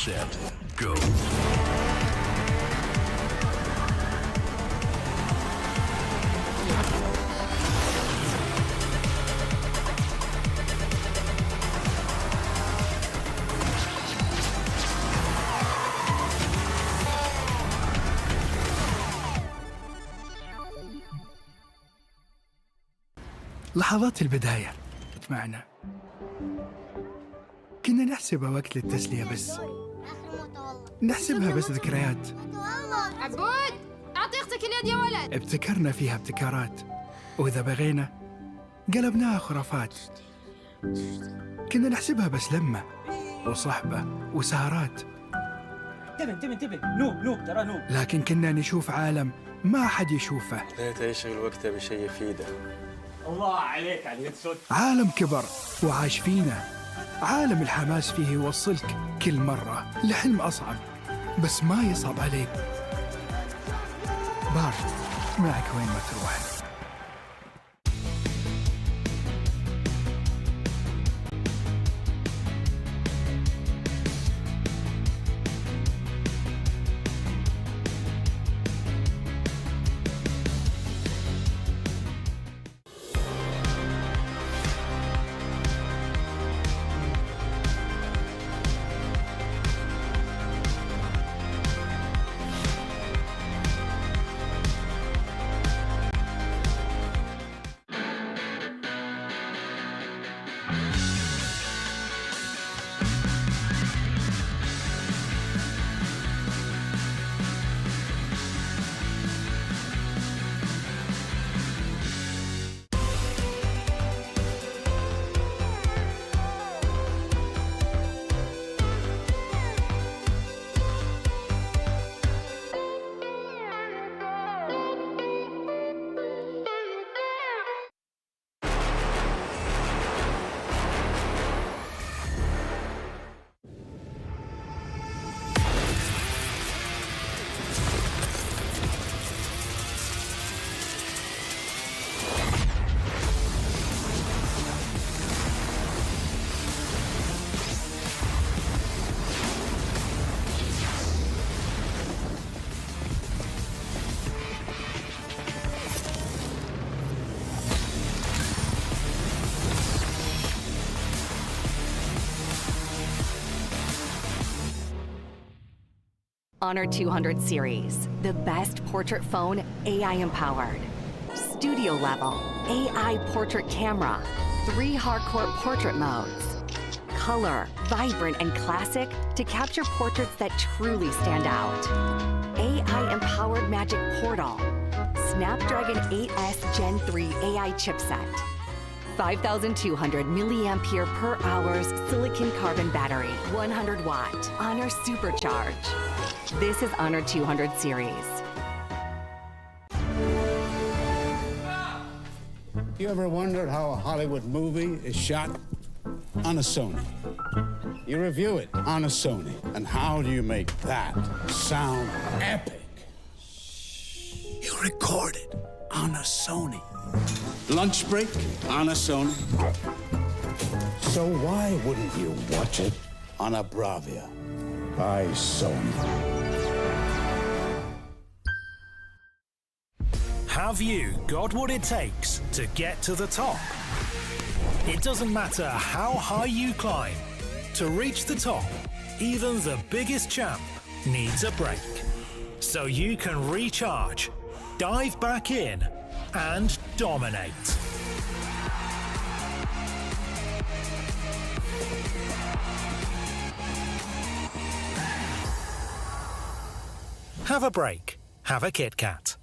set, go. لحظات البداية معنا كنا نحسبها وقت للتسلية بس، نحسبها بس ذكريات. عبود أعطي أختك اليد يا ولد. ابتكرنا فيها ابتكارات، وإذا بغينا قلبناها خرافات. كنا نحسبها بس لمة وصحبة وسهرات، انتبه نوب ترى نوب. لكن كنا نشوف عالم ما حد يشوفه. ليت يشغل وقته بشيء يفيده. الله عليك على اليد سود. عالم كبر وعاش فينا، عالم الحماس فيه يوصلك كل مرة لحلم أصعب، بس ما يصعب عليك. بار معك وين ما تروح. Honor 200 series, the best portrait phone AI empowered. Studio level, AI portrait camera, 3 hardcore portrait modes. Color, vibrant and classic to capture portraits that truly stand out. AI empowered magic portal. Snapdragon 8S Gen 3 AI chipset. 5,200 milliampere per hours silicon carbon battery, 100 watt, Honor Supercharge. This is Honor 200 series. You ever wondered how a Hollywood movie is shot? On a Sony. You review it on a Sony. And how do you make that sound epic? You record it on a Sony. Lunch break on a Sony. So why wouldn't you watch it on a Bravia by Sony? Have you got what it takes to get to the top? It doesn't matter how high you climb. To reach the top, even the biggest champ needs a break. So you can recharge, dive back in, and dominate. Have a break. Have a Kit Kat.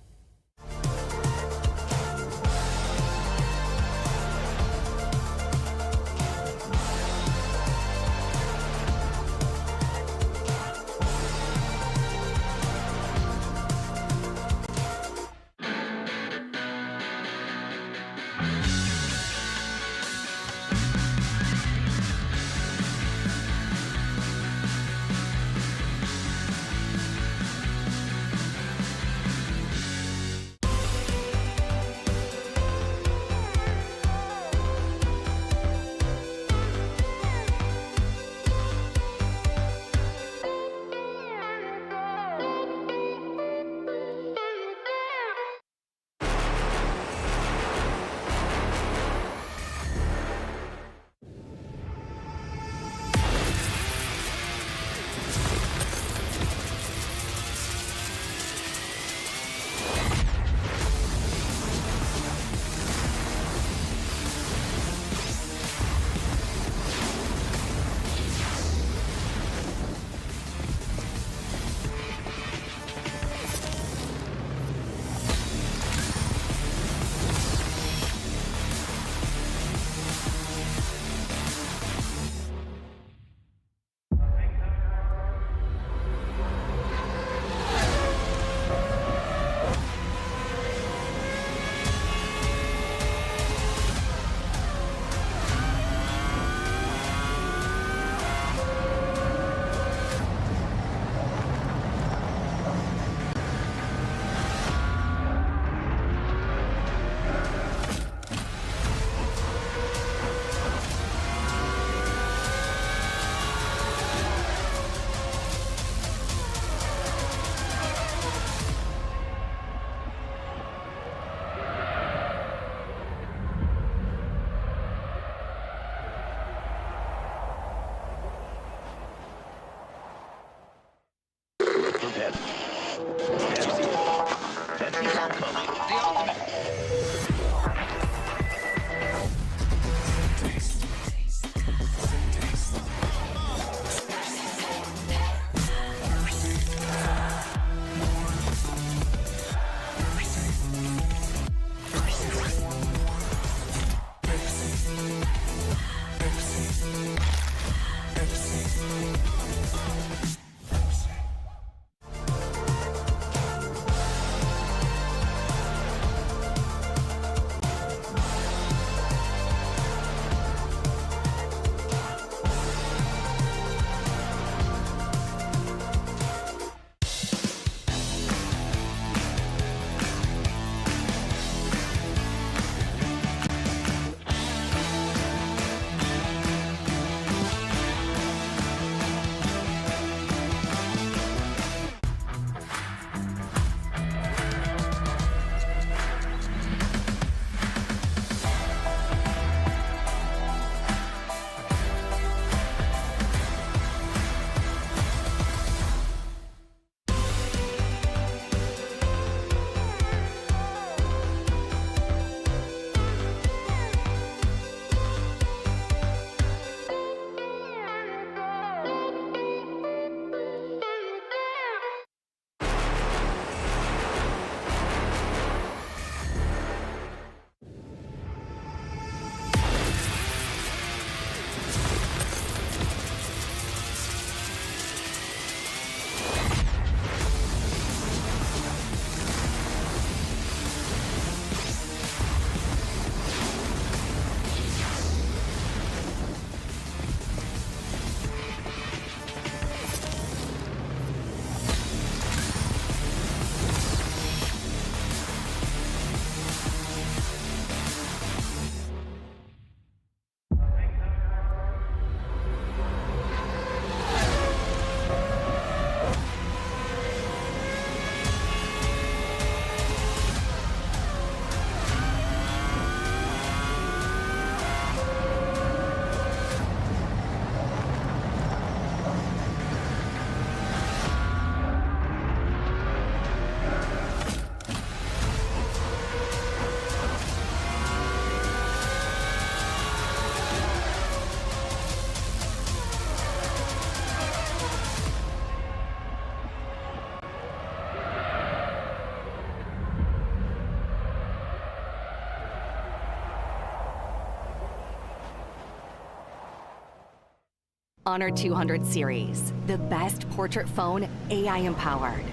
Honor 200 series, the best portrait phone AI empowered.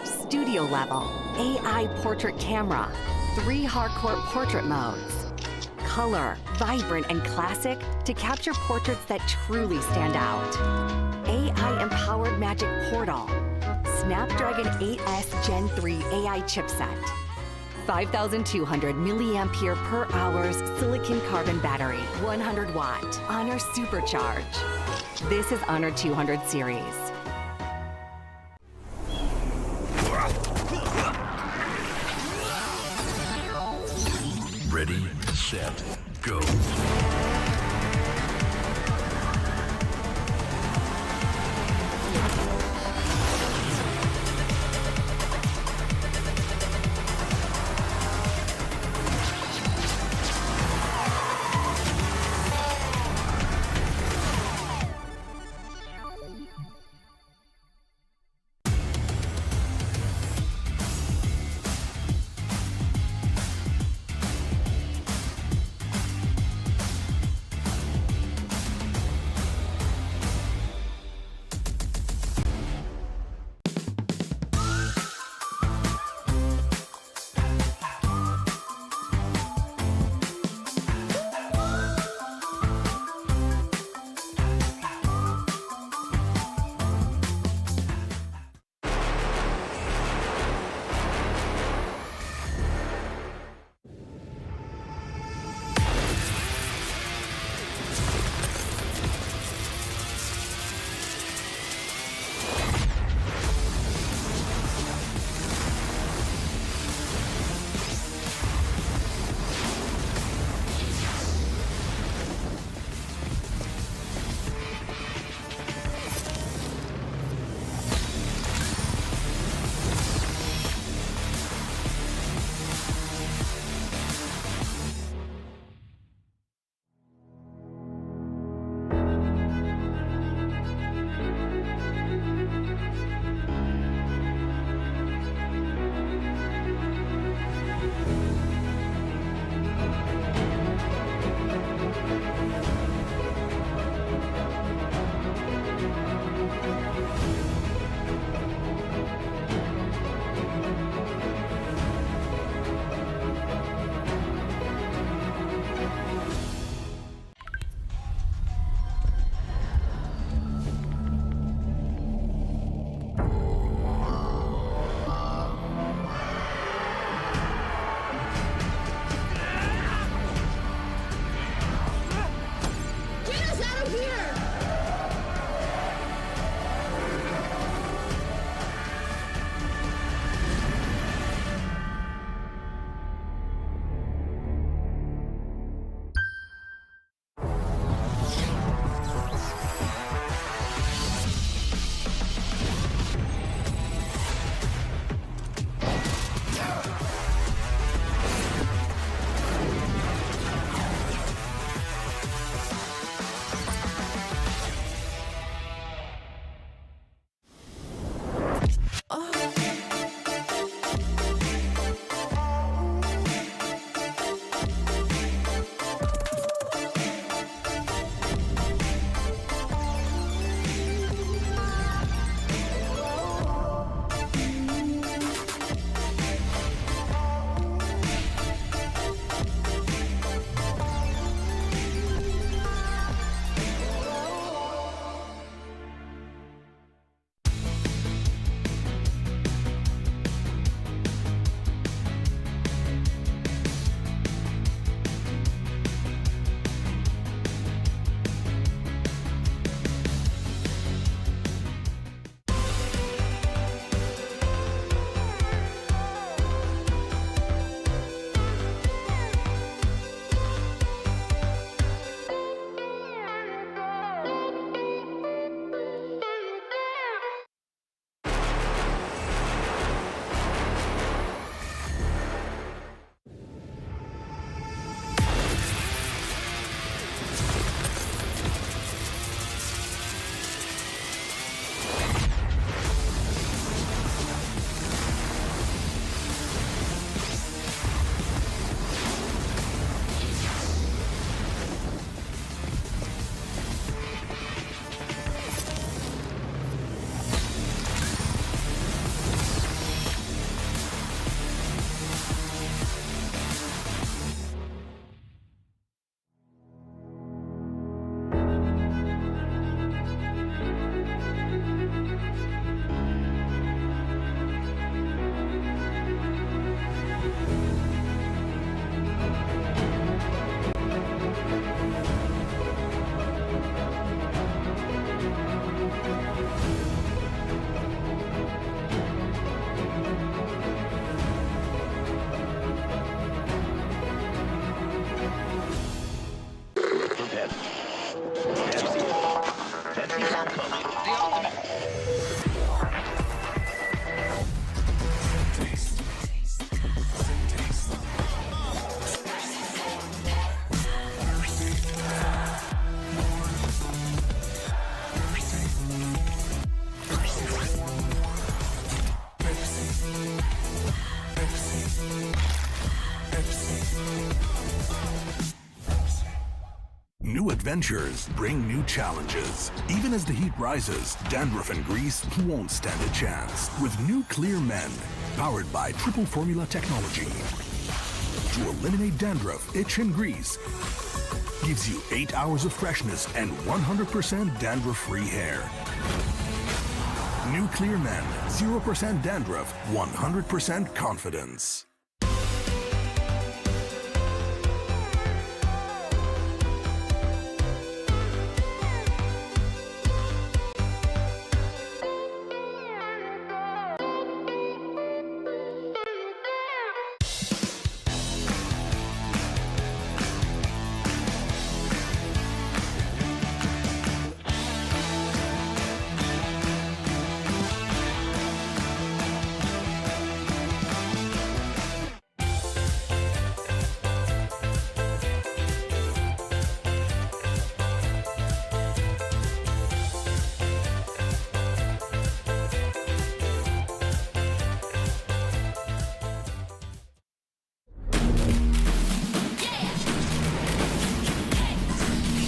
Studio level, AI portrait camera, 3 hardcore portrait modes. Color, vibrant and classic to capture portraits that truly stand out. AI empowered magic portal. Snapdragon 8S Gen 3 AI chipset. 5,200 milliampere per hour's silicon carbon battery, 100 watt, Honor Supercharge. This is Honor 200 series. Ready, set, go. New adventures bring new challenges. Even as the heat rises, dandruff and grease won't stand a chance. With new Clear Men, powered by triple formula technology. To eliminate dandruff, itch, and grease, gives you 8 hours of freshness and 100% dandruff-free hair. New Clear Men, 0% dandruff, 100% confidence.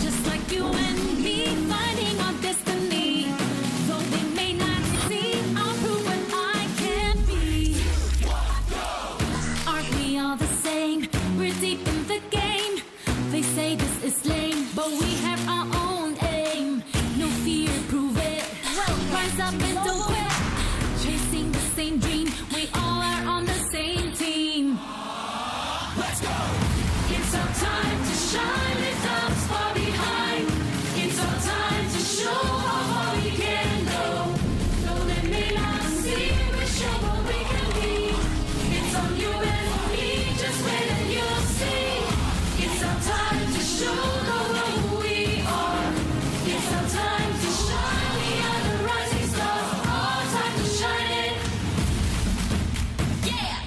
Just like you and me, finding our destiny. Though they may not see, I'll prove what I can be. Aren't we all the same? We're deep in the game. They say this is lame, but we have our own aim. No fear, prove it. Rise up and don't quit. Chasing the same dream, we all are on the same team. Let's go! It's our time to shine, lift up far behind. It's our time to show how far we can go. Though they may not see, we show what we can be. It's on you and me, just wait and you'll see. It's our time to show the world who we are. It's our time to shine, we are the rising stars. Our time to shine it. Yeah!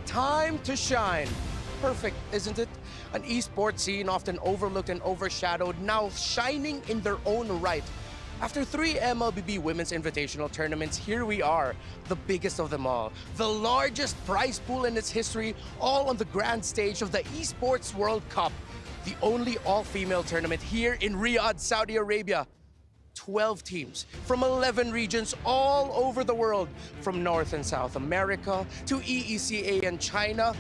Time to shine. Perfect, isn't it? An esports scene often overlooked and overshadowed, now shining in their own right. After 3 MLBB Women's Invitational tournaments, here we are, the biggest of them all. The largest prize pool in its history, all on the grand stage of the Esports World Cup. The only all-female tournament here in Riyadh, Saudi Arabia. 12 teams from 11 regions all over the world, from North and South America to EECA and China.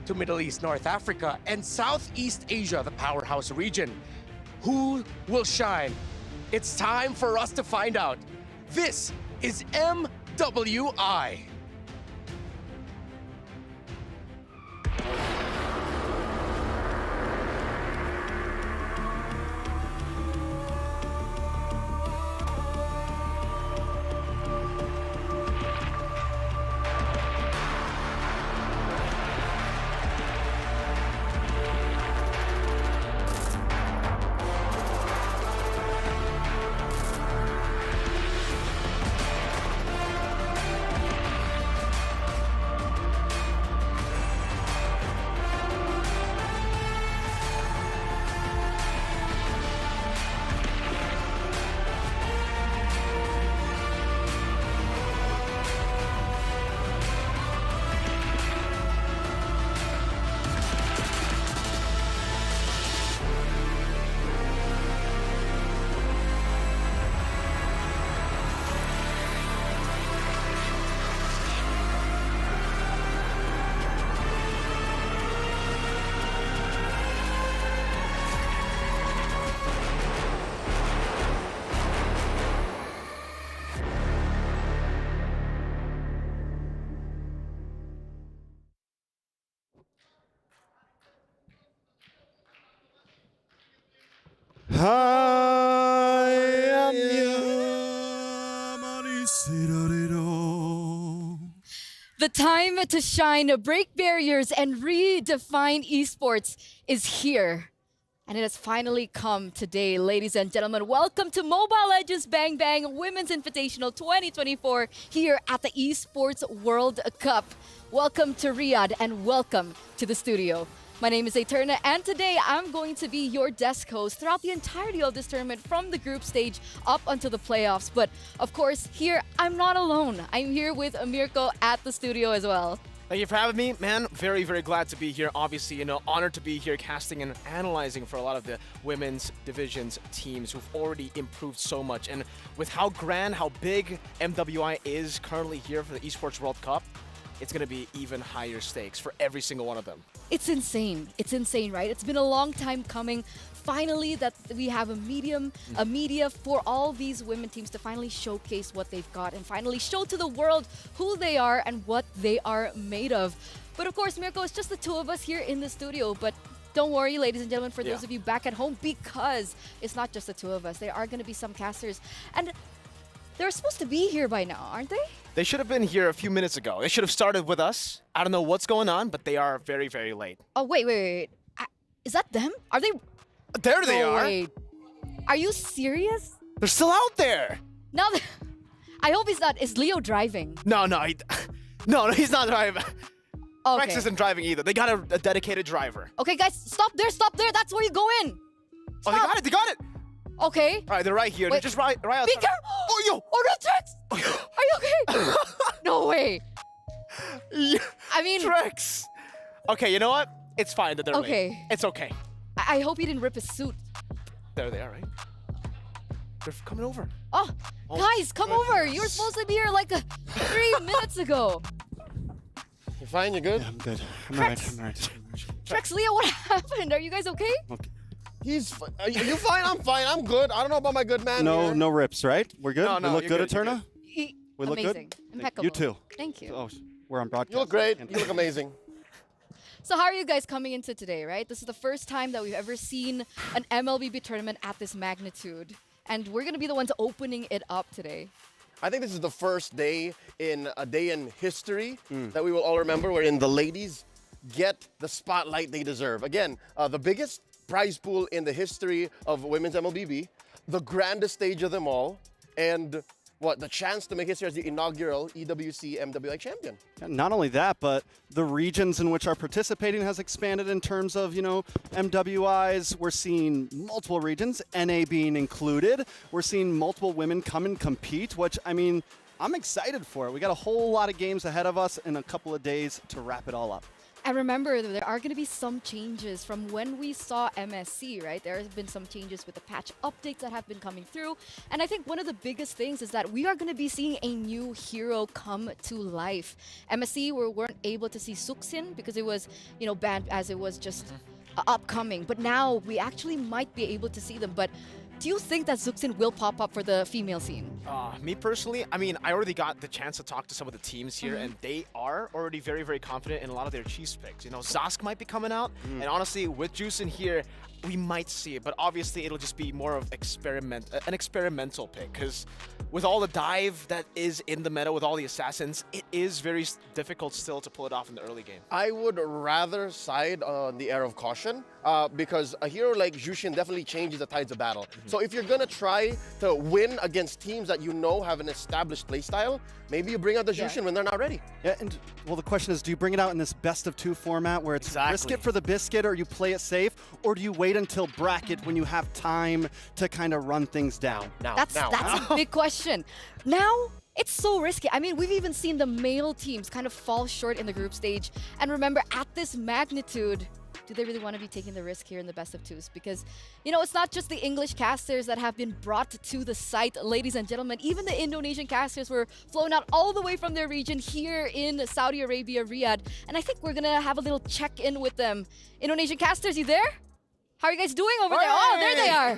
to Middle East, North Africa, and Southeast Asia, the powerhouse region. Who will shine? It's time for us to find out. This is MWI. The time to shine, break barriers, and redefine esports is here. And it has finally come today, ladies and gentlemen. Welcome to Mobile Legends Bang Bang Women's Invitational 2024 here at the Esports World Cup. Welcome to Riyadh and welcome to the studio. My name is Eterna, and today I'm going to be your desk host throughout the entirety of this tournament from the group stage up until the playoffs. But of course, here I'm not alone. I'm here with Mirko at the studio as well. Thank you for having me, man. Very, very glad to be here. Obviously, honored to be here casting and analyzing for a lot of the women's divisions teams who've already improved so much. And with how grand, how big MWI is currently here for the Esports World Cup, it's going to be even higher stakes for every single one of them. It's insane. It's insane, right? It's been a long time coming. Finally, that we have a media for all these women teams to finally showcase what they've got and finally show to the world who they are and what they are made of. But of course, Mirko, it's just the two of us here in the studio. But don't worry, ladies and gentlemen, for those of you back at home, because it's not just the two of us. There are going to be some casters. And they're supposed to be here by now, aren't they? They should have been here a few minutes ago. They should have started with us. I don't know what's going on, but they are very, very late. Oh, wait. Is that them? Are they? There they are. Wait. Are you serious? They're still out there. No, I hope he's not. Is Leo driving? No, he's not driving. Okay. Rex isn't driving either. They got a dedicated driver. Okay, guys, stop there. That's where you go in. Stop. Oh, they got it. Okay. All right, they're right here. Wait. They're just right outside. Be careful. Oh, yo. Oh, no, Trex. Are you okay? No way. I mean, Trex. Okay, you know what? It's fine that they're okay. late. It's okay. I hope he didn't rip his suit. There they are, right? They're coming over. Oh, guys, come over. You were supposed to be here like 3 minutes ago. You fine? You good? Yeah, I'm good. I'm Trex. all right. Trex, Leo, what happened? Are you guys okay? Okay. Are you fine? I'm fine. I'm good. I don't know about my good man here. No rips, right? We're good? No, we look you're good, good, Eterna? We look Amazing. good? Impeccable. You too. Thank you. Oh, we're on broadcast. You look great. You look amazing. So how are you guys coming into today, right? This is the first time that we've ever seen an MLBB tournament at this magnitude. And we're going to be the ones opening it up today. I think this is the first day in a day in history that we will all remember, wherein the ladies get the spotlight they deserve. Again, the biggest prize pool in the history of women's MLBB, the grandest stage of them all, and the chance to make history as the inaugural EWC MWI champion. Not only that, but the regions in which are participating has expanded in terms of, MWIs. We're seeing multiple regions, NA being included. We're seeing multiple women come and compete, which, I'm excited for it. We got a whole lot of games ahead of us in a couple of days to wrap it all up. And remember, there are going to be some changes from when we saw MSC, right? There have been some changes with the patch updates that have been coming through. And I think one of the biggest things is that we are going to be seeing a new hero come to life. MSC, we weren't able to see Suksin because it was, banned as it was just upcoming. But now we actually might be able to see them. But do you think that Zuxin will pop up for the female scene? Me personally, I mean, I already got the chance to talk to some of the teams here, and they are already very, very confident in a lot of their Chiefs picks. Zosk might be coming out, and honestly, with Juice in here, we might see it, but obviously it'll just be more of an experimental pick, because with all the dive that is in the meta with all the assassins, it is very difficult still to pull it off in the early game. I would rather side on the air of caution because a hero like Jushin definitely changes the tides of battle. So if you're gonna try to win against teams that have an established playstyle, maybe you bring out the Jushin when they're not ready. Yeah, and well, the question is, do you bring it out in this best-of-2 format where it's risk it for the biscuit, or you play it safe, or do you wait until bracket when you have time to kind of run things down? That's a big question. Now, it's so risky. I mean, we've even seen the male teams kind of fall short in the group stage. And remember, at this magnitude, do they really want to be taking the risk here in the best of twos? Because, it's not just the English casters that have been brought to the site, ladies and gentlemen. Even the Indonesian casters were flown out all the way from their region here in Saudi Arabia, Riyadh. And I think we're going to have a little check-in with them. Indonesian casters, you there? How are you guys doing over there? Oh, there they are.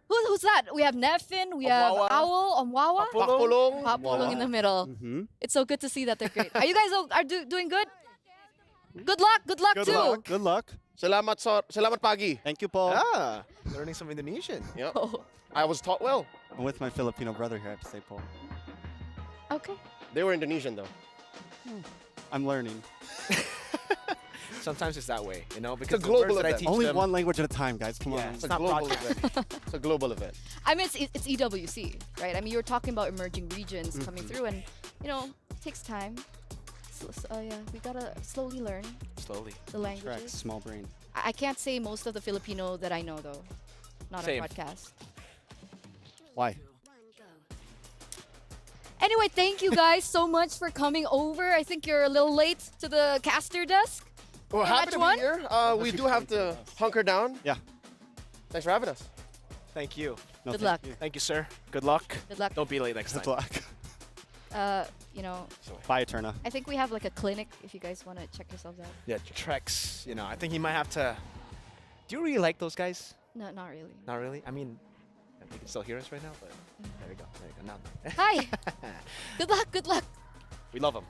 Who's that? We have Nefin, we have Owl, Omwawa, Papulong in the middle. It's so good to see that they're great. Are you guys doing good? Good luck too. Good luck. Selamat pagi. Thank you, Paul. Ah, learning some Indonesian. Yep. I was taught well. I'm with my Filipino brother here, I have to say, Paul. Okay. They were Indonesian though. I'm learning. Sometimes it's that way, because it's a global event. Only one language at a time, guys. Come on. It's a global event. It's a global event. I mean, it's EWC, right? I mean, you're talking about emerging regions coming through, and it takes time. So, we gotta slowly learn. The languages. Correct. Small brain. I can't say most of the Filipino that I know though. Not Same. on podcast. Why? Anyway, thank you guys so much for coming over. I think you're a little late to the caster desk. We're happy to be here. We do have to hunker down. Yeah. Thanks for having us. Thank you. Good luck. Thank you, sir. Good luck. Good luck. Don't be late next time. Good luck. Bye, Eterna. I think we have like a clinic if you guys want to check yourselves out. Yeah, Trex. I think he might have to. Do you really like those guys? No, not really. Not really. I mean, they can still hear us right now, but there we go. Now. Hi. Good luck. We love them.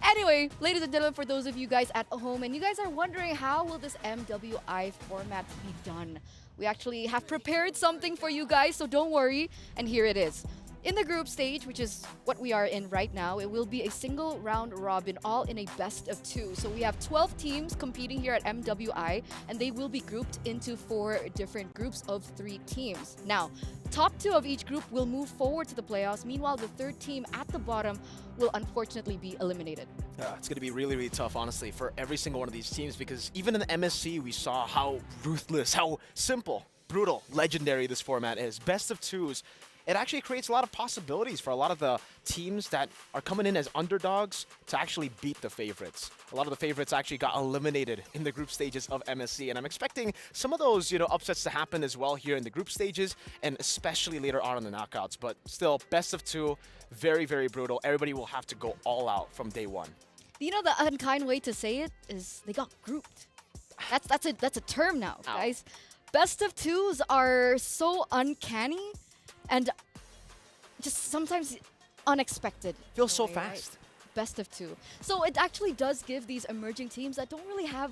Anyway, ladies and gentlemen, for those of you guys at home and you guys are wondering how will this MWI format be done, we actually have prepared something for you guys, so don't worry, and here it is. In the group stage, which is what we are in right now, it will be a single round robin, all in a best of 2. So we have 12 teams competing here at MWI, and they will be grouped into 4 different groups of 3 teams. Now, top 2 of each group will move forward to the playoffs. Meanwhile, the third team at the bottom will unfortunately be eliminated. It's going to be really, really tough, honestly, for every single one of these teams, because even in the MSC, we saw how ruthless, how simple, brutal, legendary this format is. Best of 2s. It actually creates a lot of possibilities for a lot of the teams that are coming in as underdogs to actually beat the favorites. A lot of the favorites actually got eliminated in the group stages of MSC, and I'm expecting some of those, upsets to happen as well here in the group stages, and especially later on in the knockouts. But still, best of 2, very, very brutal. Everybody will have to go all out from day one. The unkind way to say it is they got grouped. That's a term now, guys. Best of 2s are so uncanny. And just sometimes unexpected. Feels so fast. Right? Best of 2. So it actually does give these emerging teams that don't really have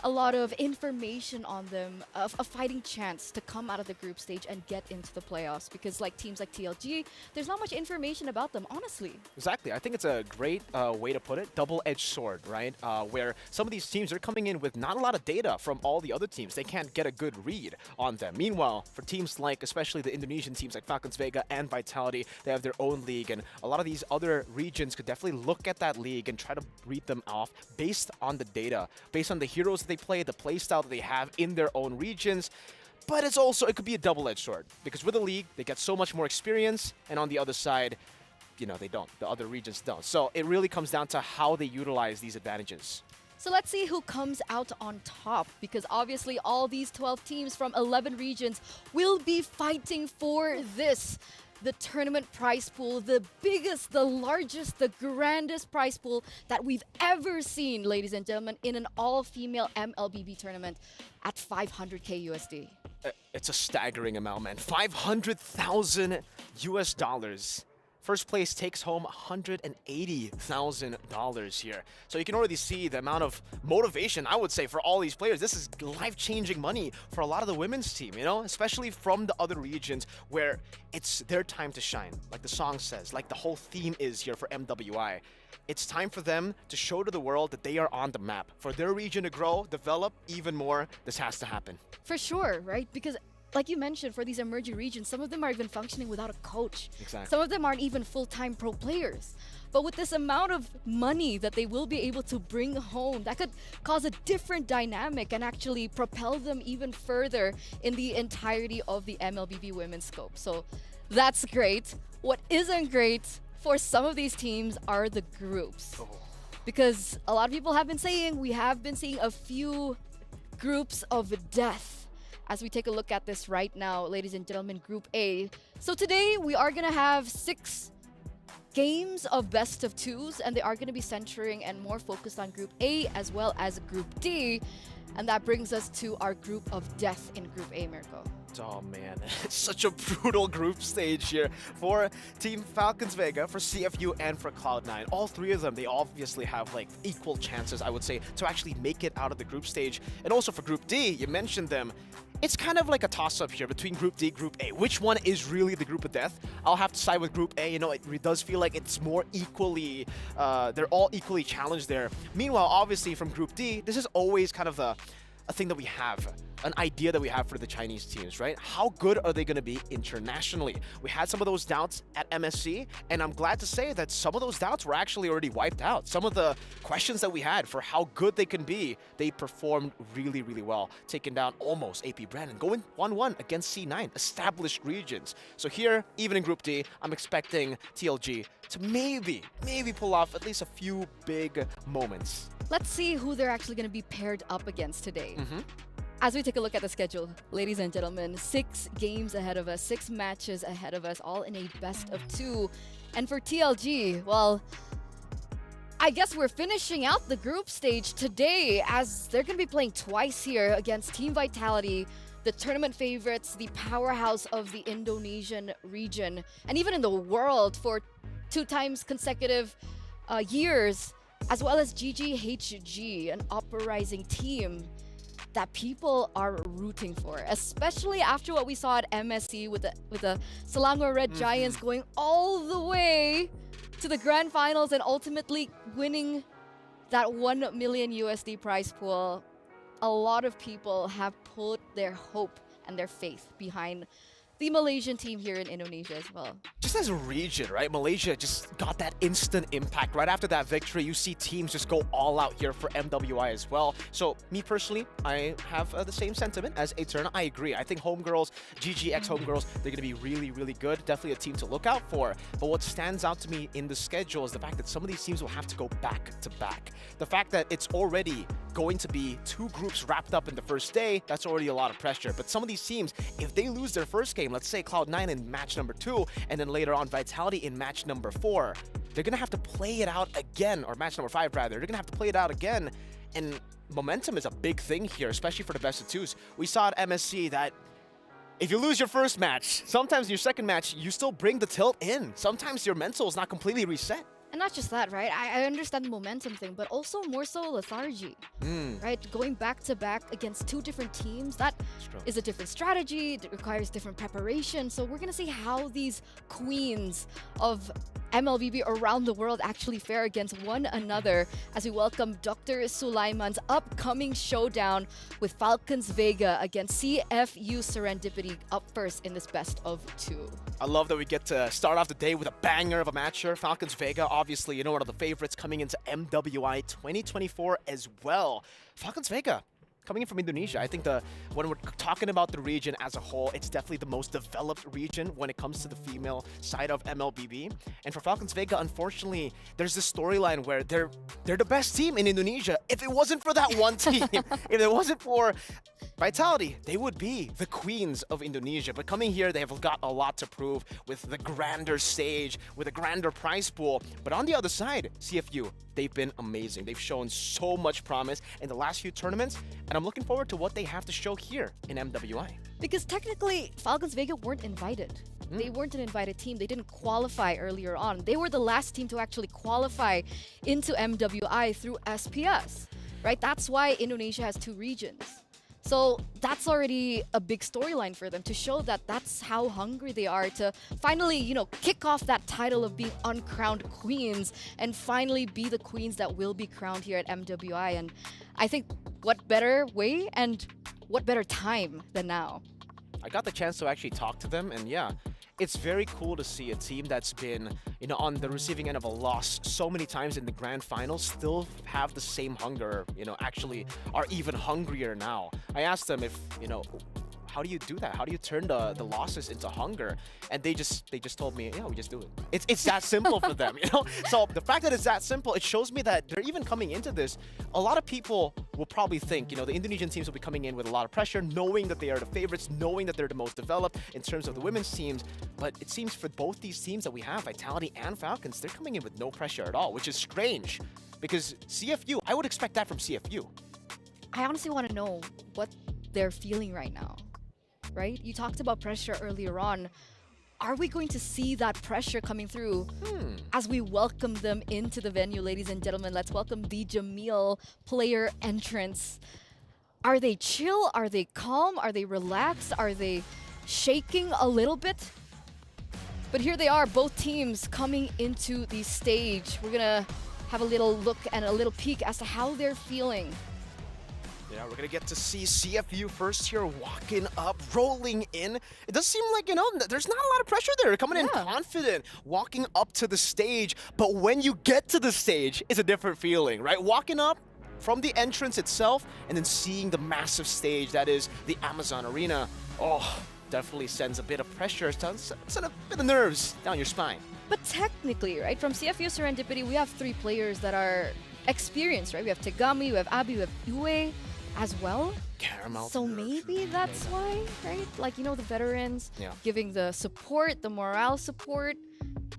a lot of information on them a fighting chance to come out of the group stage and get into the playoffs, because like teams like TLG, there's not much information about them, honestly. Exactly. I think it's a great way to put it. Double-edged sword, right? Where some of these teams are coming in with not a lot of data from all the other teams. They can't get a good read on them. Meanwhile, for teams like, especially the Indonesian teams like Falcons Vega and Vitality, they have their own league, and a lot of these other regions could definitely look at that league and try to read them off based on the data, based on the heroes they play, the play style that they have in their own regions. But it could be a double-edged sword, because with the league, they get so much more experience, and on the other side, they don't. The other regions don't. So it really comes down to how they utilize these advantages. So let's see who comes out on top, because obviously all these 12 teams from 11 regions will be fighting for this. The tournament prize pool, the biggest, the largest, the grandest prize pool that we've ever seen, ladies and gentlemen, in an all-female MLBB tournament at 500K USD. It's a staggering amount, man. 500,000 US dollars. First place takes home $180,000 here. So you can already see the amount of motivation, I would say, for all these players. This is life-changing money for a lot of the women's team, you know, especially from the other regions where it's their time to shine, like the song says, like the whole theme is here for MWI. It's time for them to show to the world that they are on the map. For their region to grow, develop even more, this has to happen. For sure, right? Because like you mentioned, for these emerging regions, some of them are even functioning without a coach. Exactly. Some of them aren't even full-time pro players. But with this amount of money that they will be able to bring home, that could cause a different dynamic and actually propel them even further in the entirety of the MLBB women's scope. So that's great. What isn't great for some of these teams are the groups. Because a lot of people have been saying, we have been seeing a few groups of death. As we take a look at this right now, ladies and gentlemen, Group A. So today we are gonna have 6 games of best of 2s, and they are gonna be centering and more focused on Group A as well as Group D. And that brings us to our group of death in Group A, Mirko. Oh man, it's such a brutal group stage here for Team Falcons Vega, for CFU, and for Cloud9. All three of them, they obviously have like equal chances, I would say, to actually make it out of the group stage. And also for Group D, you mentioned them. It's kind of like a toss-up here between Group D, Group A. Which one is really the group of death? I'll have to side with Group A. You know, it does feel like it's more equally, they're all equally challenged there. Meanwhile, obviously from Group D, this is always kind of a thing that we have, an idea that we have for the Chinese teams, right? How good are they going to be internationally? We had some of those doubts at MSC, and I'm glad to say that some of those doubts were actually already wiped out. Some of the questions that we had for how good they can be, they performed really, really well, taking down almost AP Brandon, going 1-1 against C9, established regions. So here, even in Group D, I'm expecting TLG to maybe pull off at least a few big moments. Let's see who they're actually going to be paired up against today. As we take a look at the schedule, ladies and gentlemen, 6 games ahead of us, 6 matches ahead of us, all in a best of 2. And for TLG, well, I guess we're finishing out the group stage today, as they're going to be playing twice here against Team Vitality, the tournament favorites, the powerhouse of the Indonesian region, and even in the world for 2 times consecutive years, as well as GGHG, an uprising team that people are rooting for, especially after what we saw at MSC with the Selangor Red Giants going all the way to the grand finals and ultimately winning that 1 million USD prize pool. A lot of people have put their hope and their faith behind the Malaysian team here in Indonesia as well. Just as a region, right? Malaysia just got that instant impact. Right after that victory, you see teams just go all out here for MWI as well. So me personally, I have the same sentiment as Eterna. I agree. I think Homegirls, GGX Homegirls, they're going to be really, really good. Definitely a team to look out for. But what stands out to me in the schedule is the fact that some of these teams will have to go back to back. The fact that it's already going to be 2 groups wrapped up in the first day, that's already a lot of pressure. But some of these teams, if they lose their first game, let's say Cloud9 in match number 2, and then later on Vitality in match number 4, they're gonna have to play it out again, or match number 5 rather. They're gonna have to play it out again, and momentum is a big thing here, especially for the best of 2s. We saw at MSC that if you lose your first match, sometimes in your second match, you still bring the tilt in. Sometimes your mental is not completely reset. And not just that, right? I understand the momentum thing, but also more so lethargy, right? Going back to back against 2 different teams, that is a different strategy. It requires different preparation. So we're going to see how these queens of MLBB around the world actually fare against one another as we welcome Dr. Sulaiman's upcoming showdown with Falcons Vega against CFU Serendipity up first in this best of 2. I love that we get to start off the day with a banger of a match here. Falcons Vega, obviously, you know, one of the favorites coming into MWI 2024 as well. Falcons Vega, coming in from Indonesia, I think when we're talking about the region as a whole, it's definitely the most developed region when it comes to the female side of MLBB. And for Falcons Vega, unfortunately, there's this storyline where they're the best team in Indonesia. If it wasn't for that one team, if it wasn't for Vitality, they would be the queens of Indonesia. But coming here, they have got a lot to prove with the grander stage, with a grander prize pool. But on the other side, CFU, they've been amazing. They've shown so much promise in the last few tournaments, and I'm looking forward to what they have to show here in MWI. Because technically, Falcons Vega weren't invited. They weren't an invited team. They didn't qualify earlier on. They were the last team to actually qualify into MWI through SPS, right? That's why Indonesia has 2 regions. So that's already a big storyline for them to show that that's how hungry they are to finally, kick off that title of being uncrowned queens and finally be the queens that will be crowned here at MWI. And I think what better way and what better time than now? I got the chance to actually talk to them, and yeah, it's very cool to see a team that's been, on the receiving end of a loss so many times in the grand finals still have the same hunger, actually are even hungrier now. I asked them if, how do you do that? How do you turn the losses into hunger? And they just told me, yeah, we just do it. It's that simple for them, So the fact that it's that simple, it shows me that they're even coming into this. A lot of people will probably think, the Indonesian teams will be coming in with a lot of pressure, knowing that they are the favorites, knowing that they're the most developed in terms of the women's teams. But it seems for both these teams that we have, Vitality and Falcons, they're coming in with no pressure at all, which is strange. Because CFU, I would expect that from CFU. I honestly want to know what they're feeling right now. Right? You talked about pressure earlier on. Are we going to see that pressure coming through as we welcome them into the venue, ladies and gentlemen? Let's welcome the Jamil player entrance. Are they chill? Are they calm? Are they relaxed? Are they shaking a little bit? But here they are, both teams coming into the stage. We're gonna have a little look and a little peek as to how they're feeling. Yeah, we're gonna get to see CFU first here, walking up, rolling in. It does seem like, there's not a lot of pressure there. Coming in confident, walking up to the stage. But when you get to the stage, it's a different feeling, right? Walking up from the entrance itself and then seeing the massive stage that is the Amazon Arena. Oh, definitely sends a bit of pressure, sends a bit of nerves down your spine. But technically, right, from CFU Serendipity, we have 3 players that are experienced, right? We have Tegami, we have Abi, we have Yue as well. Caramel. So maybe that's why, right? Like, the veterans giving the support, the morale support,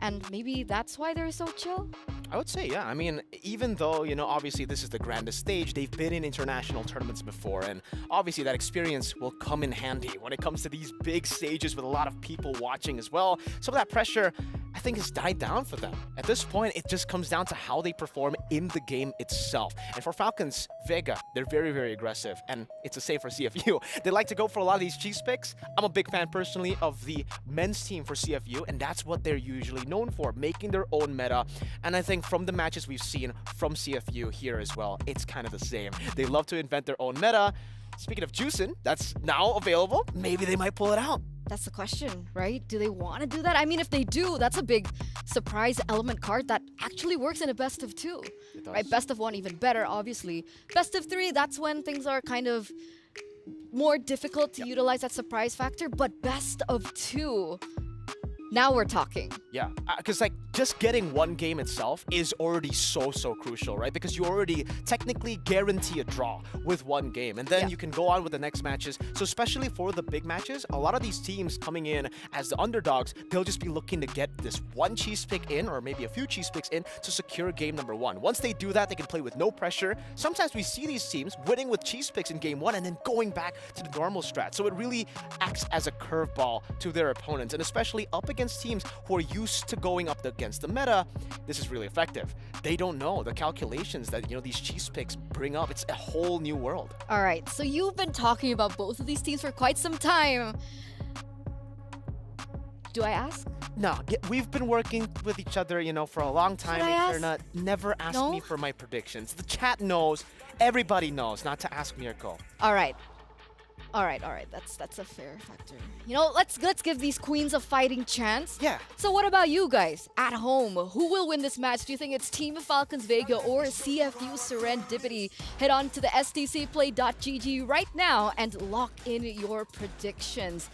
and maybe that's why they're so chill. I would say, yeah. I mean, even though, obviously this is the grandest stage, they've been in international tournaments before, and obviously that experience will come in handy when it comes to these big stages with a lot of people watching as well. Some of that pressure, I think, has died down for them. At this point, it just comes down to how they perform in the game itself. And for Falcons Vega, they're very, very aggressive, and it's the same for CFU. They like to go for a lot of these cheese picks. I'm a big fan, personally, of the men's team for CFU, and that's what they're usually known for, making their own meta. And I think from the matches we've seen from CFU here as well, it's kind of the same. They love to invent their own meta. Speaking of juicing, that's now available. Maybe they might pull it out. That's the question, right? Do they want to do that? I mean, if they do, that's a big surprise element card that actually works in a best of 2. Right? Best of 1 even better, obviously. Best of 3, that's when things are kind of more difficult to utilize that surprise factor. But best of 2, now we're talking. Yeah, because just getting one game itself is already so crucial, right? Because you already technically guarantee a draw with one game, and then you can go on with the next matches. So especially for the big matches, a lot of these teams coming in as the underdogs, they'll just be looking to get this one cheese pick in, or maybe a few cheese picks in, to secure game number 1. Once they do that, they can play with no pressure. Sometimes we see these teams winning with cheese picks in game 1 and then going back to the normal strat. So it really acts as a curveball to their opponents, and especially up against teams who are used to going up against the meta, this is really effective. They don't know the calculations that these cheese picks bring up. It's a whole new world. All right, so you've been talking about both of these teams for quite some time. Do I ask? No, we've been working with each other, for a long time. Never ask me for my predictions. The chat knows, everybody knows not to ask Mirko. All right. All right. That's a fair factor. You know, let's give these queens a fighting chance. Yeah. So what about you guys at home? Who will win this match? Do you think it's Team Falcons Vega or CFU Serendipity? Head on to the stcplay.gg right now and lock in your predictions.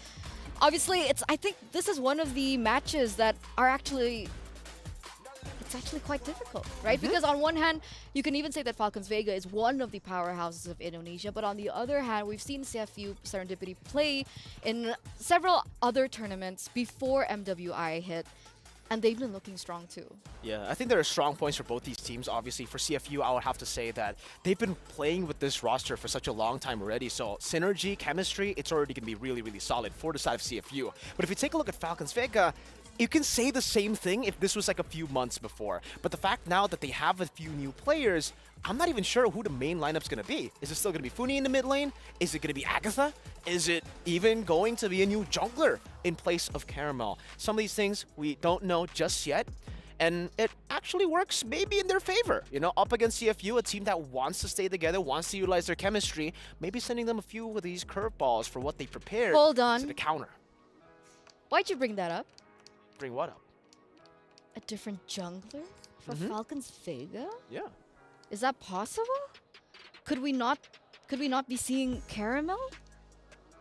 Obviously, I think this is one of the matches that are actually quite difficult, right? Because on one hand, you can even say that Falcons Vega is one of the powerhouses of Indonesia, but on the other hand, we've seen CFU Serendipity play in several other tournaments before MWI hit, and they've been looking strong too. Yeah, I think there are strong points for both these teams. Obviously, for CFU, I would have to say that they've been playing with this roster for such a long time already. So synergy, chemistry, it's already going to be really, really solid for the side of CFU. But if you take a look at Falcons Vega, you can say the same thing if this was like a few months before. But the fact now that they have a few new players, I'm not even sure who the main lineup's going to be. Is it still going to be Funi in the mid lane? Is it going to be Agatha? Is it even going to be a new jungler in place of Caramel? Some of these things we don't know just yet. And it actually works maybe in their favor. You know, up against CFU, a team that wants to stay together, wants to utilize their chemistry, maybe sending them a few of these curveballs for what they prepared. Hold on. To the counter. Why'd you bring that up? Bring what up? A different jungler for Falcons Vega? Yeah. Is that possible? Could we not be seeing Caramel?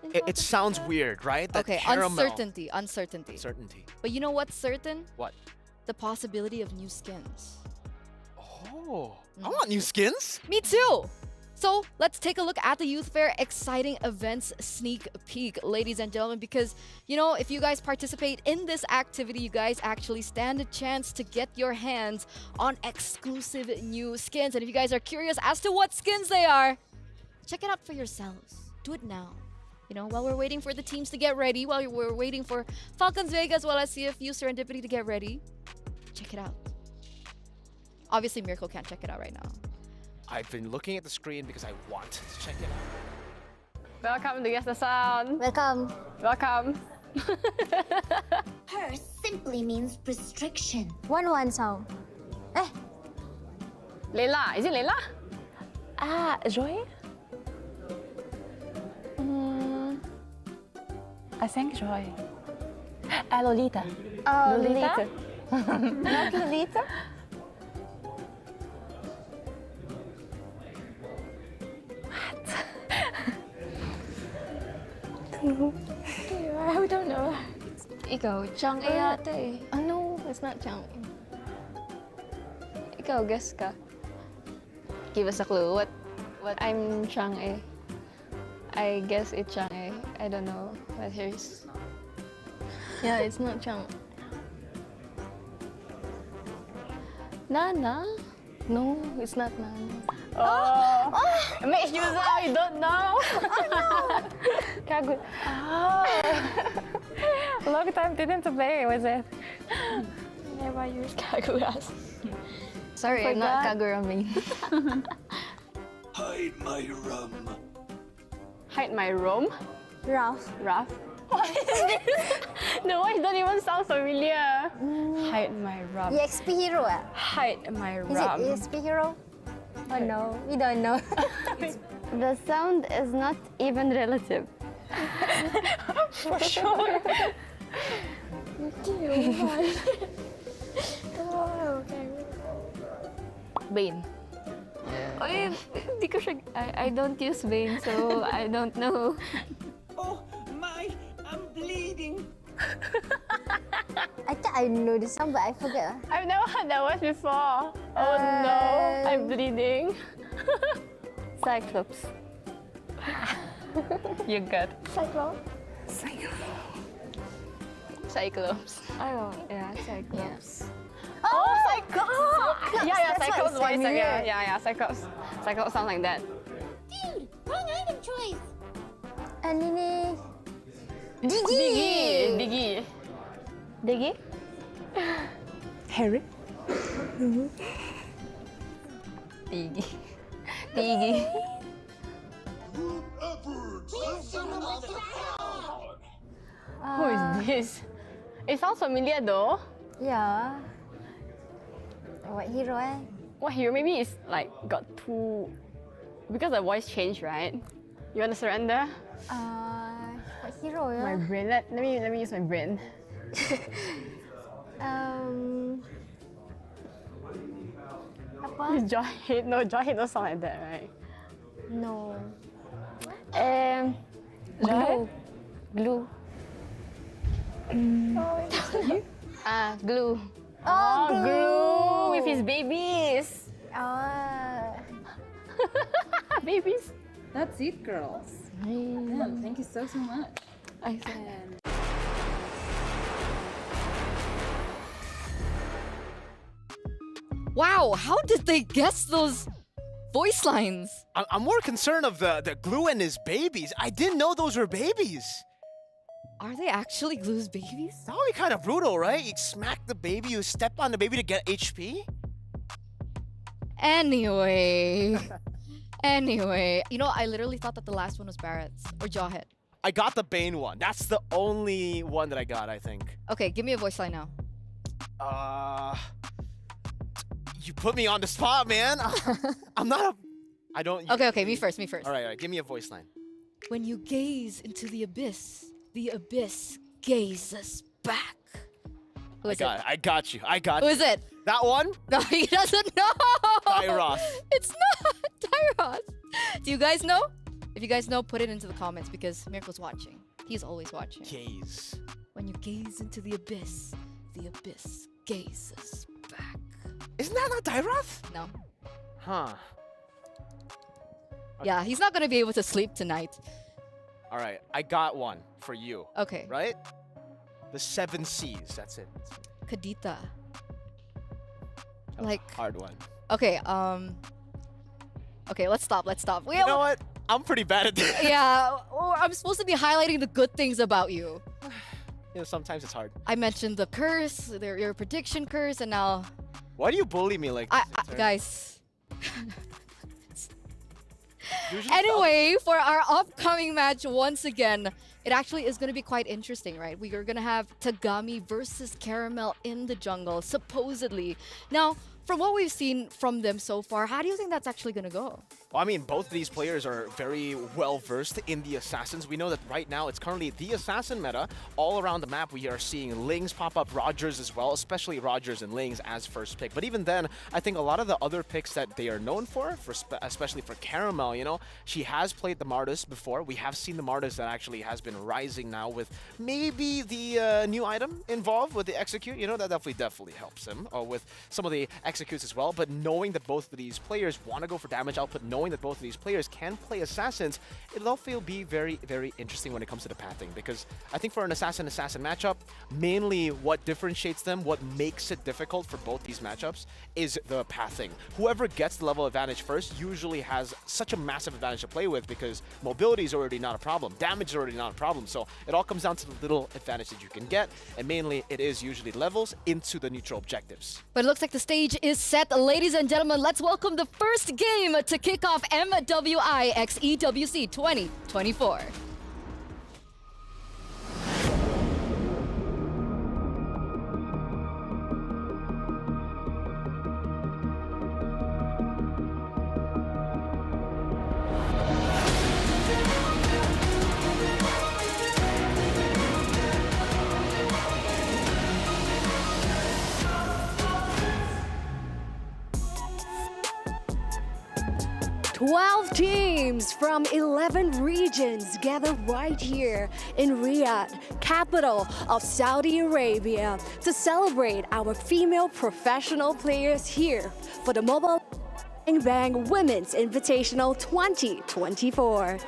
It sounds weird, right? That okay, Caramel. Uncertainty. Certainty. But you know what's certain? What? The possibility of new skins. Oh, I want new skins. Me too. So let's take a look at the Youth Fair exciting events sneak peek, ladies and gentlemen, because, you know, if you guys participate in this activity, you guys actually stand a chance to get your hands on exclusive new skins. And if you guys are curious as to what skins they are, check it out for yourselves. Do it now. You know, while we're waiting for the teams to get ready, while we're waiting for Falcons Vega as well as CFU Serendipity to get ready, check it out. Obviously, Miracle can't check it out right now. I've been looking at the screen because I want to check it out. Welcome to Guess the Sound. Welcome. Welcome. Her simply means restriction. One song. Leila. Is it Leila? Joy? I think Joy. Lolita. Oh, Lolita? Not Lolita? I don't know. Ikaw, Chang A yata eh. Oh no, it's not Chang A. Ikaw, guess ka. Give us a clue. What? I'm Chang A. I guess it's Chang A. I don't know. But here's... Yeah, it's not Chang. Nana? No, it's not Nana. Oh! Makes you sound I don't know. Kagu. Long time didn't play, was it? Never used Kaguras. Sorry, I'm not Kagura main. Hide my rum. Hide my room? Ralph. What is this? The voice don't even sound familiar. Hide my rum. EXP hero Hide my rum. Is it EXP hero? Oh no, we don't know. The sound is not even relative. For sure. Bane. I don't use Bane, so I don't know. Oh my, I'm bleeding. I think I know this song, but I forget. I've never heard that voice before. Oh no, I'm bleeding. Cyclops. You good. Cyclops. Oh, yeah, Cyclops. Yeah. Oh, Cyclops! Yeah, That's Cyclops why it's voice. familiar. Yeah, Cyclops. Cyclops sound like that. Dude, wrong item choice. And ini Diggy. Harry. Diggy. Who is this? It sounds familiar though. Yeah. What hero What hero? Maybe it's like got two... Because the voice changed, right? You want to surrender? What hero ya? My brain. Let me use my brain. Apa? Jawhead. No, Jawhead don't sound like that, right? No. Glue. Glue. Glue. Oh, Glue with his babies. Babies. That's it, girls. Yeah, thank you so much. And Wow, how did they guess those voice lines? I'm more concerned of the Glue and his babies. I didn't know those were babies. Are they actually Glue's babies? That would be kind of brutal, right? You smack the baby, you step on the baby to get HP? Anyway. You know, I literally thought that the last one was Barrett's or Jawhead. I got the Bane one. That's the only one that I got, I think. Okay, give me a voice line now. You put me on the spot, man. I'm not a... I don't... Okay, me first. All right, give me a voice line. When you gaze into the abyss gazes back. Who is it? I got you. Who is it? That one? No, he doesn't know. Tyros. It's not Tyros. Do you guys know? If you guys know, put it into the comments because Miracle's watching. He's always watching. Gaze. When you gaze into the abyss gazes back. Isn't that not Tyros? No. Huh. Yeah, he's not gonna be able to sleep tonight. All right, I got one for you. Okay. Right? The 7 C's. That's it. Kadita. Like hard one. Okay, okay, let's stop. You know what? I'm pretty bad at this. Yeah, I'm supposed to be highlighting the good things about you. You know, sometimes it's hard. I mentioned the curse, your prediction curse, and now... Why do you bully me like this? Guys. Anyway, for our upcoming match, once again, it actually is going to be quite interesting, right? We are going to have Tagami versus Caramel in the jungle, supposedly. Now, from what we've seen from them so far, how do you think that's actually going to go? Well, I mean, both of these players are very well versed in the assassins. We know that right now it's currently the assassin meta. All around the map, we are seeing Lings pop up, Rogers as well, especially Rogers and Lings as first pick. But even then, I think a lot of the other picks that they are known for especially for Caramel, you know, she has played the Martis before. We have seen the Martis that actually has been rising now with maybe the new item involved with the Execute. You know, that definitely helps him, or with some of the Executes as well. But knowing that both of these players want to go for damage output, knowing that both of these players can play assassins, it'll also be very, very interesting when it comes to the pathing, because I think for an assassin-assassin matchup, mainly what differentiates them, what makes it difficult for both these matchups is the pathing. Whoever gets the level advantage first usually has such a massive advantage to play with because mobility is already not a problem, damage is already not a problem, so it all comes down to the little advantage that you can get, and mainly it is usually levels into the neutral objectives. But it looks like the stage is set. Ladies and gentlemen, let's welcome the first game to kick off MWI X EWC 2024. Teams from 11 regions gather right here in Riyadh, capital of Saudi Arabia, to celebrate our female professional players here for the Mobile Bang Women's Invitational 2024.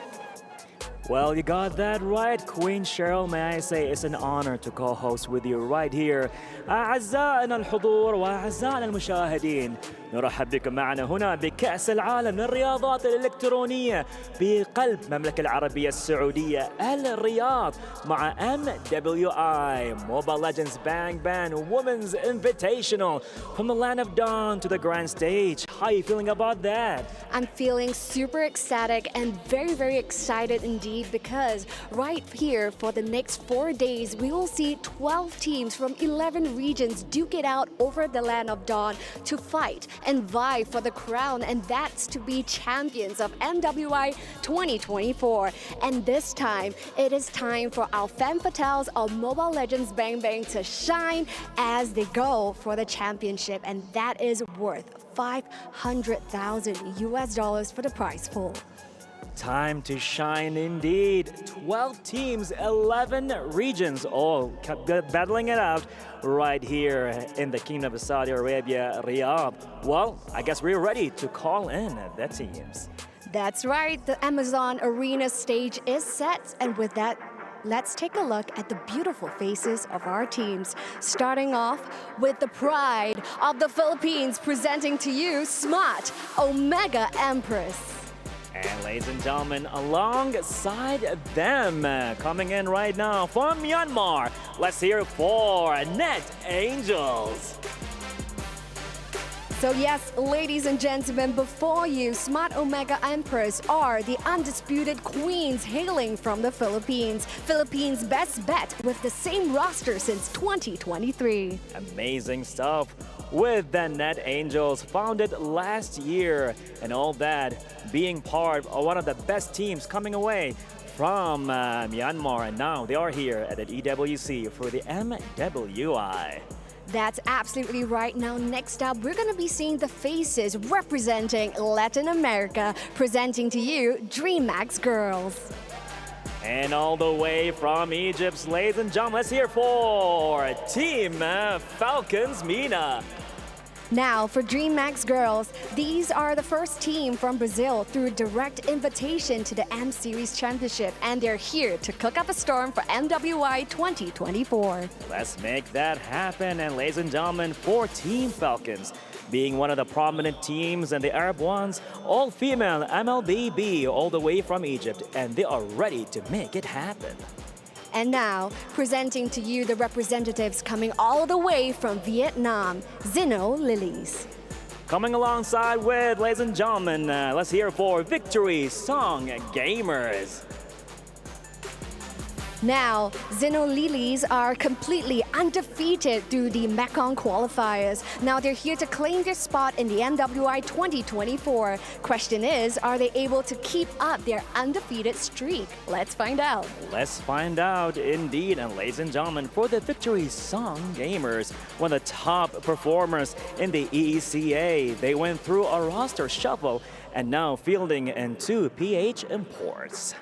Well, you got that right, Queen Cheryl. May I say it's an honor to co-host with you right here. أعزائنا الحضور وأعزائنا المشاهدين، نرحب بكم معنا هنا بكأس العالم للرياضات الإلكترونية بقلب المملكة العربية السعودية الرياض مع MWI Mobile Legends Bang Bang Women's Invitational from the land of dawn to the grand stage. How are you feeling about that? I'm feeling super ecstatic and very, very excited indeed, because right here for the next 4 days we will see 12 teams from 11 regions duke it out over the land of dawn to fight and vie for the crown, and that's to be champions of MWI 2024. And this time, it is time for our femme fatales of Mobile Legends Bang Bang to shine as they go for the championship, and that is worth $500,000 US for the prize pool. Time to shine indeed. 12 teams, 11 regions, all battling it out right here in the Kingdom of Saudi Arabia, Riyadh. Well, I guess we're ready to call in the teams. That's right, the Amazon Arena stage is set, and with that, let's take a look at the beautiful faces of our teams. Starting off with the pride of the Philippines, presenting to you Smart Omega Empress. And ladies and gentlemen, alongside them, coming in right now from Myanmar, let's hear it for Net Angels. So yes, ladies and gentlemen, before you, Smart Omega Empress are the undisputed queens hailing from the Philippines. Philippines' best bet with the same roster since 2023. Amazing stuff. With the Net Angels, founded last year, and all that, being part of one of the best teams coming away from Myanmar, and now they are here at the EWC for the MWI. That's absolutely right. Now, next up, we're going to be seeing the faces representing Latin America, presenting to you DreamHack Girls. And all the way from Egypt, ladies and gentlemen, let's hear for Team Falcons Mina. Now, for DreamHack Girls, these are the first team from Brazil through direct invitation to the M Series Championship, and they're here to cook up a storm for MWI 2024. Let's make that happen. And ladies and gentlemen, for Team Falcons, being one of the prominent teams in the Arab ones, all-female MLBB all the way from Egypt, and they are ready to make it happen. And now, presenting to you the representatives coming all the way from Vietnam, Zino Lilies. Coming alongside with, ladies and gentlemen, let's hear for Victory Song Gamers. Now, Zino Lilies are completely undefeated through the Mekong qualifiers. Now they're here to claim their spot in the MWI 2024. Question is, are they able to keep up their undefeated streak? Let's find out. Let's find out indeed. And ladies and gentlemen, for the Victory Song Gamers, one of the top performers in the EECA, they went through a roster shuffle and now fielding into PH Imports.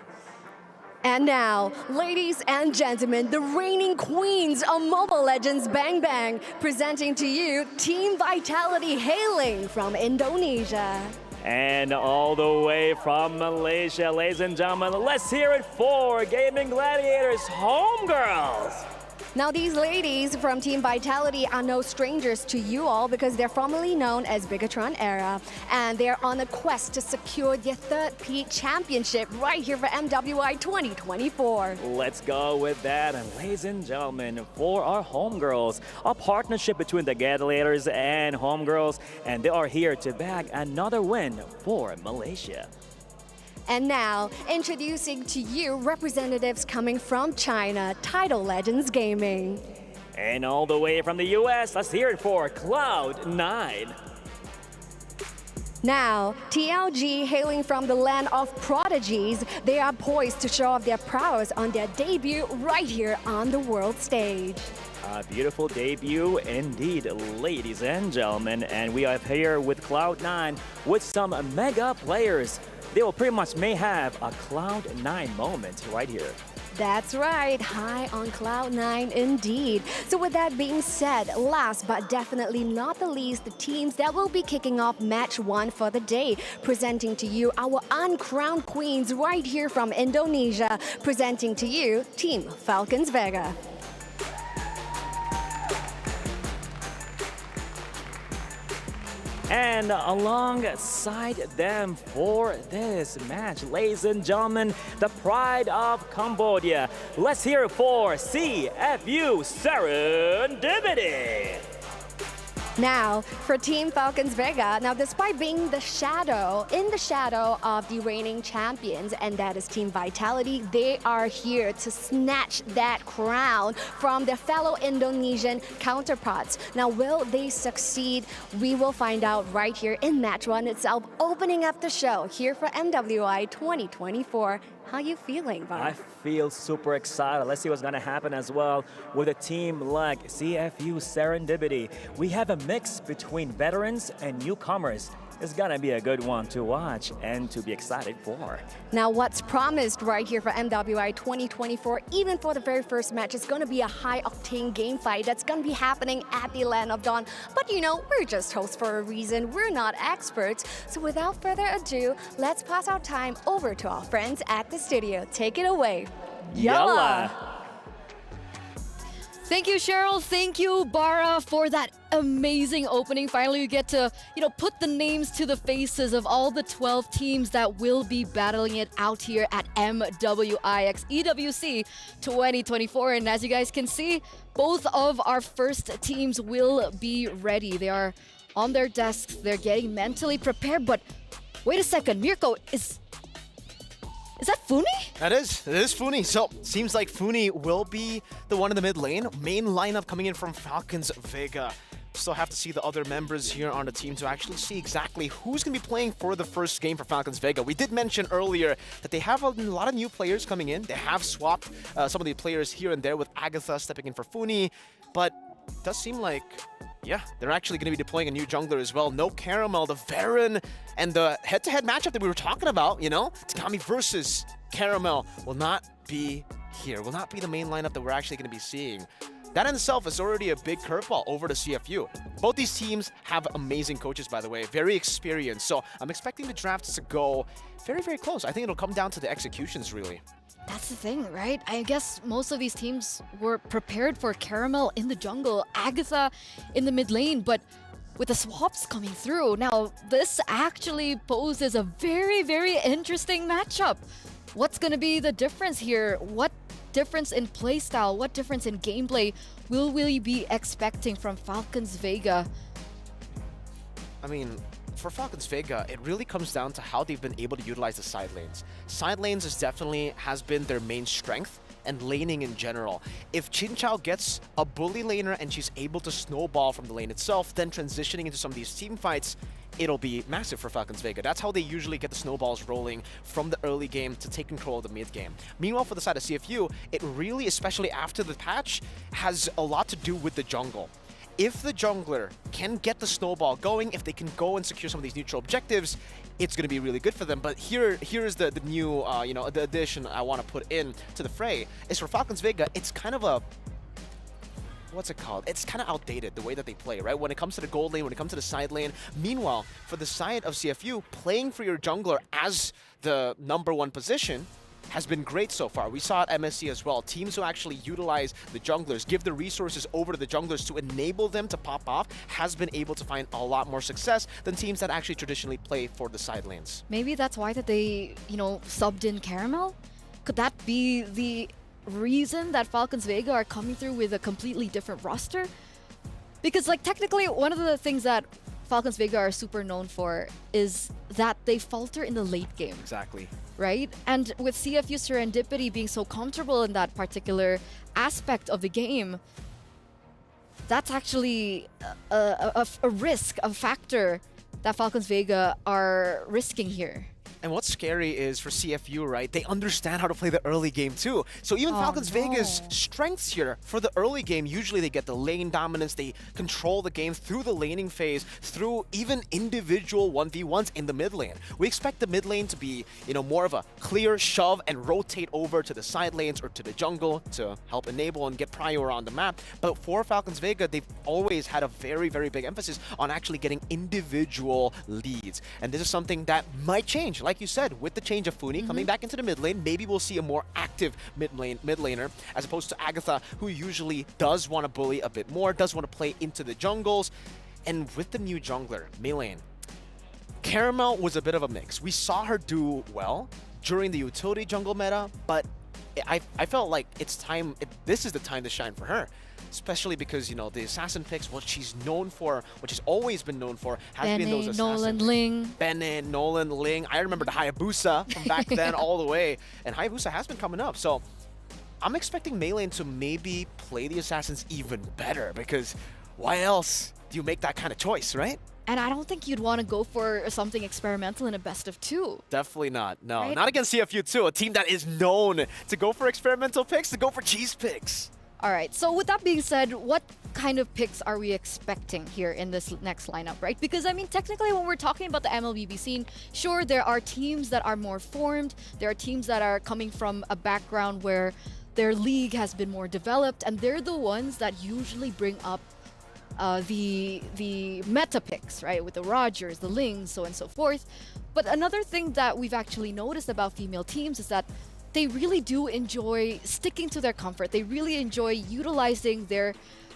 And now, ladies and gentlemen, the reigning queens of Mobile Legends Bang Bang, presenting to you Team Vitality hailing from Indonesia. And all the way from Malaysia, ladies and gentlemen, let's hear it for Gaming Gladiators Homegirls. Now, these ladies from Team Vitality are no strangers to you all because they're formerly known as Bigatron Era, and they're on a quest to secure their third peat championship right here for MWI 2024. Let's go with that. And ladies and gentlemen, for our Homegirls, a partnership between the Gladiators and Homegirls, and they are here to bag another win for Malaysia. And now, introducing to you representatives coming from China, Tidal Legends Gaming. And all the way from the US, let's hear it for Cloud9. Now, TLG hailing from the land of prodigies, they are poised to show off their prowess on their debut right here on the world stage. A beautiful debut indeed, ladies and gentlemen. And we are here with Cloud9 with some mega players. They will pretty much may have a Cloud9 moment right here. That's right, high on Cloud9 indeed. So with that being said, last but definitely not the least, the teams that will be kicking off match 1 for the day, presenting to you our uncrowned queens right here from Indonesia, presenting to you Team Falcons Vega. And alongside them for this match, ladies and gentlemen, the pride of Cambodia. Let's hear it for CFU Serendipity. Now, for Team Falcons Vega, now despite being in the shadow of the reigning champions, and that is Team Vitality, they are here to snatch that crown from their fellow Indonesian counterparts. Now, will they succeed? We will find out right here in match one itself, opening up the show here for MWI 2024. How you feeling, Bob? I feel super excited. Let's see what's going to happen as well with a team like CFU Serendipity. We have a mix between veterans and newcomers. It's going to be a good one to watch and to be excited for. Now, what's promised right here for MWI 2024, even for the very first match, is going to be a high-octane game fight that's going to be happening at the Land of Dawn. But you know, we're just hosts for a reason. We're not experts. So without further ado, let's pass our time over to our friends at the studio. Take it away. Yalla! Thank you, Cheryl. Thank you, Bara, for that amazing opening. Finally, you get to, put the names to the faces of all the 12 teams that will be battling it out here at MWI X EWC 2024. And as you guys can see, both of our first teams will be ready. They are on their desks. They're getting mentally prepared. But wait a second, Mirko, is that Funi? It is Funi. So seems like Funi will be the one in the mid lane. Main lineup coming in from Falcons Vega. Still have to see the other members here on the team to actually see exactly who's going to be playing for the first game for Falcons Vega. We did mention earlier that they have a lot of new players coming in. They have swapped some of the players here and there with Agatha stepping in for Funi. But it does seem like, yeah, they're actually going to be deploying a new jungler as well. No Caramel, the Varen, and the head-to-head matchup that we were talking about, Takami versus Caramel will not be here, will not be the main lineup that we're actually going to be seeing. That in itself is already a big curveball over to CFU. Both these teams have amazing coaches, by the way, very experienced. So I'm expecting the drafts to go very, very close. I think it'll come down to the executions, really. That's the thing, right? I guess most of these teams were prepared for Caramel in the jungle, Agatha in the mid lane, but with the swaps coming through, now this actually poses a very, very interesting matchup. What's going to be the difference here? What difference in playstyle, what difference in gameplay will we be expecting from Falcons Vega? I mean, for Falcons Vega, it really comes down to how they've been able to utilize the side lanes. Side lanes has been their main strength, and laning in general. If Chin Chao gets a bully laner and she's able to snowball from the lane itself, then transitioning into some of these team fights, it'll be massive for Falcons Vega. That's how they usually get the snowballs rolling from the early game to take control of the mid game. Meanwhile, for the side of CFU, it really, especially after the patch, has a lot to do with the jungle. If the jungler can get the snowball going, if they can go and secure some of these neutral objectives, it's going to be really good for them. But here is the new, the addition I want to put in to the fray is for Falcons Vega. It's kind of a, what's it called? It's kind of outdated the way that they play, right? When it comes to the gold lane, when it comes to the side lane. Meanwhile, for the side of CFU, playing for your jungler as the #1 position has been great so far. We saw at MSC as well. Teams who actually utilize the junglers, give the resources over to the junglers to enable them to pop off, has been able to find a lot more success than teams that actually traditionally play for the side lanes. Maybe that's why that they, subbed in Caramel? Could that be the reason that Falcons Vega are coming through with a completely different roster? Because technically one of the things that Falcons Vega are super known for is that they falter in the late game. Exactly. Right? And with CFU Serendipity being so comfortable in that particular aspect of the game, that's actually a risk, a factor that Falcons Vega are risking here. And what's scary is for CFU, right? They understand how to play the early game too. So even Falcons Vega's strengths here for the early game, usually they get the lane dominance, they control the game through the laning phase, through even individual 1v1s in the mid lane. We expect the mid lane to be, more of a clear shove and rotate over to the side lanes or to the jungle to help enable and get prior on the map. But for Falcons Vega, they've always had a very, very big emphasis on actually getting individual leads. And this is something that might change. Like you said, with the change of Funi coming back into the mid lane, maybe we'll see a more active mid laner as opposed to Agatha, who usually does want to bully a bit more, does want to play into the jungles. And with the new jungler, Meilane, Caramel was a bit of a mix. We saw her do well during the utility jungle meta, but I felt like it's time. This is the time to shine for her. Especially because, you know, the assassin picks, what she's known for, what she's always been known for, has been those assassin Nolan, Ling. Bennett, Nolan, Ling. I remember the Hayabusa from back then all the way. And Hayabusa has been coming up. So I'm expecting Maylane to maybe play the assassins even better, because why else do you make that kind of choice, right? And I don't think you'd want to go for something experimental in a best of 2. Definitely not. No, right? Not against CFU too, a team that is known to go for experimental picks, to go for cheese picks. All right, so with that being said, what kind of picks are we expecting here in this next lineup, right? Because, I mean, technically, when we're talking about the MLBB scene, sure, there are teams that are more formed. There are teams that are coming from a background where their league has been more developed, and they're the ones that usually bring up the meta picks, right? With the Rogers, the Lings, so on and so forth. But another thing that we've actually noticed about female teams is that they really do enjoy sticking to their comfort. They really enjoy utilizing their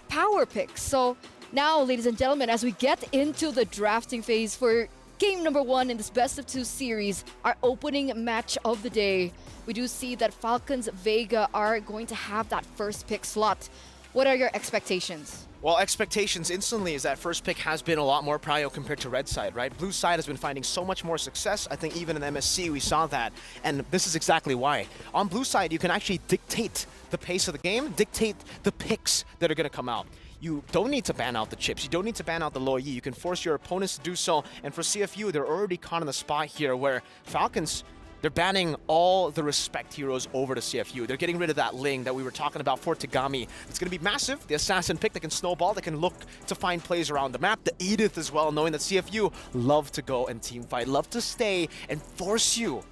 power picks. So now, ladies and gentlemen, as we get into the drafting phase for game number 1 in this best of 2 series, our opening match of the day, we do see that Falcons Vega are going to have that first pick slot. What are your expectations? Well, expectations instantly is that first pick has been a lot more prio compared to red side, right? Blue side has been finding so much more success. I think even in MSC we saw that, and this is exactly why. On blue side, you can actually dictate the pace of the game, dictate the picks that are going to come out. You don't need to ban out the chips. You don't need to ban out the low yi. You can force your opponents to do so. And for CFU, they're already caught in the spot here where Falcons, they're banning all the respect heroes over to CFU. They're getting rid of that Ling that we were talking about for Tagami. It's going to be massive. The assassin pick that can snowball, that can look to find plays around the map. The Edith as well, knowing that CFU love to go and team fight, love to stay and force you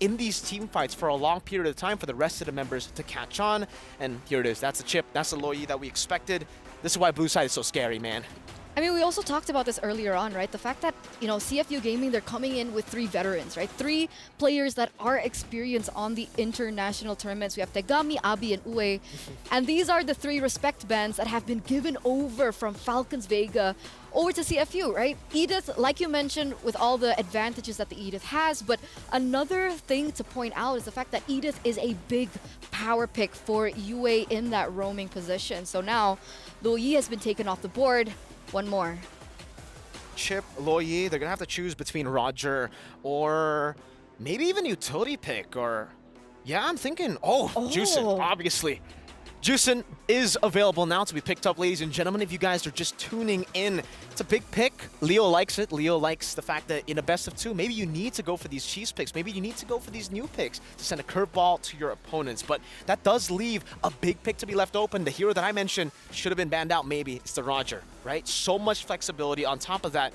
in these team fights for a long period of time for the rest of the members to catch on. And here it is. That's the chip. That's the low yi that we expected. This is why blue side is so scary, man. I mean, we also talked about this earlier on, right? The fact that, you know, CFU Gaming, they're coming in with 3 veterans, right? 3 players that are experienced on the international tournaments. We have Tegami, Abi, and Ue. And these are the 3 respect bands that have been given over from Falcons Vega over to CFU, right? Edith, like you mentioned, with all the advantages that the Edith has, but another thing to point out is the fact that Edith is a big power pick for UA in that roaming position. So now, Lo Yi has been taken off the board. One more. Chip, Lo Yi, they're going to have to choose between Roger or maybe even utility pick or... Yeah, I'm thinking, Juicin, obviously. Juicin is available now to be picked up, ladies and gentlemen. If you guys are just tuning in, it's a big pick. Leo likes it. Leo likes the fact that in a best of 2, maybe you need to go for these cheese picks. Maybe you need to go for these new picks to send a curveball to your opponents. But that does leave a big pick to be left open. The hero that I mentioned should have been banned out, maybe. It's the Roger, right? So much flexibility. On top of that,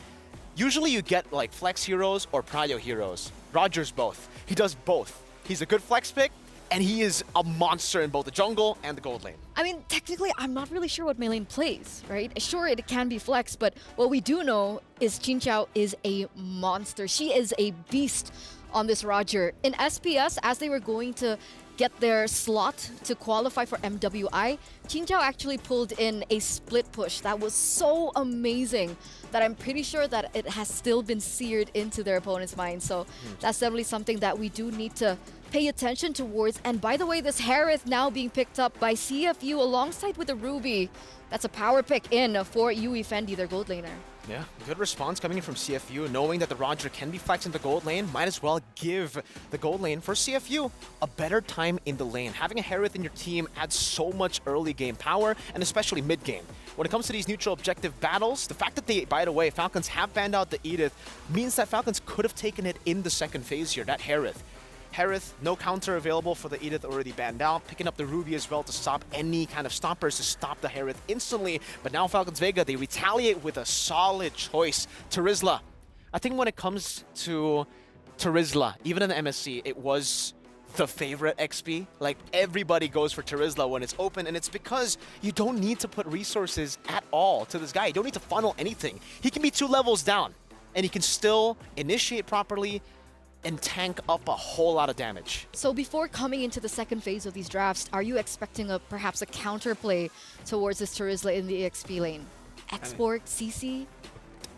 usually you get like flex heroes or prio heroes. Roger's both. He does both. He's a good flex pick, and he is a monster in both the jungle and the gold lane. I mean, technically, I'm not really sure what Maylane plays, right? Sure, it can be flex, but what we do know is Chin Chao is a monster. She is a beast on this Roger. In SPS, as they were going to get their slot to qualify for MWI, Chin Chao actually pulled in a split push that was so amazing that I'm pretty sure that it has still been seared into their opponent's mind. So that's definitely something that we do need to pay attention towards. And by the way, this Harith now being picked up by CFU alongside with the Ruby. That's a power pick in for Yui Fendi, their gold laner. Yeah, good response coming in from CFU, knowing that the Roger can be flexed in the gold lane. Might as well give the gold lane for CFU a better time in the lane. Having a Harith in your team adds so much early game power, and especially mid game. When it comes to these neutral objective battles, the fact that they, by the way, Falcons have banned out the Edith means that Falcons could have taken it in the second phase here, that Harith. Harith, no counter available for the Edith, already banned out. Picking up the Ruby as well to stop any kind of stoppers, to stop the Harith instantly. But now Falcons Vega, they retaliate with a solid choice. Terizla. I think when it comes to Terizla, even in the MSC, it was the favorite XP. Like, everybody goes for Terizla when it's open, and it's because you don't need to put resources at all to this guy. You don't need to funnel anything. He can be 2 levels down, and he can still initiate properly and tank up a whole lot of damage. So before coming into the second phase of these drafts, are you expecting perhaps a counterplay towards this Terizla in the EXP lane? Export, CC?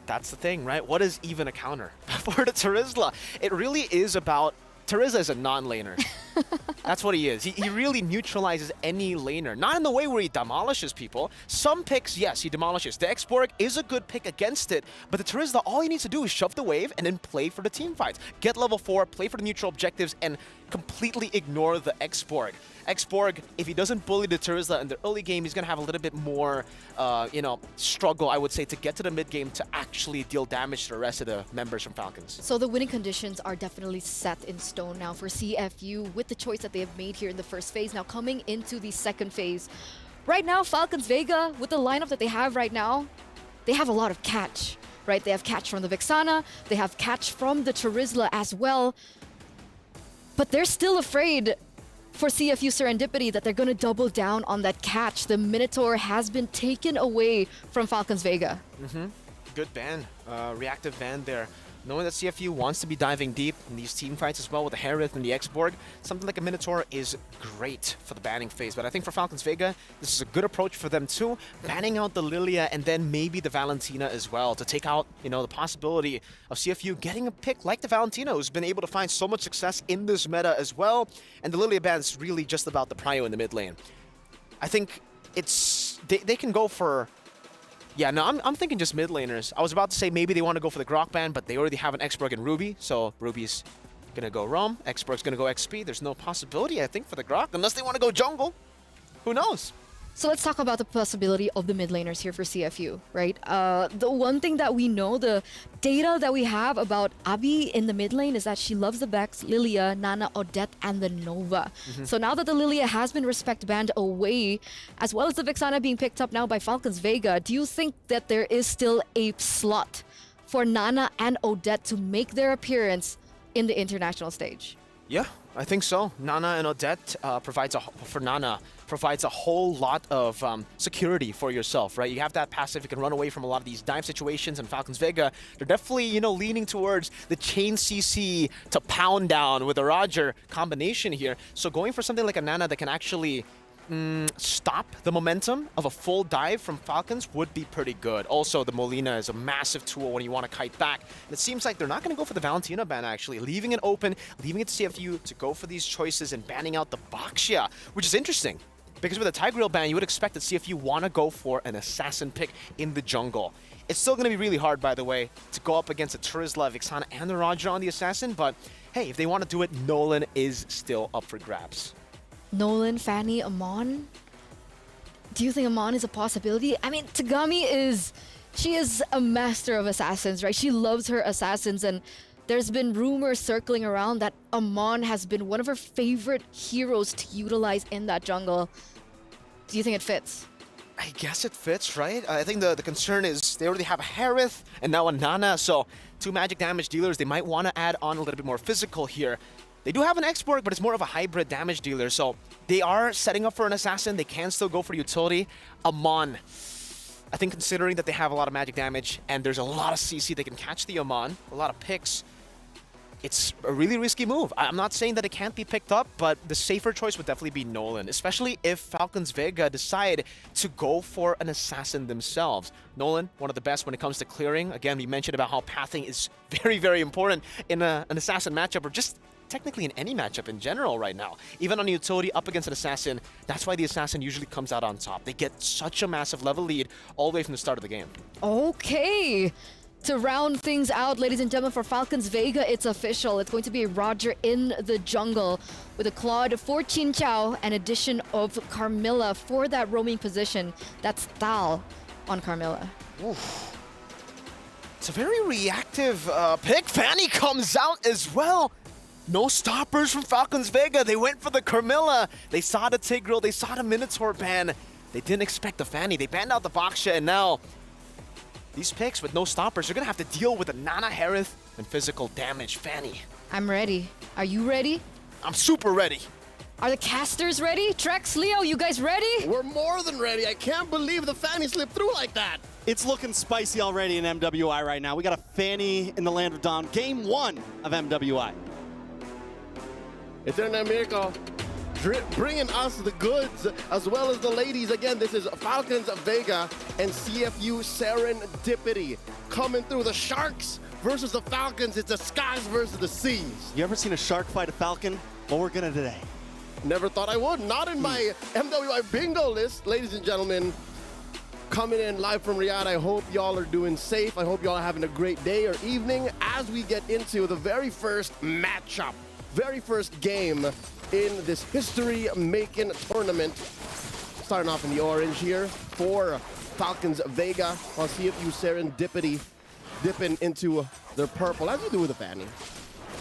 That's the thing, right? What is even a counter for the Terizla? It really is about... Terizla is a non-laner. That's what he is. He really neutralizes any laner. Not in the way where he demolishes people. Some picks, yes, he demolishes. The X-Borg is a good pick against it, but the Terizla, all he needs to do is shove the wave and then play for the team fights. Get level 4, play for the neutral objectives, and completely ignore the X-Borg. X-Borg, if he doesn't bully the Terizla in the early game, he's going to have a little bit more, struggle, I would say, to get to the mid game to actually deal damage to the rest of the members from Falcons. So the winning conditions are definitely set in stone now for CFU with the choice that they have made here in the first phase. Now coming into the second phase, right now Falcons Vega, with the lineup that they have right now, they have a lot of catch, right? They have catch from the Vexana, they have catch from the Terizla as well, but they're still afraid for CFU Serendipity that they're going to double down on that catch. The Minotaur has been taken away from Falcons Vega. Good ban, reactive ban there. Knowing that CFU wants to be diving deep in these team fights as well with the Harith and the X-Borg, something like a Minotaur is great for the banning phase. But I think for Falcons Vega, this is a good approach for them too. Banning out the Lilia and then maybe the Valentina as well to take out, the possibility of CFU getting a pick like the Valentina, who's been able to find so much success in this meta as well. And the Lilia ban is really just about the prio in the mid lane. I think they can go for... Yeah, no, I'm thinking just mid laners. I was about to say maybe they want to go for the Grok ban, but they already have an X-Borg and Ruby, so Ruby's going to go Rom, X-Borg's going to go XP. There's no possibility, I think, for the Grok, unless they want to go jungle. Who knows? So let's talk about the possibility of the mid laners here for CFU, right? The one thing that we know, the data that we have about Abby in the mid lane is that she loves the Vex, Lilia, Nana, Odette, and the Nova. So now that the Lilia has been respect banned away, as well as the Vexana being picked up now by Falcons Vega, do you think that there is still a slot for Nana and Odette to make their appearance in the international stage? Yeah, I think so. Nana and Odette provides a whole lot of security for yourself, right? You have that passive, you can run away from a lot of these dive situations, and Falcons Vega, they're definitely, leaning towards the chain CC to pound down with a Roger combination here. So going for something like a Nana that can actually stop the momentum of a full dive from Falcons would be pretty good. Also, the Molina is a massive tool when you want to kite back. And it seems like they're not going to go for the Valentina ban, actually. Leaving it open, leaving it to CFU to go for these choices and banning out the Baxia, which is interesting. Because with a Tigreal ban, you would expect that CFU want to go for an assassin pick in the jungle. It's still going to be really hard, by the way, to go up against a Terizla, Vexana, and the Roger on the assassin. But hey, if they want to do it, Nolan is still up for grabs. Nolan, Fanny, Amon? Do you think Amon is a possibility? I mean, Tagami she is a master of assassins, right? She loves her assassins, and there's been rumors circling around that Amon has been one of her favorite heroes to utilize in that jungle. Do you think it fits? I guess it fits, right? I think the concern is they already have a Harith and now a Nana, so 2 magic damage dealers. They might want to add on a little bit more physical here. They do have an X-Borg, but it's more of a hybrid damage dealer, so they are setting up for an assassin. They can still go for utility. Amon, I think considering that they have a lot of magic damage and there's a lot of CC, they can catch the Amon, a lot of picks. It's a really risky move. I'm not saying that it can't be picked up, but the safer choice would definitely be Nolan, especially if Falcons Vega decide to go for an assassin themselves. Nolan, one of the best when it comes to clearing. Again, we mentioned about how pathing is very, very important in an assassin matchup, or just technically in any matchup in general right now. Even on a utility up against an assassin, that's why the assassin usually comes out on top. They get such a massive level lead all the way from the start of the game. Okay. To round things out, ladies and gentlemen, for Falcons Vega, it's official. It's going to be Roger in the jungle with a Claude for Chin Chow and addition of Carmilla for that roaming position. That's Thal on Carmilla. Oof. It's a very reactive pick. Fanny comes out as well. No stoppers from Falcons Vega. They went for the Carmilla. They saw the Tigreal. They saw the Minotaur ban. They didn't expect the Fanny. They banned out the Baxia, and now these picks with no stoppers, they're going to have to deal with a Nana Harith and physical damage. Fanny. I'm ready. Are you ready? I'm super ready. Are the casters ready? Trex, Leo, you guys ready? We're more than ready. I can't believe the Fanny slipped through like that. It's looking spicy already in MWI right now. We got a Fanny in the Land of Dawn. Game 1 of MWI. Ito na, Mirko. bringing us the goods as well as the ladies. Again, this is Falcons Vega and CFU Serendipity coming through. The Sharks versus the Falcons. It's the skies versus the seas. You ever seen a shark fight a falcon? Well, we're gonna today. Never thought I would. Not in my MWI bingo list, ladies and gentlemen. Coming in live from Riyadh. I hope y'all are doing safe. I hope y'all are having a great day or evening as we get into the very first matchup, very first game in this history-making tournament. Starting off in the orange here for Falcons Vega, while CFU Serendipity dipping into their purple, as you do with a Fanny.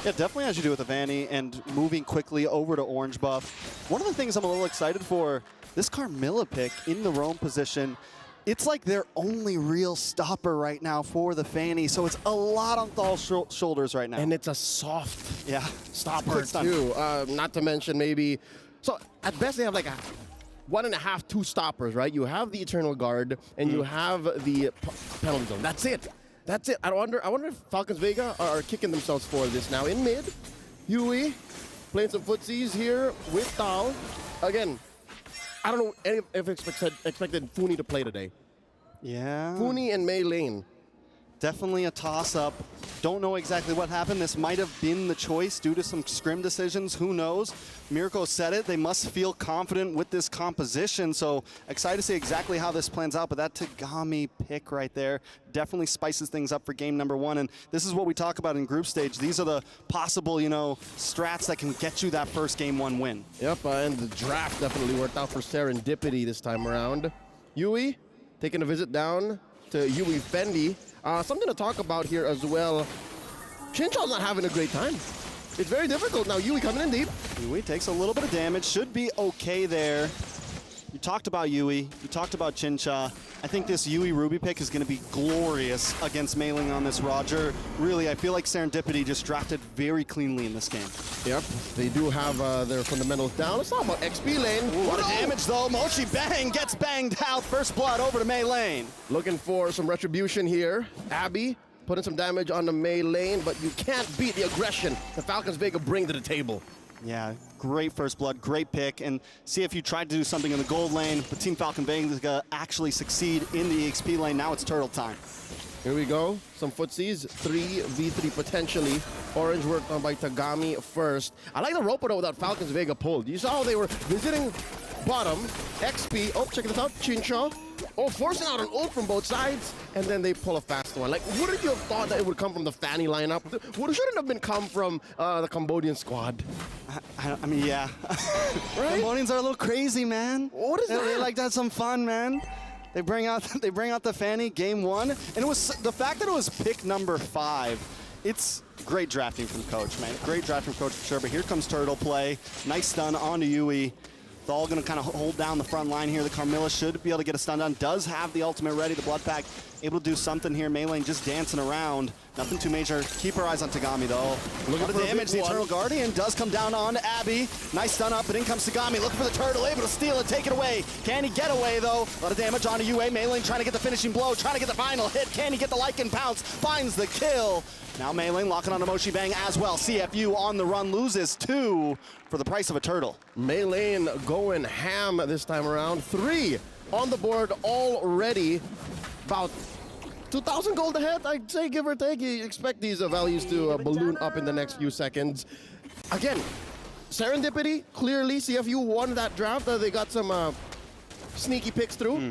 Yeah, definitely as you do with a Vanny, and moving quickly over to orange buff. One of the things I'm a little excited for, this Carmilla pick in the roam position, it's like their only real stopper right now for the Fanny, so it's a lot on Thal's shoulders right now. And it's a soft stopper Quick too. Not to mention maybe, so at best they have like a 1.5, 2 stoppers, right? You have the Eternal Guard and you have the penalty zone. That's it. That's it. I wonder if Falcons Vega are kicking themselves for this now. In mid, Yui playing some footsies here with Thal. Again, I don't know if expected Funi to play today. Yeah. Funi and Mei Lane. Definitely a toss-up. Don't know exactly what happened. This might have been the choice due to some scrim decisions. Who knows? Mirko said it. They must feel confident with this composition. So excited to see exactly how this plans out. But that Tagami pick right there definitely spices things up for game number 1. And this is what we talk about in group stage. These are the possible, strats that can get you that first game 1 win. Yep, and the draft definitely worked out for Serendipity this time around. Yui taking a visit down to Yui Fendi. Something to talk about here as well. Chinchaw's not having a great time. It's very difficult now. Yui coming in deep. Yui takes a little bit of damage. Should be okay there. You talked about Yui. You talked about Chincha. I think this Yui Ruby pick is going to be glorious against Mailing on this Roger. Really, I feel like Serendipity just drafted very cleanly in this game. Yep, they do have their fundamentals down. Let's talk about XP lane. Ooh, what a damage though. Mochi Bang gets banged out. First blood over to Mei Lane. Looking for some retribution here. Abby putting some damage on the Mei Lane, but you can't beat the aggression the Falcons Vega bring to the table. Yeah, great first blood, great pick. And see if you tried to do something in the gold lane, but Team Falcon Vega actually succeed in the XP lane. Now it's turtle time. Here we go. Some footsies. 3v3 potentially. Orange worked on by Tagami first. I like the rope though that Falcons Vega pulled. You saw how they were visiting bottom. XP. Oh, check this out. Chincha. Oh, forcing out an ult from both sides. And then they pull a fast one. Like, wouldn't you have thought that it would come from the Fanny lineup? Shouldn't have been come from the Cambodian squad. I mean, yeah. Right? Cambodians are a little crazy, man. What is that? They like to have some fun, man. They bring out the Fanny game 1, and it was the fact that it was pick number 5. It's great drafting from Coach, man. Great drafting from Coach for sure. But here comes Turtle play. Nice stun onto Yui. Thal going to kind of hold down the front line here. The Carmilla should be able to get a stun down. Does have the ultimate ready. The Blood Pack able to do something here. Mei Lane just dancing around. Nothing too major. Keep our eyes on Tagami, though. Look at the damage. The Eternal Guardian does come down on Abby. Nice stun up, but in comes Tagami. Looking for the Turtle. Able to steal it, take it away. Can he get away, though? A lot of damage onto UA. Mei Lane trying to get the finishing blow. Trying to get the final hit. Can he get the Lycan pounce? Finds the kill. Now Mei Lane locking on Mochi Bang as well. CFU on the run, loses 2 for the price of a turtle. Mei Lane going ham this time around. 3 on the board already. About 2,000 gold ahead, I'd say, give or take. You expect these values to balloon up in the next few seconds. Again, Serendipity, clearly CFU won that draft. They got some sneaky picks through.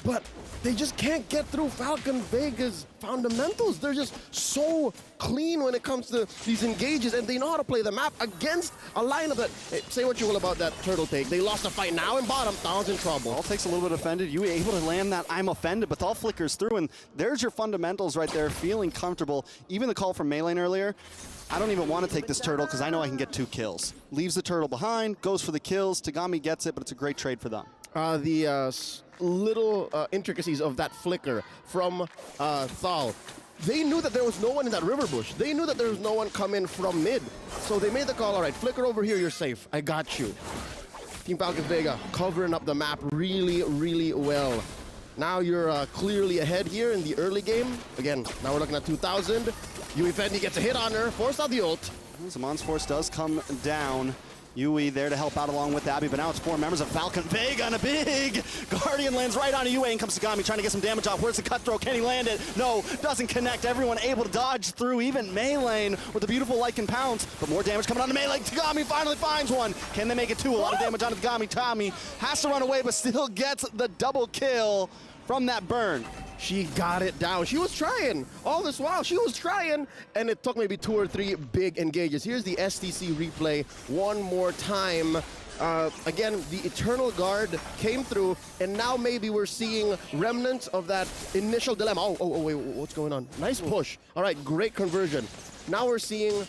But they just can't get through Falcon Vega's fundamentals. They're just so clean when it comes to these engages, and they know how to play the map against a lineup that, say what you will about that turtle take. They lost a fight now in bottom. Thal's in trouble. Thal takes a little bit offended. You were able to land that I'm offended, but Thal flickers through, and there's your fundamentals right there, feeling comfortable. Even the call from Mei Lane earlier, I don't even want to take this turtle because I know I can get 2 kills. Leaves the turtle behind, goes for the kills. Tagami gets it, but it's a great trade for them. The little intricacies of that flicker from Thal. They knew that there was no one in that river bush. They knew that there was no one coming from mid. So they made the call, all right, flicker over here, you're safe. I got you. Team Falcons Vega covering up the map really, really well. Now you're clearly ahead here in the early game. Again, now we're looking at 2,000. Yui Fendi gets a hit on her, forced out the ult. Zaman's Force does come down. Yui there to help out along with Abby, but now it's 4 members of Falcon Vega and a big Guardian lands right on Yui. In comes Sagami trying to get some damage off. Where's the cutthroat? Can he land it? No, doesn't connect. Everyone able to dodge through, even Meilane with a beautiful Lycan pounce, but more damage coming on to Melee. Tagami finally finds one. Can they make it 2? A lot of damage onto Tagami. Tagami has to run away, but still gets the double kill from that burn. She got it down. She was trying. All this while, she was trying, and it took maybe 2 or 3 big engages. Here's the STC replay one more time. Again, the Eternal Guard came through, and now maybe we're seeing remnants of that initial dilemma. Oh, wait, what's going on? Nice push. All right, great conversion. Now we're seeing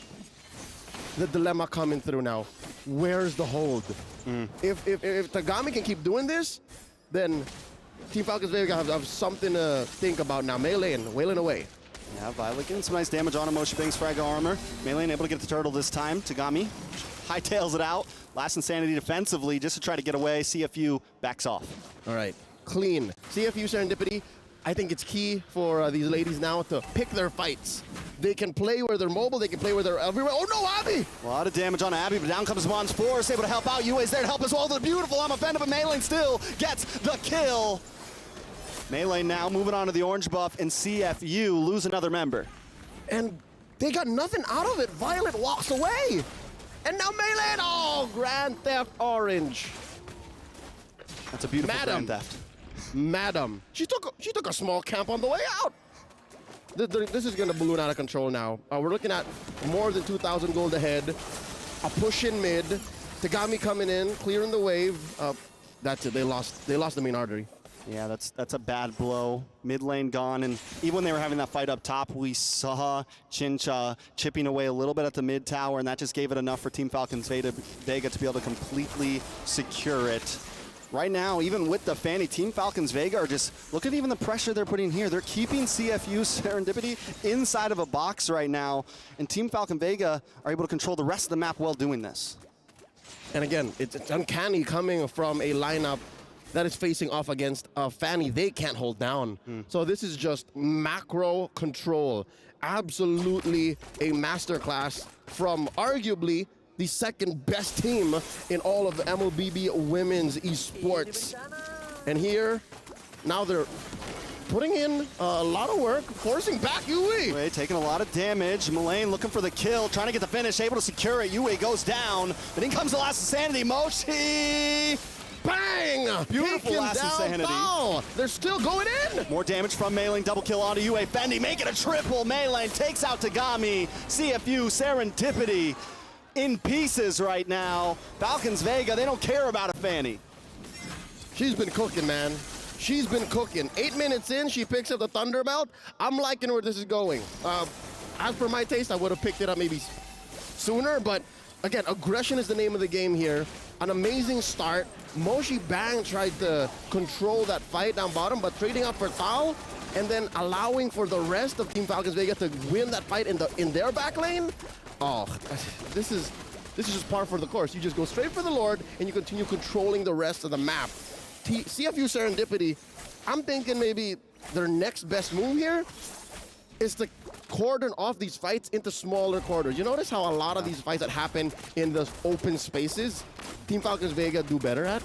the dilemma coming through now. Where's the hold? If Tagami can keep doing this, then Team Falcons Vega have something to think about now. Melee wailing away. Yeah, Violet getting some nice damage on him. Moshi Bang's frag armor. Melee able to get the turtle this time. Tagami hightails it out. Last Insanity defensively just to try to get away. CFU backs off. All right, clean. CFU Serendipity. I think it's key for these ladies now to pick their fights. They can play where they're mobile, they can play where they're everywhere. Oh no, Abby! A lot of damage on Abby, but down comes Mon's Force, able to help out. Yui's there to help as well. The beautiful offended, but Melee still gets the kill. Melee now moving on to the orange buff, and CFU lose another member. And they got nothing out of it. Violet walks away. And now Melee, oh, Grand Theft Orange. That's a beautiful Grand Theft. Madam. She took a small camp on the way out. This is going to balloon out of control now. We're looking at more than 2,000 gold ahead. A push in mid. Tagami coming in, clearing the wave. That's it. They lost the main artery. Yeah, that's a bad blow. Mid lane gone, and even when they were having that fight up top, we saw Chincha chipping away a little bit at the mid tower, and that just gave it enough for Team Falcons Vega to be able to completely secure it. Right now, even with the Fanny, Team Falcons Vega are just, look at even the pressure they're putting here. They're keeping CFU Serendipity inside of a box right now, and Team Falcon Vega are able to control the rest of the map while doing this. And again, it's uncanny coming from a lineup that is facing off against Fanny they can't hold down. So this is just macro control. Absolutely a masterclass from arguably the second best team in all of the MLBB women's esports. And here, now they're putting in a lot of work, forcing back Yui. Yui taking a lot of damage. Mullane looking for the kill, trying to get the finish, able to secure it. Yui goes down, but in comes the last Insanity. Moshi! Bang! Beautiful last Insanity. Foul. They're still going in. More damage from Meilane, double kill onto Yui. Fendi making a triple. Meilane takes out Tagami. CFU Serendipity in pieces right now. Falcons Vega, they don't care about a Fanny. She's been cooking, man. She's been cooking. 8 minutes in, she picks up the Thunderbelt. I'm liking where this is going. As per my taste, I would have picked it up maybe sooner, but again, aggression is the name of the game here. An amazing start. Moshi Bang tried to control that fight down bottom, but trading up for Tao and then allowing for the rest of Team Falcons Vega to win that fight in their back lane. Oh, this is just par for the course. You just go straight for the Lord and you continue controlling the rest of the map. CFU Serendipity, I'm thinking maybe their next best move here is to cordon off these fights into smaller quarters. You notice how a lot of these fights that happen in the open spaces, Team Falcons Vega do better at?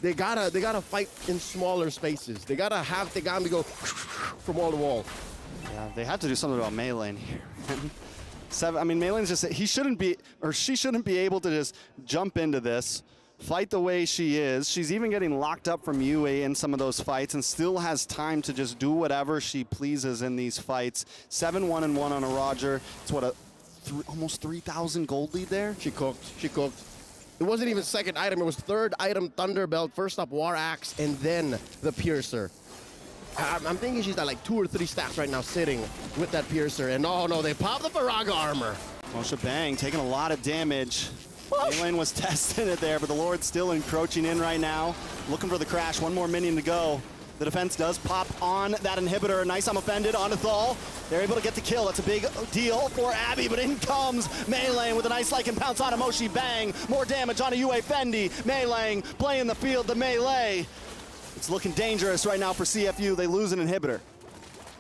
They gotta fight in smaller spaces. They gotta have Tagami go from wall to wall. Yeah, they have to do something about Meilane here. I mean, Meilane's just, he shouldn't be, or she shouldn't be able to just jump into this, fight the way she is. She's even getting locked up from Yui in some of those fights and still has time to just do whatever she pleases in these fights. 7-1-1 on a Roger. It's what, almost 3,000 gold lead there? She cooked. It wasn't even second item, it was third item Thunderbelt, first up War Axe, and then the Piercer. I'm thinking she's at like 2 or 3 stacks right now sitting with that Piercer, and oh no, they popped the Faraga armor. Moshi Bang taking a lot of damage. Meilane was testing it there, but the Lord's still encroaching in right now. Looking for the crash, 1 more minion to go. The defense does pop on that inhibitor. Nice, I'm offended on Athal. They're able to get the kill. That's a big deal for Abby, but in comes Meilane with a nice Lycan pounce on Moshi Bang. More damage on a UA Fendi. Meilane playing the field to Melee. It's looking dangerous right now for CFU. They lose an inhibitor.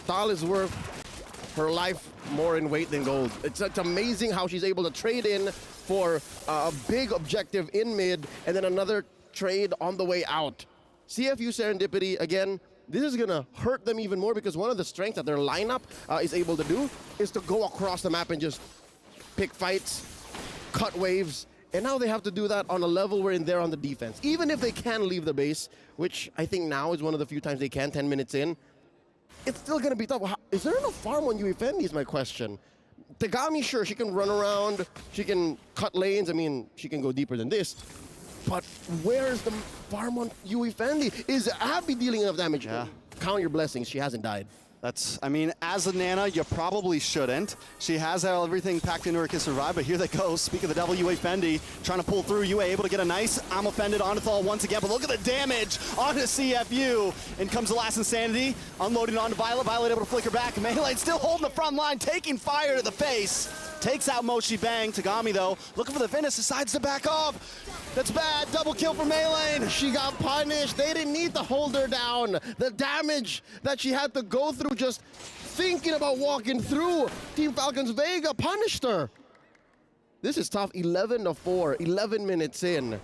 Tal is worth her life more in weight than gold. It's amazing how she's able to trade in for a big objective in mid and then another trade on the way out. CFU Serendipity, again, this is gonna hurt them even more because one of the strengths that their lineup is able to do is to go across the map and just pick fights, cut waves, and now they have to do that on a level wherein they're on the defense. Even if they can leave the base, which I think now is one of the few times they can, 10 minutes in, it's still gonna be tough. Is there enough farm on Uifendi is my question. Tagami, sure, she can run around, she can cut lanes, I mean, she can go deeper than this. But where's the farm on Uifendi? Is Abby dealing enough damage? Yeah. Count your blessings, she hasn't died. That's, I mean, as a Nana, you probably shouldn't. She has everything packed into her to survive, but here they go. Speak of the devil, Uifendi trying to pull through. Ua able to get a nice I'm offended onto Thal once again, but look at the damage onto CFU. And comes the last Insanity, unloading onto Violet. Violet able to flicker back. Melee still holding the front line, taking fire to the face. Takes out Moshi Bang. Tagami, though, looking for the finish, decides to back off. That's bad. Double kill for Melee. She got punished. They didn't need to hold her down. The damage that she had to go through just thinking about walking through Team Falcons Vega punished her. This is tough. 11-4, 11 minutes in.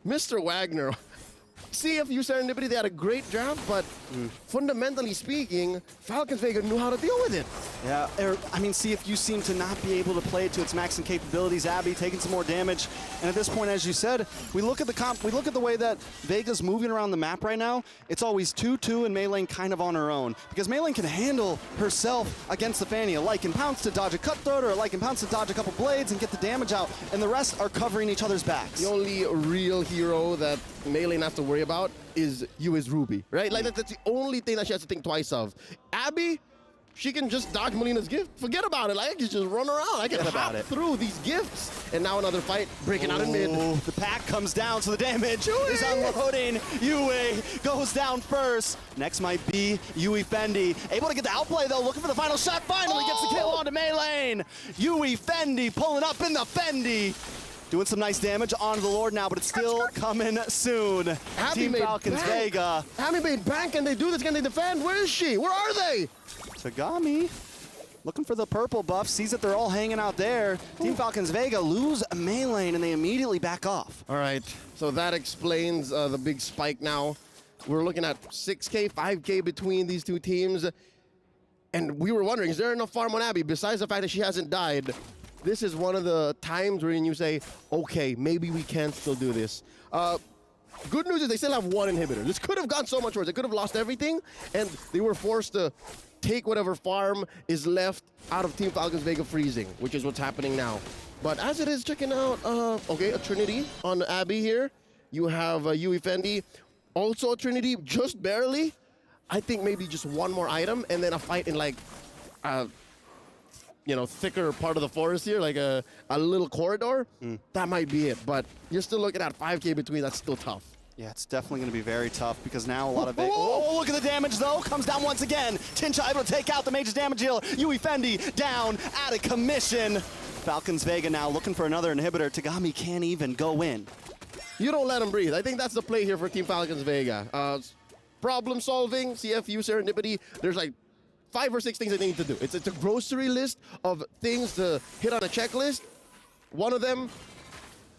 Mr. Wagner. CFU Serendipity, they had a great draft, but fundamentally speaking, Falcons Vega knew how to deal with it. Yeah, I mean, CFU seemed to not be able to play it to its maximum capabilities. Abby taking some more damage, and at this point, as you said, we look at the way that Vega's moving around the map right now. It's always 2-2 and Meilane kind of on her own, because Meilane can handle herself against the Fanny. A Lycan Pounce to dodge a Cutthroat, or a Lycan Pounce to dodge a couple blades and get the damage out, and the rest are covering each other's backs. The only real hero that Meilane has to worry about is Ruby, right? Like that's the only thing that she has to think twice of. Abby, she can just dodge Molina's gift. Forget about it. Like, I can just run around. I can hop through these gifts. And now another fight, breaking out in mid. The pack comes down, so the damage is unloading. Yue goes down first. Next might be Uifendi. Able to get the outplay, though. Looking for the final shot. Finally gets the kill onto Meilane. Uifendi pulling up in the Fendi. Doing some nice damage onto the Lord now, but it's still coming soon. Team Falcons Vega. Abby made bank. Can they do this? Can they defend? Where is she? Where are they? Tagami looking for the purple buff, sees that they're all hanging out there. Team Falcons Vega lose a Meilane and they immediately back off. All right, so that explains the big spike now. We're looking at 6K, 5K between these two teams. And we were wondering, is there enough farm on Abby besides the fact that she hasn't died? This is one of the times when you say, okay, maybe we can still do this. Good news is they still have one inhibitor. This could have gone so much worse. They could have lost everything, and they were forced to take whatever farm is left out of Team Falcons Vega freezing, which is what's happening now. But as it is, checking out, okay, a Trinity on Abby here. You have Uifendi, also a Trinity, just barely. I think maybe just one more item, and then a fight in like, you know, thicker part of the forest here, like a little corridor. That might be it, but you're still looking at 5K between. That's still tough. Yeah, it's definitely going to be very tough because now a lot of it. Oh, look at the damage though. Comes down once again. Tincha able to take out the Mage's damage heal. Uifendi down, out of commission. Falcons Vega now looking for another inhibitor. Tagami can't even go in. You don't let him breathe. I think that's the play here for Team Falcons Vega. Problem solving, CFU Serendipity. There's like 5 or 6 things that they need to do. It's a grocery list of things to hit on a checklist. One of them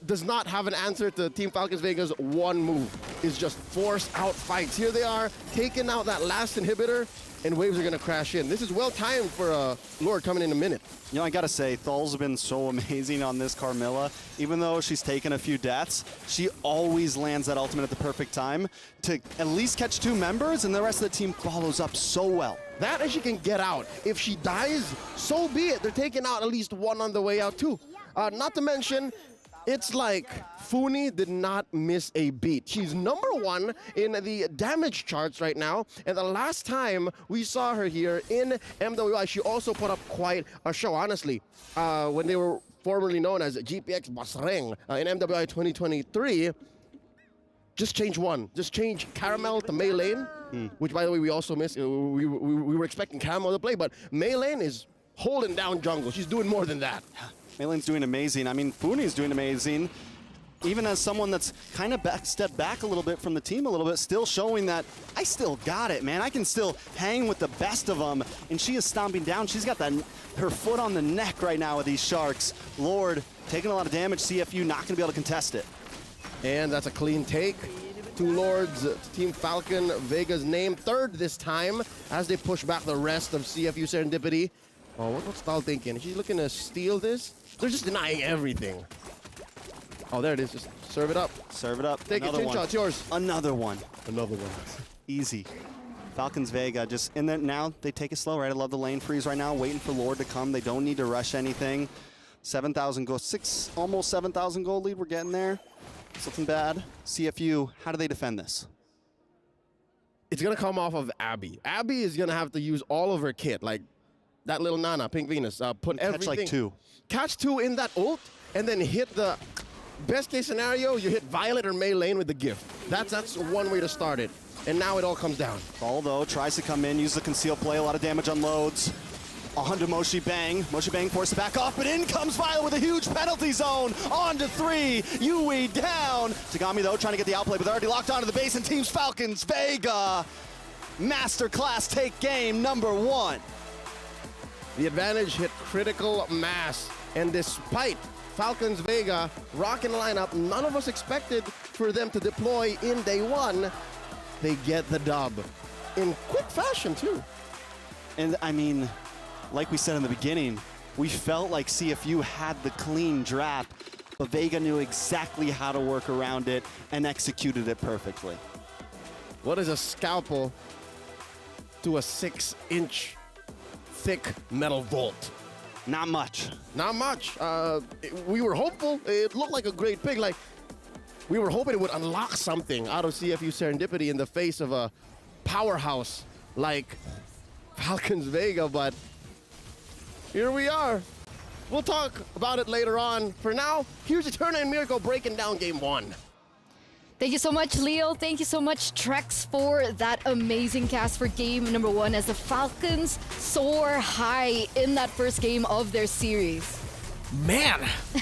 does not have an answer to Team Falcons Vega's one move. It's just force out fights. Here they are, taking out that last inhibitor, and waves are gonna crash in. This is well timed for Lord coming in a minute. You know, I gotta say, Thal's been so amazing on this Carmilla. Even though she's taken a few deaths, she always lands that ultimate at the perfect time to at least catch 2 members, and the rest of the team follows up so well. That and she can get out. If she dies, so be it. They're taking out at least one on the way out too. Not to mention, it's like Funi did not miss a beat. She's #1 in the damage charts right now. And the last time we saw her here in MWI, she also put up quite a show, honestly. When they were formerly known as GPX Basreng in MWI 2023, just change one. Just change Caramel to Meilane, which, by the way, we also missed. We were expecting Caramel to play, but Meilane is holding down jungle. She's doing more than that. Meilane's doing amazing. I mean, Funi's doing amazing. even as someone that's kind of stepped back a little bit from the team a little bit, still showing that I still got it, man. I can still hang with the best of them. And she is stomping down. She's got her foot on the neck right now with these Sharks. Lord taking a lot of damage. CFU not going to be able to contest it. And that's a clean take. 2 Lords to Team Falcon Vega's name. 3rd this time as they push back the rest of CFU Serendipity. Oh, what's Tal thinking? Is she looking to steal this? They're just denying everything. Oh, there it is. Just serve it up. Serve it up. Take it, Chincha. It's yours. Another one. Another one. Easy. Falcons Vega just, and then now they take it slow, right? I love the lane freeze right now, waiting for Lord to come. They don't need to rush anything. 7,000 gold, almost 7,000 gold lead. We're getting there. Something bad. CFU, how do they defend this? It's going to come off of Abby. Abby is going to have to use all of her kit, like that little Nana, Pink Venus, put everything. Catch like 2. Catch 2 in that ult, and then hit the best case scenario, you hit Violet or Mei lane with the gift. That's one way to start it. And now it all comes down. Ball though, tries to come in, use the conceal play, a lot of damage unloads. Onto Moshi Bang. Moshi Bang forced to back off, but in comes Violet with a huge penalty zone. On to 3. Yui down. Tagami though trying to get the outplay, but they're already locked onto the base, and Teams Falcons Vega. Masterclass take game number 1. The advantage hit critical mass, and despite Falcons Vega rocking the lineup, none of us expected for them to deploy in day 1. They get the dub in quick fashion too. And I mean, like we said in the beginning, we felt like CFU had the clean draft, but Vega knew exactly how to work around it and executed it perfectly. What is a scalpel to a 6-inch thick metal vault? Not much. Not much. We were hopeful. It looked like a great pick. Like, we were hoping it would unlock something out of CFU Serendipity in the face of a powerhouse like Falcons Vega, but here we are. We'll talk about it later on. For now, here's Eterna and Mirko breaking down game 1. Thank you so much, Leo. Thank you so much, Trex, for that amazing cast for game number 1 as the Falcons soar high in that first game of their series. Man,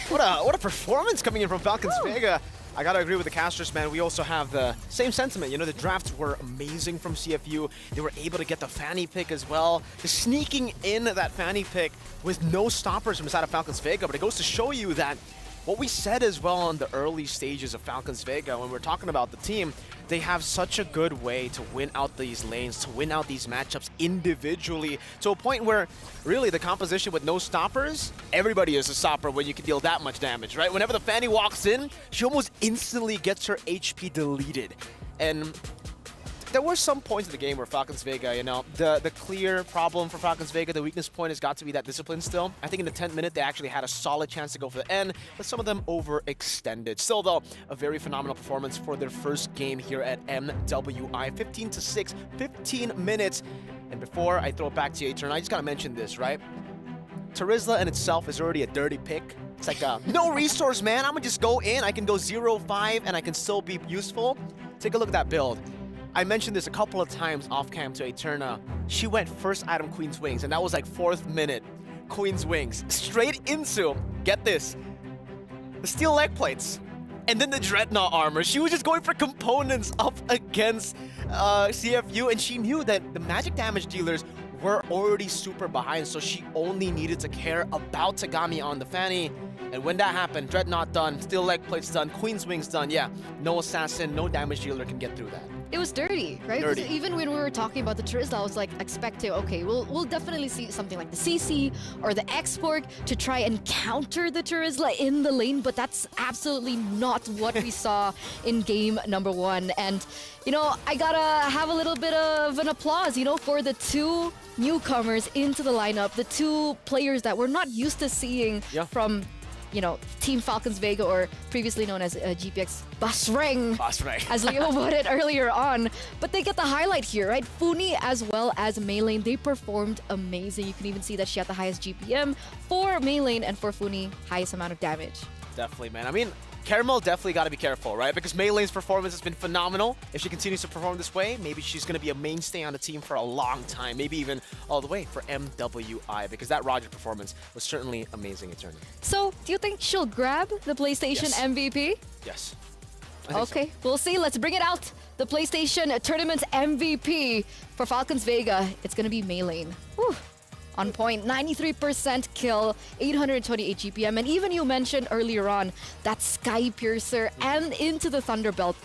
what a performance coming in from Falcons Vega. I gotta agree with the casters, man. We also have the same sentiment. You know, the drafts were amazing from CFU. They were able to get the Fanny pick as well. Just sneaking in that Fanny pick with no stoppers from inside of Falcons Vega. But it goes to show you that what we said as well on the early stages of Falcons Vega when we're talking about the team, they have such a good way to win out these lanes, to win out these matchups individually, to a point where really the composition with no stoppers, everybody is a stopper when you can deal that much damage, right? Whenever the Fanny walks in, she almost instantly gets her HP deleted. And there were some points in the game where Falcons Vega, you know, the clear problem for Falcons Vega, the weakness point has got to be that discipline still. I think in the 10th minute, they actually had a solid chance to go for the end, but some of them overextended. Still, though, a very phenomenal performance for their first game here at MWI. 15-6, 15 minutes. And before I throw it back to you, Eterna, I just got to mention this, right? Terizla in itself is already a dirty pick. It's like, no resource, man. I'm going to just go in. I can go 0-5, and I can still be useful. Take a look at that build. I mentioned this a couple of times off-cam to Eterna. She went first item Queen's Wings, and that was like 4th minute. Queen's Wings. Straight into, get this, the steel leg plates. And then the Dreadnought armor. She was just going for components up against CFU, and she knew that the magic damage dealers were already super behind, so she only needed to care about Tagami on the Fanny. And when that happened, Dreadnought done, steel leg plates done, Queen's Wings done, yeah, no assassin, no damage dealer can get through that. It was dirty, right? Dirty. Because even when we were talking about the Terizla, I was like expecting, okay, we'll definitely see something like the CC or the export to try and counter the Terizla in the lane, but that's absolutely not what we saw in game number 1. And, you know, I gotta have a little bit of an applause, you know, for the 2 newcomers into the lineup, the 2 players that we're not used to seeing from, you know, Team Falcons Vega, or previously known as GPX Basreng, as Leo put it earlier on. But they get the highlight here, right? Funi as well as Maylane, they performed amazing. You can even see that she had the highest GPM for Maylane, and for Funi, highest amount of damage. Definitely, man. I mean, Caramel definitely got to be careful, right? Because Mei Lane's performance has been phenomenal. If she continues to perform this way, maybe she's going to be a mainstay on the team for a long time, maybe even all the way for MWI, because that Roger performance was certainly amazing in tournament. So, do you think she'll grab the PlayStation Yes. MVP? Yes. Okay, we'll see. Let's bring it out. The PlayStation Tournament's MVP for Falcons Vega. It's going to be Mei Lane. Whew. On point, 93% kill, 828 GPM. And even you mentioned earlier on that Sky Piercer and Into the Thunderbelt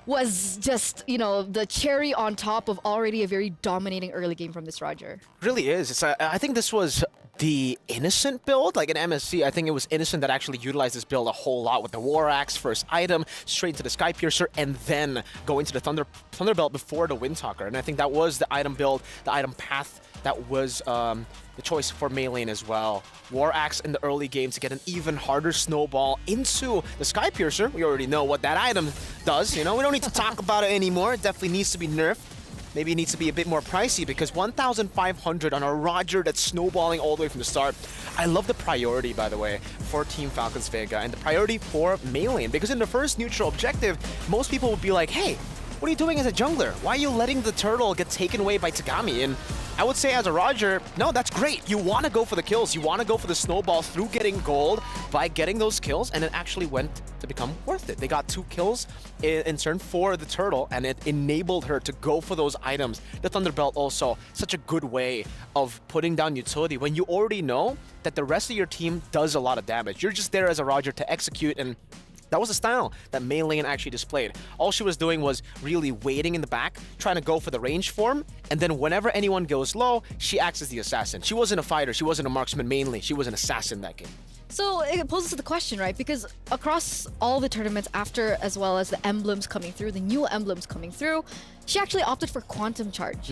was just, you know, the cherry on top of already a very dominating early game from this Roger. Really is. I think this was the Innocent build, like in MSC. I think it was Innocent that actually utilized this build a whole lot with the War Axe first item, straight into the Sky Piercer, and then going to the Thunderbelt before the Windtalker. And I think that was the item build, the item path that was the choice for Mei Lane as well. War Axe in the early game to get an even harder snowball into the Sky Piercer. We already know what that item does, you know? We don't need to talk about it anymore. It definitely needs to be nerfed. Maybe it needs to be a bit more pricey because 1,500 on a Roger that's snowballing all the way from the start. I love the priority, by the way, for Team Falcons Vega and the priority for Mei Lane, because in the first neutral objective, most people would be like, hey, what are you doing as a jungler? Why are you letting the turtle get taken away by Tagami? And I would say as a Roger, no, that's great. You want to go for the kills. You want to go for the snowball through getting gold by getting those kills, and it actually went to become worth it. They got 2 kills in turn for the turtle, and it enabled her to go for those items. The Thunderbelt also, such a good way of putting down utility when you already know that the rest of your team does a lot of damage. You're just there as a Roger to execute, and that was the style that Mei Lane actually displayed. All she was doing was really waiting in the back, trying to go for the range form, and then whenever anyone goes low, she acts as the assassin. She wasn't a fighter, she wasn't a marksman mainly, she was an assassin that game. So it poses the question, right? Because across all the tournaments after, as well as the emblems coming through, the new emblems coming through, she actually opted for Quantum Charge,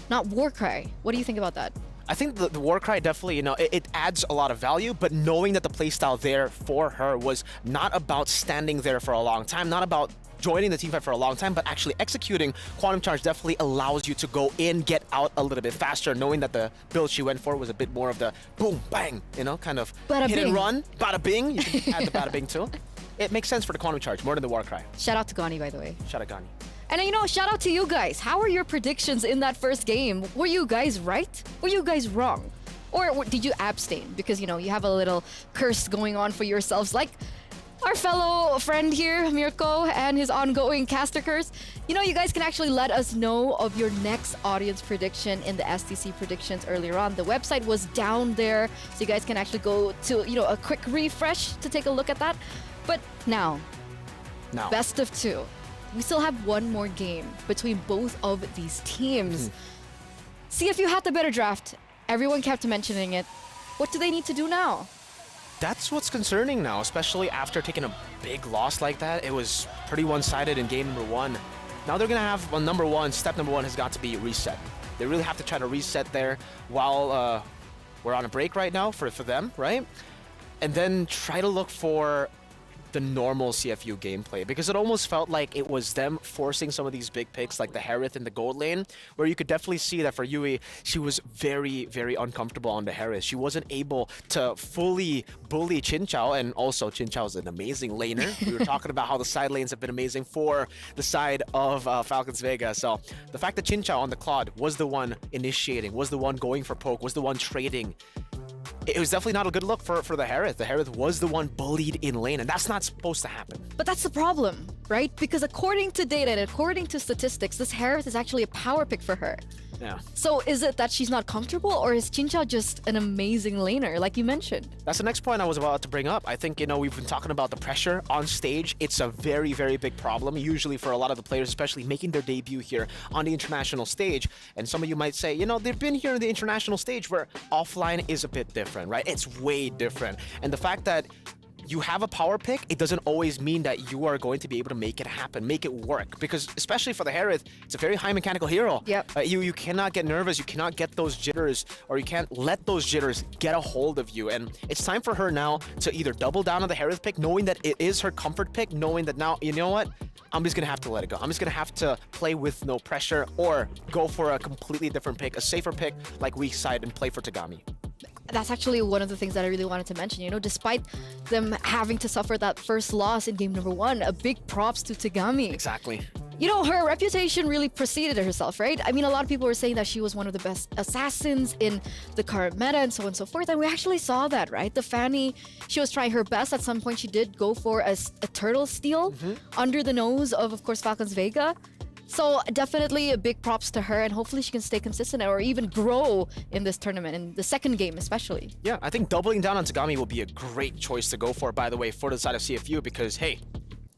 not Warcry. What do you think about that? I think the Warcry definitely, you know, it adds a lot of value, but knowing that the playstyle there for her was not about standing there for a long time, not about joining the teamfight for a long time, but actually executing Quantum Charge definitely allows you to go in, get out a little bit faster, knowing that the build she went for was a bit more of the boom, bang, you know, kind of bada hit bing. and run, bada bing. You can add the bada bing too. It makes sense for the Quantum Charge more than the Warcry. Shout out to Gani, by the way. Shout out Gani. And you know, shout out to you guys. How were your predictions in that first game? Were you guys right? Were you guys wrong? Or did you abstain? Because, you know, you have a little curse going on for yourselves, like our fellow friend here, Mirko, and his ongoing caster curse. You know, you guys can actually let us know of your next audience prediction in the STC predictions earlier on. The website was down there, so you guys can actually go to, you know, a quick refresh to take a look at that. But now, best of 2. We still have one more game between both of these teams. See if you had the better draft. Everyone kept mentioning it. What do they need to do now? That's what's concerning now, especially after taking a big loss like that. It was pretty one-sided in game number 1. Now they're going to have, well, step number 1 has got to be reset. They really have to try to reset there while we're on a break right now for them, right? And then try to look for the normal CFU gameplay, because it almost felt like it was them forcing some of these big picks like the Harith in the gold lane, where you could definitely see that for Yui, she was very, very uncomfortable on the Harith. She wasn't able to fully bully Chinchao, and also Chinchao is an amazing laner. We were talking about how the side lanes have been amazing for the side of Falcons Vega, so the fact that Chinchao on the Claude was the one initiating, was the one going for poke, was the one trading, it was definitely not a good look for the Harith. The Harith was the one bullied in lane, and that's not supposed to happen. But that's the problem, right? Because according to data and according to statistics, this Harith is actually a power pick for her. Yeah. So is it that she's not comfortable, or is Chinchao just an amazing laner, like you mentioned? That's the next point I was about to bring up. I think, you know, we've been talking about the pressure on stage. It's a very, very big problem, usually for a lot of the players, especially making their debut here on the international stage. And some of you might say, you know, they've been here on the international stage where offline is a bit different, right? It's way different. And the fact that you have a power pick, it doesn't always mean that you are going to be able to make it happen, make it work. Because especially for the Harith, it's a very high mechanical hero. Yep. You cannot get nervous, you cannot get those jitters, or you can't let those jitters get a hold of you. And it's time for her now to either double down on the Harith pick, knowing that it is her comfort pick, knowing that now, you know what? I'm just gonna have to let it go. I'm just gonna have to play with no pressure, or go for a completely different pick, a safer pick like weak side, and play for Tagami. that's actually one of the things that I really wanted to mention. You know, despite them having to suffer that first loss in game number 1, a big props to Tagami. Exactly. You know, her reputation really preceded herself, right? I mean, a lot of people were saying that she was one of the best assassins in the current meta and so on and so forth. And we actually saw that, right? The Fanny, she was trying her best. At some point, she did go for a turtle steal under the nose of course, Falcons Vega. So definitely a big props to her, and hopefully she can stay consistent or even grow in this tournament, in the second game especially. Yeah, I think doubling down on Tagami will be a great choice to go for, by the way, for the side of CFU, because, hey,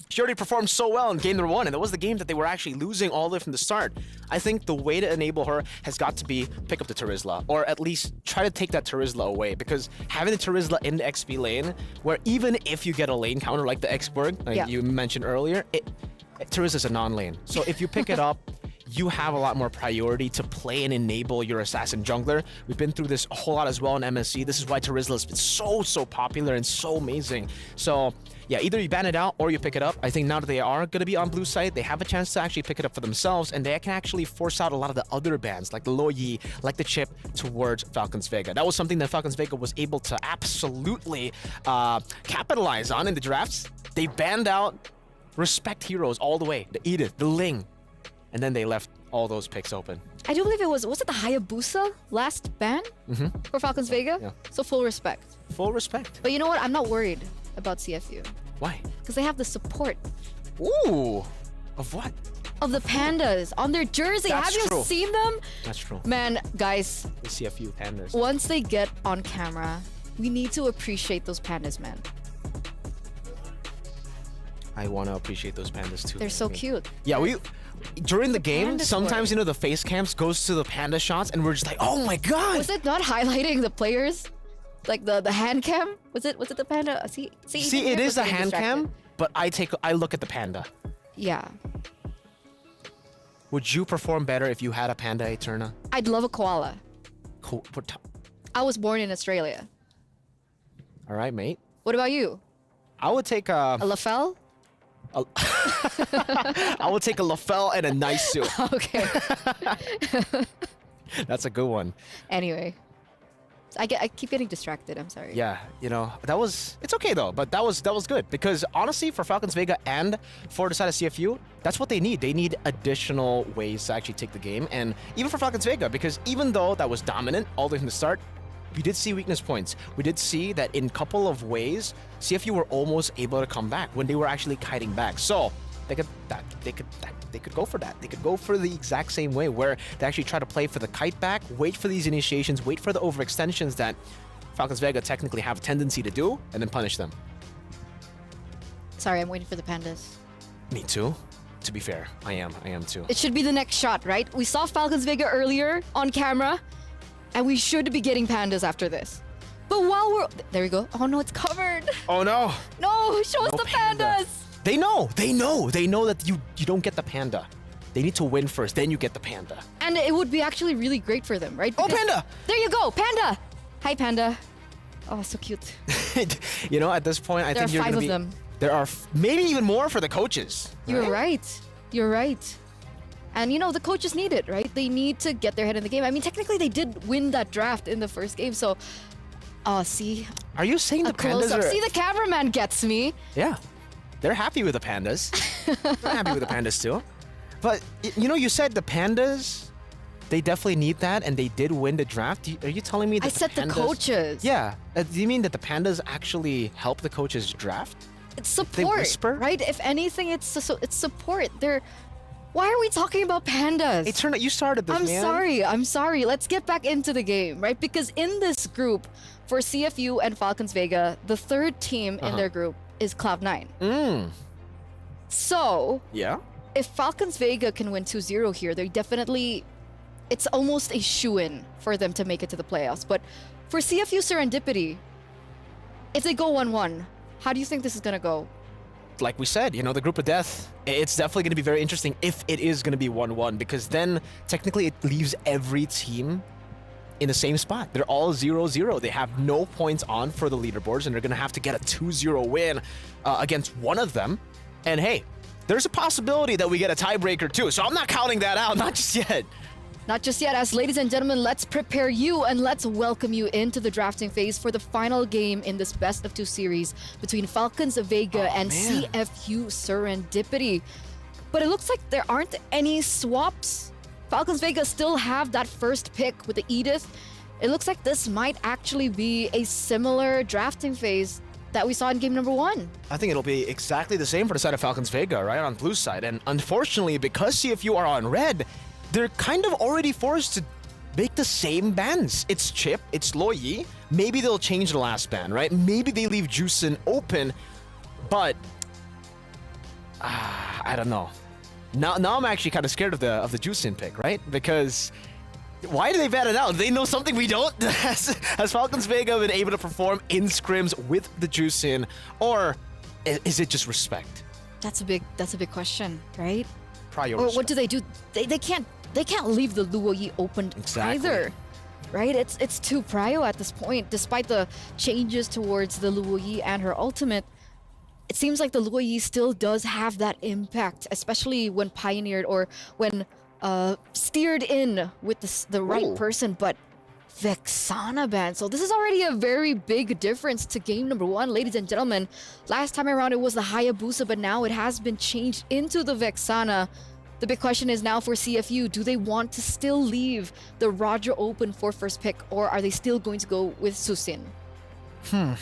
she already performed so well in game number 1, and that was the game that they were actually losing all the way from the start. I think the way to enable her has got to be pick up the Terizla, or at least try to take that Terizla away, because having the Terizla in the XP lane, where even if you get a lane counter like the X-Borg, like you mentioned earlier, Terizla's a non-lane. So if you pick it up, you have a lot more priority to play and enable your assassin jungler. We've been through this a whole lot as well in MSC. This is why Terizla has been so popular and so amazing. So yeah, either you ban it out or you pick it up. I think now that they are going to be on blue side, they have a chance to actually pick it up for themselves, and they can actually force out a lot of the other bans, like the Loyi, like the Chip, towards Falcons Vega. That was something that Falcons Vega was able to absolutely capitalize on in the drafts. They banned out respect heroes all the way, the Edith, the Ling, and then they left all those picks open. I do believe was it the Hayabusa last ban for Falcons Vega? Yeah. So full respect. Full respect. But you know what? I'm not worried about CFU. Why? Because they have the support. Ooh, of what? Of the pandas on their jersey. That's have true. you seen them? That's true. Man, guys. The CFU pandas. Once they get on camera, we need to appreciate those pandas, man. I want to appreciate those pandas too. They're so cute. Yeah, during the game, panda sometimes, sport. the face cams goes to the panda shots, and we're just like, oh my god! Was it not highlighting the players? Like the hand cam? Was it the panda? See, it is a hand cam, but I look at the panda. Yeah. Would you perform better if you had a panda, Eterna? I'd love a koala. Cool. I was born in Australia. All right, mate. What about you? I would take a Lafelle? I would take a Lafelle and a nice suit. Okay. That's a good one. Anyway, I keep getting distracted. I'm sorry. Yeah, it's okay though, but that was good, because honestly, for Falcons Vega and for the side of CFU, that's what they need. They need additional ways to actually take the game, and even for Falcons Vega, because even though that was dominant all the way from the start, we did see weakness points. We did see that in a couple of ways, CFU were almost able to come back when they were actually kiting back. So they could go for that. They could go for the exact same way, where they actually try to play for the kite back, wait for these initiations, wait for the overextensions that Falcons Vega technically have a tendency to do, and then punish them. Sorry, I'm waiting for the pandas. Me too. To be fair, I am too. It should be the next shot, right? We saw Falcons Vega earlier on camera, and we should be getting pandas after this. But while there we go. Oh no, it's covered. Oh no. No, show us the pandas. They know that you don't get the panda. They need to win first, then you get the panda. And it would be actually really great for them, right? Oh, panda! There you go, panda. Hi, panda. Oh, so cute. At this point, I think there are 5 of them. There are maybe even more for the coaches. You're right. You're right. And the coaches need it, right? They need to get their head in the game. I mean, technically, they did win that draft in the first game, so. See. Are you saying the pandas are? See, the cameraman gets me. Yeah, they're happy with the pandas. They're happy with the pandas too. But you said the pandas, they definitely need that, and they did win the draft. Are you telling me that I said the coaches. Yeah. Do you mean that the pandas actually help the coaches draft? It's support, they whisper? Right? If anything, it's support. Why are we talking about pandas? Hey, Turner, you started this, man. I'm sorry. Let's get back into the game, right? Because in this group, for CFU and Falcons Vega, the third team in their group is Cloud9. So, yeah, if Falcons Vega can win 2-0 here, it's almost a shoo-in for them to make it to the playoffs. But for CFU Serendipity, if they go 1-1, how do you think this is going to go? Like we said, the group of death, it's definitely going to be very interesting if it is going to be 1-1, because then technically it leaves every team in the same spot. They're all 0-0. They have no points on for the leaderboards, and they're going to have to get a 2-0 win against one of them. And hey, there's a possibility that we get a tiebreaker too, so I'm not counting that out, not just yet. Not just yet, as ladies and gentlemen, let's prepare you and let's welcome you into the drafting phase for the final game in this best of 2 series between Falcons of Vega and CFU Serendipity. But it looks like there aren't any swaps. Falcons Vega still have that first pick with the Edith. It looks like this might actually be a similar drafting phase that we saw in game number 1. I think it'll be exactly the same for the side of Falcons Vega, right, on blue side. And unfortunately, because CFU are on red, they're kind of already forced to make the same bans. It's Chip, it's Loyi. Maybe they'll change the last ban, right? Maybe they leave Juicin open, but I don't know. Now I'm actually kind of scared of the Juicin pick, right? Because why do they ban it out? They know something we don't. Has Falcons Vega been able to perform in scrims with the Juicin, or is it just respect? That's a big question, right? Priority. Or what do they do? They can't leave the Luoyi open either, right? It's too prio at this point. Despite the changes towards the Luoyi and her ultimate, it seems like the Luoyi still does have that impact, especially when pioneered or when steered in with the right person. But Vexana ban. So this is already a very big difference to game number 1, ladies and gentlemen. Last time around it was the Hayabusa, but now it has been changed into the Vexana. The big question is now for CFU, do they want to still leave the Roger open for first pick, or are they still going to go with Susin? I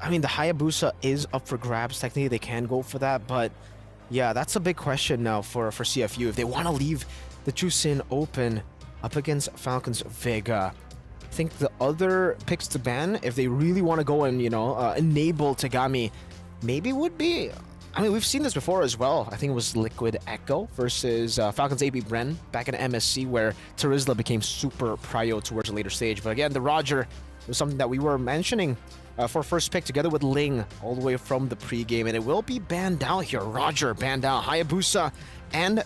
mean, the Hayabusa is up for grabs. Technically, they can go for that, but yeah, that's a big question now for CFU. If they want to leave the Juicin open up against Falcons Vega, I think the other picks to ban, if they really want to go and, enable Tagami, maybe would be... I mean, we've seen this before as well. I think it was Liquid Echo versus Falcons AB Bren back in MSC, where Terizla became super prio towards a later stage. But again, the Roger was something that we were mentioning for first pick together with Ling all the way from the pregame, and it will be banned out here. Roger banned out. Hayabusa and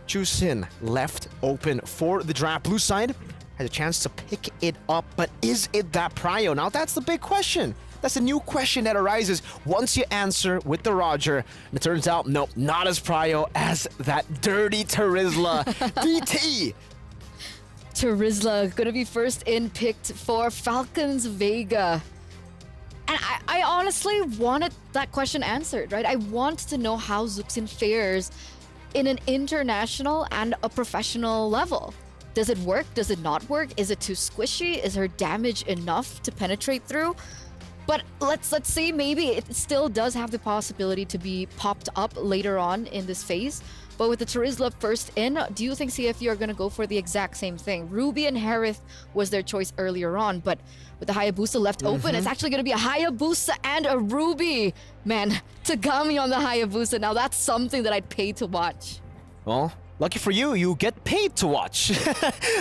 Juicin left open for the draft. Blue side has a chance to pick it up, but is it that prio? Now that's the big question. That's a new question that arises once you answer with the Roger. And it turns out, nope, not as prio as that dirty Terizla. DT! Terizla gonna be first in picked for Falcons Vega. And I honestly wanted that question answered, right? I want to know how Zuxin fares in an international and a professional level. Does it work? Does it not work? Is it too squishy? Is her damage enough to penetrate through? But let's see, maybe it still does have the possibility to be popped up later on in this phase. But with the Terizla first in, do you think CFU are going to go for the exact same thing? Ruby and Harith was their choice earlier on, but with the Hayabusa left open, it's actually going to be a Hayabusa and a Ruby. Man, Tagami on the Hayabusa. Now that's something that I'd pay to watch. Well, lucky for you, you get paid to watch.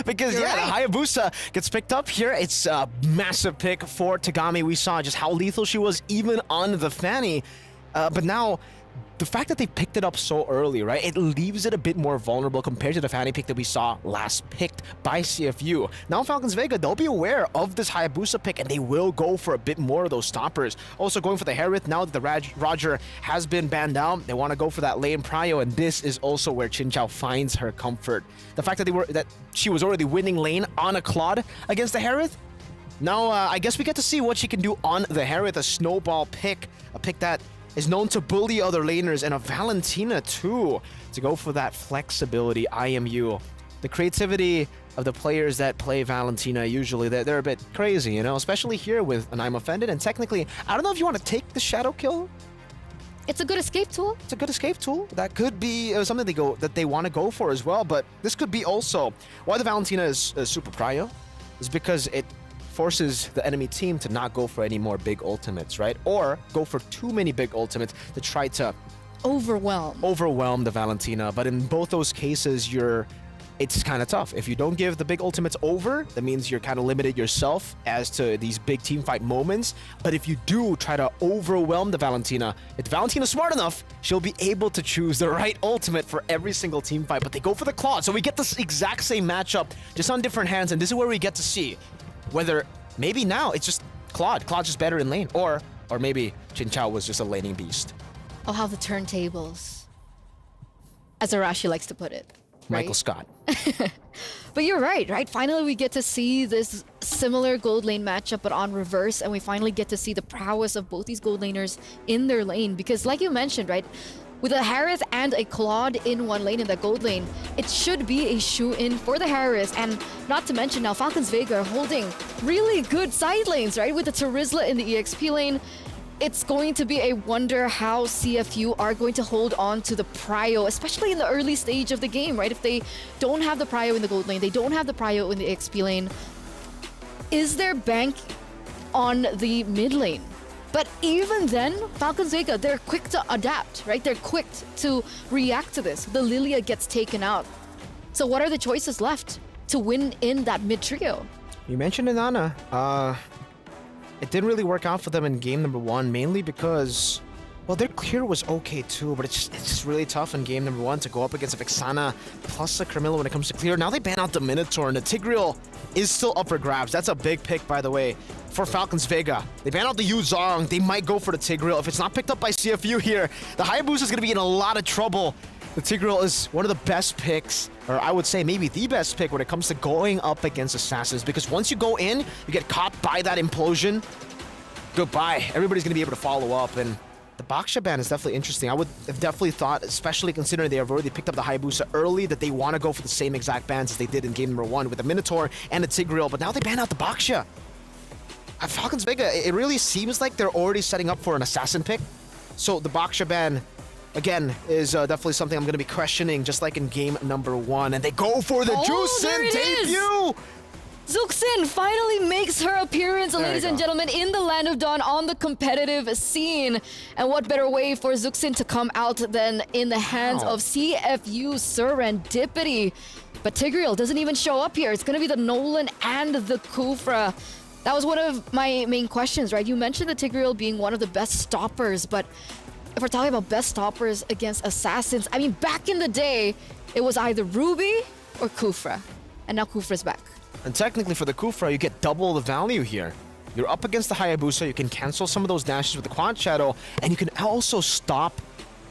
Because, the Hayabusa gets picked up here. It's a massive pick for Tagami. We saw just how lethal she was even on the Fanny. But now, the fact that they picked it up so early, right, it leaves it a bit more vulnerable compared to the Fanny pick that we saw last picked by CFU. Now Falcons Vega, they'll be aware of this Hayabusa pick, and they will go for a bit more of those stoppers. Also going for the Harith, now that the Roger has been banned out, they want to go for that lane prio, and this is also where Chinchao finds her comfort. The fact that she was already winning lane on a Claude against the Harith, now I guess we get to see what she can do on the Harith, a snowball pick, a pick that is known to bully other laners, and a Valentina too, to go for that flexibility. IMU. The creativity of the players that play Valentina, usually they're a bit crazy, especially here with an I'm Offended. And technically, I don't know if you want to take the shadow kill. It's a good escape tool. It's a good escape tool. That could be something they want to go for as well. But this could be also why the Valentina is super prio, is because it forces the enemy team to not go for any more big ultimates, right? Or go for too many big ultimates to try to overwhelm the Valentina. But in both those cases, it's kind of tough. If you don't give the big ultimates over, that means you're kind of limited yourself as to these big team fight moments. But if you do try to overwhelm the Valentina, if Valentina's smart enough, she'll be able to choose the right ultimate for every single team fight. But they go for the Claude, so we get this exact same matchup, just on different hands, and this is where we get to see whether maybe now it's just Claude's just better in lane, or maybe Chinchao was just a laning beast. Oh, how the turntables, as Arashi likes to put it. Michael Scott. But you're right? Finally, we get to see this similar gold lane matchup, but on reverse, and we finally get to see the prowess of both these gold laners in their lane. Because like you mentioned, right, with a Harith and a Claude in one lane in the gold lane, it should be a shoe-in for the Harith. And not to mention now, Falcons Vega are holding really good side lanes, right? With the Terizla in the EXP lane, it's going to be a wonder how CFU are going to hold on to the prio, especially in the early stage of the game, right? If they don't have the prio in the gold lane, they don't have the prio in the XP lane, is there bank on the mid lane? But even then, Falcons Vega, they're quick to adapt, right? They're quick to react to this. The Lilia gets taken out. So what are the choices left to win in that mid trio? You mentioned Inanna. It didn't really work out for them in game number 1, mainly because, well, their clear was okay too, but it's just really tough in game number 1 to go up against a Vexana plus a Carmilla when it comes to clear. Now they ban out the Minotaur, and the Tigreal is still up for grabs. That's a big pick, by the way, for Falcons Vega. They ban out the Yuzong. They might go for the Tigreal. If it's not picked up by CFU here, the Hayabusa is going to be in a lot of trouble. The Tigreal is one of the best picks, or I would say maybe the best pick when it comes to going up against Assassins, because once you go in, you get caught by that implosion, goodbye. Everybody's going to be able to follow up, and the Baksha ban is definitely interesting. I would have definitely thought, especially considering they have already picked up the Hayabusa early, that they want to go for the same exact bans as they did in game number 1 with the Minotaur and the Tigreal, but now they ban out the Baksha. At Falcons Vega, it really seems like they're already setting up for an Assassin pick, so the Baksha ban, again, is definitely something I'm going to be questioning, just like in game number 1. And they go for the Juicin debut! Zuxin finally makes her appearance, ladies and gentlemen, in the Land of Dawn on the competitive scene. And what better way for Zuxin to come out than in the hands of CFU Serendipity. But Tigreal doesn't even show up here. It's going to be the Nolan and the Kufra. That was one of my main questions, right? You mentioned the Tigreal being one of the best stoppers, but if we're talking about best stoppers against Assassins, I mean, back in the day, it was either Ruby or Kufra. And now Kufra's back. And technically for the Kufra, you get double the value here. You're up against the Hayabusa, you can cancel some of those dashes with the Quad Shadow, and you can also stop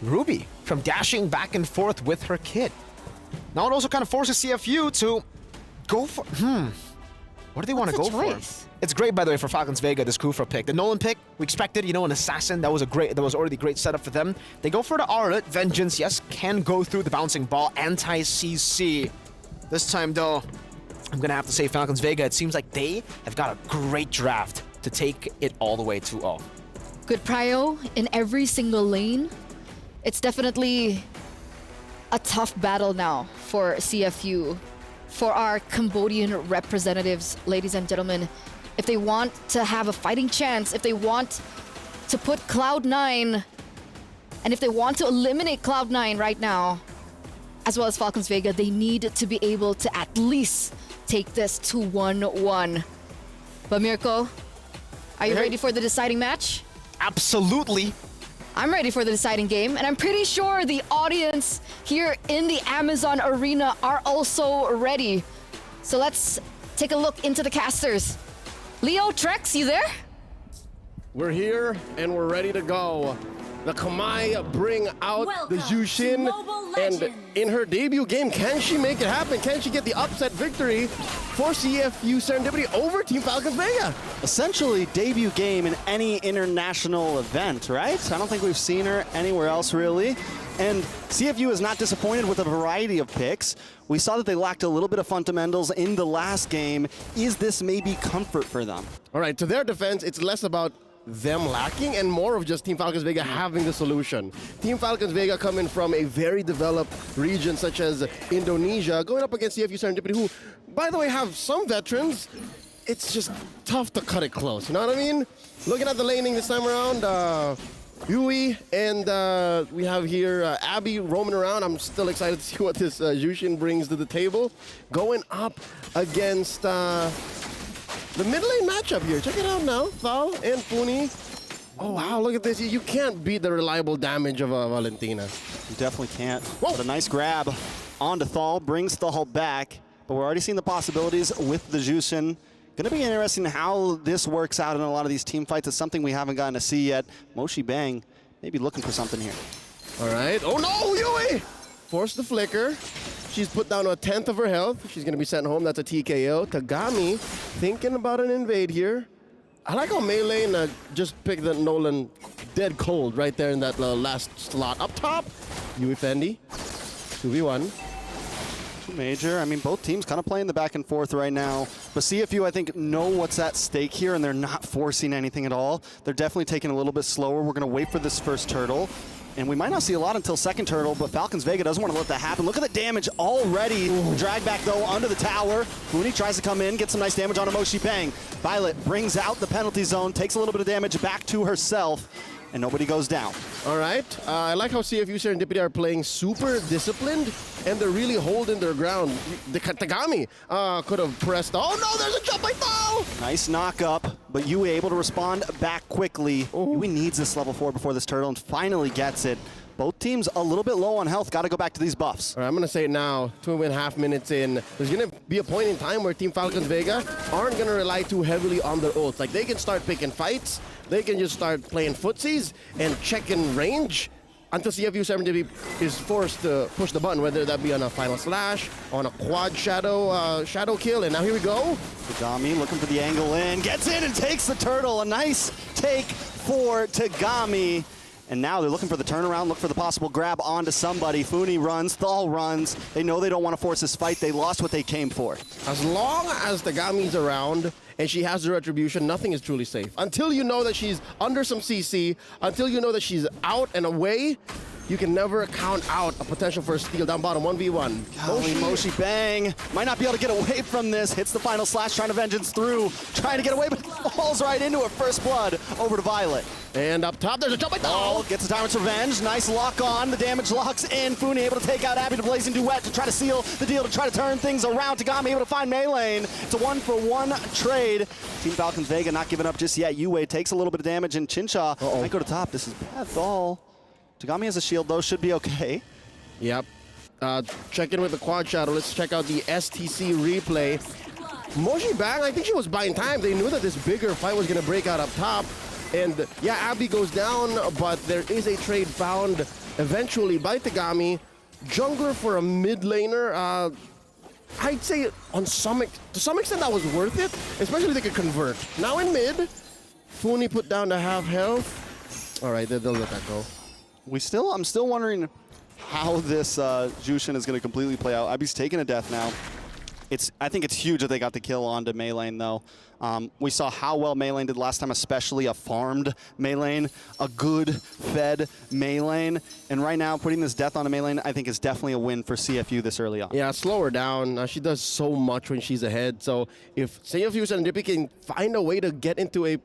Ruby from dashing back and forth with her kit. Now it also kind of forces CFU to go for... What do they want to go for? It's great, by the way, for Falcons Vega, this Kufra pick. The Nolan pick, we expected, you know, an Assassin. That was already a great setup for them. They go for the Aurot. Vengeance, yes, can go through the Bouncing Ball. Anti-CC. This time, though, I'm going to have to say Falcons Vega, it seems like they have got a great draft to take it all the way 2-0. Good prio in every single lane. It's definitely a tough battle now for CFU, for our Cambodian representatives, ladies and gentlemen. If they want to have a fighting chance, if they want to put Cloud9, and if they want to eliminate Cloud9 right now, as well as Falcons Vega, they need to be able to at least take this to 1-1. But Mirko, are you ready for the deciding match? Absolutely. I'm ready for the deciding game, and I'm pretty sure the audience here in the Amazon Arena are also ready. So let's take a look into the casters. Leo, Trex, you there? We're here and we're ready to go. The Kamai bring out the Jushin, and in her debut game, can she make it happen? Can she get the upset victory for CFU Serendipity over Team Falcons Vega? Essentially, debut game in any international event, right? I don't think we've seen her anywhere else, really. And CFU is not disappointed with a variety of picks. We saw that they lacked a little bit of fundamentals in the last game. Is this maybe comfort for them? All right, to their defense, it's less about them lacking and more of just Team Falcons Vega having the solution. Team Falcons Vega coming from a very developed region such as Indonesia, going up against CFU Serendipity, who, by the way, have some veterans. It's just tough to cut it close, you know what I mean? Looking at the laning this time around, Yui, and we have here Abby roaming around. I'm still excited to see what this Jushin brings to the table. Going up against the mid lane matchup here. Check it out now. Thal and Puni. Oh, wow, look at this. You can't beat the reliable damage of Valentina. You definitely can't. Whoa. But a nice grab onto Thal, brings Thal back. But we're already seeing the possibilities with the Jushin. Going to be interesting how this works out in a lot of these team fights. It's something we haven't gotten to see yet. Moshi Bang maybe looking for something here. All right. Oh, no, Yui! Force the flicker. She's put down to 1/10 of her health. She's going to be sent home. That's a TKO. Tagami thinking about an invade here. I like how Maylane just picked the Nolan dead cold right there in that last slot. Up top, Yui Fendi, 2v1. Major. I mean, both teams kind of playing the back and forth right now. But CFU, I think, know what's at stake here, and they're not forcing anything at all. They're definitely taking a little bit slower. We're going to wait for this first turtle. And we might not see a lot until second turtle, but Falcons Vega doesn't want to let that happen. Look at the damage already. Drag back, though, under the tower. Mooney tries to come in, get some nice damage on Emoshi Bang. Violet brings out the penalty zone, takes a little bit of damage back to herself, and nobody goes down. All right. I like how CFU Serendipity are playing super disciplined, and they're really holding their ground. The Tagami could have pressed. Oh, no, there's a jump by foul! Nice knock up, but Yui able to respond back quickly. Yui needs this level 4 before this turtle and finally gets it. Both teams a little bit low on health. Got to go back to these buffs. All right, I'm going to say it now, 2.5 minutes in. There's going to be a point in time where Team Falcons Vega aren't going to rely too heavily on their ults. Like, they can start picking fights. They can just start playing footsies and checking range until CFU Serendipity is forced to push the button, whether that be on a final slash, on a quad shadow kill. And now here we go. Tagami looking for the angle in, gets in and takes the turtle. A nice take for Tagami. And now they're looking for the turnaround, look for the possible grab onto somebody. Funi runs, Thal runs. They know they don't want to force this fight. They lost what they came for. As long as Tagami's around and she has the retribution, nothing is truly safe. Until you know that she's under some CC, until you know that she's out and away, you can never count out a potential for a steal down bottom, 1v1. Moshi Bang might not be able to get away from this. Hits the final slash, trying to vengeance through. Trying to get away, but falls right into her first blood over to Violet. And up top, there's a jump by Thal. Gets the Tyrant's Revenge. Nice lock on. The damage locks in. Funi able to take out Abby the Blazing Duet to try to seal the deal, to try to turn things around. Tagami able to find Maylane. It's a 1-for-1 trade. Team Falcons Vega not giving up just yet. Yue takes a little bit of damage, and Chinsha might go to top. This is bad. Thal. Tagami has a shield, though. Should be okay. Yep. Check in with the quad shadow. Let's check out the STC replay. Moshi Bang, I think she was buying time. They knew that this bigger fight was going to break out up top. And yeah, Abby goes down, but there is a trade found eventually by Tagami. Jungler for a mid laner. I'd say to some extent that was worth it, especially if they could convert. Now in mid, Funi put down to half health. All right, they'll let that go. I'm still wondering how this Jushin is going to completely play out. Abby's taking a death now. I think it's huge that they got the kill onto Maylane, though. We saw how well Maylane did last time, especially a farmed Maylane, a good fed Maylane. And right now, putting this death onto Maylane, I think is definitely a win for CFU this early on. Yeah, slow her down. She does so much when she's ahead. So if CFU Serendipity can find a way to get into a,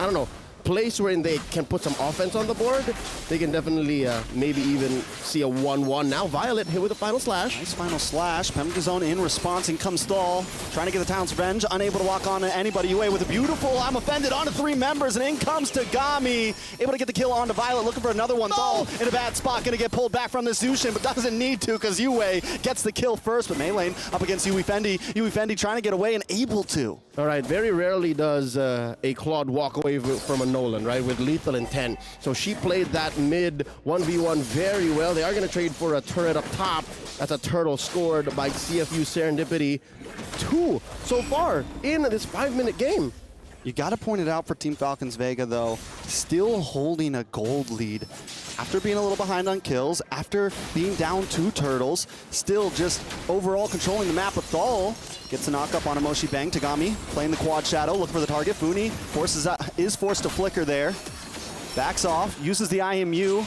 I don't know, place where they can put some offense on the board, they can definitely maybe even see a 1-1. Now Violet hit with a final slash. Nice final slash. Penalty zone in response, and comes Thal. Trying to get the Town's Revenge, unable to lock on to anybody. Yue with a beautiful I'm offended onto 3 members, and in comes Tagami. Able to get the kill onto Violet, looking for another one. Thal in a bad spot, gonna get pulled back from the Zushin, but doesn't need to because Yue gets the kill first. But Maylane up against Yui Fendi. Yui Fendi trying to get away and able to. All right, very rarely does a Claude walk away from a Nolan, right, with lethal intent. So she played that mid 1v1 very well. They are going to trade for a turret up top. That's a turtle scored by CFU Serendipity. 2 so far in this 5-minute game. You got to point it out for Team Falcons Vega, though. Still holding a gold lead. After being a little behind on kills, after being down 2 turtles, still just overall controlling the map. With Thal gets a knock up on Emoshi Bang. Tagami playing the quad shadow, look for the target. Funi is forced to flicker there. Backs off, uses the IMU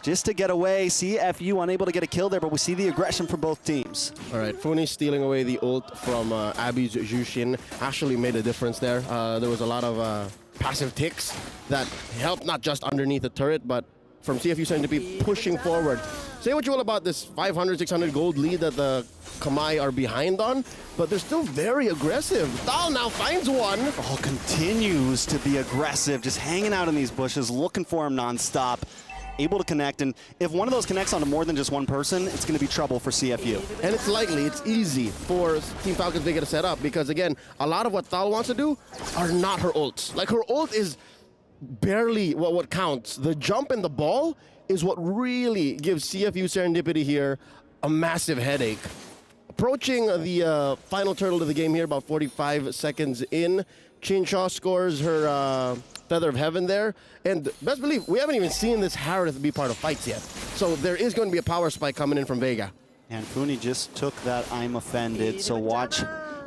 just to get away. CFU unable to get a kill there, but we see the aggression from both teams. All right, Funi stealing away the ult from Abby's Jushin actually made a difference there. There was a lot of passive ticks that helped not just underneath the turret, but from CFU starting to be pushing forward. Say what you will about this 500, 600 gold lead that the Kamai are behind on, but they're still very aggressive. Thal now finds one. Oh, continues to be aggressive, just hanging out in these bushes, looking for him nonstop. Able to connect, and if one of those connects onto more than just one person, it's going to be trouble for CFU. And it's likely, it's easy for Team Falcons Vega to set up, because again, a lot of what Thal wants to do are not her ults. Like, her ult is barely what counts. The jump and the ball is what really gives CFU Serendipity here a massive headache. Approaching the final turtle of the game here, about 45 seconds in. Chinshaw scores her Feather of Heaven there. And best believe, we haven't even seen this Harith be part of fights yet. So there is going to be a power spike coming in from Vega. And Funi just took that I'm Offended, so watch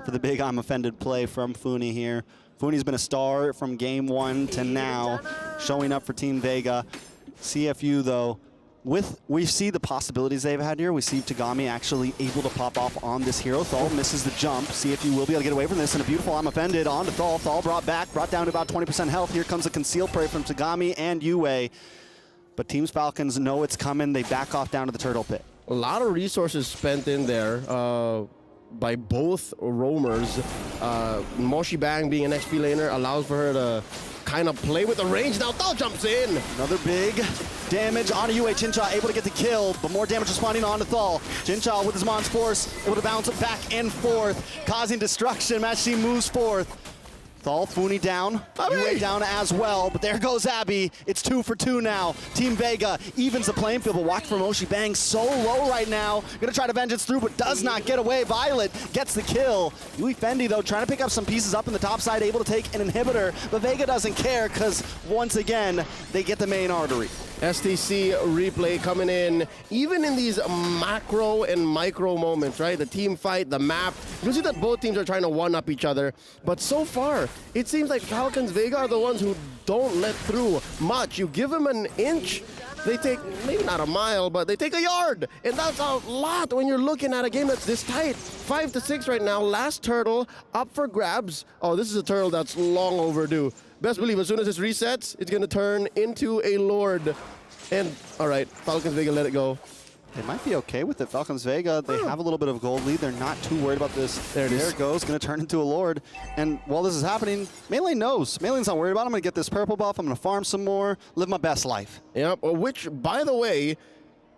for the big I'm Offended play from Funi here. Funi's been a star from game 1 to now, showing up for Team Vega. CFU, though, we see the possibilities they've had here. We see Tagami actually able to pop off on this hero. Thal misses the jump. CFU will be able to get away from this, and a beautiful I'm Offended onto Thal. Thal brought down to about 20% health. Here comes a concealed prey from Tagami and Yue. But Team Falcons know it's coming. They back off down to the turtle pit. A lot of resources spent in there by both roamers. Moshi Bang being an XP laner allows for her to kind of play with the range. Now Thal jumps in. Another big damage onto Yue. Chincha able to get the kill, but more damage responding onto Thal. Chincha with his Mon's Force able to bounce it back and forth, causing destruction as she moves forth. Thal, Funi down, Yue down as well, but there goes Abby. It's 2 for 2 now. Team Vega evens the playing field, but watch for Moshi Bang so low right now. Gonna try to vengeance through, but does not get away. Violet gets the kill. Yui Fendi, though, trying to pick up some pieces up in the top side, able to take an inhibitor, but Vega doesn't care because, once again, they get the main artery. STC replay coming in, even in these macro and micro moments, right? The team fight, the map. You see that both teams are trying to one-up each other, but so far, it seems like Falcons Vega are the ones who don't let through much. You give them an inch, they take, maybe not a mile, but they take a yard. And that's a lot when you're looking at a game that's this tight. 5 to 6 right now, last turtle up for grabs. Oh, this is a turtle that's long overdue. Best believe as soon as this resets, it's gonna turn into a Lord. And all right, Falcons Vega let it go. They might be okay with it. Falcons Vega, they have a little bit of a gold lead. They're not too worried about this. There it goes, gonna turn into a Lord. And while this is happening, Melee knows. Melee's not worried about it. I'm gonna get this purple buff, I'm gonna farm some more, live my best life. Yep, which, by the way,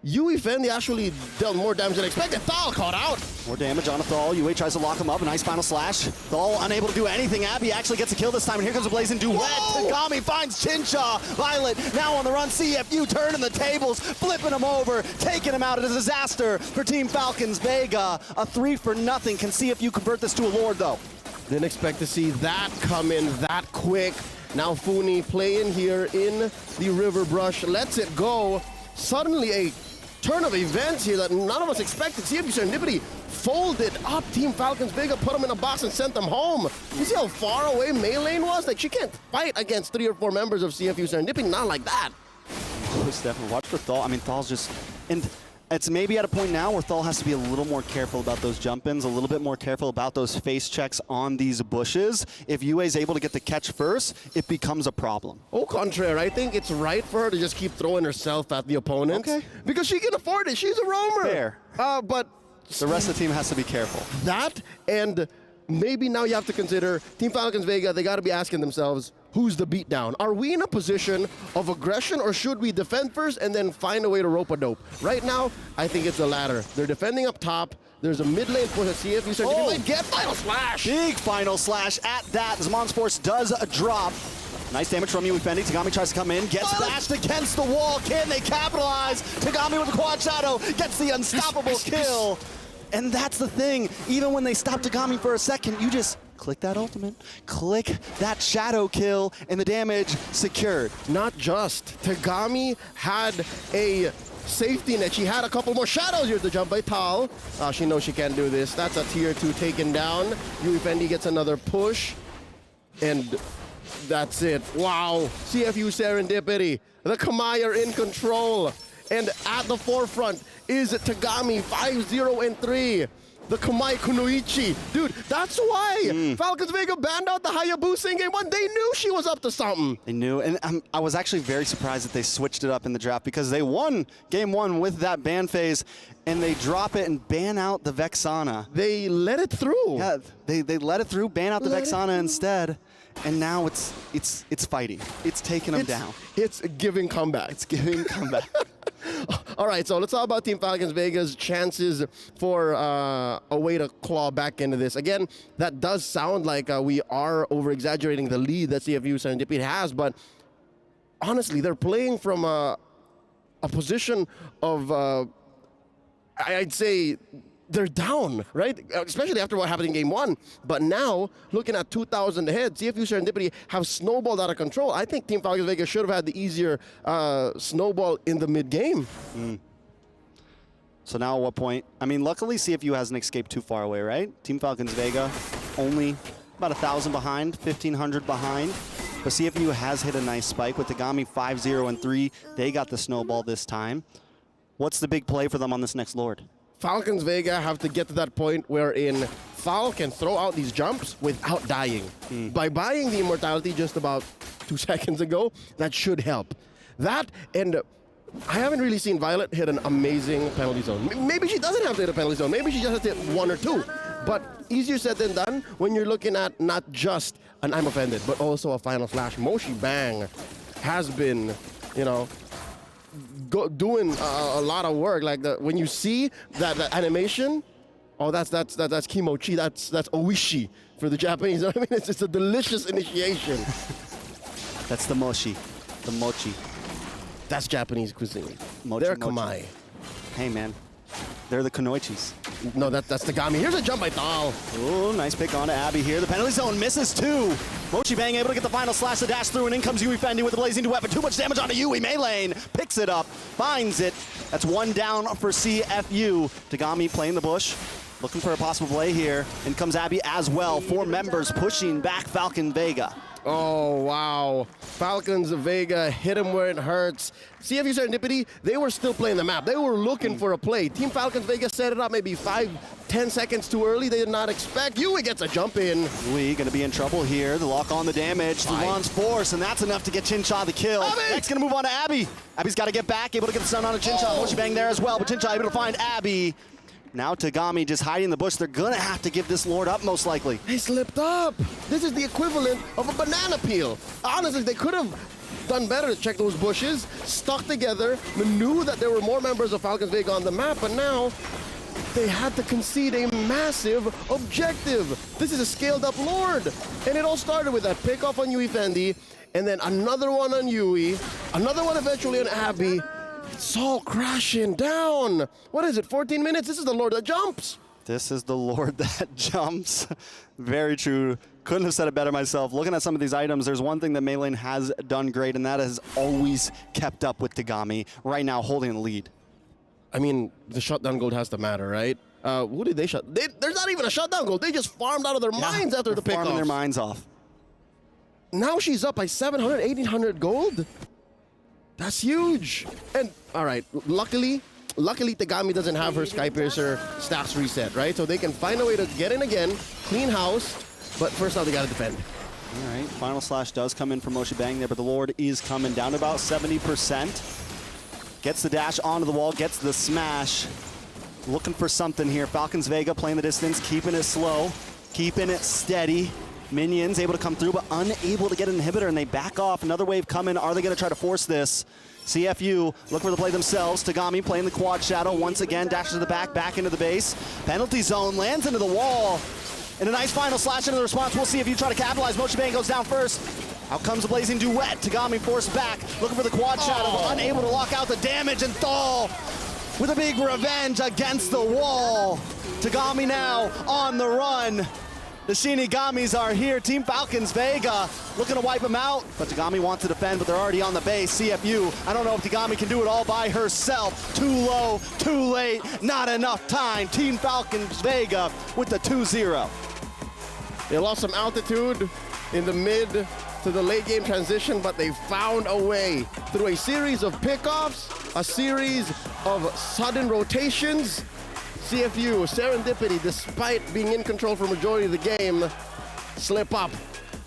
Yui Fendi actually dealt more damage than expected. Thal caught out. More damage on a Thal. Yue tries to lock him up. A nice final slash. Thal unable to do anything. Abby actually gets a kill this time. And here comes a blazing duet. Tagami finds Chinshaw. Violet now on the run. CFU turning the tables, flipping him over, taking him out. It's a disaster for Team Falcons Vega. A 3 for nothing. Can CFU convert this to a Lord, though? Didn't expect to see that come in that quick. Now Funi playing here in the River Brush. Lets it go. Suddenly a turn of events here that none of us expected. CFU Serendipity folded up Team Falcons Vega, put them in a box and sent them home. You see how far away Mei Lane was? Like, she can't fight against 3 or 4 members of CFU Serendipity, not like that. Most definitely. Watch for Thal. I mean, Thal's just... And it's maybe at a point now where Thal has to be a little more careful about those jump-ins, a little bit more careful about those face checks on these bushes. If Yue's able to get the catch first, it becomes a problem. Au contraire, I think it's right for her to just keep throwing herself at the opponent. Okay. Because she can afford it. She's a roamer. Fair. But the rest of the team has to be careful. That, and maybe now you have to consider Team Falcons Vega, they got to be asking themselves, who's the beatdown? Are we in a position of aggression, or should we defend first and then find a way to rope a dope? Right now, I think it's the latter. They're defending up top. There's a mid lane for the CFU. Oh, get final slash. Big final slash at that. Zamon's Force does a drop. Nice damage from Yui Fendi. Tagami tries to come in, gets bashed against the wall. Can they capitalize? Tagami with the quad shadow gets the unstoppable kill. And that's the thing. Even when they stop Tagami for a second, you just click that ultimate, click that shadow kill, and the damage secured. Not just. Tagami had a safety net. She had a couple more shadows here to jump by Tal. She knows she can't do this. That's a tier 2 taken down. Yui Fendi gets another push. And that's it. Wow. CFU Serendipity. The Kamai are in control. And at the forefront is Tagami, 5-0-3. The Kamai Kunoichi. Dude, that's why Falcons Vega banned out the Hayabusa in game 1. They knew she was up to something. They knew, and I was actually very surprised that they switched it up in the draft, because they won game 1 with that ban phase, and they drop it and ban out the Vexana. They let it through. Yeah, they let it through, ban out the Vexana instead, and now it's fighting. It's taking them down. It's giving comeback. It's giving comeback. All right, so let's talk about Team Falcons Vega's chances for a way to claw back into this. Again, that does sound like we are over-exaggerating the lead that CFU Serendipity has, but honestly, they're playing from a position of I'd say they're down, right? Especially after what happened in game 1. But now, looking at 2,000 ahead, CFU Serendipity have snowballed out of control. I think Team Falcons Vegas should have had the easier snowball in the mid-game. So now at what point? I mean, luckily CFU hasn't escaped too far away, right? Team Falcons Vega only about 1,000 behind, 1,500 behind. But CFU has hit a nice spike with Tagami 5-0 and 3. They got the snowball this time. What's the big play for them on this next Lord? Falcons Vega have to get to that point wherein Fal can throw out these jumps without dying. By buying the immortality just about 2 seconds ago, that should help. That, and I haven't really seen Violet hit an amazing penalty zone. Maybe she doesn't have to hit a penalty zone. Maybe she just has to hit 1 or 2. But easier said than done when you're looking at not just an I'm offended, but also a final flash. Moshi Bang has been, you know, doing a lot of work. Like when you see that animation, oh, that's kimochi. That's oishi for the Japanese. I mean, it's a delicious initiation. That's the mochi, the mochi. That's Japanese cuisine. Mochi, They're mochi. kamai. Hey man, they're the kunoichis. No, that's Tagami. Here's a jump by Tal. Oh, nice pick on to Abby here. The penalty zone misses 2. Mochi Bang able to get the final slash to dash through, and in comes Yui Fendi with the blazing duet, but too much damage onto Yui. Melee picks it up, finds it. That's 1 down for CFU. Tagami playing the bush, looking for a possible play here. In comes Abby as well. 4 members pushing back Falcon Vega. Oh, wow. Falcons Vega hit him where it hurts. CFU Serendipity, they were still playing the map. They were looking for a play. Team Falcons Vega set it up maybe 5-10 seconds too early. They did not expect. Yui gets a jump in. Yui gonna be in trouble here. The lock on the damage. The launch force, and that's enough to get Chincha the kill. Abby! Next gonna move on to Abby. Abby's gotta get back, able to get the stun on to Chincha. Mochi Bang there as well, but Chincha able to find Abby. Now Tagami just hiding in the bush. They're gonna have to give this Lord up most likely. They slipped up. This is the equivalent of a banana peel. Honestly, they could have done better to check those bushes, stuck together, knew that there were more members of Falcons Vega on the map, but now they had to concede a massive objective. This is a scaled up Lord. And it all started with that pickoff on Yui Fendi, and then another one on Yui, another one eventually on Abby. It's all crashing down. What is it, 14 minutes? This is the Lord that jumps. This is the Lord that jumps. Very true. Couldn't have said it better myself. Looking at some of these items, there's one thing that Melee has done great, and that has always kept up with Tagami. Right now, holding the lead. I mean, the shutdown gold has to matter, right? Who did they shut? There's not even a shutdown gold. They just farmed out of their minds after the pickoff. Farming their minds off. Now she's up by 700, 1,800 gold. That's huge. And all right, luckily Tagami doesn't have her Skypiercer stacks reset, right? So they can find a way to get in again, clean house, but first now they gotta defend. All right, final slash does come in for Moshi Bang there, but the Lord is coming down to about 70%. Gets the dash onto the wall, gets the smash. Looking for something here. Falcons Vega playing the distance, keeping it slow, keeping it steady. Minions able to come through, but unable to get an inhibitor, and they back off. Another wave coming. Are they going to try to force this? CFU look for the play themselves. Tagami playing the quad shadow once again. Dashes to the back into the base. Penalty zone, lands into the wall. And a nice final slash into the response. We'll see if you try to capitalize. Mochi Bang goes down first. Out comes the blazing duet. Tagami forced back. Looking for the quad shadow, but unable to lock out the damage, and Thal with a big revenge against the wall. Tagami now on the run. The Shinigamis are here. Team Falcons Vega looking to wipe them out, but Tagami wants to defend, but they're already on the base. CFU, I don't know if Tagami can do it all by herself. Too low, too late, not enough time. Team Falcons Vega with the 2-0. They lost some altitude in the mid to the late game transition, but they found a way through a series of pickoffs, a series of sudden rotations. CFU, Serendipity, despite being in control for majority of the game, slip up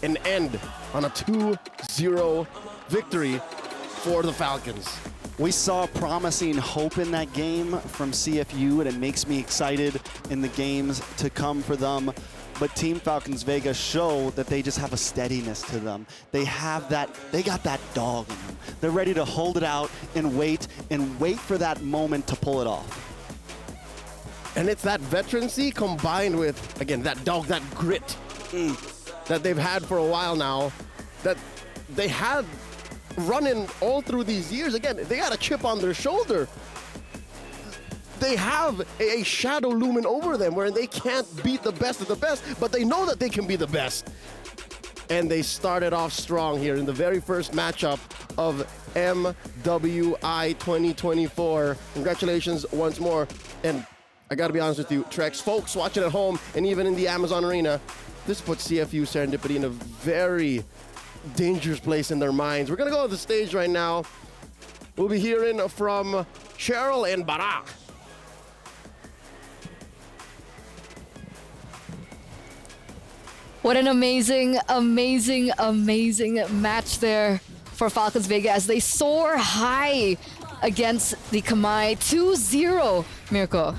and end on a 2-0 victory for the Falcons. We saw promising hope in that game from CFU, and it makes me excited in the games to come for them. But Team Falcons Vega show that they just have a steadiness to them. They have that, they got that dog in them. They're ready to hold it out and wait for that moment to pull it off. And it's that veterancy combined with, again, that dog, that grit that they've had for a while now, that they had running all through these years. Again, they got a chip on their shoulder. they have a shadow looming over them where they can't beat the best of the best, but they know that they can be the best. And they started off strong here in the very first matchup of MWI 2024. Congratulations once more. And I gotta be honest with you, Trex, folks watching at home and even in the Amazon Arena, this puts CFU Serendipity in a very dangerous place in their minds. We're gonna go to the stage right now. We'll be hearing from Cheryl and Barak. What an amazing, amazing, amazing match there for Falcons Vega as they soar high against the Kamai 2-0. Mirko.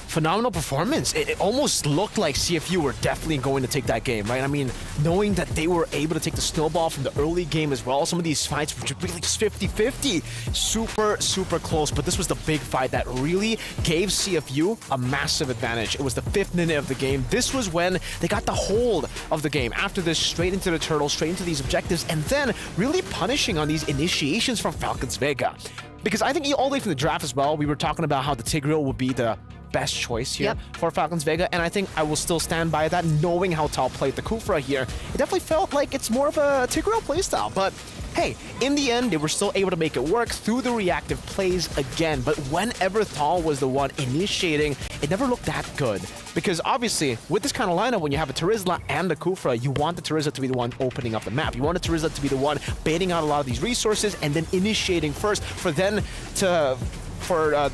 Phenomenal performance. It almost looked like CFU were definitely going to take that game, right? I mean, knowing that they were able to take the snowball from the early game as well. Some of these fights were really just 50-50. Super, super close. But this was the big fight that really gave CFU a massive advantage. It was the 5th minute of the game. This was when they got the hold of the game. After this, straight into the turtle, straight into these objectives, and then really punishing on these initiations from Falcons Vega. Because I think all the way from the draft as well, we were talking about how the Tigreal would be the best choice here for Falcons Vega, and I think I will still stand by that, knowing how Tal played the Kufra here. It definitely felt like it's more of a Tigreal playstyle, but hey, in the end, they were still able to make it work through the reactive plays again. But whenever Tal was the one initiating, it never looked that good. Because obviously, with this kind of lineup, when you have a Terizla and a Kufra, you want the Terizla to be the one opening up the map. You want the Terizla to be the one baiting out a lot of these resources and then initiating first for the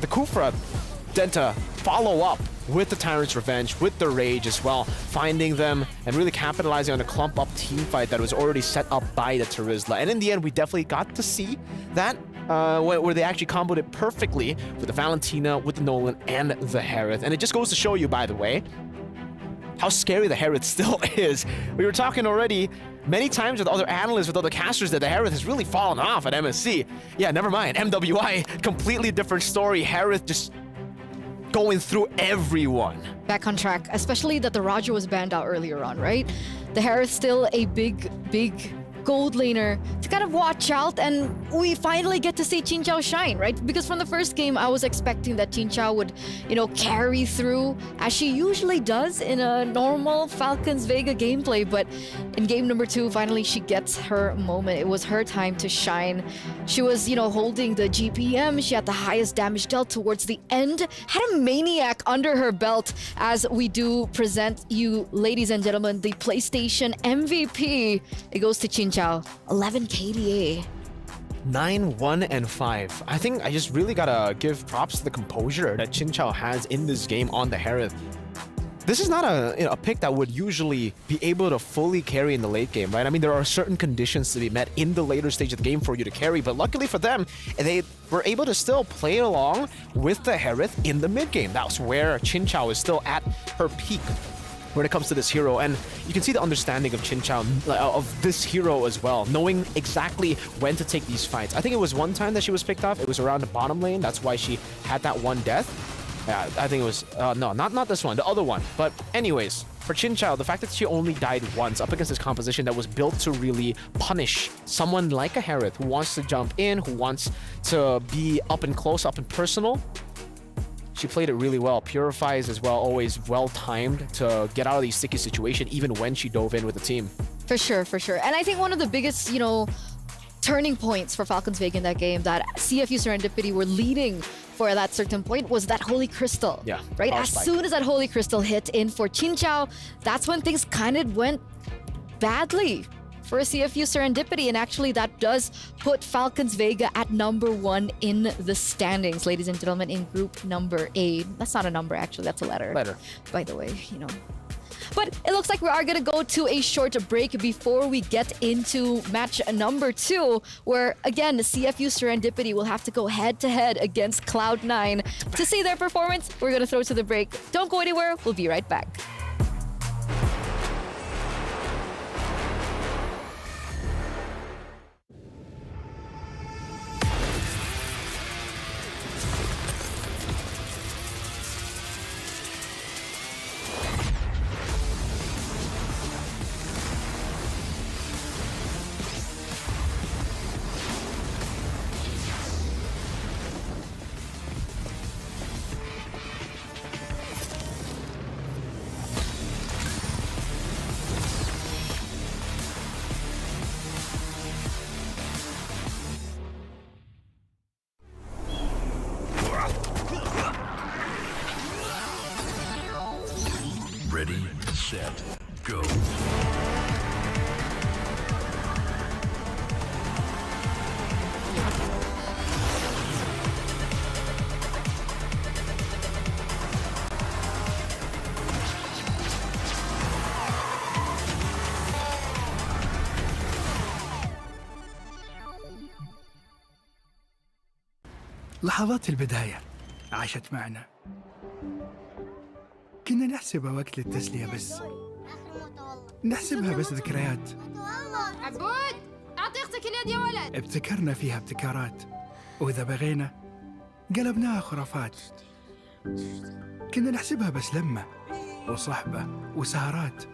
Kufra then to follow up with the Tyrant's Revenge, with the Rage as well, finding them and really capitalizing on the clump-up team fight that was already set up by the Terizla. And in the end, we definitely got to see that where they actually comboed it perfectly with the Valentina, with the Nolan, and the Harith. And it just goes to show you, by the way, how scary the Harith still is. We were talking already many times with other analysts, with other casters, that the Harith has really fallen off at MSC. Yeah, never mind. MWI, completely different story. Harith just going through everyone. Back on track, especially that the Roger was banned out earlier on, right? The Harith still a big gold laner to kind of watch out, and we finally get to see Chinchao shine, right? Because from the first game, I was expecting that Chinchao would, carry through as she usually does in a normal Falcons Vega gameplay, but in game number 2, finally she gets her moment. It was her time to shine. She was, holding the GPM. She had the highest damage dealt towards the end, had a Maniac under her belt as we do present you, ladies and gentlemen, the PlayStation MVP. It goes to Chinchao. 11 KDA. 9-1-5. I think I just really gotta give props to the composure that Chinchao has in this game on the Harith. This is not a pick that would usually be able to fully carry in the late game, right? I mean, there are certain conditions to be met in the later stage of the game for you to carry, but luckily for them, they were able to still play along with the Harith in the mid game. That's where Chinchao is still at her peak when it comes to this hero, and you can see the understanding of Chinchao, of this hero as well, knowing exactly when to take these fights. I think it was one time that she was picked off. It was around the bottom lane. That's why she had that one death. Yeah, I think it was, no, not this one, the other one. But anyways, for Chinchao, the fact that she only died once up against this composition that was built to really punish someone like a Harith who wants to jump in, who wants to be up and close, up and personal, she played it really well. Purifies as well, always well-timed to get out of these sticky situations, even when she dove in with the team. For sure, for sure. And I think one of the biggest, turning points for Falcons Vega in that game that CFU Serendipity were leading for that certain point was that Holy Crystal. Yeah. Right? As soon as that Holy Crystal hit in for Chinchao, that's when things kind of went badly for CFU Serendipity, and actually that does put Falcons Vega at number 1 in the standings, ladies and gentlemen, in group number A. That's not a number, actually, that's a letter. By the way, But it looks like we are going to go to a short break before we get into match number 2, where, again, the CFU Serendipity will have to go head-to-head against Cloud9. To see their performance, we're going to throw to the break. Don't go anywhere. We'll be right back. Ready, set, go. لحظات البداية عاشت معنا. كنا نحسبها وقت للتسلية بس. نحسبها بس ذكريات. عبود أعطي أختك اليد يا ولد. ابتكرنا فيها ابتكارات، وإذا بغينا قلبناها خرافات. كنا نحسبها بس لمة وصحبة وسهرات،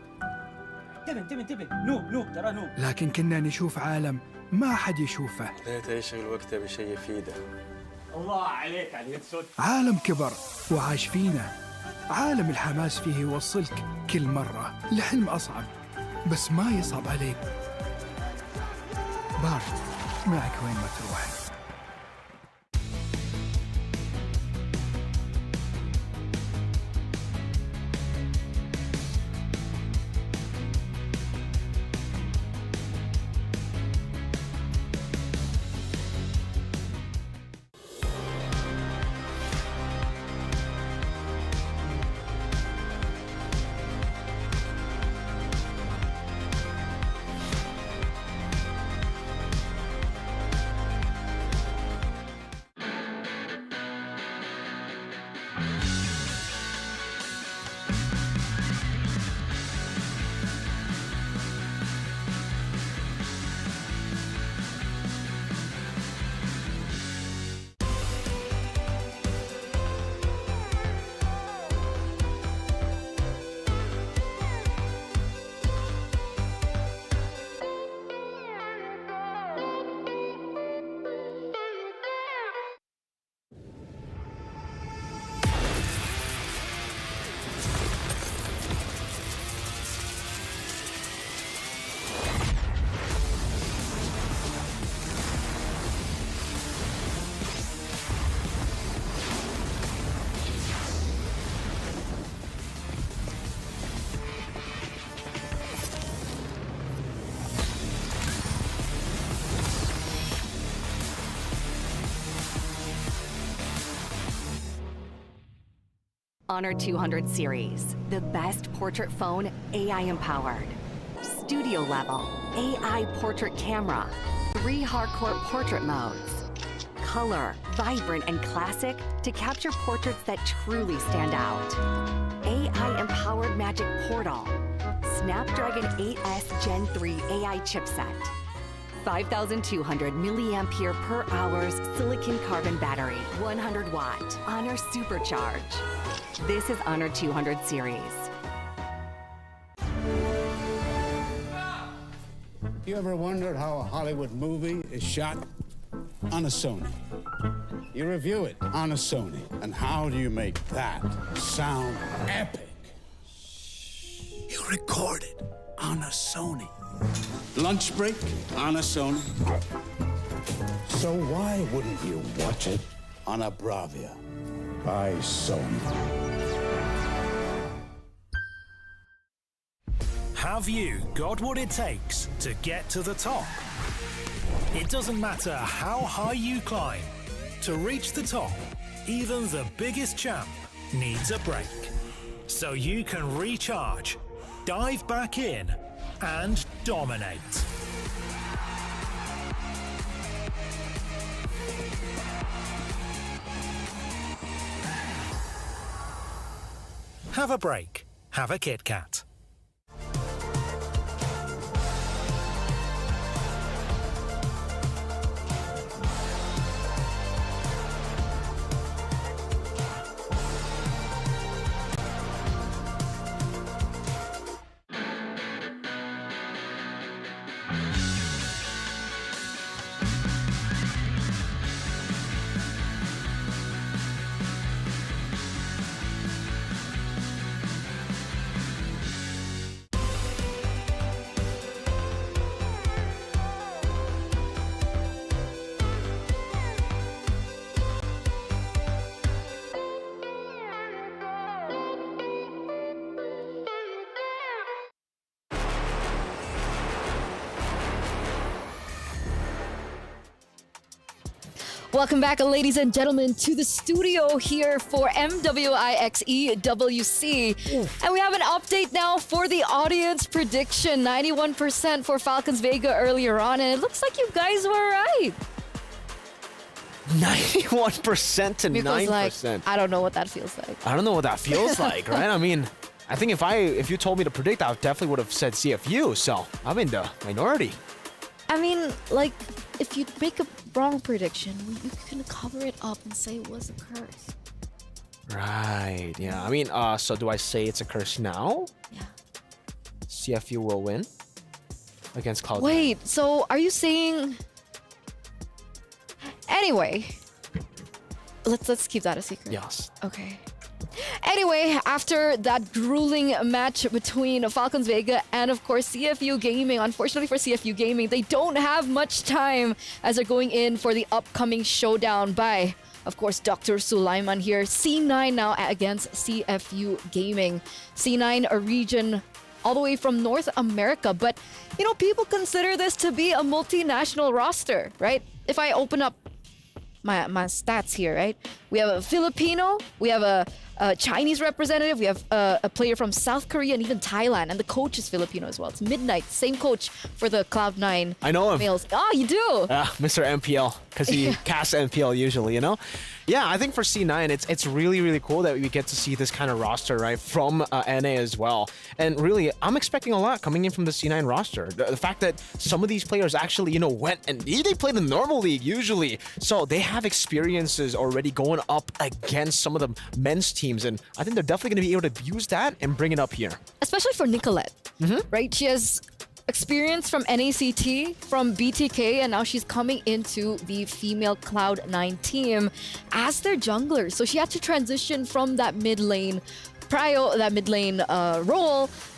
انتبه نوب ترى نوب. لكن كنا نشوف عالم ما حد يشوفه. ليت يشغل وقته بشيء يفيده. الله عليك على اليد سود. عالم كبر وعاش فينا، عالم الحماس فيه يوصلك كل مرة لحلم أصعب، بس ما يصعب عليك. بارد معك وين ما تروح. Honor 200 series, the best portrait phone AI empowered. Studio level, AI portrait camera, 3 hardcore portrait modes. Color, vibrant and classic to capture portraits that truly stand out. AI empowered magic portal. Snapdragon 8S Gen 3 AI chipset. 5,200 milliampere per hours silicon carbon battery, 100 watt, Honor Supercharge. This is Honor 200 series. You ever wondered how a Hollywood movie is shot? On a Sony. You review it on a Sony. And how do you make that sound epic? You record it on a Sony. Lunch break on a Sony. So why wouldn't you watch it on a Bravia by Sony? Have you got what it takes to get to the top? It doesn't matter how high you climb. To reach the top, even the biggest champ needs a break. So you can recharge, dive back in, and dominate. Have a break. Have a Kit Kat. Welcome back, ladies and gentlemen, to the studio here for MWI X EWC. And we have an update now for the audience prediction. 91% for Falcons Vega earlier on, and it looks like you guys were right. 91% to Miko's 9%. Like, I don't know what that feels like. I don't know what that feels like, right? I mean, I think if you told me to predict, I definitely would have said CFU, so I'm in the minority. I mean, like, if you make a wrong prediction, you can cover it up and say it was a curse. Right, yeah. I mean, so do I say it's a curse now? Yeah. CFU will win against Cloud9. Wait, so are you saying... Anyway, let's keep that a secret. Yes. Okay. Anyway, after that grueling match between Falcons Vega and, of course, CFU Gaming, unfortunately for CFU Gaming, they don't have much time as they're going in for the upcoming showdown by, of course, Dr. Sulaiman here. C9 now against CFU Gaming. C9, a region all the way from North America, but, you know, people consider this to be a multinational roster, right? If I open up my stats here, right? We have a Filipino, we have a Chinese representative, we have a player from South Korea and even Thailand, and the coach is Filipino as well. It's Midnight, same coach for the Cloud9 I know him. males. Oh, you do? Mr. MPL, because he casts MPL usually, you know? Yeah, I think for C9, it's really, really cool that we get to see this kind of roster, right, from NA as well. And really, I'm expecting a lot coming in from the C9 roster. The fact that some of these players actually, you know, went and they play the normal league usually. So they have experiences already going up against some of the men's teams. And I think they're definitely going to be able to use that and bring it up here. Especially for Nicolette, right? She has experience from NACT, from BTK, and now she's coming into the female Cloud9 team as their jungler. So she had to transition from that mid lane role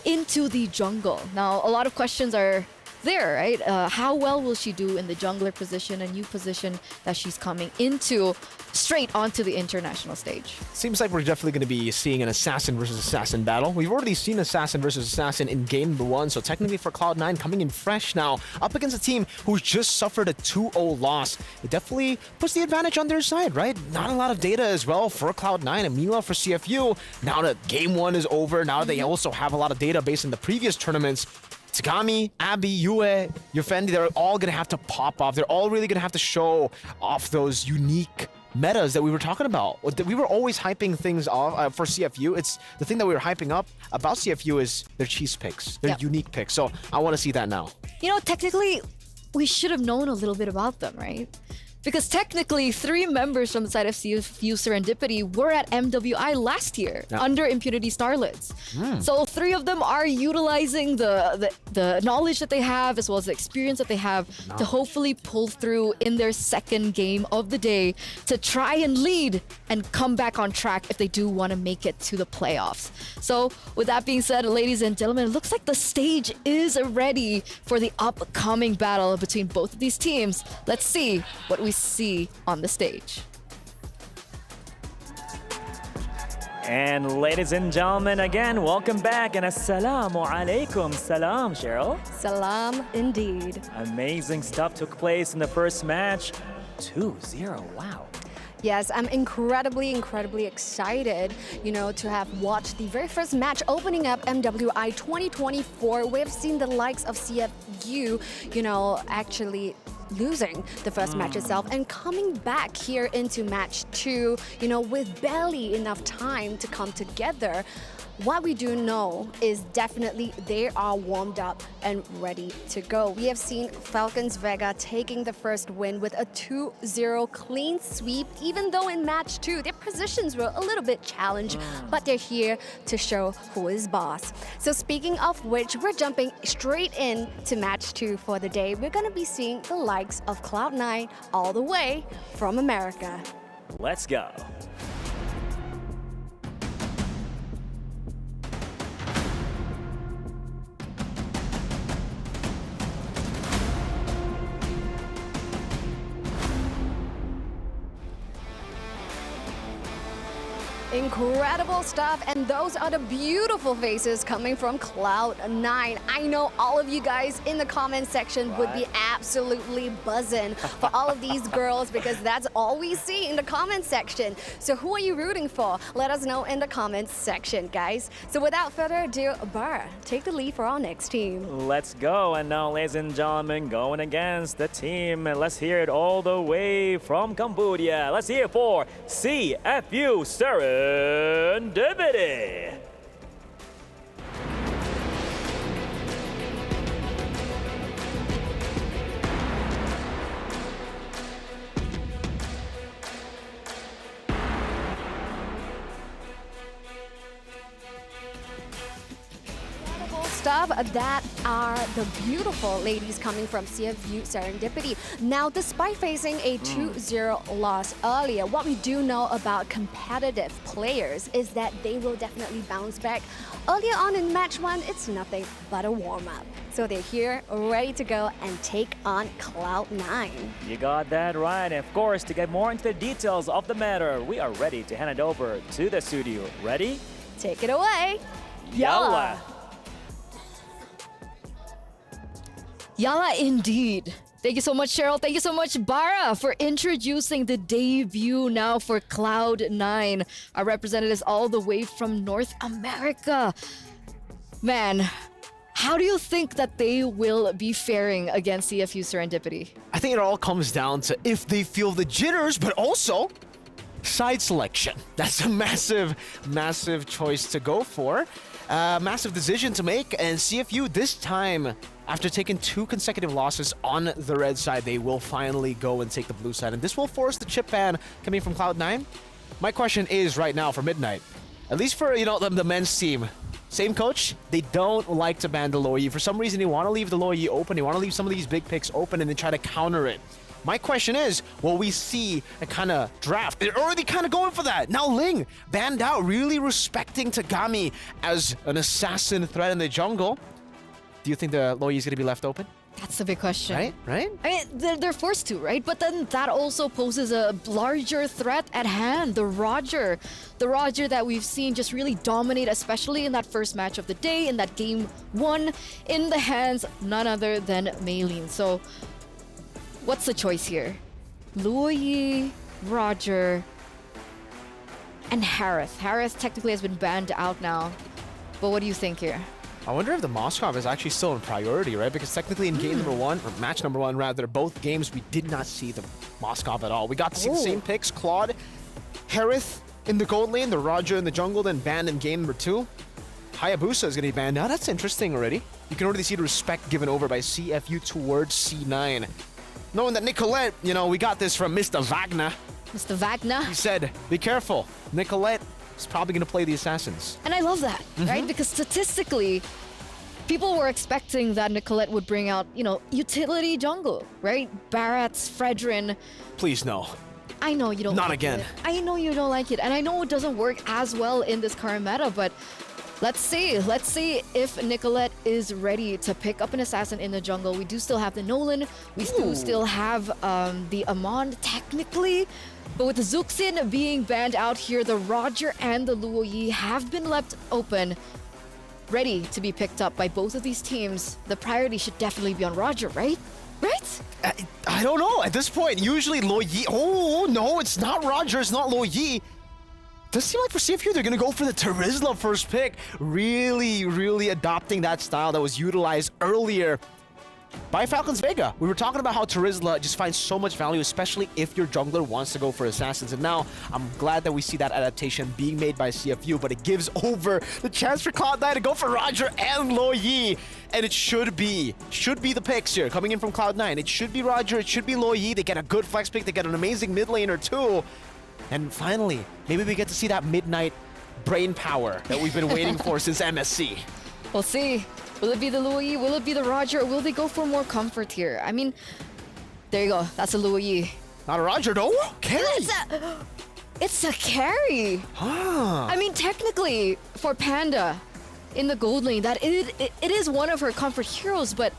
into the jungle. Now, a lot of questions are there, right? How well will she do in the jungler position, a new position that she's coming into, straight onto the international stage? Seems like we're definitely going to be seeing an assassin versus assassin battle. We've already seen assassin versus assassin in game number 1, so technically for Cloud9 coming in fresh now, up against a team who's just suffered a 2-0 loss. It definitely puts the advantage on their side, right? Not a lot of data as well for Cloud9, and meanwhile for CFU, now that game 1 is over, now they also have a lot of data based on the previous tournaments. Takami, Abby, Yue, Yufendi, they're all going to have to pop off. They're all really going to have to show off those unique metas that we were talking about. We were always hyping things off for CFU. It's the thing that we were hyping up about CFU is their cheese picks, their unique picks. So I want to see that now. You know, technically, we should have known a little bit about them, right? Because technically, 3 members from the side of CFU Serendipity were at MWI last year under Impunity Starlets. So 3 of them are utilizing the knowledge that they have as well as the experience that they have to hopefully pull through in their second game of the day to try and lead and come back on track if they do want to make it to the playoffs. So with that being said, ladies and gentlemen, it looks like the stage is ready for the upcoming battle between both of these teams. Let's see what we see on the stage. And ladies and gentlemen, again, welcome back and assalamu alaikum. Salam, Cheryl. Salam indeed. Amazing stuff took place in the first match. 2-0, wow. Yes, I'm incredibly excited, you know, to have watched the very first match opening up MWI 2024. We've seen the likes of CFU, you know, actually losing the first match itself and coming back here into match 2, you know, with barely enough time to come together. What we do know is definitely they are warmed up and ready to go. We have seen Falcons Vega taking the first win with a 2-0 clean sweep, even though in match 2 their positions were a little bit challenged, but they're here to show who is boss. So speaking of which, we're jumping straight in to match 2 for the day. We're going to be seeing the likes of Cloud9 all the way from America. Let's go. Incredible stuff, and those are the beautiful faces coming from Cloud9. I know all of you guys in the comment section would be absolutely buzzing for all of these girls because that's all we see in the comment section. So who are you rooting for? Let us know in the comments section, guys. So without further ado, Bar, take the lead for our next team. Let's go. And now, ladies and gentlemen, going against the team. Let's hear it all the way from Cambodia. Let's hear it for CFU Serendipity. Stuff that are the beautiful ladies coming from CFU Serendipity. Now, despite facing a 2-0 loss earlier, what we do know about competitive players is that they will definitely bounce back. Earlier on in match 1, it's nothing but a warm-up. So they're here, ready to go and take on Cloud9. You got that right. And of course, to get more into the details of the matter, we are ready to hand it over to the studio. Ready? Take it away. Yalla! Yalla indeed. Thank you so much, Cheryl. Thank you so much, Bara, for introducing the debut now for Cloud9, our representatives all the way from North America. Man, how do you think that they will be faring against CFU Serendipity? I think it all comes down to if they feel the jitters, but also side selection. That's a massive, massive choice to go for. Massive decision to make, and CFU this time, after taking 2 consecutive losses on the red side, they will finally go and take the blue side, and this will force the chip ban coming from Cloud9. My question is right now for Midnight, at least for the men's team, same coach, they don't like to ban the low E. For some reason, they want to leave the low E open. They want to leave some of these big picks open and then try to counter it. My question is, will we see a kind of draft? They're already kind of going for that. Now Ling, banned out, really respecting Tagami as an assassin threat in the jungle. Do you think the low E is going to be left open? That's the big question. Right? I mean, they're forced to, right? But then that also poses a larger threat at hand. The Roger that we've seen just really dominate, especially in that first match of the day, in that game 1, in the hands none other than Maylene. So what's the choice here? Luoyi, Roger, and Harith. Harith technically has been banned out now. But what do you think here? I wonder if the Moskov is actually still in priority, right? Because technically in game number 1, or match number 1 rather, both games we did not see the Moskov at all. We got to see the same picks, Claude, Harith in the gold lane, the Roger in the jungle, then banned in game number 2. Hayabusa is going to be banned. Now that's interesting already. You can already see the respect given over by CFU towards C9. Knowing that Nicolette, we got this from Mr. Wagner. Mr. Wagner? He said, be careful. Nicolette is probably going to play the assassins. And I love that, right? Because statistically, people were expecting that Nicolette would bring out, utility jungle, right? Barats, Fredrin. Please, no. I know you don't Not like again. it. I know you don't like it. And I know it doesn't work as well in this current meta, but let's see. Let's see if Nicolette is ready to pick up an assassin in the jungle. We do still have the Nolan. We do still have the Amon technically. But with the Zuxin being banned out here, the Roger and the Luoyi have been left open, ready to be picked up by both of these teams. The priority should definitely be on Roger, right? Right? I don't know. At this point, usually Luoyi... Oh, no, it's not Roger. It's not Luoyi. Does seem like for CFU, they're going to go for the Terizla first pick. Really, really adopting that style that was utilized earlier by Falcons Vega. We were talking about how Terizla just finds so much value, especially if your jungler wants to go for assassins. And now I'm glad that we see that adaptation being made by CFU, but it gives over the chance for Cloud9 to go for Roger and Luoyi. And it should be the picks here coming in from Cloud9. It should be Roger, it should be Luoyi. They get a good flex pick, they get an amazing mid laner too. And finally, maybe we get to see that midnight brain power that we've been waiting for since MSC. We'll see. Will it be the Luoyi? Will it be the Roger? Or will they go for more comfort here? I mean, there you go. That's a Luoyi. Not a Roger, though. Carry. It's a carry. I mean, technically, for Panda in the gold lane, that it is one of her comfort heroes, but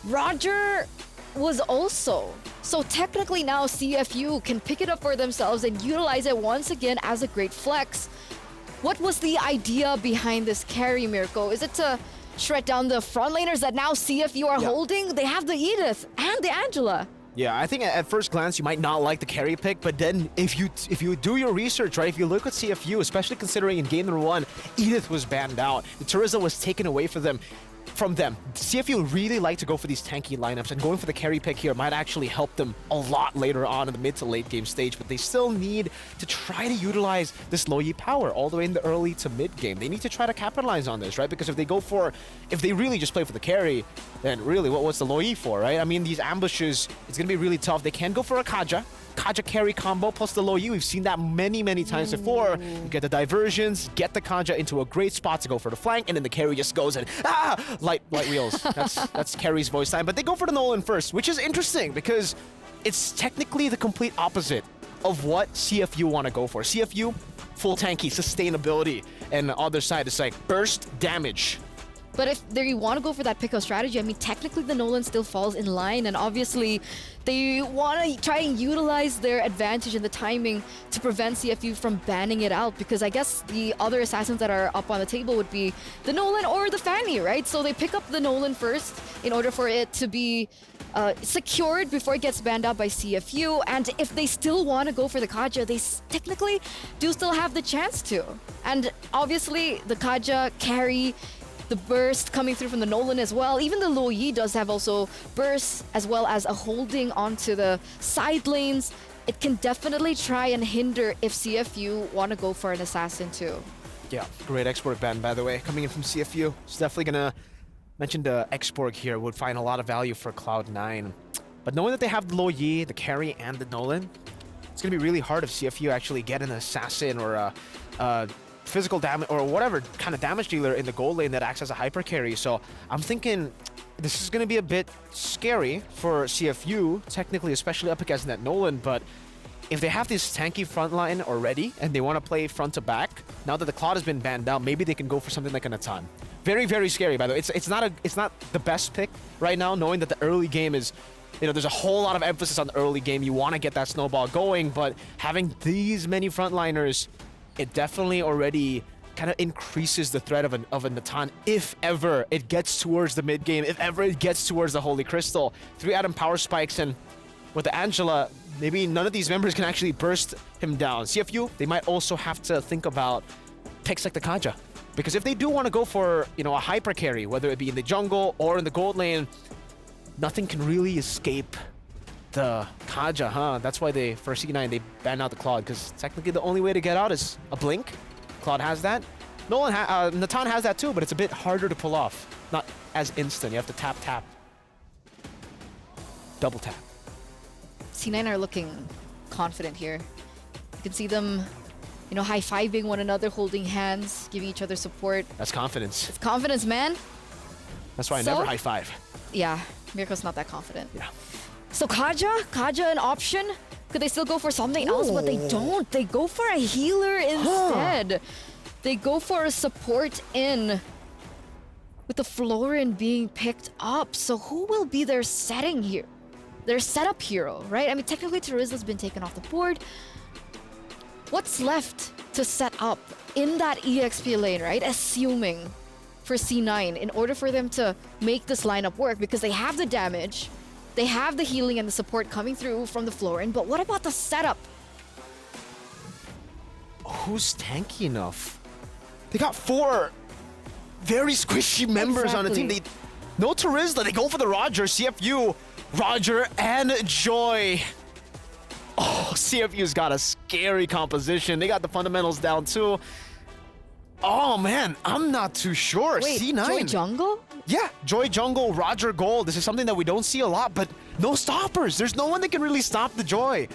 Roger was also So technically now CFU can pick it up for themselves and utilize it once again as a great flex. What was the idea behind this carry, Mirko? Is it to shred down the frontlaners that now CFU are holding? They have the Edith and the Angela. Yeah, I think at first glance you might not like the carry pick, but then if you do your research, right, if you look at CFU, especially considering in game number 1, Edith was banned out, the Terizla was taken away from them. CFU really like to go for these tanky lineups, and going for the carry pick here might actually help them a lot later on in the mid to late game stage, but they still need to try to utilize this low Yi power all the way in the early to mid game. They need to try to capitalize on this, right? Because if they really just play for the carry, then really what's the low Yi for, right? I mean, these ambushes, it's going to be really tough. They can go for a Kaja carry combo plus the low Yi. We've seen that many times before. You get the diversions, get the Kaja into a great spot to go for the flank, and then the carry just goes and light wheels. That's carry's voice time. But they go for the Nolan first, which is interesting because it's technically the complete opposite of what CFU want to go for. CFU, full tanky, sustainability, and the other side is like burst damage. But if they want to go for that pick-up strategy, I mean, technically the Nolan still falls in line, and obviously they want to try and utilize their advantage in the timing to prevent CFU from banning it out, because I guess the other assassins that are up on the table would be the Nolan or the Fanny, right? So they pick up the Nolan first in order for it to be secured before it gets banned out by CFU, and if they still want to go for the Kaja, they technically do still have the chance to. And obviously the Kaja carry, the burst coming through from the Nolan as well. Even the Lo Yi does have also bursts as well as a holding onto the side lanes. It can definitely try and hinder if CFU want to go for an assassin too. Yeah, great X-Borg ban, by the way, coming in from CFU. It's definitely going to mention the X-Borg here would find a lot of value for Cloud9. But knowing that they have the Lo Yi, the carry, and the Nolan, it's going to be really hard if CFU actually get an assassin or a physical damage or whatever kind of damage dealer in the gold lane that acts as a hyper carry. So I'm thinking this is going to be a bit scary for CFU, technically, especially up against that Nolan. But if they have this tanky front line already and they want to play front to back, now that the Claude has been banned out, maybe they can go for something like an Atan. Very scary, by the way. It's not the best pick right now, knowing that the early game is, there's a whole lot of emphasis on the early game. You want to get that snowball going, but having these many frontliners, it definitely already kind of increases the threat of a Natan if ever it gets towards the mid game, if ever it gets towards the Holy Crystal. 3 Atom power spikes, and with the Angela, maybe none of these members can actually burst him down. CFU, they might also have to think about picks like the Kaja, because if they do want to go for, a hyper carry, whether it be in the jungle or in the gold lane, nothing can really escape the Kaja, huh? That's why for C9 they banned out the Claude, because technically the only way to get out is a blink. Claude has that. Natan has that too, but it's a bit harder to pull off. Not as instant. You have to tap. Double tap. C9 are looking confident here. You can see them, high-fiving one another, holding hands, giving each other support. That's confidence. It's confidence, man. That's why I never high-five. Yeah, Mirko's not that confident. Yeah. So Kaja an option? Could they still go for something else? But they don't. They go for a healer instead. They go for a support in with the Florin being picked up. So who will be their setting here? Their setup hero, right? I mean, technically Terizla's been taken off the board. What's left to set up in that EXP lane, right? Assuming for C9 in order for them to make this lineup work, because they have the damage. They have the healing and the support coming through from the Florin, but what about the setup? Who's tanky enough? They got 4 very squishy members on the team. No Terizla, they go for the Roger, CFU, Roger and Joy. Oh, CFU's got a scary composition. They got the fundamentals down too. Oh man, I'm not too sure. Wait, C9. Joy Jungle? Yeah, Joy Jungle, Roger Gold. This is something that we don't see a lot, but no stoppers. There's no one that can really stop the Joy.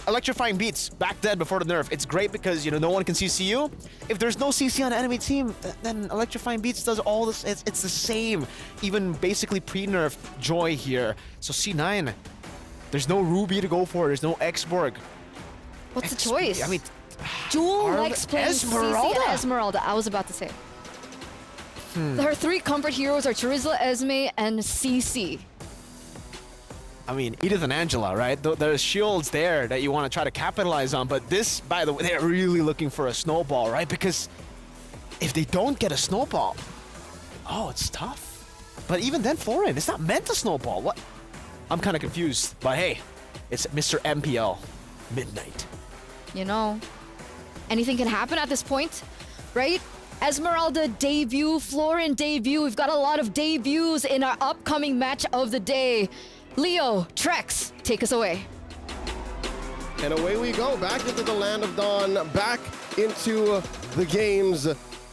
Electrifying Beats, back then before the nerf, it's great because, no one can CC you. If there's no CC on the enemy team, then Electrifying Beats does all this. It's the same. Even basically pre-nerf Joy here. So C9, there's no Ruby to go for. There's no X-Borg. What's the choice? I mean, Jewel likes playing Esmeralda. CC and Esmeralda, I was about to say. Her 3 comfort heroes are Terizla, Esme, and CC. I mean, Edith and Angela, right? There's shields there that you want to try to capitalize on, but this, by the way, they're really looking for a snowball, right? Because if they don't get a snowball, oh, it's tough. But even then, Florian, it's not meant to snowball. What? I'm kind of confused, but hey, it's Mr. MPL Midnight. You know, anything can happen at this point, right? Esmeralda debut, Florian debut. We've got a lot of debuts in our upcoming match of the day. Leo, Trex, take us away. And away we go, back into the land of dawn, back into the games.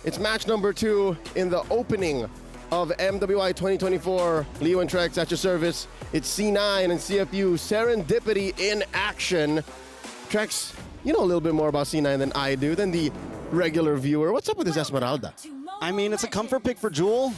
It's match number 2 in the opening of MWI 2024. Leo and Trex at your service. It's C9 and CFU Serendipity in action. Trex, you know a little bit more about C9 than I do, than the regular viewer. What's up with this Esmeralda? I mean, it's a comfort pick for Jewel.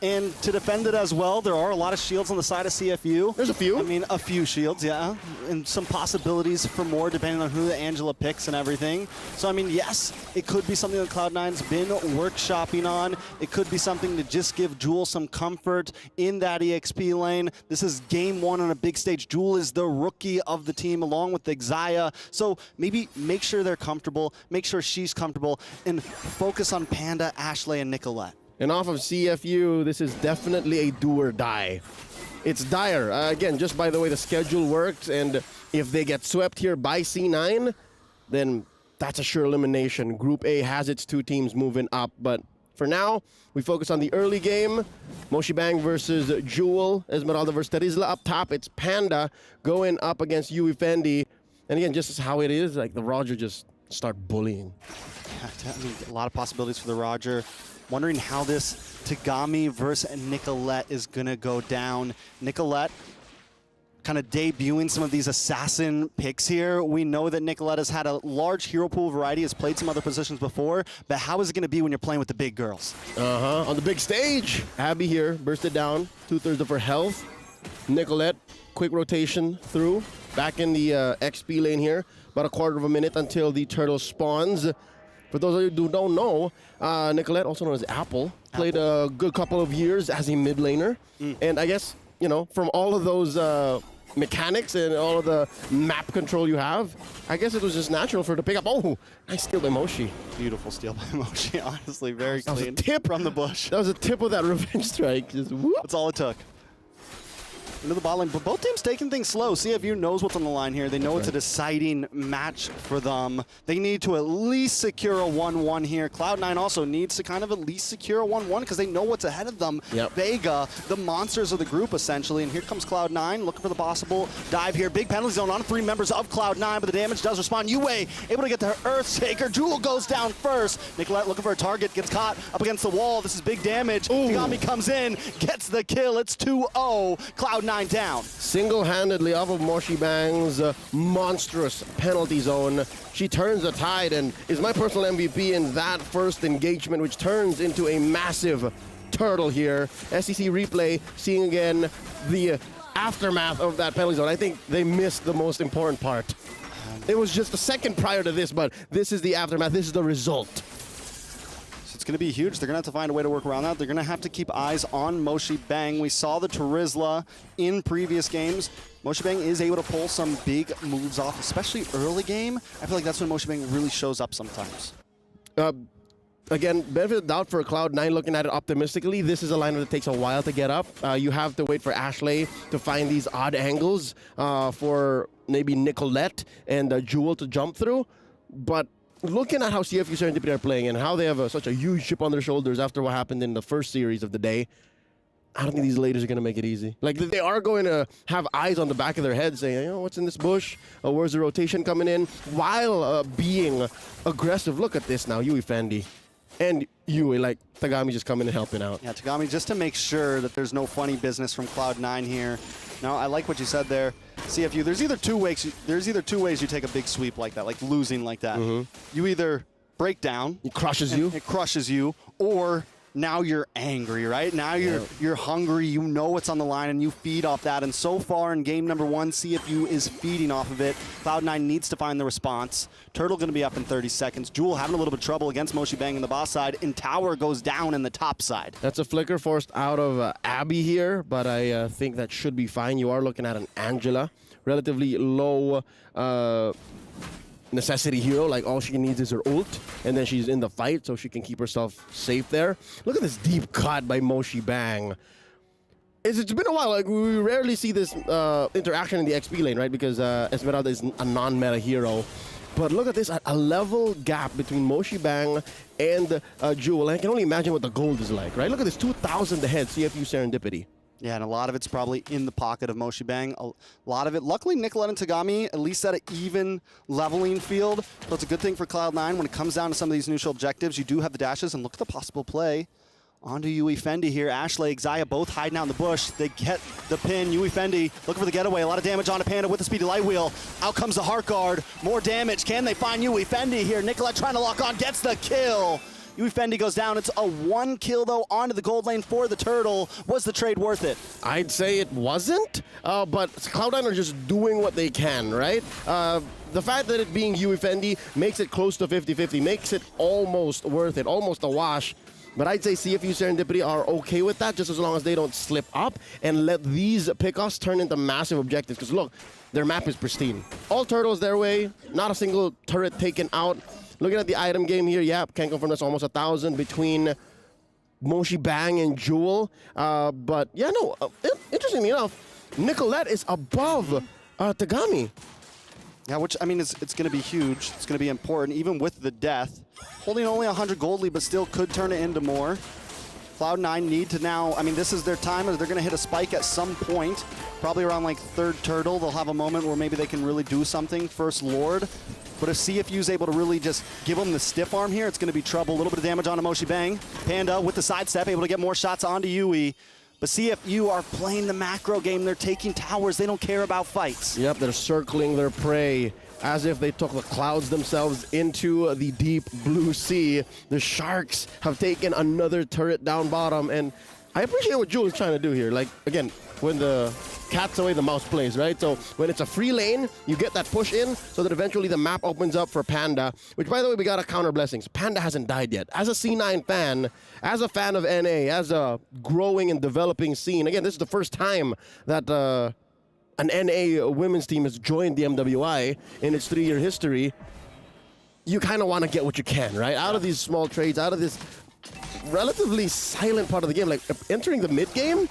And to defend it as well, there are a lot of shields on the side of CFU. There's a few. I mean, a few shields, yeah. And some possibilities for more depending on who the Angela picks and everything. So, I mean, yes, it could be something that Cloud9's been workshopping on. It could be something to just give Jewel some comfort in that EXP lane. This is game 1 on a big stage. Jewel is the rookie of the team along with Xayah. So maybe make sure they're comfortable, make sure she's comfortable, and focus on Panda, Ashley, and Nicolette. And off of CFU, this is definitely a do or die. It's dire. Again, just by the way the schedule works, and if they get swept here by C9, then that's a sure elimination. Group A has its 2 teams moving up, but for now, we focus on the early game. Moshi Bang versus Jewel, Esmeralda versus Terizla up top. It's Panda going up against Yui Fendi. And again, just as how it is, like the Roger just start bullying. Yeah, I mean, a lot of possibilities for the Roger. Wondering how this Tagami versus Nicolette is going to go down. Nicolette kind of debuting some of these assassin picks here. We know that Nicolette has had a large hero pool variety, has played some other positions before, but how is it going to be when you're playing with the big girls? On the big stage. Abby here, bursted down, 2/3 of her health. Nicolette, quick rotation through, back in the XP lane here. About a quarter of a minute until the turtle spawns. For those of you who don't know, Nicolette, also known as Apple, played a good couple of years as a mid laner. And I guess, you know, from all of those mechanics and all of the map control you have, I guess it was just natural for her to pick up. Oh, nice steal by Moshi. Beautiful steal by Moshi, honestly, very clean. clean. That was a tip from the bush. That was a tip of that revenge strike. Just whoop. That's all it took. Into the bot lane, but both teams taking things slow. CFU knows what's on the line here. They know it's a deciding match for them. They need to at least secure a 1-1 here. Cloud9 also needs to kind of at least secure a 1-1 because they know what's ahead of them. Yep. Vega, the monsters of the group, essentially. And here comes Cloud9 looking for the possible dive here. Big penalty zone on 3 members of Cloud9, but the damage does respond. Yue able to get to her Earthshaker. Jewel goes down first. Nicolette looking for a target, gets caught up against the wall. This is big damage. Tagami comes in, gets the kill. It's 2-0. Cloud9 down. Single-handedly off of Moshi Bang's monstrous penalty zone. She turns the tide and is my personal MVP in that first engagement, which turns into a massive turtle here. SEC replay, seeing again the aftermath of that penalty zone. I think they missed the most important part. It was just a second prior to this, but this is the aftermath. This is the result. It's going to be huge. They're going to have to find a way to work around that. They're going to have to keep eyes on Moshi Bang. We saw the Terizla in previous games. Moshi Bang is able to pull some big moves off, especially early game. I feel like that's when Moshi Bang really shows up sometimes. Again, benefit of the doubt for Cloud9 looking at it optimistically. This is a lineup that takes a while to get up. You have to wait for Ashley to find these odd angles for maybe Nicolette and Jewel to jump through. But looking at how CFU Serendipity are playing and how they have such a huge chip on their shoulders after what happened in the first series of the day, I don't think these ladies are going to make it easy. Like, they are going to have eyes on the back of their head saying, you know, what's in this bush? Where's the rotation coming in? While being aggressive. Look at this now, Yui Fendi. And Yui, like, Tagami just coming and helping out. Yeah, Tagami, just to make sure that there's no funny business from Cloud9 here. Now, I like what you said there. CFU, there's either two ways you take a big sweep like that, like losing like that. You either break down. It crushes you. It crushes you, or now you're angry, right? Now you're hungry, you know what's on the line, and you feed off that. And so far in game number 1, CFU is feeding off of it. Cloud9 needs to find the response. Turtle going to be up in 30 seconds. Jewel having a little bit of trouble against Moshi Bang in the boss side, and Tower goes down in the top side. That's a flicker forced out of Abby here, but I think that should be fine. You are looking at an Angela, relatively low necessity hero, like all she needs is her ult, and then she's in the fight, so she can keep herself safe there. Look at this deep cut by Moshi Bang. It's been a while, like we rarely see this interaction in the XP lane, right? Because Esmeralda is a non-meta hero. But look at this, a level gap between Moshi Bang and Jewel. And I can only imagine what the gold is like, right? Look at this, 2,000 ahead, CFU Serendipity. Yeah, and a lot of it's probably in the pocket of Moshi Bang. A lot of it, luckily, Nicolette and Tagami at least at an even leveling field. So it's a good thing for Cloud9 when it comes down to some of these neutral objectives. You do have the dashes, and look at the possible play. Onto Yui Fendi here. Ashley, Xayah both hiding out in the bush. They get the pin. Yui Fendi looking for the getaway. A lot of damage onto Panda with the speedy light wheel. Out comes the Heart Guard. More damage. Can they find Yui Fendi here? Nicolette trying to lock on, gets the kill. Yui Fendi goes down. It's a 1 kill, though, onto the gold lane for the Turtle. Was the trade worth it? I'd say it wasn't, but Cloud9 are just doing what they can, right? The fact that it being Yui Fendi makes it close to 50-50, makes it almost worth it, almost a wash. But I'd say CFU Serendipity are okay with that, just as long as they don't slip up and let these pickoffs turn into massive objectives. Because look, their map is pristine. All turtles their way, not a single turret taken out. Looking at the item game here, yeah, can't confirm that's almost 1,000 between Moshi Bang and Jewel. But yeah, no, interestingly enough, Nicolette is above Tagami. Yeah, which, I mean, it's going to be huge. It's going to be important, even with the death. Holding only 100 gold lead, but still could turn it into more. Cloud9 need to now, I mean, this is their time. They're going to hit a spike at some point, probably around like 3rd turtle. They'll have a moment where maybe they can really do something. First Lord. But if CFU's able to really just give them the stiff arm here, it's going to be trouble. A little bit of damage onto Moshi Bang. Panda with the sidestep, able to get more shots onto Yui. But CFU are playing the macro game. They're taking towers. They don't care about fights. Yep, they're circling their prey as if they took the clouds themselves into the deep blue sea. The Sharks have taken another turret down bottom, and I appreciate what Jewel is trying to do here. Like, again, when the cat's away, the mouse plays, right? So when it's a free lane, you get that push in so that eventually the map opens up for Panda, which, by the way, we got to counter blessings. Panda hasn't died yet. As a C9 fan, as a fan of NA, as a growing and developing scene, again, this is the first time that an NA women's team has joined the MWI in its 3-year history. You kind of want to get what you can, right? Out of these small trades, out of this relatively silent part of the game, like entering the mid game,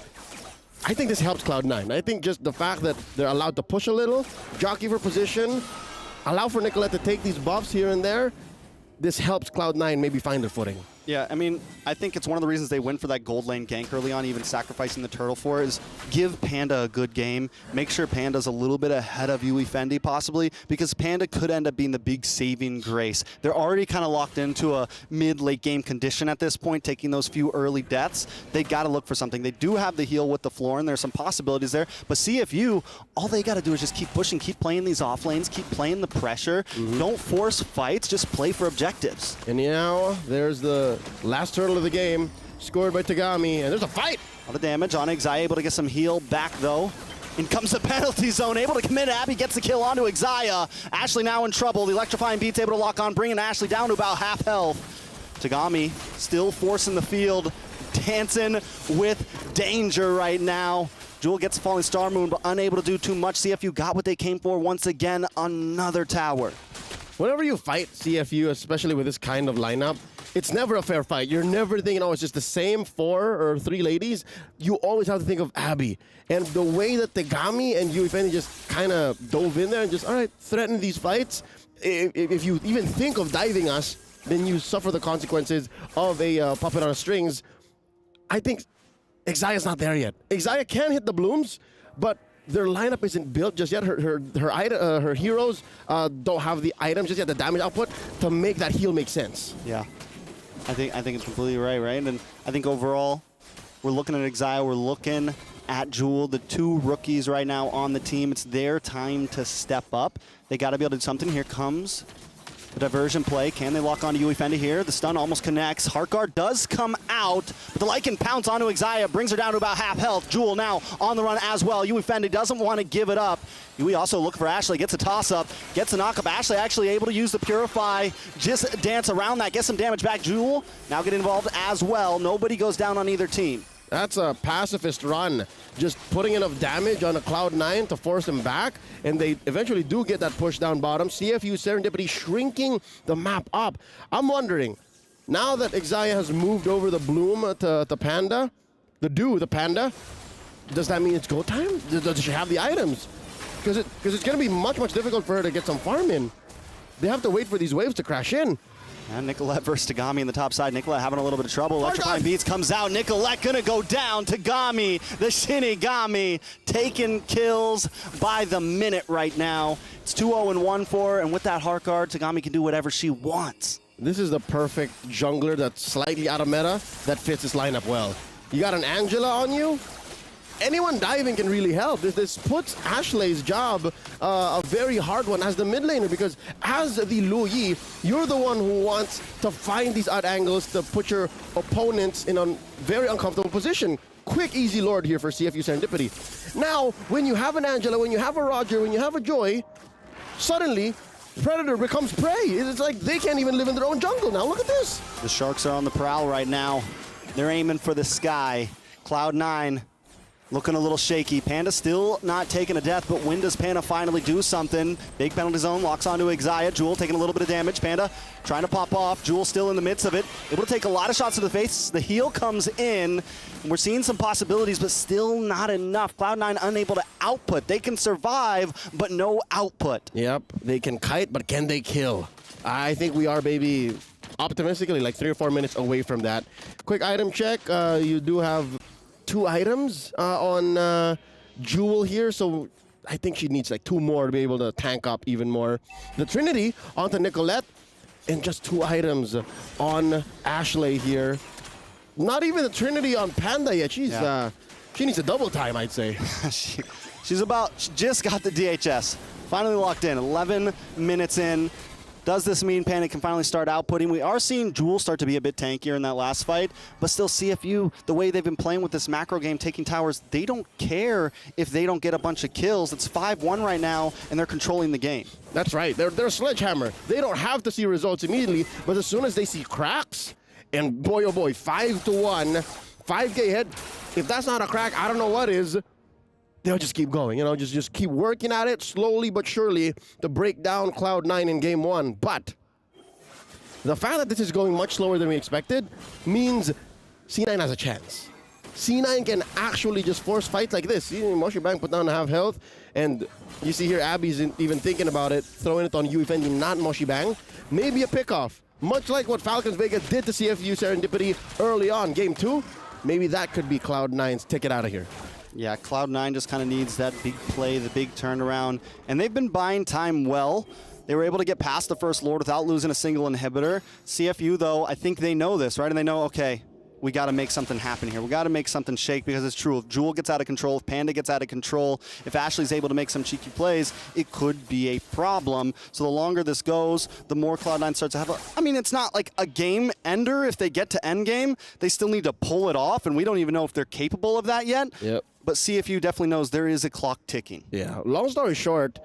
I think this helps Cloud9. I think just the fact that they're allowed to push a little, jockey for position, allow for Nicolette to take these buffs here and there, this helps Cloud9 maybe find their footing. Yeah, I mean, I think it's one of the reasons they went for that gold lane gank early on, even sacrificing the turtle for it, is give Panda a good game. Make sure Panda's a little bit ahead of Yui Fendi, possibly, because Panda could end up being the big saving grace. They're already kind of locked into a mid-late game condition at this point, taking those few early deaths. They got to look for something. They do have the heal with the floor, and there's some possibilities there. But CFU, all they got to do is just keep pushing, keep playing these off lanes, keep playing the pressure. Don't force fights, just play for objectives. And now there's the last turtle of the game, scored by Tagami, and there's a fight. A lot of damage on Xayah, able to get some heal back though. In comes the penalty zone, able to commit. Abby gets the kill onto Xayah. Ashley now in trouble. The electrifying beat's able to lock on, bringing Ashley down to about half health. Tagami still forcing the field, dancing with danger right now. Jewel gets a falling star moon, but unable to do too much. CFU got what they came for once again, another tower. Whenever you fight CFU, especially with this kind of lineup, it's never a fair fight. You're never thinking, oh, it's just the same 4 or 3 ladies. You always have to think of Abby. And the way that Tagami and Yui Fendi just kind of dove in there and just, all right, threaten these fights. If you even think of diving us, then you suffer the consequences of a puppet on strings. I think Xayah's not there yet. Xayah can hit the blooms, but their lineup isn't built just yet. Her heroes don't have the items just yet, the damage output, to make that heal make sense. Yeah. I think it's completely right? And I think overall, we're looking at Xayah, we're looking at Jewel, the 2 rookies right now on the team. It's their time to step up. They got to be able to do something. Here comes The diversion play, can they lock onto Yui Fendi here? The stun almost connects. Heartguard does come out, but the Lycan pounce onto Xayah, brings her down to about half health. Jewel now on the run as well. Yui Fendi doesn't want to give it up. Yui also looking for Ashley, gets a toss-up, gets a knock-up. Ashley actually able to use the Purify, just dance around that, get some damage back. Jewel now get involved as well. Nobody goes down on either team. That's a pacifist run, just putting enough damage on a Cloud9 to force him back, and they eventually do get that push down bottom. CFU Serendipity shrinking the map up. I'm wondering, now that Xayah has moved over the Bloom to Panda, the Panda, does that mean it's go time? Does she have the items? Because it's going to be much difficult for her to get some farm in. They have to wait for these waves to crash in. And Nicolette versus Tagami in the top side. Nicolette having a little bit of trouble. Electrifying Beats comes out. Nicolette gonna go down. Tagami, the Shinigami, taking kills by the minute right now. It's 2-0 and 1 for her, and with that Heartguard, Tagami can do whatever she wants. This is the perfect jungler that's slightly out of meta that fits this lineup well. You got an Angela on you? Anyone diving can really help. This puts Ashley's job a very hard one as the mid laner, because as the Lu Yi, you're the one who wants to find these odd angles to put your opponents in a very uncomfortable position. Quick, easy lord here for CFU Serendipity. Now, when you have an Angela, when you have a Roger, when you have a Joy, suddenly Predator becomes prey. It's like they can't even live in their own jungle now. Look at this. The Sharks are on the prowl right now. They're aiming for the sky. Cloud9 looking a little shaky. Panda still not taking a death, but when does Panda finally do something? Big penalty zone, locks onto Xayah. Jewel taking a little bit of damage. Panda trying to pop off. Jewel still in the midst of it. Able to take a lot of shots to the face. The heal comes in. We're seeing some possibilities, but still not enough. Cloud9 unable to output. They can survive, but no output. Yep, they can kite, but can they kill? I think we are, baby, optimistically, like 3 or 4 minutes away from that. Quick item check. You do have 2 items on Jewel here, so I think she needs like 2 more to be able to tank up even more. The Trinity onto Nicolette, and just 2 items on Ashley here. Not even the Trinity on Panda yet. She needs a double time, I'd say. she just got the DHS. Finally locked in, 11 minutes in. Does this mean Panda can finally start outputting? We are seeing Jewel start to be a bit tankier in that last fight, but still CFU, the way they've been playing with this macro game, taking towers, they don't care if they don't get a bunch of kills. It's 5-1 right now, and they're controlling the game. That's right. They're a sledgehammer. They don't have to see results immediately, but as soon as they see cracks, and boy, oh boy, 5-1, 5K ahead, if that's not a crack, I don't know what is. They'll just keep going, you know, just keep working at it slowly but surely to break down Cloud9 in game 1. But the fact that this is going much slower than we expected means C9 has a chance. C9 can actually just force fights like this. See, Moshi Bang put down half health, and you see here Abby's even thinking about it, throwing it on Yui Fendi, not Moshi Bang. Maybe a pickoff, much like what Falcons Vega did to CFU Serendipity early on, game 2. Maybe that could be Cloud9's ticket out of here. Yeah, Cloud9 just kind of needs that big play, the big turnaround, and they've been buying time well. They were able to get past the first Lord without losing a single inhibitor. CFU, though, I think they know this, right? And they know, okay, we got to make something happen here. We got to make something shake, because it's true. If Jewel gets out of control, if Panda gets out of control, if Ashley's able to make some cheeky plays, it could be a problem. So the longer this goes, the more Cloud9 starts to have I mean, it's not like a game ender if they get to end game. They still need to pull it off, and we don't even know if they're capable of that yet. Yep. But CFU definitely knows there is a clock ticking. Yeah, long story short,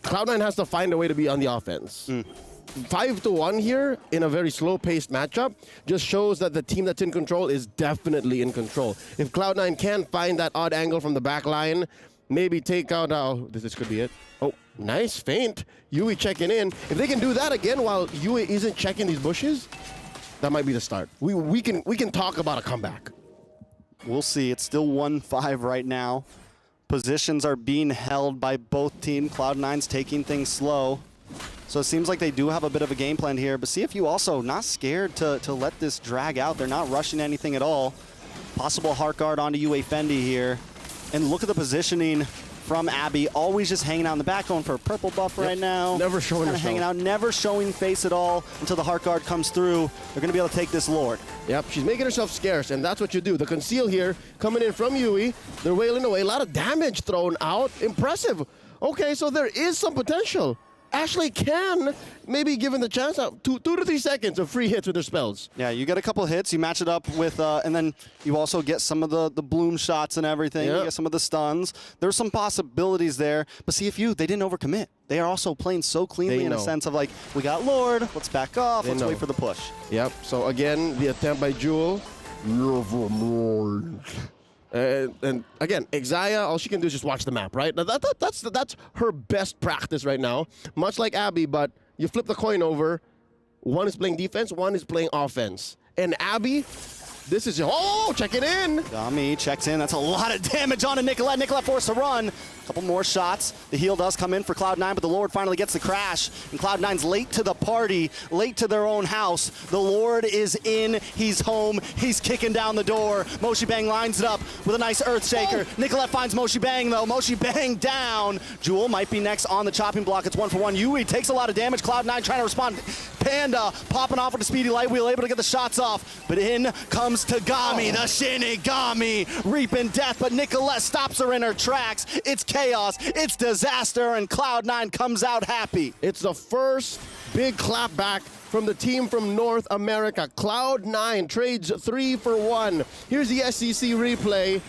Cloud9 has to find a way to be on the offense. 5-1 here in a very slow-paced matchup just shows that the team that's in control is definitely in control. If Cloud9 can find that odd angle from the back line, maybe take out... this could be it. Oh, nice feint. Yui checking in. If they can do that again while Yui isn't checking these bushes, that might be the start. We can talk about a comeback. We'll see. It's still 1-5 right now. Positions are being held by both teams. Cloud9's taking things slow. So it seems like they do have a bit of a game plan here, but CFU also not scared to let this drag out. They're not rushing anything at all. Possible Heartguard onto Yui Fendi here. And look at the positioning from Abby, always just hanging out in the back, going for a purple buff right now. Never showing herself. Hanging out, never showing face at all until the Heartguard comes through. They're going to be able to take this Lord. Yep, she's making herself scarce, and that's what you do. The conceal here, coming in from Yui. They're wailing away. A lot of damage thrown out. Impressive. Okay, so there is some potential. Ashley can, maybe given the chance, 2 to 3 seconds of free hits with her spells. Yeah, you get a couple hits, you match it up with, and then you also get some of the bloom shots and everything. Yep. You get some of the stuns. There's some possibilities there. But CFU, they didn't overcommit. They are also playing so cleanly in a sense of like, we got Lord, let's back off, let's wait for the push. Yep, so again, the attempt by Jewel. And again, Xia, all she can do is just watch the map, right? Now that's her best practice right now. Much like Abby, but you flip the coin over. One is playing defense, one is playing offense. And Abby, this is, check it in. Gami checks in. That's a lot of damage on Nicolette. Nicolette forced to run. Couple more shots. The heal does come in for Cloud9, but the Lord finally gets the crash. And Cloud9's late to the party, late to their own house. The Lord is in. He's home. He's kicking down the door. Moshi Bang lines it up with a nice Earth Shaker. Nicolette finds Moshi Bang, though. Moshi Bang down. Jewel might be next on the chopping block. It's 1-for-1. Yui takes a lot of damage. Cloud9 trying to respond. Panda popping off with a speedy light wheel, able to get the shots off. But in comes Tagami, the Shinigami, reaping death. But Nicolette stops her in her tracks. It's chaos, it's disaster, and Cloud9 comes out happy. It's the first big clapback from the team from North America. Cloud9 trades 3 for 1. Here's the SEC replay.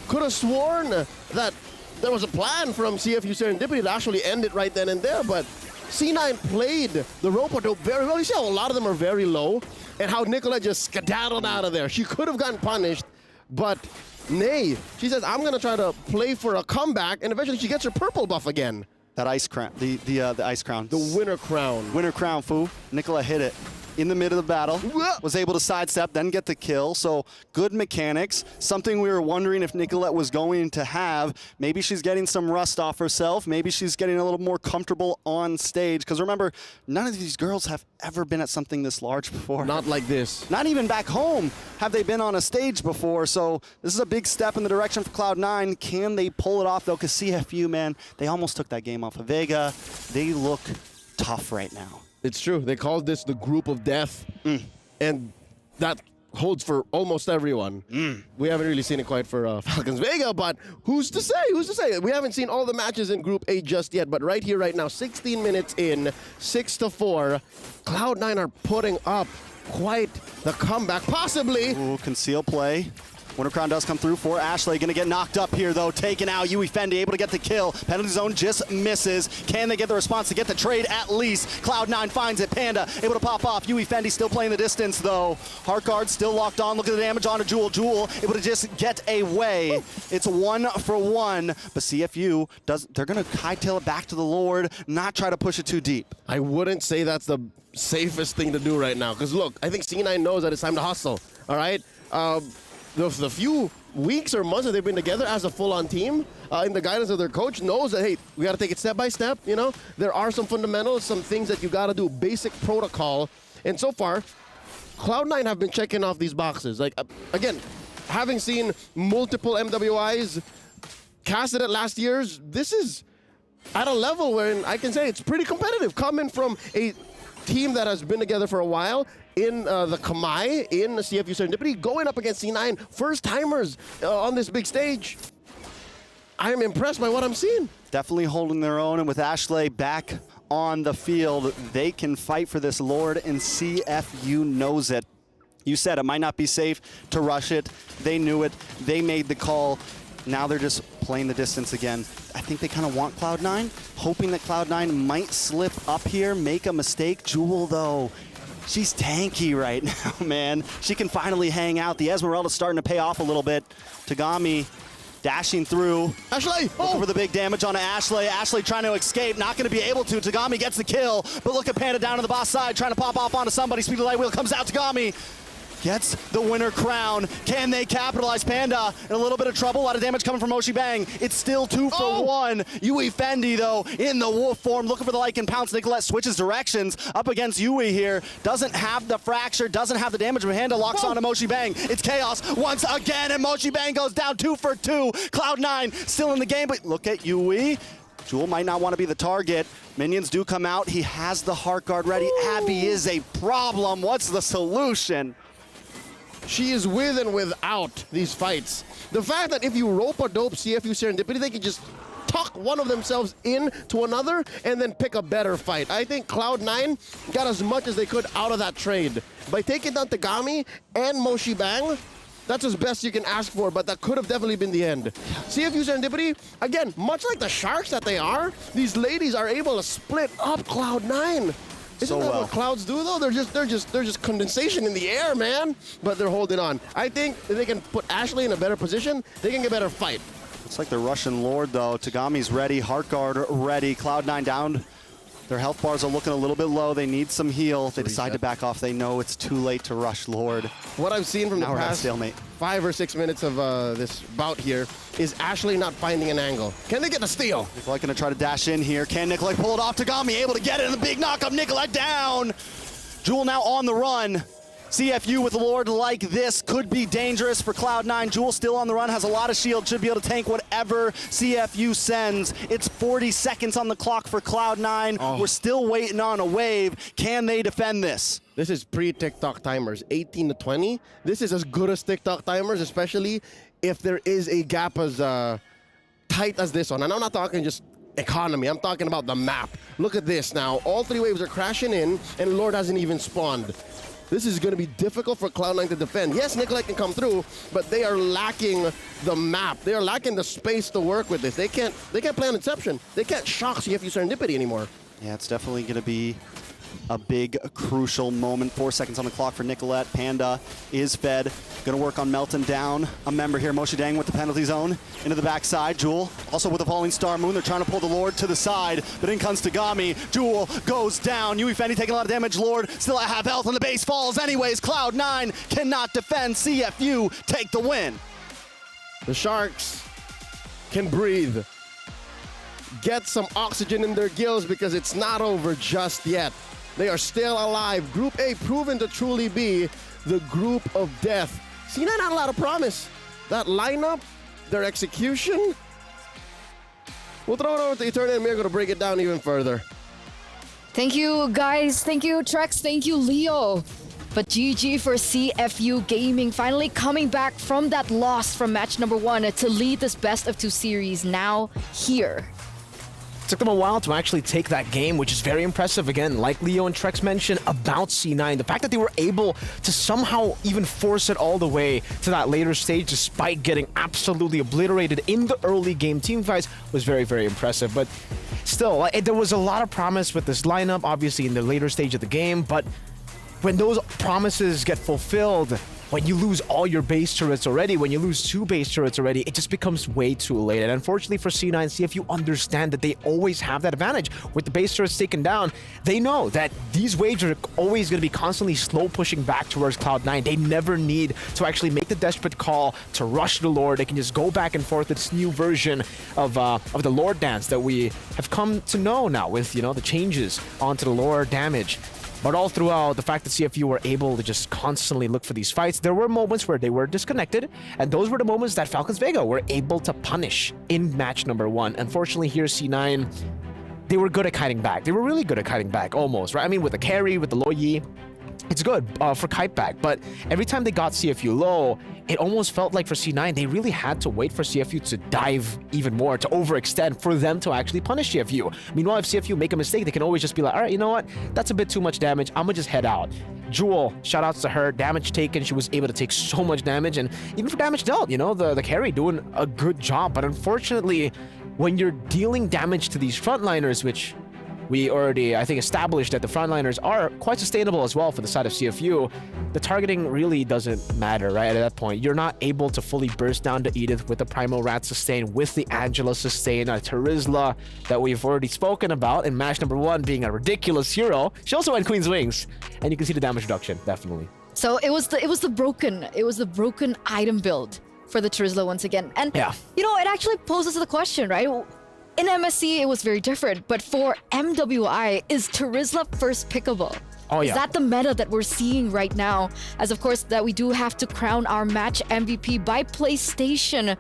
Could have sworn that there was a plan from CFU Serendipity to actually end it right then and there, but C9 played the rope-a-dope very well. You see how a lot of them are very low, and how Nicolette just skedaddled out of there. She could have gotten punished, but nay. She says, I'm going to try to play for a comeback, and eventually she gets her purple buff again. That ice crown, the ice crown. The winner crown. Winner crown, foo. Nicolette hit it in the mid of the battle. Was able to sidestep, then get the kill. So good mechanics. Something we were wondering if Nicolette was going to have. Maybe she's getting some rust off herself. Maybe she's getting a little more comfortable on stage. Because remember, none of these girls have ever been at something this large before. Not like this. Not even back home have they been on a stage before. So this is a big step in the direction for Cloud9. Can they pull it off, though? Because CFU, man, they almost took that game off of Vega. They look tough right now. It's true. They called this the group of death, and that holds for almost everyone. We haven't really seen it quite for Falcons Vega, but who's to say? Who's to say? We haven't seen all the matches in Group A just yet, but right here, right now, 16 minutes in, 6-4, Cloud9 are putting up quite the comeback, possibly. Ooh, conceal play. Winter Crown does come through for Ashley. Gonna get knocked up here, though. Taken out. Yui Fendi able to get the kill. Penalty zone just misses. Can they get the response to get the trade at least? Cloud9 finds it. Panda able to pop off. Yui Fendi still playing the distance, though. Heart guard still locked on. Look at the damage on to Jewel. Jewel able to just get away. It's 1 for 1. But CFU, they're gonna hightail it back to the Lord, not try to push it too deep. I wouldn't say that's the safest thing to do right now. Because look, I think C9 knows that it's time to hustle. All right? The few weeks or months that they've been together as a full-on team, in the guidance of their coach, knows that, hey, we got to take it step by step, you know? There are some fundamentals, some things that you got to do, basic protocol. And so far, Cloud9 have been checking off these boxes. Like, again, having seen multiple MWIs casted at last year's, this is at a level where I can say it's pretty competitive. Coming from a team that has been together for a while, in the Kamai, in the CFU Serendipity, going up against C9, first-timers on this big stage. I'm impressed by what I'm seeing. Definitely holding their own, and with Ashley back on the field, they can fight for this Lord, and CFU knows it. You said it might not be safe to rush it. They knew it. They made the call. Now they're just playing the distance again. I think they kind of want Cloud9, hoping that Cloud9 might slip up here, make a mistake. Jewel, though, she's tanky right now, man. She can finally hang out. The Esmeralda's starting to pay off a little bit. Tagami dashing through. Ashley! Looking for the big damage on Ashley. Ashley trying to escape, not going to be able to. Tagami gets the kill, but look at Panda down on the boss side, trying to pop off onto somebody. Speedy light wheel comes out. Tagami gets the winner crown. Can they capitalize? Panda in a little bit of trouble. A lot of damage coming from Moshi Bang. It's still 2 for 1. Yui Fendi, though, in the wolf form, looking for the Lycan pounce. Nicolette switches directions up against Yui here. Doesn't have the fracture, doesn't have the damage. Panda locks on to Moshi Bang. It's chaos once again, and Moshi Bang goes down 2 for 2. Cloud9 still in the game, but look at Yui. Jewel might not want to be the target. Minions do come out. He has the heart guard ready. Abby is a problem. What's the solution? She is with and without these fights. The fact that if you rope a dope CFU Serendipity, they can just tuck one of themselves into another and then pick a better fight. I think Cloud9 got as much as they could out of that trade. By taking down Tagami and Moshi Bang, that's as best you can ask for, but that could have definitely been the end. CFU Serendipity, again, much like the Sharks that they are, these ladies are able to split up Cloud9. Isn't that what Clouds do though? They're just condensation in the air, man. But they're holding on. I think if they can put Ashley in a better position, they can get a better fight. It's like the Russian Lord though. Tagami's ready, Heartguard ready, Cloud9 down. Their health bars are looking a little bit low. They need some heal. They decide to back off. They know it's too late to rush Lord. What I've seen from the past stalemate. 5 or 6 minutes of this bout here is Ashley not finding an angle. Can they get the steal? Nicolette gonna try to dash in here. Can Nicolette pull it off? Tagami able to get it in the big knock up. Nicolette down. Jewel now on the run. CFU with a Lord like this could be dangerous for Cloud9. Jewel still on the run, has a lot of shield, should be able to tank whatever CFU sends. It's 40 seconds on the clock for Cloud9. We're still waiting on a wave. Can they defend this? This is pre-TikTok timers, 18 to 20. This is as good as TikTok timers, especially if there is a gap as tight as this one. And I'm not talking just economy, I'm talking about the map. Look at this now. All 3 waves are crashing in, and Lord hasn't even spawned. This is going to be difficult for Cloud9 to defend. Yes, Nicolette can come through, but they are lacking the map. They are lacking the space to work with this. They can't play on Inception. They can't shock CFU Serendipity anymore. Yeah, it's definitely going to be a big, crucial moment. 4 seconds on the clock for Nicolette. Panda is fed. Going to work on Melton down. A member here, Moshi Dang with the penalty zone. Into the backside. Jewel also with the falling star moon. They're trying to pull the Lord to the side, but in comes Tagami. Jewel goes down. Yui Fendi taking a lot of damage. Lord still at half health, and the base falls anyways. Cloud9 cannot defend. CFU take the win. The Sharks can breathe. Get some oxygen in their gills because it's not over just yet. They are still alive. Group A proven to truly be the group of death. C9 had a lot of promise. That lineup, their execution. We'll throw it over to Eternity, and we're going to break it down even further. Thank you, guys. Thank you, Trex. Thank you, Leo. But GG for CFU Gaming, finally coming back from that loss from match number 1 to lead this best of 2 series now here. It took them a while to actually take that game, which is very impressive. Again, like Leo and Trex mentioned about C9, the fact that they were able to somehow even force it all the way to that later stage despite getting absolutely obliterated in the early game team fights was very, very impressive. But still, there was a lot of promise with this lineup, obviously in the later stage of the game, but when those promises get fulfilled, when you lose all your base turrets already, when you lose 2 base turrets already, it just becomes way too late. And unfortunately for C9, CFU understand that they always have that advantage. With the base turrets taken down, they know that these waves are always going to be constantly slow pushing back towards Cloud9. They never need to actually make the desperate call to rush the Lord. They can just go back and forth with this new version of the Lord dance that we have come to know now with, the changes onto the Lord damage. But all throughout, the fact that CFU were able to just constantly look for these fights, there were moments where they were disconnected, and those were the moments that Falcons Vega were able to punish in match number 1. Unfortunately, here C9, they were good at kiting back. They were really good at kiting back, almost, right? I mean, with the carry, with the low yi, it's good for kite back, but every time they got CFU low, it almost felt like for C9, they really had to wait for CFU to dive even more, to overextend, for them to actually punish CFU. Meanwhile, if CFU make a mistake, they can always just be like, all right, you know what? That's a bit too much damage. I'm gonna just head out. Jewel, shout outs to her, damage taken. She was able to take so much damage, and even for damage dealt, the carry doing a good job. But unfortunately, when you're dealing damage to these frontliners, which we already, I think, established that the frontliners are quite sustainable as well for the side of CFU, the targeting really doesn't matter, right? At that point, you're not able to fully burst down to Edith with the Primal Rat sustain, with the Angela sustain, Terizla that we've already spoken about in match number 1 being a ridiculous hero. She also had Queen's Wings, and you can see the damage reduction, definitely. So it was the broken item build for the Terizla once again. And yeah, it actually poses the question, right? In MSC, it was very different, but for MWI, is Terizla first pickable? Oh, yeah. Is that the meta that we're seeing right now? As of course, that we do have to crown our match MVP by PlayStation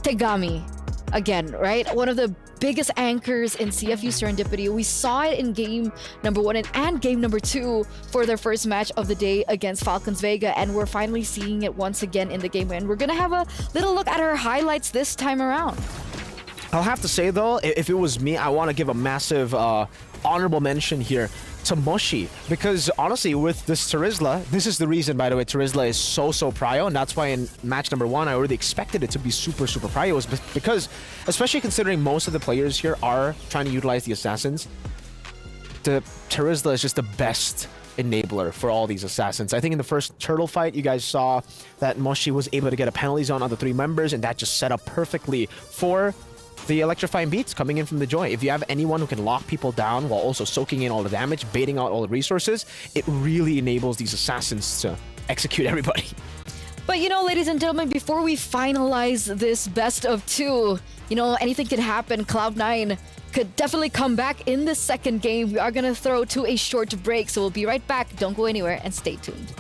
Tagami again, right? One of the biggest anchors in CFU Serendipity. We saw it in game number 1 and game number 2 for their first match of the day against Falcons Vega, and we're finally seeing it once again in the game. And we're gonna have a little look at her highlights this time around. I'll have to say though, if it was me, I want to give a massive honorable mention here to Moshi, because honestly, with this Terizla, this is the reason, by the way, Terizla is so prio, and that's why in match number 1, I already expected it to be super prio, was because, especially considering most of the players here are trying to utilize the assassins, the Terizla is just the best enabler for all these assassins. I think in the first turtle fight, you guys saw that Moshi was able to get a penalty zone on the 3 members, and that just set up perfectly for the electrifying beats coming in from the Joy. If you have anyone who can lock people down while also soaking in all the damage, baiting out all the resources, it really enables these assassins to execute everybody. But you know, ladies and gentlemen, before we finalize this best of 2, you know, anything can happen. Cloud9 could definitely come back in the second game. We are going to throw to a short break, so we'll be right back. Don't go anywhere and stay tuned.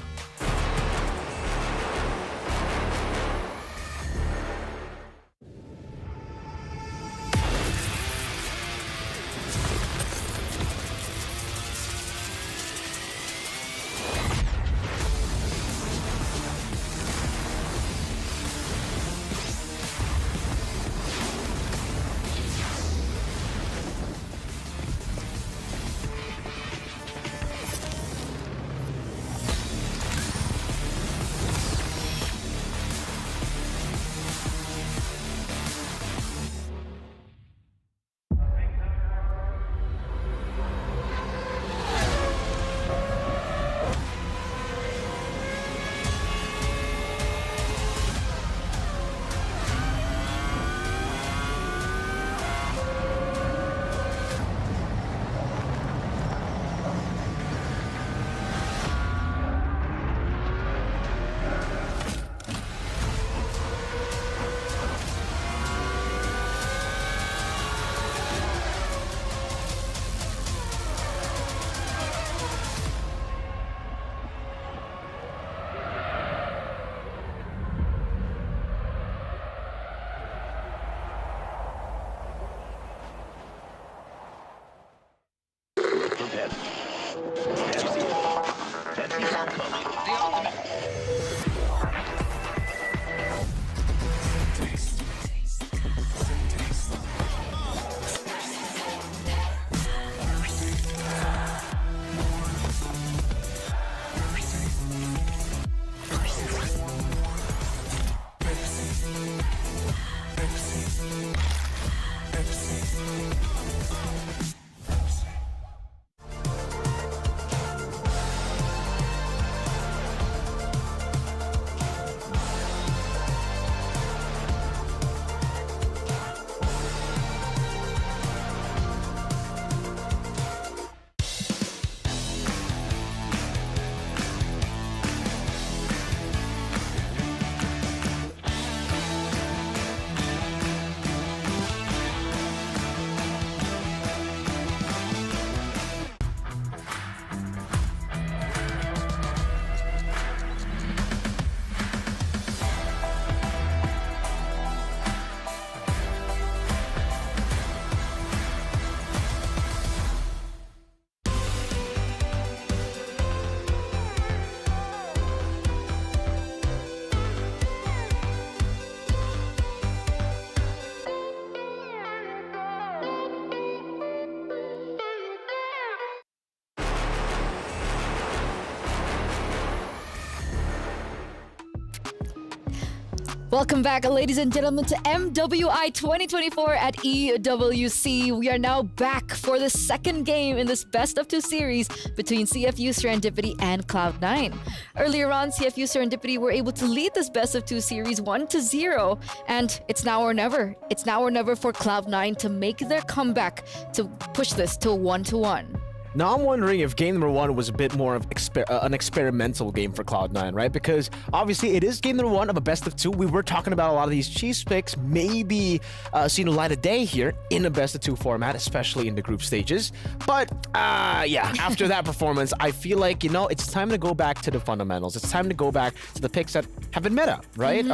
Welcome back, ladies and gentlemen, to MWI 2024 at EWC. We are now back for the second game in this best of 2 series between CFU Serendipity and Cloud9. Earlier on, CFU Serendipity were able to lead this best of 2 series 1-0, and it's now or never. It's now or never for Cloud9 to make their comeback to push this to 1-1. Now I'm wondering if game number 1 was a bit more of an experimental game for Cloud9, right? Because obviously it is game number 1 of a best of 2. We were talking about a lot of these cheese picks maybe seeing the light of day here in a best of 2 format, especially in the group stages. But yeah, after that performance, I feel like, you know, it's time to go back to the fundamentals. It's time to go back to the picks that have been meta, right?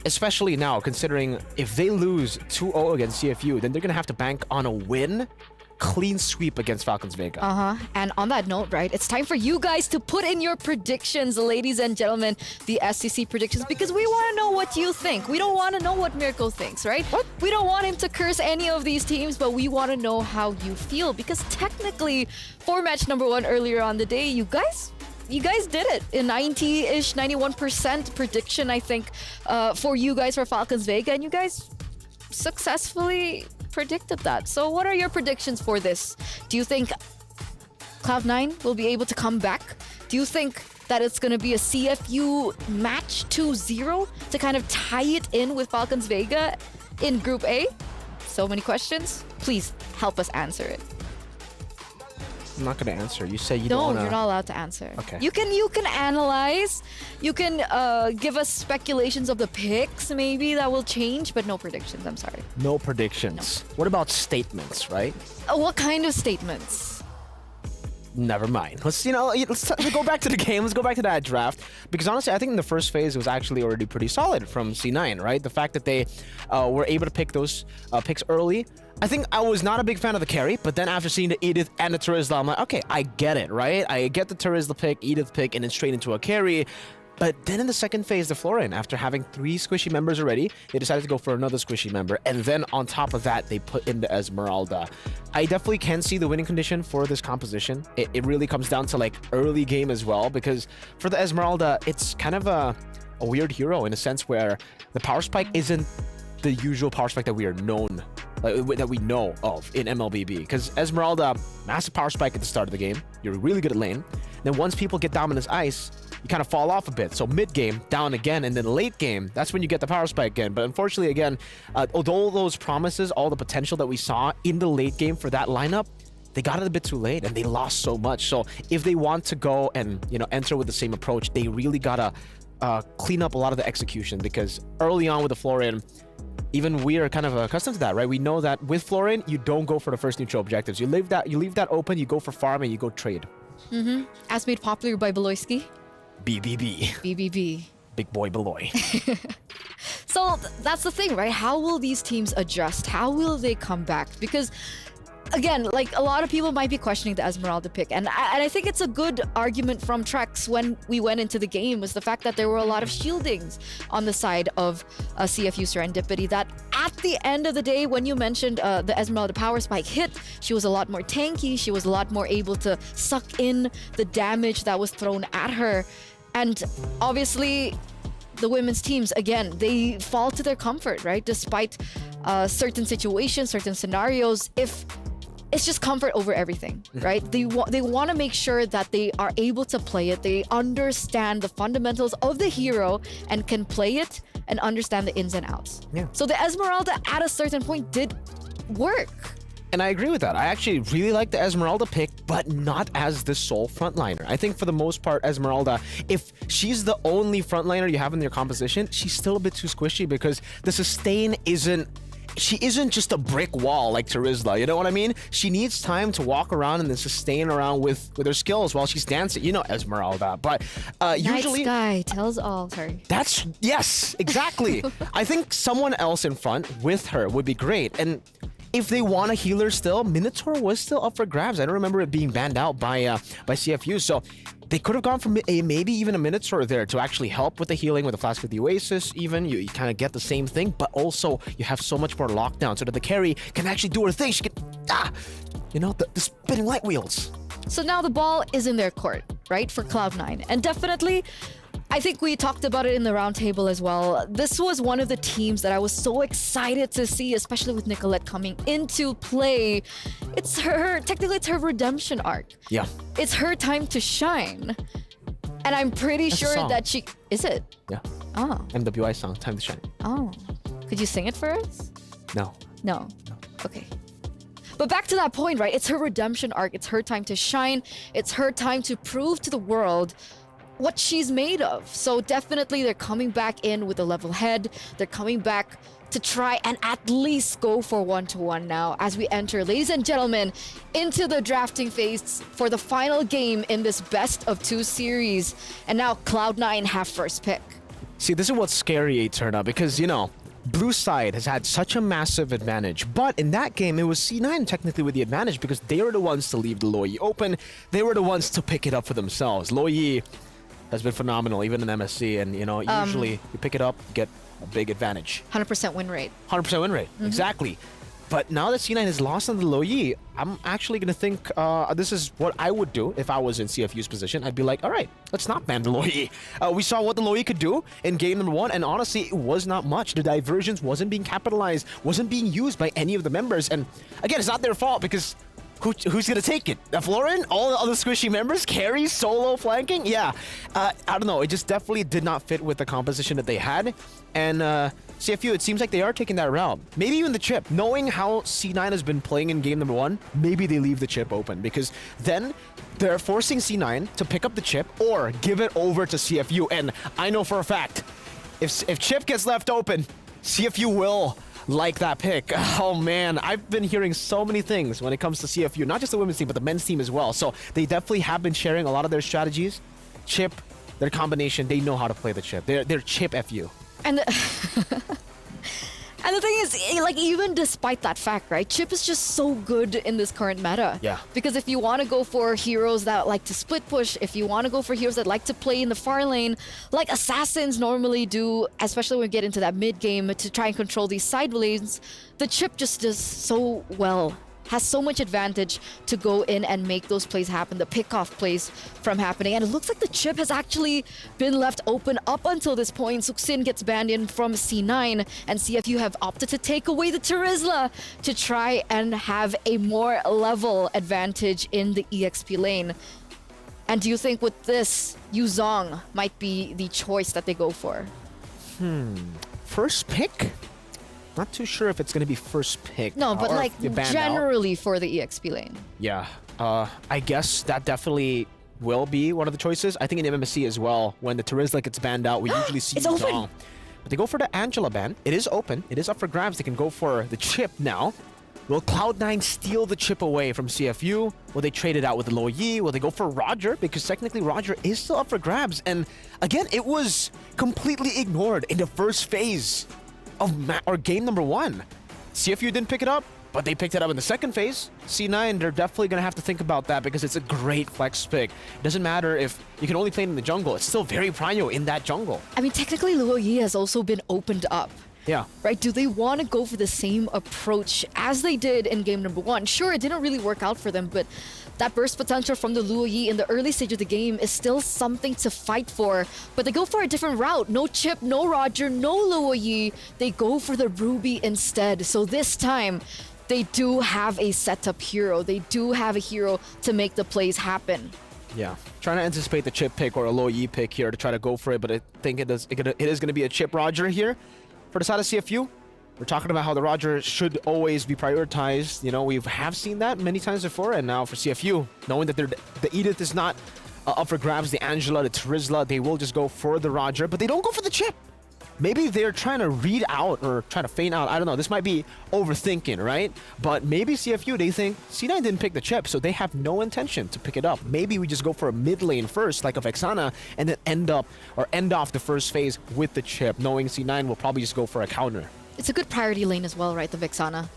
Especially now, considering if they lose 2-0 against CFU, then they're going to have to bank on a win clean sweep against Falcons Vega. And on that note, right, it's time for you guys to put in your predictions, ladies and gentlemen, the SCC predictions, because we want to know what you think. We don't want to know what Miracle thinks, right? We don't want him to curse any of these teams, but we want to know how you feel, because technically, for match number 1 earlier on the day, you guys did it in 90-ish, 91% prediction, I think, for you guys for Falcons Vega, and you guys successfully predicted that. So what are your predictions for this? Do you think Cloud9 will be able to come back? Do you think that it's going to be a CFU match 2-0 to kind of tie it in with Falcons Vega in Group A? So many questions. Please help us answer it. I'm not going to answer. You say you No, don't want to... you're not allowed to answer. Okay. You can analyze. You can give us speculations of the picks maybe that will change, but no predictions. I'm sorry. No predictions. What about statements, right? What kind of statements? Never mind. Let's go back to the game. Let's go back to that draft. Because honestly, I think in the first phase, it was actually already pretty solid from C9, right? The fact that they were able to pick those picks early. I think I was not a big fan of the carry, but then after seeing the Edith and the Terizla, I'm like, okay, I get it, right? I get the Terizla pick, Edith pick, and then straight into a carry. But then in the second phase, the Florian, after having 3 squishy members already, they decided to go for another squishy member. And then on top of that, they put in the Esmeralda. I definitely can see the winning condition for this composition. It really comes down to like early game as well, because for the Esmeralda, it's kind of a weird hero in a sense where the power spike isn't the usual power spike that we are known, that we know of in MLBB. Because Esmeralda, massive power spike at the start of the game. You're really good at lane. Then once people get Dominus Ice, you kind of fall off a bit. So mid-game, down again, and then late game, that's when you get the power spike again. But unfortunately, again, although those promises, all the potential that we saw in the late game for that lineup, they got it a bit too late and they lost so much. So if they want to go and enter with the same approach, they really gotta clean up a lot of the execution, because early on with the Florian, even we are kind of accustomed to that, right? We know that with Florian, you don't go for the first neutral objectives. You leave that open, you go for farm, and you go trade. As made popular by Beloyski. BBB. Big boy Beloy. So that's the thing, right? How will these teams adjust? How will they come back? Because again, like a lot of people might be questioning the Esmeralda pick, and I think it's a good argument from Trex when we went into the game, was the fact that there were a lot of shieldings on the side of CFU Serendipity, that at the end of the day, when you mentioned the Esmeralda power spike hit, she was a lot more tanky, she was a lot more able to suck in the damage that was thrown at her. And obviously the women's teams, again, they fall to their comfort, right? Despite certain situations, certain scenarios, if it's just comfort over everything, right? They want to make sure that they are able to play it. They understand the fundamentals of the hero and can play it and understand the ins and outs. Yeah. So the Esmeralda at a certain point did work. And I agree with that. I actually really like the Esmeralda pick, but not as the sole frontliner. I think for the most part, Esmeralda, if she's the only frontliner you have in your composition, she's still a bit too squishy, because the sustain she isn't just a brick wall like Terizla, you know what I mean? She needs time to walk around and then sustain around with her skills while she's dancing. You know Esmeralda, but usually... Night Sky tells all, sorry. Yes, exactly. I think someone else in front with her would be great. And if they want a healer still, Minotaur was still up for grabs. I don't remember it being banned out by CFU, so they could have gone for maybe even a Minotaur there to actually help with the healing, with the Flask of the Oasis even. You kind of get the same thing, but also you have so much more lockdown so that the carry can actually do her thing. She can, the spinning light wheels. So now the ball is in their court, right, for Cloud9. And definitely, I think we talked about it in the roundtable as well. This was one of the teams that I was so excited to see, especially with Nicolette coming into play. Technically it's her redemption arc. Yeah. It's her time to shine. And I'm pretty sure that she... Is it? Yeah. Oh. MWI song, Time to Shine. Oh. Could you sing it for us? No. Okay. But back to that point, right? It's her redemption arc. It's her time to shine. It's her time to prove to the world what she's made of. So definitely they're coming back in with a level head. They're coming back to try and at least go for 1-1 now as we enter, ladies and gentlemen, into the drafting phase for the final game in this best of 2 series. And now Cloud9 have first pick. See, this is what's scary, Eterna, because, blue side has had such a massive advantage. But in that game, it was C9 technically with the advantage because they were the ones to leave the Luoyi open. They were the ones to pick it up for themselves. Luoyi has been phenomenal, even in MSC. And, you know, usually you pick it up, you get a big advantage. 100% win rate. 100% win rate, exactly. But now that C9 has lost on the Luoyi, I'm actually going to think this is what I would do if I was in CFU's position. I'd be like, all right, let's not ban the Luoyi. We saw what the Luoyi could do in game number 1, and honestly, it was not much. The diversions wasn't being capitalized, wasn't being used by any of the members. And again, it's not their fault because who's going to take it? Florin? All the other squishy members? Carry, solo, flanking? Yeah. I don't know. It just definitely did not fit with the composition that they had. And CFU, it seems like they are taking that route. Maybe even the chip. Knowing how C9 has been playing in game number 1, maybe they leave the chip open because then they're forcing C9 to pick up the chip or give it over to CFU. And I know for a fact, if chip gets left open, CFU will like that pick. Oh man, I've been hearing so many things when it comes to CFU, not just the women's team, but the men's team as well. So they definitely have been sharing a lot of their strategies. Chip, their combination, they know how to play the chip. They're chip FU. And the, and the thing is, like, even despite that fact, right, Chip is just so good in this current meta. Yeah. Because if you want to go for heroes that like to split push, if you want to go for heroes that like to play in the far lane, like assassins normally do, especially when we get into that mid game to try and control these side lanes, the Chip just does so well. Has so much advantage to go in and make those plays happen, the pick-off plays from happening. And it looks like the chip has actually been left open up until this point. Suksin gets banned in from C9, and CFU have opted to take away the Terizla to try and have a more level advantage in the EXP lane. And do you think with this, Yuzong might be the choice that they go for? First pick? Not too sure if it's going to be first pick. No, but like generally out. for the EXP lane. Yeah, I guess that definitely will be one of the choices. I think in MMSC as well, when the Terizla gets banned out, we usually see Zong. But they go for the Angela ban. It is open. It is up for grabs. They can go for the chip now. Will Cloud9 steal the chip away from CFU? Will they trade it out with the Luoyi? Will they go for Roger? Because technically Roger is still up for grabs. And again, it was completely ignored in the first phase of game number 1. CFU didn't pick it up, but they picked it up in the second phase. C9, they're definitely going to have to think about that because it's a great flex pick. It doesn't matter if you can only play it in the jungle. It's still very prio in that jungle. I mean, technically, Luoyi has also been opened up. Yeah. Right? Do they want to go for the same approach as they did in game number 1? Sure, it didn't really work out for them, but that burst potential from the Luoyi in the early stage of the game is still something to fight for. But they go for a different route. No Chip, no Roger, no Luoyi. They go for the Ruby instead. So this time, they do have a setup hero. They do have a hero to make the plays happen. Yeah, trying to anticipate the Chip pick or a Luoyi pick here to try to go for it, but I think it is going to be a Chip Roger here. For the side of CFU, we're talking about how the Roger should always be prioritized. You know, we have seen that many times before, and now for CFU, knowing that the Edith is not up for grabs, the Angela, the Terizla, they will just go for the Roger, but they don't go for the chip. Maybe they're trying to read out or trying to feign out. I don't know. This might be overthinking, right? But maybe CFU, they think C9 didn't pick the chip, so they have no intention to pick it up. Maybe we just go for a mid lane first, like a Vexana, and then end off the first phase with the chip, knowing C9 will probably just go for a counter. It's a good priority lane as well, right, the Vexana?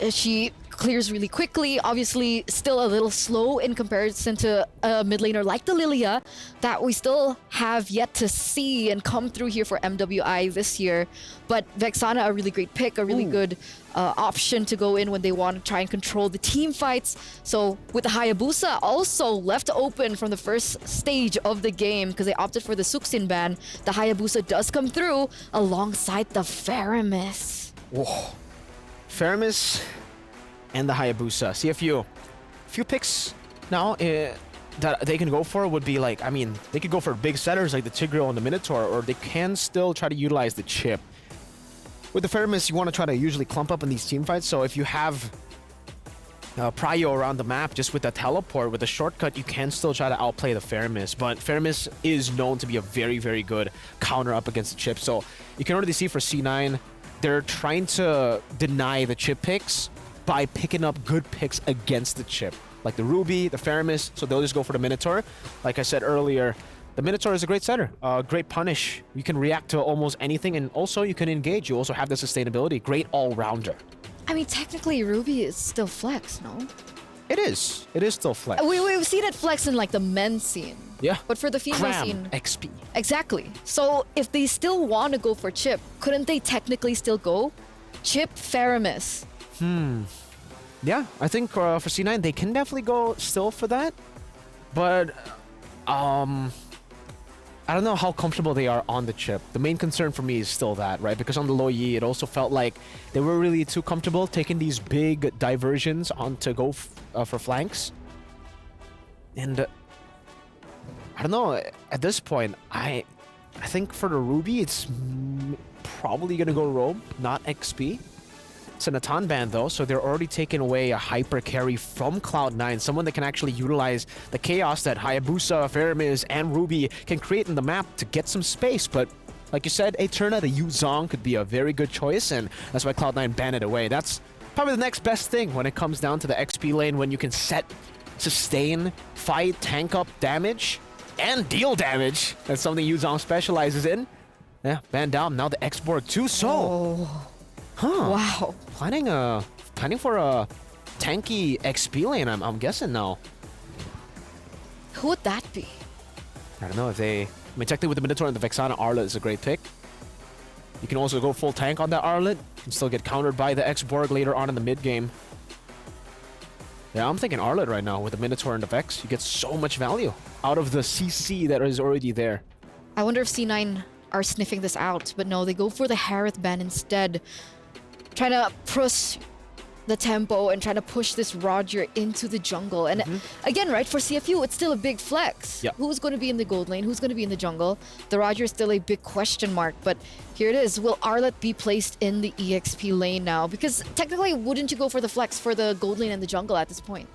She clears really quickly, obviously still a little slow in comparison to a mid laner like the Lilia that we still have yet to see and come through here for MWI this year. But Vexana, a really great pick, a really good option to go in when they want to try and control the team fights. So with the Hayabusa also left open from the first stage of the game because they opted for the Suksin ban, the Hayabusa does come through alongside the Faramis. Whoa. Faramis and the Hayabusa. CFU. Few picks now that they can go for would be like, I mean, they could go for big setters like the Tigreal and the Minotaur, or they can still try to utilize the chip. With the Faramis, you want to try to usually clump up in these team fights, so if you have prio around the map just with that teleport, with a shortcut, you can still try to outplay the Faramis, but Faramis is known to be a very, very good counter up against the chip, so you can already see for C9, they're trying to deny the chip picks by picking up good picks against the chip, like the Ruby, the Faramis, so they'll just go for the Minotaur. Like I said earlier, the Minotaur is a great setter. Great punish. You can react to almost anything, and also you can engage. You also have the sustainability. Great all-rounder. I mean, technically, Ruby is still flex, no? It is. It is still flex. We've seen it flex in like the men's scene. Yeah. But for the female Cram, scene... XP. Exactly. So if they still want to go for Chip, couldn't they technically still go? Chip, Faramis. Yeah, I think for C9, they can definitely go still for that. But, I don't know how comfortable they are on the Chip. The main concern for me is still that, right? Because on the low Yi, it also felt like they were really too comfortable taking these big diversions on to go for flanks. And I don't know, at this point, I think for the Ruby, it's probably going to go Robe, not XP. It's a Natan ban though, so they're already taking away a hyper carry from Cloud9, someone that can actually utilize the chaos that Hayabusa, Faramis, and Ruby can create in the map to get some space. But like you said, Eterna, the Yuzong could be a very good choice, and that's why Cloud9 banned it away. That's probably the next best thing when it comes down to the XP lane, when you can set, sustain, fight, tank up damage, and deal damage. That's something Yuzong specializes in. Yeah, banned down, now the X-Borg too, so... Wow. Planning for a tanky XP lane, I'm guessing now. Who would that be? I don't know if they... I mean, technically with the Minotaur and the Vexana, Arlet is a great pick. You can also go full tank on that Arlet and still get countered by the X-Borg later on in the mid game. Yeah, I'm thinking Arlet right now with the Minotaur and the Vex. You get so much value out of the CC that is already there. I wonder if C9 are sniffing this out, but no, they go for the Harith ban instead. Trying to push the tempo and trying to push this Roger into the jungle. And again, right, for CFU, it's still a big flex. Yep. Who's going to be in the gold lane? Who's going to be in the jungle? The Roger is still a big question mark, but here it is. Will Arlet be placed in the EXP lane now? Because technically, wouldn't you go for the flex for the gold lane and the jungle at this point?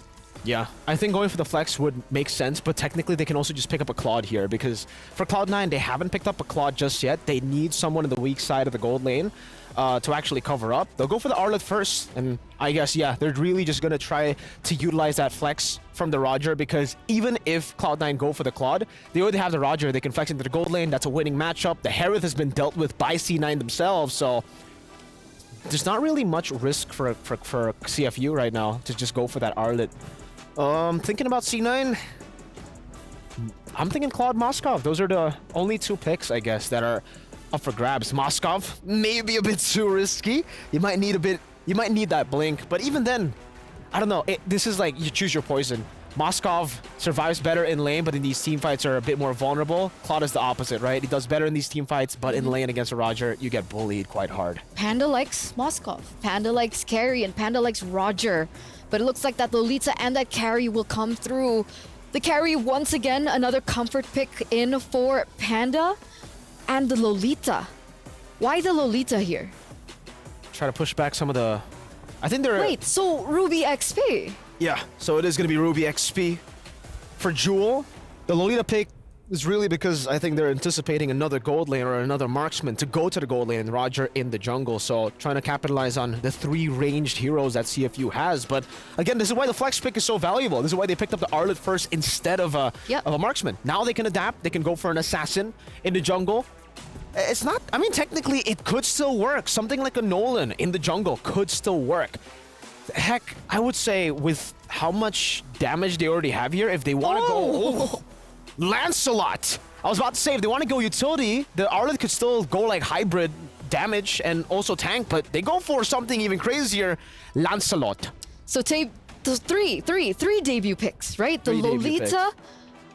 Yeah, I think going for the flex would make sense, but technically they can also just pick up a Claude here, because for Cloud9, they haven't picked up a Claude just yet. They need someone in the weak side of the gold lane to actually cover up. They'll go for the Arlet first, and I guess, yeah, they're really just going to try to utilize that flex from the Roger, because even if Cloud9 go for the Claude, they already have the Roger. They can flex into the gold lane. That's a winning matchup. The Harith has been dealt with by C9 themselves, so there's not really much risk for CFU right now to just go for that Arlet. Thinking about C9, I'm thinking Claude Moskov. Those are the only two picks, I guess, that are up for grabs. Moskov, maybe a bit too risky. You might need that blink, but even then, I don't know. This is like, you choose your poison. Moskov survives better in lane, but in these team fights are a bit more vulnerable. Claude is the opposite, right? He does better in these team fights, but in lane against a Roger, you get bullied quite hard. Panda likes Moskov. Panda likes Carry, and Panda likes Roger. But it looks like that Lolita and that Carry will come through. The Carry, once again, another comfort pick in for Panda. And the Lolita. Why the Lolita here? Try to push back some of the... I think they're... Wait, so Ruby XP? Yeah, so it is going to be Ruby XP. For Jewel, the Lolita pick is really because I think they're anticipating another gold lane or another marksman to go to the gold lane and Roger in the jungle. So trying to capitalize on the 3 ranged heroes that CFU has. But again, this is why the flex pick is so valuable. This is why they picked up the Arlet first instead of a marksman. Now they can adapt. They can go for an assassin in the jungle. It's not, I mean, technically it could still work. Something like a Nolan in the jungle could still work. Heck, I would say with how much damage they already have here, if they want to go... Lancelot! I was about to say, if they want to go utility, the Arlet could still go like hybrid damage and also tank, but they go for something even crazier, Lancelot. So those three debut picks, right? The Lolita,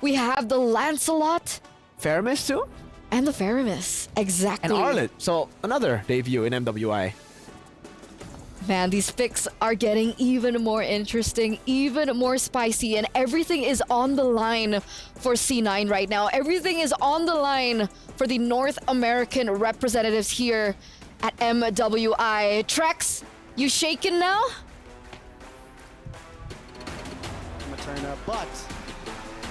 we have the Lancelot. Faramis too? And the Faramis, exactly. And Arlet, so another debut in MWI. Man, these picks are getting even more interesting, even more spicy, and everything is on the line for C9 right now. Everything is on the line for the North American representatives here at MWI. Trex, you shaking now? Materna, but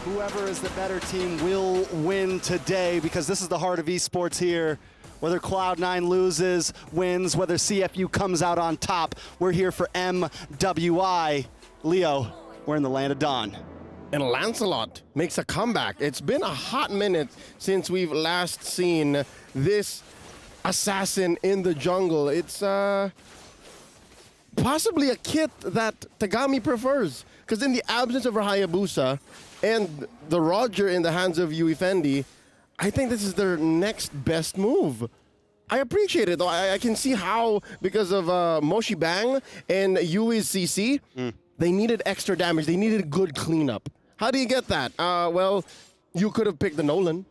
whoever is the better team will win today, because this is the heart of esports here. Whether Cloud9 loses, wins, whether CFU comes out on top, we're here for MWI. Leo, we're in the land of dawn. And Lancelot makes a comeback. It's been a hot minute since we've last seen this assassin in the jungle. It's possibly a kit that Tagami prefers. Because in the absence of her Hayabusa and the Roger in the hands of Yui Fendi, I think this is their next best move. I appreciate it, though. I can see how, because of Moshi Bang and Yui's CC, they needed extra damage. They needed good cleanup. How do you get that? Well, you could have picked the Nolan,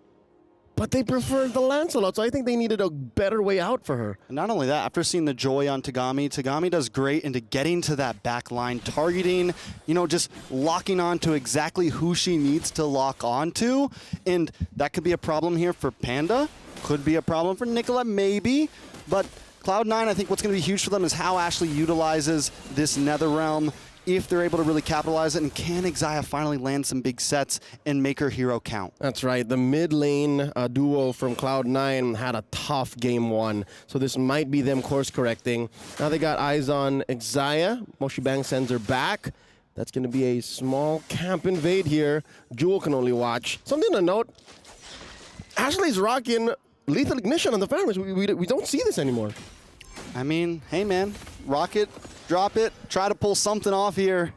but they preferred the Lancelot, so I think they needed a better way out for her. And not only that, after seeing the joy on Tagami, Tagami does great into getting to that back line, targeting, you know, just locking on to exactly who she needs to lock onto. And that could be a problem here for Panda. Could be a problem for Nicolette, maybe. But Cloud9, I think what's going to be huge for them is how Ashley utilizes this NetherRealm, if they're able to really capitalize it, and can Xayah finally land some big sets and make her hero count? That's right. The mid lane duo from Cloud9 had a tough game one, so this might be them course correcting. Now they got eyes on Xayah. Moshi Bang sends her back. That's going to be a small camp invade here. Jewel can only watch. Something to note, Ashley's rocking Lethal Ignition on the farmers. We don't see this anymore. I mean, hey man, rock it, drop it, try to pull something off here.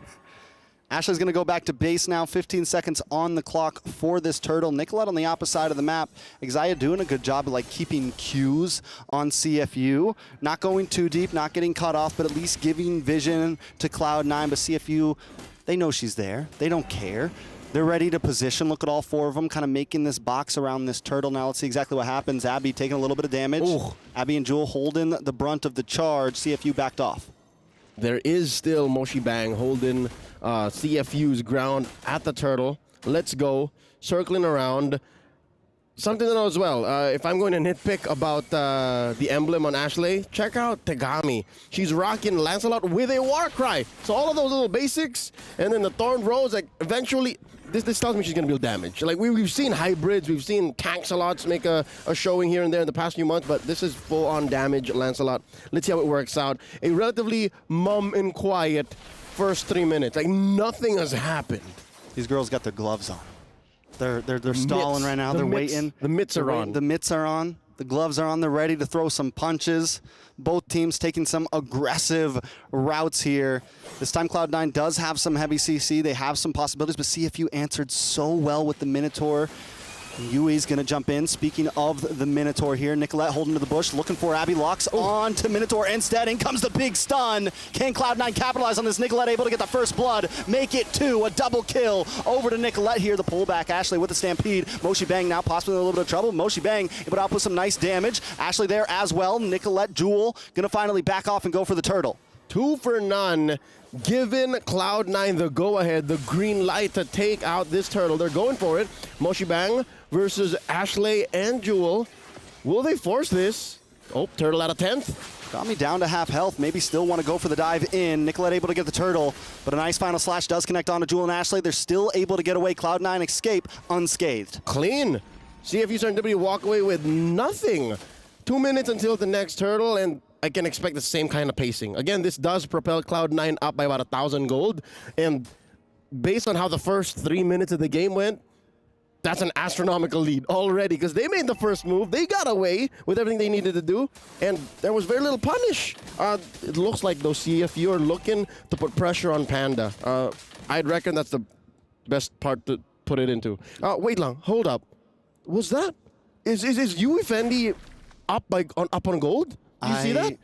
Ashley's going to go back to base now. 15 seconds on the clock for this turtle. Nicolette on the opposite side of the map. Xayah doing a good job of like keeping cues on CFU. Not going too deep, not getting cut off, but at least giving vision to Cloud9. But CFU, they know she's there. They don't care. They're ready to position. Look at all four of them kind of making this box around this turtle. Now let's see exactly what happens. Abby taking a little bit of damage. Ooh. Abby and Jewel holding the brunt of the charge. CFU backed off. There is still Moshi Bang holding CFU's ground at the turtle. Let's go. Circling around. Something to know as well, if I'm going to nitpick about the emblem on Ashley, check out Tagami. She's rocking Lancelot with a Warcry. So all of those little basics, and then the Thorn Rose, like eventually, this tells me she's going to deal damage. Like we've seen hybrids, we've seen Kanksalots make a showing here and there in the past few months, but this is full-on damage Lancelot. Let's see how it works out. A relatively mum and quiet first 3 minutes. Like nothing has happened. These girls got their gloves on. They're stalling right now. They're waiting. The mitts are on. The mitts are on. The gloves are on. They're ready to throw some punches. Both teams taking some aggressive routes here. This time Cloud9 does have some heavy CC. They have some possibilities, but CFU answered so well with the Minotaur. Yui's going to jump in. Speaking of the Minotaur here, Nicolette holding to the bush, looking for Abby, locks on to Minotaur instead. In comes the big stun. Can Cloud9 capitalize on this? Nicolette able to get the first blood, make it two, a double kill over to Nicolette here. The pullback, Ashley with the stampede. Moshi Bang now possibly in a little bit of trouble. Moshi Bang able to output some nice damage. Ashley there as well. Nicolette, Jewel going to finally back off and go for the turtle. 2 for none. Giving Cloud9 the go-ahead, the green light to take out this turtle. They're going for it. Moshi Bang versus Ashley and Jewel. Will they force this? Oh, turtle at a 10th. Got me down to half health. Maybe still want to go for the dive in. Nicolette able to get the turtle, but a nice final slash does connect onto Jewel and Ashley. They're still able to get away. Cloud9 escape unscathed. Clean. CFU starting to walk away with nothing. 2 minutes until the next turtle, and I can expect the same kind of pacing. Again, this does propel Cloud9 up by about 1,000 gold, and based on how the first 3 minutes of the game went, that's an astronomical lead already, because they made the first move, they got away with everything they needed to do, and there was very little punish. It looks like those CFU are looking to put pressure on Panda. I'd reckon that's the best part to put it into. Wait long, hold up. Was that? Is Yui Fendi up on gold? You see that?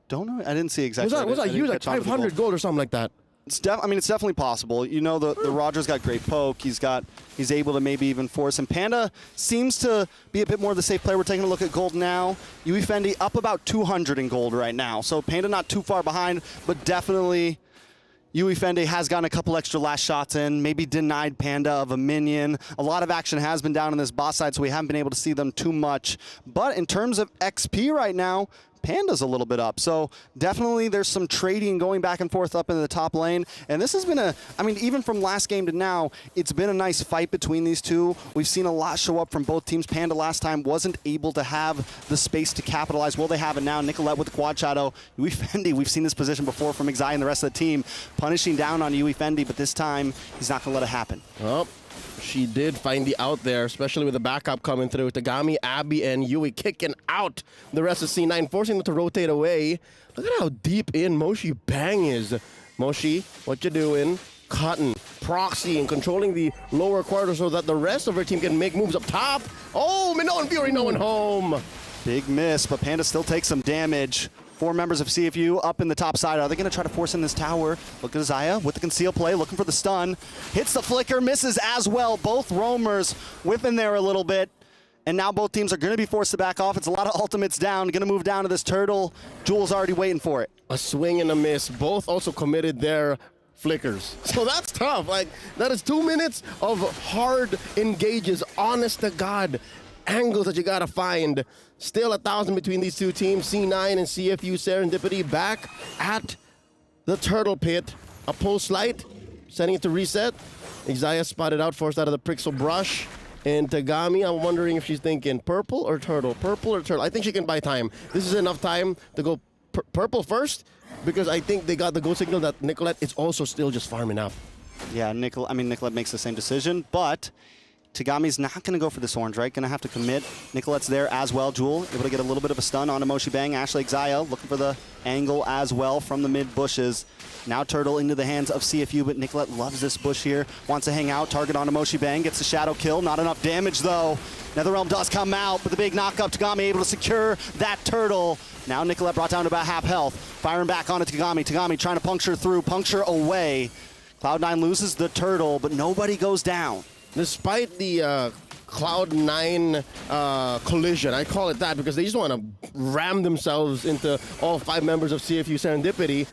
Don't know. I didn't see exactly. Was that huge, like 500 gold or something like that? It's it's definitely possible. You know, the Roger's got great poke. He's able to maybe even force him. Panda seems to be a bit more of the safe player. We're taking a look at gold now. Yui Fendi up about 200 in gold right now. So Panda not too far behind, but definitely Yui Fendi has gotten a couple extra last shots in, maybe denied Panda of a minion. A lot of action has been down on this boss side, so we haven't been able to see them too much. But in terms of XP right now, Panda's a little bit up. So definitely there's some trading going back and forth up in the top lane. And this has been I mean, even from last game to now, it's been a nice fight between these two. We've seen a lot show up from both teams. Panda last time wasn't able to have the space to capitalize. Well, they have it now. Nicolette with the quad shadow. Yui Fendi, we've seen this position before from Xi and the rest of the team, punishing down on Yui Fendi, but this time he's not going to let it happen. Oh, she did find the out there, especially with the backup coming through. Tagami, Abby, and Yui kicking out the rest of C9, forcing them to rotate away. Look at how deep in Moshi Bang is. Moshi, what you doing? Cotton, proxy, and controlling the lower quarter so that the rest of her team can make moves up top. Oh, Minoan Fury, no one home. Big miss, but Panda still takes some damage. 4 members of CFU up in the top side. Are they going to try to force in this tower? Look at Zaya with the conceal play, looking for the stun. Hits the flicker, misses as well. Both roamers whipping there a little bit. And now both teams are going to be forced to back off. It's a lot of ultimates down. Going to move down to this turtle. Jewel's already waiting for it. A swing and a miss. Both also committed their flickers. So that's tough. Like, that is 2 minutes of hard engages, honest to God, angles that you got to find. Still 1,000 between these two teams. C9 and CFU Serendipity back at the turtle pit. A post light, setting it to reset. Xia spotted out, forced out of the Pixel brush. And Tagami, I'm wondering if she's thinking purple or turtle. Purple or turtle. I think she can buy time. This is enough time to go purple first, because I think they got the go signal that Nicolette is also still just farming up. Yeah, Nicolette makes the same decision, but Tagami's not going to go for this orange, right? Going to have to commit. Nicolette's there as well. Jewel able to get a little bit of a stun on Moshi Bang. Ashley Xia looking for the angle as well from the mid bushes. Now Turtle into the hands of CFU, but Nicolette loves this bush here. Wants to hang out. Target on Moshi Bang. Gets the shadow kill. Not enough damage though. NetherRealm does come out, but the big knock-up. Tagami able to secure that Turtle. Now Nicolette brought down to about half health. Firing back onto Tagami. Tagami trying to puncture away. Cloud9 loses the Turtle, but nobody goes down. Despite the Cloud9 collision, I call it that because they just want to ram themselves into all 5 members of CFU Serendipity.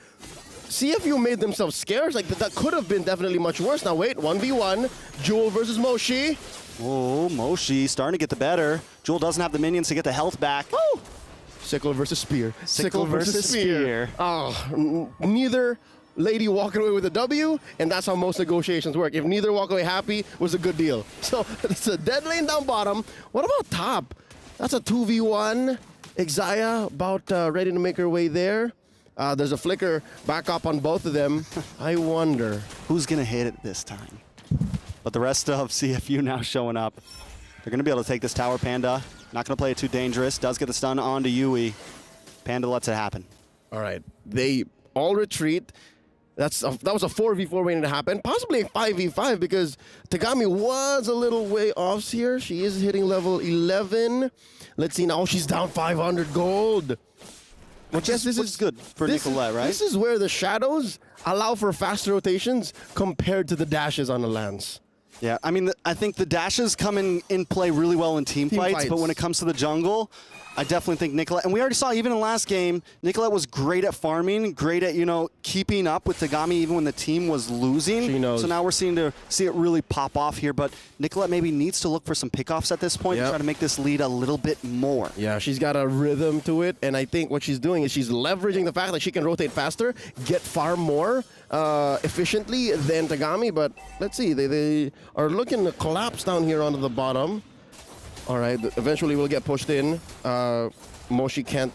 CFU made themselves scarce. Like, that could have been definitely much worse. Now wait, 1v1, Jewel versus Moshi. Oh, Moshi starting to get the better. Jewel doesn't have the minions to get the health back. Woo! Sickle versus Spear. Sickle versus Spear. Oh, neither lady walking away with a W, and that's how most negotiations work. If neither walk away happy, was a good deal. So it's a dead lane down bottom. What about top? That's a 2v1. Xia about ready to make her way there. There's a flicker back up on both of them. I wonder who's going to hit it this time. But the rest of CFU now showing up. They're going to be able to take this tower, Panda. Not going to play it too dangerous. Does get the stun onto Yui. Panda lets it happen. All right. They all retreat. That was a 4v4 waiting to happen. Possibly a 5v5 because Tagami was a little way off here. She is hitting level 11. Let's see now. She's down 500 gold. Which is good for Nicolette, right? This is where the shadows allow for faster rotations compared to the dashes on the lance. Yeah, I mean, I think the dashes come in play really well in team fights, but when it comes to the jungle, I definitely think Nicolette, and we already saw even in last game, Nicolette was great at farming, great at, keeping up with Tagami even when the team was losing. She knows. So now we're seeing it really pop off here, but Nicolette maybe needs to look for some pickoffs at this point and try to make this lead a little bit more. Yeah, she's got a rhythm to it, and I think what she's doing is she's leveraging the fact that she can rotate faster, get far more efficiently than Tagami, but let's see, they are looking to collapse down here onto the bottom. All right, eventually we'll get pushed in. Moshi can't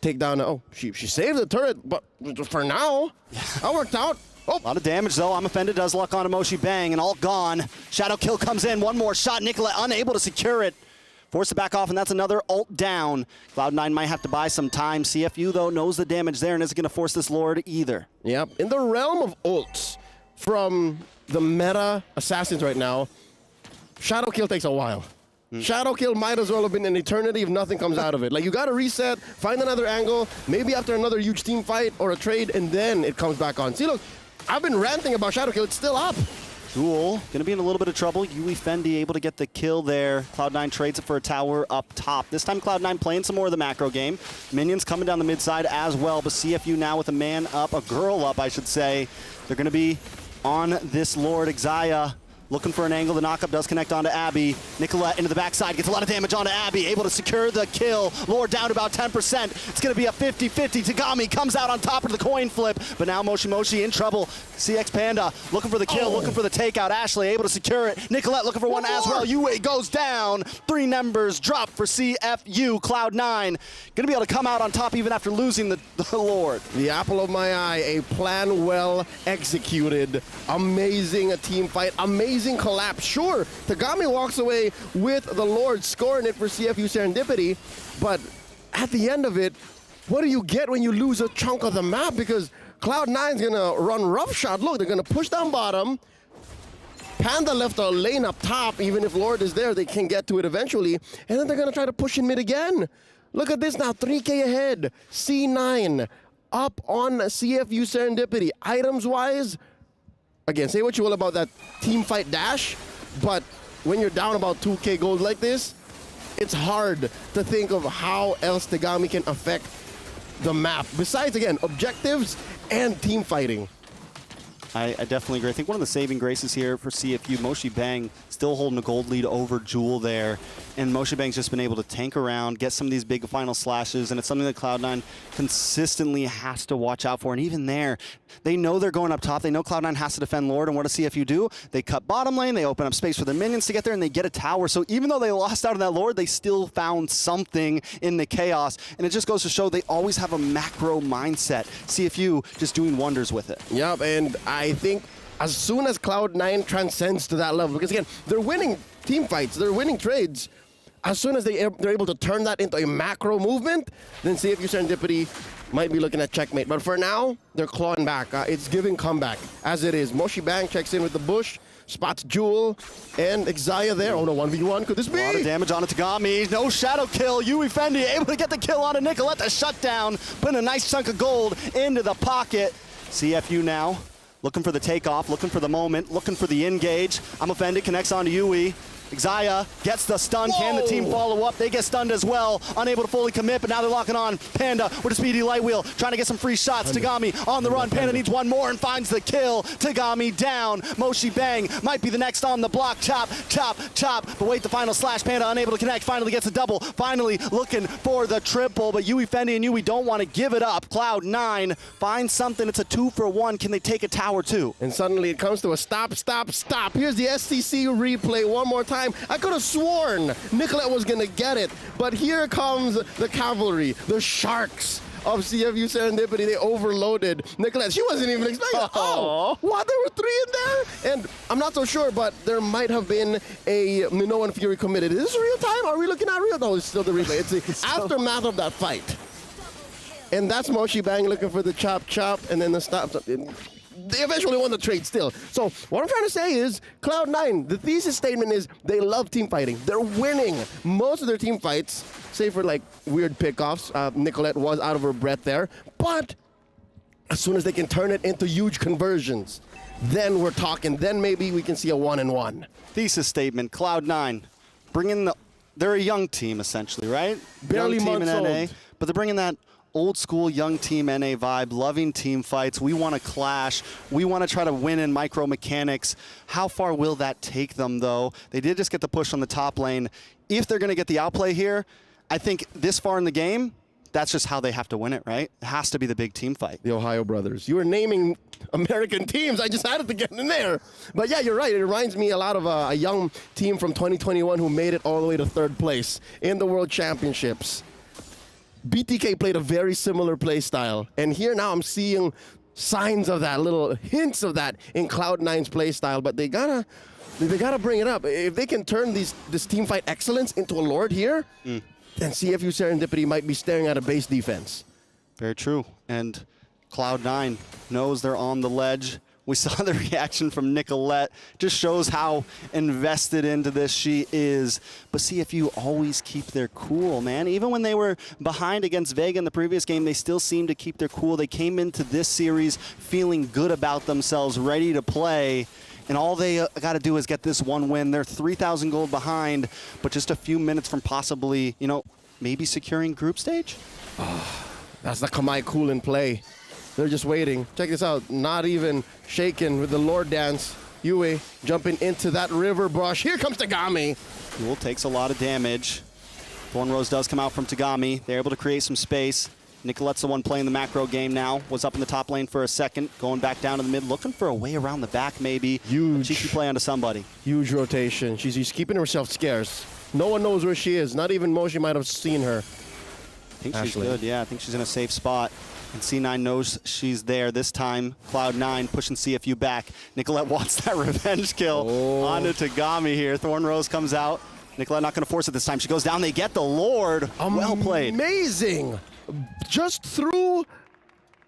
take down. Oh, she saved the turret, but for now, that worked out. Oh. A lot of damage, though. I'm offended. Does luck on Moshi Bang, and all gone. Shadow kill comes in. One more shot. Nicolette unable to secure it. Forced to back off, and that's another ult down. Cloud9 might have to buy some time. CFU, though, knows the damage there and isn't going to force this Lord either. Yep. In the realm of ults from the meta assassins right now, Shadow kill takes a while. Shadow kill might as well have been an eternity if nothing comes out of it. Like, you got to reset, find another angle, maybe after another huge team fight or a trade, and then it comes back on. See, look, I've been ranting about Shadow kill. It's still up. Jewel going to be in a little bit of trouble. Yui Fendi able to get the kill there. Cloud9 trades it for a tower up top. This time Cloud9 playing some more of the macro game. Minions coming down the mid side as well, but CFU now with a man up, a girl up, I should say. They're going to be on this Lord. Xia Looking for an angle. The knockup does connect onto Abby. Nicolette into the backside, gets a lot of damage onto Abby, able to secure the kill. Lord down to about 10%. It's going to be a 50-50. Tagami comes out on top of the coin flip, but now Moshi Moshi in trouble. CX Panda looking for the kill, looking for the takeout. Ashley able to secure it. Nicolette looking for one as well. Yue goes down. 3 numbers drop for CFU. Cloud9 going to be able to come out on top even after losing the Lord. The apple of my eye, a plan well executed. Amazing team fight, amazing collapse. Sure, Tagami walks away with the Lord, scoring it for CFU Serendipity, but at the end of it, what do you get when you lose a chunk of the map? Because Cloud9's gonna run roughshod. Look, they're gonna push down bottom. Panda left a lane up top. Even if Lord is there, they can get to it eventually. And then they're gonna try to push in mid again. Look at this now, 3K ahead. C9 up on CFU Serendipity. Items-wise, again, say what you will about that team fight dash, but when you're down about 2K gold like this, it's hard to think of how else Tagami can affect the map. Besides, again, objectives and team fighting. I definitely agree. I think one of the saving graces here for CFU, Moshi Bang still holding a gold lead over Jewel there. And Moshi Bang's just been able to tank around, get some of these big final slashes, and it's something that Cloud9 consistently has to watch out for. And even there, they know they're going up top. They know Cloud9 has to defend Lord, and what does CFU do? They cut bottom lane, they open up space for their minions to get there, and they get a tower. So even though they lost out on that Lord, they still found something in the chaos. And it just goes to show they always have a macro mindset. CFU just doing wonders with it. Yep, and I think as soon as Cloud9 transcends to that level, because again, they're winning team fights, they're winning trades, as soon as they're able to turn that into a macro movement, then CFU Serendipity might be looking at checkmate. But for now, they're clawing back. It's giving comeback, as it is. Moshi Bang checks in with the bush, spots Jewel, and Xayah there. Oh no, 1v1, could this be? A lot of damage on Tagami. No shadow kill. Yui Fendi able to get the kill on a Nicolette to shut down, putting a nice chunk of gold into the pocket. CFU now looking for the takeoff, looking for the moment, looking for the engage. I'm offended, connects onto Yui. Xayah gets the stun. Whoa. Can the team follow up? They get stunned as well. Unable to fully commit, but now they're locking on. Panda with a speedy light wheel, trying to get some free shots. Tagami on the run. Panda needs one more and finds the kill. Tagami down. Moshi Bang might be the next on the block. Chop, chop, chop. But wait, the final slash. Panda unable to connect. Finally gets a double. Finally looking for the triple, but Yui Fendi and Yui don't want to give it up. Cloud9 finds something. It's a 2-for-1. Can they take a tower too? And suddenly it comes to a stop, stop, stop. Here's the SCC replay one more time. I could have sworn Nicolette was going to get it, but here comes the cavalry, the sharks of CFU Serendipity. They overloaded Nicolette. She wasn't even expecting it. Oh, what? There were 3 in there? And I'm not so sure, but there might have been a Minoan Fury committed. Is this real time? Are we looking at real? No, it's still the replay. It's the aftermath of that fight. And that's Moshi Bang looking for the chop, chop, and then the stop. They eventually won the trade still. So what I'm trying to say is, Cloud9, the thesis statement is they love team fighting. They're winning most of their team fights, save for like weird pickoffs. Nicolette was out of her breath there. But as soon as they can turn it into huge conversions, then we're talking. Then maybe we can see a 1-1. Thesis statement, Cloud9, they're a young team essentially, right? Barely young team months in NA, old. but they're bringing that old school young team NA vibe, loving team fights. We want to clash. We want to try to win in micro mechanics. How far will that take them though? They did just get the push on the top lane. If they're going to get the outplay here, I think this far in the game, that's just how they have to win it, right? It has to be the big team fight. The Ohio brothers. You were naming American teams. I just had to get in there. But yeah, you're right. It reminds me a lot of a young team from 2021 who made it all the way to 3rd place in the World Championships. BTK played a very similar play style, and here now I'm seeing signs of that, little hints of that in Cloud9's play style, but they gotta bring it up. If they can turn this team fight excellence into a Lord here, then CFU Serendipity might be staring at a base defense. Very true, and Cloud9 knows they're on the ledge. We saw the reaction from Nicolette. Just shows how invested into this she is. But CFU always keep their cool, man. Even when they were behind against Vega in the previous game, they still seemed to keep their cool. They came into this series feeling good about themselves, ready to play. And all they got to do is get this one win. They're 3,000 gold behind, but just a few minutes from possibly, maybe securing group stage. That's the Kamai cool in play. They're just waiting. Check this out. Not even shaken with the Lord dance. Yue jumping into that river brush. Here comes Tagami. Jewel takes a lot of damage. Thorn Rose does come out from Tagami. They're able to create some space. Nicolette's the one playing the macro game now. Was up in the top lane for a second, going back down to the mid, looking for a way around the back maybe. Huge. Cheeky play onto somebody. Huge rotation. She's keeping herself scarce. No one knows where she is. Not even Moshi might have seen her. I think she's good, yeah. I think she's in a safe spot. And C9 knows she's there. This time, Cloud9 pushing CFU back. Nicolette wants that revenge kill onto Tagami here. Thorn Rose comes out. Nicolette not going to force it this time. She goes down. They get the Lord. Well played. Amazing. Just through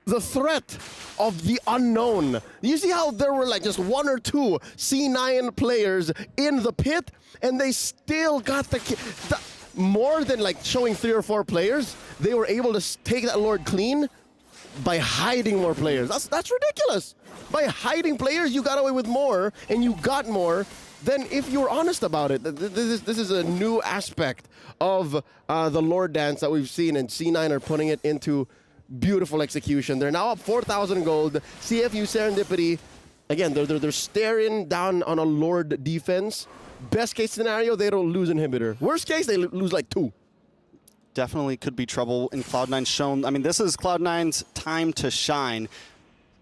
the threat of the unknown. You see how there were like just one or two C9 players in the pit, and they still got the more than like showing 3 or 4 players. They were able to take that Lord clean by hiding more players. That's ridiculous. By hiding players, you got away with more, and you got more than if you were honest about it. This is a new aspect of the Lord dance that we've seen, and C9 are putting it into beautiful execution. They're now up 4,000 gold. CFU Serendipity, again, they're staring down on a Lord defense. Best case scenario, they don't lose inhibitor. Worst case, they lose like 2. Definitely could be trouble in Cloud9's shown. I mean, this is Cloud9's time to shine.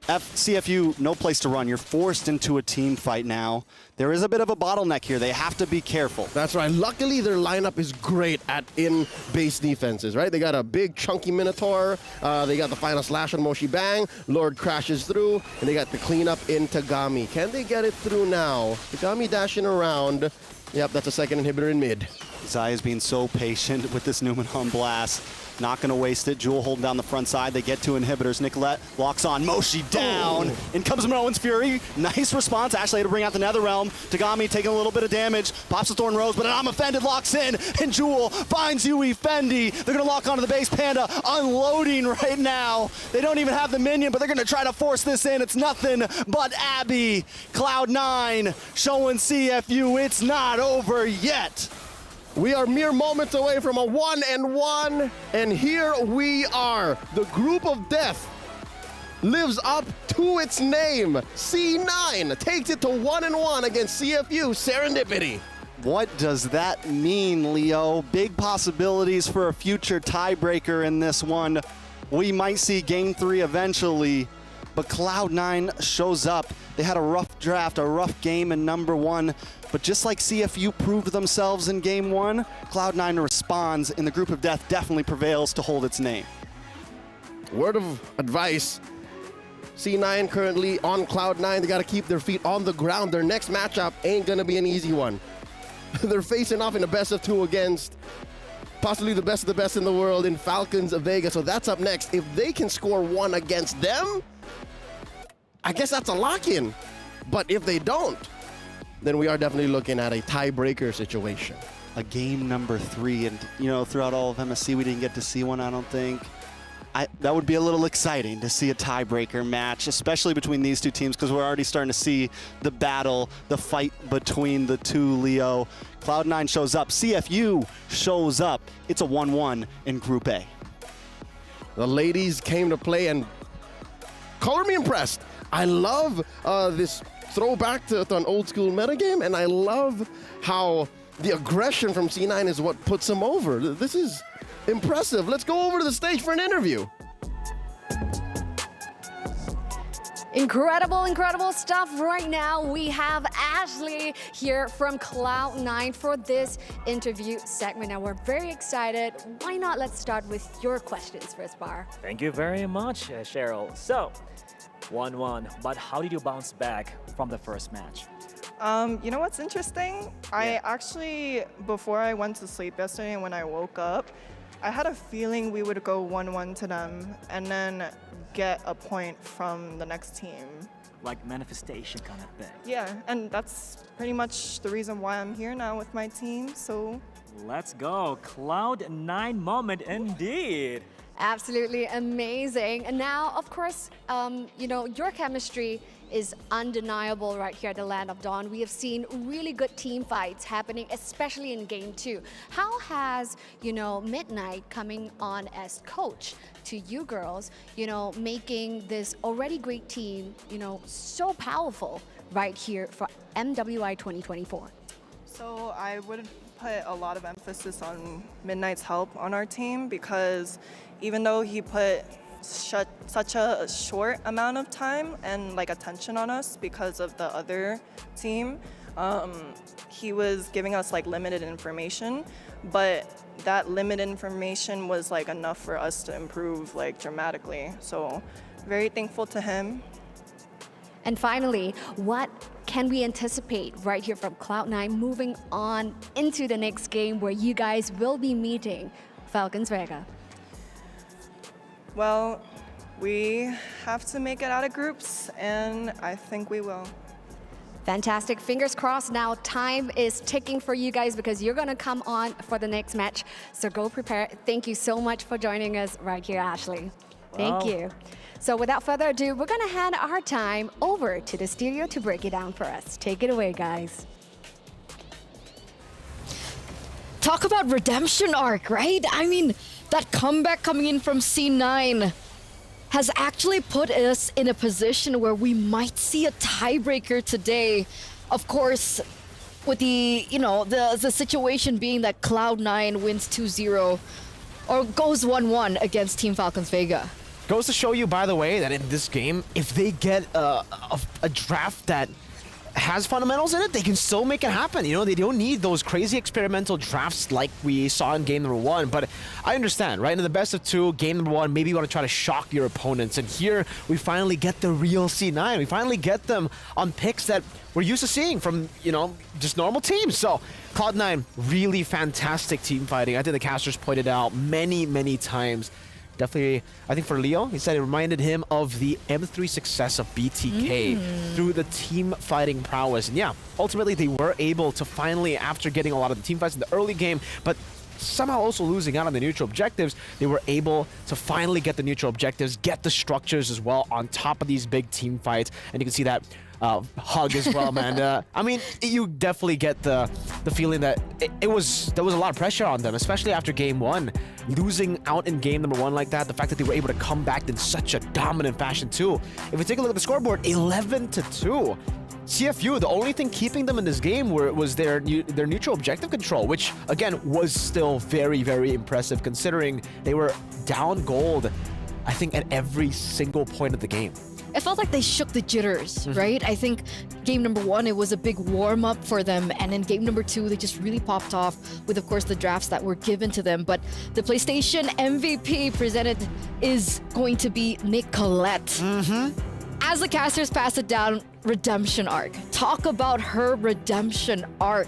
CFU, no place to run. You're forced into a team fight now. There is a bit of a bottleneck here. They have to be careful. That's right. Luckily, their lineup is great at in-base defenses, right? They got a big, chunky Minotaur. They got the final slash on Moshi Bang. Lord crashes through, and they got the cleanup in Tagami. Can they get it through now? Tagami dashing around. Yep, that's a second inhibitor in mid. Zaya's being so patient with this Numenham blast. Not going to waste it. Jewel holding down the front side. They get 2 inhibitors. Nicolette locks on. Moshi down. In comes Moen's Fury. Nice response. Ashley had to bring out the Netherrealm. Tagami taking a little bit of damage. Pops the Thorn Rose, but I'm offended. Locks in. And Jewel finds Yui Fendi. They're going to lock onto the base. Panda unloading right now. They don't even have the minion, but they're going to try to force this in. It's nothing but Abby. Cloud9 showing CFU it's not over yet. We are mere moments away from a 1-1, and here we are. The group of death lives up to its name. C9 takes it to 1-1 against CFU Serendipity. What does that mean, Leo? Big possibilities for a future tiebreaker in this one. We might see Game 3 eventually, but Cloud9 shows up. They had a rough draft, a rough game in number 1. But just like CFU proved themselves in Game 1, Cloud9 responds, and the group of death definitely prevails to hold its name. Word of advice. C9 currently on Cloud9. They got to keep their feet on the ground. Their next matchup ain't going to be an easy one. They're facing off in a best of 2 against possibly the best of the best in the world in Falcons of Vegas. So that's up next. If they can score 1 against them, I guess that's a lock-in. But if they don't, then we are definitely looking at a tiebreaker situation. A game number 3, and you know, throughout all of MSC, we didn't get to see one, I don't think. That would be a little exciting to see a tiebreaker match, especially between these 2 teams, because we're already starting to see the battle, the fight between the 2, Leo. Cloud9 shows up, CFU shows up. It's a 1-1 in Group A. The ladies came to play, and color me impressed. I love this throwback to an old school metagame, and I love how the aggression from C9 is what puts them over. This is impressive. Let's go over to the stage for an interview. Incredible, incredible stuff right now. We have Ashley here from Cloud9 for this interview segment. Now, we're very excited. Why not? Let's start with your questions first, Bar. Thank you very much, Cheryl. So, 1-1, but how did you bounce back from the first match? You know what's interesting? I actually, before I went to sleep yesterday and when I woke up, I had a feeling we would go 1-1 to them and then get a point from the next team. Like manifestation kind of thing. Yeah, and that's pretty much the reason why I'm here now with my team, so. Let's go. Cloud9 moment indeed. Absolutely amazing. And now, of course, you know, your chemistry is undeniable right here at the Land of Dawn. We have seen really good team fights happening, especially in Game 2. How has, Midnight coming on as coach to you girls, making this already great team, so powerful right here for MWI 2024? So I would put a lot of emphasis on Midnight's help on our team, because even though he put such a short amount of time and attention on us because of the other team, he was giving us limited information, but that limited information was enough for us to improve dramatically. So very thankful to him. And finally, what can we anticipate right here from Cloud9 moving on into the next game where you guys will be meeting Falcons Vega? Well, we have to make it out of groups, and I think we will. Fantastic. Fingers crossed. Now time is ticking for you guys because you're going to come on for the next match. So go prepare. Thank you so much for joining us right here, Ashley. Thank you. So without further ado, we're going to hand our time over to the studio to break it down for us. Take it away, guys. Talk about redemption arc, right? I mean, that comeback coming in from C9 has actually put us in a position where we might see a tiebreaker today. Of course, with the situation being that Cloud9 wins 2-0 or goes 1-1 against Team Falcons Vega. Goes to show you, by the way, that in this game, if they get a draft that has fundamentals in it, they can still make it happen. They don't need those crazy experimental drafts like we saw in game number 1. But I understand, right? In the best of 2, game number 1, maybe you want to try to shock your opponents. And here, we finally get the real C9. We finally get them on picks that we're used to seeing from, just normal teams. So Cloud9, really fantastic team fighting. I think the casters pointed out many, many times. Definitely, I think for Leo, he said it reminded him of the M3 success of BTK through the team fighting prowess. And yeah, ultimately they were able to finally, after getting a lot of the team fights in the early game, but somehow also losing out on the neutral objectives, they were able to finally get the neutral objectives, get the structures as well on top of these big team fights. And you can see that hug as well, man. I mean, you definitely get the feeling that there was a lot of pressure on them, especially after game 1. Losing out in game number 1 like that, the fact that they were able to come back in such a dominant fashion too. If we take a look at the scoreboard, 11-2. CFU, the only thing keeping them in this game was their neutral objective control, which again was still very, very impressive considering they were down gold, I think, at every single point of the game. It felt like they shook the jitters, right? I think game number 1, it was a big warm-up for them. And in game number 2, they just really popped off with, of course, the drafts that were given to them. But the PlayStation MVP presented is going to be Nicolette. As the casters pass it down, redemption arc. Talk about her redemption arc.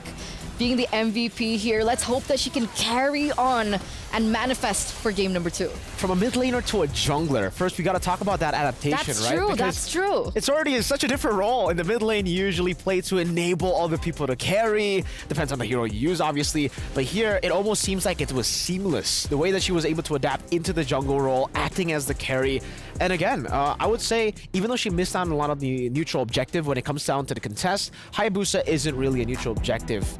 Being the MVP here, let's hope that she can carry on and manifest for game number 2. From a mid laner to a jungler, first we got to talk about that adaptation, that's right? True, because that's true. It's already such a different role. In the mid lane, you usually play to enable other people to carry. Depends on the hero you use, obviously. But here, it almost seems like it was seamless. The way that she was able to adapt into the jungle role, acting as the carry. And again, I would say, even though she missed out on a lot of the neutral objective when it comes down to the contest, Hayabusa isn't really a neutral objective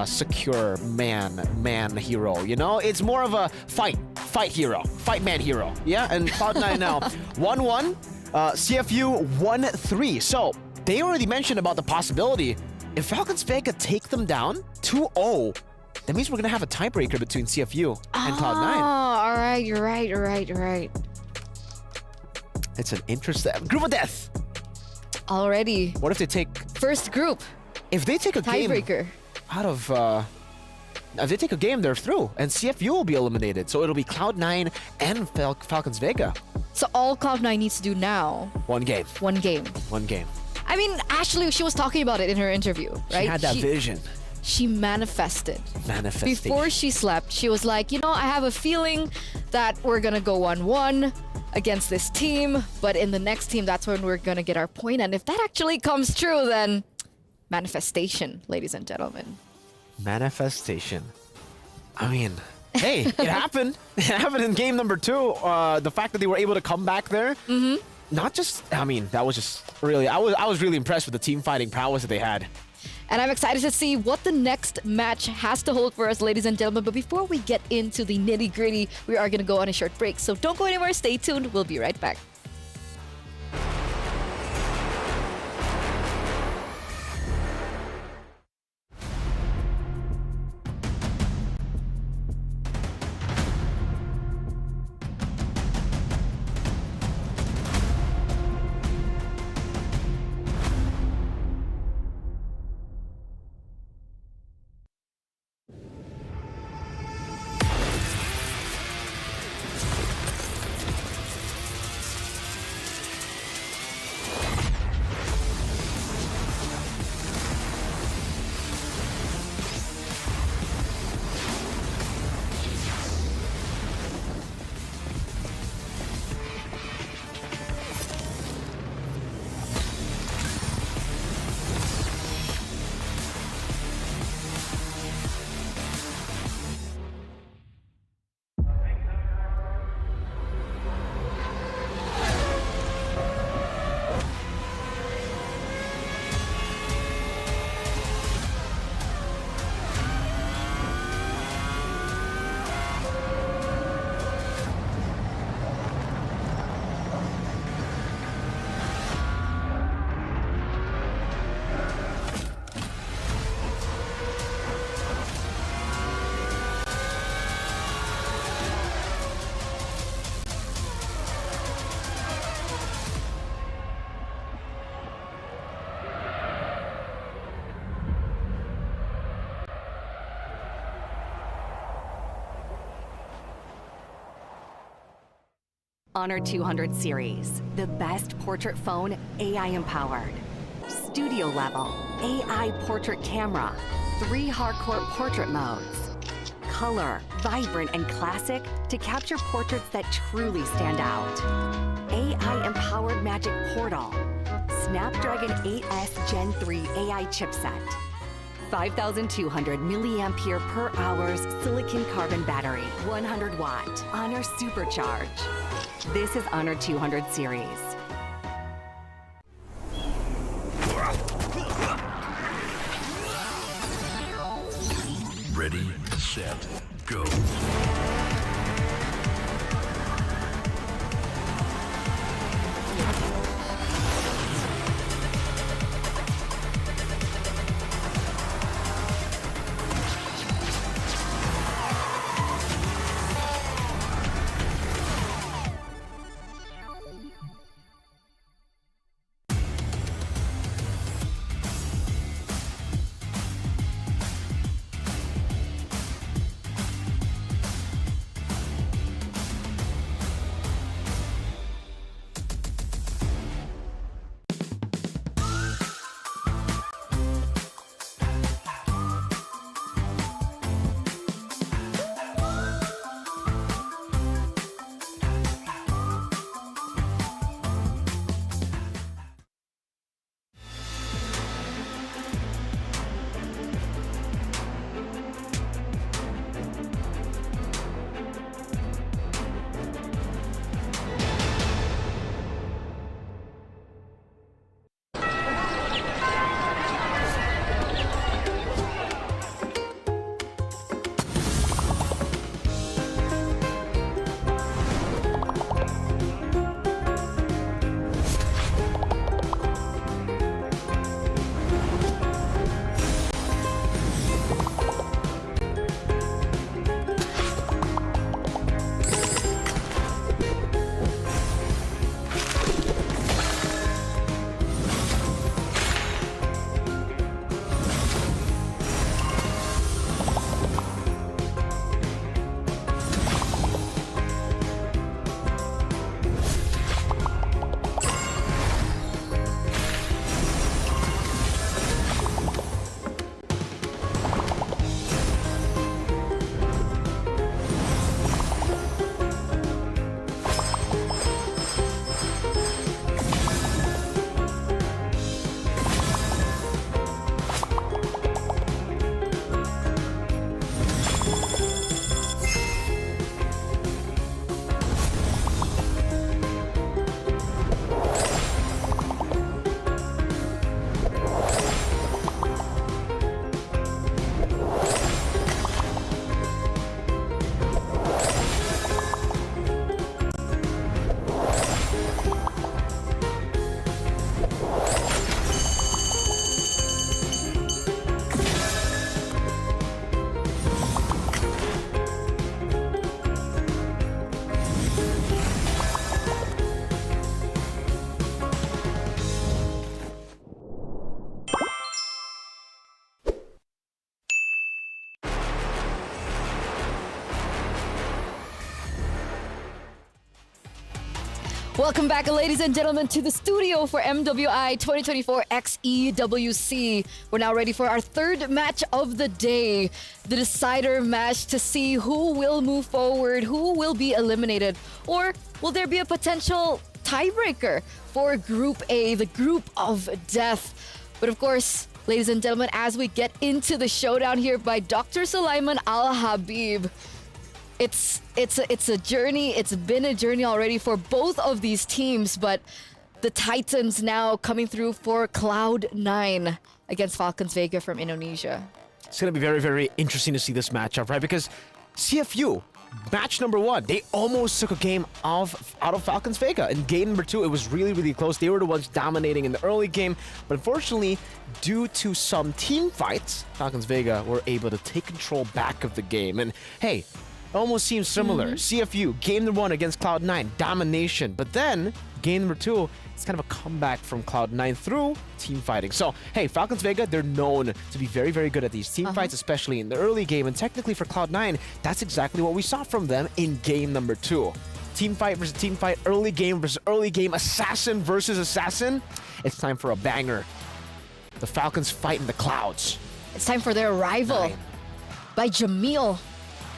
secure man hero, It's more of a fight hero, fight man hero, yeah? And Cloud9 now 1-1, CFU 1-3. So they already mentioned about the possibility, if Falcons Vega take them down 2-0, that means we're gonna have a tiebreaker between CFU and Cloud9. All right, you're right. It's an interesting group of death. Already. What if they take first group? If they take a tiebreaker game out of if they take a game, they're through, and CFU will be eliminated. So it'll be Cloud9 and Falcons Vega. So all Cloud9 needs to do now. One game. I mean, Ashley, she was talking about it in her interview, right? She had that vision. She manifested. Manifestation. Before she slept, she was like, I have a feeling that we're gonna go 1-1 against this team, but in the next team, that's when we're gonna get our point. And if that actually comes true, then manifestation, ladies and gentlemen. Manifestation. I mean, hey, it happened. It happened in game number 2. The fact that they were able to come back there, not just, I mean, that was just really, I was really impressed with the team fighting prowess that they had. And I'm excited to see what the next match has to hold for us, ladies and gentlemen. But before we get into the nitty-gritty, we are going to go on a short break. So don't go anywhere. Stay tuned. We'll be right back. Honor 200 series, the best portrait phone AI empowered. Studio level, AI portrait camera, 3 hardcore portrait modes. Color, vibrant and classic to capture portraits that truly stand out. AI empowered magic portal. Snapdragon 8S Gen 3 AI chipset. 5,200 milliampere per hours silicon carbon battery, 100 watt, Honor Supercharge. This is Honor 200 series. Ready, set, go. Welcome back, ladies and gentlemen, to the studio for MWI 2024 X EWC. We're now ready for our third match of the day, the decider match to see who will move forward, who will be eliminated, or will there be a potential tiebreaker for Group A, the group of death. But of course, ladies and gentlemen, as we get into the showdown here by Dr. Sulaiman Al Habib, it's a journey. It's been a journey already for both of these teams, but the Titans now coming through for Cloud9 against Falcons Vega from Indonesia. It's going to be very, very interesting to see this matchup, right? Because CFU, match number 1, they almost took a game out of Falcons Vega. In game number 2, it was really, really close. They were the ones dominating in the early game, but unfortunately, due to some team fights, Falcons Vega were able to take control back of the game. And hey, almost seems similar. CFU, game number 1 against Cloud9, domination. But then, game number 2, it's kind of a comeback from Cloud9 through team fighting. So, hey, Falcons Vega, they're known to be very, very good at these team fights, especially in the early game. And technically for Cloud9, that's exactly what we saw from them in game number 2. Team fight versus team fight, early game versus early game, assassin versus assassin. It's time for a banger. The Falcons fight in the clouds. It's time for their arrival by Jamil.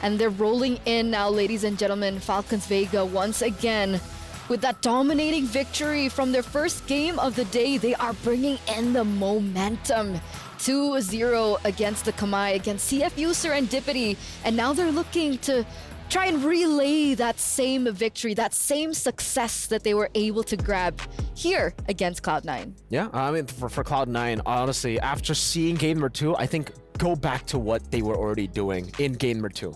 And they're rolling in now, ladies and gentlemen. Falcons Vega once again with that dominating victory from their first game of the day. They are bringing in the momentum. 2-0 against the Kamai, against CFU Serendipity. And now they're looking to try and relay that same victory, that same success that they were able to grab here against Cloud9. Yeah, I mean, for Cloud9, honestly, after seeing game number 2, I think go back to what they were already doing in game number 2.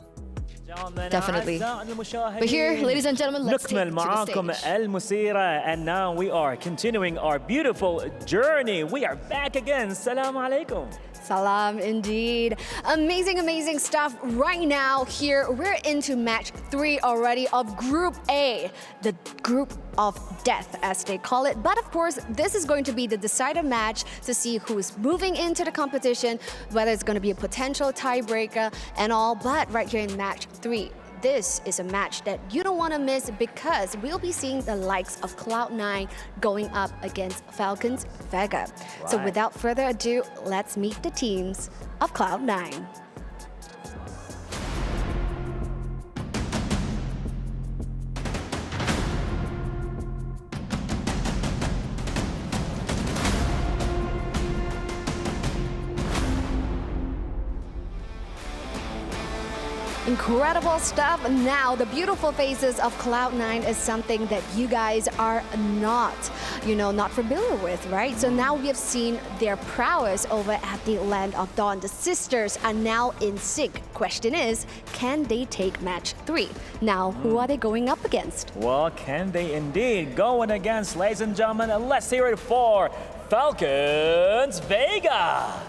Definitely. But here, ladies and gentlemen, let's take it to the stage. المثيرة. And now we are continuing our beautiful journey. We are back again. Assalamu alaikum. Salam indeed. Amazing, amazing stuff right now here. We're into match 3 already of Group A, the group of death as they call it. But of course, this is going to be the decider match to see who's moving into the competition, whether it's going to be a potential tiebreaker and all. But right here in match 3, this is a match that you don't want to miss because we'll be seeing the likes of Cloud9 going up against Falcons Vega. So without further ado, let's meet the teams of Cloud9. Incredible stuff. Now, the beautiful faces of Cloud9 is something that you guys are not familiar with, right? So now we have seen their prowess over at the Land of Dawn. The sisters are now in sync. Question is, can they take match 3? Now, who are they going up against? Well, can they indeed going against, ladies and gentlemen? And let's hear it for Falcons Vega.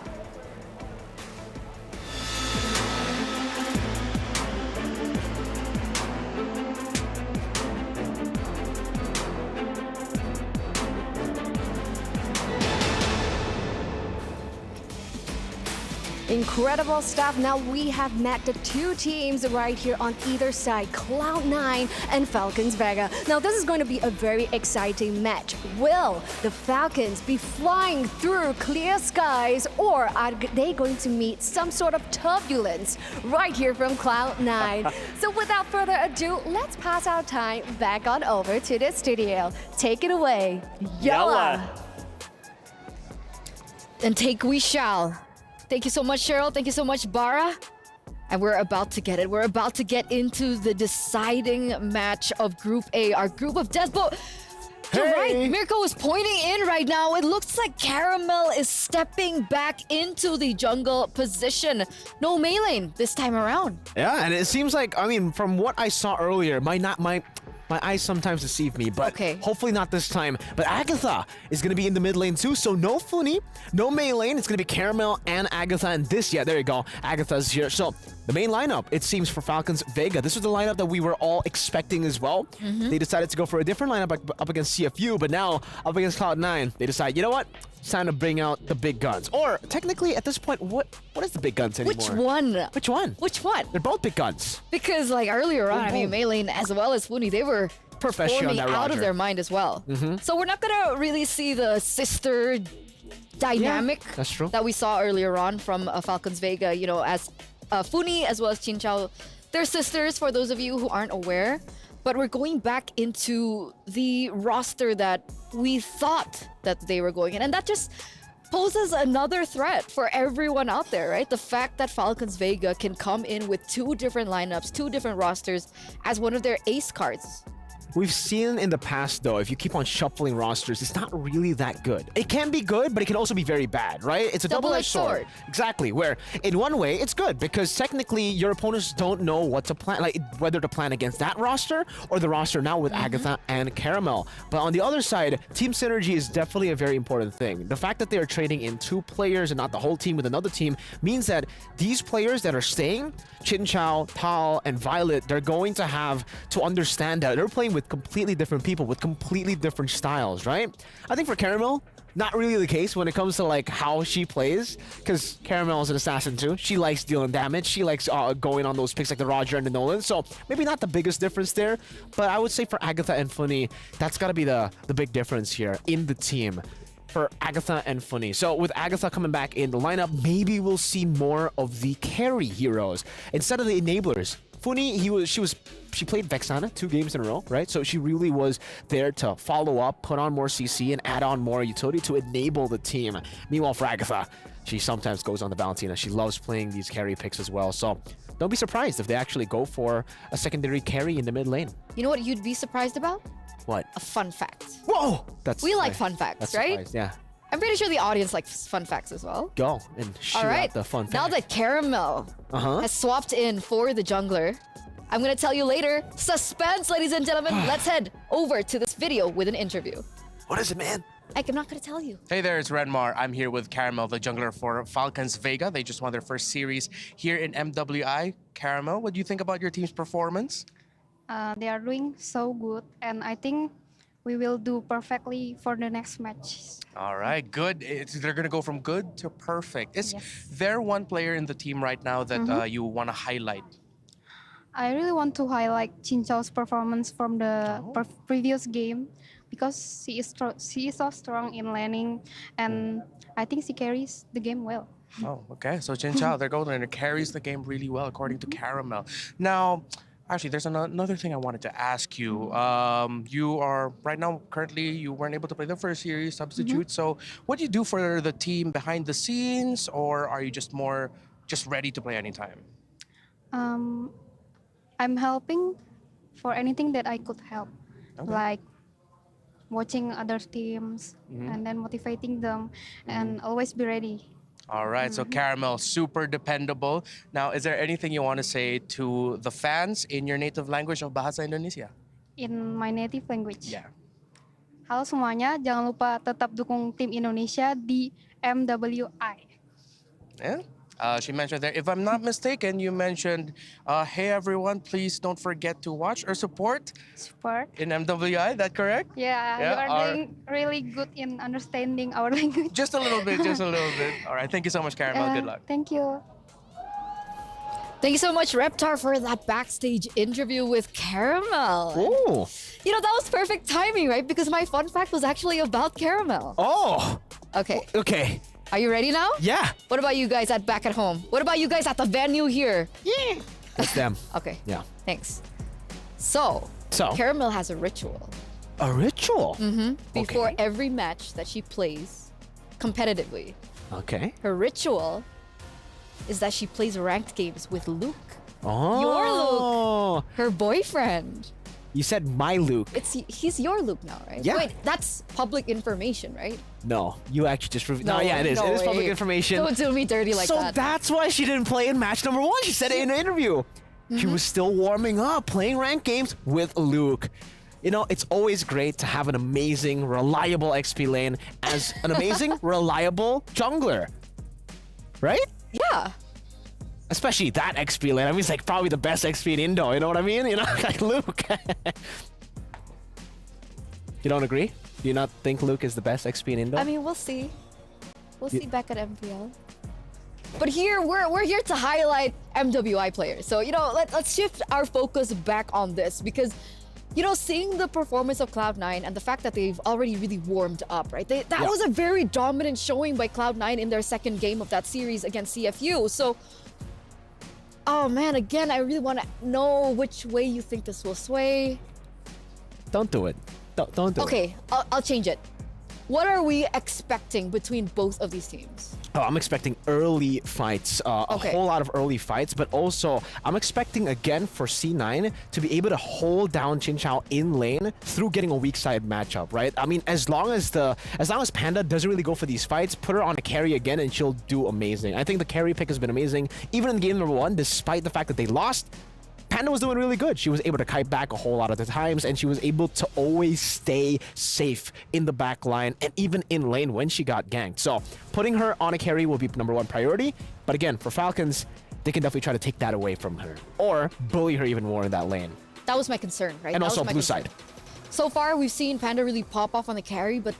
Incredible stuff. Now we have met the 2 teams right here on either side, Cloud9 and Falcons Vega. Now this is going to be a very exciting match. Will the Falcons be flying through clear skies, or are they going to meet some sort of turbulence right here from Cloud9? So without further ado, let's pass our time back on over to the studio. Take it away, Yalla! And take we shall. Thank you so much, Cheryl. Thank you so much, Bara. And we're about to get it. We're about to get into the deciding match of Group A, our group of death. But you're right, Mirko is pointing in right now. It looks like Caramel is stepping back into the jungle position. No Mei lane this time around. Yeah, and it seems like, I mean, from what I saw earlier, my eyes sometimes deceive me, but hopefully not this time. But Agatha is going to be in the mid lane too, so no Funi, no Mei lane. It's going to be Caramel and Agatha, and there you go. Agatha's here. So the main lineup, it seems, for Falcons Vega. This was the lineup that we were all expecting as well. They decided to go for a different lineup up against CFU, but now up against Cloud9, they decide, you know what? It's time to bring out the big guns. Or technically, at this point, what is the big guns anymore? Which one? Which one? Which one? They're both big guns. Because like earlier on, I mean, Mei lane as well as Funi, they were Professional performing that out of Roger. their mind as well. So we're not gonna really see the sister dynamic that's true. that we saw earlier on from Falcons Vega. You know, as Funi as well as Chin Chao, they're sisters. For those of you who aren't aware, but we're going back into the roster that we thought that they were going in, and that just poses another threat for everyone out there, right? The fact that Falcons Vega can come in with 2 different lineups, 2 different rosters as one of their ace cards. We've seen in the past, though, if you keep on shuffling rosters, it's not really that good. It can be good, but it can also be very bad, right? It's a double-edged sword. Exactly, where in one way, it's good because technically your opponents don't know what to plan, like whether to plan against that roster or the roster now with Agatha and Caramel. But on the other side, team synergy is definitely a very important thing. The fact that they are trading in 2 players and not the whole team with another team means that these players that are staying, Chin Chao, Tal, and Violet, they're going to have to understand that they're playing with completely different people with completely different styles, right? I think for Caramel, not really the case when it comes to like how she plays, because Caramel is an assassin too. She likes dealing damage. She likes going on those picks like the Roger and the Nolan. So maybe not the biggest difference there, but I would say for Agatha and Funi, that's got to be the big difference here in the team. For Agatha and Funi. So with Agatha coming back in the lineup, maybe we'll see more of the carry heroes instead of the enablers. Funi, she played Vexana 2 games in a row, right? So she really was there to follow up, put on more CC, and add on more utility to enable the team. Meanwhile, for Agatha, she sometimes goes on the Valentina. She loves playing these carry picks as well. So don't be surprised if they actually go for a secondary carry in the mid lane. You know what you'd be surprised about? What? A fun fact. Whoa! We like fun facts, right? Surprised, yeah. I'm pretty sure the audience likes fun facts as well. Go and shoot All right. out the fun fact. Now that Caramel has swapped in for the jungler, I'm gonna tell you later. Suspense, ladies and gentlemen. Let's head over to this video with an interview. What is it, man? I'm not gonna tell you. Hey there, it's Renmar. I'm here with Caramel, the jungler for Falcons Vega. They just won their first series here in MWI. Caramel, what do you think about your team's performance? They are doing so good, and I think we will do perfectly for the next match. All right, good. They're going to go from good to perfect. Is there one player in the team right now that you want to highlight? I really want to highlight Chin Chao's performance from the previous game because she is so strong in laning, and I think she carries the game well. Oh, okay. So Chin Chao, they're going and carries the game really well, according to Caramel. Now, actually, there's another thing I wanted to ask you. You are right now, currently, you weren't able to play the first series, substitute. So what do you do for the team behind the scenes, or are you just ready to play anytime? I'm helping for anything that I could help, like watching other teams and then motivating them and always be ready. All right, so Caramel, super dependable. Now, is there anything you want to say to the fans in your native language of Bahasa Indonesia? In my native language. Yeah. Halo semuanya, jangan lupa tetap dukung tim Indonesia di MWI. Yeah. She mentioned there, if I'm not mistaken, you mentioned, hey everyone, please don't forget to watch or support in MWI, that correct? Yeah, you are doing really good in understanding our language. Just a little bit, just a little bit. All right, thank you so much, Caramel. Good luck. Thank you. Thank you so much, Reptar, for that backstage interview with Caramel. Ooh. You know, that was perfect timing, right? Because my fun fact was actually about Caramel. Oh. Okay. Okay. Are you ready now? Yeah. What about you guys back at home? What about you guys at the venue here? Yeah. That's them. Okay. Yeah. Thanks. So, Caramel has a ritual. A ritual? Before every match that she plays competitively. Okay. Her ritual is that she plays ranked games with Luke. Oh. Your Luke. Her boyfriend. You said my Luke. He's your Luke now, right? Yeah. Wait, that's public information, right? No, you actually just revealed. No, No, yeah, it is. no It is way. public information. Don't do me dirty like that. So that's why she didn't play in match number 1. She said it in an interview. She was still warming up, playing ranked games with Luke. You know, it's always great to have an amazing, reliable XP lane as an amazing, reliable jungler. Right? Yeah. Especially that XP lane. I mean, it's like probably the best XP in Indo. You know what I mean? You know, like Luke. You don't agree? Do you not think Luke is the best XP in Indo? I mean, we'll see. We'll see back at MPL. But here, we're here to highlight MWI players. So, you know, let's shift our focus back on this because you know, seeing the performance of Cloud9 and the fact that they've already really warmed up, right? That was a very dominant showing by Cloud9 in their second game of that series against CFU. So, oh man, again, I really want to know which way you think this will sway. Don't do it. Don't do it. Okay, I'll change it. What are we expecting between both of these teams? Oh, I'm expecting early fights, a whole lot of early fights, but also I'm expecting again for C9 to be able to hold down Chinchao in lane through getting a weak side matchup, right? I mean, as long as Panda doesn't really go for these fights, put her on a carry again and she'll do amazing. I think the carry pick has been amazing. Even in game number 1, despite the fact that they lost, Panda was doing really good. She was able to kite back a whole lot of the times, and she was able to always stay safe in the back line and even in lane when she got ganked. So putting her on a carry will be number 1 priority. But again, for Falcons, they can definitely try to take that away from her or bully her even more in that lane. That was my concern, right? And also blue side. So far, we've seen Panda really pop off on the carry, but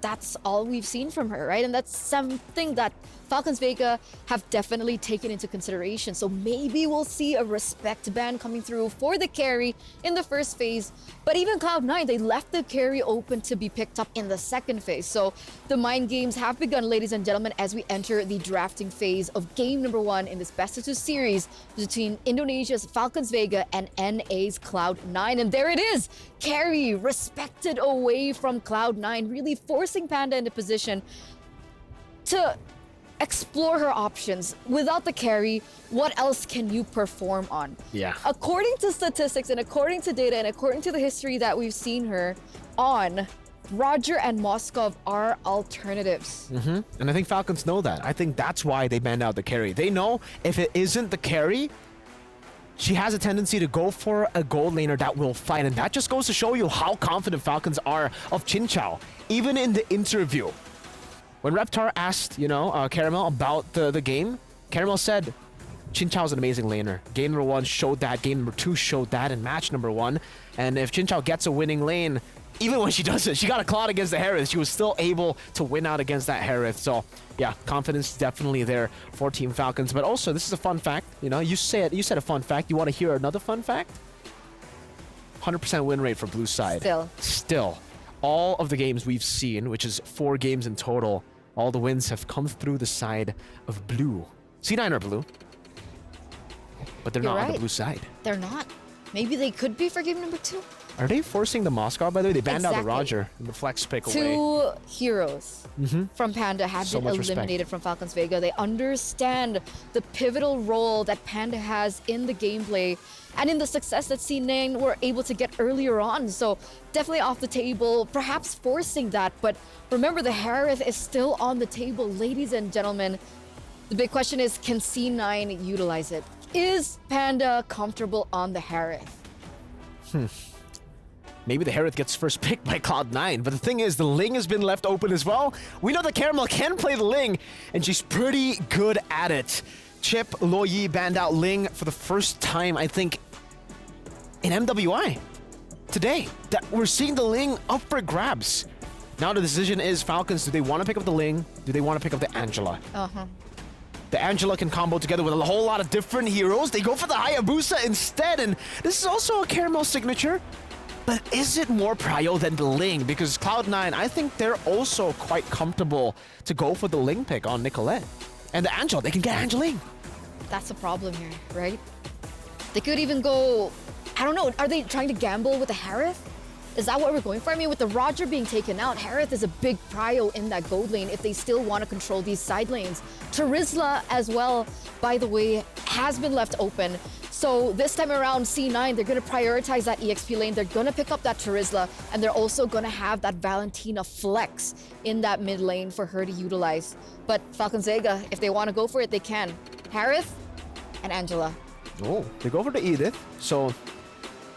that's all we've seen from her, right? And that's something that Falcons Vega have definitely taken into consideration. So maybe we'll see a respect ban coming through for the carry in the first phase. But even Cloud9, they left the carry open to be picked up in the second phase. So the mind games have begun, ladies and gentlemen, as we enter the drafting phase of game number 1 in this best of 2 series between Indonesia's Falcons Vega and NA's Cloud9. And there it is, carry respected away from Cloud9, really forcing Panda into position to explore her options. Without the carry, what else can you perform on? Yeah. According to statistics and according to data and according to the history that we've seen her on, Roger and Moskov are alternatives. And I think Falcons know that. I think that's why they banned out the carry. They know if it isn't the carry, she has a tendency to go for a gold laner that will fight. And that just goes to show you how confident Falcons are of Chinchao. Even in the interview, when Reptar asked, Caramel about the game, Caramel said, Chinchao's an amazing laner. Game number 1 showed that. Game number 2 showed that in match number 1. And if Chinchao gets a winning lane, even when she doesn't, she got a Claude against the Harith. She was still able to win out against that Harith. So, yeah, confidence definitely there for Team Falcons. But also, this is a fun fact. You said a fun fact. You want to hear another fun fact? 100% win rate for blue side. Still. All of the games we've seen, which is 4 games in total, all the wins have come through the side of blue. C9 are blue, but they're not on the blue side. They're not. Maybe they could be for game number 2. Are they forcing the Moscow, by the way? They banned out the Roger and the flex pick away. 2 heroes from Panda have been eliminated from Falcons Vega. They understand the pivotal role that Panda has in the gameplay and in the success that C9 were able to get earlier on. So definitely off the table, perhaps forcing that. But remember, the Harith is still on the table, ladies and gentlemen. The big question is, can C9 utilize it? Is Panda comfortable on the Harith? Maybe the Harith gets first pick by Cloud9, but the thing is, the Ling has been left open as well. We know that Caramel can play the Ling, and she's pretty good at it. Chip Loyi banned out Ling for the first time, I think, in MWI today. That we're seeing the Ling up for grabs. Now the decision is, Falcons, do they want to pick up the Ling? Do they want to pick up the Angela? The Angela can combo together with a whole lot of different heroes. They go for the Hayabusa instead, and this is also a Caramel signature. But is it more prio than the Ling? Because Cloud9, I think they're also quite comfortable to go for the Ling pick on Nicolette. And the Angela, they can get Angeline. That's the problem here, right? They could even go, I don't know, are they trying to gamble with the Harith? Is that what we're going for? I mean, with the Roger being taken out, Harith is a big prio in that gold lane if they still want to control these side lanes. Terizla as well, by the way, has been left open. So this time around, C9, they're going to prioritize that EXP lane. They're going to pick up that Terizla, and they're also going to have that Valentina flex in that mid lane for her to utilize. But Falcons Vega, if they want to go for it, they can. Harith and Angela. Oh, they go for the Edith. So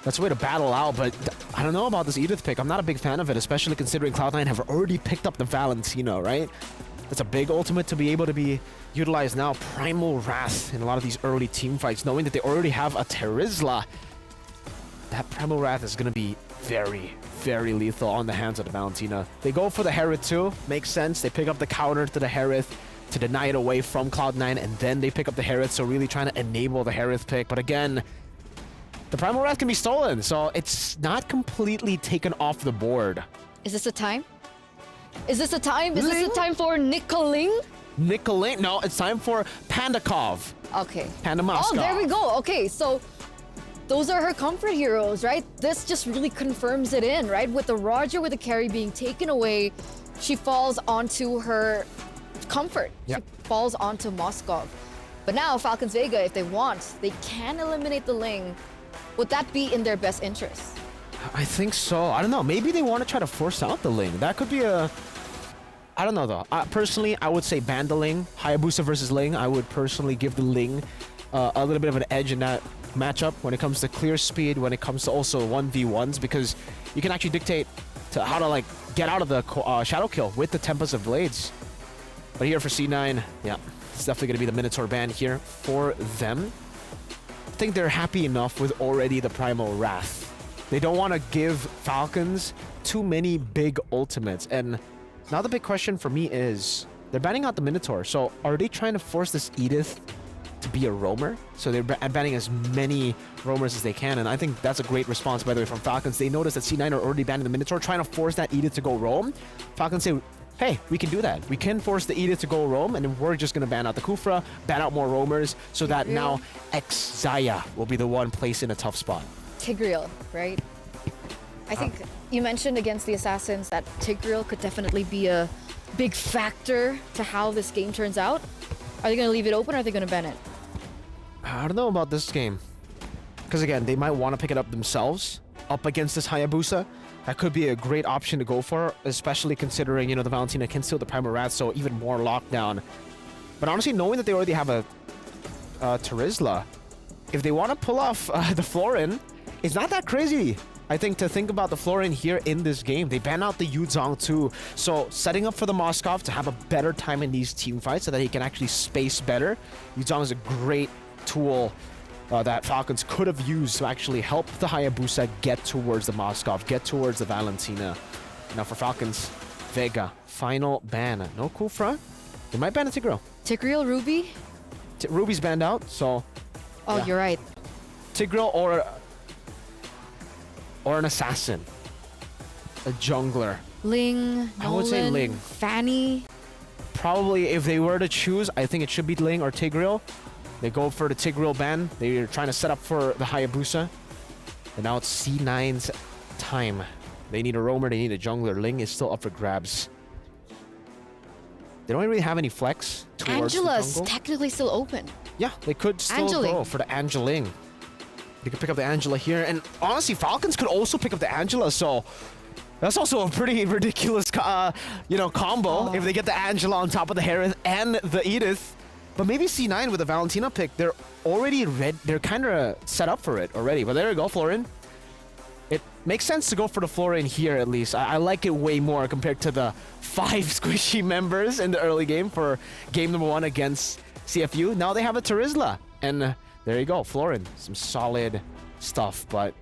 that's a way to battle out, but I don't know about this Edith pick. I'm not a big fan of it, especially considering Cloud9 have already picked up the Valentina, right? That's a big ultimate to be able to be utilized now. Primal Wrath in a lot of these early team fights, knowing that they already have a Terizla. That Primal Wrath is going to be very, very lethal on the hands of the Valentina. They go for the Harith too. Makes sense. They pick up the counter to the Harith to deny it away from Cloud9, and then they pick up the Harith, so really trying to enable the Harith pick. But again, the Primal Wrath can be stolen, so it's not completely taken off the board. Is this the time? Is this the time? Is this the time for Nicoling? Nicoling? No, it's time for Pandakov. Okay. Panda Moskov. Oh, there we go. Okay, so those are her comfort heroes, right? This just really confirms it in, right? With the Roger with the carry being taken away, she falls onto her comfort. Yep. She falls onto Moskov. But now Falcons Vega, if they want, they can eliminate the Ling. Would that be in their best interest? I think so. I don't know. Maybe they want to try to force out the Ling. That could be a... I don't know, though. Personally, I would say ban the Ling. Hayabusa versus Ling. I would personally give the Ling a little bit of an edge in that matchup when it comes to clear speed, when it comes to also 1v1s, because you can actually dictate to how to, like, get out of the shadow kill with the Tempest of Blades. But here for C9, yeah, it's definitely going to be the Minotaur ban here for them. I think they're happy enough with already the Primal Wrath. They don't want to give Falcons too many big ultimates. And now the big question for me is, they're banning out the Minotaur. So are they trying to force this Edith to be a roamer? So they're banning as many roamers as they can. And I think that's a great response, by the way, from Falcons. They noticed that C9 are already banning the Minotaur, trying to force that Edith to go roam. Falcons say, hey, we can do that. We can force the Edith to go roam, and then we're just going to ban out the Kufra, ban out more roamers, so that now Xayah will be the one placed in a tough spot. Tigreal, right? I think you mentioned against the Assassins that Tigreal could definitely be a big factor to how this game turns out. Are they going to leave it open, or are they going to ban it? I don't know about this game. Because again, they might want to pick it up themselves up against this Hayabusa. That could be a great option to go for, especially considering, you know, the Valentina can steal the Primal Wrath, so even more lockdown. But honestly, knowing that they already have a Terizla, if they want to pull off the Florin, it's not that crazy. I think to think about the Florin here in this game. They ban out the Yuzong too. So setting up for the Moskov to have a better time in these team fights so that he can actually space better. Yuzong is a great tool that Falcons could have used to actually help the Hayabusa get towards the Moskov, get towards the Valentina. Now for Falcons, Vega, final ban. No Kufra. They might ban a Tigreal. Tigreal, Ruby? Ruby's banned out, so... Oh, yeah. You're right. Tigreal or an assassin. A jungler. Ling, Nolan, I would say Ling. Fanny. Probably, if they were to choose, I think it should be Ling or Tigreal. They go for the Tigreal ban. They're trying to set up for the Hayabusa. And now it's C9's time. They need a roamer, they need a jungler. Ling is still up for grabs. They don't really have any flex towards Angela's the jungle. technically still open. Yeah, they could still go for the Angeling. They could pick up the Angela here. And honestly, Falcons could also pick up the Angela, so that's also a pretty ridiculous combo if they get the Angela on top of the Harith and the Edith. But maybe C9 with the Valentina pick, they're already they're kind of set up for it already. But there you go, Florin. It makes sense to go for the Florin here, at least. I like it way more compared to the 5 squishy members in the early game for game number 1 against CFU. Now they have a Terizla. And there you go, Florin. Some solid stuff. But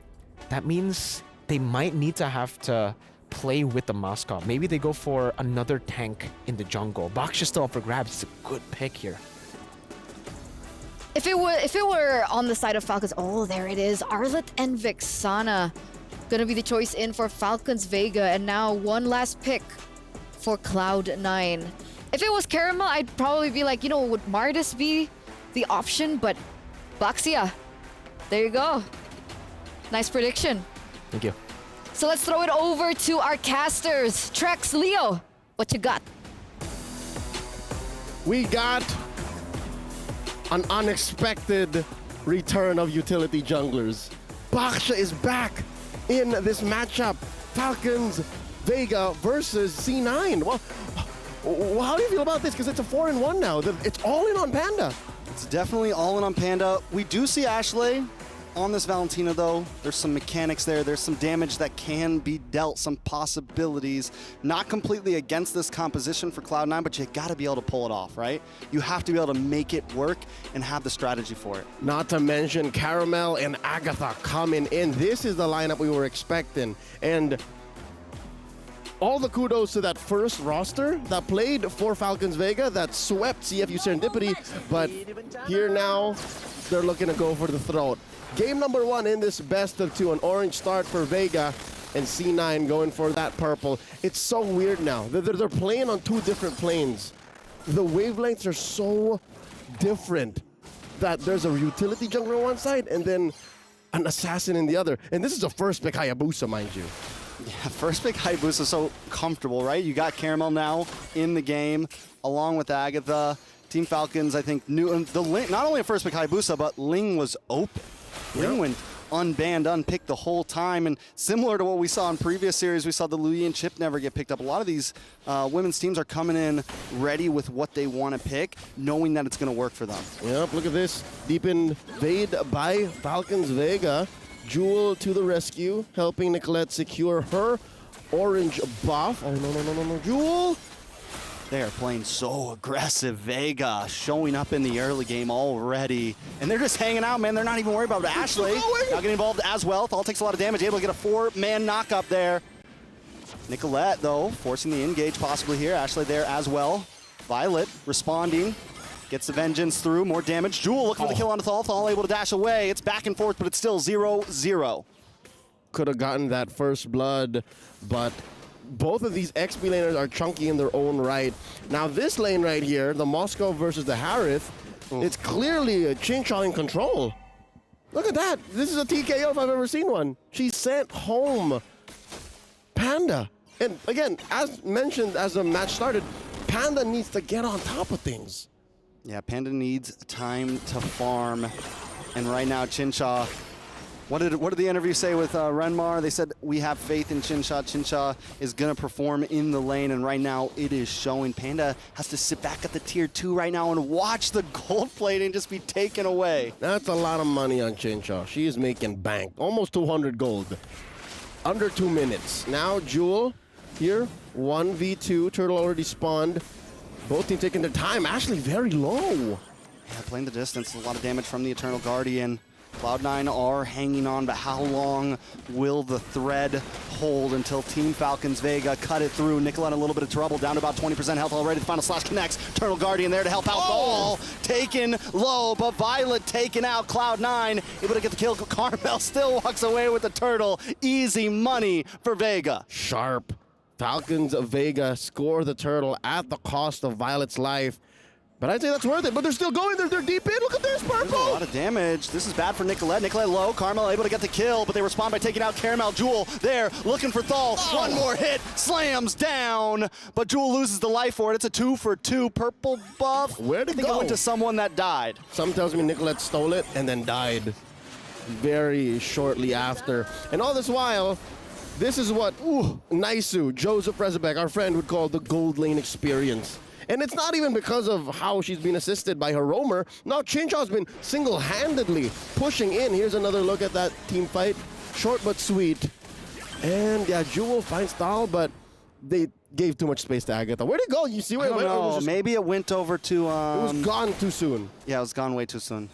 that means they might need to have to play with the Moskov. Maybe they go for another tank in the jungle. Baksha's still up for grabs. It's a good pick here. If it were on the side of Falcons, oh, there it is. Arlet and Vexana gonna be the choice in for Falcons Vega, and now one last pick for Cloud9. If it was Caramel, I'd probably be like, would Mardis be the option? But Baxia, there you go. Nice prediction. Thank you. So let's throw it over to our casters. Trex, Leo, what you got? We got an unexpected return of utility junglers. Baksha is back in this matchup. Falcons Vega versus C9. Well, how do you feel about this? Because it's a 4-in-1 now. It's all in on Panda. It's definitely all in on Panda. We do see Ashley on this Valentina, though. There's some mechanics there. There's some damage that can be dealt, some possibilities. Not completely against this composition for Cloud9, but you gotta be able to pull it off, right? You have to be able to make it work and have the strategy for it. Not to mention Caramel and Agatha coming in. This is the lineup we were expecting. And all the kudos to that first roster that played for Falcons Vega that swept CFU Serendipity. But here now, they're looking to go for the throat. Game number 1 in this best of 2. An orange start for Vega, and C9 going for that purple. It's so weird now. They're playing on 2 different planes. The wavelengths are so different that there's a utility jungler on one side and then an assassin in the other. And this is a first pick Hayabusa, mind you. Yeah, first pick Hayabusa so comfortable, right? You got Caramel now in the game, along with Agatha. Team Falcons, I think, knew not only a first pick Hayabusa, but Ling was open. Ling went unbanned, unpicked the whole time, and similar to what we saw in previous series, we saw the Louis and Chip never get picked up. A lot of these women's teams are coming in ready with what they want to pick, knowing that it's going to work for them. Yep, look at this. Deep invade by Falcons Vega. Jewel to the rescue, helping Nicolette secure her orange buff. Oh, no, Jewel! They are playing so aggressive. Vega showing up in the early game already. And they're just hanging out, man. They're not even worried about Ashley. Now getting involved as well. Thal takes a lot of damage, able to get a 4-man knock up there. Nicolette, though, forcing the engage possibly here. Ashley there as well. Violet responding. Gets the vengeance through, more damage. Jewel looking for the kill on Thal. Thal able to dash away. It's back and forth, but it's still 0-0. Could have gotten that first blood, but both of these XP laners are chunky in their own right. Now this lane right here, the Moscow versus the Harith, it's clearly a Chincha in control. Look at that. This is a TKO if I've ever seen one. She sent home Panda. And again, as mentioned as the match started, Panda needs to get on top of things. Yeah, Panda needs time to farm. And right now, Chincha, what did the interview say with Renmar? They said, we have faith in Chincha. Chincha is going to perform in the lane, and right now it is showing. Panda has to sit back at the tier 2 right now and watch the gold plating just be taken away. That's a lot of money on Chincha. She is making bank. Almost 200 gold. Under 2 minutes. Now Jewel here, 1v2. Turtle already spawned. Both teams taking their time. Ashley very low. Yeah, playing the distance. A lot of damage from the Eternal Guardian. Cloud9 are hanging on, but how long will the thread hold until Team Falcons Vega cut it through? Nicolette a little bit of trouble, down to about 20% health already. The final slash connects. Eternal Guardian there to help out. Ball taken low, but Violet taken out. Cloud9 able to get the kill. Carmel still walks away with the turtle. Easy money for Vega. Sharp. Falcons of Vega score the turtle at the cost of Violet's life. But I'd say that's worth it, but they're still going. They're deep in. Look at this, purple. A lot of damage. This is bad for Nicolette. Nicolette low. Carmel able to get the kill, but they respond by taking out Caramel. Jewel there, looking for Thal. One more hit, slams down, but Jewel loses the life for it. It's a 2-for-2 purple buff. Where'd it I think go? It went to someone that died. Some tells me Nicolette stole it and then died very shortly after. And all this while, this is what Naisu, Joseph Rezabek, our friend, would call the gold lane experience. And it's not even because of how she's been assisted by her roamer. No, Chincha's been single-handedly pushing in. Here's another look at that team fight. Short but sweet. And yeah, Jewel finds Thal, but they gave too much space to Agatha. Where'd it go? You see where it went? No, maybe it went over to... it was gone too soon. Yeah, it was gone way too soon.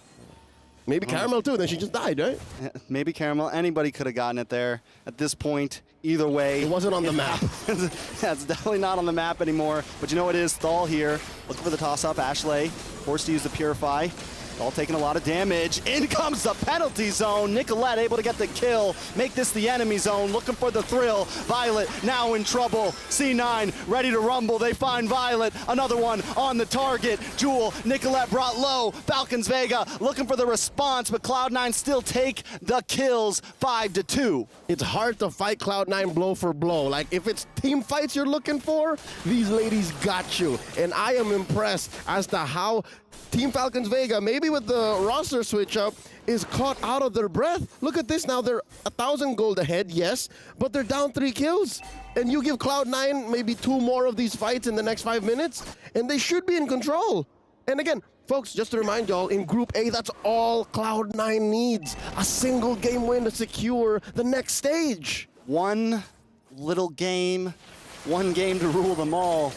Maybe Caramel too, then she just died, right? Yeah, maybe Caramel. Anybody could have gotten it there. At this point, either way. It wasn't on the map. Yeah, it's definitely not on the map anymore. But you know what it is? Thal here, looking for the toss-up. Ashley forced to use the Purify. Thal taking a lot of damage. In comes the penalty zone. Nicolette able to get the kill. Make this the enemy zone. Looking for the thrill. Violet now in trouble. C9 ready to rumble. They find Violet. Another one on the target. Jewel, Nicolette brought low. Falcons Vega looking for the response, but Cloud9 still take the kills 5-2. It's hard to fight Cloud9 blow for blow. Like, if it's team fights you're looking for, these ladies got you. And I am impressed as to how Team Falcons Vega, maybe with the roster switch up, is caught out of their breath. Look at this now. They're 1,000 gold ahead, yes, but they're down 3 kills. And you give Cloud9 maybe 2 more of these fights in the next 5 minutes, and they should be in control. And again, folks, just to remind y'all, in Group A, that's all Cloud9 needs. A single game win to secure the next stage. One little game, one game to rule them all.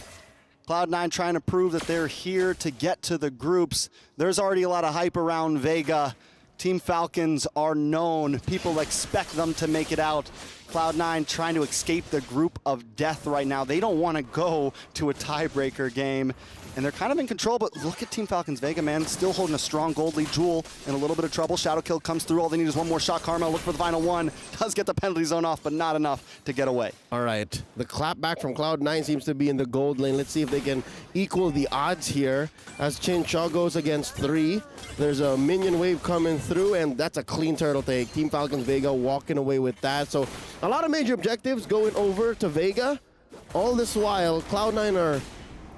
Cloud9 trying to prove that they're here to get to the groups. There's already a lot of hype around Vega. Team Falcons are known. People expect them to make it out. Cloud9 trying to escape the group of death right now. They don't want to go to a tiebreaker game. and they're kind of in control, but look at Team Falcons Vega, man, still holding a strong gold lead. Jewel in a little bit of trouble. Shadow Kill comes through. All they need is one more shot. Carmel look for the final one. Does get the penalty zone off, but not enough to get away. All right, the clapback from Cloud9 seems to be in the gold lane. Let's see if they can equal the odds here as Chincha goes against 3. There's a minion wave coming through, and that's a clean turtle take. Team Falcons Vega walking away with that. So a lot of major objectives going over to Vega. All this while, Cloud9 are,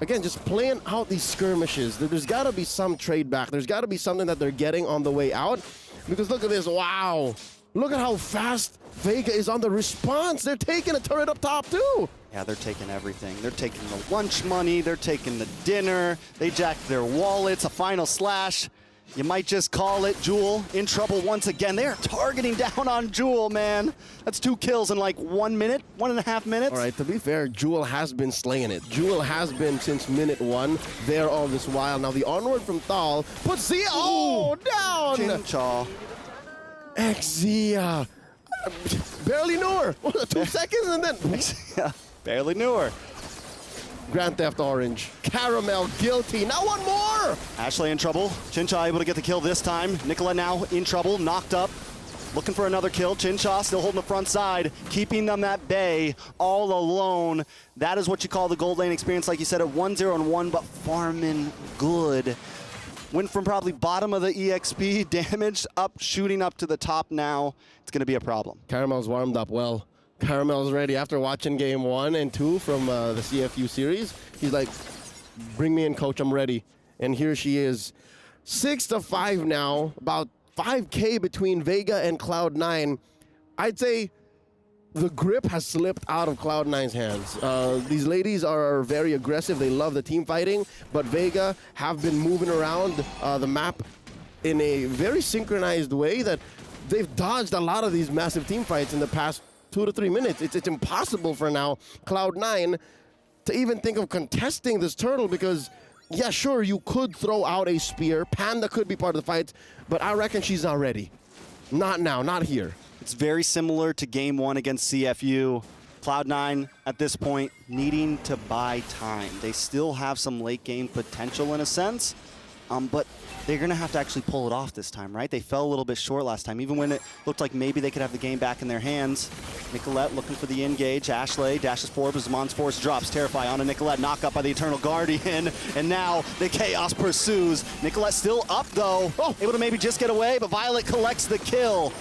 again, just playing out these skirmishes. There's got to be some trade back. There's got to be something that they're getting on the way out. Because look at this, wow. Look at how fast Vega is on the response. They're taking a turret up top too. Yeah, they're taking everything. They're taking the lunch money. They're taking the dinner. They jacked their wallets. A final slash. You might just call it. Jewel in trouble once again. They're targeting down on Jewel, man. That's 2 kills in like 1 minute, 1.5 minutes. All right, to be fair, Jewel has been slaying it. Jewel has been since minute 1 there all this while. Now the onward from Thal puts Zia down. Chincha. X barely knew her. 2 seconds and then barely knew her. Grand Theft Orange. Caramel guilty. Now one more. Ashley in trouble. Chincha able to get the kill this time. Nicola now in trouble, knocked up. Looking for another kill. Chincha still holding the front side, keeping them at bay all alone. That is what you call the gold lane experience, like you said, at 1-0-1, but farming good. Went from probably bottom of the EXP damage up, shooting up to the top now. It's going to be a problem. Caramel's warmed up well. Caramel's ready after watching game 1 and 2 from the CFU series. He's like, bring me in, coach, I'm ready. And here she is. 6-5 now, about 5K between Vega and Cloud9. I'd say the grip has slipped out of Cloud9's hands. These ladies are very aggressive. They love the team fighting, but Vega have been moving around the map in a very synchronized way that they've dodged a lot of these massive team fights in the past 2 to 3 minutes. It's impossible for now, Cloud9, to even think of contesting this turtle because, yeah, sure, you could throw out a spear. Panda could be part of the fight, but I reckon she's not ready. Not now, not here. It's very similar to game 1 against CFU. Cloud9 at this point needing to buy time. They still have some late game potential in a sense, but they're going to have to actually pull it off this time, right? They fell a little bit short last time, even when it looked like maybe they could have the game back in their hands. Nicolette looking for the engage. Ashley dashes forward, but Zamon's force drops. Terrify on a Nicolette, knock up by the Eternal Guardian, and now the chaos pursues. Nicolette still up, though. Able to maybe just get away, but Violet collects the kill.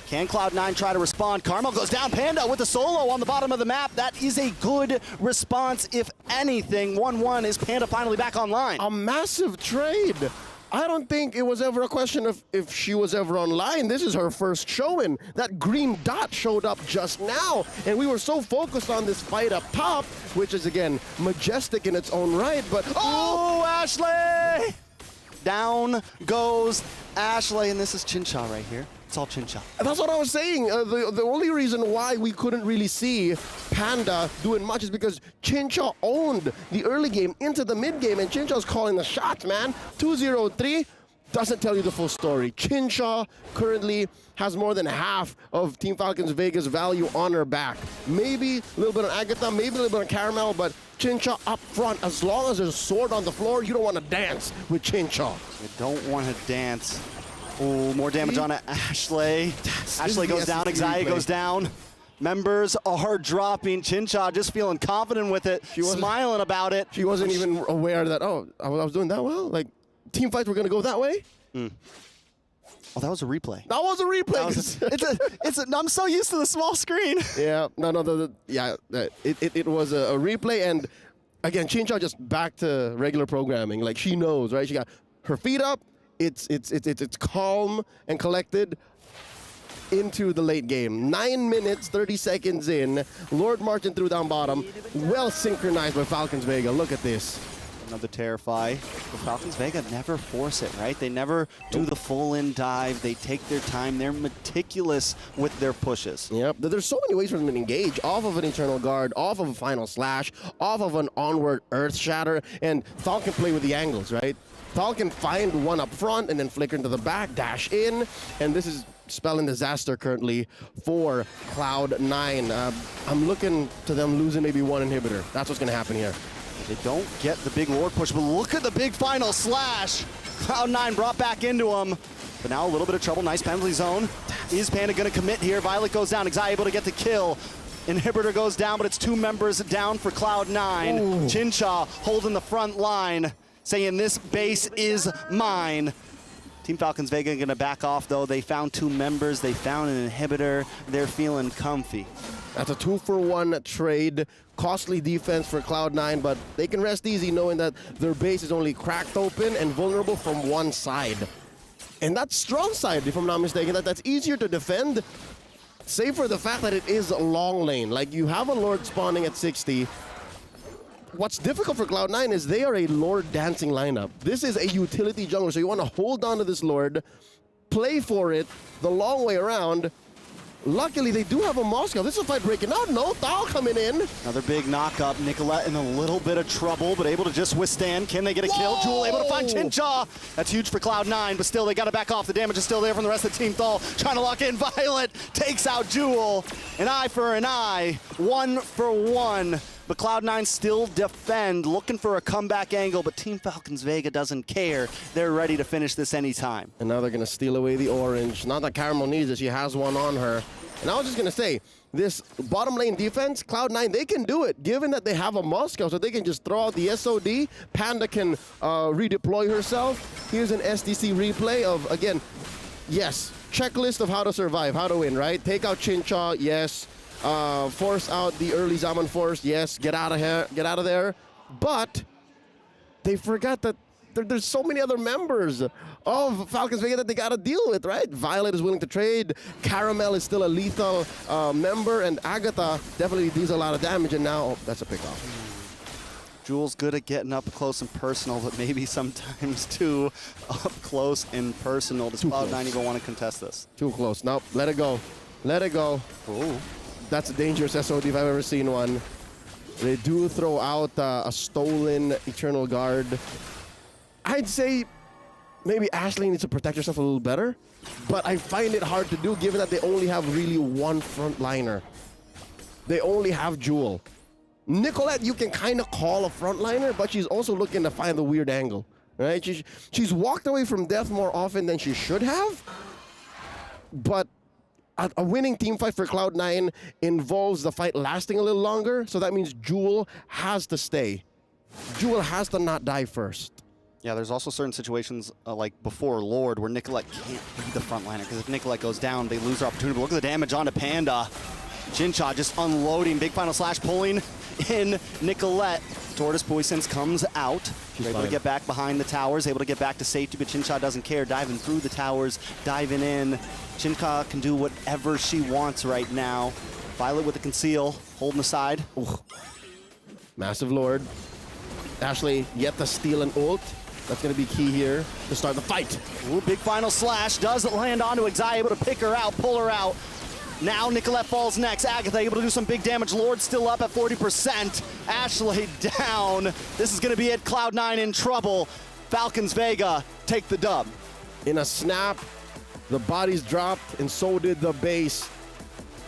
Can Cloud9 try to respond? Carmel goes down. Panda with the solo on the bottom of the map. That is a good response, if anything. 1-1 is Panda finally back online. A massive trade. I don't think it was ever a question of if she was ever online. This is her first showing. That green dot showed up just now, and we were so focused on this fight up top, which is, again, majestic in its own right, but... Oh, Ashley! Down goes Ashley, and this is Chincha right here. It's all Chincha. That's what I was saying. The only reason why we couldn't really see Panda doing much is because Chincha owned the early game into the mid game, and Chincha's calling the shots, man. 2-0-3 doesn't tell you the full story. Chincha currently has more than half of Team Falcons Vega's value on her back. Maybe a little bit on Agatha, maybe a little bit on Caramel, but Chincha up front. As long as there's a sword on the floor, you don't want to dance with Chincha. You don't want to dance. Oh, more damage on Ashley. Ashley goes down, Xia goes down. Members are dropping. Chincha just feeling confident with it, smiling about it. She wasn't even aware that, oh, I was doing that well? Like, team fights were going to go that way? Oh, that was a replay. That was a replay. I'm so used to the small screen. Yeah, it was a replay, and again, Chincha just back to regular programming. Like, she knows, right? She got her feet up. It's calm and collected into the late game. 9 minutes, 30 seconds in. Lord marching through down bottom. Well synchronized by Falcons Vega. Look at this. Another Terrify. The Falcons Vega never force it, right? They never do the full-in dive. They take their time. They're meticulous with their pushes. Yep. There's so many ways for them to engage. Off of an Eternal Guard, off of a Final Slash, off of an onward Earth Shatter, and Thal can play with the angles, right? Thal can find one up front and then flicker into the back, dash in, and this is spelling disaster currently for Cloud9. I'm looking to them losing maybe one inhibitor. That's what's going to happen here. They don't get the big Lord push, but look at the big final slash. Cloud9 brought back into him, but now a little bit of trouble. Nice penalty zone. Is Panda gonna commit here? Violet goes down, Xi able to get the kill. Inhibitor goes down, but it's 2 members down for Cloud9. Chincha holding the front line, saying this base is mine. Team Falcons Vega gonna back off though. They found 2 members, they found an inhibitor. They're feeling comfy. That's a 2-for-1 trade. Costly defense for Cloud9, but they can rest easy knowing that their base is only cracked open and vulnerable from one side. And that's strong side, if I'm not mistaken. That's easier to defend, save for the fact that it is a long lane. Like, you have a Lord spawning at 60. What's difficult for Cloud9 is they are a Lord dancing lineup. This is a utility jungler, so you want to hold on to this Lord, play for it the long way around. Luckily, they do have a Moscow. This is a fight breaking out. No, Thal coming in. Another big knock-up. Nicolette in a little bit of trouble, but able to just withstand. Can they get a kill? Jewel able to find Chincha. That's huge for Cloud9, but still they got to back off. The damage is still there from the rest of the team. Thal trying to lock in. Violet takes out Jewel. An eye for an eye. 1 for 1. But Cloud9 still defend, looking for a comeback angle, but Team Falcons Vega doesn't care. They're ready to finish this anytime. And now they're going to steal away the orange. Not that Caramel needs it. She has one on her. And I was just going to say, this bottom lane defense, Cloud9, they can do it, given that they have a Moscow, so they can just throw out the SOD. Panda can redeploy herself. Here's an SDC replay of, again, yes, checklist of how to survive, how to win, right? Take out Chincha, yes. Force out the early Zaman Force, yes. Get out of here, get out of there. But they forgot that there's so many other members of Falcons Vega that they got to deal with, right? Violet is willing to trade. Caramel is still a lethal member, and Agatha definitely deals a lot of damage. And now that's a pickoff. Jewel's good at getting up close and personal, but maybe sometimes too up close and personal. Does Cloud9 even want to contest this? Too close. Nope. Let it go. Let it go. Ooh. That's a dangerous SOD if I've ever seen one. They do throw out a stolen Eternal Guard. I'd say maybe Ashley needs to protect herself a little better, but I find it hard to do given that they only have really one frontliner. They only have Jewel. Nicolette, you can kind of call a frontliner, but she's also looking to find the weird angle, right? She's walked away from death more often than she should have, but a winning team fight for Cloud9 involves the fight lasting a little longer, so that means Jewel has to stay. Jewel has to not die first. Yeah, there's also certain situations like before Lord where Nicolette can't be the frontliner, because if Nicolette goes down, they lose their opportunity. But look at the damage onto Panda. Chincha just unloading, big final slash pulling in Nicolette. Tortoise Poisons comes out. She's able to get back behind the towers, able to get back to safety, but Chincha doesn't care. Diving through the towers, diving in. Chincha can do whatever she wants right now. Violet with the conceal, holding the side. Ooh. Massive Lord. Ashley yet to steal an ult. That's going to be key here to start the fight. Ooh, big final slash. Doesn't land onto Xi, able to pick her out, pull her out. Now Nicolette falls next. Agatha able to do some big damage. Lord still up at 40%. Ashley down. This is going to be it. Cloud9 in trouble. Falcons Vega take the dub. In a snap, the bodies dropped, and so did the base.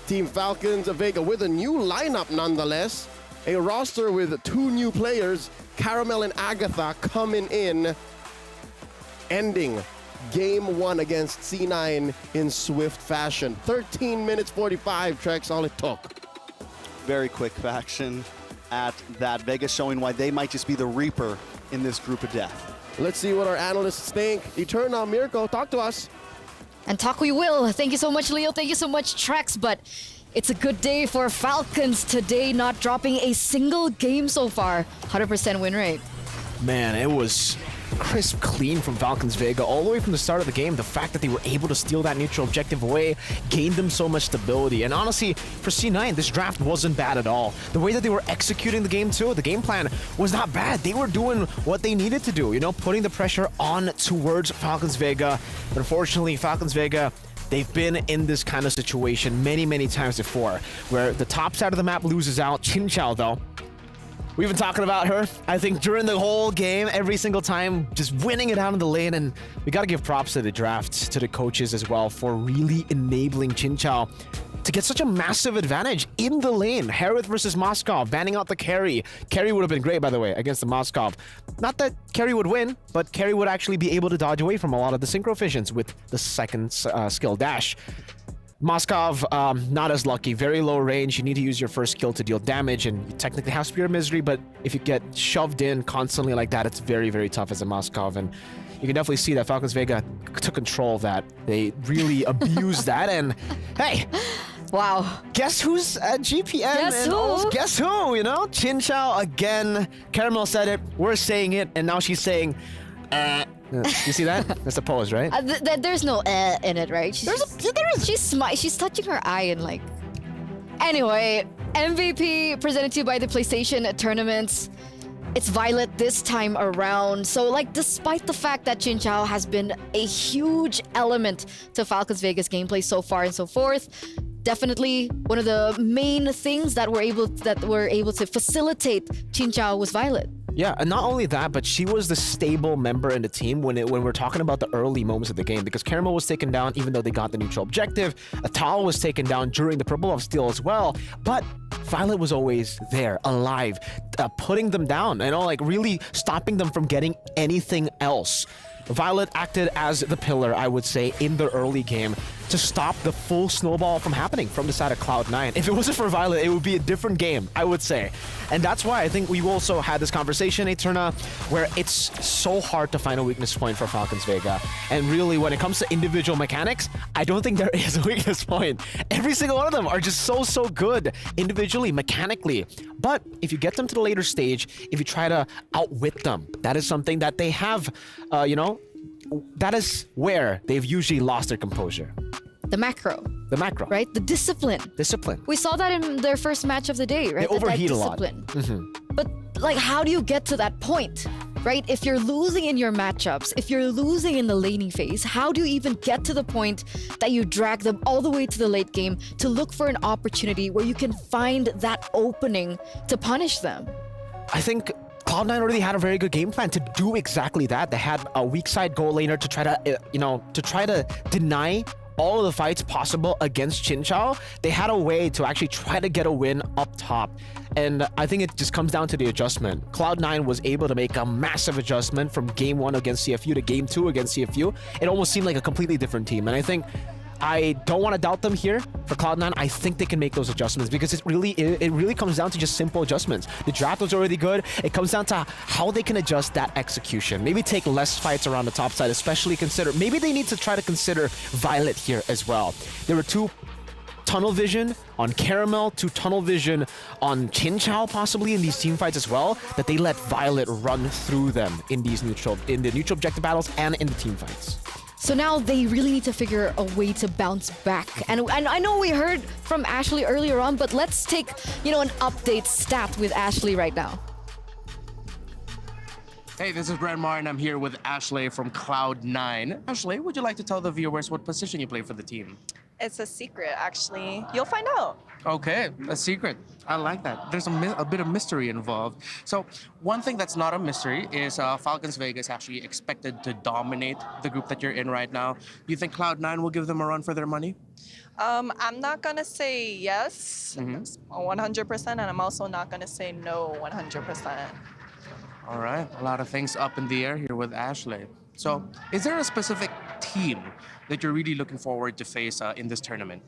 Team Falcons of Vega with a new lineup nonetheless. A roster with 2 new players, Caramel and Agatha, coming in, ending Game 1 against C9 in swift fashion. 13 minutes 45, Trex, all it took. Very quick action at that. Vegas showing why they might just be the Reaper in this group of death. Let's see what our analysts think. Eternal, Mirko, talk to us. And talk we will. Thank you so much, Leo. Thank you so much, Trex. But it's a good day for Falcons today, not dropping a single game so far. 100% win rate. Man, it was crisp, clean from Falcons Vega all the way from the start of the game. The fact that they were able to steal that neutral objective away gained them so much stability. And honestly, for C9, this draft wasn't bad at all. The way that they were executing the game too, the game plan was not bad. They were doing what they needed to do, you know, putting the pressure on towards Falcons Vega. But unfortunately, Falcons Vega, they've been in this kind of situation many, many times before, where the top side of the map loses out. Chincha, though, we've been talking about her, I think, during the whole game, every single time, just winning it out in the lane. And we got to give props to the draft, to the coaches as well, for really enabling Chincha to get such a massive advantage in the lane. Harith versus Moskov, banning out the carry. Carry would have been great, by the way, against the Moskov. Not that carry would win, but carry would actually be able to dodge away from a lot of the synchro fissions with the second skill dash. Moskov, not as lucky. Very low range. You need to use your first skill to deal damage, and you technically have Spear of Misery, but if you get shoved in constantly like that, it's very, very tough as a Moskov, and you can definitely see that Falcons Vega took control of that. They really abused that, and hey, wow. Guess who's at GPM? Guess who? Guess who, you know? Chin Chow again. Caramel said it, we're saying it, and now she's saying, You see that? That's a pose, right? There's no in it, right? There is. She's touching her eye and like. Anyway, MVP presented to you by the PlayStation tournaments. It's Violet this time around. So like, despite the fact that Chin Chow has been a huge element to Falcons Vegas gameplay so far and so forth, definitely one of the main things that were able to facilitate Chin Chow was Violet. Yeah, and not only that, but she was the stable member in the team when we're talking about the early moments of the game, because Caramel was taken down even though they got the neutral objective. Atal was taken down during the purple buff steal as well, but Violet was always there, alive, putting them down, you know, like really stopping them from getting anything else. Violet acted as the pillar, I would say, in the early game to stop the full snowball from happening from the side of Cloud9. If it wasn't for Violet, it would be a different game, I would say. And that's why I think we also had this conversation, Eterna, where it's so hard to find a weakness point for Falcons Vega. And really, when it comes to individual mechanics, I don't think there is a weakness point. Every single one of them are just so good individually, mechanically. But if you get them to the later stage, if you try to outwit them, that is something that they have, you know, that is where they've usually lost their composure. The macro. The macro. Right? The discipline. Discipline. We saw that in their first match of the day, right? They overheat a lot. Mm-hmm. But like, how do you get to that point? Right? If you're losing in your matchups, if you're losing in the laning phase, how do you even get to the point that you drag them all the way to the late game to look for an opportunity where you can find that opening to punish them? I think Cloud9 already had a very good game plan to do exactly that. They had a weak side goal laner to try to, deny all of the fights possible against Chin Chow. They had a way to actually try to get a win up top. And I think it just comes down to the adjustment. Cloud9 was able to make a massive adjustment from game 1 against CFU to game 2 against CFU. It almost seemed like a completely different team. And I think I don't want to doubt them here for Cloud9. I think they can make those adjustments because it really comes down to just simple adjustments. The draft was already good. It comes down to how they can adjust that execution. Maybe take less fights around the top side, especially maybe they need to try to consider Violet here as well. There were 2 tunnel vision on Caramel, 2 tunnel vision on Chin Chow possibly in these team fights as well, that they let Violet run through them in the neutral objective battles and in the team fights. So now they really need to figure a way to bounce back. And I know we heard from Ashley earlier on, but let's take, an update stat with Ashley right now. Hey, this is Brent Martin. I'm here with Ashley from Cloud9. Ashley, would you like to tell the viewers what position you play for the team? It's a secret, actually. You'll find out. Okay, a secret. I like that. There's a bit of mystery involved. So one thing that's not a mystery is Falcons Vegas actually expected to dominate the group that you're in right now. Do you think Cloud9 will give them a run for their money? I'm not going to say yes 100%, and I'm also not going to say no 100%. All right, a lot of things up in the air here with Ashley. So is there a specific team that you're really looking forward to face in this tournament?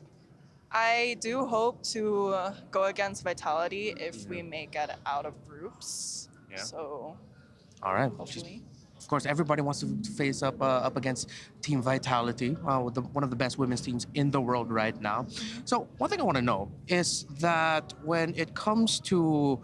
I do hope to go against Vitality if we make it out of groups. Yeah. So, all right. Hopefully. Of course, everybody wants to face up against Team Vitality, one of the best women's teams in the world right now. So one thing I want to know is that when it comes to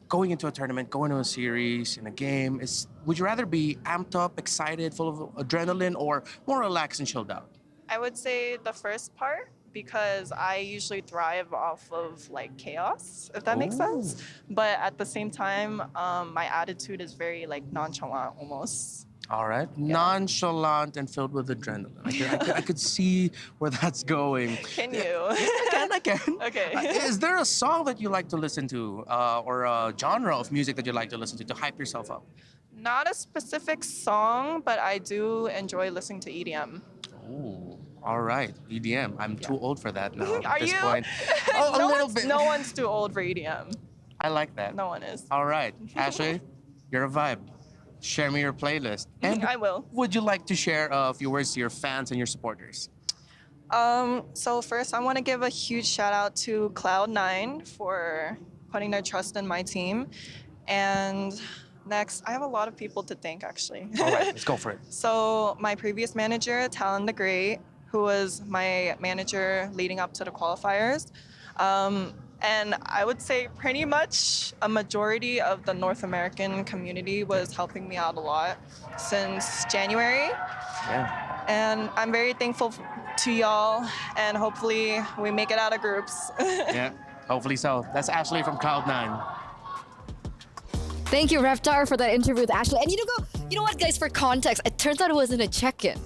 going into a tournament, going to a series, in a game, would you rather be amped up, excited, full of adrenaline, or more relaxed and chilled out? I would say the first part, because I usually thrive off of like chaos, if that makes sense. But at the same time, my attitude is very like nonchalant almost. All right, nonchalant and filled with adrenaline. I could see where that's going. Can you? I can. Okay. Is there a song that you like to listen to, or a genre of music that you like to listen to hype yourself up? Not a specific song, but I do enjoy listening to EDM. Ooh. All right, EDM. I'm too old for that now Are at this you? point. Oh, a little bit. No one's too old for EDM. I like that. No one is. All right, Ashley, you're a vibe. Share me your playlist. And I will. Would you like to share a few words to your fans and your supporters? So first, I want to give a huge shout out to Cloud9 for putting their trust in my team. And next, I have a lot of people to thank, actually. All right, let's go for it. So my previous manager, Talon the Great, who was my manager leading up to the qualifiers. And I would say pretty much a majority of the North American community was helping me out a lot since January. Yeah. And I'm very thankful to y'all, and hopefully we make it out of groups. Yeah, hopefully so. That's Ashley from Cloud9. Thank you, Reptar, for that interview with Ashley. And you know what, guys, for context, it turns out it wasn't a check-in,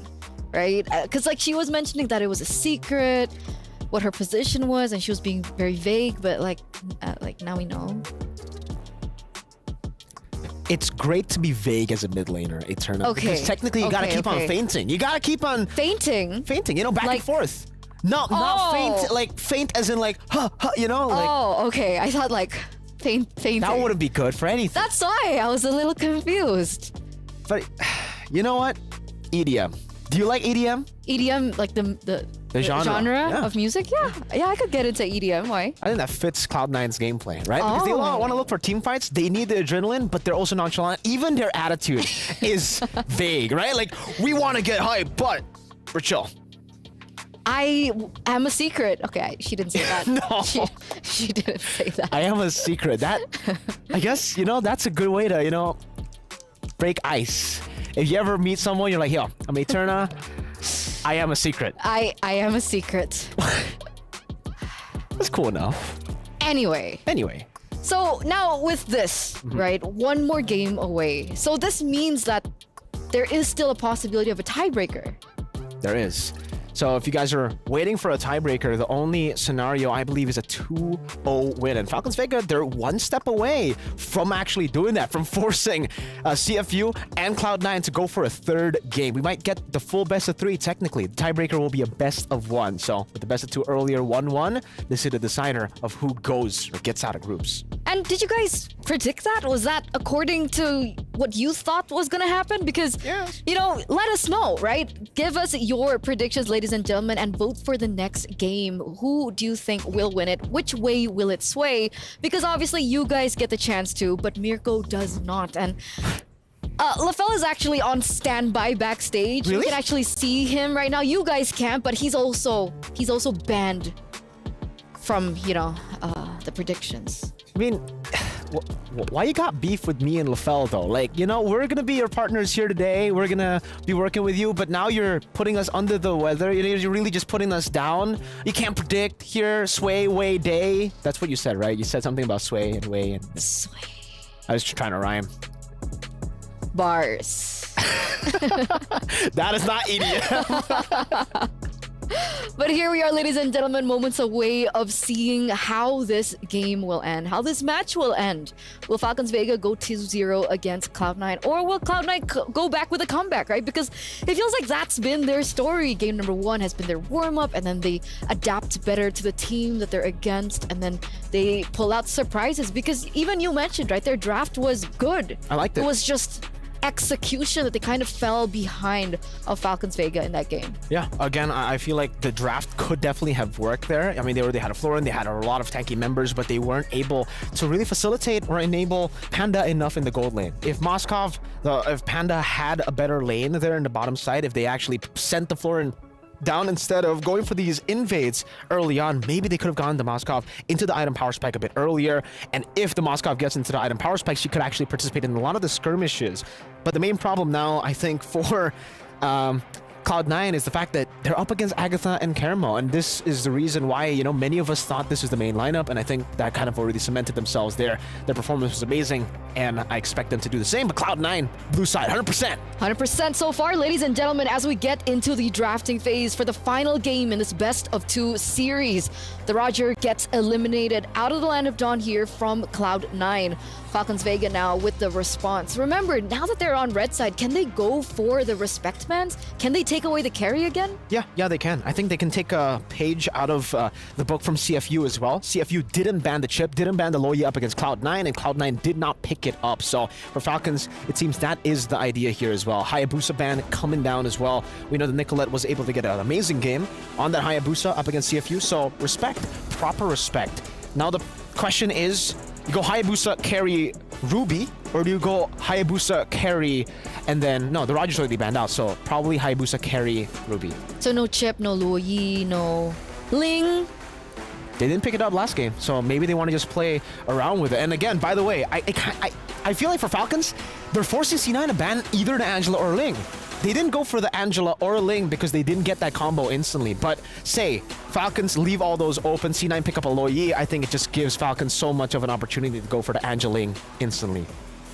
right? Because like she was mentioning that it was a secret, what her position was, and she was being very vague, but like now we know. It's great to be vague as a mid laner, Eterna. Okay. Because technically you gotta keep on feinting. You gotta keep on feinting, you know, back and forth. Not faint, like faint as in like, you know? Like, oh, okay. I thought like fainting. that wouldn't be good for anything. That's why I was a little confused. But you know what? EDM. Do you like EDM? EDM, like the genre yeah. of music? Yeah, I could get into EDM. Why? I think that fits Cloud9's gameplay, right? Because they want to look for team fights. They need the adrenaline, but they're also nonchalant. Even their attitude is vague, right? Like, we want to get hype, but we're chill. I am a secret. Okay, she didn't say that. No. She didn't say that. I am a secret. That, I guess, you know, that's a good way to, you know, break ice. If you ever meet someone, you're like, yo, I'm Eterna. I am a secret. I am a secret. That's cool enough. Anyway. So now with this, right, one more game away. So this means that there is still a possibility of a tiebreaker. There is. So if you guys are waiting for a tiebreaker, the only scenario I believe is a 2-0 win. And Falcons Vega, they're one step away from actually doing that, from forcing CFU and Cloud9 to go for a third game. We might get the full best of 3 technically. The tiebreaker will be a best of 1. So with the best of 2 earlier 1-1, this is the decider of who goes or gets out of groups. And did you guys predict that? Was that according to what you thought was going to happen? Because, you know, let us know, right? Give us your predictions, ladies and gentlemen, and vote for the next game. Who do you think will win it? Which way will it sway? Because obviously you guys get the chance to, but Mirko does not. And LaFell is actually on standby backstage. Really? You can actually see him right now. You guys can't, but he's also banned from, you know, the predictions. I mean, why you got beef with me and LaFell though? Like, you know, we're gonna be your partners here today. We're gonna be working with you, but now you're putting us under the weather. You're really just putting us down. You can't predict here, sway, way, day. That's what you said, right? You said something about sway and way and sway. I was trying to rhyme. Bars. That is not EDM. But here we are, ladies and gentlemen, moments away of seeing how this game will end, how this match will end. Will Falcons Vega go 2-0 against Cloud9, or will Cloud9 go back with a comeback, right? Because it feels like that's been their story. Game number 1 has been their warm-up, and then they adapt better to the team that they're against, and then they pull out surprises. Because even you mentioned, right, their draft was good. I liked it. It was just execution that they kind of fell behind of Falcons Vega in that game. Yeah, again, I feel like the draft could definitely have worked there. I mean, they already had a Florin, they had a lot of tanky members, but they weren't able to really facilitate or enable Panda enough in the gold lane. If if Panda had a better lane there in the bottom side, if they actually sent the Florin down instead of going for these invades early on, maybe they could have gone the Moskov into the item power spike a bit earlier. And if the Moskov gets into the item power spike, she could actually participate in a lot of the skirmishes. But the main problem now, I think, for Cloud9 is the fact that they're up against Agatha and Caramo, and this is the reason why, you know, many of us thought this was the main lineup, and I think that kind of already cemented themselves there. Their performance was amazing, and I expect them to do the same, but Cloud9, blue side, 100%. 100% so far, ladies and gentlemen, as we get into the drafting phase for the final game in this best of 2 series. The Roger gets eliminated out of the Land of Dawn here from Cloud9. Falcons Vega now with the response. Remember, now that they're on red side, can they go for the respect bans? Can they take away the carry again? Yeah, they can. I think they can take a page out of the book from CFU as well. CFU didn't ban the chip, didn't ban the Loyi up against Cloud9, and Cloud9 did not pick it up. So for Falcons, it seems that is the idea here as well. Hayabusa ban coming down as well. We know that Nicolette was able to get an amazing game on that Hayabusa up against CFU. So respect, proper respect. Now the question is, you go Hayabusa carry Ruby, or do you go Hayabusa carry and then, no, the Roger's already banned out, so probably Hayabusa carry Ruby. So no chip, no Luoyi, no Ling. They didn't pick it up last game, so maybe they want to just play around with it. And again, by the way, I feel like for Falcons, they're forcing C9 to ban either the Angela or Ling. They didn't go for the Angela or Ling because they didn't get that combo instantly. But say, Falcons leave all those open, C9 pick up a Loyi, I think it just gives Falcons so much of an opportunity to go for the Angela Ling instantly.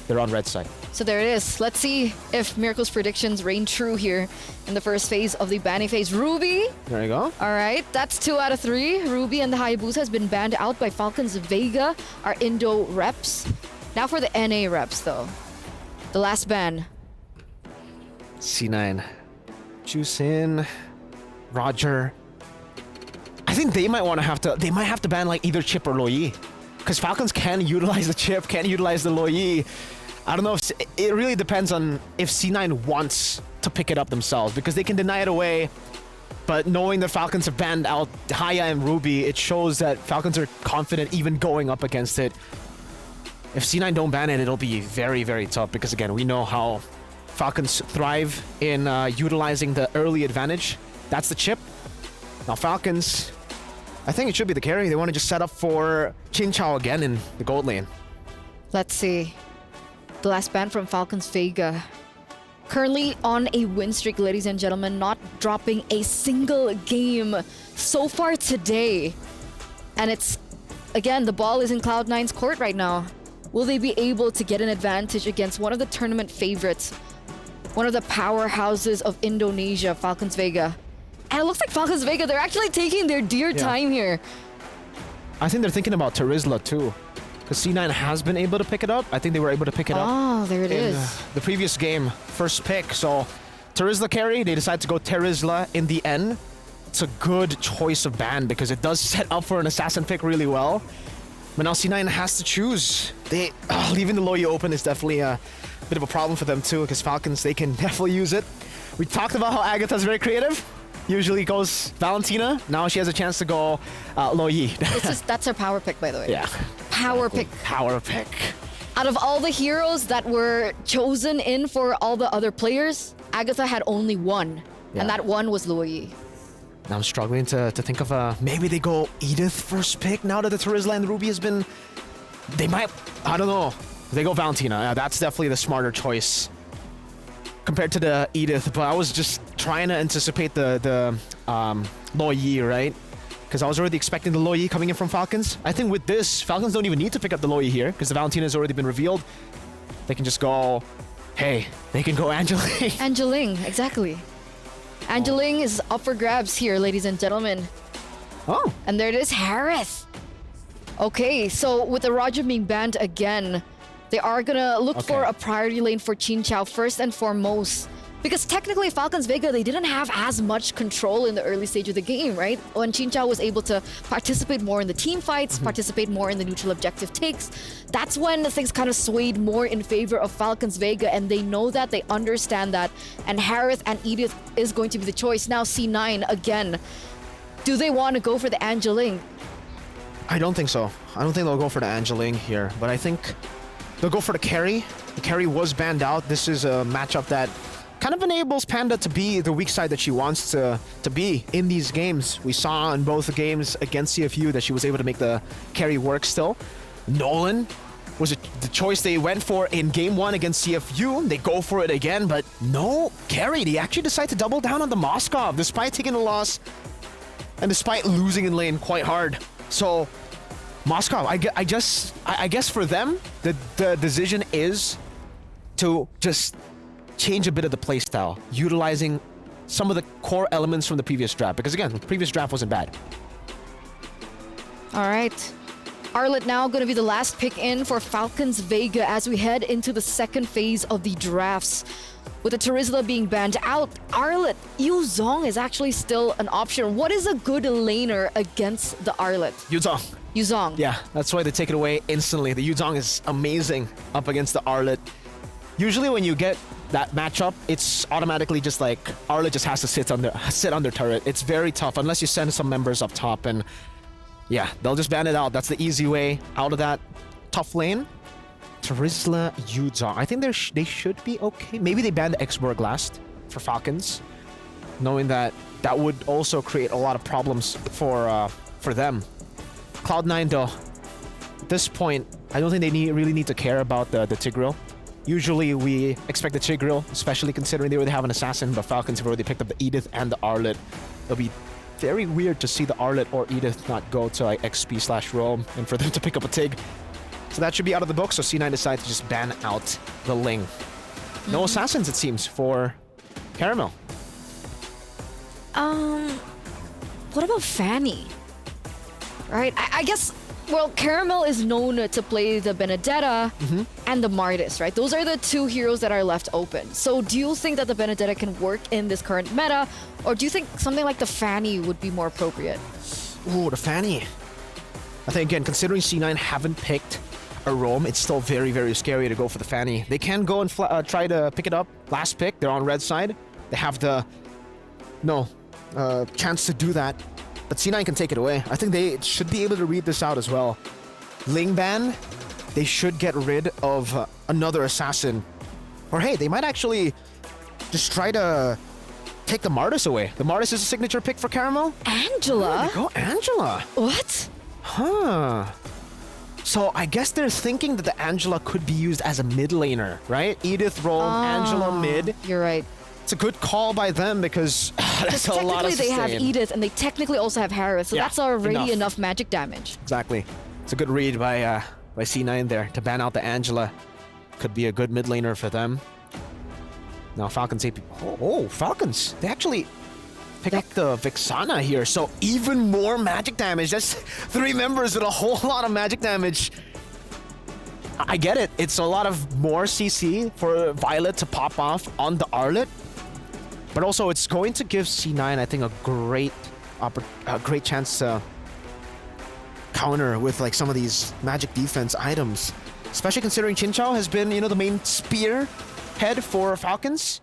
They're on red side. So there it is. Let's see if Miracle's predictions reign true here in the first phase of the banning phase. Ruby. There you go. All right, that's 2 out of 3. Ruby and the Hayabusa has been banned out by Falcons. Vega are Indo reps. Now for the NA reps though. The last ban. C9. Juice in. Roger. I think they might have to ban like either chip or Loyi. Because Falcons can utilize the chip, can utilize the Loyi. I don't know if it really depends on if C9 wants to pick it up themselves, because they can deny it away. But knowing that Falcons have banned out Haya and Ruby, it shows that Falcons are confident even going up against it. If C9 don't ban it, it'll be very, very tough, because again, we know how Falcons thrive in utilizing the early advantage. That's the chip. Now Falcons, I think it should be the carry. They want to just set up for Chin Chao again in the gold lane. Let's see. The last ban from Falcons, Vega. Currently on a win streak, ladies and gentlemen, not dropping a single game so far today. And it's, again, the ball is in Cloud9's court right now. Will they be able to get an advantage against one of the tournament favorites? One of the powerhouses of Indonesia, Falcons Vega. And it looks like Falcons Vega, they're actually taking their dear time here. I think they're thinking about Terizla too. Because C9 has been able to pick it up. I think they were able to pick it up. Oh, there it is. The previous game, first pick. So Terizla carry, they decide to go Terizla in the end. It's a good choice of ban because it does set up for an assassin pick really well. But now C9 has to choose. Leaving the Loyi open is definitely a bit of a problem for them too, because Falcons, they can definitely use it. We talked about how Agatha's very creative. Usually goes Valentina. Now she has a chance to go Loyi. That's her power pick, by the way. Yeah. Power pick. Power pick. Out of all the heroes that were chosen in for all the other players, Agatha had only one. Yeah. And that one was Loyi. Now I'm struggling to think of maybe they go Edith first pick now that the Terizla and Ruby has been... They might... I don't know. They go Valentina. That's definitely the smarter choice compared to the Edith, but I was just trying to anticipate the Loyi, right? Because I was already expecting the Loyi coming in from Falcons. I think with this, Falcons don't even need to pick up the Loyi here because the Valentina has already been revealed. They can just go, hey, they can go Angeling. Angeling, exactly. Angeling is up for grabs here, ladies and gentlemen. Oh. And there it is, Harris. Okay, so with the Roger being banned again, they are gonna look for a priority lane for Chin Chao first and foremost. Because technically Falcons Vega, they didn't have as much control in the early stage of the game, right? When Chin Chao was able to participate more in the team fights, participate more in the neutral objective takes, that's when things kind of swayed more in favor of Falcons Vega, and they know that, they understand that, and Harith and Edith is going to be the choice. Now C9 again. Do they want to go for the Angeling? I don't think so. I don't think they'll go for the Angeling here, but I think they'll go for the carry. The carry was banned out. This is a matchup that kind of enables Panda to be the weak side that she wants to be in these games. We saw in both the games against CFU that she was able to make the carry work still. Nolan was the choice they went for in game 1 against CFU. They go for it again, but no carry. They actually decide to double down on the Moskov despite taking a loss and despite losing in lane quite hard. So Moskov, I guess for them, the decision is to just change a bit of the playstyle, utilizing some of the core elements from the previous draft. Because again, the previous draft wasn't bad. All right. Arlet now going to be the last pick in for Falcons Vega as we head into the second phase of the drafts. With the Terizla being banned out, Arlet, Yu Zong is actually still an option. What is a good laner against the Arlet? Yu Zong. Yu Zong. Yeah, that's why they take it away instantly. The Yu Zong is amazing up against the Arlet. Usually when you get that matchup, it's automatically just like Arlet just has to sit under turret. It's very tough unless you send some members up top, and yeah, they'll just ban it out. That's the easy way out of that tough lane. Terizla, Yu Zong. I think they should be okay. Maybe they ban the X-Borg last for Falcons, knowing that that would also create a lot of problems for them. Cloud9 though, at this point, I don't think they really need to care about the Tigreal. Usually we expect the Tigreal, especially considering they already have an assassin, but Falcons have already picked up the Edith and the Arlet. It'll be very weird to see the Arlet or Edith not go to like XP/Roam and for them to pick up a Tig. So that should be out of the book, so C9 decides to just ban out the Ling. No assassins, it seems, for Caramel. What about Fanny? Right, I guess, well, Caramel is known to play the Benedetta and the Martis, right? Those are the two heroes that are left open. So do you think that the Benedetta can work in this current meta, or do you think something like the Fanny would be more appropriate? Ooh, the Fanny. I think, again, considering C9 haven't picked a roam, it's still very, very scary to go for the Fanny. They can go and try to pick it up. Last pick, they're on red side. They have the chance to do that. But C9 can take it away. I think they should be able to read this out as well. Ling ban, they should get rid of another assassin. Or hey, they might actually just try to take the Martis away. The Martis is a signature pick for Caramel. Angela? Oh, go Angela. What? Huh. So I guess they're thinking that the Angela could be used as a mid laner, right? Edith roam, Angela mid. You're right. It's a good call by them because that's a lot of sustain. Technically they have Edith and they technically also have Harris, so that's already enough magic damage. Exactly. It's a good read by C9 there to ban out the Angela. Could be a good mid laner for them. Now Falcons AP. Oh, Falcons. They actually pick up the Vexana here, so even more magic damage. That's 3 members with a whole lot of magic damage. I get it. It's a lot of more CC for Violet to pop off on the Arlet. But also, it's going to give C9, I think, a great chance to counter with like some of these magic defense items. Especially considering Xin Chao has been, the main spear head for Falcons.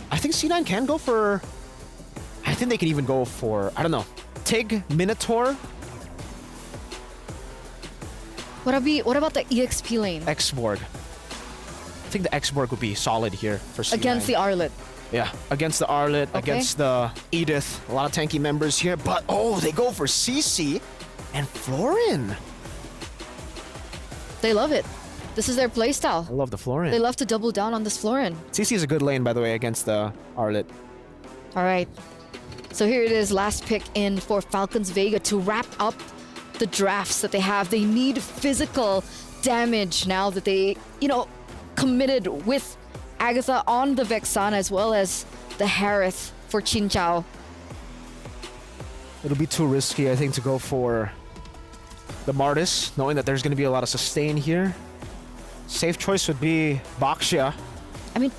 I think C9 can go for... I think they can even go for, I don't know, Tig, Minotaur. What about the EXP lane? X-Borg. I think the X-Borg would be solid here for C9. Against the Arlet. Yeah, against the Arlet, against the Edith. A lot of tanky members here, but they go for CC and Florin. They love it. This is their playstyle. I love the Florin. They love to double down on this Florin. CC is a good lane, by the way, against the Arlet. All right. So here it is, last pick in for Falcons Vega to wrap up the drafts that they have. They need physical damage now that they, committed with Agatha on the Vexana as well as the Harith for Xin Chao. It'll be too risky, I think, to go for the Martis, knowing that there's going to be a lot of sustain here. Safe choice would be Baxia. I mean...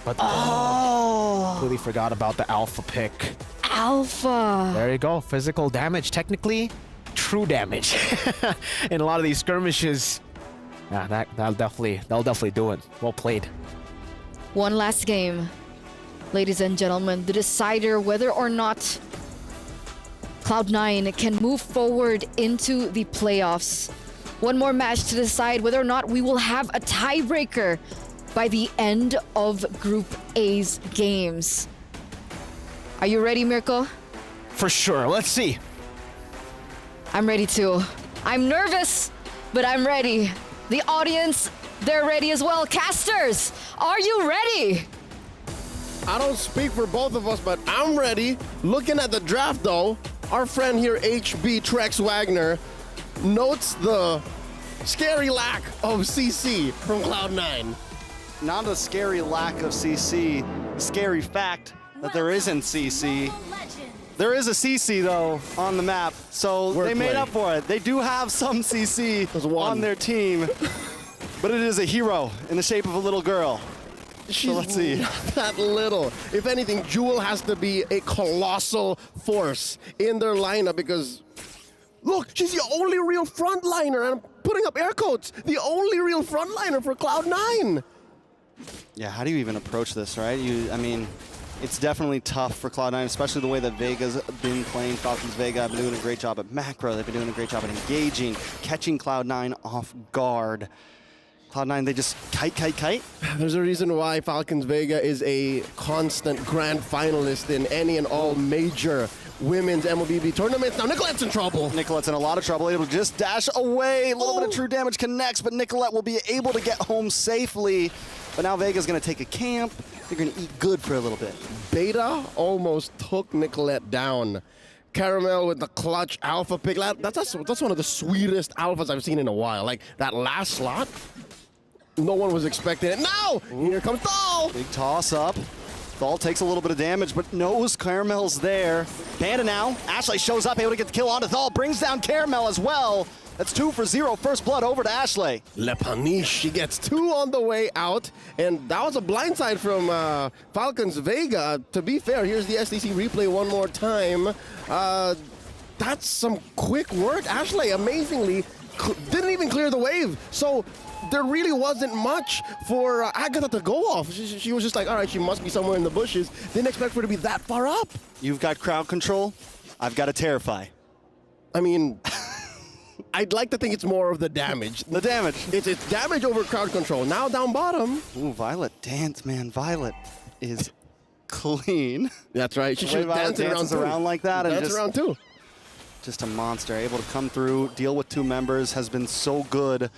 But completely forgot about the Alpha pick. Alpha! There you go. Physical damage. Technically, true damage. In a lot of these skirmishes. Yeah, that'll definitely do it. Well played. One last game, ladies and gentlemen, the decider whether or not Cloud9 can move forward into the playoffs. One more match to decide whether or not we will have a tiebreaker by the end of Group A's games. Are you ready, Mirko? For sure. Let's see. I'm ready too. I'm nervous, but I'm ready. The audience, they're ready as well. Casters, are you ready? I don't speak for both of us, but I'm ready. Looking at the draft, though, our friend here, HB Trex Wagner, notes the scary lack of CC from Cloud9. Not a scary lack of CC, a scary fact that there isn't CC. There is a CC, though, on the map, so they made up for it. They do have some CC on their team, but it is a hero in the shape of a little girl. She's so let's see. not that little. If anything, Jewel has to be a colossal force in their lineup because, look, she's the only real frontliner, and I'm putting up air quotes, the only real frontliner for Cloud9. Yeah, how do you even approach this, right? I mean, it's definitely tough for Cloud9, especially the way that Vega's been playing. Falcons Vega have been doing a great job at macro. They've been doing a great job at engaging, catching Cloud9 off guard. Cloud9, they just kite. There's a reason why Falcons Vega is a constant grand finalist in any and all major women's MLBB tournaments. Now Nicolette's in trouble. Nicolette's in a lot of trouble. Able to just dash away. A little bit of true damage connects, but Nicolette will be able to get home safely. But now Vega's going to take a camp. They're going to eat good for a little bit. Beta almost took Nicolette down. Caramel with the clutch alpha pick. That's one of the sweetest alphas I've seen in a while. Like that last slot, no one was expecting it. Now, here comes Thal. Big toss up. Thal takes a little bit of damage, but knows Caramel's there. Panda now. Ashley shows up, able to get the kill onto Thal. Brings down Caramel as well. That's 2 for 0. First blood over to Ashley. Le Paniche, she gets 2 on the way out. And that was a blindside from Falcons Vega. To be fair, here's the SDC replay one more time. That's some quick work. Ashley, amazingly, didn't even clear the wave. So there really wasn't much for Agatha to go off. She was just like, all right, she must be somewhere in the bushes. Didn't expect her to be that far up. You've got crowd control. I've got to terrify. I mean, I'd like to think it's more of the damage. The damage. It's damage over crowd control. Now down bottom. Ooh, Violet dance, man. Violet is clean. That's right. She should dance around like that. Dance and around too. Just a monster, able to come through, deal with 2 members, has been so good.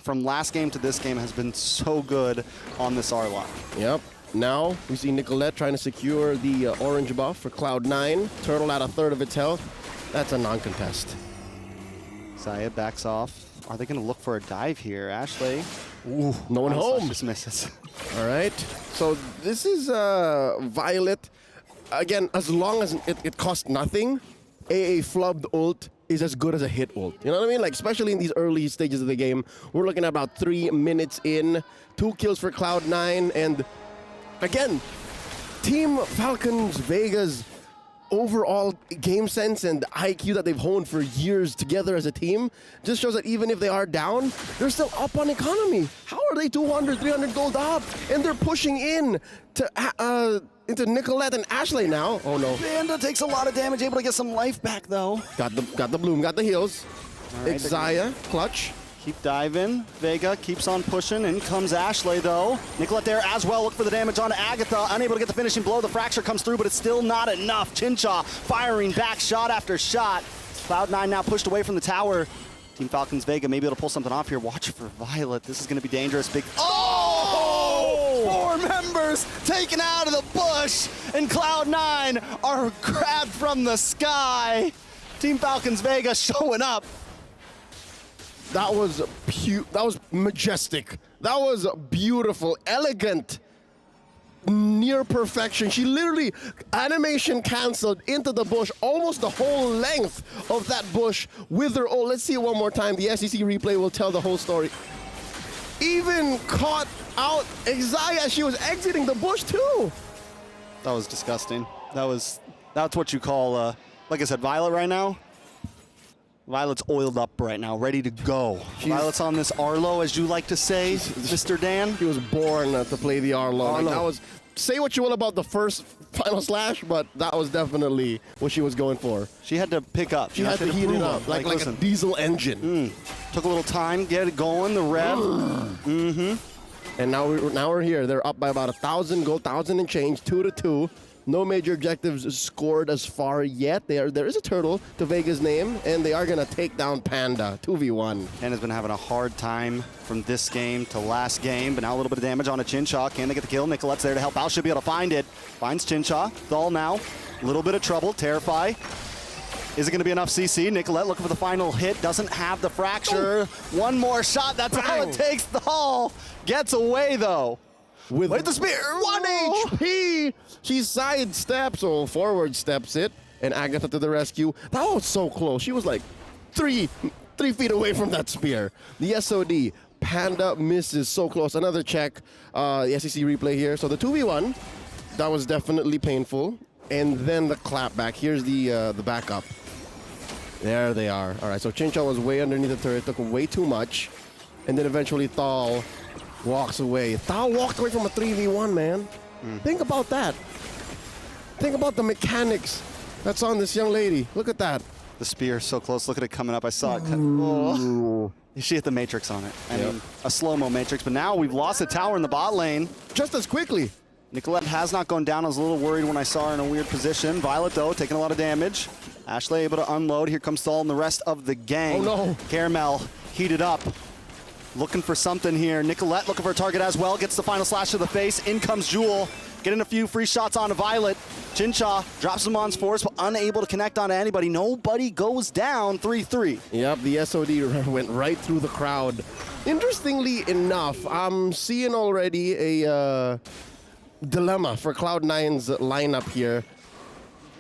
From last game to this game, has been so good on this R-Lock. Yep. Now we see Nicolette trying to secure the orange buff for Cloud9. Turtle at 1/3 of its health. That's a non-contest. Zaya backs off. Are they going to look for a dive here? Ashley. Ooh, no one home. Just misses. All right. So this is Violet. Again, as long as it costs nothing, a flubbed ult is as good as a hit ult. You know what I mean? Like, especially in these early stages of the game. We're looking at about 3 minutes in. 2 kills for Cloud9. And again, Team Falcons Vega's overall game sense and IQ that they've honed for years together as a team just shows that even if they are down, they're still up on economy. How are they 200, 300 gold up? And they're pushing in to into Nicolette and Ashley now. Oh no. Panda takes a lot of damage, able to get some life back though. Got the bloom, got the heals. Right, Xayah, clutch. Keep diving. Vega keeps on pushing. In comes Ashley, though. Nicolette there as well. Look for the damage on Agatha. Unable to get the finishing blow. The fracture comes through, but it's still not enough. Chincha firing back shot after shot. Cloud9 now pushed away from the tower. Team Falcons Vega may be able to pull something off here. Watch for Violet. This is going to be dangerous. Big. Oh! 4 members taken out of the bush, and Cloud9 are grabbed from the sky. Team Falcons Vega showing up. That was majestic. That was beautiful, elegant, near perfection. She literally animation canceled into the bush, almost the whole length of that bush with her. Oh, let's see it one more time. The SEC replay will tell the whole story. Even caught out Xayah. She was exiting the bush too. That was disgusting. That's what you call, like I said, Violet right now. Violet's oiled up right now, ready to go. Violet's on this Arlo, as you like to say, Mr. Dan. He was born to play the Arlo. Like, that was, say what you will about the first Final Slash, but that was definitely what she was going for. She had to pick up. She had to heat it up, like a diesel engine. Took a little time, get it going, the rev. And now we're here. They're up by about 1,000 gold, 1,000 and change, 2-2. No major objectives scored as far yet. There is a turtle to Vega's name, and they are going to take down Panda, 2v1. Panda's been having a hard time from this game to last game, but now a little bit of damage on a Chincha. Can they get the kill? Nicolette's there to help out. Should be able to find it. Finds Chincha. Thal now. A little bit of trouble. Terrify. Is it going to be enough CC? Nicolette looking for the final hit. Doesn't have the fracture. One more shot. That's how it takes Thal. Gets away, though. With the spear. 1 HP. She sidesteps or forward steps it and Agatha to the rescue. That was so close. She was like 3 feet away from that spear. The SOD, Panda misses so close. Another check, the SEC replay here. So the 2v1, that was definitely painful. And then the clap back. Here's the backup. There they are. All right, so Chincha was way underneath the turret, took way too much. And then eventually Thal walks away. Thal walked away from a 3v1, man. Think about that. Think about the mechanics that's on this young lady. Look at that. The spear so close. Look at it coming up. I saw it. Oh. She hit the matrix on it. I mean, a slow-mo matrix. But now we've lost a tower in the bot lane. Just as quickly. Nicolette has not gone down. I was a little worried when I saw her in a weird position. Violet, though, taking a lot of damage. Ashley able to unload. Here comes Thal and the rest of the gang. Oh, no. Caramel heated up. Looking for something here. Nicolette looking for a target as well. Gets the final slash to the face. In comes Jewel. Getting a few free shots onto Violet. Chincha drops him on Force, but unable to connect onto anybody. Nobody goes down. 3-3. Yep, the SOD went right through the crowd. Interestingly enough, I'm seeing already a dilemma for Cloud9's lineup here.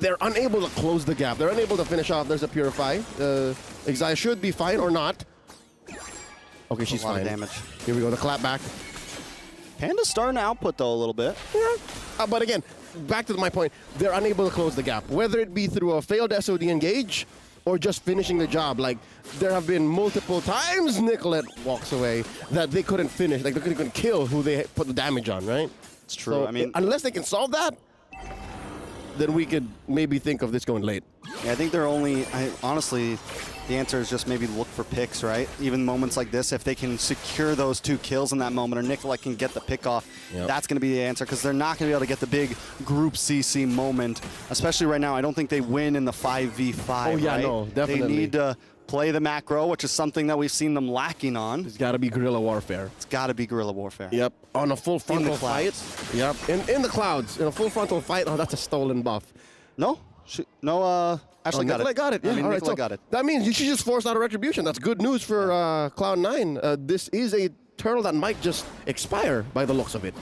They're unable to close the gap. They're unable to finish off. There's a Purify. Xayah should be fine or not. Okay, she's fine. Damage. Here we go, the clap back. Panda's starting to output, though, a little bit. Yeah. But again, back to my point, they're unable to close the gap, whether it be through a failed SOD engage or just finishing the job. Like, there have been multiple times Nicolette walks away that they couldn't finish. Like, they couldn't kill who they put the damage on, right? It's true. So, I mean, unless they can solve that, then we could maybe think of this going late. Yeah, I think they're only, honestly, the answer is just maybe look for picks, right? Even moments like this, if they can secure those 2 kills in that moment, or Nicolette can get the pick off, that's going to be the answer, because they're not going to be able to get the big group CC moment, especially right now. I don't think they win in the 5v5, Oh, yeah, right? no, definitely. They need to play the macro, which is something that we've seen them lacking on. It's got to be guerrilla warfare. It's got to be guerrilla warfare. Yep, on a full frontal fight. Yep, in the clouds, in a full frontal fight. Oh, that's a stolen buff. No, Ashley got it. Got it. Yeah, I mean, all right, Nicolette so got it. That means she just forced out a retribution. That's good news for Cloud9. This is a turtle that might just expire by the looks of it.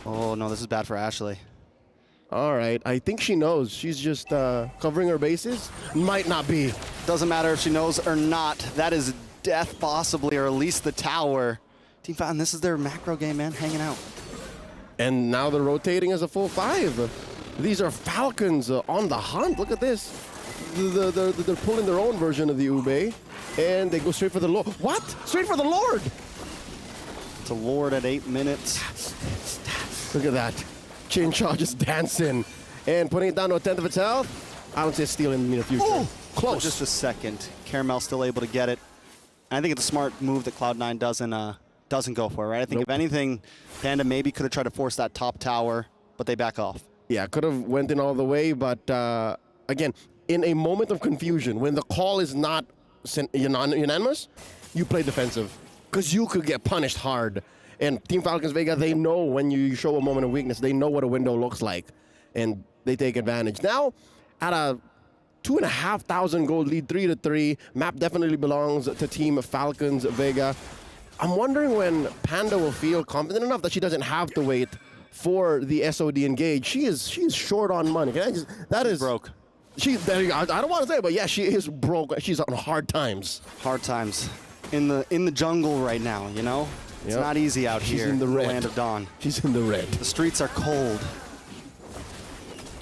Oh, no, this is bad for Ashley. All right, I think she knows. She's just covering her bases. Might not be. Doesn't matter if she knows or not. That is death possibly, or at least the tower. Team Falcon, this is their macro game, man, hanging out. And now they're rotating as a full 5. These are Falcons on the hunt. Look at this. They're pulling their own version of the Ube, and they go straight for the Lord. What? Straight for the Lord? It's a Lord at 8 minutes. Look at that. Chincha just dancing and putting it down to a 10th of its health. I don't see a steal in the near future. Oh, close. Just a second. Caramel still able to get it. I think it's a smart move that Cloud9 doesn't go for, right? I think if anything, Panda maybe could have tried to force that top tower, but they back off. Yeah, could have went in all the way, but again, in a moment of confusion, when the call is not unanimous, you play defensive because you could get punished hard. And Team Falcons Vega, they know when you show a moment of weakness, they know what a window looks like, and they take advantage. Now, at a 2,500 gold lead, 3-3, map definitely belongs to Team Falcons Vega. I'm wondering when Panda will feel confident enough that she doesn't have to wait for the SOD engage. She's short on money. That is broke. I don't want to say it, but yeah, she is broke. She's on hard times. Hard times in the jungle right now, you know? It's not easy out here in the land of Dawn. She's in the red. The streets are cold.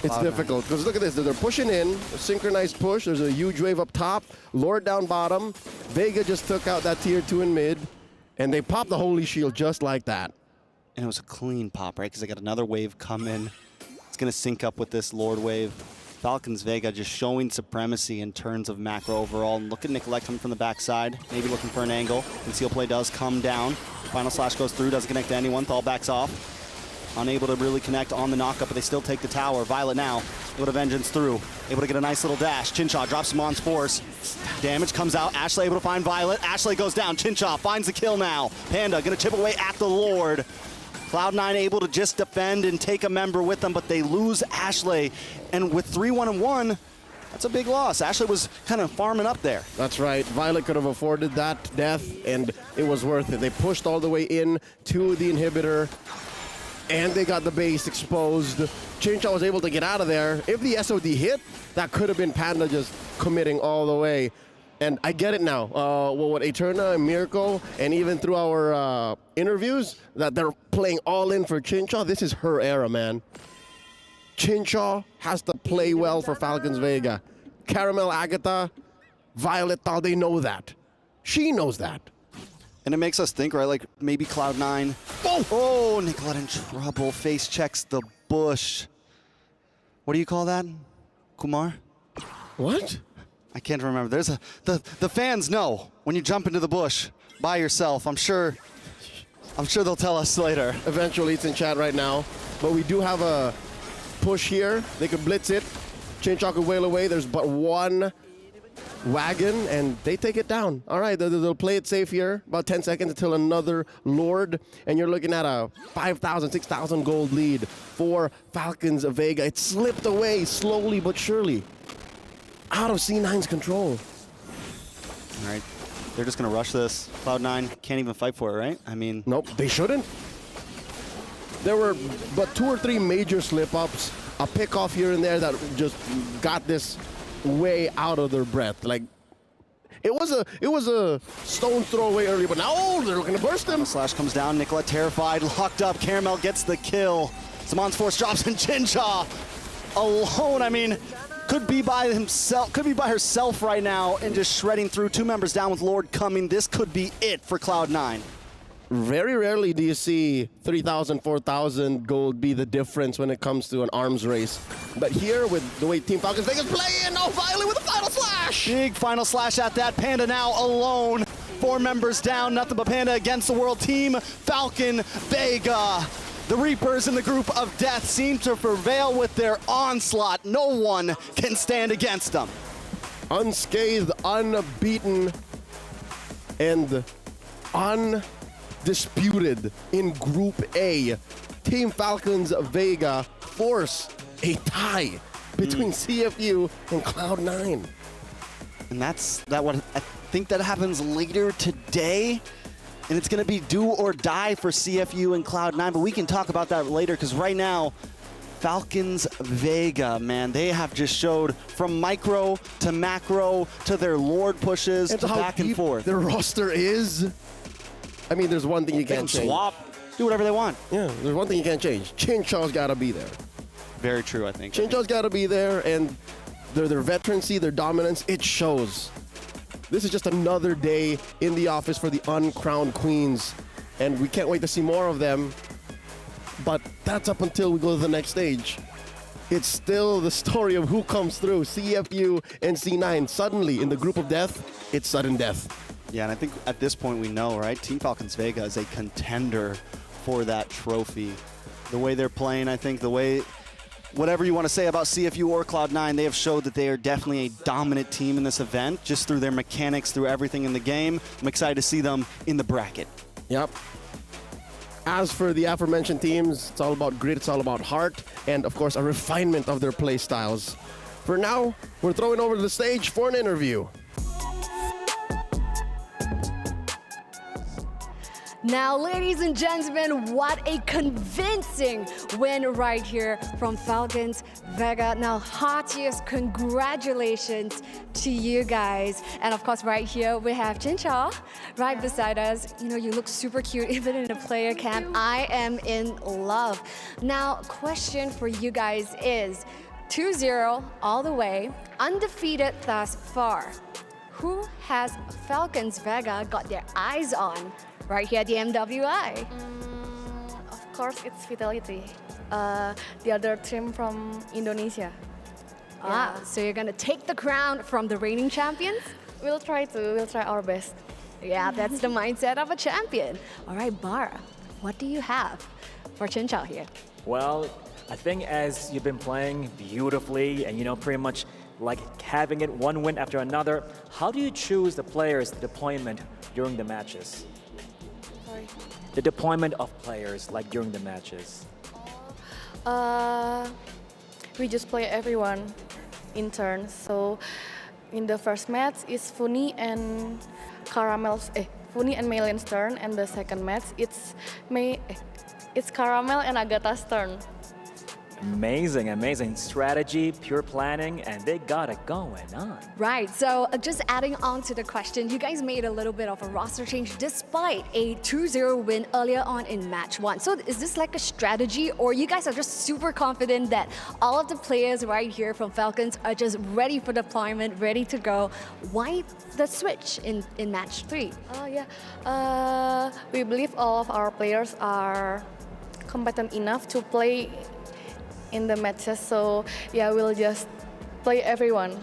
It's difficult, because look at this. They're pushing in, a synchronized push. There's a huge wave up top, Lord down bottom. Vega just took out that tier 2 in mid, and they popped the Holy Shield just like that. And it was a clean pop, right? Because they got another wave come in. It's going to sync up with this Lord wave. Falcons Vega just showing supremacy in terms of macro overall. And look at Nicolette coming from the backside, maybe looking for an angle. Conceal play does come down. Final slash goes through, doesn't connect to anyone. Thal backs off. Unable to really connect on the knockup, but they still take the tower. Violet now, able to vengeance through. Able to get a nice little dash. Chincha drops him on Force. Damage comes out. Ashley able to find Violet. Ashley goes down. Chincha finds the kill now. Panda gonna chip away at the Lord. Cloud9 able to just defend and take a member with them, but they lose Ashley. And with 3-1-1, that's a big loss. Ashley was kind of farming up there. That's right. Violet could have afforded that death, and it was worth it. They pushed all the way in to the inhibitor. and they got the base exposed. Chincha was able to get out of there. If the SOD hit, that could have been Panda just committing all the way. And I get it now. What Eterna and Mirko, and even through our interviews, that they're playing all in for Chincha. This is her era, man. Chincha has to play well for Falcons Vega. Caramel, Agatha, Violet, they know that. She knows that. And it makes us think, right, like maybe Cloud9. Oh, Nicolette in trouble. Face checks the bush. What do you call that, Kumar? What? I can't remember. There's the fans know when you jump into the bush by yourself. I'm sure they'll tell us later. Eventually, it's in chat right now. But we do have a push here. They could blitz it. Chincha could wail away. There's but one wagon, and they take it down. All right, they'll play it safe here. About 10 seconds until another Lord, and you're looking at a 5,000, 6,000 gold lead for Falcons of Vega. It slipped away slowly but surely, out of C9's control. All right, they're just going to rush this. Cloud9 can't even fight for it, right? I mean... Nope, they shouldn't. There were but 2 or 3 major slip-ups, a pick-off here and there that just got this way out of their breath. Like, it was a stone throw away earlier, but now they're looking to burst him. Slash comes down, Nicolette terrified, locked up, Caramel gets the kill. Samon's force drops, and Chincha alone, I mean, could be by herself right now and just shredding through. 2 members down with Lord coming. This could be it for Cloud9. Very rarely do you see 3,000, 4,000 gold be the difference when it comes to an arms race. But here, with the way Team Falcons Vegas playing, Violet with a final slash! Big final slash at that. Panda now alone. 4 members down, nothing but Panda against the world. Team Falcon Vega. The Reapers in the group of death seem to prevail with their onslaught. No one can stand against them. Unscathed, unbeaten, and undisputed in Group A. Team Falcons Vega force a tie between CFU and Cloud9. And what I think that happens later today. And it's going to be do or die for CFU and Cloud9. But we can talk about that later, because right now, Falcons Vega, man, they have just showed from micro to macro to their Lord pushes to back and forth. Their roster is. I mean, there's one thing you can't change. Swap, do whatever they want. Yeah, there's one thing you can't change. Chincha's got to be there. Very true, I think. Chincha's got to be there, and their veterancy, their dominance, it shows. This is just another day in the office for the uncrowned queens, and we can't wait to see more of them. But that's up until we go to the next stage. It's still the story of who comes through, CFU and C9. Suddenly, in the group of death, it's sudden death. Yeah, and I think at this point we know, right? Team Falcons Vega is a contender for that trophy. The way they're playing, I think, the way... Whatever you want to say about CFU or Cloud9, they have showed that they are definitely a dominant team in this event, just through their mechanics, through everything in the game. I'm excited to see them in the bracket. Yep. As for the aforementioned teams, it's all about grit, it's all about heart, and of course, a refinement of their play styles. For now, we're throwing over to the stage for an interview. Now, ladies and gentlemen, what a convincing win right here from Falcons Vega. Now, heartiest congratulations to you guys. And of course, right here, we have Chincha right beside us. You know, you look super cute even in a player cam. I am in love. Now, question for you guys is 2-0 all the way, undefeated thus far. Who has Falcons Vega got their eyes on right here at the MWI? Of course, it's Vitality, the other team from Indonesia. Ah, so you're gonna take the crown from the reigning champions? We'll try our best. Yeah, that's the mindset of a champion. All right, Bara, what do you have for Chincha here? Well, I think as you've been playing beautifully and, you know, pretty much like having it one win after another, how do you choose the players' deployment during the matches? Sorry? The deployment of players, like during the matches. We just play everyone in turn. So in the first match, it's Funi and Meilen's turn, and the second match, it's It's Caramel and Agatha's turn. Amazing, amazing strategy, pure planning, and they got it going on. Right, so just adding on to the question, you guys made a little bit of a roster change despite a 2-0 win earlier on in match 1. So is this like a strategy, or you guys are just super confident that all of the players right here from Falcons are just ready for deployment, ready to go? Why the switch in match 3? Oh yeah, we believe all of our players are competent enough to play in the matches, so yeah, we'll just play everyone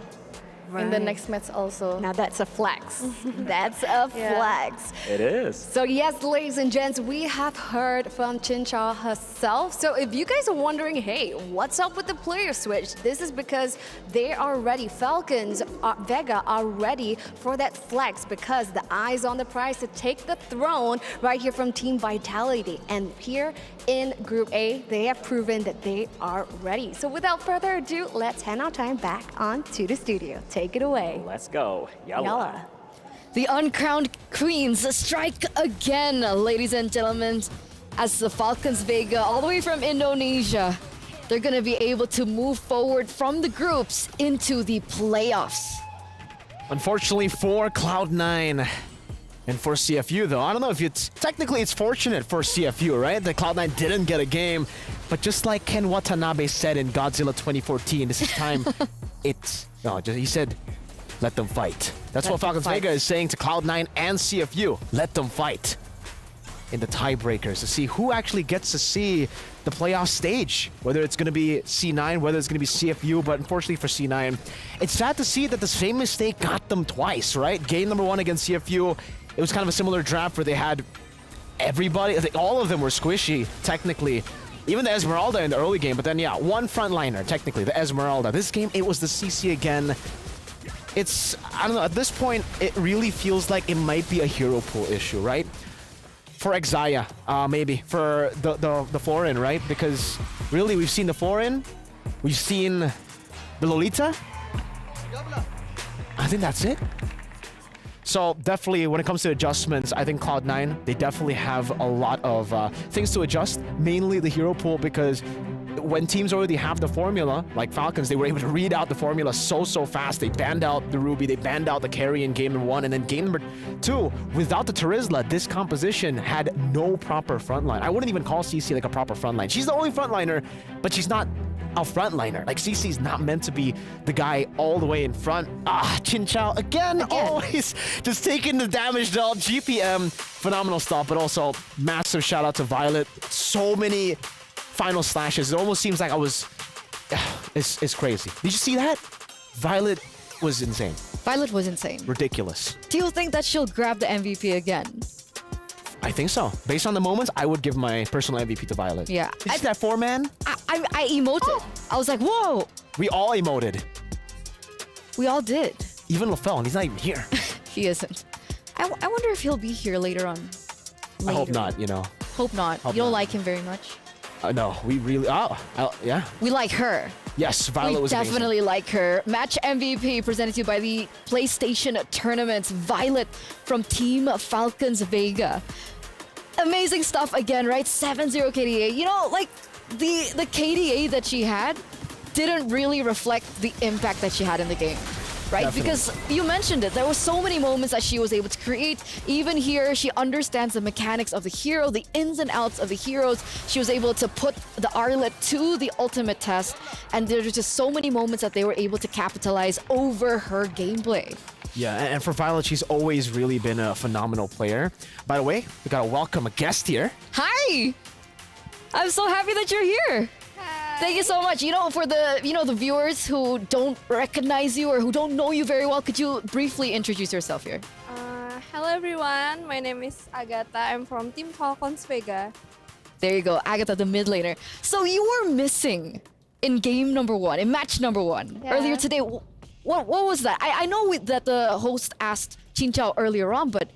in the next match also. Now that's a flex. That's a flex. It is. So yes, ladies and gents, we have heard from Chin Chao herself. So if you guys are wondering, hey, what's up with the player switch? This is because they are ready. Falcons, Vega are ready for that flex because the eyes on the prize to take the throne right here from Team Vitality. And here in Group A, they have proven that they are ready. So without further ado, let's hand our time back on to the studio. Take it away. Let's go. Yalla. The uncrowned queens strike again, ladies and gentlemen, as the Falcons Vega, all the way from Indonesia, they're going to be able to move forward from the groups into the playoffs. Unfortunately for Cloud9 and for CFU, though, I don't know if technically it's fortunate for CFU, right? That Cloud9 didn't get a game, but just like Ken Watanabe said in Godzilla 2014, this is time he said, let them fight. That's what Falcons Vega is saying to Cloud9 and CFU. Let them fight in the tiebreakers to see who actually gets to see the playoff stage. Whether it's going to be C9, whether it's going to be CFU, but unfortunately for C9, it's sad to see that the same mistake got them twice, right? Game number 1 against CFU, it was kind of a similar draft where they had everybody, I think all of them were squishy, technically. Even the Esmeralda in the early game, but then yeah, one frontliner, technically, the Esmeralda. This game, it was the CC again. I don't know, at this point, it really feels like it might be a hero pool issue, right? For Exaya, maybe. For the foreign, right? Because really, we've seen the foreign, we've seen the Lolita. I think that's it. So definitely, when it comes to adjustments, I think Cloud9, they definitely have a lot of things to adjust, mainly the hero pool, because when teams already have the formula, like Falcons, they were able to read out the formula so fast. They banned out the Ruby, they banned out the carry in game number 1, and then game number 2, without the Terizla, this composition had no proper frontline. I wouldn't even call CC like a proper frontline. She's the only frontliner, but she's not a frontliner. Like, CC's not meant to be the guy all the way in front. Chin Chao again, always just taking the damage dealt. GPM, phenomenal stuff, but also massive shout out to Violet. So many final slashes. It almost seems like it's crazy. Did you see that? Violet was insane. Violet was insane. Ridiculous. Do you think that she'll grab the MVP again? I think so. Based on the moments, I would give my personal MVP to Violet. Yeah. Did you see that 4-man? I emoted. I was like, whoa. We all emoted. We all did. Even LaFell, and he's not even here. He isn't. I wonder if he'll be here later on. I hope not, Hope not. You don't like him very much? No, we really... yeah. We like her. Yes, Violet was amazing. Definitely like her. Match MVP presented to you by the PlayStation Tournaments. Violet from Team Falcons Vega. Amazing stuff again, right? 7-0 KDA. You know, like, the KDA that she had didn't really reflect the impact that she had in the game. Right? Definitely. Because you mentioned it, there were so many moments that she was able to create. Even here, she understands the mechanics of the hero, the ins and outs of the heroes. She was able to put the Arlet to the ultimate test, and there were just so many moments that they were able to capitalize over her gameplay. Yeah, and for Violet, she's always really been a phenomenal player. By the way, we gotta welcome a guest here. Hi! I'm so happy that you're here. Thank you so much. You know, for the viewers who don't recognize you or who don't know you very well, could you briefly introduce yourself here? Hello everyone, my name is Agatha. I'm from Team Falcons Vega. There you go, Agatha, the mid laner. So you were missing in game number 1, in match number 1, earlier today. What was that? I know that the host asked Chin Chao earlier on, but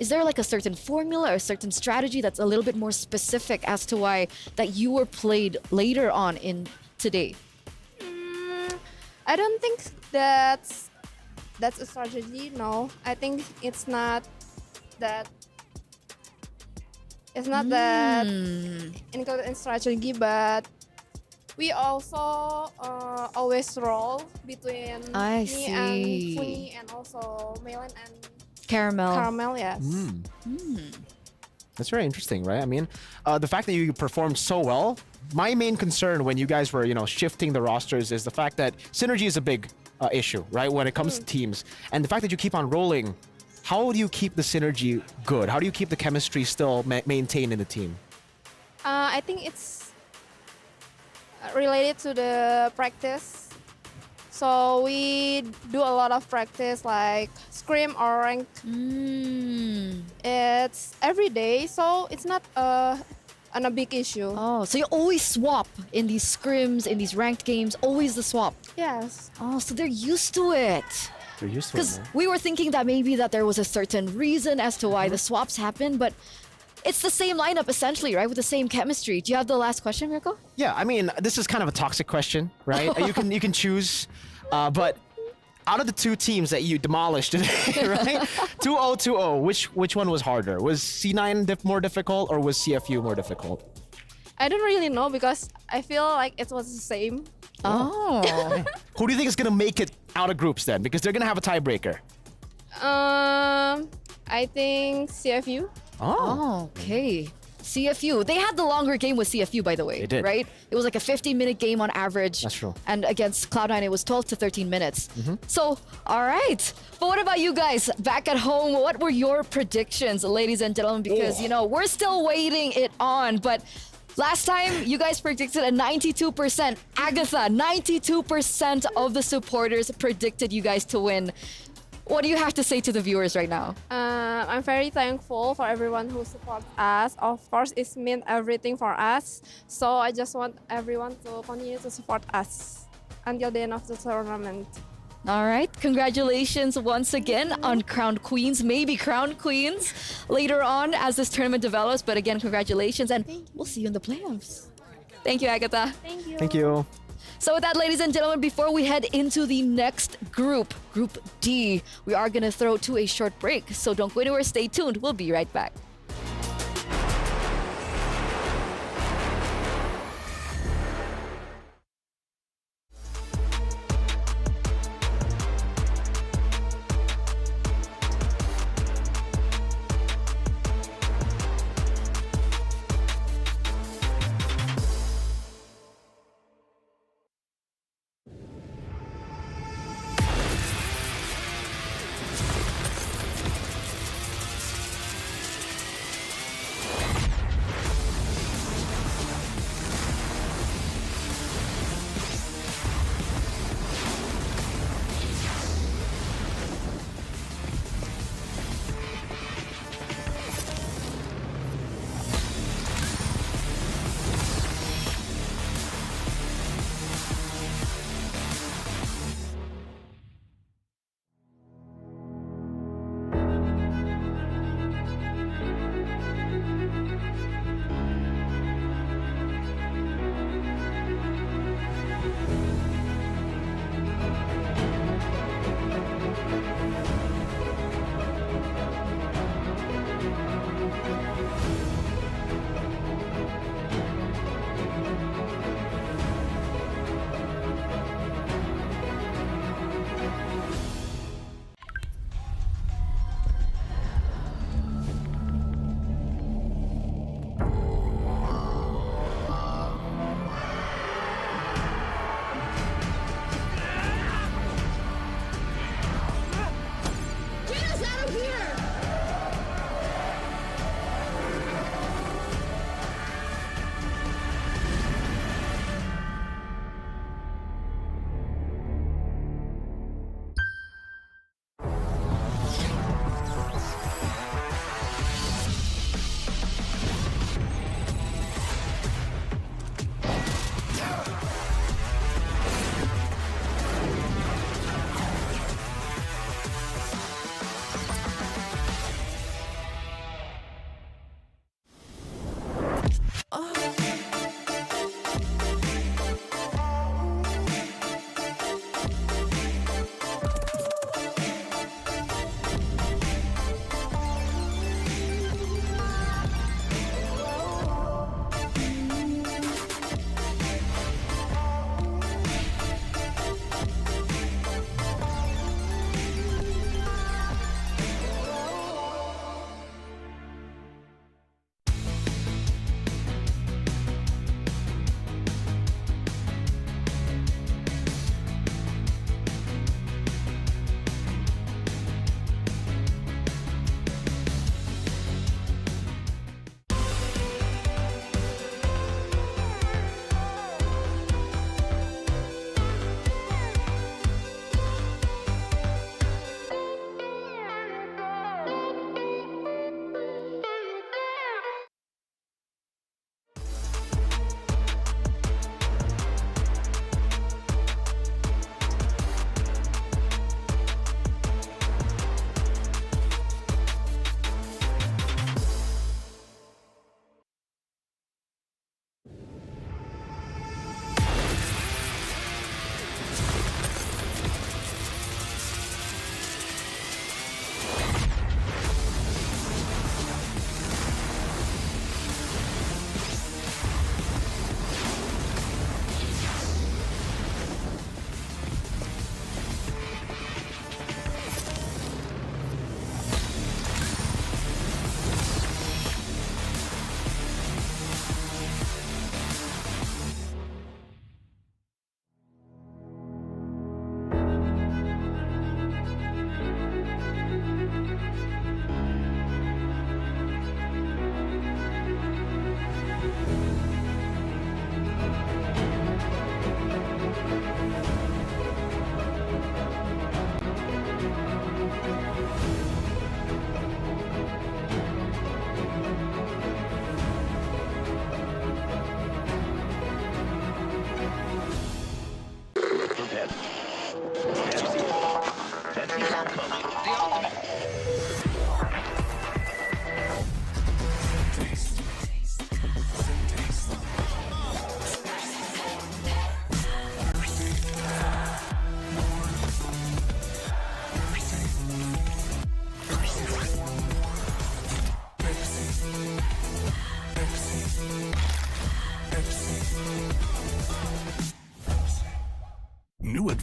is there like a certain formula or a certain strategy that's a little bit more specific as to why that you were played later on in today? I don't think that's a strategy, no. I think it's not that It's not that included in strategy, but we also always roll between I me see. and Funi and also Melon and Caramel. Caramel, yes. That's very interesting, right? I mean, the fact that you performed so well, my main concern when you guys were, shifting the rosters is the fact that synergy is a big issue, right? When it comes to teams. And the fact that you keep on rolling, how do you keep the synergy good? How do you keep the chemistry still maintained in the team? I think it's related to the practice. So we do a lot of practice like scrim or ranked. It's every day, so it's not a big issue. Oh, so you always swap in these scrims, in these ranked games, always the swap. Yes. Oh, so they're used to it. They're used to it, Because man. we were thinking that maybe that there was a certain reason as to why the swaps happened, but it's the same lineup essentially, right? With the same chemistry. Do you have the last question, Mirko? Yeah, I mean, this is kind of a toxic question, right? you can choose, but out of the two teams that you demolished today, right? 2-0, which one was harder? Was C9 more difficult or was CFU more difficult? I don't really know because I feel like it was the same. Oh. Who do you think is gonna make it out of groups then? Because they're gonna have a tiebreaker. I think CFU. Oh, okay. CFU. They had the longer game with CFU, by the way. They did. Right? It was like a 50-minute game on average. That's true. And against Cloud9, it was 12 to 13 minutes. So, all right. But what about you guys back at home? What were your predictions, ladies and gentlemen? Because, we're still waiting it on. But last time, you guys predicted a 92%. Agatha, 92% of the supporters predicted you guys to win. What do you have to say to the viewers right now? I'm very thankful for everyone who supports us. Of course, it means everything for us. So I just want everyone to continue to support us until the end of the tournament. All right. Congratulations once again on Crowned Queens, maybe Crowned Queens later on as this tournament develops. But again, congratulations, and we'll see you in the playoffs. Thank you, Agatha. Thank you. Thank you. So with that, ladies and gentlemen, before we head into the next group, Group D, we are going to throw to a short break. So don't go anywhere. Stay tuned. We'll be right back.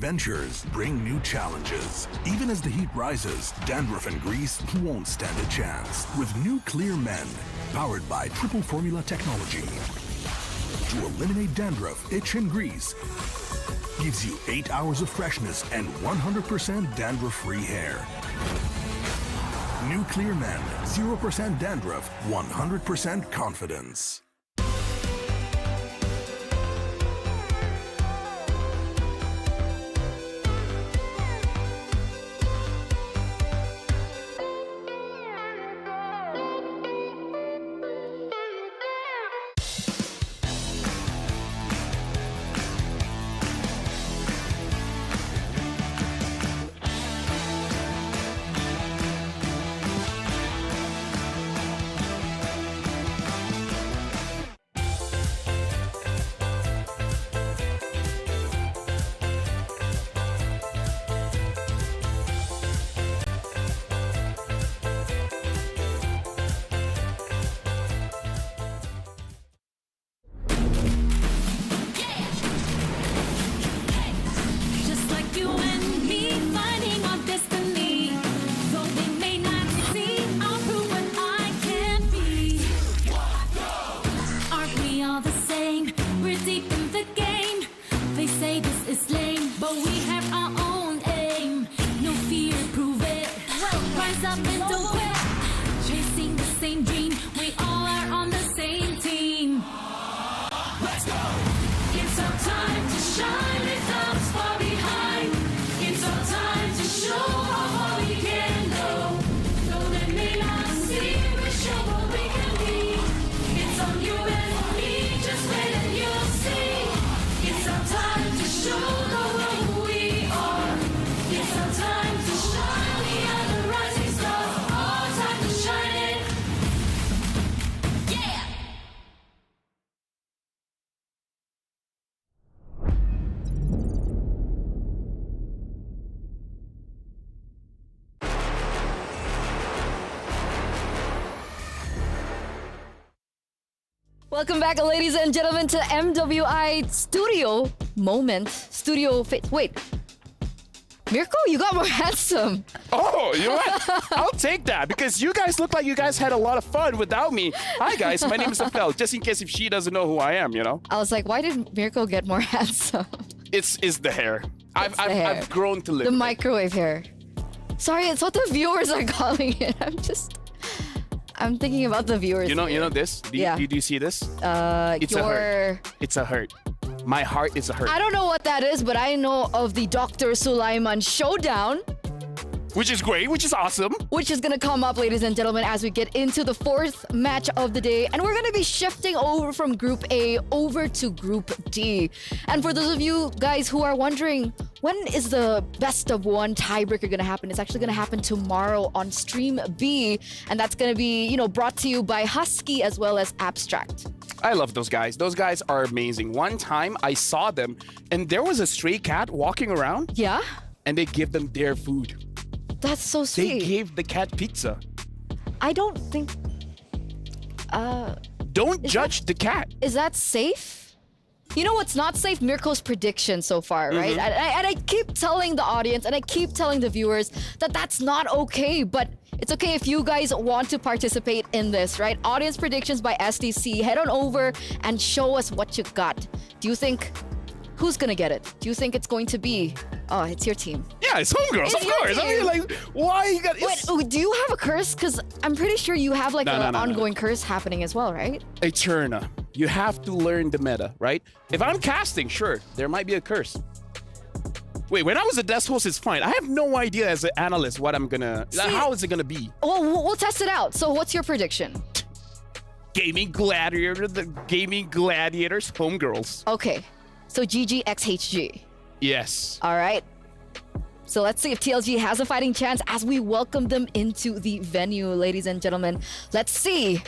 adventures bring new challenges. Even as the heat rises, dandruff and grease won't stand a chance. With new Clear Men, powered by triple formula technology. To eliminate dandruff, itch, and grease, gives you 8 hours of freshness and 100% dandruff-free hair. New Clear Men, 0% dandruff, 100% confidence. Just like you and me, finding our destiny. Though they may not see, I'll prove what I can be. Aren't we all the same? We're deep in the game. They say this is lame, but we have our own aim. No fear, prove it. Rise up and don't quit. Chasing the same dream, we all are on the same team. Let's go! It's our time to shine, it's us far behind. It's our time to show how far we can go. Though they may not see, we show what we can be. It's on you and me, just wait and you'll see. It's our time to show the world who we are. It's our time to shine, we are the rising stars. Our time to shine it. Yeah! Welcome back, ladies and gentlemen, to MWI Studio Moment. Wait. Mirko, you got more handsome. Oh, you know what? I'll take that because you guys look like you guys had a lot of fun without me. Hi, guys. My name is Afel. Just in case if she doesn't know who I am, you know? I was like, why did Mirko get more handsome? It's the hair. I've grown to live The with it. microwave hair. Sorry, it's what the viewers are calling it. I'm thinking about the viewers. You know this? Do you see this? It's a hurt. It's a hurt. My heart is a hurt. I don't know what that is, but I know of the Dr. Sulaiman Showdown. Which is great, which is awesome. Which is gonna come up, ladies and gentlemen, as we get into the fourth match of the day. And we're gonna be shifting over from Group A over to Group D. And for those of you guys who are wondering, when is the best of one tiebreaker gonna happen? It's actually gonna happen tomorrow on Stream B. And that's gonna be, brought to you by Husky as well as Abstract. I love those guys. Those guys are amazing. One time I saw them and there was a stray cat walking around. Yeah? And they give them their food. That's so sweet. They gave the cat pizza. I don't think... Don't judge the cat. Is that safe? You know what's not safe? Mirko's prediction so far, right? And I keep telling the audience and I keep telling the viewers that that's not okay, but it's okay if you guys want to participate in this, right? Audience predictions by SDC. Head on over and show us what you got. Do you think... Who's gonna get it? Do you think it's going to be... Oh, it's your team. Yeah, it's Homegirls, of course. I mean, like, why you got... Wait, do you have a curse? Because I'm pretty sure you have like an ongoing curse happening as well, right? Eterna, you have to learn the meta, right? If I'm casting, sure, there might be a curse. Wait, when I was a desk host, it's fine. I have no idea as an analyst what I'm gonna... how is it gonna be? Well, we'll test it out. So what's your prediction? Gaming Gladiator, the Gaming Gladiators, Homegirls. Okay. So GGXHG. Yes. All right. So let's see if TLG has a fighting chance as we welcome them into the venue, ladies and gentlemen. Let's see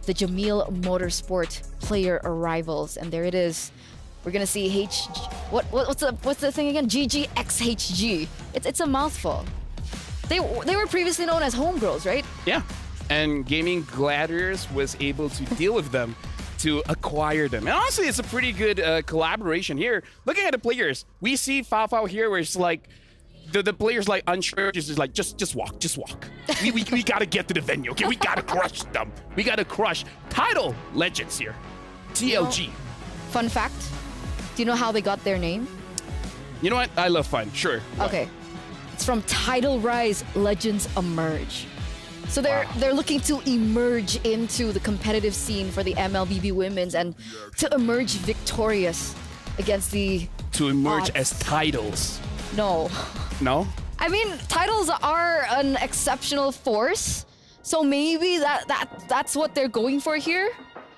the Jamil Motorsport player arrivals. And there it is. We're gonna see what's the thing again? GGXHG. It's a mouthful. They were previously known as Homegirls, right? Yeah. And Gaming Gladiators was able to deal with them to acquire them. And honestly, it's a pretty good collaboration here. Looking at the players, we see Fao here where it's like, the players like unsure, just like just walk. We gotta get to the venue, okay? We gotta crush them. We gotta crush title legends here. TLG. Fun fact, do you know how they got their name? You know what? I love fun. Sure. Okay. It's from Title Rise Legends Emerge. So they're looking to emerge into the competitive scene for the MLBB Women's and to emerge victorious against the To emerge odds. as titles. No. No? I mean, titles are an exceptional force. So maybe that's what they're going for here.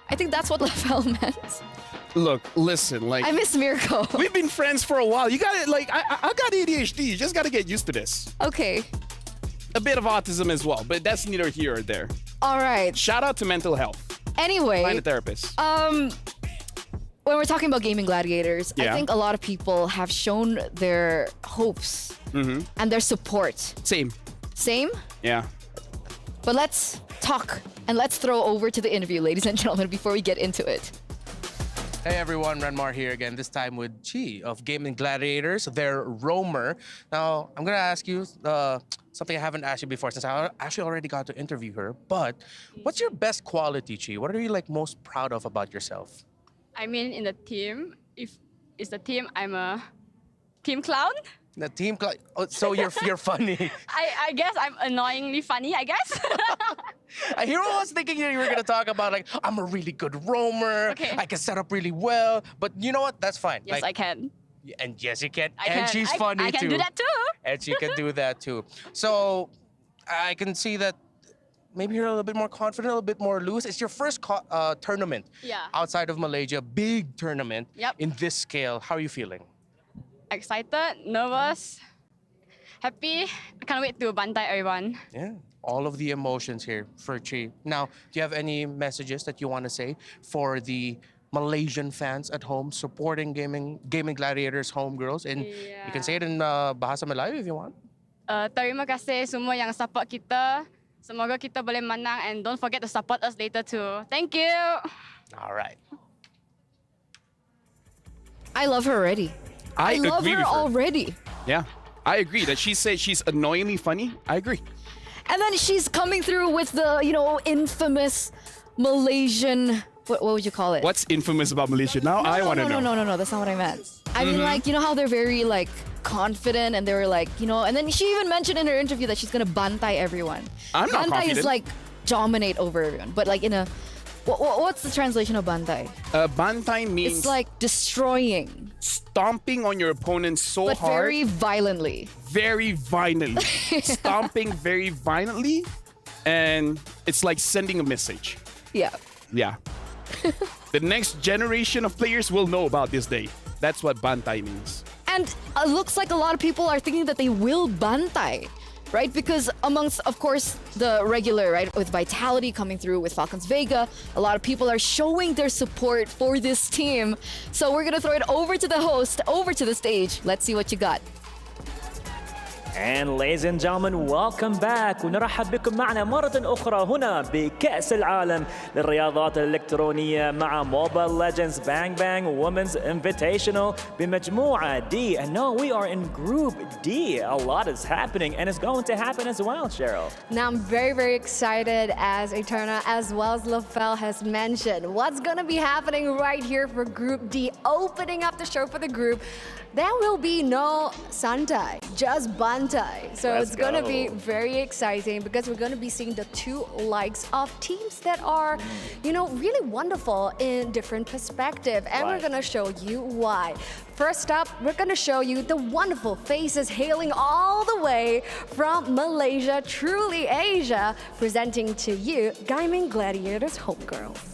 I think that's what LaFell meant. Look, listen, like I miss Mirko. We've been friends for a while. You got it, like I got ADHD. You just gotta get used to this. Okay. A bit of autism as well, but that's neither here or there. All right. Shout out to mental health. Anyway. Find a therapist. When we're talking about gaming gladiators, I Yeah. think a lot of people have shown their hopes and their support. Same. Same? Yeah. But let's talk and let's throw over to the interview, ladies and gentlemen, before we get into it. Hey everyone, Renmar here again, this time with Chi of Gaming Gladiators, their roamer. Now, I'm gonna ask you something I haven't asked you before since I actually already got to interview her, but what's your best quality, Chi? What are you like most proud of about yourself? I mean, in the team, if it's the team, I'm a team clown. The team, so you're funny. I guess I'm annoyingly funny, I guess. I was thinking you were gonna talk about like, I'm a really good roamer, Okay. I can set up really well, but you know what, that's fine. Yes, Like, I can. And yes, you can. I and can. she's funny I too. can do that too. And she can do that too. So I can see that maybe you're a little bit more confident, a little bit more loose. It's your first tournament outside of Malaysia, big tournament in this scale. How are you feeling? Excited, nervous, happy. I can't wait to bantai everyone. Yeah, all of the emotions here for Chi. Now, do you have any messages that you want to say for the Malaysian fans at home supporting Gaming Gladiators homegirls? And you can say it in Bahasa Melayu if you want. Terima kasih semua yang support kita. Semoga kita boleh menang and don't forget to support us later too. Thank you. All right. I love her already. I love agree her with her. already. Yeah. I agree that she said she's annoyingly funny. I agree. And then she's coming through with the, infamous Malaysian, what would you call it? What's infamous about Malaysia now? I want to know. No, that's not what I meant. I mean, like, you know how they're very, like, confident and they were like, and then she even mentioned in her interview that she's gonna bantai everyone. I'm not bantai confident. is like dominate over everyone, but like in a, what's the translation of bantai? Bantai means It's like destroying. Stomping on your opponent so But hard. very violently. Very violently. Stomping very violently. And it's like sending a message. Yeah. Yeah. The next generation of players will know about this day. That's what bantai means. And it looks like a lot of people are thinking that they will bantai, right? Because amongst, of course, the regular, right, with Vitality coming through with Falcons Vega, a lot of people are showing their support for this team. So we're going to throw it over to the host, over to the stage. Let's see what you got. And ladies and gentlemen, welcome back ونرحب بكم معنا مرة أخرى هنا بكأس العالم للرياضات الإلكترونية مع Mobile Legends Bang Bang Women's Invitational بمجموعة D. And now we are in Group D. A lot is happening and it's going to happen as well, Cheryl. Now I'm very, very excited as Eterna as well as LaFell has mentioned. What's going to be happening right here for Group D, opening up the show for the group. There will be no Santai, just Bantai. So Let's it's going to go. be very exciting because we're going to be seeing the two likes of teams that are, really wonderful in different perspective. And we're going to show you why. First up, we're going to show you the wonderful faces hailing all the way from Malaysia, truly Asia, presenting to you Gaming Gladiators Homegirls.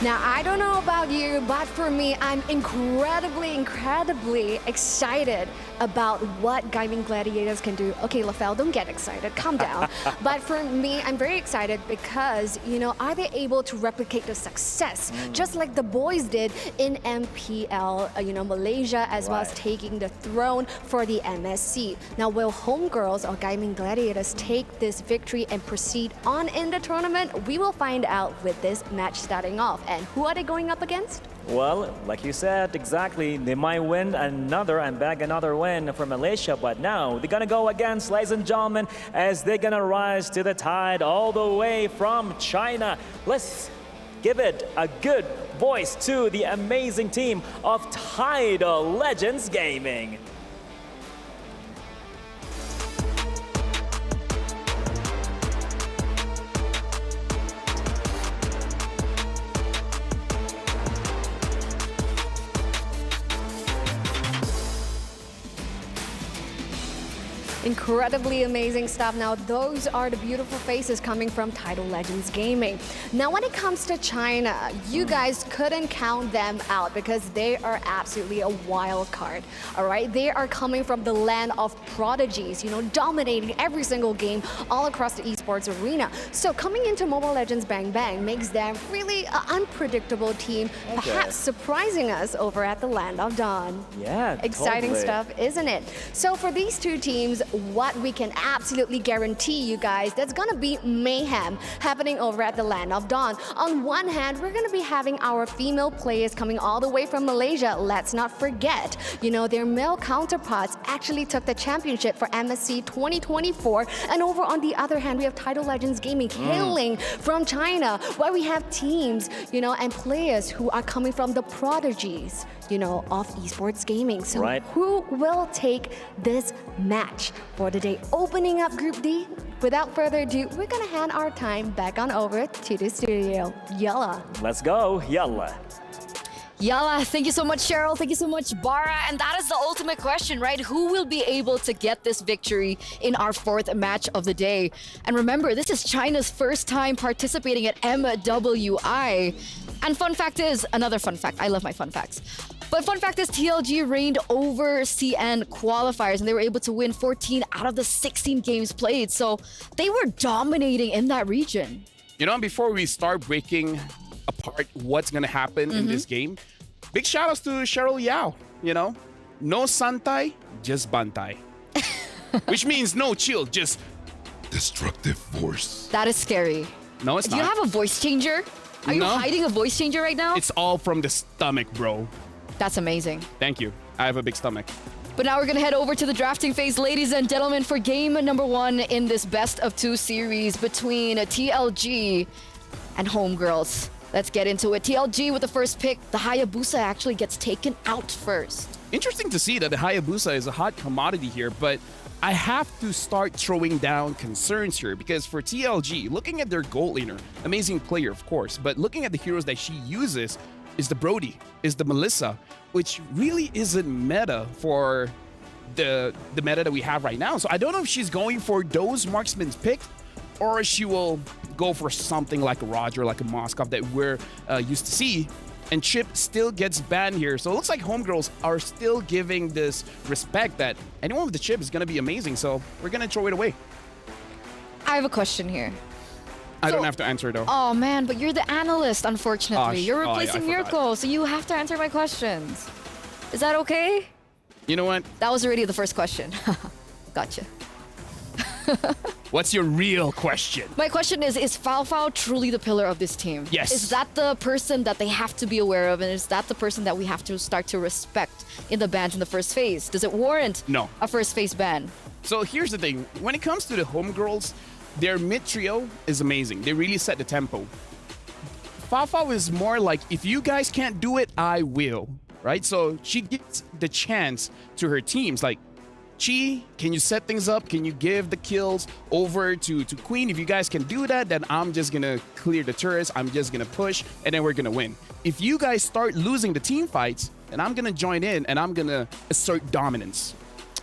Now, I don't know about you, but for me, I'm incredibly excited about what Gaming Gladiators can do. Okay, LaFell, don't get excited, calm down. But for me, I'm very excited because, are they able to replicate the success, just like the boys did in MPL, Malaysia, as well as taking the throne for the MSC. Now, will Homegirls or Gaming Gladiators take this victory and proceed on in the tournament? We will find out with this match starting off. And who are they going up against? Well, like you said, exactly. They might win another and bag another win for Malaysia, but now they're gonna go against, ladies and gentlemen, as they're gonna rise to the tide all the way from China. Let's give it a good voice to the amazing team of Tidal Legends Gaming. Incredibly amazing stuff. Now, those are the beautiful faces coming from Tidal Legends Gaming. Now, when it comes to China, you guys couldn't count them out because they are absolutely a wild card. All right, they are coming from the land of prodigies, dominating every single game all across the esports arena. So coming into Mobile Legends Bang Bang makes them really an unpredictable team, perhaps surprising us over at the Land of Dawn. Yeah, exciting stuff, isn't it? So for these two teams, what we can absolutely guarantee you guys, there's gonna be mayhem happening over at the Land of Dawn. On one hand, we're gonna be having our female players coming all the way from Malaysia. Let's not forget, their male counterparts actually took the championship for MSC 2024. And over on the other hand, we have Tidal Legends Gaming hailing from China, where we have teams, and players who are coming from the prodigies, of esports gaming. So who will take this match for the day? Opening up Group D, without further ado, we're gonna hand our time back on over to the studio. Yalla. Let's go, yalla. Yalla, thank you so much, Cheryl. Thank you so much, Bara. And that is the ultimate question, right? Who will be able to get this victory in our fourth match of the day? And remember, this is China's first time participating at MWI. And fun fact is, another fun fact, I love my fun facts. But fun fact is TLG reigned over CN qualifiers and they were able to win 14 out of the 16 games played. So they were dominating in that region. Before we start breaking apart what's going to happen in this game, big shout outs to Cheryl Yao. No Santai, just Bantai. Which means no chill, just destructive force. That is scary. No, it's not. Do you have a voice changer? Are you hiding a voice changer right now? It's all from the stomach, bro. That's amazing. Thank you. I have a big stomach. But now we're going to head over to the drafting phase, ladies and gentlemen, for game number 1 in this best of 2 series between TLG and Homegirls. Let's get into it. TLG with the first pick. The Hayabusa actually gets taken out first. Interesting to see that the Hayabusa is a hot commodity here, but I have to start throwing down concerns here because for TLG, looking at their gold laner, amazing player, of course, but looking at the heroes that she uses is the Brody, is the Melissa, which really isn't meta for the meta that we have right now. So I don't know if she's going for those marksmen's picked or she will go for something like a Roger, like a Moskov that we're used to see. And Chip still gets banned here. So it looks like Homegirls are still giving this respect that anyone with the chip is going to be amazing. So we're going to throw it away. I have a question here. I don't have to answer though. Oh man, but you're the analyst, unfortunately. You're replacing I Mirko, so you have to answer my questions. Is that okay? You know what? That was already the first question. Gotcha. What's your real question? My question is Fao truly the pillar of this team? Yes. Is that the person that they have to be aware of, and is that the person that we have to start to respect in the bans in the first phase? Does it warrant a first phase ban? So here's the thing. When it comes to the Homegirls, their mid trio is amazing. They really set the tempo. Fao is more like, if you guys can't do it, I will, right? So she gives the chance to her teams, like, Chi, can you set things up? Can you give the kills over to Queen? If you guys can do that, then I'm just gonna clear the turrets, I'm just gonna push, and then we're gonna win. If you guys start losing the team fights, then I'm gonna join in and I'm gonna assert dominance.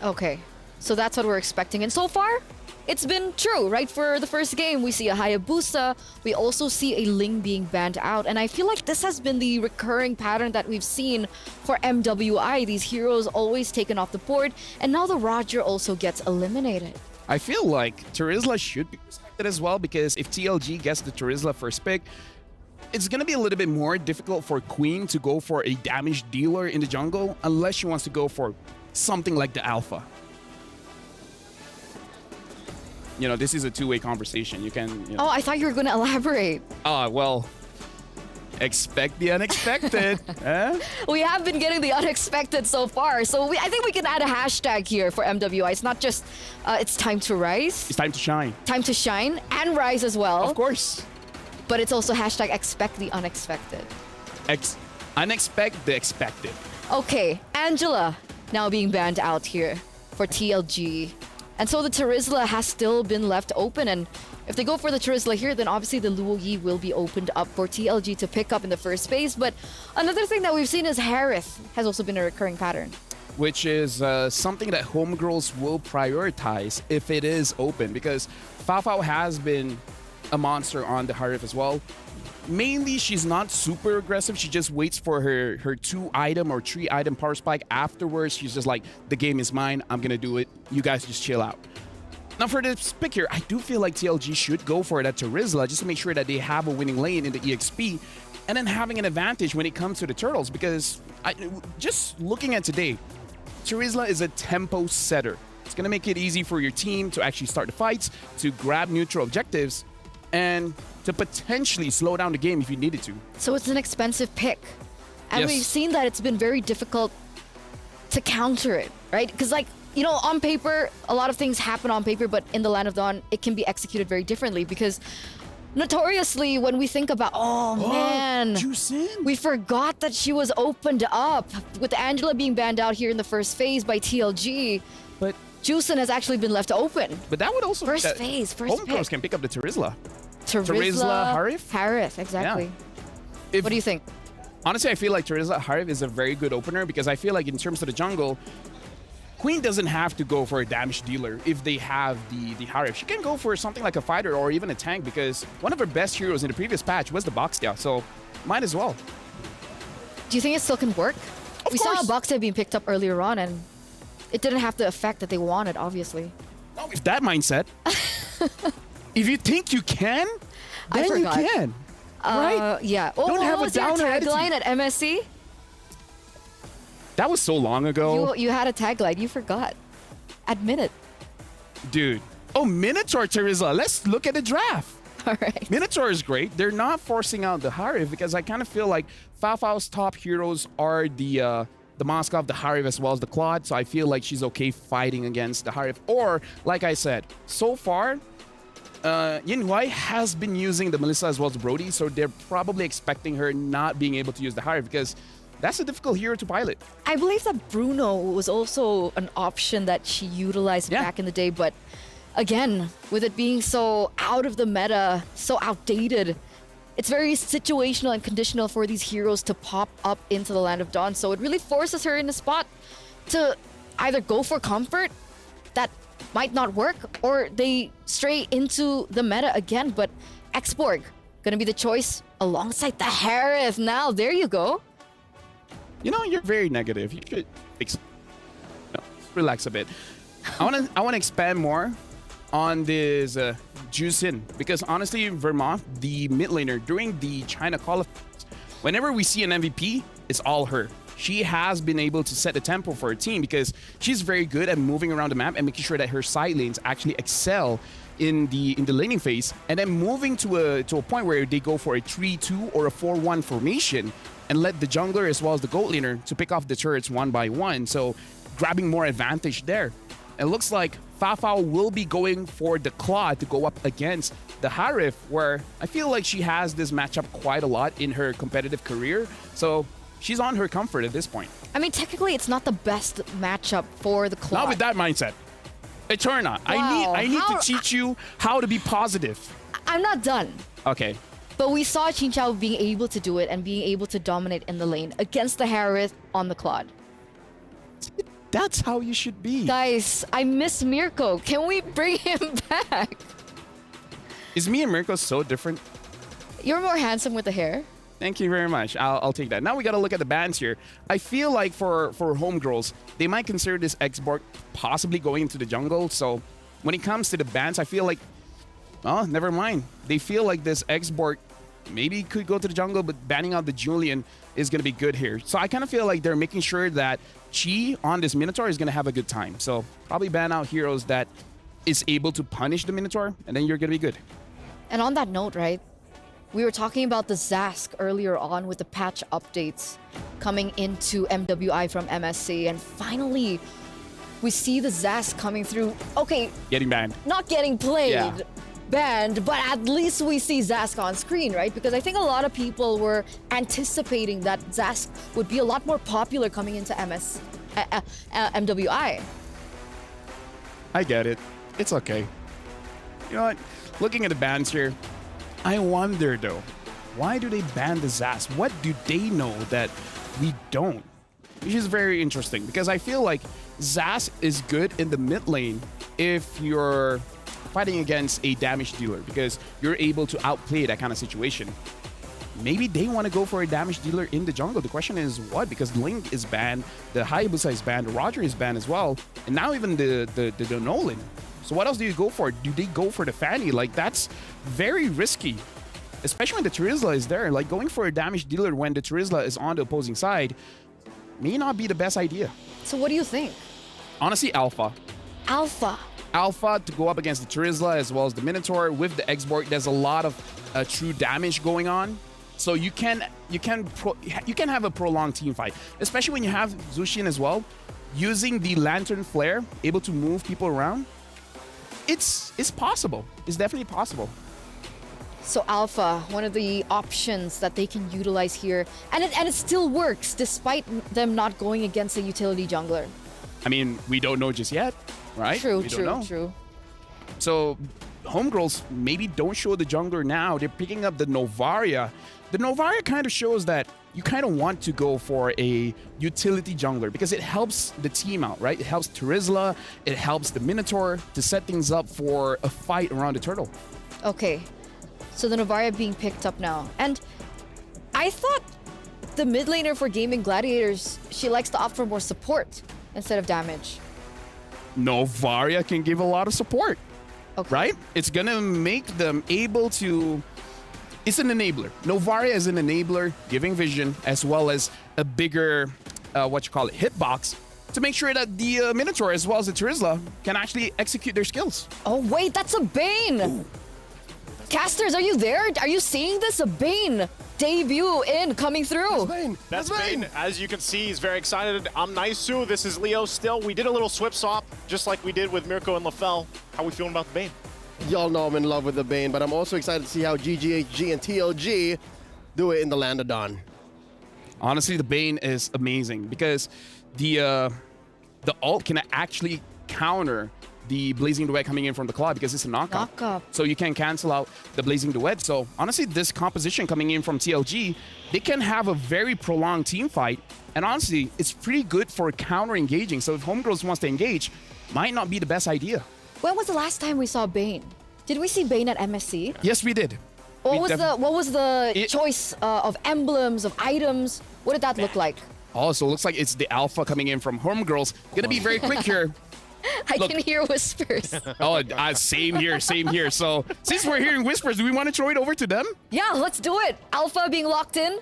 Okay, so that's what we're expecting. And so far, it's been true, right? For the first game, we see a Hayabusa. We also see a Ling being banned out. And I feel like this has been the recurring pattern that we've seen for MWI. These heroes always taken off the board. And now the Roger also gets eliminated. I feel like Terizla should be respected as well, because if TLG gets the Terizla first pick, it's going to be a little bit more difficult for Queen to go for a damage dealer in the jungle unless she wants to go for something like the Alpha. You know, this is a two-way conversation. You can... You know. Oh, I thought you were going to elaborate. Well, expect the unexpected. We have been getting the unexpected so far. So I think we can add a hashtag here for MWI. It's not just, it's time to rise. It's time to shine. Time to shine and rise as well. Of course. But it's also hashtag expect the unexpected. Unexpect the expected. Okay, Angela now being banned out here for TLG. And so the Terizla has still been left open. And if they go for the Terizla here, then obviously the Luo Yi will be opened up for TLG to pick up in the first phase. But another thing that we've seen is Harith has also been a recurring pattern. Which is something that homegirls will prioritize if it is open. Because Fafao has been a monster on the Harith as well. Mainly, she's not super aggressive. She just waits for her 2-item or 3-item power spike. Afterwards, she's just like, the game is mine. I'm going to do it. You guys just chill out. Now, for this pick here, I do feel like TLG should go for it at Terizla just to make sure that they have a winning lane in the EXP and then having an advantage when it comes to the turtles. Because just looking at today, Terizla is a tempo setter. It's going to make it easy for your team to actually start the fights, to grab neutral objectives, and to potentially slow down the game if you needed to. So it's an expensive pick. And Yes. we've seen that it's been very difficult to counter it, right? Because like, you know, on paper, a lot of things happen on paper, but in the Land of Dawn, it can be executed very differently because notoriously, when we think about, oh man, we forgot that she was opened up with Angela being banned out here in the first phase by TLG. But Juicin has actually been left open. But that would also First mean that phase, first homegirls pick. can pick up the Terizla. Terizla, Harith? Harith, exactly. Yeah. What do you think? Honestly, I feel like Terizla Harith is a very good opener because I feel like in terms of the jungle, Queen doesn't have to go for a damage dealer if they have the Harith. She can go for something like a fighter or even a tank because one of her best heroes in the previous patch was the Boxtia, so might as well. Do you think it still can work? We saw Boxia being picked up earlier on and it didn't have the effect that they wanted, obviously. No, with that mindset, if you think you can, then you can. Right? Yeah. Don't have what a was your downer tagline attitude. at MSC? That was so long ago. You had a tagline. You forgot. Admit it. Dude. Oh, Minotaur Terizla. Let's look at the draft. All right. Minotaur is great. They're not forcing out the Harith because I kind of feel like Fafao's top heroes are the Moskov, the Harith, as well as the Claude. So I feel like she's okay fighting against the Harith. Or, like I said, so far, Yinhuai has been using the Melissa as well as the Brody. So they're probably expecting her not being able to use the Harith because that's a difficult hero to pilot. I believe that Bruno was also an option that she utilized back in the day. But again, with it being so out of the meta, so outdated, it's very situational and conditional for these heroes to pop up into the Land of Dawn. So it really forces her in a spot to either go for comfort that might not work or they stray into the meta again. But Xborg gonna be the choice alongside the Harith. Now, there you go. You know, you're very negative. You should relax a bit. I want to expand more on this Juicin because honestly, Vermont, the mid laner during the China qualifiers, whenever we see an MVP, it's all her. She has been able to set the tempo for her team because she's very good at moving around the map and making sure that her side lanes actually excel in the laning phase, and then moving to a point where they go for a 3-2 or a 4-1 formation and let the jungler as well as the gold laner to pick off the turrets one by one. So grabbing more advantage there. It looks like Fafao will be going for the Claude to go up against the Harith, where I feel like she has this matchup quite a lot in her competitive career. So she's on her comfort at this point. I mean, technically, it's not the best matchup for the Claude. Not with that mindset. Eterna, Wow, I need to teach you how to be positive. I'm not done. Okay. But we saw Chinchao being able to do it and being able to dominate in the lane against the Harith on the Claude. That's how you should be. Guys, I miss Mirko. Can we bring him back? Is me and Mirko so different? You're more handsome with the hair. Thank you very much. I'll take that. Now we got to look at the bans here. I feel like for homegirls, they might consider this X-Borg possibly going into the jungle. So when it comes to the bans, I feel like, oh, never mind. They feel like this X-Borg maybe could go to the jungle, but banning out the Julian is going to be good here. So I kind of feel like they're making sure that Chi on this Minotaur is going to have a good time. So probably ban out heroes that is able to punish the Minotaur, and then you're going to be good. And on that note, right, we were talking about the Zask earlier on with the patch updates coming into MWI from MSC, and finally we see the Zask coming through. Okay, Getting banned. not getting played, Yeah. banned, but at least we see Zask on screen, right? Because I think a lot of people were anticipating that Zask would be a lot more popular coming into MWI. I get it. It's okay. You know what? Looking at the bans here, I wonder though, why do they ban the Zask? What do they know that we don't? Which is very interesting because I feel like Zask is good in the mid lane if you're fighting against a damage dealer because you're able to outplay that kind of situation. Maybe they want to go for a damage dealer in the jungle. The question is what? Because Link is banned, the Hayabusa is banned, Roger is banned as well, and now even the Nolan. So what else do you go for? Do they go for the Fanny? Like, that's very risky, especially when the Terizla is there. Like, going for a damage dealer when the Terizla is on the opposing side may not be the best idea. So what do you think? Honestly, Alpha. Alpha. Alpha to go up against the Terizla as well as the Minotaur with the X-Borg. There's a lot of true damage going on. So you can have a prolonged team fight, especially when you have Zushin as well, using the Lantern Flare, able to move people around. It's possible. It's definitely possible. So Alpha, one of the options that they can utilize here, and it still works despite them not going against a utility jungler. I mean, we don't know just yet, right? True, we don't know. true. So homegirls maybe don't show the jungler now. They're picking up the Novaria. The Novaria kind of shows that you kind of want to go for a utility jungler because it helps the team out, right? It helps Terizla, it helps the Minotaur to set things up for a fight around the turtle. Okay, so the Novaria being picked up now. And I thought the mid laner for Gaming Gladiators, she likes to opt for more support instead of damage. Novaria can give a lot of support, right? It's gonna make them able to... It's an enabler. Novaria is an enabler, giving vision, as well as a bigger, hitbox to make sure that the Minotaur as well as the Terizla can actually execute their skills. Oh wait, that's a Bane! Ooh. Casters, are you there? Are you seeing this? A Bane debut coming through. That's Bane. As you can see, he's very excited. I'm Naisu. This is Leo still. We did a little swip swap, just like we did with Mirko and LaFell. How are we feeling about the Bane? Y'all know I'm in love with the Bane, but I'm also excited to see how GGHG and TLG do it in the Land of Dawn. Honestly, the Bane is amazing because the ult can actually counter the Blazing Duet coming in from the Claw because it's a knockup. So you can cancel out the Blazing Duet. So honestly, this composition coming in from TLG, they can have a very prolonged team fight. And honestly, it's pretty good for counter-engaging. So if Homegirls wants to engage, might not be the best idea. When was the last time we saw Bane? Did we see Bane at MSC? Yes, we did. What was the choice of emblems, of items? What did that look like? Oh, so it looks like it's the Alpha coming in from Homegirls. Gonna be very quick here. I can hear whispers. Oh, same here. So since we're hearing whispers, do we want to throw it over to them? Yeah, let's do it. Alpha being locked in.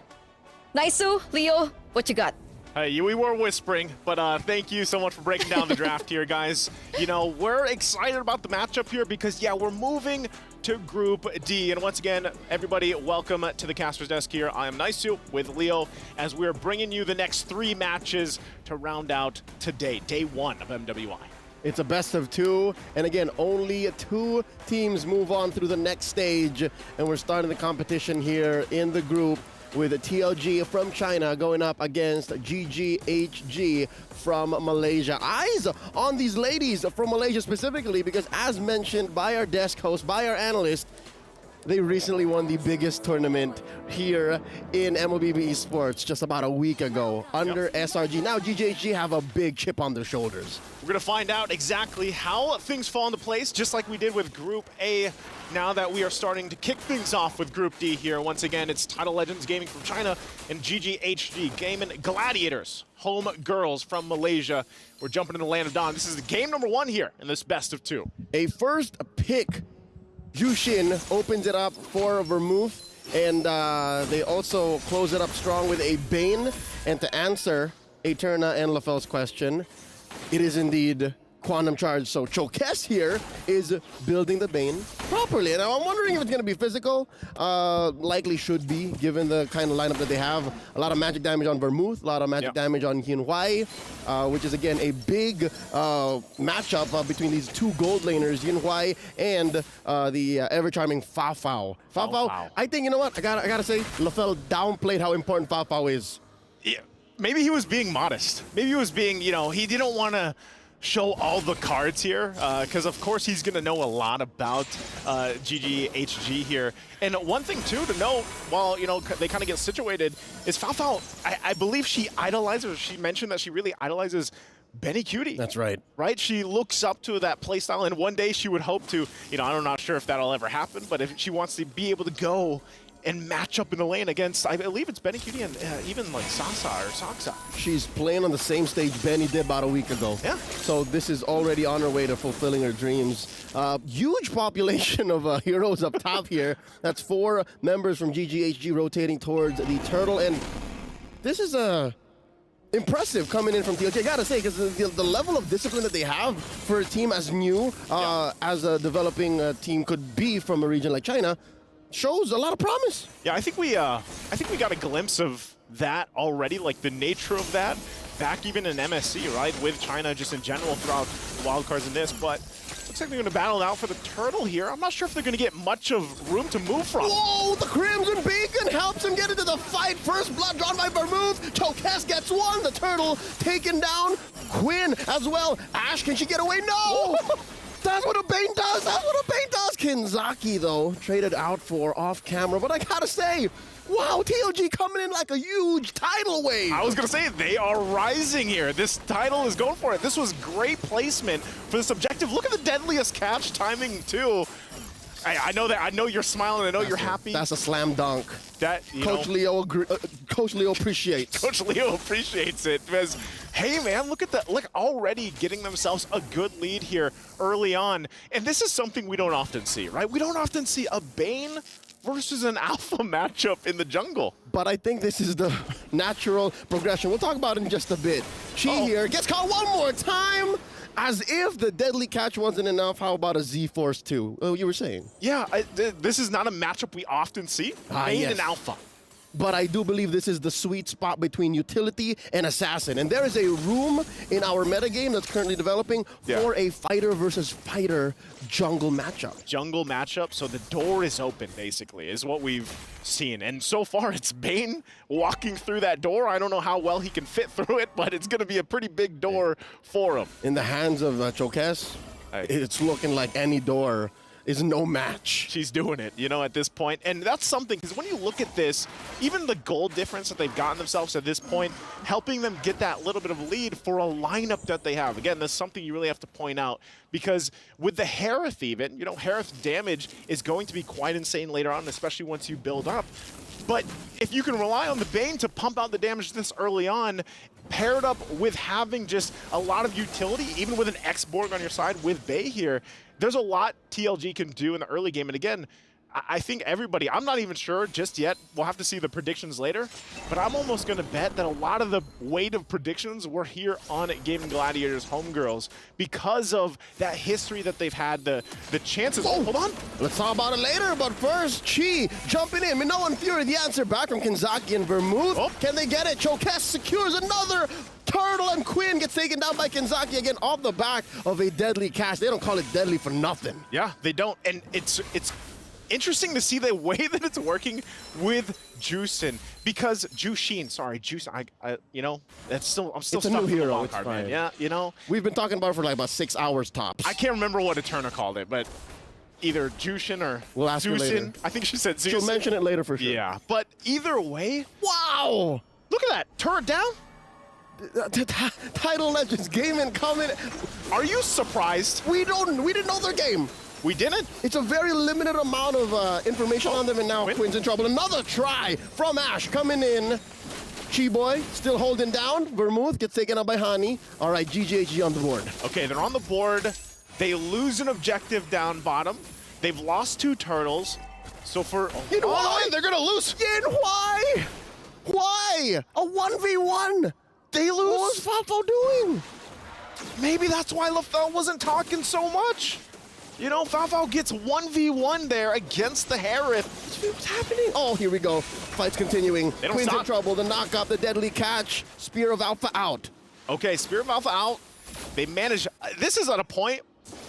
Naisu, Leo, what you got? Hey, we were whispering, but thank you so much for breaking down the draft here, guys. You know, we're excited about the matchup here because, yeah, we're moving to Group D. And once again, everybody, welcome to the Caster's Desk here. I am Naisu with Leo as we're bringing you the next 3 matches to round out today, day 1 of MWI. It's a best of 2, and again, only 2 teams move on through the next stage, and we're starting the competition here in the group with TLG from China going up against GGHG from Malaysia. Eyes on these ladies from Malaysia specifically because, as mentioned by our desk host, by our analyst, They recently won the biggest tournament here in MLBB Esports just about a week ago under SRG. Now GGHG have a big chip on their shoulders. We're going to find out exactly how things fall into place, just like we did with Group A, now that we are starting to kick things off with Group D here. Once again, it's Title Legends Gaming from China and GGHG Gaming Gladiators, home girls from Malaysia. We're jumping into the Land of Dawn. This is the game number 1 here in this best of 2. A first pick, Yushin opens it up for Vermouth, and they also close it up strong with a Bane. And to answer Eterna and LaFell's question, it is indeed Quantum Charge. So Chokes here is building the Bane properly. And I'm wondering if it's going to be physical. Likely should be, given the kind of lineup that they have. A lot of magic damage on Vermouth, a lot of magic damage on Yinhuai, which is, again, a big matchup between these two gold laners, Yinhuai and the ever-charming Fafao. Fafao, I think, you know what? I gotta say, LaFell downplayed how important Fafao is. Yeah, maybe he was being modest. Maybe he was being, you know, he didn't want to show all the cards here, because of course he's going to know a lot about GGHG here. And one thing too to note, while you know they kind of get situated, is Fafao, I believe she idolizes, she mentioned that she really idolizes Benny Cutie. That's right. Right? She looks up to that playstyle, and one day she would hope to, you know, I'm not sure if that'll ever happen, but if she wants to be able to go and match up in the lane against, I believe it's Benny Cutie and even like Sasa or Saksa. She's playing on the same stage Benny did about a week ago. Yeah. So this is already on her way to fulfilling her dreams. Huge population of heroes up top here. That's 4 members from GGHG rotating towards the turtle. And this is impressive coming in from TLG. I gotta say, because the level of discipline that they have for a team as new as a developing team could be from a region like China shows a lot of promise. Yeah, I think we got a glimpse of that already, like the nature of that back even in MSC, right? With China just in general throughout wildcards in this, but looks like they're going to battle out for the turtle here. I'm not sure if they're going to get much of room to move from. Whoa, the Crimson Beacon helps him get into the fight. First blood drawn by Vermouth. Chokes gets one. The turtle taken down. Quinn as well. Ash, can she get away? No! That's what a Bane does! That's what a Bane does! Kinzaki, though, traded out for off-camera. But I gotta say, wow, TLG coming in like a huge tidal wave. I was gonna say, they are rising here. This title is going for it. This was great placement for this objective. Look at the deadliest catch timing, too. I know that. I know you're smiling. I know you're happy. That's a slam dunk. That Coach Leo appreciates. Coach Leo appreciates it because, hey man, look already getting themselves a good lead here early on, and this is something we don't often see, right? We don't often see a Bane versus an Alpha matchup in the jungle. But I think this is the natural progression. We'll talk about it in just a bit. Chi here gets caught one more time. As if the deadly catch wasn't enough, how about a Z-Force 2? Oh, you were saying? Yeah, this is not a matchup we often see. Bane and Alpha. But I do believe this is the sweet spot between utility and assassin. And there is a room in our metagame that's currently developing for a fighter versus fighter jungle matchup. Jungle matchup, so the door is open, basically, is what we've seen. And so far, it's Bane walking through that door. I don't know how well he can fit through it, but it's going to be a pretty big door for him. In the hands of Chokes, it's looking like any door is no match. She's doing it, you know, at this point. And that's something, because when you look at this, even the goal difference that they've gotten themselves at this point, helping them get that little bit of lead for a lineup that they have. Again, that's something you really have to point out, because with the Harith even, you know, Harith damage is going to be quite insane later on, especially once you build up. But if you can rely on the Bane to pump out the damage this early on, paired up with having just a lot of utility, even with an X-Borg on your side with Bay here, there's a lot TLG can do in the early game. And again, I think everybody, I'm not even sure just yet, we'll have to see the predictions later, but I'm almost going to bet that a lot of the weight of predictions were here on Gaming Gladiators Homegirls because of that history that they've had, the chances. Oh, hold on. Let's talk about it later, but first, Chi jumping in. Minoan Fury, the answer back from Kinzaki and Vermouth. Can they get it? Chokes secures another turtle, and Quinn gets taken down by Kinzaki again off the back of a deadly catch. They don't call it deadly for nothing. Yeah, they don't, and it's interesting to see the way that it's working with Juicin, because Jushin, sorry, Juice, you know, that's still, I'm still it's a stuck new with the hero. wild It's card, fine. man. Yeah, you know, we've been talking about it for like about 6 hours tops. I can't remember what Eterna called it, but either Jushin or We'll ask her later. Zeushin. I think she said Zeushin. She'll mention it later for sure. Yeah, but either way, Wow! look at that. Turret down. Title Legends game incoming. Are you surprised? We didn't know their game. We didn't? It's a very limited amount of information on them, and now Quinn's in trouble. Another try from Ash coming in. Chi-Boy still holding down. Vermouth gets taken out by Hani. All right, GGHG on the board. Okay, they're on the board. They lose an objective down bottom. They've lost 2 turtles. So for they're gonna lose. Yin, why? Why? A 1v1. They lose. What was Fafo doing? Maybe that's why LaFell wasn't talking so much. You know, Fafo gets 1v1 there against the Harith. What's happening? Oh, here we go. Fight's continuing. They don't Quinn's stop. in trouble. The knock up, the deadly catch. Spear of Alpha out. Okay, Spear of Alpha out. They manage. This is at a point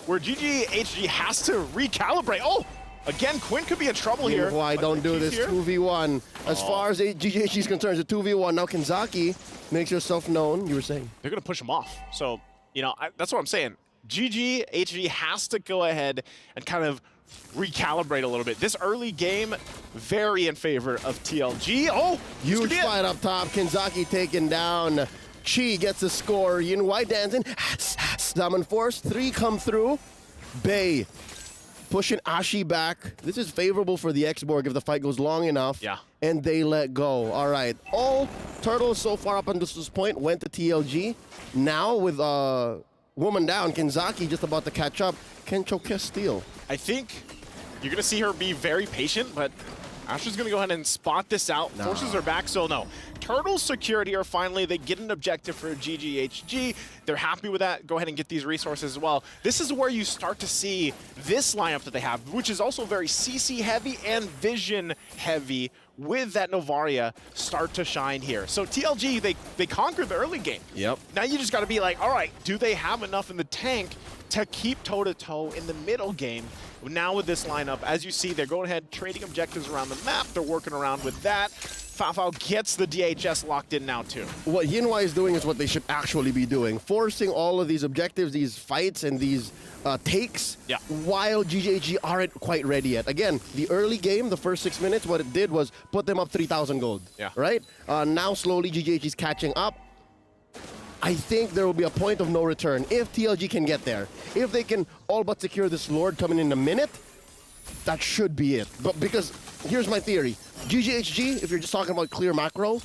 where GGHG has to recalibrate. Oh, again, Quinn could be in trouble here. Why don't do this? Here? 2v1. As far as GGHG is concerned, it's a 2v1. Now Kenzaki makes yourself known. You were saying they're gonna push him off. So, you know, that's what I'm saying. GGHG has to go ahead and kind of recalibrate a little bit. This early game, very in favor of TLG. Oh, huge fight up top. Kenzaki taken down. Chi gets a score. Yin White dancing. Summon Force. 3 come through. Bay pushing Ashi back. This is favorable for the X-Borg if the fight goes long enough. Yeah. And they let go. All right. All turtles so far up until this point went to TLG. Now with woman down, Kenzaki just about to catch up. Kencho Castile. I think you're going to see her be very patient, but Asher's going to go ahead and spot this out. No. Forces are back, so no. Turtles security are finally, they get an objective for GGHG. They're happy with that. Go ahead and get these resources as well. This is where you start to see this lineup that they have, which is also very CC heavy and vision heavy, with that Novaria start to shine here. So TLG, they conquered the early game. Yep. Now you just got to be like, all right, do they have enough in the tank to keep toe-to-toe in the middle game? Now with this lineup, as you see, they're going ahead trading objectives around the map. They're working around with that. Fafao gets the DHS locked in now too. What Yinwai is doing is what they should actually be doing. Forcing all of these objectives, these fights, and these takes while GGHG aren't quite ready yet. Again, the early game, the first 6 minutes, what it did was put them up 3,000 gold. Yeah. Right? Now slowly GGHG is catching up. I think there will be a point of no return if TLG can get there. If they can all but secure this Lord coming in a minute, that should be it. But because, here's my theory. GGHG, if you're just talking about clear macro,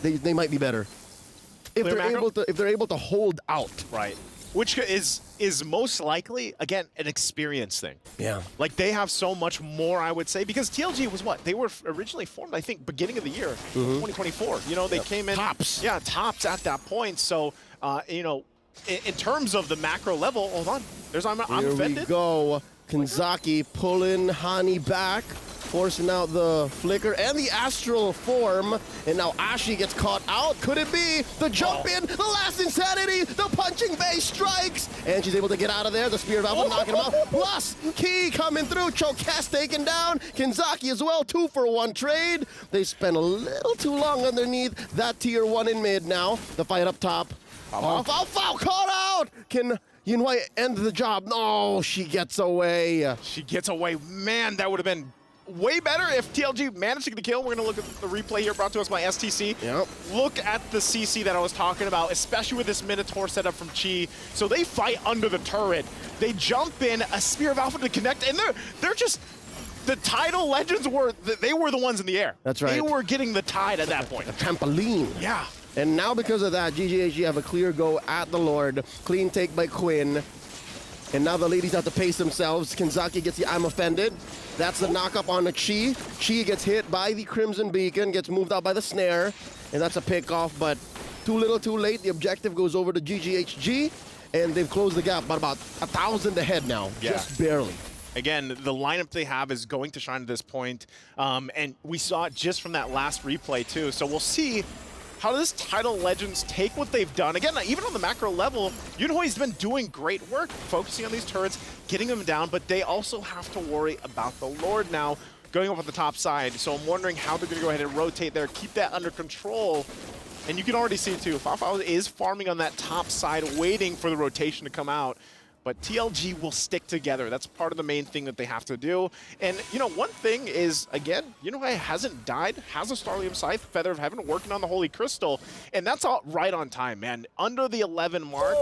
they might be better. If they're able to hold out. Right. Which is most likely, again, an experience thing. Yeah. Like, they have so much more, I would say, because TLG was what? They were originally formed, I think, beginning of the year, 2024. You know, they came in. Tops. Yeah, tops at that point. So, you know, in terms of the macro level, hold on. I'm offended. Here we go. Kenzaki pulling Hani back, forcing out the flicker and the astral form, and now Ashi gets caught out. Could it be the jump in, the last insanity, the punching base strikes, and she's able to get out of there. The Spear of Alpha knocking him out. Plus, Key coming through, Chokes taken down, Kenzaki as well, 2-for-1 trade. They spent a little too long underneath that tier 1 in mid now. The fight up top. Foul caught out! Can Yinwei end the job? No, she gets away. She gets away. Man, that would have been way better if TLG managed to get the kill. We're going to look at the replay here brought to us by STC. Yep. Look at the CC that I was talking about, especially with this Minotaur setup from Chi. So they fight under the turret. They jump in, a Spear of Alpha to connect, and they're just... The title legends they were the ones in the air. That's right. They were getting the tide at that point. A trampoline. Yeah. And now because of that, GGHG have a clear go at the Lord. Clean take by Quinn. And now the ladies have to pace themselves. Kenzaki gets the I'm offended. That's the knock up on the Chi. Chi gets hit by the Crimson Beacon, gets moved out by the snare. And that's a pick off, but too little too late. The objective goes over to GGHG. And they've closed the gap by about 1,000 ahead now. Yeah. Just barely. Again, the lineup they have is going to shine at this point. And we saw it just from that last replay too. So we'll see how does Title Legends take what they've done? Again, even on the macro level, Yunhoi's been doing great work, focusing on these turrets, getting them down, but they also have to worry about the Lord now going up on the top side. So I'm wondering how they're going to go ahead and rotate there, keep that under control. And you can already see too, Fafao is farming on that top side, waiting for the rotation to come out. but TLG will stick together. That's part of the main thing that they have to do. And, you know, one thing is, again, UNOI hasn't died, has a Starlium Scythe, Feather of Heaven, working on the Holy Crystal, and that's all right on time, man. Under the 11 mark,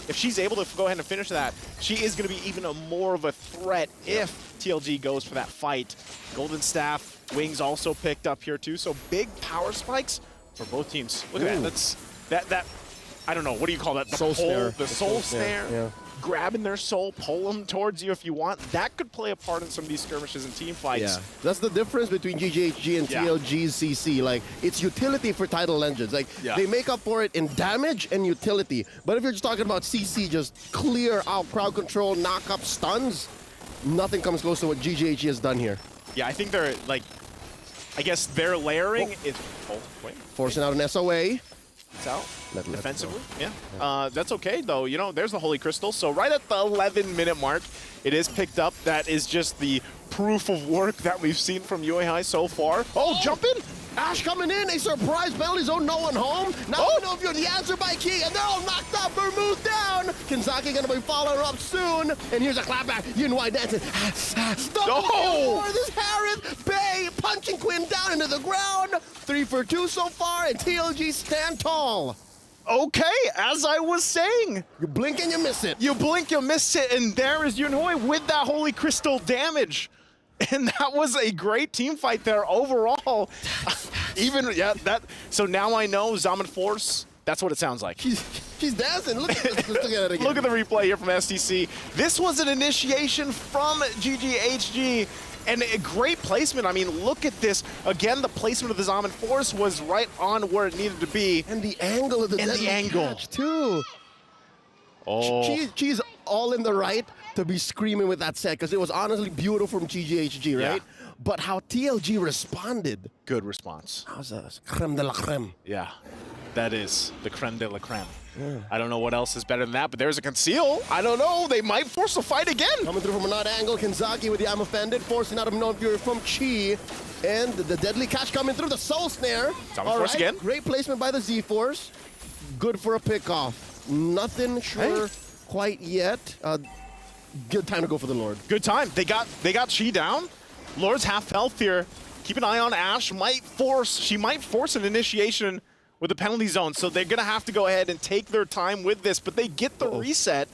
if she's able to go ahead and finish that, she is going to be even more of a threat if TLG goes for that fight. Golden Staff, Wings also picked up here too, so big power spikes for both teams. Look at that. That's I don't know, what do you call that? The soul snare. The soul snare. Yeah. Grabbing their soul, pull them towards you if you want. That could play a part in some of these skirmishes and team fights. Yeah, that's the difference between GGHG and TLG's CC. Like, it's utility for Tidal Legends. Like, they make up for it in damage and utility. But if you're just talking about CC, just clear out crowd control, knock up stuns, nothing comes close to what GGHG has done here. Yeah, I think they're, like, I guess their layering is... Oh, wait. Forcing out an SOA. It's out. Defensively, that's okay, though. You know, there's the Holy Crystal. So right at the 11-minute mark, it is picked up. That is just the proof of work that we've seen from UAI so far. Oh, jumping! Ash coming in, a surprise penalty zone, no one home. Now we know if you're the answer by Key, and they're all knocked up. Vermouth down. Kinzaki gonna be following up soon. And here's a clapback. UNY dancing. For this Harith Bay punching Quinn down into the ground. 3 for 2 so far, and TLG stand tall. Okay, as I was saying. You blink and you miss it. You blink, you miss it, and there is Yunhoi with that Holy Crystal damage. And that was a great team fight there overall. So now I know Zaman Force, that's what it sounds like. She's dancing. Look at it again. Look at the replay here from STC. This was an initiation from GGHG. And a great placement. I mean, look at this. Again, the placement of the Zaman Force was right on where it needed to be. And the angle of the catch, too. Oh. She's all in the right to be screaming with that set, because it was honestly beautiful from GGHG, right? Yeah. But how TLG responded. Good response. That was a creme de la creme. Yeah, that is the creme de la creme. Yeah. I don't know what else is better than that, but there's a conceal. I don't know. They might force a fight again. Coming through from another angle, Kinzaki with the I'm offended, forcing out of known fury from Chi. And the deadly catch coming through, the soul snare. All right, again. Great placement by the Z-Force. Good for a pickoff. Nothing sure quite yet. Good time to go for the Lord. Good time. They got Chi down. Lord's half health here. Keep an eye on Ash. She might force an initiation with the penalty zone, so they're gonna have to go ahead and take their time with this, but they get the reset,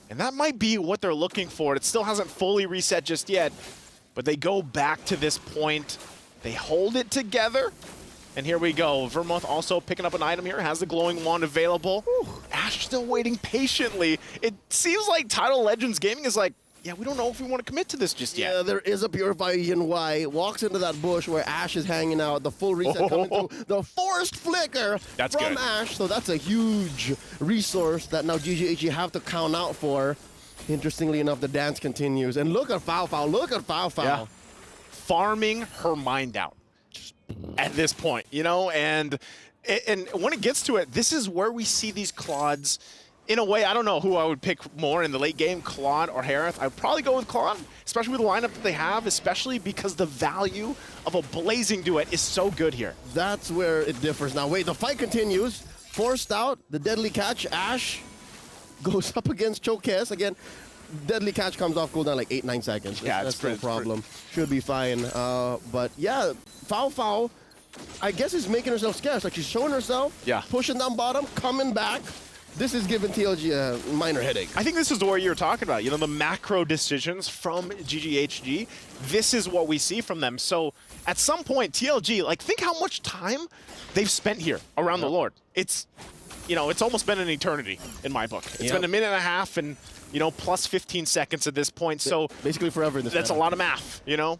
and that might be what they're looking for. It still hasn't fully reset just yet, but they go back to this point. They hold it together, and here we go. Vermouth also picking up an item here, has the glowing wand available. Ash still waiting patiently. It seems like Tidal Legends Gaming is like, yeah, we don't know if we want to commit to this just yet. Yeah, there is a Purify Y. Walks into that bush where Ash is hanging out. The full reset coming through. The forced flicker from Ash. So that's a huge resource that now GGHG have to count out for. Interestingly enough, the dance continues. And look at Foul. Look at Foul. Yeah. Farming her mind out at this point, you know? And when it gets to it, this is where we see these Claudes. In a way, I don't know who I would pick more in the late game, Claude or Harith. I'd probably go with Claude, especially with the lineup that they have, especially because the value of a blazing duet is so good here. That's where it differs. Now, wait, the fight continues. Forced out, the deadly catch. Ash goes up against Chokes. Again, deadly catch comes off cooldown like 8-9 seconds. Yeah, that's no problem. Should be fine. But yeah, Foul, I guess is making herself scarce. Like, she's showing herself, pushing down bottom, coming back. This is giving TLG a minor headache. I think this is what you're talking about. You know, the macro decisions from GGHG. This is what we see from them. So at some point, TLG, like, think how much time they've spent here around the Lord. It's, you know, it's almost been an eternity in my book. It's been a minute and a half and, you know, plus 15 seconds at this point. So basically forever in this That's a lot of math, you know?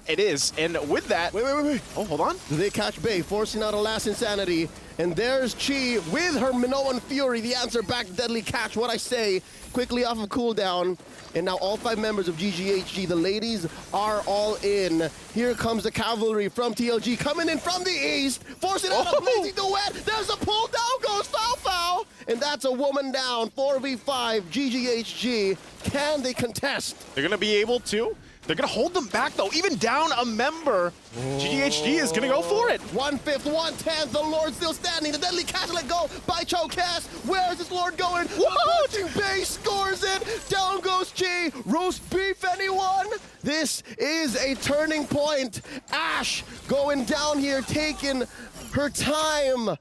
It is. And with that... Wait. Oh, hold on. They catch Bay, forcing out a last insanity. And there's Chi with her Minoan Fury. The answer back to deadly catch. What I say, quickly off of cooldown. And now all 5 members of GGHG, the ladies, are all in. Here comes the cavalry from TLG coming in from the east, forcing out a blazing duet. There's a pull down, goes Foul. And that's a woman down, 4v5, GGHG. Can they contest? They're going to be able to. They're going to hold them back, though. Even down a member, GGHG is going to go for it. 1/5, 1/10. The Lord still standing. The deadly catch let go by Chocas. Where is this Lord going? Watching Bay scores it. Down goes Chi. Roast beef, anyone? This is a turning point. Ash going down here, taking her time.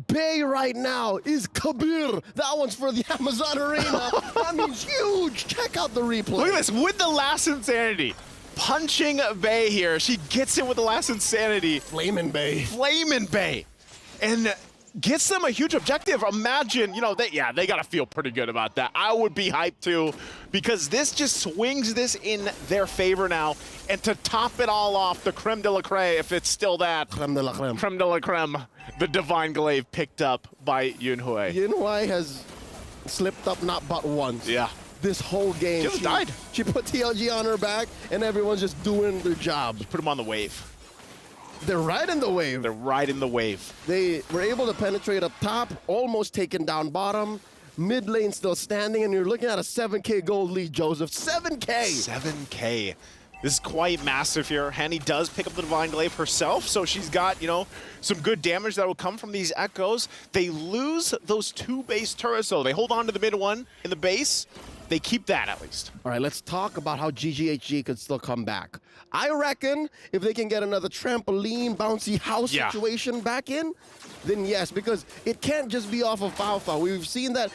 Bay right now is Kabir. That one's for the Amazon Arena. That means huge. Check out the replay. Look at this, with the last insanity. Punching Bay here. She gets it with the last insanity. Flamin' Bay. Flamin' Bay. And gets them a huge objective. Imagine, you know, they got to feel pretty good about that. I would be hyped too, because this just swings this in their favor now. And to top it all off, the creme de la creme, if it's still that. Creme de la creme. Creme de la creme. The Divine Glaive picked up by Yunhui. Yunhui has slipped up not but once. Yeah. This whole game. She died. She put TLG on her back, and everyone's just doing their job. Put them on the wave. They're right in the wave. They're right in the wave. They were able to penetrate up top, almost taken down bottom. Mid lane still standing, and you're looking at a 7K gold lead, Joseph. 7K! 7K. This is quite massive here. Hanny does pick up the Divine Glaive herself, so she's got, you know, some good damage that will come from these echoes. They lose those 2 base turrets, though. They hold on to the mid one in the base. They keep that, at least. All right, let's talk about how GGHG could still come back. I reckon if they can get another trampoline, bouncy house situation back in, then yes, because it can't just be off of Faofao. We've seen that.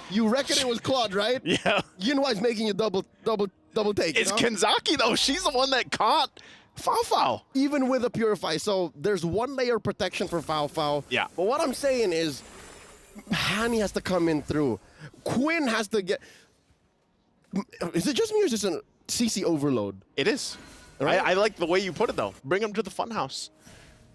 You reckon it was Claude, right? Yeah. Yunhui's making you double take. It's Kenzaki, though. She's the one that caught Faofao. Even with a Purify. So there's one layer of protection for Faofao. Yeah. But what I'm saying is, Hani has to come in through. Quinn has to get... Is it just me or is this a CC overload? It is. Right? I like the way you put it, though. Bring them to the funhouse.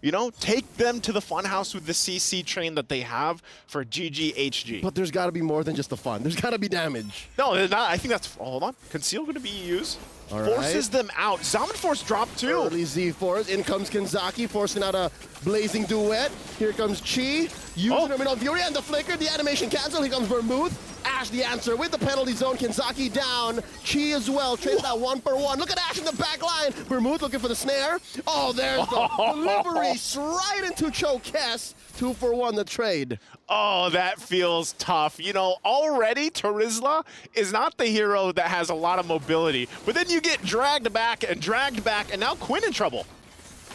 You know, take them to the funhouse with the CC train that they have for GGHG. But there's got to be more than just the fun. There's got to be damage. No, there's not. I think that's... Oh, hold on. Conceal going to be used. All Forces them out. Zaman Force drop too. Early Z-Force. In comes Kenzaki, forcing out a blazing duet. Here comes Chi. Using her on Fury and the flicker. The animation cancel. Here comes Vermouth. Ash the answer with the penalty zone. Kenzaki down. Chi as well. Trades that 1-for-1. Look at Ash in the back line. Vermouth looking for the snare. Oh, there's the delivery right into Chokes. 2-for-1 the trade. Oh, that feels tough. You know, already Terizla is not the hero that has a lot of mobility, but then you get dragged back, and now Quinn in trouble.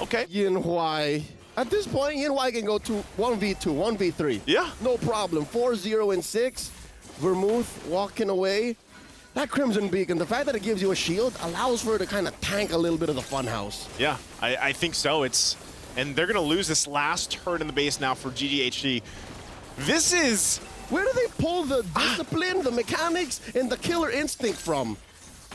Okay. Yunhui. At this point, Yunhui can go to 1v2, 1v3. Yeah. No problem. 4-0 and 6. Vermouth walking away. That Crimson Beacon, the fact that it gives you a shield allows for her to kind of tank a little bit of the funhouse. Yeah, I think so. And they're going to lose this last turret in the base now for GGHG. This is... Where do they pull the discipline, the mechanics, and the killer instinct from?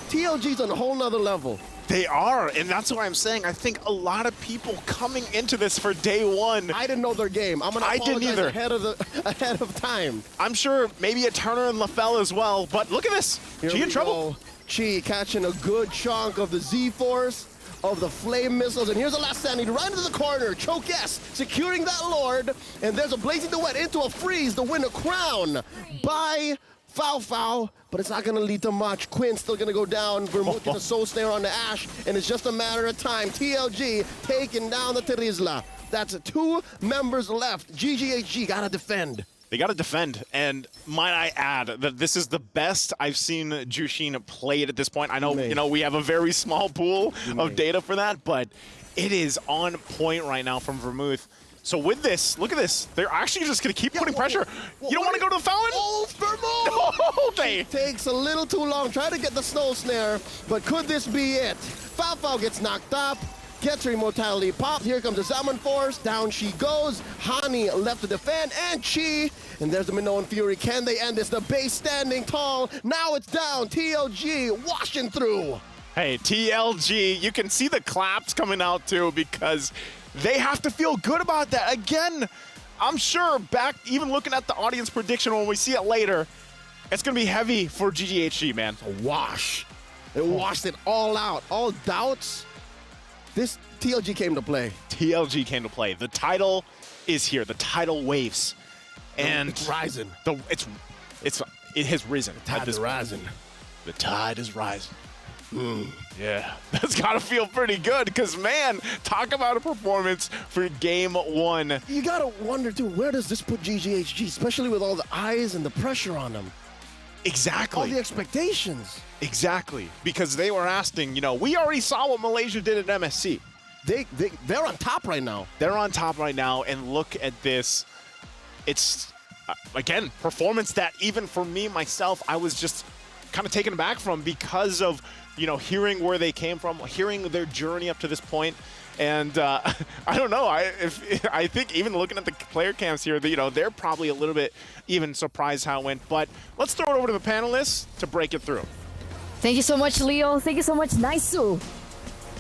TLG's on a whole nother level. They are, and that's why I'm saying I think a lot of people coming into this for day one. I didn't know their game. I'm gonna apologize ahead of time. I'm sure maybe a Turner and LaFell as well, but look at this. Here Chi in trouble. Chi catching a good chunk of the Z-Force, of the flame missiles, and here's the last standing right into the corner. Choke S securing that Lord, and there's a blazing duet into a freeze to win a crown by Faofao, but it's not going to lead to much. Quinn's still going to go down. Vermouth gets a soul snare on the Ash, and it's just a matter of time. TLG taking down the Terizla. That's 2 members left. GGHG got to defend. They got to defend, and might I add that this is the best I've seen Jushin play it at this point. I know, you know, we have a very small pool of data for that, but it is on point right now from Vermouth. So with this, look at this. They're actually just going to keep putting pressure. You don't want to go to the fountain? Oh, Vermouth! Okay. Takes a little too long. Try to get the snow snare, but could this be it? Faofao gets knocked up. Gets her immortality popped. Here comes the Zaman Force. Down she goes. Hani left to defend. And Chi. And there's the Minoan Fury. Can they end this? The base standing tall. Now it's down. TLG washing through. Hey, TLG, you can see the claps coming out too because they have to feel good about that. Again, I'm sure back, even looking at the audience prediction when we see it later, it's going to be heavy for GGHG, man. A wash. It washed it all out. All doubts. This TLG came to play. TLG came to play. The title is here. The title waves. And it's rising. It has risen. The tide is rising. The tide is rising. Yeah, that's got to feel pretty good because, man, talk about a performance for game one. You got to wonder, too, where does this put GGHG, especially with all the eyes and the pressure on them? Exactly. All the expectations. Exactly, because they were asking, you know, we already saw what Malaysia did at MSC. They're on top right now. They're on top right now, and look at this. It's, again, performance that even for me, myself, I was just kind of taken aback from because of, you know, hearing where they came from, hearing their journey up to this point. And I don't know, I think even looking at the player cams here, you know, they're probably a little bit even surprised how it went. But let's throw it over to the panelists to break it through. Thank you so much, Leo. Thank you so much, Naisu.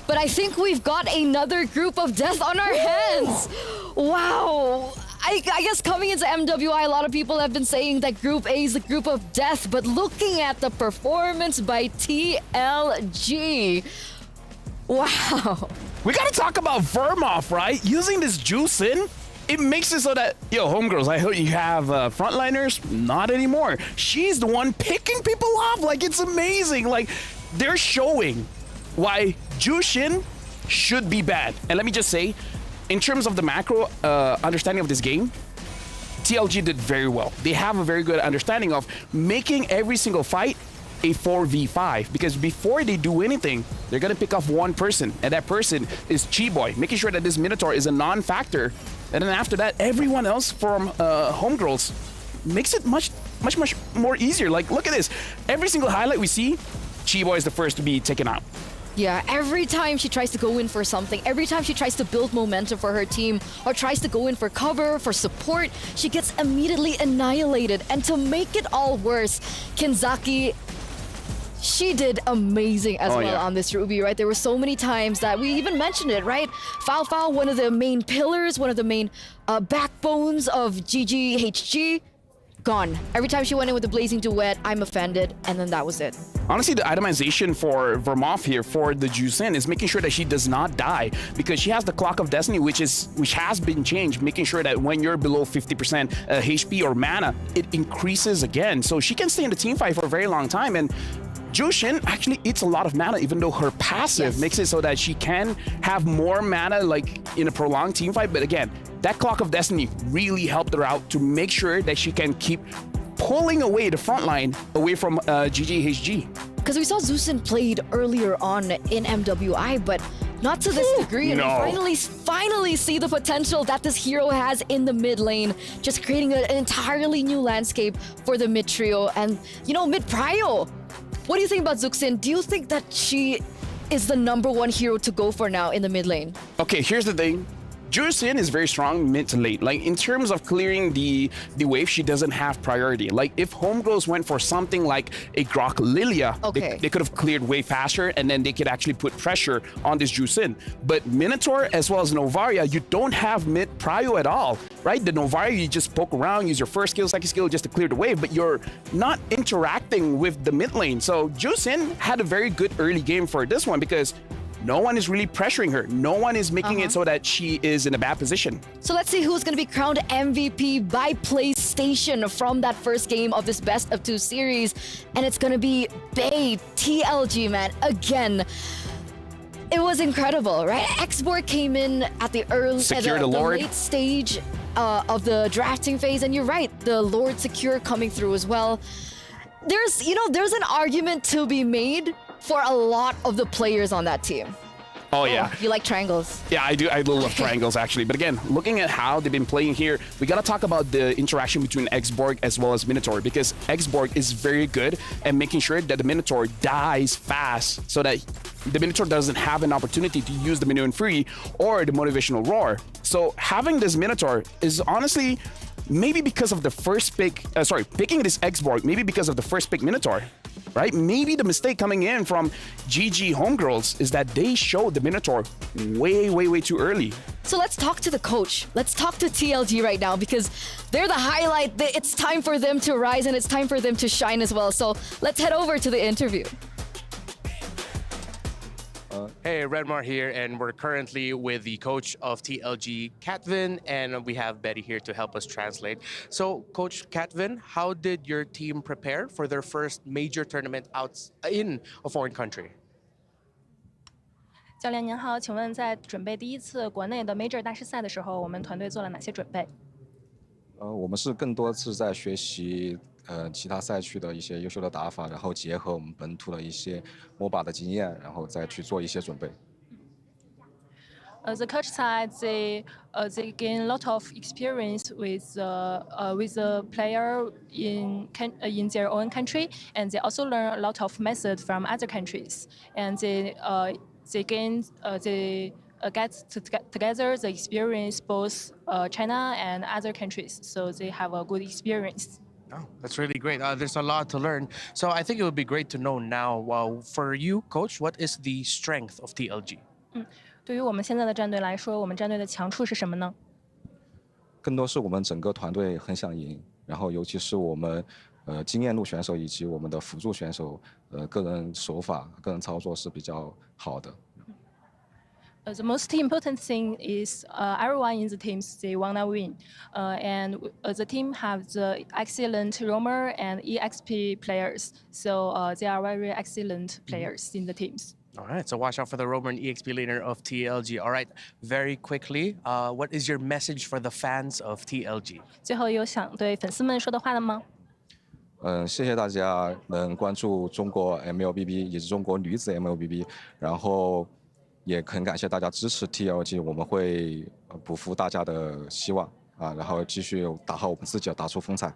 But I think we've got another group of death on our hands. Wow. I guess coming into MWI, a lot of people have been saying that Group A is the group of death, but looking at the performance by TLG, wow. We gotta talk about Vermov, right? Using this juice in, it makes it so that, yo, homegirls, I hope you have frontliners. Not anymore. She's the one picking people off. Like, it's amazing. Like, they're showing why Jushin should be bad. And let me just say, in terms of the macro understanding of this game, TLG did very well. They have a very good understanding of making every single fight a 4v5, because before they do anything, they're gonna pick off one person, and that person is Chiboy, making sure that this Minotaur is a non-factor. And then after that, everyone else from homegirls makes it much more easier. Like, look at this. Every single highlight we see, Chiboy is the first to be taken out. Yeah, every time she tries to go in for something, every time she tries to build momentum for her team or tries to go in for cover, for support, she gets immediately annihilated. And to make it all worse, Kenzaki, she did amazing as well on this Ruby, right? There were so many times that we even mentioned it, right? Fao, one of the main pillars, one of the main backbones of GGHG, gone. Every time she went in with the Blazing Duet, I'm offended, and then that was it. Honestly, the itemization for Vermov here for the Juicin is making sure that she does not die, because she has the Clock of Destiny, which has been changed, making sure that when you're below 50% HP or mana, it increases again. So she can stay in the team fight for a very long time. And Jushin actually eats a lot of mana, even though her passive makes it so that she can have more mana like in a prolonged team fight. But again, that Clock of Destiny really helped her out to make sure that she can keep pulling away the front line away from GGHG. Because we saw Zusin played earlier on in MWI, but not to this degree. And we finally see the potential that this hero has in the mid lane, just creating an entirely new landscape for the mid trio. And, you know, mid prio. What do you think about Zuxin? Do you think that she is the #1 hero to go for now in the mid lane? Okay, here's the thing. Juicin is very strong mid to late. Like, in terms of clearing the wave, she doesn't have priority. Like, if homegirls went for something like a Grok Lilia, they could have cleared way faster, and then they could actually put pressure on this Juicin. But Minotaur as well as Novaria, you don't have mid prio at all, right? The Novaria, you just poke around, use your first skill, second skill just to clear the wave, but you're not interacting with the mid lane. So Juicin had a very good early game for this one, because no one is really pressuring her. No one is making it so that she is in a bad position. So let's see who's going to be crowned MVP by PlayStation from that first game of this best of 2 series. And it's going to be Bay TLG, man. Again, it was incredible, right? Xborg came in at the late stage of the drafting phase. And you're right, the Lord Secure coming through as well. There's an argument to be made for a lot of the players on that team. Oh, yeah. You like triangles? Yeah, I do. I love triangles, actually. But again, looking at how they've been playing here, we got to talk about the interaction between Xborg as well as Minotaur, because Xborg is very good at making sure that the Minotaur dies fast so that the Minotaur doesn't have an opportunity to use the Minuan Free or the Motivational Roar. So having this Minotaur is honestly maybe because of the first pick, picking this Xborg, maybe because of the first pick Minotaur, right? Maybe the mistake coming in from GG Homegirls is that they showed the Minotaur way too early. So let's talk to the coach. Let's talk to TLG right now, because they're the highlight. It's time for them to rise and it's time for them to shine as well. So let's head over to the interview. Hey, Redmar here, and we're currently with the coach of TLG, Katvin, and we have Betty here to help us translate. So, Coach Katvin, how did your team prepare for their first major tournament out in a foreign country? 教练您好，请问在准备第一次国内的 Major 大师赛的时候，我们团队做了哪些准备？我们是更多是在学习其他赛区的一些优秀的打法，然后结合我们本土的一些MOBA的经验，然后再去做一些准备。The coach said they gain a lot of experience with the player in their own country, and they also learn a lot of methods from other countries, and they get together the experience both China and other countries, so they have a good experience. Oh, that's really great. There's a lot to learn. So I think it would be great to know now, for you, Coach, what is the strength of TLG? 对于我们现在的战队来说，我们战队的强处是什么呢？更多是我们整个团队很想赢，然后尤其是我们经验路选手以及我们的辅助选手，个人手法、个人操作是比较好的。The most important thing is everyone in the teams they wanna win, and the team have the excellent roamer and EXP players, so they are very excellent players in the teams. All right, so watch out for the roamer and EXP leader of TLG. All right, very quickly, what is your message for the fans of TLG? 最后有想对粉丝们说的话了吗？谢谢大家能关注中国 MLBB 以及中国女子 MLBB， 然后也很感谢大家支持 TLG， 我们会不负大家的希望啊，然后继续打好我们自己，打出风采。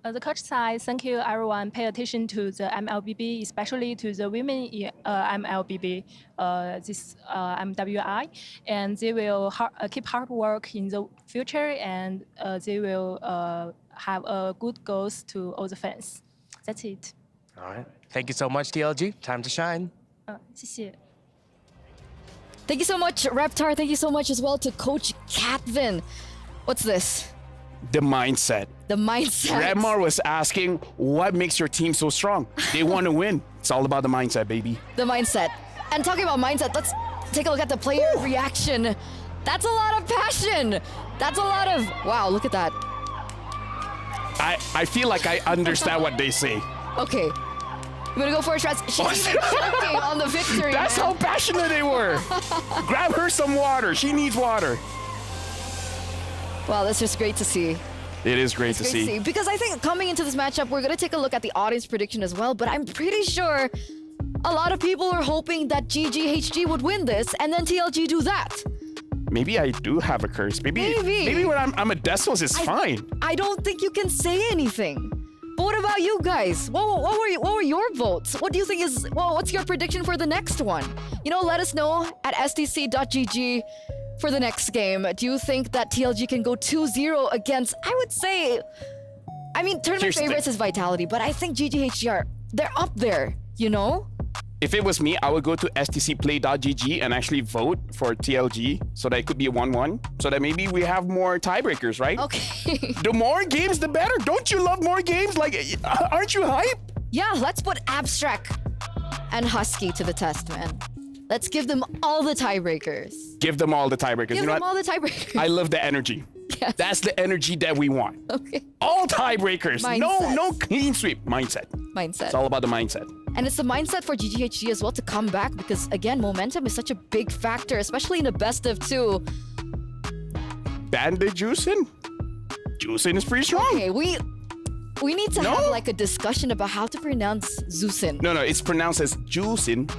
The coach says, thank you everyone. Pay attention to the MLBB, especially to the women MLBB, this MWI, and they will keep hard work in the future, and they will have good goals to all the fans. That's it. All right. Thank you so much, TLG. Time to shine. 谢谢。Thank you so much, Reptar. Thank you so much as well to Coach Catvin. What's this? The mindset. The mindset. Redmar was asking, what makes your team so strong? They want to win. It's all about the mindset, baby. The mindset. And talking about mindset, let's take a look at the player reaction. That's a lot of passion. That's a lot of, wow, look at that. I feel like I understand what they say. Okay. I'm gonna go for a shot. She's even choking on the victory. That's how passionate they were. Grab her some water. She needs water. Wow, that's just great to see. It is great to see. Because I think coming into this matchup, we're going to take a look at the audience prediction as well, but I'm pretty sure a lot of people are hoping that GGHG would win this and then TLG do that. Maybe I do have a curse. Maybe when I'm a Decimals, it's fine. I don't think you can say anything. But what about you guys? What were your votes? What do you think is, what's your prediction for the next one? You know, let us know at stc.gg. For the next game, do you think that TLG can go 2-0 against, I would say, I mean, tournament favorites is Vitality, but I think GGHG they're up there, you know? If it was me, I would go to stcplay.gg and actually vote for TLG so that it could be a 1-1, so that maybe we have more tiebreakers, right? Okay. The more games, the better. Don't you love more games? Like, aren't you hype? Yeah, let's put Abstract and Husky to the test, man. Let's give them all the tiebreakers. Give them all the tiebreakers. Give them all the tiebreakers. I love the energy. Yes. That's the energy that we want. Okay. All tiebreakers. Mindset. No clean sweep. Mindset. Mindset. It's all about the mindset. And it's the mindset for GGHG as well to come back because, again, momentum is such a big factor, especially in a best of two. Bandit Juicin? Juicin is pretty strong. Okay, we need to have like a discussion about how to pronounce Zusin. No, it's pronounced as Juicin.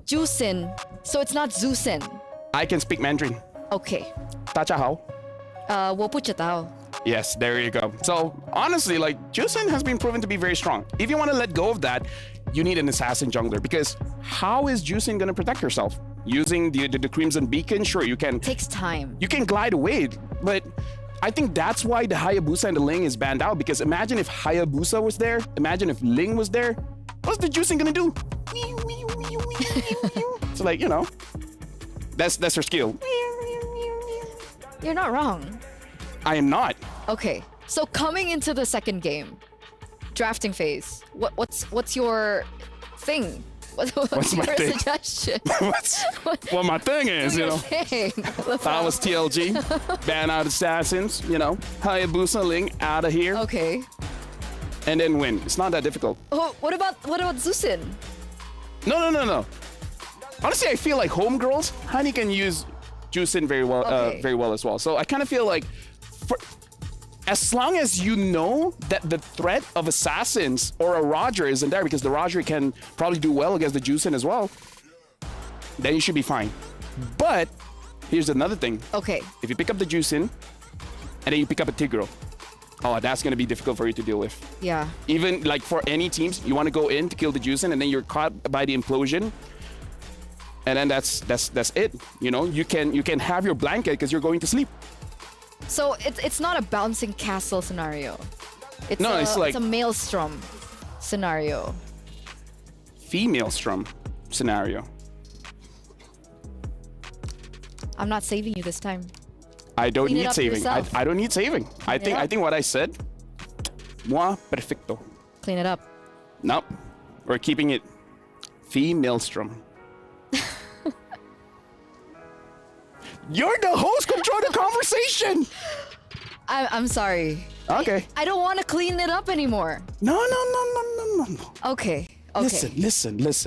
Juicin. So it's not Zusin. I can speak Mandarin. Okay. 大家好. 我不知道. Yes, there you go. So honestly, like Juicin has been proven to be very strong. If you want to let go of that, you need an assassin jungler because how is Juicin going to protect herself? Using the Crimson Beacon, sure, you can. Takes time. You can glide away, but I think that's why the Hayabusa and the Ling is banned out because imagine if Hayabusa was there, imagine if Ling was there, what's the Juicin going to do? So like, you know, that's her skill. You're not wrong. I am not. Okay, so coming into the second game, drafting phase. What's your thing? What's my your thing? suggestion? What my thing is, you know. If I was TLG, ban out assassins, you know, Hayabusa Ling out of here. Okay. And then win. It's not that difficult. Oh, what about Zusin? No. honestly, I feel like homegirls, Hani can use Juicin very well as well. So I kind of feel like, as long as you know that the threat of assassins or a Roger isn't there, because the Roger can probably do well against the Juicin as well, then you should be fine. But here's another thing. Okay. If you pick up the Juicin and then you pick up a Tigreal, oh, that's going to be difficult for you to deal with. Yeah. Even like for any teams, you want to go in to kill the Juicin and then you're caught by the implosion. And then that's it. You know, you can have your blanket because you're going to sleep. So it's not a bouncing castle scenario. It's like a maelstrom scenario. Female strum scenario. I'm not saving you this time. I don't Clean it need up saving. yourself. I don't need saving. I think what I said, moi perfecto. Clean it up. Nope. We're keeping it female strum. You're the host. Control the conversation. I'm sorry. Okay. I don't want to clean it up anymore. No. Okay. Listen.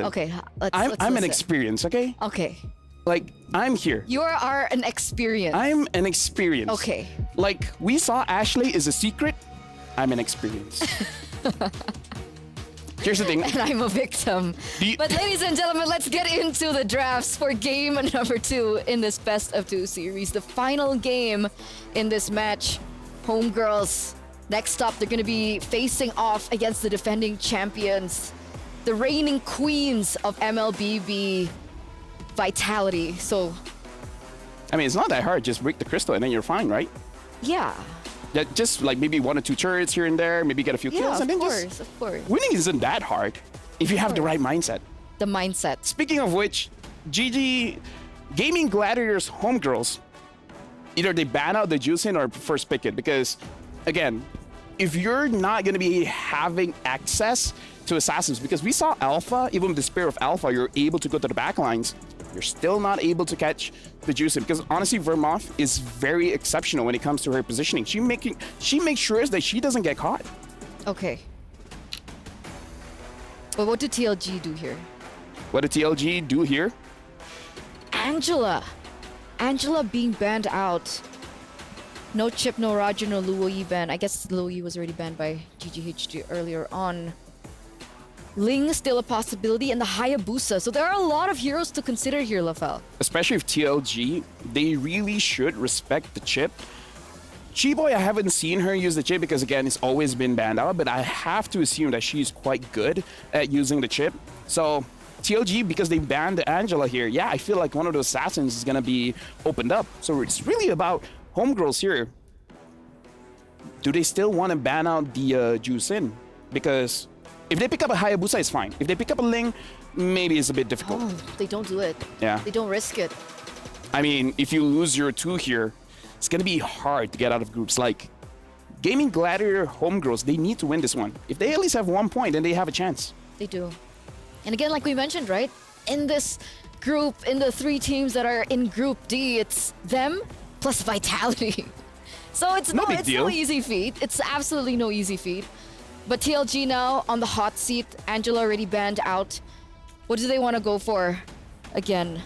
Okay. I'm listen. an experience. Okay. Okay. Like I'm here. You are an experience. I'm an experience. Okay. Like we saw Ashley is a secret. I'm an experience. Here's the thing. And I'm a victim. But ladies and gentlemen, let's get into the drafts for game number 2 in this best of 2 series. The final game in this match. Homegirls, next up, they're going to be facing off against the defending champions, the reigning queens of MLBB Vitality. So, I mean, it's not that hard. Just break the crystal and then you're fine, right? yeah. Just like maybe 1 or 2 turrets here and there, maybe get a few kills, Yeah, and then of course. winning isn't that hard if you have the right mindset. The mindset. Speaking of which, GG Gaming Gladiators homegirls, either they ban out the Juicin or first pick it, because again, if you're not going to be having access to assassins, because we saw Alpha, even with the Spear of Alpha, you're able to go to the back lines. You're still not able to catch the Juicin, because honestly, Vermoth is very exceptional when it comes to her positioning. She makes sure that she doesn't get caught. Okay. But what did TLG do here? What did TLG do here? Angela being banned out. No Chip, no Roger, no Luo Yi ban. I guess Luo Yi was already banned by GGHG earlier on. Ling still a possibility, and the Hayabusa. So there are a lot of heroes to consider here, Lafel. Especially if TLG, they really should respect the chip. Chiboy, I haven't seen her use the chip because, again, it's always been banned out, but I have to assume that she's quite good at using the chip. So TLG, because they banned Angela here, yeah, I feel like one of those assassins is going to be opened up. So it's really about homegirls here. Do they still want to ban out the Juicin? Because if they pick up a Hayabusa, it's fine. If they pick up a Ling, maybe it's a bit difficult. Oh, they don't do it. Yeah. They don't risk it. I mean, if you lose your 2 here, it's going to be hard to get out of groups. Like, Gaming Gladiator homegirls, they need to win this one. If they at least have 1 point, then they have a chance. They do. And again, like we mentioned, right? In this group, in the 3 teams that are in Group D, it's them plus Vitality. So it's no easy feat. It's absolutely no easy feat. But TLG now on the hot seat. Angela already banned out. What do they want to go for again?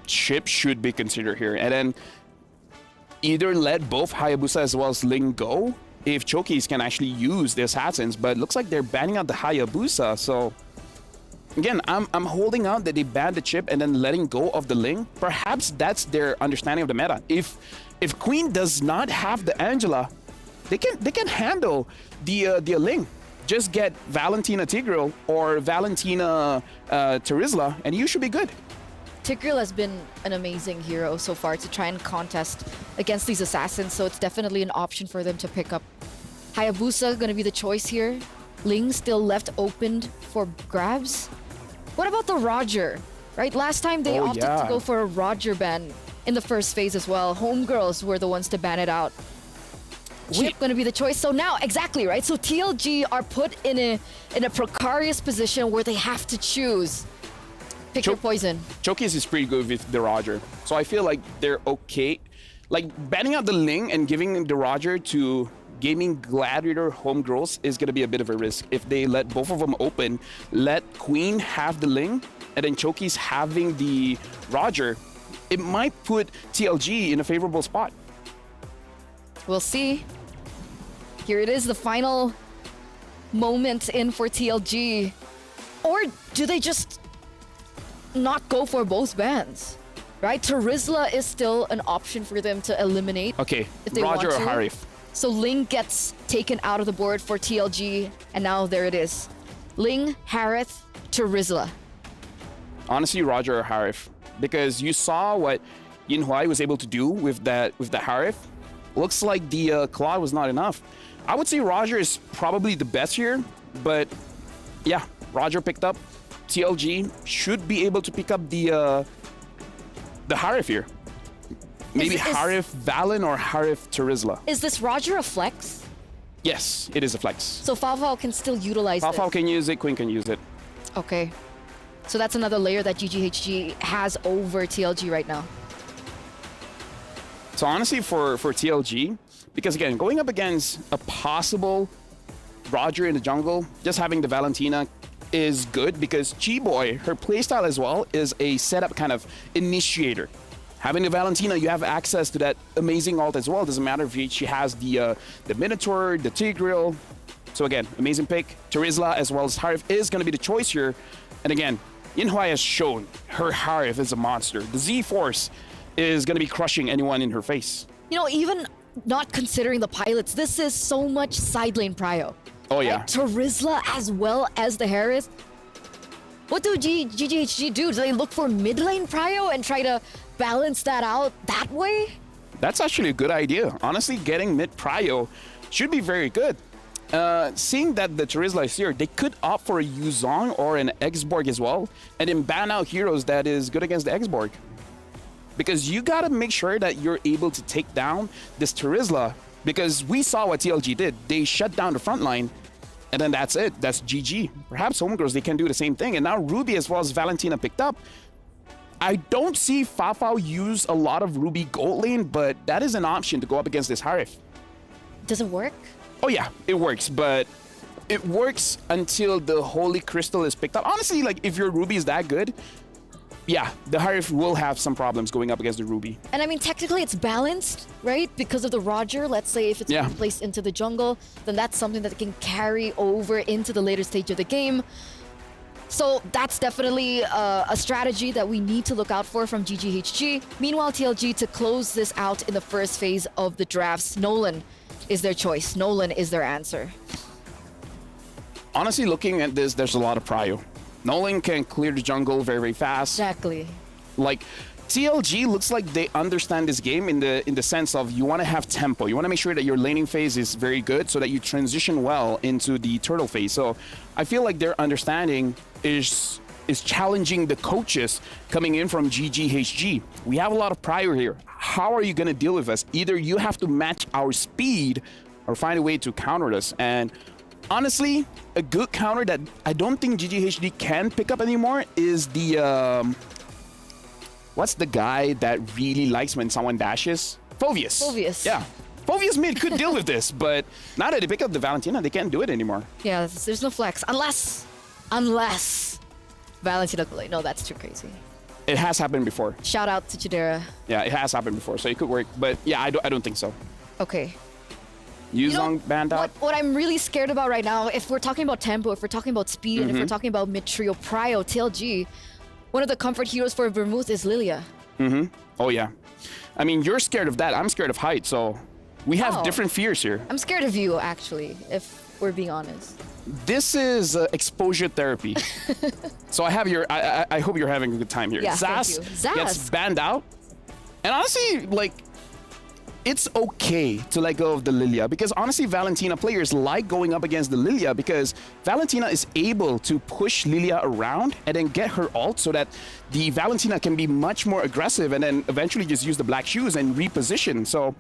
Chip should be considered here. And then either let both Hayabusa as well as Ling go if Chokis can actually use the assassins. But it looks like they're banning out the Hayabusa. So again, I'm holding out that they banned the chip and then letting go of the Ling. Perhaps that's their understanding of the meta. If Queen does not have the Angela, they can handle the Ling. Just get Valentina Tigreal or Valentina Terizla, and you should be good. Tigreal has been an amazing hero so far to try and contest against these assassins, so it's definitely an option for them to pick up. Hayabusa going to be the choice here. Ling still left opened for grabs. What about the Roger? Right, last time they opted to go for a Roger ban in the first phase as well. Homegirls were the ones to ban it out. Chip going to be the choice. So now, exactly, right? So TLG are put in a precarious position where they have to choose. Pick your poison. Chokis is pretty good with the Roger. So I feel like they're okay. Like banning out the Ling and giving the Roger to Gaming Gladiator homegirls is going to be a bit of a risk. If they let both of them open, let Queen have the Ling, and then Choki's having the Roger, it might put TLG in a favorable spot. We'll see. Here it is, the final moment in for TLG. Or do they just not go for both bans? Right? Terizla is still an option for them to eliminate. Okay, if they Roger want or to. Harif. So Ling gets taken out of the board for TLG, and now there it is. Ling, Harith, Terizla. Honestly, Roger or Harif, because you saw what Yin Huai was able to do with the Harif. Looks like the Claw was not enough. I would say Roger is probably the best here, but yeah, Roger picked up. TLG should be able to pick up the Harif here. Maybe Harif Valen or Harif Terizla. Is this Roger a flex? Yes, it is a flex. So Favao can still utilize it. Favao can use it, Queen can use it. Okay. So that's another layer that GGHG has over TLG right now. So honestly, for TLG, because again, going up against a possible Roger in the jungle, just having the Valentina is good because G-Boy, her playstyle as well, is a setup kind of initiator. Having the Valentina, you have access to that amazing ult as well. Doesn't matter if she has the Minotaur, the Tigreal. So again, amazing pick. Terizla as well as Harif is going to be the choice here. And again, Yin Huai has shown her Harif is a monster. The Z-Force is going to be crushing anyone in her face. You know, even not considering the pilots, this is so much side lane prio. Oh yeah. Right? Terizla as well as the Harris. What do GGHG do? Do they look for mid lane prio and try to balance that out that way? That's actually a good idea. Honestly, getting mid prio should be very good. Seeing that the Terizla is here, they could opt for a Yuzong or an X-Borg as well, and then ban out heroes that is good against the X-Borg. Because you gotta make sure that you're able to take down this Terizla, because we saw what TLG did. They shut down the front line, and then that's it. That's GG. Perhaps Homegirls, they can do the same thing. And now Ruby as well as Valentina picked up. I don't see Fafao use a lot of Ruby gold lane, but that is an option to go up against this Harif. Does it work? Oh yeah, it works, but it works until the Holy Crystal is picked up. Honestly, like if your Ruby is that good, yeah, the Harif will have some problems going up against the Ruby. And I mean, technically it's balanced, right? Because of the Roger, let's say if it's being placed into the jungle, then that's something that can carry over into the later stage of the game. So that's definitely a strategy that we need to look out for from GGHG. Meanwhile, TLG, to close this out in the first phase of the drafts, Nolan is their choice. Nolan is their answer. Honestly, looking at this, there's a lot of prio. Nolan can clear the jungle very, very fast. Exactly. Like, TLG looks like they understand this game in the sense of you want to have tempo. You want to make sure that your laning phase is very good so that you transition well into the turtle phase. So I feel like their understanding is challenging the coaches coming in from GGHG. We have a lot of prior here. How are you going to deal with us? Either you have to match our speed or find a way to counter us. And honestly, a good counter that I don't think GGHD can pick up anymore is the what's the guy that really likes when someone dashes? Phoveus. Phoveus. Yeah. Phoveus mid could deal with this, but now that they pick up the Valentina, they can't do it anymore. Yeah, there's no flex. Unless Valentina. No, that's too crazy. It has happened before. Shout out to Chidera. Yeah, it has happened before, so it could work. But yeah, I don't think so. Okay. Yuzong banned out. What I'm really scared about right now, if we're talking about tempo, if we're talking about speed, and if we're talking about mid-trio prio, TLG, one of the comfort heroes for Vermouth is Lilia. Oh yeah. I mean, you're scared of that. I'm scared of height, so we have different fears here. I'm scared of you, actually, if we're being honest. This is exposure therapy. So I have your. I hope you're having a good time here. Yeah, Zaz thank you. Zaz gets banned out, and honestly, like, it's okay to let go of the Lilia because honestly, Valentina players like going up against the Lilia because Valentina is able to push Lilia around and then get her ult so that the Valentina can be much more aggressive and then eventually just use the black shoes and reposition. So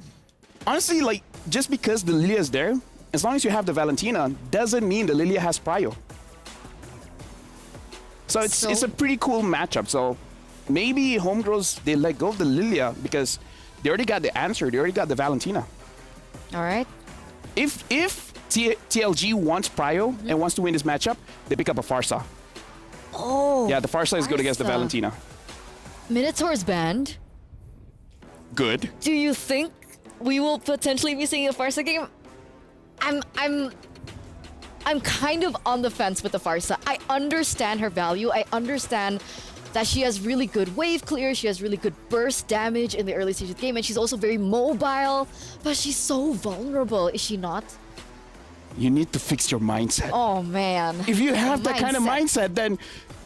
honestly, like, just because the Lilia is there, as long as you have the Valentina, doesn't mean the Lilia has prio. So it's a pretty cool matchup. So maybe Homegirls, they let go of the Lilia because they already got the answer. They already got the Valentina. All right. If TLG wants Prio and wants to win this matchup, they pick up a Farsa. Oh. Yeah, the Farsa is good against the Farsa. Valentina. Minotaur's banned. Good. Do you think we will potentially be seeing a Farsa game? I'm kind of on the fence with the Farsa. I understand her value. I understand that she has really good wave clear. She has really good burst damage in the early stage of the game, and she's also very mobile. But she's so vulnerable, is she not? You need to fix your mindset. Oh man. If you have that kind of mindset, then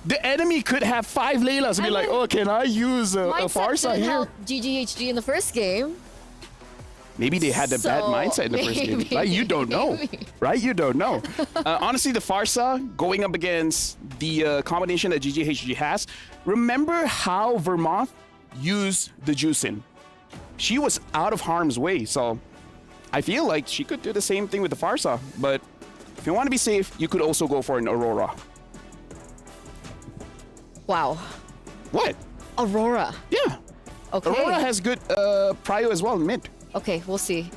the enemy could have 5 Laylas and be like, oh, can I use a Farsa didn't here? help GGHG in the first game. Maybe they had a bad mindset in the first game, right? You don't know, right? You don't know. Honestly, the Farsa going up against the combination that GGHG has, remember how Vermont used the Juicin? She was out of harm's way, so I feel like she could do the same thing with the Farsa, but if you want to be safe, you could also go for an Aurora. Wow. What? Aurora. Yeah. Okay. Aurora has good prio as well, mid. Okay, we'll see.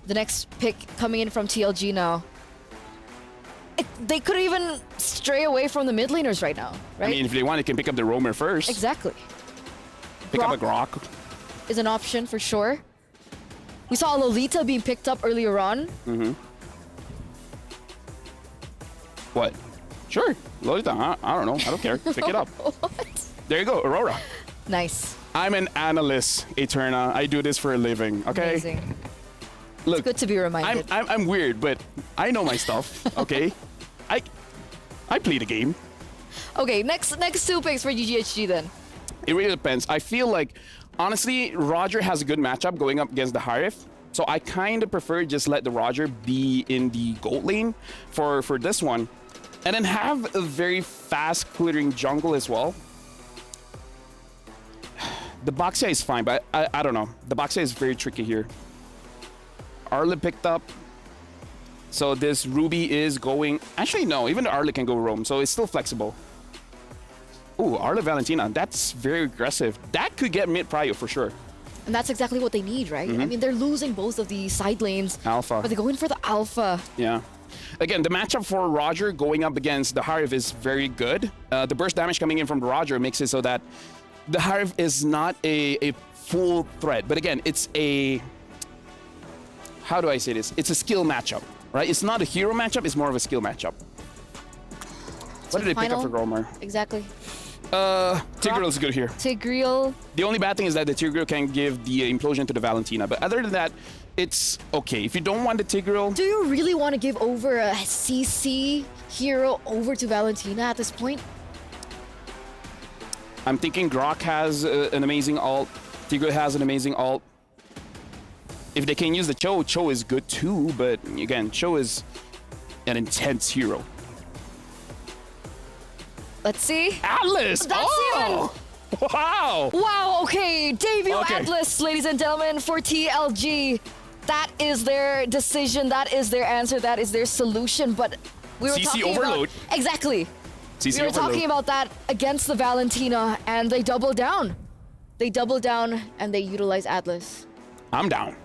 The next pick coming in from TLG now. They could even stray away from the mid laners right now, right? I mean, if they want, they can pick up the Roamer first. Exactly. Pick up a Grok. Is an option for sure. We saw Lolita being picked up earlier on. Mm-hmm. What? Sure, Lolita. I don't know. I don't care. Pick it up. What? There you go, Aurora. Nice. I'm an analyst, Eterna. I do this for a living, okay? Amazing. Look, it's good to be reminded. I'm weird, but I know my stuff, okay? I play the game. Okay, next 2 picks for GGHG then. It really depends. I feel like, honestly, Roger has a good matchup going up against the Harif. So I kind of prefer just let the Roger be in the gold lane for this one. And then have a very fast clearing jungle as well. The Boxia is fine, but I don't know. The Boxia is very tricky here. Arla picked up. So this Ruby is going... Actually, no. Even the Arla can go roam, so it's still flexible. Ooh, Arla Valentina. That's very aggressive. That could get mid prio for sure. And that's exactly what they need, right? Mm-hmm. I mean, they're losing both of the side lanes. Alpha. But they're going for the alpha. Yeah. Again, the matchup for Roger going up against the Harif is very good. The burst damage coming in from the Roger makes it so that the Harif is not a full threat. But again, it's a... How do I say this? It's a skill matchup, right? It's not a hero matchup, it's more of a skill matchup. What did they pick up for Gromer? Exactly. Tigreal is good here. Tigreal. The only bad thing is that the Tigreal can give the implosion to the Valentina. But other than that, it's okay. If you don't want the Tigreal... Do you really want to give over a CC hero over to Valentina at this point? I'm thinking Grok has an amazing ult. Tigreal has an amazing ult. If they can use the Cho, Cho is good too. But again, Cho is an intense hero. Let's see. Atlas! That's Wow! Wow, okay. Debut Okay. Atlas, ladies and gentlemen, for TLG. That is their decision. That is their answer. That is their solution. But we were CC talking overload. about... Exactly. CC we were overload. talking about that against the Valentina, and they doubled down. They doubled down, and they utilize Atlas. I'm down.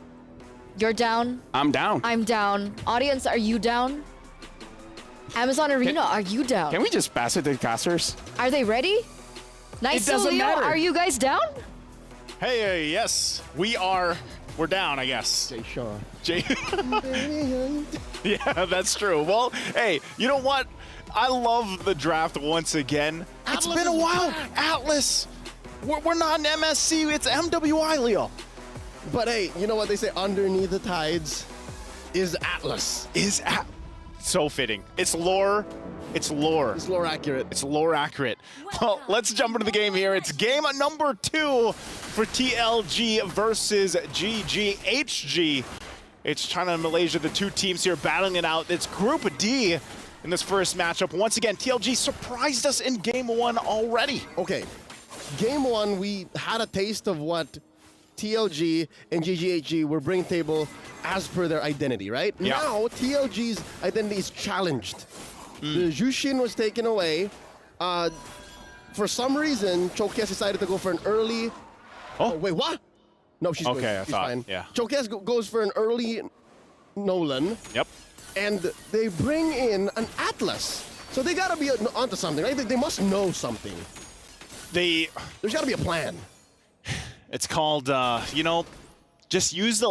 You're down. I'm down. I'm down. Audience, are you down? Amazon Arena, are you down? Can we just pass it to the casters? Are they ready? Nice It doesn't Leo, matter. are you guys down? Hey, yes, we are. We're down, I guess. Jay Shaw. Yeah, that's true. Well, hey, you know what? I love the draft once again. It's been a while. Atlas. We're not an MSC. It's MWI, Leo. But hey, you know what they say? Underneath the tides is Atlas. So fitting. It's lore. It's lore. It's lore accurate. It's lore accurate. Well, let's jump into the game here. It's game number 2 for TLG versus GGHG. It's China and Malaysia, the two teams here battling it out. It's Group D in this first matchup. Once again, TLG surprised us in game 1 already. Okay, game 1, we had a taste of what TLG and GGHG were bringing to the table as per their identity, right? Yeah. Now, TLG's identity is challenged. The Jushin was taken away. For some reason, Chokes decided to go for an early... Oh, wait, what? No, she's good. Okay, I She's thought, fine. yeah. Chokes goes for an early Nolan. Yep. And they bring in an Atlas. So they got to be onto something, right? They must know something. There's got to be a plan. It's called, you know, just use the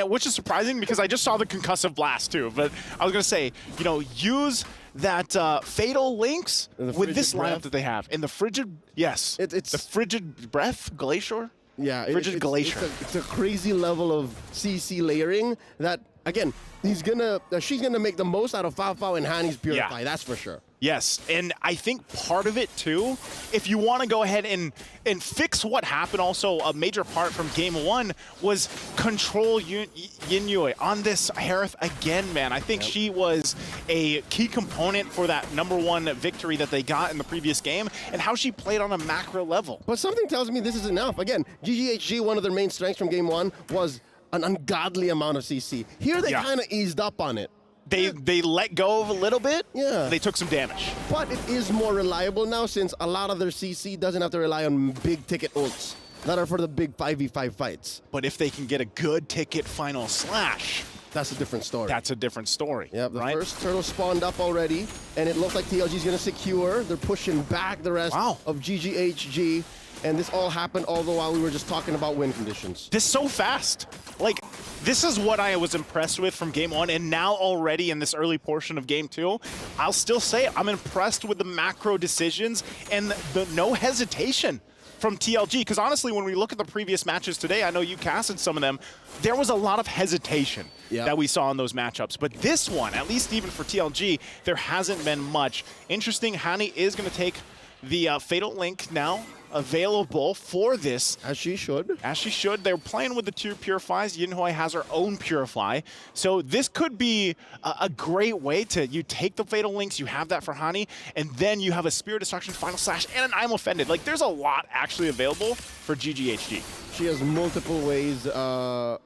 which is surprising because I just saw the concussive blast too. But I was gonna say, you know, use that fatal links with this lineup that they have in the frigid. Yes, it's the frigid breath glacier. Yeah, frigid glacier. It's a crazy level of CC layering that again she's gonna make the most out of Fao and Hani's Purify. That's for sure. Yes, and I think part of it too, if you want to go ahead and fix what happened, also a major part from game 1 was control Yinyue on this Harith again, man. I think she was a key component for that #1 victory that they got in the previous game and how she played on a macro level. But something tells me this is enough. Again, GGHG, one of their main strengths from game 1 was an ungodly amount of CC. Here they kind of eased up on it. They let go of a little bit. Yeah. They took some damage. But it is more reliable now since a lot of their CC doesn't have to rely on big ticket ults that are for the big 5v5 fights. But if they can get a good ticket final slash, that's a different story. That's a different story. Yeah, the first turtle spawned up already, and it looks like TLG's gonna secure. They're pushing back the rest of GGHG. And this all happened all the while we were just talking about win conditions. This so fast. Like, this is what I was impressed with from game 1, and now already in this early portion of game 2, I'll still say I'm impressed with the macro decisions and the no hesitation from TLG. Because honestly, when we look at the previous matches today, I know you casted some of them, there was a lot of hesitation that we saw in those matchups. But this one, at least even for TLG, there hasn't been much. Interesting, Hani is going to take the Fatal Link now, available for this. As she should. As she should. They're playing with the 2 Purifies. Yinhui has her own Purify. So this could be a great way to, you take the Fatal Links, you have that for Hani, and then you have a Spirit Destruction, Final Slash, and an I'm Offended. Like, there's a lot actually available for GGHG. She has multiple ways to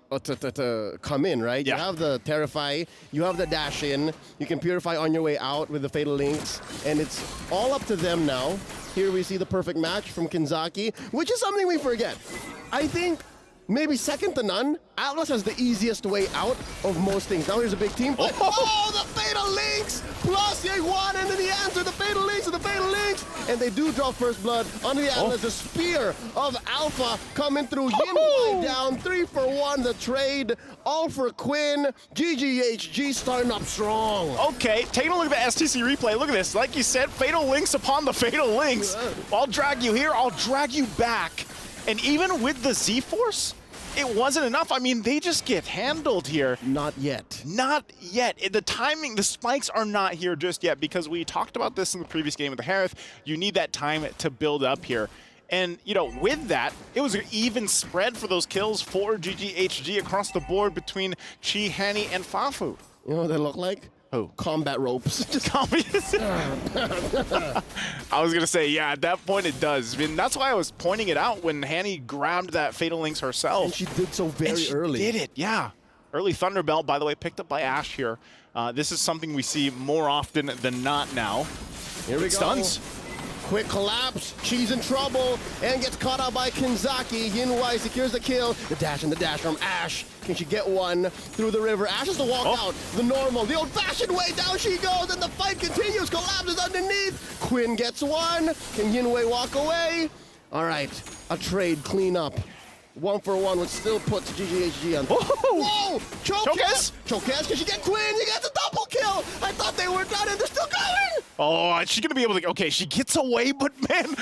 come in, right? You have the Terrify, you have the Dash In, you can Purify on your way out with the Fatal Links, and it's all up to them now. Here we see the perfect match from Kinzaki, which is something we forget. I think maybe second to none, Atlas has the easiest way out of most things. Now here's a big team fight. Oh, the Fatal Links! Plus Ye1, and then the answer, the Fatal Links and the Fatal Links! And they do draw first blood onto the Atlas. The Spear of Alpha coming through. Yinhui down, 3 for 1, the trade. All for Quinn. GGHG starting up strong. Okay, taking a look at the STC replay. Look at this. Like you said, Fatal Links upon the Fatal Links. I'll drag you here, I'll drag you back. And even with the Z-Force, it wasn't enough. I mean, they just get handled here. Not yet. Not yet. The timing, the spikes are not here just yet because we talked about this in the previous game with the Harith. You need that time to build up here. And, you know, with that, it was an even spread for those kills for GGHG across the board between Chi, Hani, and Fafu. You know what they look like? Who? Combat ropes. I was going to say, yeah, at that point it does. I mean, that's why I was pointing it out when Hani grabbed that Fatal Links herself. And she did so very early. She did it, yeah. Early Thunderbelt, by the way, picked up by Ash here. This is something we see more often than not now. Here we go. Stuns. Quick collapse, she's in trouble, and gets caught out by Kinzaki. Yinhui secures the kill. The dash from Ash. Can she get one through the river? Ash has to walk out the normal, the old-fashioned way. Down she goes, and the fight continues. Collapses underneath. Quinn gets one. Can Yinhui walk away? All right, a trade cleanup. 1 for 1 would still put GGHG on. Whoa! Chokes! Chokes, can she get Quinn? She gets a double kill! I thought they were done and they're still going! Oh, she's going to be able to, okay, she gets away, but man,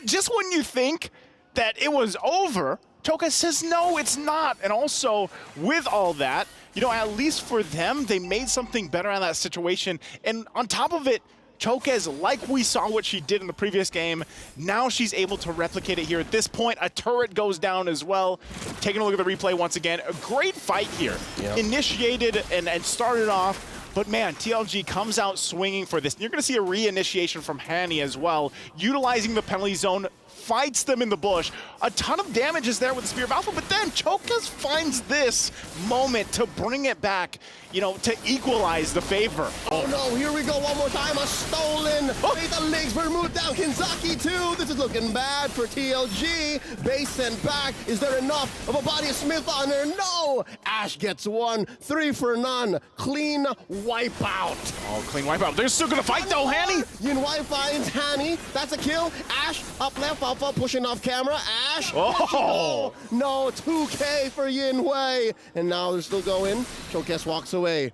just when you think that it was over, Choka says, no, it's not. And also, with all that, you know, at least for them, they made something better out of that situation. And on top of it, Chokez, like we saw what she did in the previous game, now she's able to replicate it here. At this point, a turret goes down as well. Taking a look at the replay once again, a great fight here. Yep. Initiated and started off, but man, TLG comes out swinging for this. And you're going to see a reinitiation from Hani as well, utilizing the penalty zone fights them in the bush. A ton of damage is there with the Spear of Alpha, but then Chokez finds this moment to bring it back, you know, to equalize the favor. Oh no, here we go one more time. A stolen Fatal Links, Vermouth down, Kinzaki too. This is looking bad for TLG. Base sent back. Is there enough of a body of Smith on her? No! Ash gets one, 3 for none. Clean wipeout. Oh, clean wipeout. They're still gonna fight though, Hanny. Yinwei finds Hanny. That's a kill. Ash up left, Alpha pushing off camera. Ash. Oh! No, 2K for Yinwei. And now they're still going. Chokez walks away.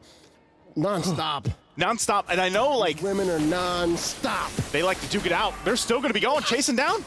Non-stop. Non-stop, and I know, like... Women are non-stop. They like to duke it out. They're still gonna be going, chasing down.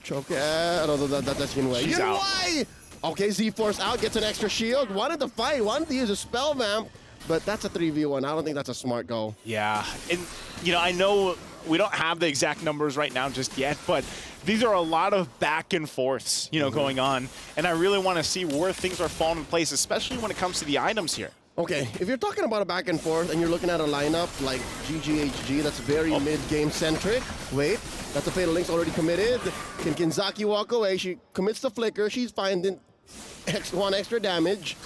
Chokez. No, that's Yinwei. She's Yinwei! Okay, Z-Force out, gets an extra shield. Wanted to fight, wanted to use a spell vamp, but that's a 3v1. I don't think that's a smart go. Yeah, and you know, I know we don't have the exact numbers right now just yet, but these are a lot of back and forths, you know, going on, and I really want to see where things are falling in place, especially when it comes to the items here. Okay, if you're talking about a back and forth and you're looking at a lineup like GGHG that's very mid-game centric, wait, that's a Fatal Link's already committed. Can Kinzaki walk away? She commits the flicker, she's finding one extra damage.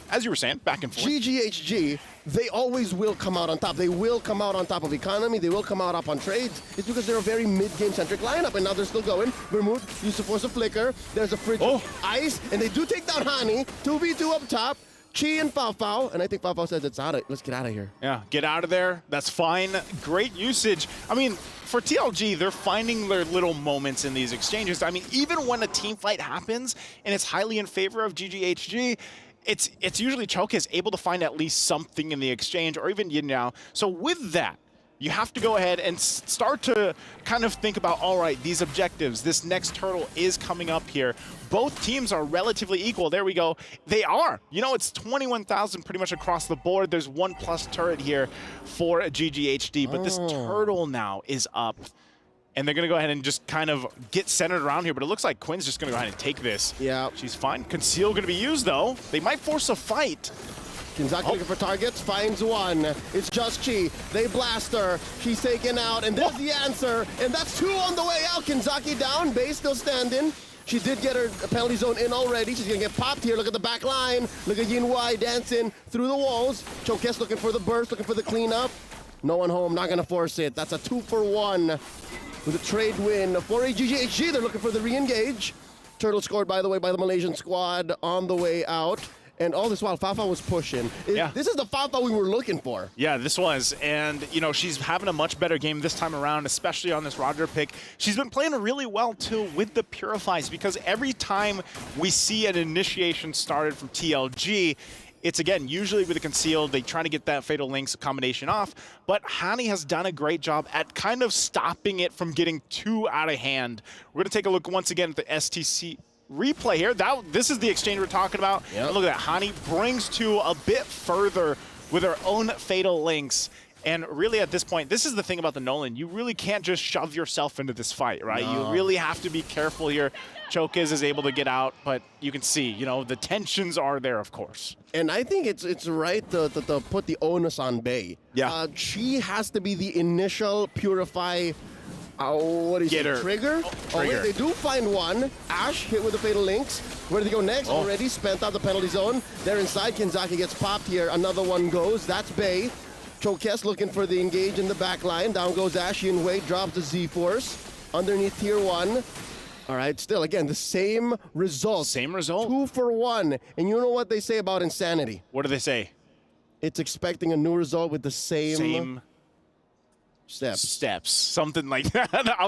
As you were saying, back and forth. GGHG, they always will come out on top. They will come out on top of economy. They will come out up on trades. It's because they're a very mid-game centric lineup, and now they're still going. Vermouth used to force a flicker. There's a fridge of ice, and they do take down Hani. 2v2 up top. Chi and Fao, and I think Fao says let's get out of here. Yeah, get out of there. That's fine. Great usage. I mean, for TLG, they're finding their little moments in these exchanges. I mean, even when a team fight happens and it's highly in favor of GGHG, it's usually Chokez able to find at least something in the exchange, or even Yin Yao. So with that, you have to go ahead and start to kind of think about, all right, these objectives, this next hurdle is coming up here. Both teams are relatively equal. There we go. They are. You know, it's 21,000 pretty much across the board. There's 1+ turret here for GGHD, but this turtle now is up. And they're going to go ahead and just kind of get centered around here, but it looks like Quinn's just going to go ahead and take this. Yeah. She's fine. Conceal going to be used, though. They might force a fight. Kinzaki looking for targets, finds one. It's just Chi. They blast her. She's taken out, and there's the answer. And that's 2 on the way out. Kinzaki down, Base still standing. She did get her penalty zone in already. She's gonna get popped here. Look at the back line. Look at Yinwei dancing through the walls. Chokez looking for the burst, looking for the cleanup. No one home, not gonna force it. That's a 2 for 1 with a trade win for GGHG. They're looking for the re-engage. Turtle scored, by the way, by the Malaysian squad on the way out. And all this while, Fafa was pushing. This is the Fafa we were looking for. Yeah, this was. And, you know, she's having a much better game this time around, especially on this Roger pick. She's been playing really well, too, with the Purifies, because every time we see an initiation started from TLG, it's, again, usually with a concealed, they try to get that Fatal Links combination off, but Hani has done a great job at kind of stopping it from getting too out of hand. We're going to take a look once again at the STC replay here. This is the exchange we're talking about. Yep. And look at that. Hani brings to a bit further with her own Fatal Links. And really at this point, this is the thing about the Nolan. You really can't just shove yourself into this fight, right? No. You really have to be careful here. Chokez is able to get out, but you can see, you know, the tensions are there, of course. And I think it's right to put the onus on Bay. Yeah. She has to be the initial Purify what is it? Trigger? Oh, wait, they do find one. Ash hit with the Fatal Links. Where do they go next? Already spent out the penalty zone. They're inside. Kinzaki gets popped here. Another one goes. That's Bay. Chokez looking for the engage in the back line. Down goes Ash. Yinwei drops the Z-Force. Underneath tier 1. All right, still, again, the same result. Same result. 2 for 1. And you know what they say about insanity? What do they say? It's expecting a new result with the same steps, something like that. I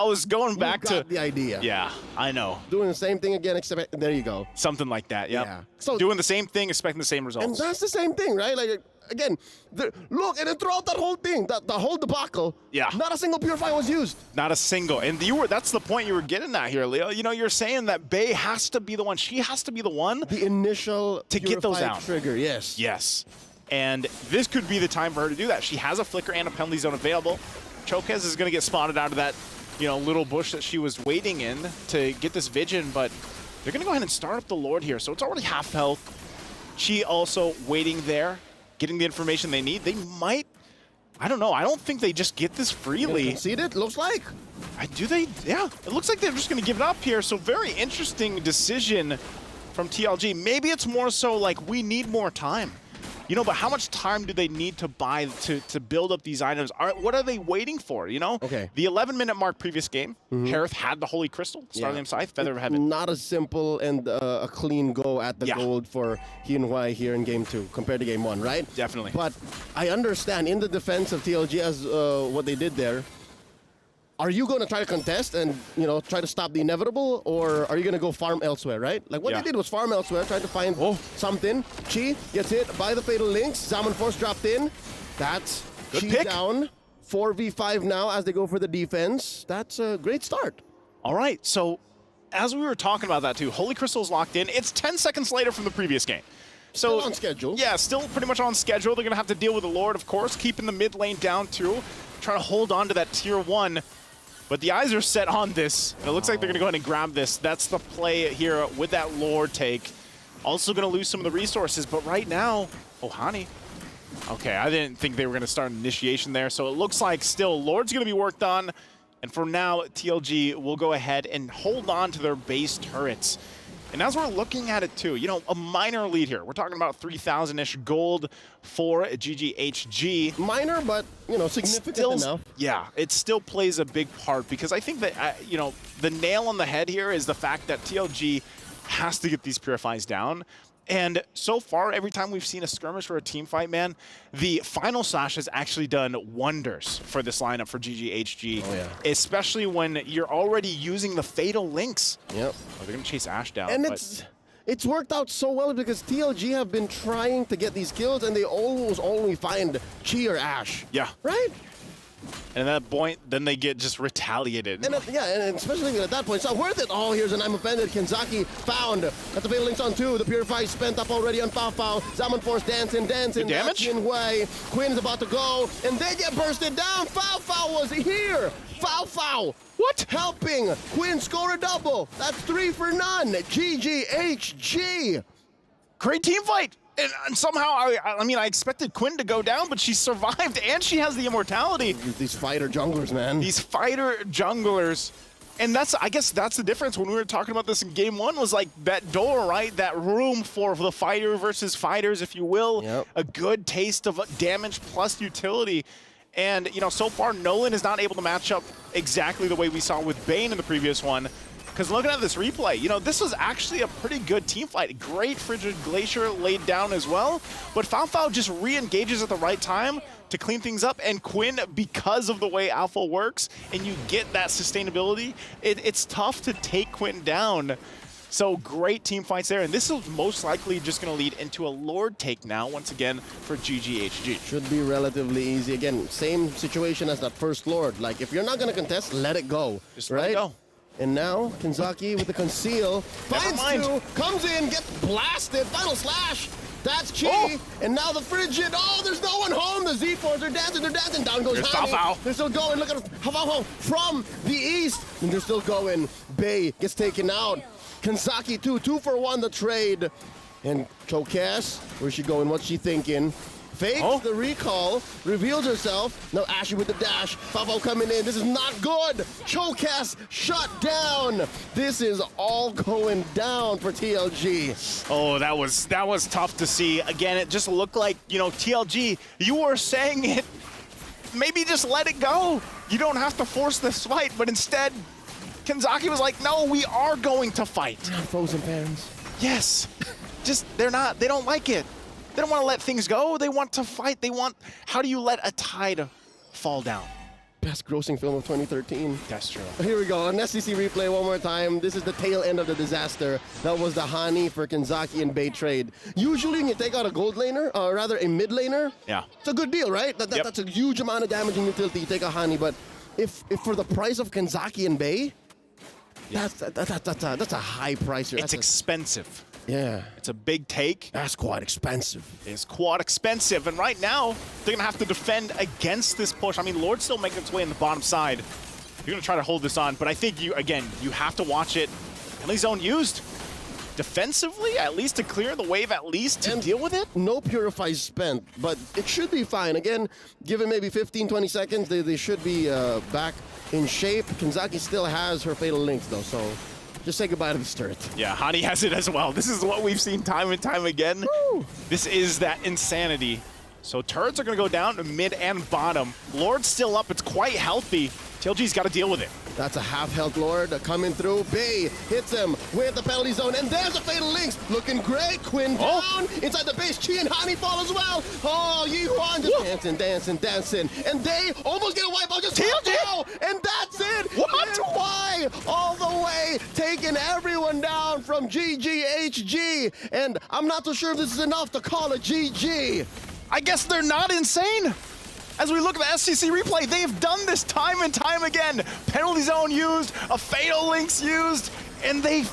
was going back to the idea. Yeah, I know. Doing the same thing again, except there you go. Something like that. Yep. Yeah. So doing the same thing, expecting the same results. And that's the same thing, right? Like again, look, and then throughout that whole thing, the whole debacle. Yeah. Not a single Purify was used. Not a single. And that's the point you were getting at here, Leo. You know, you're saying that Bay has to be the one. She has to be the one. The initial to get those out. Trigger. Yes. Yes. And this could be the time for her to do that. She has a flicker and a penalty zone available. Chokez is going to get spotted out of that, you know, little bush that she was waiting in to get this vision, but they're going to go ahead and start up the Lord here. So it's already half health. She also waiting there, getting the information they need. They might I don't know. I don't think they just get this freely. Concede it, looks like. Do they? Yeah, it looks like they're just going to give it up here. So very interesting decision from TLG. Maybe it's more so like we need more time. You know, but how much time do they need to buy to build up these items? What are they waiting for, you know? Okay. The 11-minute mark previous game, Harith had the Holy Crystal, Starlium Scythe, Feather of Heaven. Not as simple and a clean go at the gold for ENG here in Game 2 compared to Game 1, right? Definitely. But I understand in the defense of TLG as what they did there. Are you going to try to contest and, you know, try to stop the inevitable, or are you going to go farm elsewhere, right? Like what they did was farm elsewhere, tried to find something. Chi gets hit by the Fatal Links. Zaman Force dropped in. That's Good Chi pick. down. 4v5 now as they go for the defense. That's a great start. All right, so as we were talking about that too, Holy Crystal's locked in. It's 10 seconds later from the previous game. So still on schedule. Yeah, still pretty much on schedule. They're going to have to deal with the Lord, of course, keeping the mid lane down too, trying to hold on to that tier 1. But the eyes are set on this. It looks like they're going to go ahead and grab this. That's the play here with that Lord take. Also going to lose some of the resources, but right now, Hani. Okay, I didn't think they were going to start an initiation there, so it looks like still Lord's going to be worked on. And for now, TLG will go ahead and hold on to their base turrets. And as we're looking at it too, you know, a minor lead here. We're talking about 3,000-ish gold for GGHG. Minor, but, you know, significant enough. Yeah, it still plays a big part because I think that, you know, the nail on the head here is the fact that TLG has to get these Purifies down. And so far, every time we've seen a skirmish or a team fight, man, the final slash has actually done wonders for this lineup for GGHG. Oh, yeah. Especially when you're already using the Fatal Links. Yep. Oh, they're going to chase Ashe down. And but it's worked out so well because TLG have been trying to get these kills and they almost only find Chi or Ashe. Yeah. Right? And at that point, then they get just retaliated. And and especially at that point, it's not worth it. Oh, here's an I'm offended. Kenzaki found. Got the Fatal Links on 2. The Purify spent up already on Fao. Zaman Force dancing. Good damage? Way. Quinn is about to go, and they get bursted down. Fao was here. Fao. What? Helping Quinn score a double. That's 3 for none. GGHG. Great team fight. And somehow, I mean, I expected Quinn to go down, but she survived, and she has the immortality. These fighter junglers, man. These fighter junglers. And I guess that's the difference when we were talking about this in Game 1 was like that door, right? That room for the fighter versus fighters, if you will. Yep. A good taste of damage plus utility. And, you know, so far, Nolan is not able to match up exactly the way we saw with Bane in the previous one. Because looking at this replay, you know, this was actually a pretty good team fight. Great Frigid Glacier laid down as well. But Fao just re-engages at the right time to clean things up. And Quinn, because of the way Alpha works, and you get that sustainability, it's tough to take Quinn down. So great team fights there. And this is most likely just going to lead into a Lord take now, once again, for GGHG. Should be relatively easy. Again, same situation as that first Lord. Like, if you're not going to contest, let it go. Just right? let it go. And now, Kenzaki with the conceal, finds 2, comes in, gets blasted, final slash. That's Chi, and now the Frigid. Oh, there's no one home. The Z-Force, they're dancing. Down goes Hani. They're still going. Look at Fao from the east, and they're still going. Bay gets taken out. Kenzaki 2 for 1 the trade. And Cho'Cass, where's she going? What's she thinking? Fakes the recall, reveals herself. Now Ashe with the dash. Fao coming in. This is not good. Cho'Cass shut down. This is all going down for TLG. Oh, that was tough to see. Again, it just looked like, you know, TLG, you were saying it. Maybe just let it go. You don't have to force this fight, but instead, Kenzaki was like, no, we are going to fight. Frozen fans. Yes. Just, they don't like it. They don't want to let things go. They want to fight. How do you let a tide fall down? Best grossing film of 2013. That's true. Here we go, an SCC replay one more time. This is the tail end of the disaster. That was the Hani for Kenzaki and Bay trade. Usually when you take out a gold laner, or rather a mid laner, it's a good deal, right? That's a huge amount of damage and utility. You take a Hani, but if for the price of Kenzaki and Bay, that's a high price. It's expensive. Yeah. It's a big take. That's quite expensive. It's quite expensive. And right now, they're going to have to defend against this push. I mean, Lord's still making its way in the bottom side. You're going to try to hold this on. But I think, you have to watch it. Penalty zone used. defensively, at least to clear the wave, at least to deal with it. No Purify spent, but it should be fine. Again, given maybe 15, 20 seconds, they should be back in shape. Kanzaki still has her Fatal Links though, so just say goodbye to this turret. Yeah, Hani has it as well. This is what we've seen time and time again. Woo. This is that insanity. So turrets are going to go down to mid and bottom. Lord's still up. It's quite healthy. TLG's got to deal with it. That's a half-health Lord coming through. Bay hits him with the penalty zone, and there's a Fatal Links. Looking great. Quinn down. Inside the base, Chi and Hani fall as well. Oh, Yihuan just dancing. And they almost get a wipeout. Just TLG! And that's it. What? Why? All the way, taking everyone down from GGHG. And I'm not so sure if this is enough to call a GG. I guess they're not insane. As we look at the STC replay, they've done this time and time again. Penalty zone used, a Fatal Links used, and they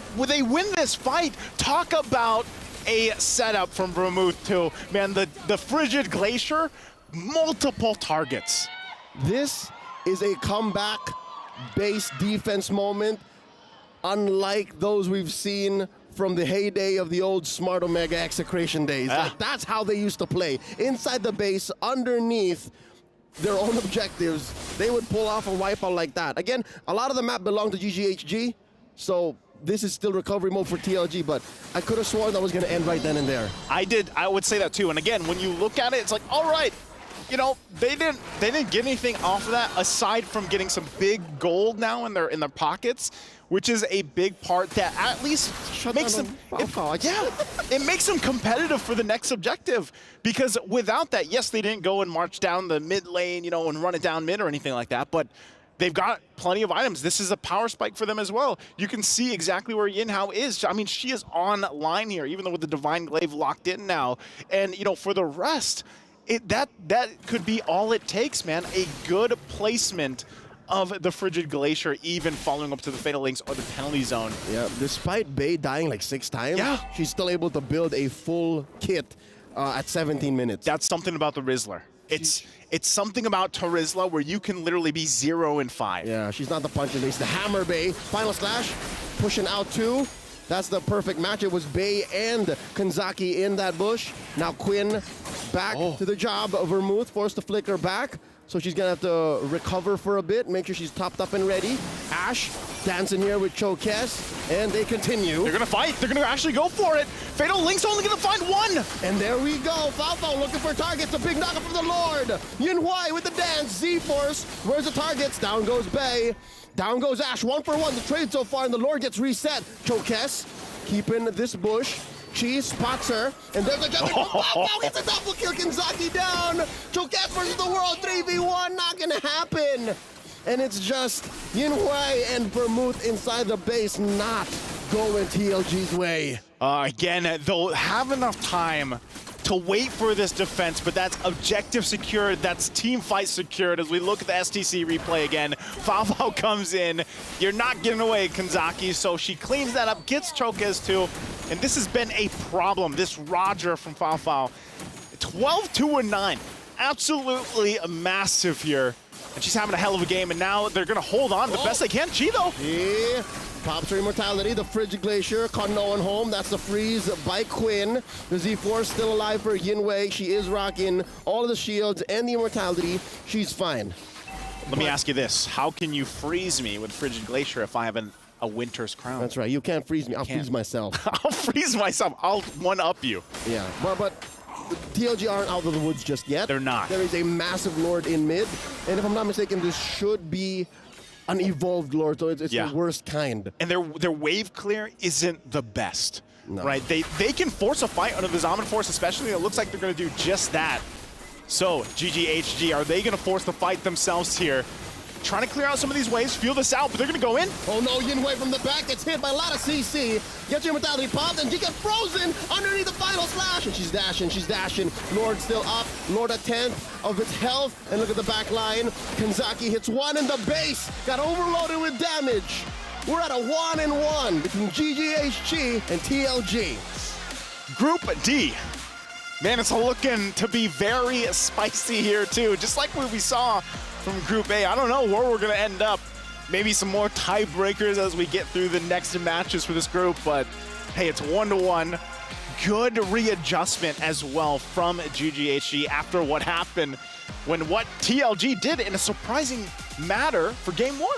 win this fight. Talk about a setup from Vermouth too. Man, the Frigid Glacier, multiple targets. This is a comeback-based defense moment, unlike those we've seen from the heyday of the old Smart Omega Execration days. Like, that's how they used to play. Inside the base, underneath their own objectives, they would pull off a wipeout like that. Again, a lot of the map belonged to GGHG, so this is still recovery mode for TLG, but I could have sworn that was going to end right then and there. I would say that too. And again, when you look at it, it's like, all right, you know, they didn't get anything off of that aside from getting some big gold now in their pockets, which is a big part that at least makes them, it makes them competitive for the next objective. Because without that, yes, they didn't go and march down the mid lane, you know, and run it down mid or anything like that, but they've got plenty of items. This is a power spike for them as well. You can see exactly where Yinhao is. I mean, she is on line here, even though with the Divine Glaive locked in now. And, you know, for the rest, that could be all it takes, man. A good placement of the Frigid Glacier, even following up to the Fatal Links or the penalty zone. Yeah, despite Bay dying like 6 times, she's still able to build a full kit at 17 minutes. That's something about the Rizzler. It's something about Terizla where you can literally be 0 and 5. Yeah, she's not the punching base. The Hammer Bay, final slash, pushing out 2. That's the perfect match. It was Bay and Kanzaki in that bush. Now Quinn back to the job. Vermouth forced to flicker back. So she's gonna have to recover for a bit, make sure she's topped up and ready. Ash dancing here with Chokes, and they continue. They're gonna fight. They're gonna actually go for it. Fatal Link's only gonna find 1. And there we go. Falfo looking for targets. A big knockup from the Lord. Yunhui with the dance. Z-Force. Where's the targets? Down goes Bay. Down goes Ash. 1 for 1. The trade so far, and the Lord gets reset. Chokes keeping this bush. Chi spots her, and there's a jump. Falfo gets a double kill. Kanzaki down. Chokes versus the world. 3v1. Not gonna happen. And it's just Yinhui and Vermouth inside the base, not going TLG's way. Again, they'll have enough time to wait for this defense, but that's objective secured, that's team fight secured. As we look at the STC replay again, Falfo comes in. You're not getting away, Kanzaki, so she cleans that up, gets Chokes too, and this has been a problem, this Roger from Falfo. 12-2-9, absolutely massive here. And she's having a hell of a game, and now they're gonna hold on the best they can. Chi though. Yeah, pops her immortality. The Frigid Glacier caught no one home. That's the freeze by Quinn. The Z4 still alive for Yinhui. She is rocking all of the shields and the immortality. She's fine. Let me ask you this. How can you freeze me with Frigid Glacier if I have a Winter's Crown? That's right. You can't freeze me. I'll freeze myself. I'll freeze myself. I'll one-up you. Yeah, but TLG aren't out of the woods just yet. They're not. There is a massive Lord in mid, and if I'm not mistaken, this should be an evolved Lord, so it's the worst kind. And their wave clear isn't the best, right? They can force a fight under the Zaman Force, especially. It looks like they're going to do just that. So, GGHG, are they going to force the fight themselves here? Trying to clear out some of these waves, feel this out, but they're going to go in. Oh no, Yinhui from the back gets hit by a lot of CC. Gets your immortality popped, and she gets frozen underneath the final slash. And she's dashing. Lord still up. Lord a 10th of its health. And look at the back line. Kanzaki hits 1 in the base. Got overloaded with damage. We're at a 1-1 between GGHG and TLG. Group D. Man, it's looking to be very spicy here too, just like what we saw from Group A. I don't know where we're going to end up. Maybe some more tiebreakers as we get through the next matches for this group, but Hey, it's 1-1. Good readjustment as well from GGHG after what happened when what TLG did in a surprising matter for game 1.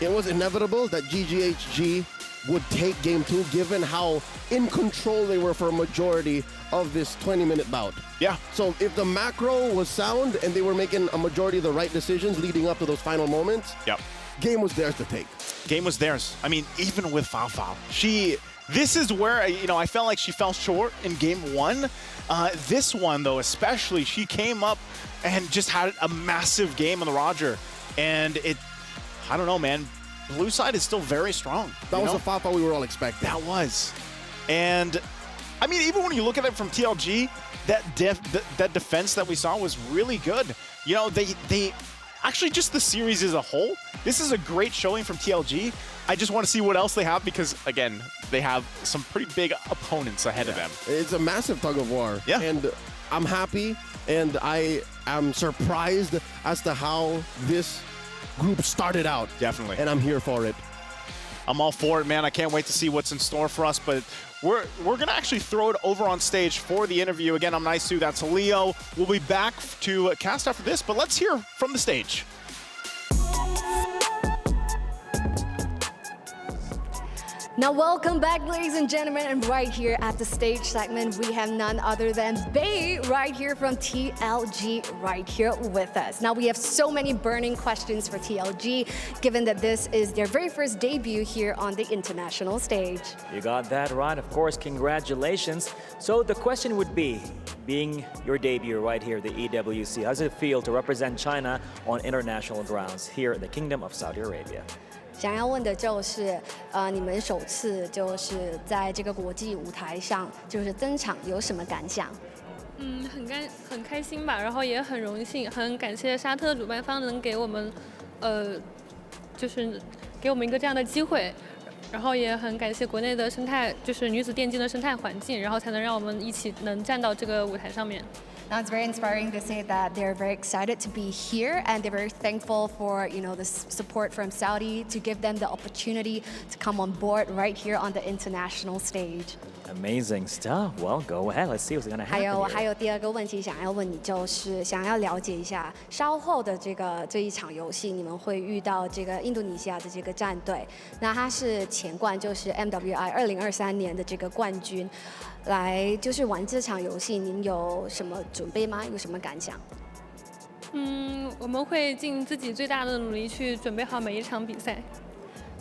It was inevitable that GGHG would take game 2 given how in control they were for a majority of this 20-minute bout. Yeah. So if the macro was sound and they were making a majority of the right decisions leading up to those final moments, yep, game was theirs to take. Game was theirs. I mean, even with Fao, this is where, I felt like she fell short in game 1. This one, though, especially, she came up and just had a massive game on the Roger. And I don't know, man. Blue side is still very strong. That was the Fao we were all expecting. That was. And, I mean, even when you look at it from TLG, that defense that we saw was really good. They actually, just the series as a whole, this is a great showing from TLG. I just want to see what else they have because, again, they have some pretty big opponents ahead of them. It's a massive tug of war. Yeah. And I'm happy and I am surprised as to how this group started out. Definitely. And I'm here for it. I'm all for it, man. I can't wait to see what's in store for us, but we're going to actually throw it over on stage for the interview. Again, I'm Nice Sue, that's Leo. We'll be back to cast after this, but let's hear from the stage. Now, welcome back, ladies and gentlemen, and right here at the stage segment, we have none other than Bei right here from TLG right here with us. Now, we have so many burning questions for TLG, given that this is their very first debut here on the international stage. You got that right. Of course, congratulations. So the question would be, being your debut right here at the EWC, how does it feel to represent China on international grounds here in the Kingdom of Saudi Arabia? 想要问的就是，你们首次就是在这个国际舞台上就是登场，有什么感想？很开心吧，然后也很荣幸，很感谢沙特主办方能给我们，就是给我们一个这样的机会，然后也很感谢国内的生态，就是女子电竞的生态环境，然后才能让我们一起能站到这个舞台上面。 Now it's very inspiring to say that they're very excited to be here and they're very thankful for the support from Saudi to give them the opportunity to come on board right here on the international stage. Amazing stuff. Well, go ahead. Let's see what's going to happen. 还有第二个问题想要问你，就是想要了解一下稍后的这一场游戏，你们会遇到这个印度尼西亚的这个战队，那他是前冠，就是 MWI 2023年的这个冠军。 来就是玩这场游戏，您有什么准备吗？有什么感想？我们会尽自己最大的努力去准备好每一场比赛。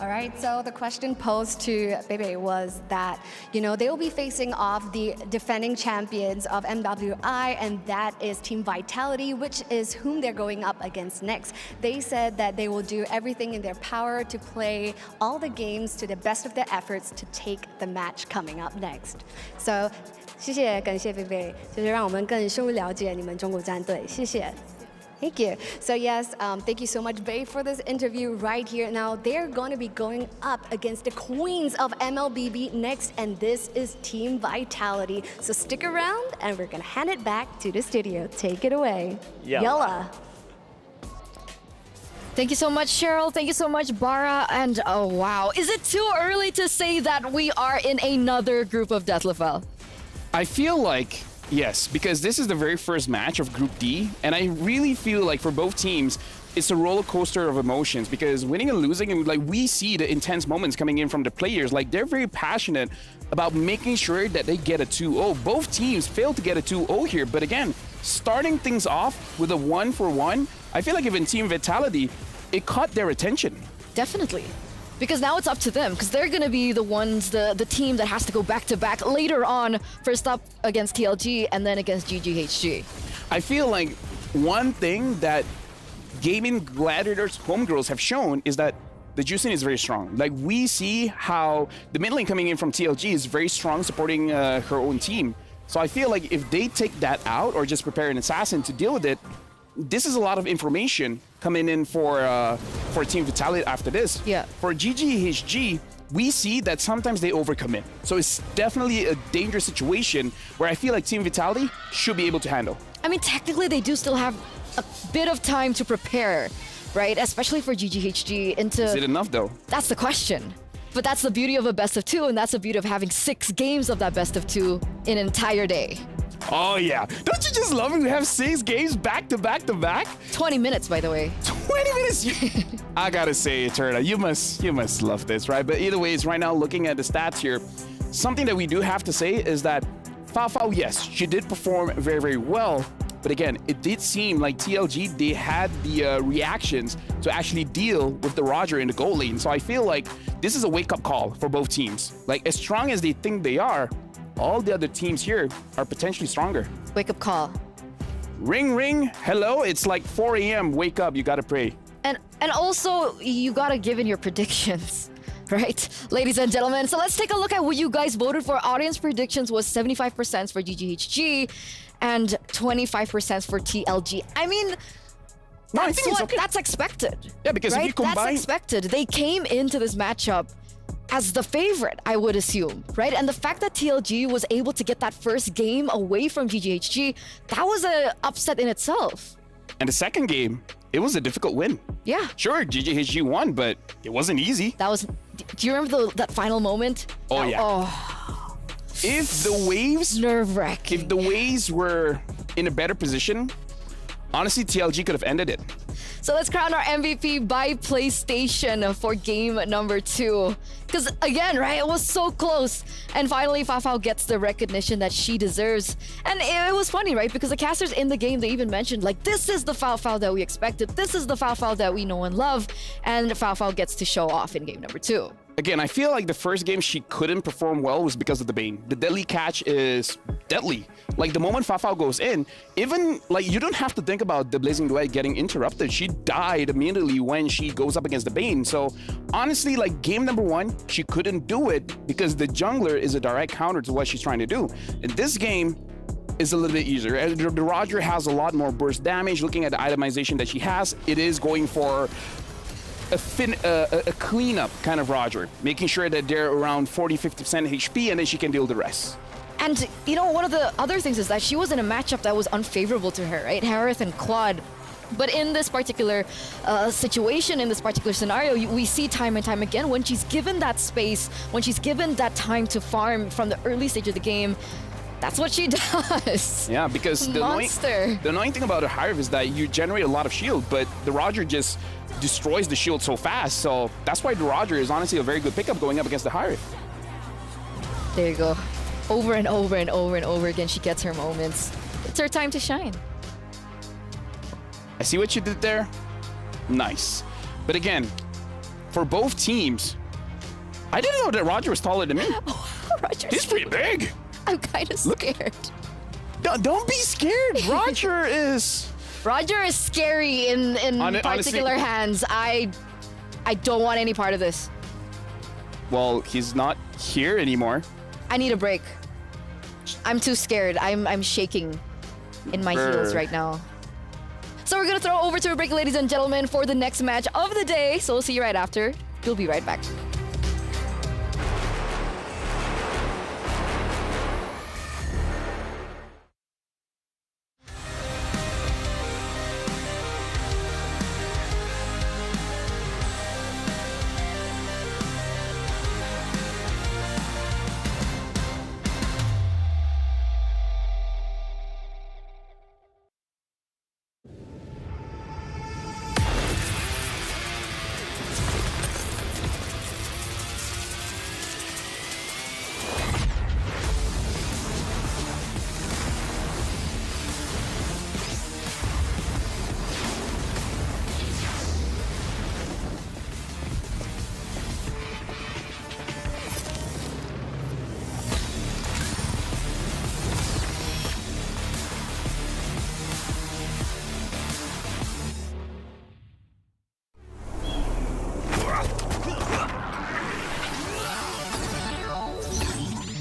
All right, so the question posed to Bebe was that, they will be facing off the defending champions of MWI, and that is Team Vitality, which is whom they're going up against next. They said that they will do everything in their power to play all the games to the best of their efforts to take the match coming up next. So, 谢谢，感谢贝贝，就是让我们更深入了解你们中国战队，谢谢。 Thank you. So yes, thank you so much, Bei, for this interview right here. Now, they're going to be going up against the queens of MLBB next, and this is Team Vitality. So stick around, and we're going to hand it back to the studio. Take it away. Yalla. Thank you so much, Cheryl. Thank you so much, Bara. And oh, wow. Is it too early to say that we are in another group of Death Level? I feel like yes, because this is the very first match of Group D, and I really feel like for both teams, it's a roller coaster of emotions because winning and losing, and like we see the intense moments coming in from the players, like they're very passionate about making sure that they get a 2-0. Both teams failed to get a 2-0 here, but again, starting things off with a 1-for-1, I feel like even Team Vitality, it caught their attention. Definitely. Because now it's up to them, because they're going to be the ones, the team that has to go back-to-back later on, first up against TLG and then against GGHG. I feel like one thing that Gaming Gladiators homegirls have shown is that the juicing is very strong. Like, we see how the mid lane coming in from TLG is very strong, supporting her own team. So I feel like if they take that out or just prepare an assassin to deal with it, this is a lot of information coming in for Team Vitality after this. Yeah. For GGHG, we see that sometimes they overcommit. So it's definitely a dangerous situation where I feel like Team Vitality should be able to handle. I mean, technically, they do still have a bit of time to prepare, right? Especially for GGHG into... Is it enough, though? That's the question. But that's the beauty of a best of 2, and that's the beauty of having 6 games of that best of 2 in an entire day. Oh yeah. Don't you just love it? We have 6 games back to back to back. 20 minutes, by the way. 20 minutes. I gotta say, Eterna, you must love this, right? But either ways, right now, looking at the stats here, something that we do have to say is that Fafao, yes, she did perform very, very well. But again, it did seem like TLG, they had the reactions to actually deal with the Roger in the goal lane. So I feel like this is a wake-up call for both teams. Like, as strong as they think they are, all the other teams here are potentially stronger. Wake-up call. Ring, ring, hello, it's like 4 a.m., wake up, you gotta pray. And also, you gotta give in your predictions. Right, ladies and gentlemen. So let's take a look at what you guys voted for. Audience predictions was 75% for GGHG and 25% for TLG. I mean, that's expected. Yeah, because right? if you combine... That's expected. They came into this matchup as the favorite, I would assume, right? And the fact that TLG was able to get that first game away from GGHG, that was an upset in itself. And the second game, it was a difficult win. Yeah. Sure, GGHG won, but it wasn't easy. That was... Do you remember that final moment? Oh, yeah. Oh. If the Waves... Nerve-wracking. If the Waves were in a better position, honestly, TLG could have ended it. So let's crown our MVP by PlayStation for game number 2. Because again, right, it was so close. And finally, Fafao gets the recognition that she deserves. And it was funny, right? Because the casters in the game, they even mentioned, like, this is the Fafao that we expected. This is the Fafao that we know and love. And Fafao gets to show off in game number 2. Again, I feel like the first game she couldn't perform well was because of the Bane. The deadly catch is deadly. Like, the moment Fafao goes in, even, like, you don't have to think about the Blazing Duet getting interrupted. She died immediately when she goes up against the Bane. So, honestly, like, game number 1, she couldn't do it because the jungler is a direct counter to what she's trying to do. In this game, is a little bit easier. The Roger has a lot more burst damage. Looking at the itemization that she has, it is going for a cleanup kind of Roger, making sure that they're around 40-50% HP, and then she can deal the rest. And, you know, one of the other things is that she was in a matchup that was unfavorable to her, right? Harith and Claude. But in this particular situation, in this particular scenario, we see time and time again when she's given that space, when she's given that time to farm from the early stage of the game, that's what she does. Yeah, because the annoying thing about a Hive is that you generate a lot of shield, but the Roger just destroys the shield so fast. So that's why the Roger is honestly a very good pickup going up against the Hive. There you go. Over and over and over and over again, she gets her moments. It's her time to shine. I see what you did there. Nice. But again, for both teams, I didn't know that Roger was taller than me. He's pretty big. I'm kind of scared. Don't be scared. Roger is scary in particular hands. I don't want any part of this. Well, he's not here anymore. I need a break. I'm too scared. I'm shaking in my heels right now. So we're gonna throw over to a break, ladies and gentlemen, for the next match of the day. So we'll see you right after. We'll be right back.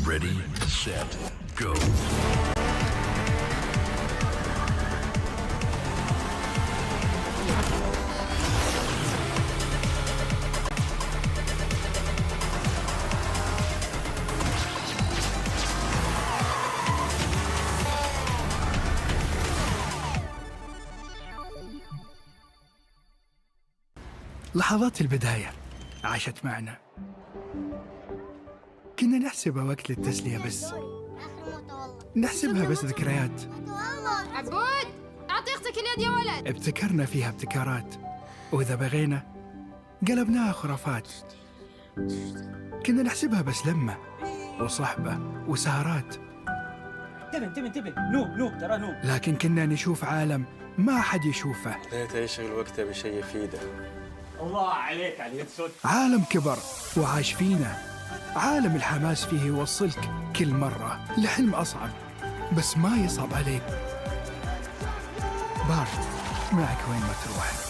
Ready, set, go. لحظات البداية عاشت معنا. كنا نحسبها وقت للتسلية بس، نحسبها بس ذكريات. عبود أعطي أختك اليد يا ولد. ابتكرنا فيها ابتكارات، وإذا بغينا قلبناها خرافات. كنا نحسبها بس لمة وصحبة وسهرات، انتبه نوب ترى نوب. لكن كنا نشوف عالم ما حد يشوفه. ليت يشغل وقته بشيء يفيده. الله عليك على اليد صوت. عالم كبر وعاش فينا، عالم الحماس فيه يوصلك كل مرة لحلم أصعب، بس ما يصعب عليك. بار معك وين ما تروح.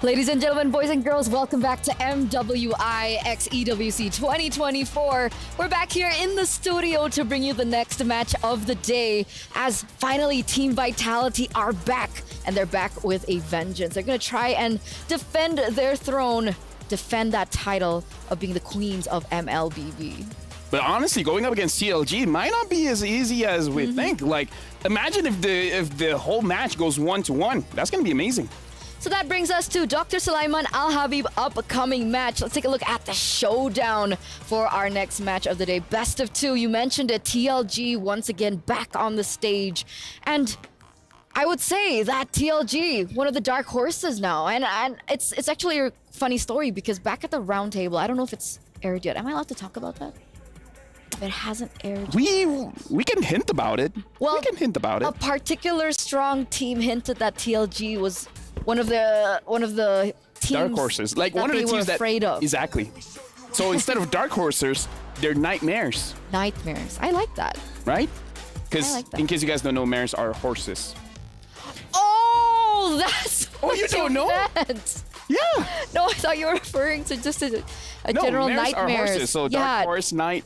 Ladies and gentlemen, boys and girls, welcome back to MWI X EWC 2024. We're back here in the studio to bring you the next match of the day, as finally Team Vitality are back, and they're back with a vengeance. They're going to try and defend their throne, defend that title of being the queens of MLBB. But honestly, going up against TLG might not be as easy as we think. Like, imagine if the whole match goes 1-1. That's going to be amazing. So that brings us to Dr. Sulaiman Al Habib upcoming match. Let's take a look at the showdown for our next match of the day. Best of two, you mentioned it. TLG once again back on the stage. And I would say that TLG, one of the dark horses now. And it's actually a funny story because back at the round table, I don't know if it's aired yet. Am I allowed to talk about that? If it hasn't aired. We can hint about it. Well, we can hint about it. A particular strong team hinted that TLG was one of the teams dark horses, like that one of the they teams were afraid of. Exactly. So instead of dark horses, they're nightmares. Nightmares. I like that. Right? Because like that. in case you guys don't know, mares are horses. Oh, that's what you don't know? meant. Yeah. No, I thought you were referring to just a No, general mares are nightmares. horses. So yeah, dark horse, night,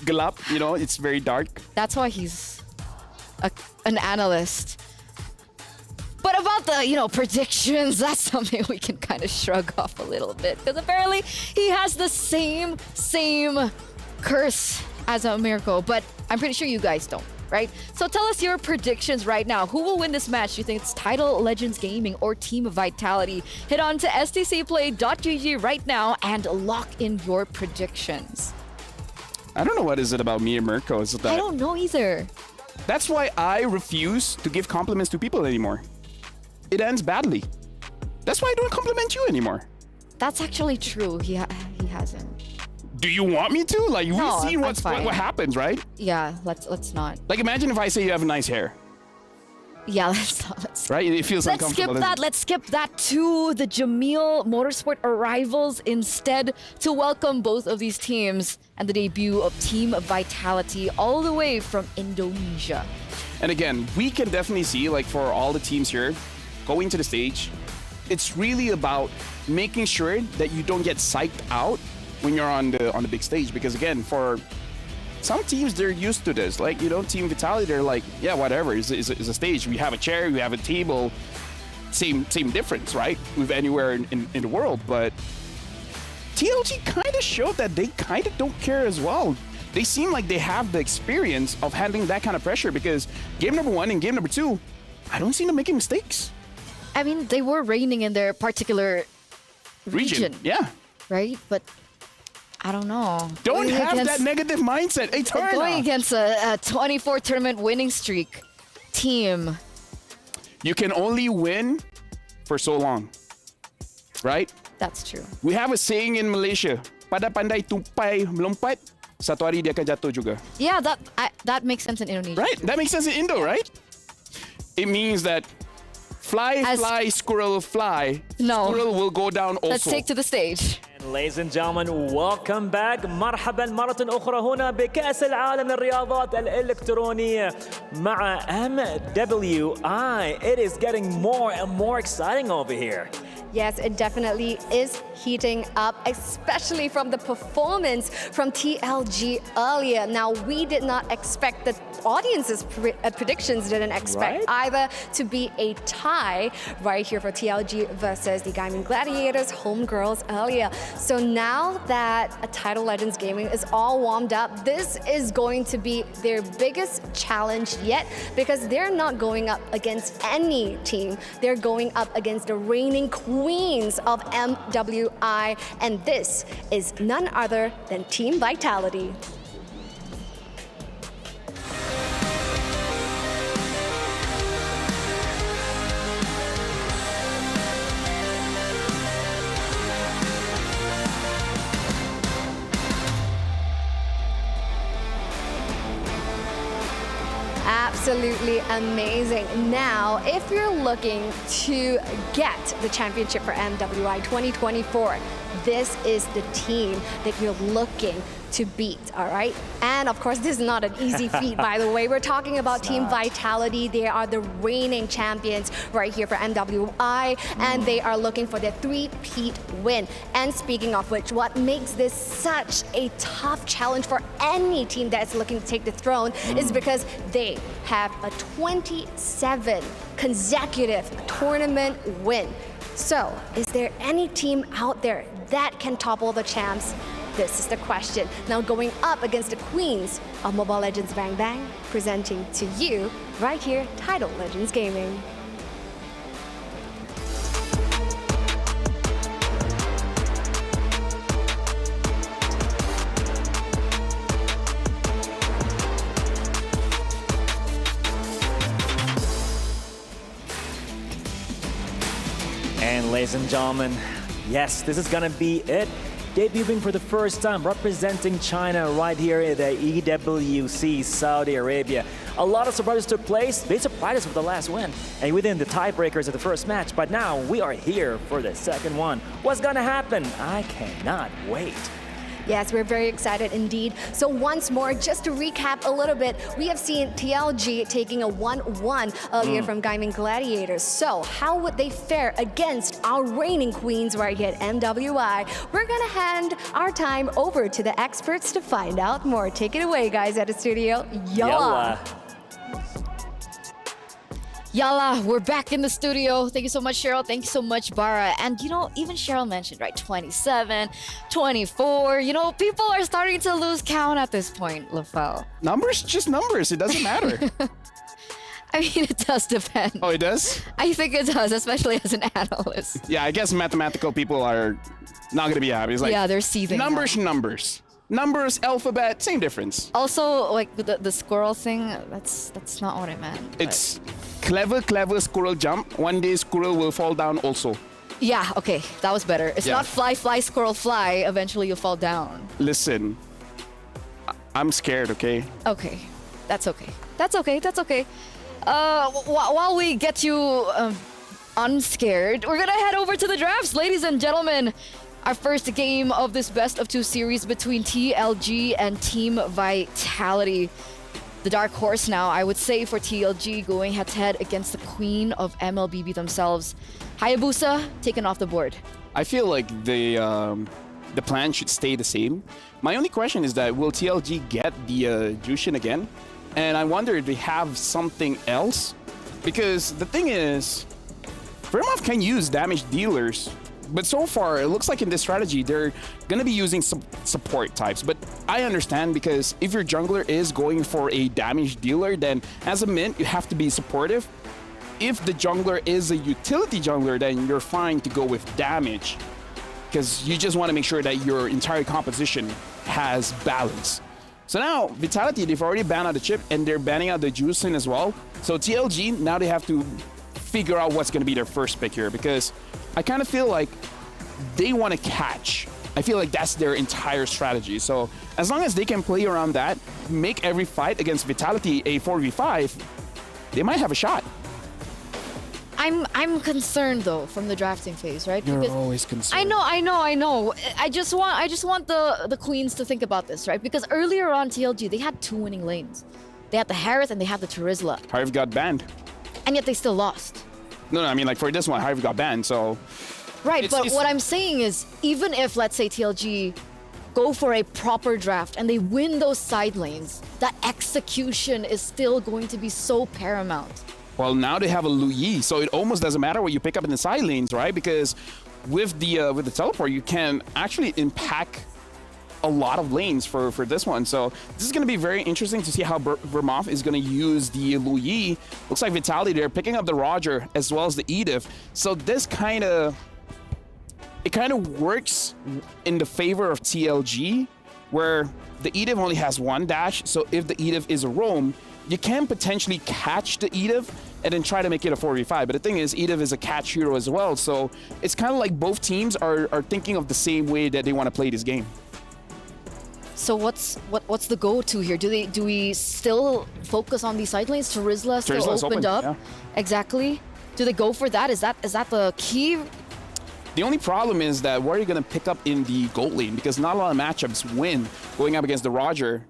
glup, it's very dark. that's why he's an analyst. But about the, predictions, that's something we can kind of shrug off a little bit. Because apparently he has the same curse as Mirko. But I'm pretty sure you guys don't, right? So tell us your predictions right now. Who will win this match? Do you think it's Tidal Legends Gaming or Team Vitality? Head on to stcplay.gg right now and lock in your predictions. I don't know what is it about me and Mirko. Is that I don't know either. That's why I refuse to give compliments to people anymore. It ends badly. That's why I don't compliment you anymore. That's actually true. He hasn't. Do you want me to? Like, No, we've seen I'm fine. what happens, right? Yeah, let's not. Like, imagine if I say you have nice hair, Yeah, let's not. right? It feels Let's uncomfortable. skip that. Let's skip that to the Jameel Motorsport arrivals instead to welcome both of these teams and the debut of Team Vitality all the way from Indonesia. And again, we can definitely see, like, for all the teams here going to the stage, it's really about making sure that you don't get psyched out when you're on the big stage. Because again, for some teams, they're used to this. Like, Team Vitality, they're like, yeah, whatever, it's a stage. We have a chair, we have a table. Same difference, right? With anywhere in the world. But TLG kind of showed that they kind of don't care as well. they seem like they have the experience of handling that kind of pressure because game number 1 and game number 2, I don't see them making mistakes. I mean, they were reigning in their particular region. Yeah. Right? But I don't know. Don't have that negative mindset. Hey, Turner. Going against a 24 tournament winning streak team. You can only win for so long. Right? That's true. We have a saying in Malaysia, pada pandai tumpai melompat, satu hari dia akan jatuh juga. Yeah, that makes sense in Indonesia. Right? That makes sense in Indo, right? It means that fly, squirrel, fly. No. Squirrel will go down also. Let's take to the stage. And ladies and gentlemen, welcome back. مرحبا مرة أخرى هنا بكأس العالم للرياضات الإلكترونية مع MWI. It is getting more and more exciting over here. Yes, it definitely is heating up, especially from the performance from TLG earlier. Now, we did not expect, the audience's predictions didn't expect either to be a tie right here for TLG versus the Gaming Gladiators homegirls earlier. So now that Title Legends Gaming is all warmed up, this is going to be their biggest challenge yet because they're not going up against any team. They're going up against the reigning queens of MWI, and this is none other than Team Vitality. Absolutely amazing. Now, if you're looking to get the championship for MWI 2024, this is the team that you're looking to beat, all right? And of course, this is not an easy feat, by the way. We're talking about Team Vitality. They are the reigning champions right here for MWI, and they are looking for their 3-peat win. And speaking of which, what makes this such a tough challenge for any team that's looking to take the throne is because they have a 27 consecutive tournament win. So, is there any team out there that can topple the champs? This is the question. Now going up against the queens of Mobile Legends Bang Bang, presenting to you right here, Title Legends Gaming. And ladies and gentlemen, yes, this is gonna be it. Debuting for the first time, representing China right here at the EWC Saudi Arabia. A lot of surprises took place. They surprised us with the last win and within the tiebreakers of the first match, but now we are here for the second one. What's gonna happen? I cannot wait. Yes, we're very excited indeed. So once more, just to recap a little bit, we have seen TLG taking a 1-1 earlier from Gaming Gladiators. So how would they fare against our reigning queens right here at MWI? We're gonna hand our time over to the experts to find out more. Take it away, guys, at the studio. Yalla! Yalla, we're back in the studio. Thank you so much, Cheryl. Thank you so much, Bara. And you know, even Cheryl mentioned, right, 27, 24. You know, people are starting to lose count at this point, Lafel. Numbers, just numbers. It doesn't matter. I mean, it does depend. Oh, it does? I think it does, especially as an analyst. Yeah, I guess mathematical people are not going to be happy. It's like, yeah, they're seething. Numbers. Numbers, alphabet, same difference. Also, like the squirrel thing, that's not what I meant. It's clever squirrel jump. One day squirrel will fall down also. Yeah, okay, that was better. It's not fly, squirrel, fly. Eventually you'll fall down. Listen, I'm scared, okay? Okay, that's okay. That's okay. While we get you unscared, we're gonna head over to the drafts, ladies and gentlemen. Our first game of this best of 2 series between TLG and Team Vitality. The dark horse now, I would say, for TLG, going head-to-head against the queen of MLBB themselves. Hayabusa taken off the board. I feel like the plan should stay the same. My only question is that will TLG get the Jushin again? And I wonder if they have something else. Because the thing is, Vermov can use damage dealers, But so far, it looks like in this strategy, they're going to be using some support types. But I understand, because if your jungler is going for a damage dealer, then as a mid, you have to be supportive. If the jungler is a utility jungler, then you're fine to go with damage, because you just want to make sure that your entire composition has balance. So now, Vitality, they've already banned out the chip, and they're banning out the Juicing as well. So TLG, now they have to figure out what's going to be their first pick here, because I kind of feel like they want to catch. I feel like that's their entire strategy. So as long as they can play around that, make every fight against Vitality a 4v5, they might have a shot. I'm concerned though from the drafting phase, right? You're because always concerned. I know. I just want the queens to think about this, right? Because earlier on TLG, they had 2 winning lanes. They had the Harith and they had the Terizla. Harith got banned. And yet they still lost. No, I mean, like, for this one, Harith got banned, so... Right, but what I'm saying is, even if, let's say, TLG go for a proper draft and they win those side lanes, that execution is still going to be so paramount. Well, now they have a Lu Yi, so it almost doesn't matter what you pick up in the side lanes, right? Because with the teleport, you can actually impact a lot of lanes for this one. So this is going to be very interesting to see how Vermouth is going to use the Lu Yi. Looks like Vitality, they're picking up the Roger as well as the Edith. So this kind of works in the favor of TLG, where the Edith only has 1 dash. So if the Edith is a roam, you can potentially catch the Edith and then try to make it a 4v5. But the thing is, Edith is a catch hero as well. So it's kind of like both teams are thinking of the same way that they want to play this game. So what's the go-to here? Do we still focus on these side lanes? Terizla still opened up. Yeah. Exactly. Do they go for that? Is that the key? The only problem is that where are you going to pick up in the gold lane? Because not a lot of matchups win going up against the Roger.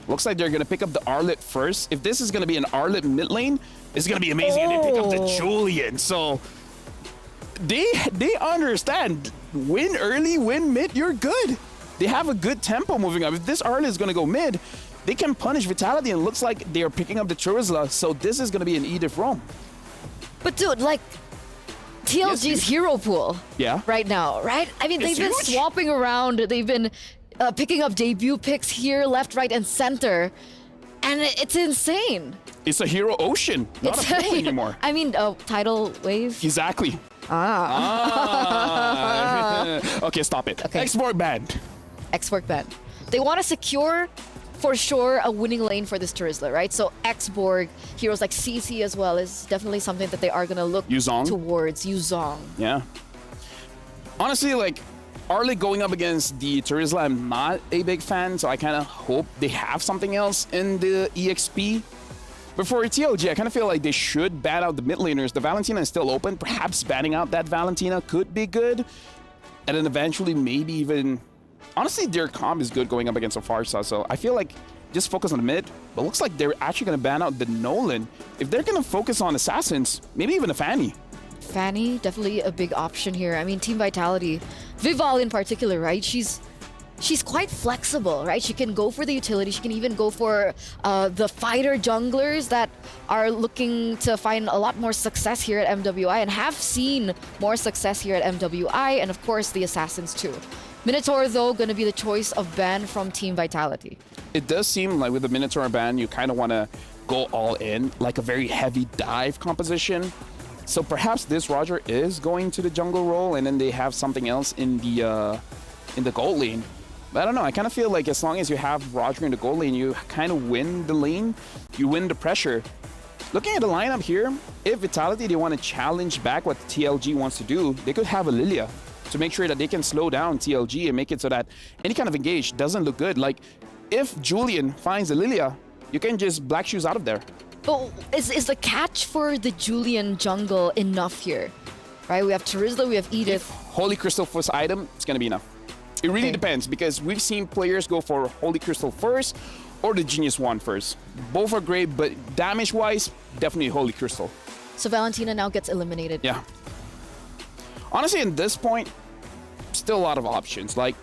Looks like they're going to pick up the Arlet first. If this is going to be an Arlet mid lane, it's going to be amazing. And they pick up the Julian. So they understand. Win early, win mid, you're good. They have a good tempo moving up. If this Arlet is going to go mid, they can punish Vitality, and it looks like they are picking up the Terizla. So this is going to be an Edith roam. But dude, like, TLG's hero pool right now, right? I mean, they've been swapping around. They've been picking up debut picks here, left, right, and center. And it's insane. It's a hero ocean, not a pool anymore. I mean, tidal wave. Exactly. Okay, stop it. Okay. Export ban. Export ban. They want to secure, for sure, a winning lane for this Terizla, right? So X-Borg, heroes like CC as well, is definitely something that they are going to look towards. Yuzong. Yeah. Honestly, like, Arlet going up against the Terizla, I'm not a big fan, so I kind of hope they have something else in the EXP. But for TLG, I kind of feel like they should ban out the mid laners. The Valentina is still open. Perhaps banning out that Valentina could be good. And then eventually maybe even... Honestly, their comp is good going up against a Farsa, so I feel like just focus on the mid. But looks like they're actually going to ban out the Nolan. If they're going to focus on Assassins, maybe even a Fanny. Fanny, definitely a big option here. I mean, Team Vitality, Vival in particular, right? She's quite flexible, right? She can go for the utility. She can even go for the fighter junglers that are looking to find a lot more success here at MWI and have seen more success here at MWI, and of course the Assassins too. Minotaur, though, going to be the choice of ban from Team Vitality. It does seem like with the Minotaur ban, you kind of want to go all in, like a very heavy dive composition. So perhaps this Roger is going to the jungle role, and then they have something else in the gold lane. But I don't know, I kind of feel like as long as you have Roger in the gold lane, you kind of win the lane, you win the pressure. Looking at the lineup here, if Vitality, they want to challenge back what TLG wants to do, they could have a Lilia to make sure that they can slow down TLG and make it so that any kind of engage doesn't look good. Like, if Julian finds a Lilia, you can just Black Shoes out of there. But is the catch for the Julian jungle enough here? Right, we have Terizla, we have Edith. If Holy Crystal first item, it's going to be enough. It really depends, because we've seen players go for Holy Crystal first or the Genius Wand first. Both are great, but damage-wise, definitely Holy Crystal. So Valentina now gets eliminated. Yeah. Honestly, at this point, still a lot of options. Like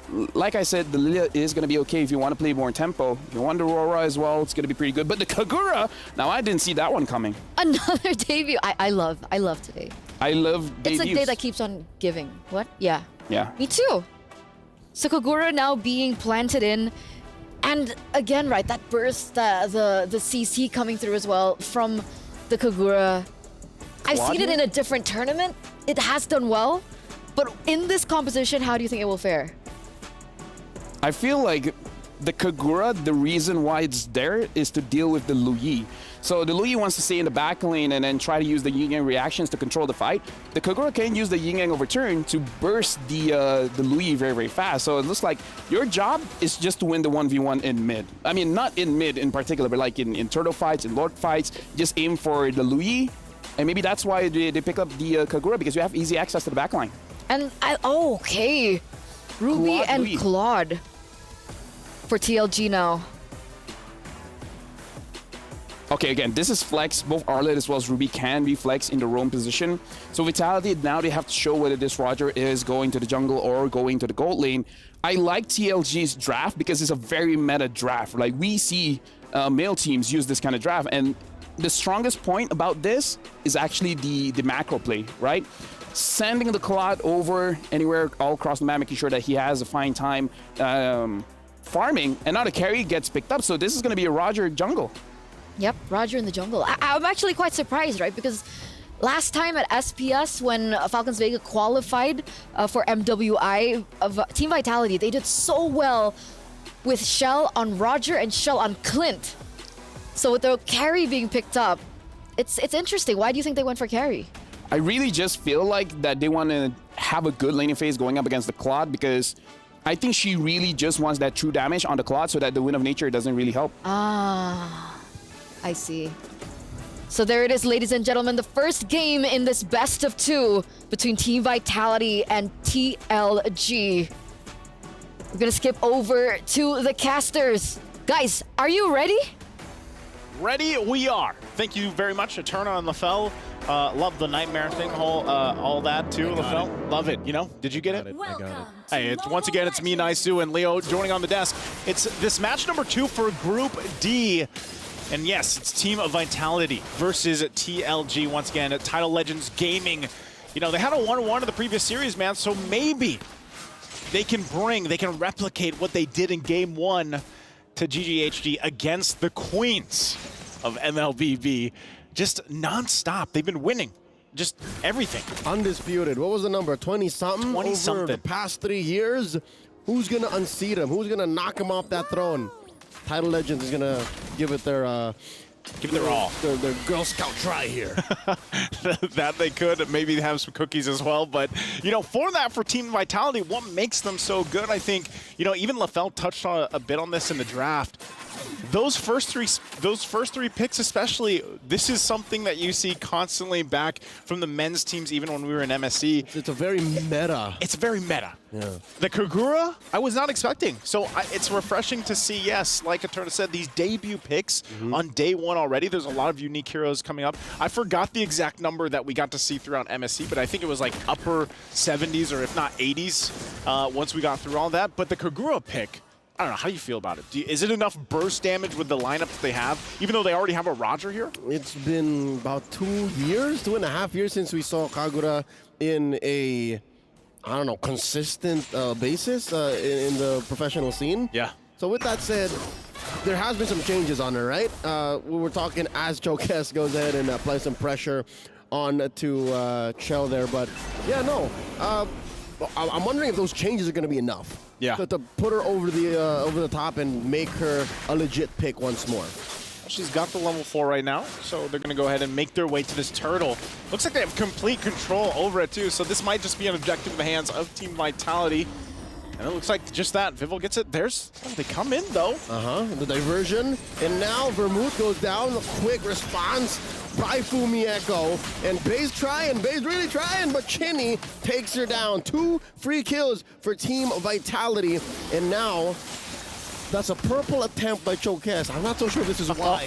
I said, the Lilia is going to be okay if you want to play more tempo. If you want the Aurora as well, it's going to be pretty good. But the Kagura, now I didn't see that one coming. Another debut. I love today. I love It's debuts. a day that keeps on giving. What? Yeah. Yeah. Me too. So Kagura now being planted in. And again, right, that burst, the CC coming through as well from the Kagura. I've seen it in a different tournament. It has done well. But in this composition, how do you think it will fare? I feel like the Kagura, the reason why it's there is to deal with the Luyi. So the Luyi wants to stay in the back lane and then try to use the yin-yang reactions to control the fight. The Kagura can use the yin-yang overturn to burst the Luyi very, very fast. So it looks like your job is just to win the 1v1 in mid. I mean, not in mid in particular, but like in turtle fights, in lord fights, just aim for the Luyi. And maybe that's why they pick up the Kagura, because you have easy access to the back line. And okay. Ruby Claude and Louis. Claude for TLG now. Okay, again, this is flex. Both Arlet as well as Ruby can be flex in the roam position. So Vitality, now they have to show whether this Roger is going to the jungle or going to the gold lane. I like TLG's draft because it's a very meta draft. Like, we see male teams use this kind of draft. And the strongest point about this is actually the macro play, right? Sending the Claude over anywhere all across the map, making sure that he has a fine time farming. And now the carry gets picked up. So this is going to be a Roger jungle. Yep, Roger in the jungle. I'm actually quite surprised, right? Because last time at SPS, when Falcons Vega qualified for MWI, Team Vitality, they did so well with Shell on Roger and Shell on Clint. So with the carry being picked up, it's interesting. Why do you think they went for carry? I really just feel like that they want to have a good laning phase going up against the Claude, because I think she really just wants that true damage on the Claude so that the Wind of Nature doesn't really help. Ah, I see. So there it is, ladies and gentlemen, the first game in this best of two between Team Vitality and TLG. We're gonna skip over to the casters. Guys, are you ready? Ready we are. Thank you very much, Eterna and LaFell. Love the nightmare thing, all that too, LaFell. Love it, you know? Did you get it? I got it. Hey, once again, it's me, Naisu, and Leo joining on the desk. It's this match number 2 for Group D. And yes, it's Team Vitality versus TLG. Once again, Title Legends Gaming. You know, they had a 1-1 in the previous series, man, so maybe they can replicate what they did in Game 1 to GGHD against the Queens of MLBB. Just non-stop. They've been winning. Just everything. Undisputed. What was the number? 20-something? 20-something. Over the past 3 years? Who's going to unseat him? Who's going to knock him off that throne? Title Legends is going to give it their all. Their Girl Scout try here. That they could. Maybe have some cookies as well. But, you know, for Team Vitality, what makes them so good, I think, you know, even LaFell touched on a bit on this in the draft. Those first three picks especially, this is something that you see constantly back from the men's teams, even when we were in MSC. It's a very meta. It's very meta. Yeah. The Kagura, I was not expecting. So it's refreshing to see, yes, like Eterna said, these debut picks on day 1 already. There's a lot of unique heroes coming up. I forgot the exact number that we got to see throughout MSC, but I think it was like upper 70s or if not 80s once we got through all that. But the Kagura pick, I don't know, how do you feel about it? Is it enough burst damage with the lineup that they have, even though they already have a Roger here? It's been about 2.5 years since we saw Kagura in a, I don't know, consistent basis in the professional scene. Yeah. So with that said, there has been some changes on her, right? We were talking as Chokes goes ahead and applies some pressure on to Chell there, but yeah, no. I'm wondering if those changes are going to be enough. Yeah. To put her over the top and make her a legit pick once more. She's got the level 4 right now, so they're going to go ahead and make their way to this turtle. Looks like they have complete control over it too, so this might just be an objective in the hands of Team Vitality. And it looks like just that. Vivil gets it. They come in though. The diversion. And now Vermouth goes down. A quick response by Fumi Echo. And Bay's really trying, but Chinny takes her down. 2 free kills for Team Vitality. And now that's a purple attempt by Chokes. I'm not so sure this is wise.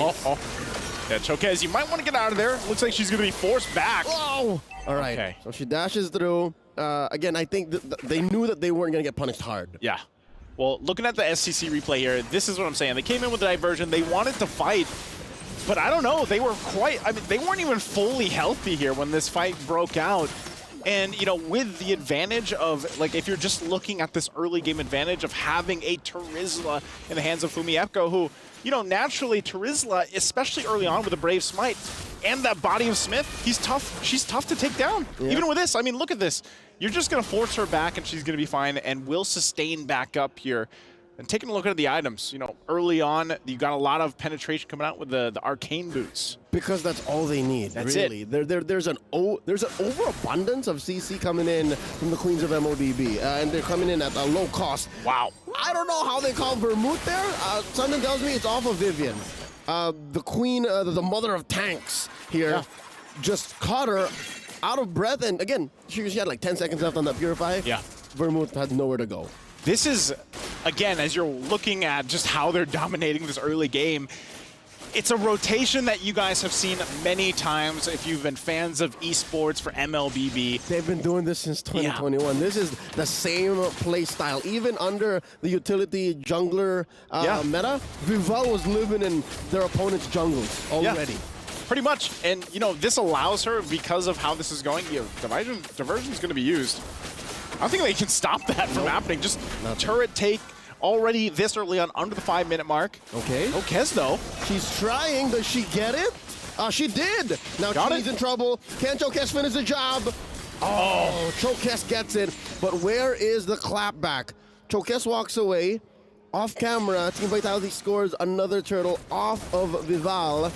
Yeah, Chokes, you might want to get out of there. Looks like she's going to be forced back. Oh! All right. Okay. So she dashes through. Again, I think they knew that they weren't going to get punished hard. Yeah. Well, looking at the SCC replay here, this is what I'm saying. They came in with the diversion. They wanted to fight. But I don't know, they were quite, I mean, they weren't even fully healthy here when this fight broke out. And, you know, with the advantage of, like, if you're just looking at this early game advantage of having a Terizla in the hands of Fumi Echo, who, you know, naturally Terizla, especially early on with a Brave Smite and that body of Smith, she's tough to take down. Yeah. Even with this, I mean, look at this. You're just going to force her back and she's going to be fine and will sustain back up here. And taking a look at the items, you know, early on, you got a lot of penetration coming out with the arcane boots. Because that's all they need, that's really. There's an overabundance of CC coming in from the Queens of MOBB, and they're coming in at a low cost. Wow. I don't know how they call Vermouth there. Something tells me it's off of Vivian. The queen, the mother of tanks here, just caught her out of breath. And again, she had like 10 seconds left on that Purify. Yeah. Vermouth had nowhere to go. This is, again, as you're looking at just how they're dominating this early game, it's a rotation that you guys have seen many times if you've been fans of esports for MLBB. They've been doing this since 2021. Yeah. This is the same play style. Even under the utility jungler meta, Vival was living in their opponent's jungles already. Yeah. Pretty much. And, you know, this allows her, because of how this is going, diversion's going to be used. I don't think they can stop that from happening. Just turret take already this early on, under the 5-minute mark. Okay. Oh, Kez, though. She's trying. Does she get it? She did. Now she's in trouble. Can Chokes finish the job? Oh, Chokes gets it. But where is the clapback? Chokes walks away. Off camera, Team Vitality scores another turtle off of Vival.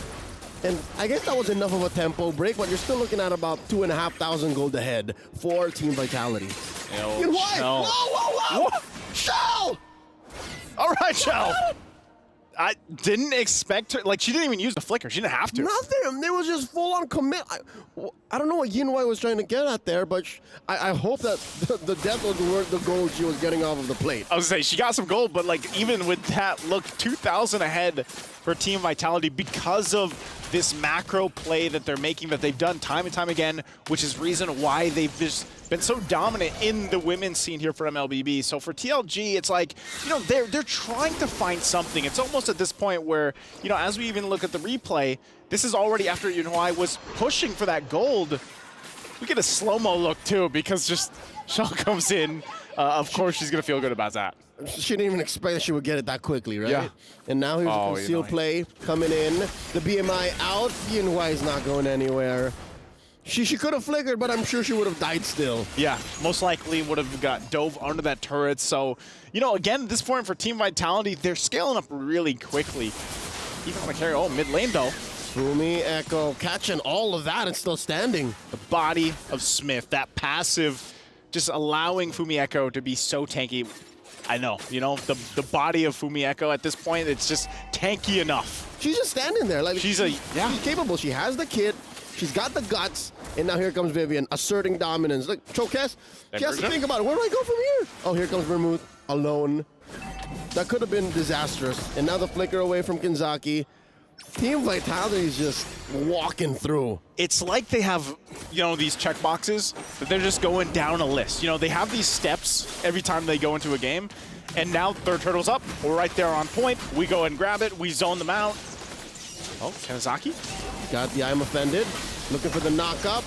And I guess that was enough of a tempo break, but you're still looking at about 2,500 gold ahead for Team Vitality. Oh, Whoa, whoa, whoa! Shell! All right, Shell. I didn't expect her, like, she didn't even use the flicker. She didn't have to. Nothing. It was just full-on commit. I don't know what Yinwei was trying to get at there, but I hope that the death was worth the gold she was getting off of the plate. I was going to say, she got some gold, but, like, even with that, look, 2,000 ahead for Team Vitality because of this macro play that they're making that they've done time and time again, which is reason why they've just been so dominant in the women's scene here for MLBB. So for TLG, it's like, you know, they're trying to find something. It's almost at this point where, you know, as we even look at the replay, this is already after Yunhua was pushing for that gold. We get a slow-mo look too, because just Shell comes in. Of course she's gonna feel good about that. She didn't even expect that she would get it that quickly, right? Yeah. And now here's a concealed play coming in. The BMI out. Yinhua is not going anywhere. She could have flickered, but I'm sure she would have died still. Yeah, most likely would have got dove under that turret. So, you know, again, at this point for Team Vitality, they're scaling up really quickly. Even on the carry, mid lane though. Fumi Echo catching all of that and still standing. The body of Smith, that passive, just allowing Fumi Echo to be so tanky. I know, you know, the body of Fumi Echo at this point, it's just tanky enough. She's just standing there. Like she's capable. She has the kit. She's got the guts. And now here comes Vivian, asserting dominance. Look, Chokes, she has to think about it. Where do I go from here? Oh, here comes Vermouth, alone. That could have been disastrous. And now the flicker away from Kinzaki. Team Vitality is just walking through. It's like they have, you know, these checkboxes that they're just going down a list. You know, they have these steps every time they go into a game. And now third turtle's up. We're right there on point. We go and grab it. We zone them out. Oh, Kanazaki. Got the I'm offended. Looking for the knock up.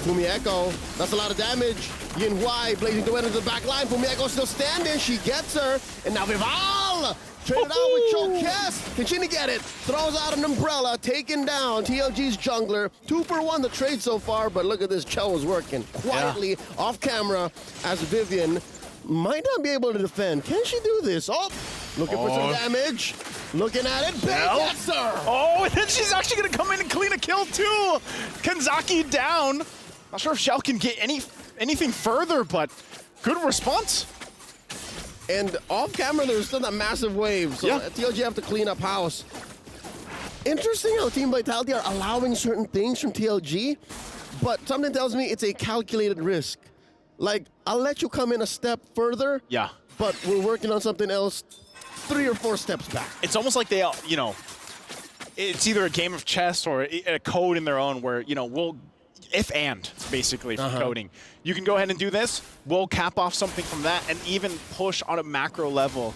Fumi Echo. That's a lot of damage. Yinhua blazing the way into the back line. Fumi Echo still standing. She gets her. And now Vival traded out with Chokes. Can she get it? Throws out an umbrella. Taking down TLG's jungler. 2 for 1 the trade so far. But look at this. Chell is working quietly off camera as Vivian might not be able to defend. Can she do this? Oh, looking for some damage. Looking at it. Big gets her. Oh, and then she's actually going to come in and clean a kill too. Kanzaki down. Not sure if Shell can get anything further, but good response. And off camera, there's still that massive wave. So TLG have to clean up house. Interesting how Team Vitality are allowing certain things from TLG, but something tells me it's a calculated risk. Like, I'll let you come in a step further, but we're working on something else 3 or 4 steps back. It's almost like they, you know, it's either a game of chess or a code in their own where, you know, we'll, if and, basically, for coding. You can go ahead and do this, we'll cap off something from that, and even push on a macro level.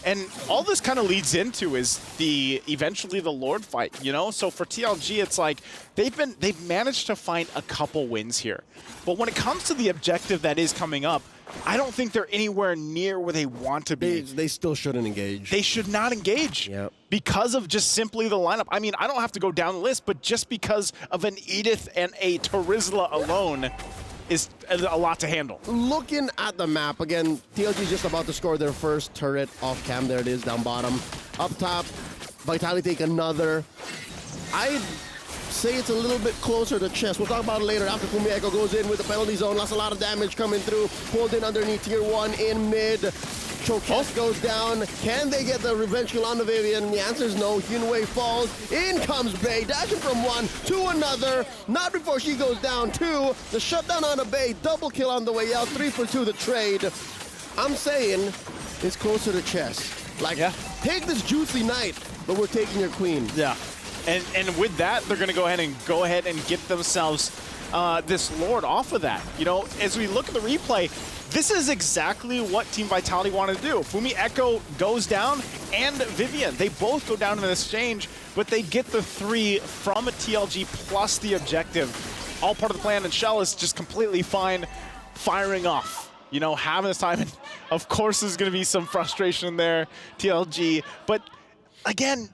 And all this kind of leads into is eventually the Lord fight, you know? So for TLG, it's like they've managed to find a couple wins here. But when it comes to the objective that is coming up, I don't think they're anywhere near where they want to be. They still shouldn't engage. They should not engage because of just simply the lineup. I mean, I don't have to go down the list, but just because of an Edith and a Terizla alone is a lot to handle. Looking at the map, again, TLG just about to score their first turret off cam. There it is, down bottom. Up top, Vitality take another. I'd say it's a little bit closer to chest. We'll talk about it later after Fumi Echo goes in with the penalty zone. Lost a lot of damage coming through. Pulled in underneath tier 1 in mid. Chokes goes down. Can they get the revenge kill on the Vivian? The answer is no. Hyunwei falls. In comes Bay, dashing from one to another. Not before she goes down. 2. The shutdown on the Bay. Double kill on the way out. 3 for 2 the trade. I'm saying it's closer to chess. Like, take this juicy knight, but we're taking your queen. Yeah. And with that, they're going to go ahead and get themselves this Lord off of that. You know, as we look at the replay, this is exactly what Team Vitality wanted to do. Fumi Echo goes down and Vivian. They both go down in an exchange, but they get the 3 from a TLG plus the objective. All part of the plan, and Shell is just completely fine firing off. You know, having this time. And of course, there's going to be some frustration there, TLG. But again,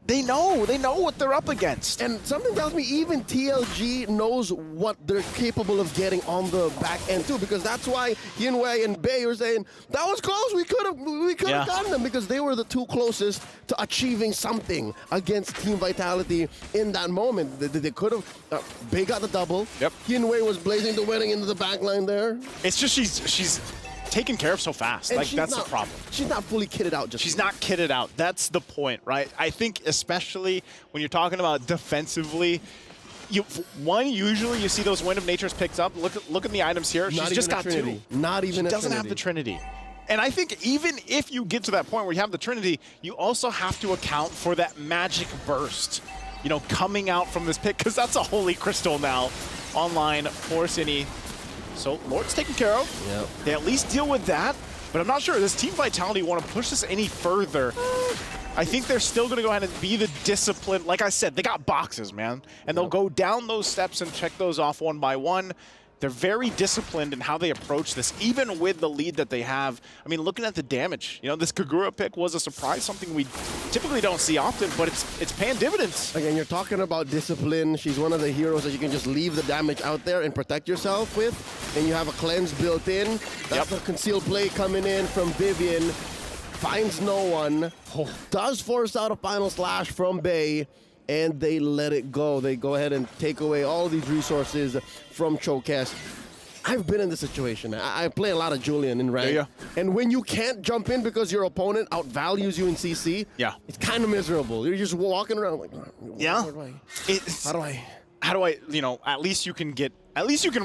they know what they're up against. And something tells me even TLG knows what they're capable of getting on the back end too, because that's why Hyunwei and Bay are saying, that was close, we could have gotten them, because they were the 2 closest to achieving something against Team Vitality in that moment. They could have, Bay got the double. Yep. Hyunwei was blazing the wedding into the back line there. It's just she's taken care of so fast. And like, that's the problem. She's not fully kitted out just She's yet. not kitted out. That's the point, right? I think especially when you're talking about defensively, usually you see those Wind of Nature's picked up. Look at the items here. She's just got 2. Not even She doesn't have the Trinity. And I think even if you get to that point where you have the Trinity, you also have to account for that magic burst, you know, coming out from this pit, because that's a holy crystal now online for Cine. So Lord's taken care of. Yep. They at least deal with that, but I'm not sure. Does Team Vitality want to push this any further? I think they're still going to go ahead and be the discipline. Like I said, they got boxes, man. And they'll go down those steps and check those off one by one. They're very disciplined in how they approach this, even with the lead that they have. I mean, looking at the damage, you know, this Kagura pick was a surprise, something we typically don't see often, but it's paying dividends. Again, you're talking about discipline. She's one of the heroes that you can just leave the damage out there and protect yourself with. And you have a cleanse built in. That's the concealed play coming in from Vivian. Finds no one. Does force out a final slash from Bay. And they let it go. They go ahead and take away all these resources from Chokes. I've been in this situation. I play a lot of Julian in rank. And when you can't jump in because your opponent outvalues you in CC, it's kind of miserable. You're just walking around like, how do I, you know, at least you can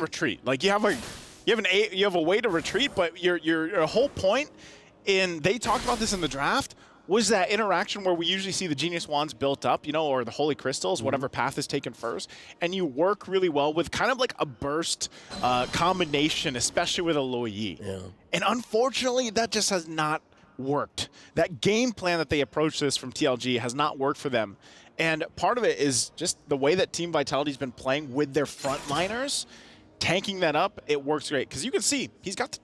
retreat. Like you have a way to retreat, but your whole point they talked about this in the draft, was that interaction where we usually see the Genius Wands built up, you know, or the Holy Crystals, whatever path is taken first, and you work really well with kind of like a burst combination, especially with a Luo Yi. And unfortunately, that just has not worked. That game plan that they approach this from TLG has not worked for them. And part of it is just the way that Team Vitality's been playing with their frontliners. Tanking that up, it works great. Because you can see, she's got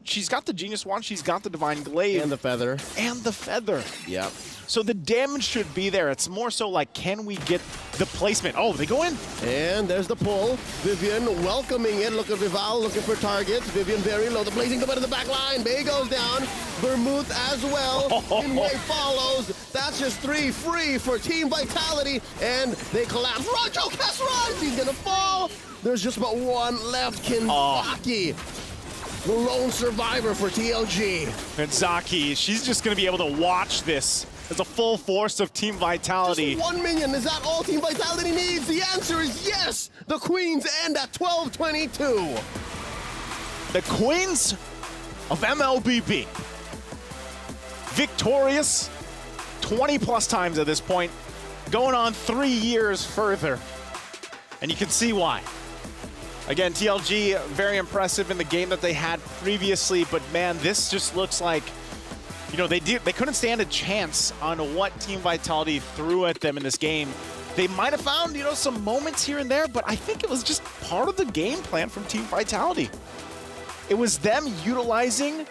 the Genius Wand, she's got the Divine Glaive. And the Feather. And the Feather. Yep. So the damage should be there. It's more so like, can we get the placement? Oh, they go in. And there's the pull. Vivian welcoming it. Look at Vival looking for targets. Vivian very low. The blazing the in the back line. Bay goes down. Vermouth as well. Hyunwei follows. That's just 3 free for Team Vitality. And they collapse. Rojo Cass runs. He's going to fall. There's just about one left. Kinzaki, the lone survivor for TLG. Kinzaki, she's just going to be able to watch this as a full force of Team Vitality. Just 1 minion, is that all Team Vitality needs? The answer is yes. The Queens end at 12-22. The Queens of MLBB. Victorious 20+ times at this point, going on 3 years further. And you can see why. Again, TLG, very impressive in the game that they had previously, but man, this just looks like you know, they couldn't stand a chance on what Team Vitality threw at them in this game. They might have found, you know, some moments here and there, but I think it was just part of the game plan from Team Vitality. It was them utilizing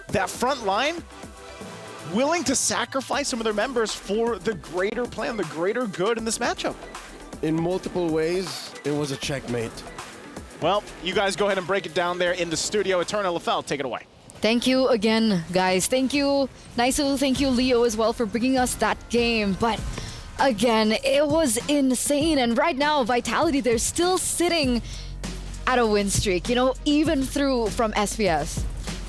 that front line, willing to sacrifice some of their members for the greater plan, the greater good in this matchup. In multiple ways, it was a checkmate. Well, you guys go ahead and break it down there in the studio. Eternal Lafel, take it away. Thank you again, guys. Thank you, Naisu. Thank you, Leo, as well, for bringing us that game. But again, it was insane. And right now, Vitality, they're still sitting at a win streak, you know, even through from SPS.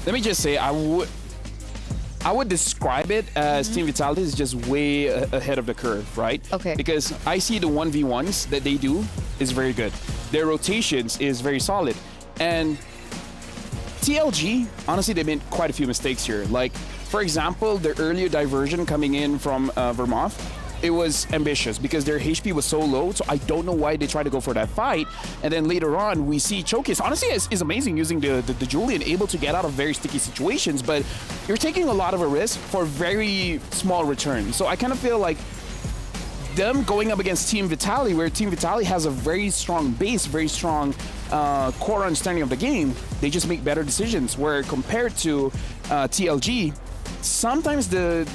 Let me just say, I would describe it as Team Vitality is just way ahead of the curve, right? Okay. Because I see the 1v1s that they do is very good. Their rotations is very solid. And TLG, honestly, they made quite a few mistakes here. Like, for example, the earlier diversion coming in from Vermont, it was ambitious because their HP was so low, so I don't know why they tried to go for that fight. And then later on, we see Chokis. Honestly, is amazing using the Julian, able to get out of very sticky situations, but you're taking a lot of a risk for very small return. So I kind of feel like them going up against Team Vitality, where Team Vitality has a very strong base, very strong core understanding of the game, they just make better decisions. Where compared to TLG, sometimes the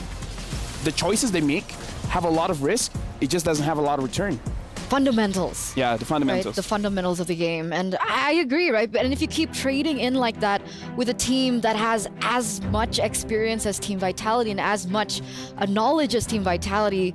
choices they make have a lot of risk, it just doesn't have a lot of return. Fundamentals. Yeah, the fundamentals. Right? The fundamentals of the game. And I agree, right? And if you keep trading in like that with a team that has as much experience as Team Vitality and as much knowledge as Team Vitality,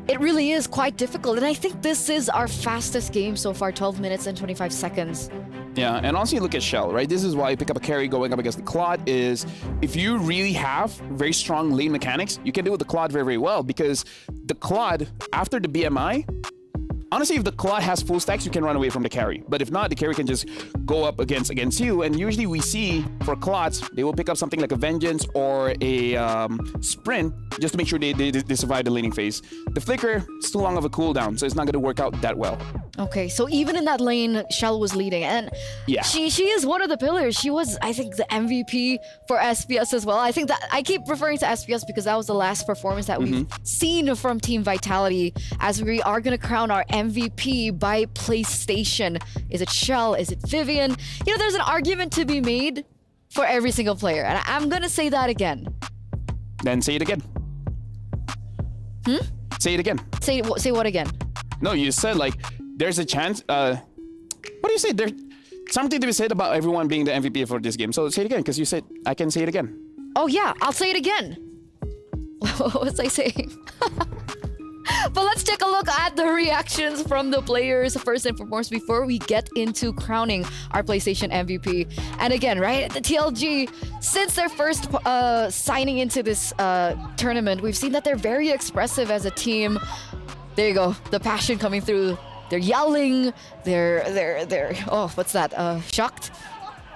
it really is quite difficult. And I think this is our fastest game so far, 12 minutes and 25 seconds. Yeah, and also you look at Shell, right? This is why you pick up a carry going up against the Claude is if you really have very strong lane mechanics, you can deal with the Claude very, very well because the Claude, after the BMI, honestly, if the Claude has full stacks, you can run away from the carry. But if not, the carry can just go up against you. And usually we see for Claudes, they will pick up something like a Vengeance or a Sprint just to make sure they survive the laning phase. The Flicker is too long of a cooldown, so it's not going to work out that well. Okay, so even in that lane, Shell was leading. And yeah, she is one of the pillars. She was, I think, the MVP for SPS as well. I think that I keep referring to SPS because that was the last performance that we've seen from Team Vitality, as we are going to crown our MVP by PlayStation. Is it Shell? Is it Vivian? You know, there's an argument to be made for every single player. And I'm going to say that again. Then say it again. Say it again. Say what again? No, you said like there's a chance. What do you say? There's something to be said about everyone being the MVP for this game. So say it again, because you said I can say it again. Oh yeah, I'll say it again. What was I saying? But let's take a look at the reactions from the players first and foremost before we get into crowning our PlayStation MVP. And again, right, the TLG, since their first signing into this tournament, we've seen that they're very expressive as a team. There you go, the passion coming through. They're yelling. They're oh, what's that? Shocked?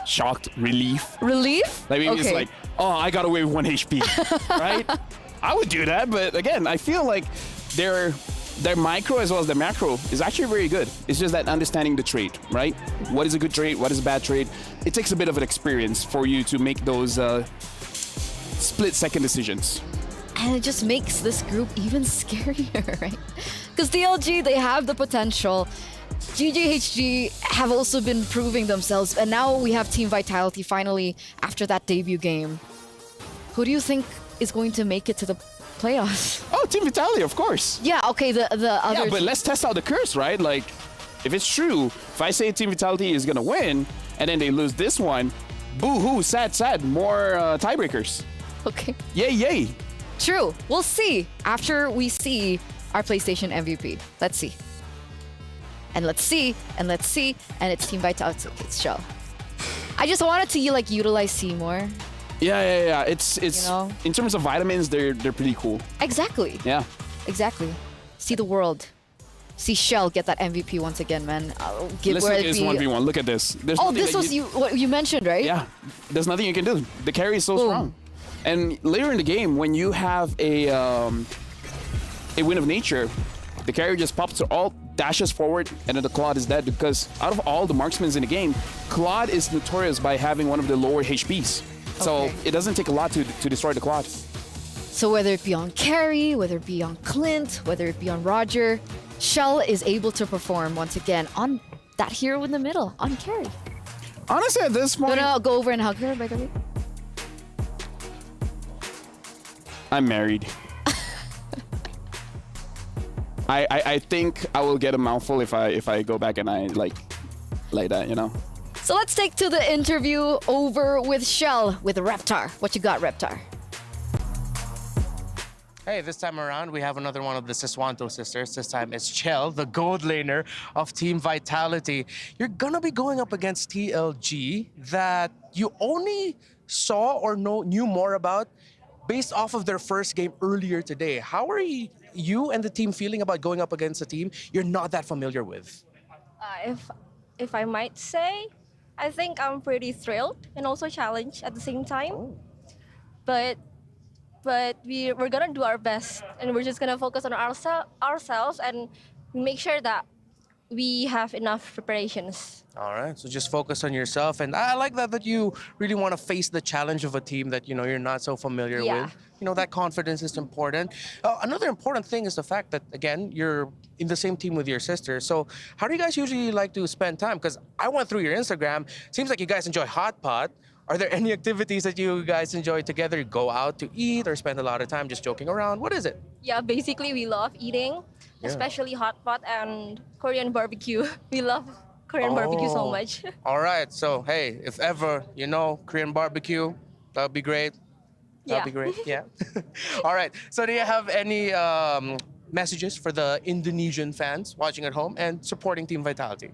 Shocked, relief. Relief? Like maybe okay. It's like, oh, I got away with 1 HP, right? I would do that, but again, I feel like their micro as well as their macro is actually very good. It's just that understanding the trade, right? What is a good trade? What is a bad trade? It takes a bit of an experience for you to make those split-second decisions. And it just makes this group even scarier, right? Because TLG, they have the potential. GGHG have also been proving themselves. And now we have Team Vitality finally after that debut game. Who do you think is going to make it to the playoffs? Oh, Team Vitality, of course. Yeah, okay, the other... Yeah, but let's test out the curse, right? Like, if it's true, if I say Team Vitality is going to win, and then they lose this one, boo-hoo, sad, more tiebreakers. Okay. Yay, yay. True. We'll see after we see our PlayStation MVP. Let's see. And let's see, and let's see, and it's Team Vitality. It's show. I just wanted to utilize C more. Yeah. It's you know? In terms of vitamins, they're pretty cool. Exactly. Yeah. Exactly. See the world. See Shell get that MVP once again, man. Let's look at this 1v1. Look at this. There's this was what you mentioned, right? Yeah. There's nothing you can do. The carry is so strong. And later in the game, when you have a Wind of Nature, the carry just pops to alt, dashes forward, and then the Claude is dead because out of all the marksmen in the game, Claude is notorious by having one of the lower HPs. So it doesn't take a lot to destroy the Claude. So whether it be on Carrie, whether it be on Clint, whether it be on Roger, Shell is able to perform once again on that hero in the middle, on Carrie. Honestly, at this point, I'll go over and hug her, by the way. I'm married. I think I will get a mouthful if I go back and I like that, you know. So let's take to the interview over with Shell with Reptar. What you got, Reptar? Hey, this time around, we have another one of the Siswanto sisters. This time it's Chell, the gold laner of Team Vitality. You're gonna be going up against TLG that you only saw or knew more about based off of their first game earlier today. How are you and the team feeling about going up against a team you're not that familiar with? If I might say, I think I'm pretty thrilled and also challenged at the same time. But we're gonna do our best, and we're just gonna focus on ourselves and make sure that we have enough preparations. All right, so just focus on yourself, and I like that you really want to face the challenge of a team that you're not so familiar with. That confidence is important. Another important thing is the fact that again you're in the same team with your sister. So how do you guys usually like to spend time? Because I went through your Instagram. Seems like you guys enjoy hot pot. Are there any activities that you guys enjoy together? Go out to eat or spend a lot of time just joking around? What is it? Yeah, basically we love eating, especially hot pot and Korean barbecue. We love Korean barbecue so much. All right, so hey, if ever Korean barbecue, that would be great. That would be great, yeah. All right, so do you have any messages for the Indonesian fans watching at home and supporting Team Vitality?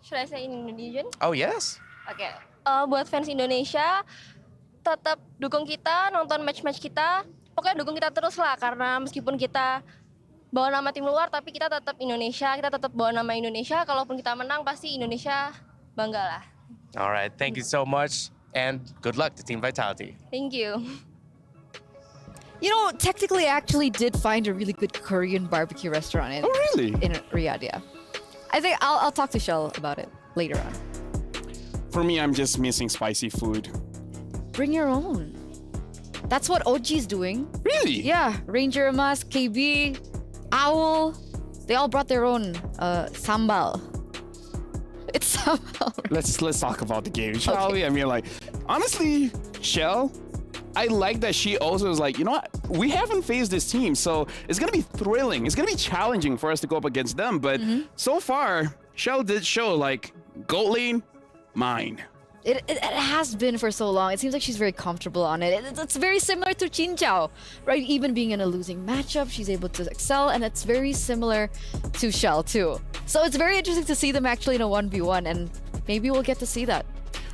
Should I say in Indonesian? Oh, yes. Okay. Buat fans Indonesia, tetap dukung kita, nonton match-match kita. Pokoknya dukung kita terus lah, karena meskipun kita bawa nama tim luar, tapi kita tetap Indonesia, kita tetap bawa nama Indonesia. Kalaupun kita menang, pasti Indonesia bangga lah. All right, thank you so much, and good luck to Team Vitality. Thank you. Technically, I actually did find a really good Korean barbecue restaurant in Riyadh, yeah. I think I'll talk to Shell about it later on. For me, I'm just missing spicy food. Bring your own. That's what OG's doing. Really? Yeah, Ranger Mas, KB, Owl, they all brought their own sambal. It's sambal. Let's talk about the game, shall we? I mean, honestly, Shell, I like that she also is like, you know what? We haven't faced this team, so it's gonna be thrilling. It's gonna be challenging for us to go up against them. But so far, Shell did show gold lane, mine. It has been for so long. It seems like she's very comfortable on it. It's very similar to Chin Chao, right? Even being in a losing matchup, she's able to excel, and it's very similar to Shell too. So it's very interesting to see them actually in a 1v1, and maybe we'll get to see that.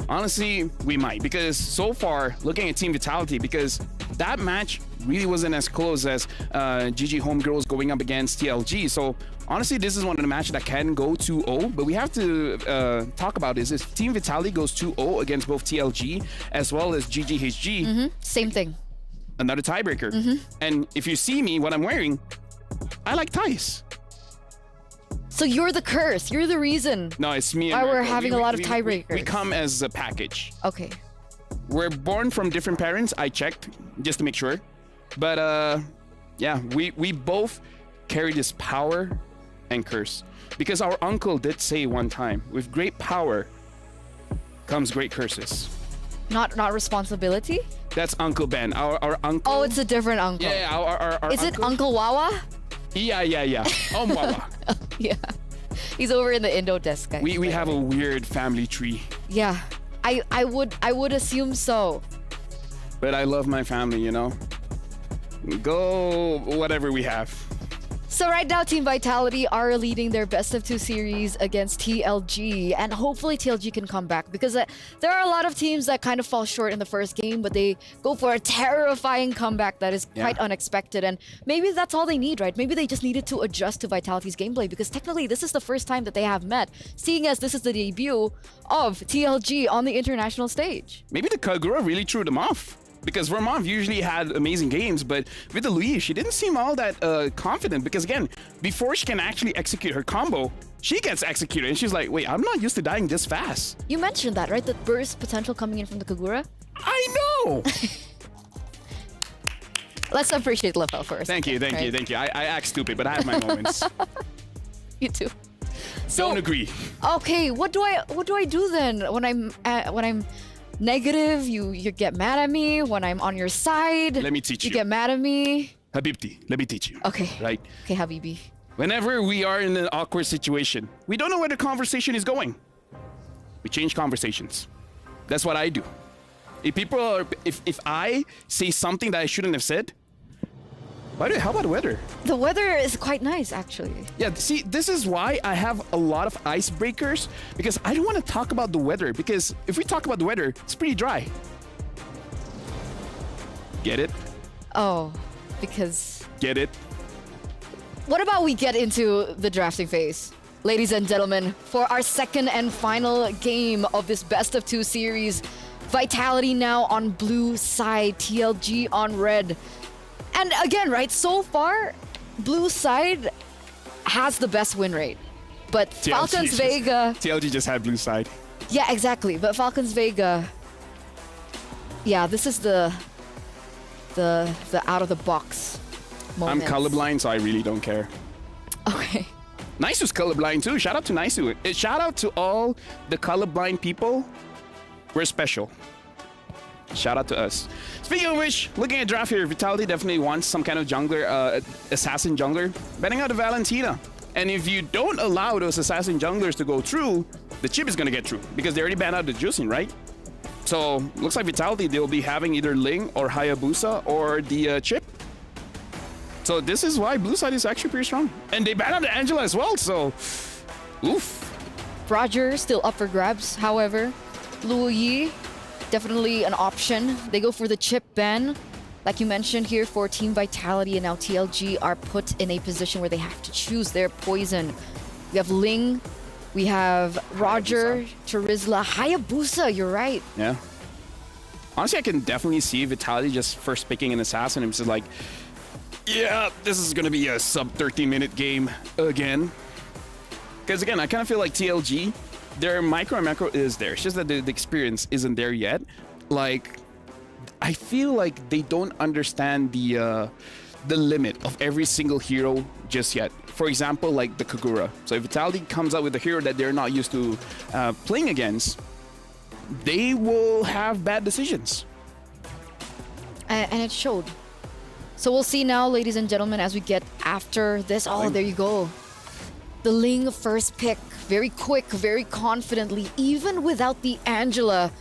Honestly, we might, because so far, looking at Team Vitality, because that match really wasn't as close as GG Homegirls going up against TLG. So honestly, this is one of the matches that can go 2-0, but we have to talk about this. If Team Vitality goes 2-0 against both TLG as well as GGHG, same thing. Another tiebreaker. And if you see me, what I'm wearing, I like ties. So you're the curse. You're the reason. No, it's me. Why we're having a lot of tiebreakers. We come as a package. Okay. We're born from different parents. I checked just to make sure. But yeah, we both carry this power and curse. Because our uncle did say one time, with great power comes great curses. Not responsibility? That's Uncle Ben. Our uncle. Oh, it's a different uncle. Yeah, our Is it Uncle Wawa? Yeah. Wawa. Yeah. He's over in the Indo desk, guys. We have a weird family tree. Yeah. I would assume so. But I love my family, Go whatever we have. So right now, Team Vitality are leading their best of 2 series against TLG, and hopefully TLG can come back, because there are a lot of teams that kind of fall short in the first game, but they go for a terrifying comeback that is quite unexpected, and maybe that's all they need, right? Maybe they just needed to adjust to Vitality's gameplay, because technically this is the first time that they have met, seeing as this is the debut of TLG on the international stage. Maybe the Kagura really threw them off. Because Vermont usually had amazing games, but with the Louise, she didn't seem all that confident. Because again, before she can actually execute her combo, she gets executed. And she's like, wait, I'm not used to dying this fast. You mentioned that, right? The burst potential coming in from the Kagura? I know! Let's appreciate Lefel first. Thank you. I act stupid, but I have my moments. You too. Don't agree. Okay, what do I do then when I'm negative? You get mad at me. When I'm on your side, Let me teach you. You get mad at me. Habibti, let me teach you. Okay. Right? Okay, Habibi. Whenever we are in an awkward situation, we don't know where the conversation is going. We change conversations. That's what I do. If I say something that I shouldn't have said, by the way, how about the weather? The weather is quite nice, actually. Yeah, see, this is why I have a lot of icebreakers, because I don't want to talk about the weather, because if we talk about the weather, it's pretty dry. Get it? Oh, because... Get it? What about we get into the drafting phase? Ladies and gentlemen, for our second and final game of this best of two series, Vitality now on blue side, TLG on red. And again, right, so far, blue side has the best win rate. But Falcons Vega... TLG just had blue side. Yeah, exactly. But Falcons Vega... Yeah, this is the out-of-the-box moment. I'm colorblind, so I really don't care. Okay. Naisu's colorblind too. Shout out to Naisu. Shout out to all the colorblind people. We're special. Shout out to us. Speaking of which, looking at draft here, Vitality definitely wants some kind of jungler, assassin jungler, banning out the Valentina. And if you don't allow those assassin junglers to go through, the chip is going to get through because they already banned out the juicing, right? So looks like Vitality, they'll be having either Ling or Hayabusa or the chip. So this is why blue side is actually pretty strong. And they banned out the Angela as well, so oof. Roger still up for grabs, however. Luo Yi, definitely an option. They go for the chip ban. Like you mentioned here, for Team Vitality and now TLG are put in a position where they have to choose their poison. We have Ling, we have Roger, Terizla, Hayabusa, you're right. Yeah. Honestly, I can definitely see Vitality just first picking an assassin and just like, yeah, this is going to be a sub 13-minute game again. Because again, I kind of feel like TLG, their micro and macro is there. It's just that the experience isn't there yet. Like, I feel like they don't understand the limit of every single hero just yet. For example, like the Kagura. So if Vitality comes out with a hero that they're not used to playing against, they will have bad decisions. And it showed. So we'll see now, ladies and gentlemen, as we get after this. Oh, there you go. The Ling first pick, very quick, very confidently, even without the Angela.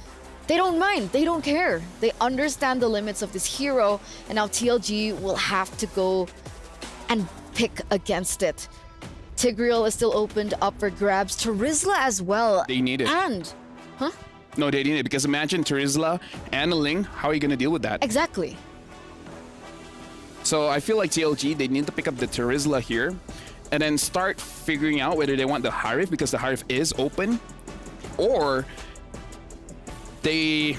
They don't mind, they don't care. They understand the limits of this hero, and now TLG will have to go and pick against it. Tigreal is still opened up for grabs. Terizla as well. They need it. And, huh? No, they need it, because imagine Terizla and a Ling, how are you going to deal with that? Exactly. So I feel like TLG, they need to pick up the Terizla here and then start figuring out whether they want the Harif, because the Harif is open, or they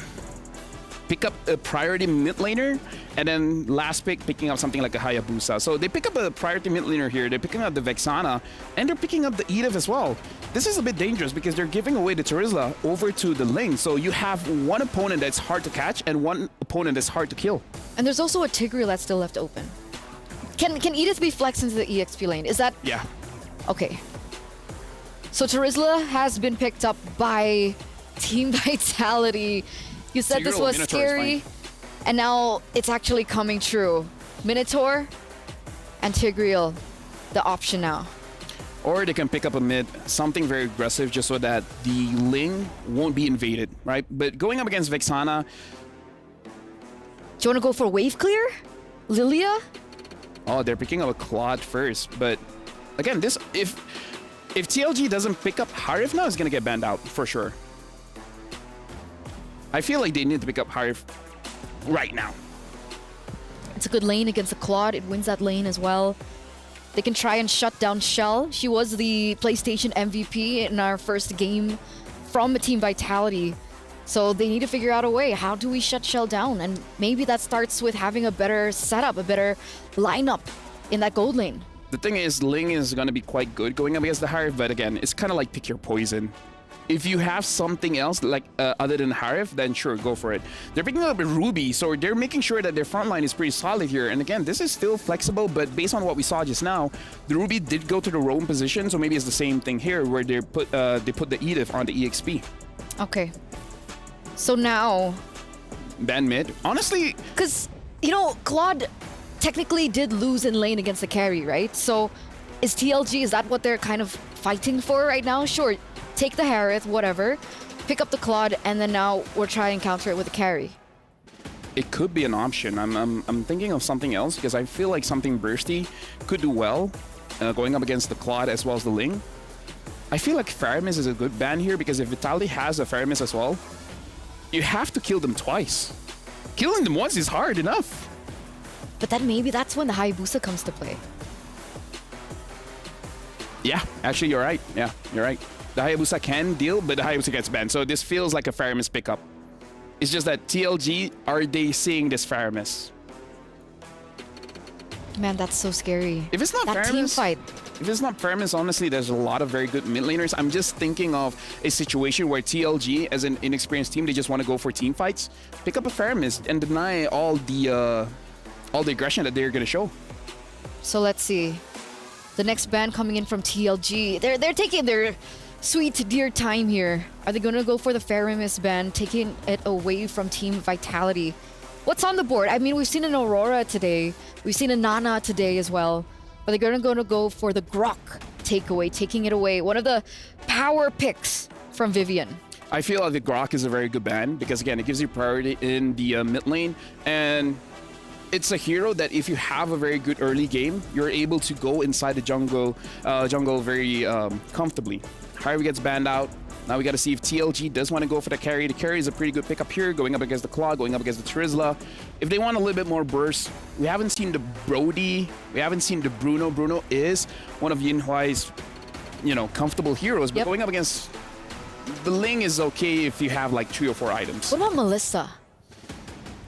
pick up a priority mid laner and then last pick picking up something like a Hayabusa. So they pick up a priority mid laner here, they're picking up the Vexana, and they're picking up the Edith as well. This is a bit dangerous because they're giving away the Terizla over to the Ling. So you have one opponent that's hard to catch and one opponent that's hard to kill. And there's also a Tigreal that's still left open. Can Edith be flexed into the EXP lane? Is that... Yeah. Okay. So Terizla has been picked up by Team Vitality. You said this was scary, and now it's actually coming true. Minotaur and Tigreal, the option now. Or they can pick up a mid, something very aggressive, just so that the Ling won't be invaded, right? But going up against Vexana... Do you want to go for wave clear? Lilia? Oh, they're picking up a Claude first, but again, this if TLG doesn't pick up Harif now, it's gonna get banned out for sure. I feel like they need to pick up Harif right now. It's a good lane against the Claude. It wins that lane as well. They can try and shut down Shell. She was the PlayStation MVP in our first game from Team Vitality. So they need to figure out a way. How do we shut Shell down? And maybe that starts with having a better setup, a better lineup in that gold lane. The thing is, Ling is going to be quite good going up against the Harif, but again, it's kind of like pick your poison. If you have something else like other than Harif, then sure, go for it. They're picking up a Ruby, so they're making sure that their front line is pretty solid here. And again, this is still flexible, but based on what we saw just now, the Ruby did go to the roam position, so maybe it's the same thing here where they put the Edith on the EXP. Okay. So now... Ban mid. Honestly... Because, you know, Claude technically did lose in lane against the carry, right? So is TLG, is that what they're kind of fighting for right now? Sure. Take the Harith, whatever, pick up the Claude, and then now we're trying to counter it with a carry. It could be an option. I'm thinking of something else because I feel like something bursty could do well going up against the Claude as well as the Ling. I feel like Faramis is a good ban here because if Vitality has a Faramis as well, you have to kill them twice. Killing them once is hard enough. But then maybe that's when the Hayabusa comes to play. Yeah, actually you're right. Yeah, you're right. The Hayabusa can deal, but the Hayabusa gets banned. So this feels like a Faramis pickup. It's just that TLG, are they seeing this Faramis? Man, that's so scary. If it's not that Faramis, team fight. If it's not Faramis, honestly, there's a lot of very good mid laners. I'm just thinking of a situation where TLG, as an inexperienced team, they just want to go for team fights. Pick up a Faramis and deny all the aggression that they're going to show. So let's see. The next ban coming in from TLG. They're taking their sweet dear time here. Are they going to go for the Faramis ban, taking it away from Team Vitality? What's on the board? I mean, we've seen an Aurora today. We've seen a Nana today as well. But they're going to go for the Grok takeaway, taking it away. One of the power picks from Vivian. I feel like the Grok is a very good ban because, again, it gives you priority in the mid lane. And it's a hero that if you have a very good early game, you're able to go inside the jungle very comfortably. Harvey gets banned out. Now we got to see if TLG does want to go for the carry. The carry is a pretty good pickup here, going up against the Claw, going up against the Trizla. If they want a little bit more burst, we haven't seen the Brody, we haven't seen the Bruno. Bruno is one of Yinhuai's, comfortable heroes, but going up against the Ling is okay if you have like 3 or 4 items. What about Melissa?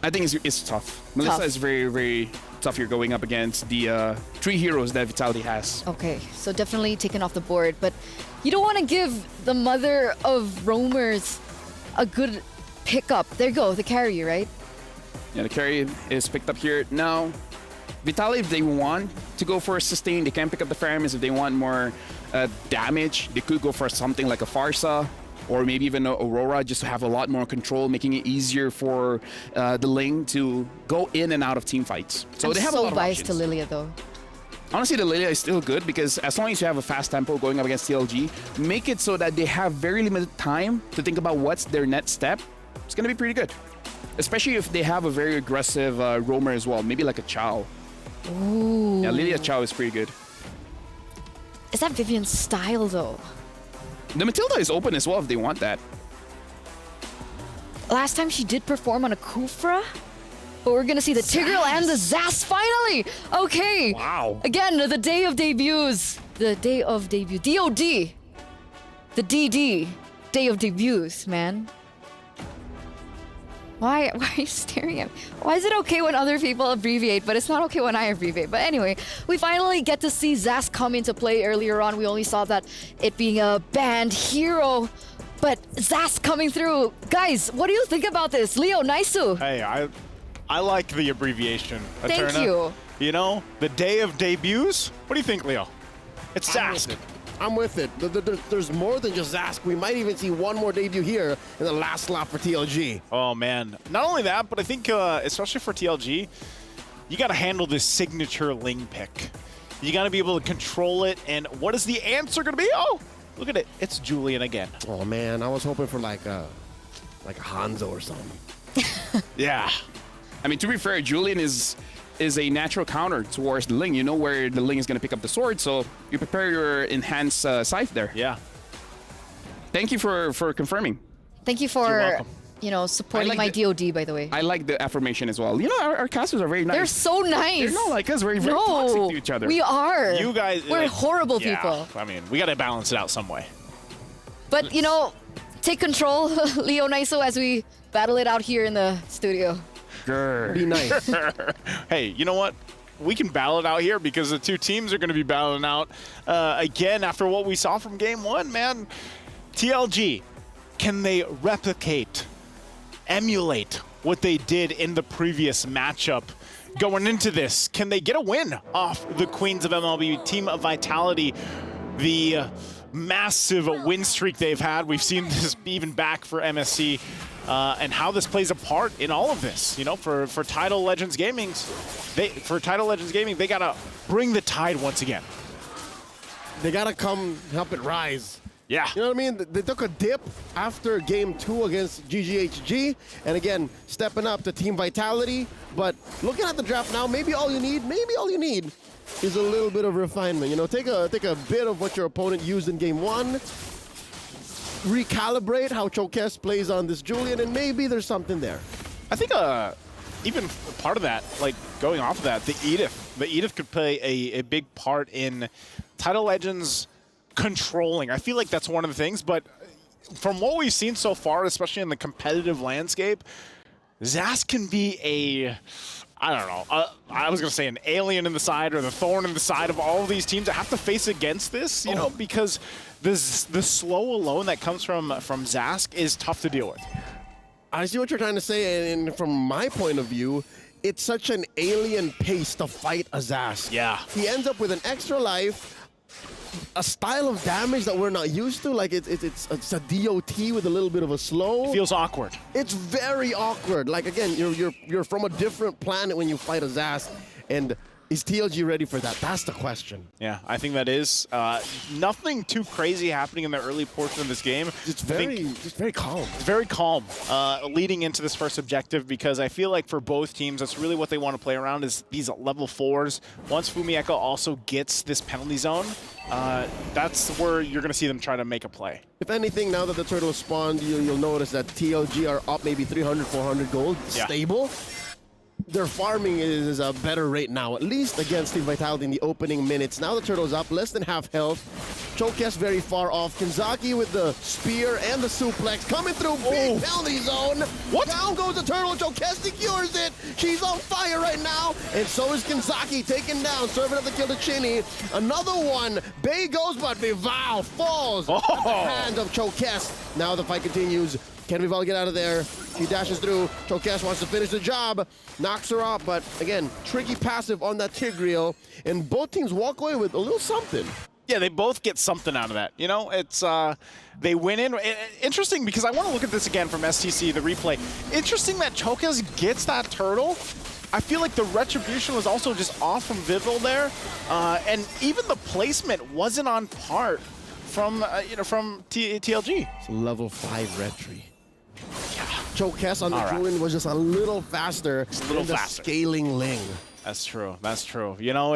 I think it's tough. Melissa is very, very tough here going up against the 3 heroes that Vitality has. Okay, so definitely taken off the board, but you don't want to give the mother of roamers a good pickup. There you go, the carry, right? Yeah, the carry is picked up here. Now, Vitality, if they want to go for a sustain, they can pick up the Faramis. If they want more damage, they could go for something like a Farsa or maybe even an Aurora, just to have a lot more control, making it easier for the Ling to go in and out of team fights. So they have a lot of options. I'm so biased to Lilia, though. Honestly, the Lilia is still good because as long as you have a fast tempo going up against TLG, make it so that they have very limited time to think about what's their next step. It's going to be pretty good. Especially if they have a very aggressive roamer as well, maybe like a Chow. Ooh. Yeah, Lilia Chow is pretty good. Is that Vivian's style, though? The Matilda is open as well if they want that. Last time she did perform on a Kufra, but we're gonna see the Tigreal and the Zas finally! Okay! Wow. Again, the day of debuts. The day of debut. DOD. The DD. Day of debuts, man. Why are you staring at me? Why is it okay when other people abbreviate, but it's not okay when I abbreviate? But anyway, we finally get to see Zas come into play earlier on. We only saw that it being a banned hero, but Zas coming through. Guys, what do you think about this? Leo, Naisu. Hey, I like the abbreviation. Thank Eterna. you. You know, the day of debuts. What do you think, Leo? It's Zask. I'm with it. There's more than just Zask. We might even see one more debut here in the last lap for TLG. Oh, man. Not only that, but I think, especially for TLG, you got to handle this signature Ling pick. You got to be able to control it. And what is the answer going to be? Oh, look at it. It's Julian again. Oh, man. I was hoping for like a Hanzo or something. Yeah. I mean, to be fair, Julian is a natural counter towards the Ling. You know where the Ling is going to pick up the sword, so you prepare your enhanced scythe there. Yeah. Thank you for confirming. Thank you for, supporting my DOD, by the way. I like the affirmation as well. You know, our casters are very nice. They're so nice. They're not like us. We're very toxic to each other. We are. You guys. We're horrible people. I mean, we got to balance it out some way. But, take control, Leo Naiso, as we battle it out here in the studio. Be nice. Hey, you know what? We can battle it out here because the two teams are going to be battling out again after what we saw from game 1, man. TLG, can they replicate, emulate what they did in the previous matchup going into this? Can they get a win off the Queens of MLB, Team of Vitality, the massive win streak they've had? We've seen this even back for MSC, and how this plays a part in all of this. You know, for Tidal Legends Gaming, they gotta bring the tide once again. They gotta come help it rise. Yeah. You know what I mean? They took a dip after game 2 against GGHG, and again, stepping up to Team Vitality. But looking at the draft now, maybe all you need is a little bit of refinement. You know, take a bit of what your opponent used in game 1, recalibrate how Chokes plays on this Julian, and maybe there's something there. I think even part of that, like going off of that, the Edith could play a big part in Tidal Legends controlling. I feel like that's one of the things, but from what we've seen so far, especially in the competitive landscape, Zas can be I don't know, I was going to say an alien in the side or the thorn in the side of all of these teams that have to face against this, you know, because the slow alone that comes from Zask is tough to deal with. I see what you're trying to say, and from my point of view, it's such an alien pace to fight a Zask. Yeah. He ends up with an extra life, a style of damage that we're not used to. Like it's a DOT with a little bit of a slow. It feels awkward. It's very awkward. Like again, you're from a different planet when you fight a Zas, and is TLG ready for that? That's the question. Yeah, I think that is. Nothing too crazy happening in the early portion of this game. It's very calm. It's very calm leading into this first objective, because I feel like for both teams, that's really what they want to play around is these level 4s. Once Fumieko also gets this penalty zone, that's where you're going to see them try to make a play. If anything, now that the turtle spawned, you'll notice that TLG are up maybe 300, 400 gold, stable. Their farming is a better rate now, at least against Team Vitality in the opening minutes. Now the turtle's up, less than half health. Chokes very far off. Kinzaki with the spear and the suplex coming through big penalty zone. What? Down goes the turtle. Chokes secures it. She's on fire right now. And so is Kinzaki taken down, serving up the kill to Chinny. Another one. Bay goes, but Vival falls at the hands of Chokes. Now the fight continues. Can Vival get out of there? She dashes through. Chokes wants to finish the job. Knocks her off, but again, tricky passive on that Tigreal. And both teams walk away with a little something. Yeah, they both get something out of that. You know, it's they win in. Interesting, because I want to look at this again from STC, the replay. Interesting that Chokes gets that turtle. I feel like the retribution was also just off from Vival there, and even the placement wasn't on par from from TLG. It's a level 5 retry. Chokes on the Julian was just a little faster than the scaling Ling. That's true. That's true. You know,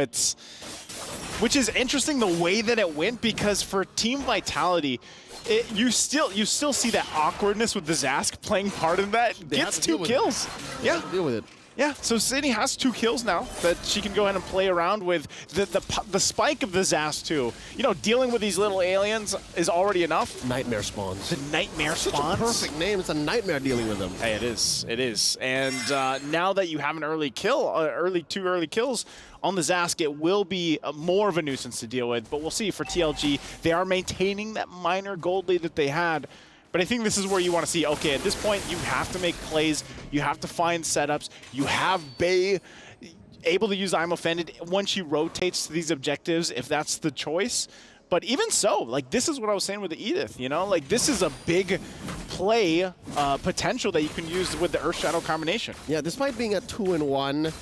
which is interesting the way that it went, because for Team Vitality, you still see that awkwardness with the Zask playing part of that. Gets 2 kills. Yeah, deal with it. Yeah, so Sydney has 2 kills now that she can go ahead and play around with. The spike of the Zas too. You know, dealing with these little aliens is already enough. Nightmare spawns. The nightmare spawns. Such a perfect name. It's a nightmare dealing with them. Hey, it is. It is. And now that you have an early kill, two early kills on the Zask, it will be more of a nuisance to deal with. But we'll see for TLG. They are maintaining that minor gold lead that they had. But I think this is where you want to see, okay, at this point, you have to make plays. You have to find setups. You have Bay able to use I'm Offended when she rotates to these objectives, if that's the choice. But even so, like, this is what I was saying with the Edith, you know? Like, this is a big play potential that you can use with the Earth Shadow combination. Yeah, despite being at 2-1,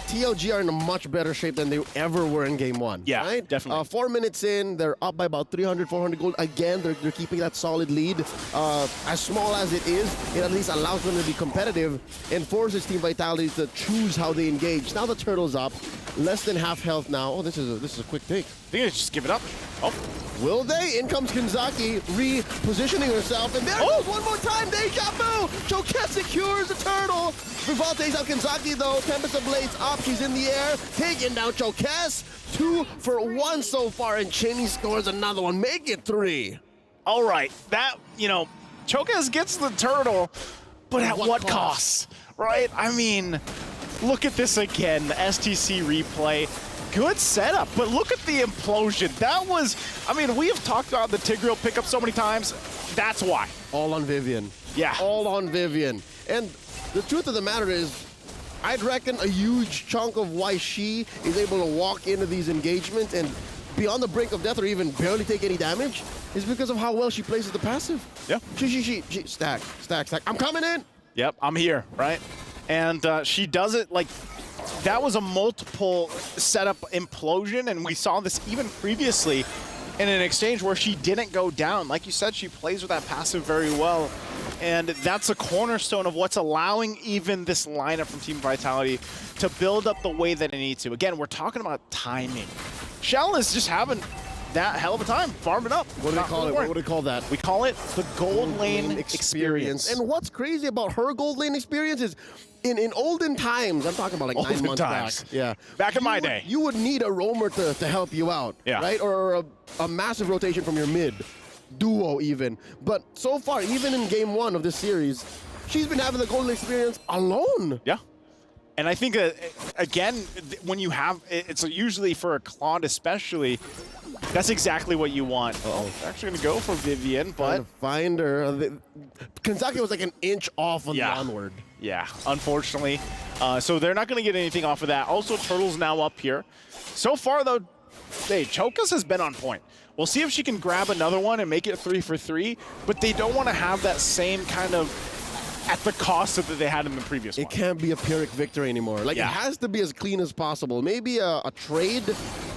TLG are in a much better shape than they ever were in game 1. Yeah, right? definitely. 4 minutes in, they're up by about 300, 400 gold. Again, they're keeping that solid lead. As small as it is, it at least allows them to be competitive and forces Team Vitality to choose how they engage. Now the turtle's up, less than half health now. Oh, this is a quick take. I think they just give it up. Oh. Will they? In comes Kinzaki, repositioning herself, and there goes one more time, Deja Vu! Chokes secures the turtle! Vival takes out Kinzaki though, Tempest of Blades up, she's in the air, taking down Chokes. 2 for 1 so far, and Chinny scores another one, make it 3. All right, that, you know, Chokes gets the turtle, but at what cost? Right? I mean, look at this again, the STC replay. good setup, but look at the implosion. That was, I mean, we have talked about the Tigreal pickup so many times. That's why. All on Vivian. Yeah. All on Vivian. And the truth of the matter is, I'd reckon a huge chunk of why she is able to walk into these engagements and be on the brink of death or even barely take any damage is because of how well she plays the passive. Yeah. She stack. I'm coming in. Yep, I'm here, right? And she does it like, that was a multiple setup implosion, and we saw this even previously in an exchange where she didn't go down. Like you said, she plays with that passive very well. And that's a cornerstone of what's allowing even this lineup from Team Vitality to build up the way that it needs to. Again, we're talking about timing. Shell is just having that hell of a time farming up. What do they call it? What would they call that? We call it the gold lane experience. And what's crazy about her gold lane experience is in olden times, I'm talking about like Olden 9 months times. back. Yeah. Back in my day. You would need a roamer to help you out, Yeah. right? Or a massive rotation from your mid, duo even. But so far, even in game 1 of this series, she's been having the golden experience alone. Yeah. And I think, again, when you have, it's usually for a Claude especially, that's exactly what you want. Uh-oh. They're actually going to go for Vivian, but... Trying to find her. Kentucky was like an inch off on the onward. Yeah, unfortunately. So they're not going to get anything off of that. Also, Turtle's now up here. So far, though, hey, Chokas has been on point. We'll see if she can grab another one and make it 3 for 3, but they don't want to have that same kind of at the cost that they had in the previous one. It can't be a Pyrrhic victory anymore. Like, it has to be as clean as possible. Maybe a trade,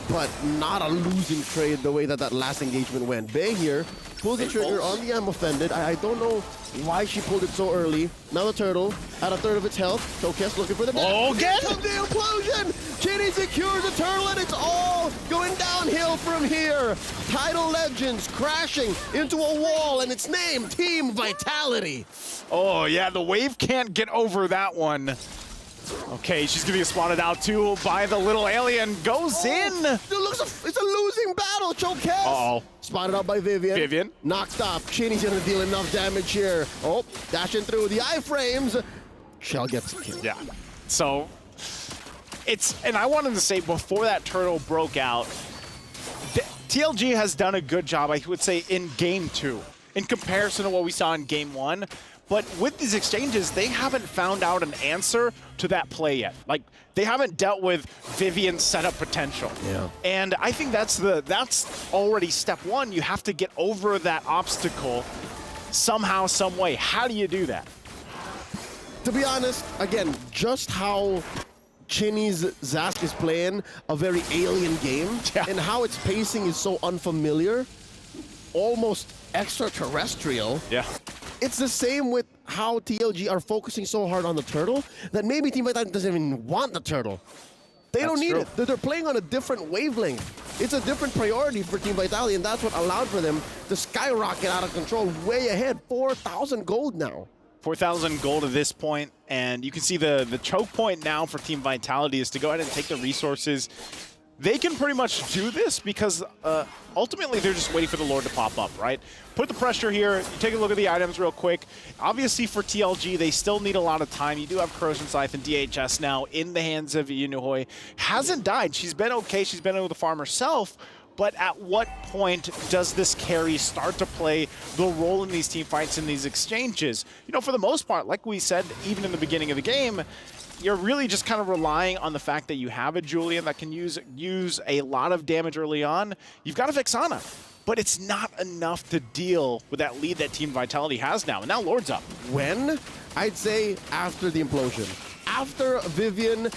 but not a losing trade the way that last engagement went. Bay here pulls the trigger on the Offended. I don't know why she pulled it so early. Now the Turtle at a third of its health. Showcase looking for the death. Oh, again? Here comes the implosion! Chinny secures the Turtle, and it's all going downhill from here. Tidal Legends crashing into a wall, and its name, Team Vitality. Oh, yeah, the wave can't get over that one. Okay, she's getting spotted out too by the little alien. Goes in. It looks it's a losing battle, Chokez. Uh-oh. Spotted out by Vivian. Knocked off. Chinny's gonna deal enough damage here. Oh, dashing through the iframes. Shell gets the kill. Yeah. So and I wanted to say before that Turtle broke out, TLG has done a good job, I would say, in game 2 in comparison to what we saw in game 1. But with these exchanges, they haven't found out an answer to that play yet. Like, they haven't dealt with Vivian's setup potential. Yeah. And I think that's already step 1. You have to get over that obstacle somehow, some way. How do you do that? To be honest, again, just how Chinny's Zask is playing a very alien game, and how its pacing is so unfamiliar, almost extraterrestrial. Yeah. It's the same with how TLG are focusing so hard on the Turtle that maybe Team Vitality doesn't even want the Turtle. They don't need it. They're playing on a different wavelength. It's a different priority for Team Vitality, and that's what allowed for them to skyrocket out of control way ahead. 4,000 gold now. 4,000 gold at this point, and you can see the choke point now for Team Vitality is to go ahead and take the resources. They can pretty much do this because ultimately they're just waiting for the Lord to pop up, right? Put the pressure here. You take a look at the items real quick. Obviously for TLG, they still need a lot of time. You do have Corrosion Scythe and DHS now in the hands of Yunuhoi. Hasn't died. She's been okay. She's been able to farm herself. But at what point does this carry start to play the role in these team fights, in these exchanges? You know, for the most part, like we said, even in the beginning of the game, you're really just kind of relying on the fact that you have a Julian that can use a lot of damage early on. You've got a Vexana, but it's not enough to deal with that lead that Team Vitality has now. And now Lord's up. When? I'd say after the implosion. After Vivian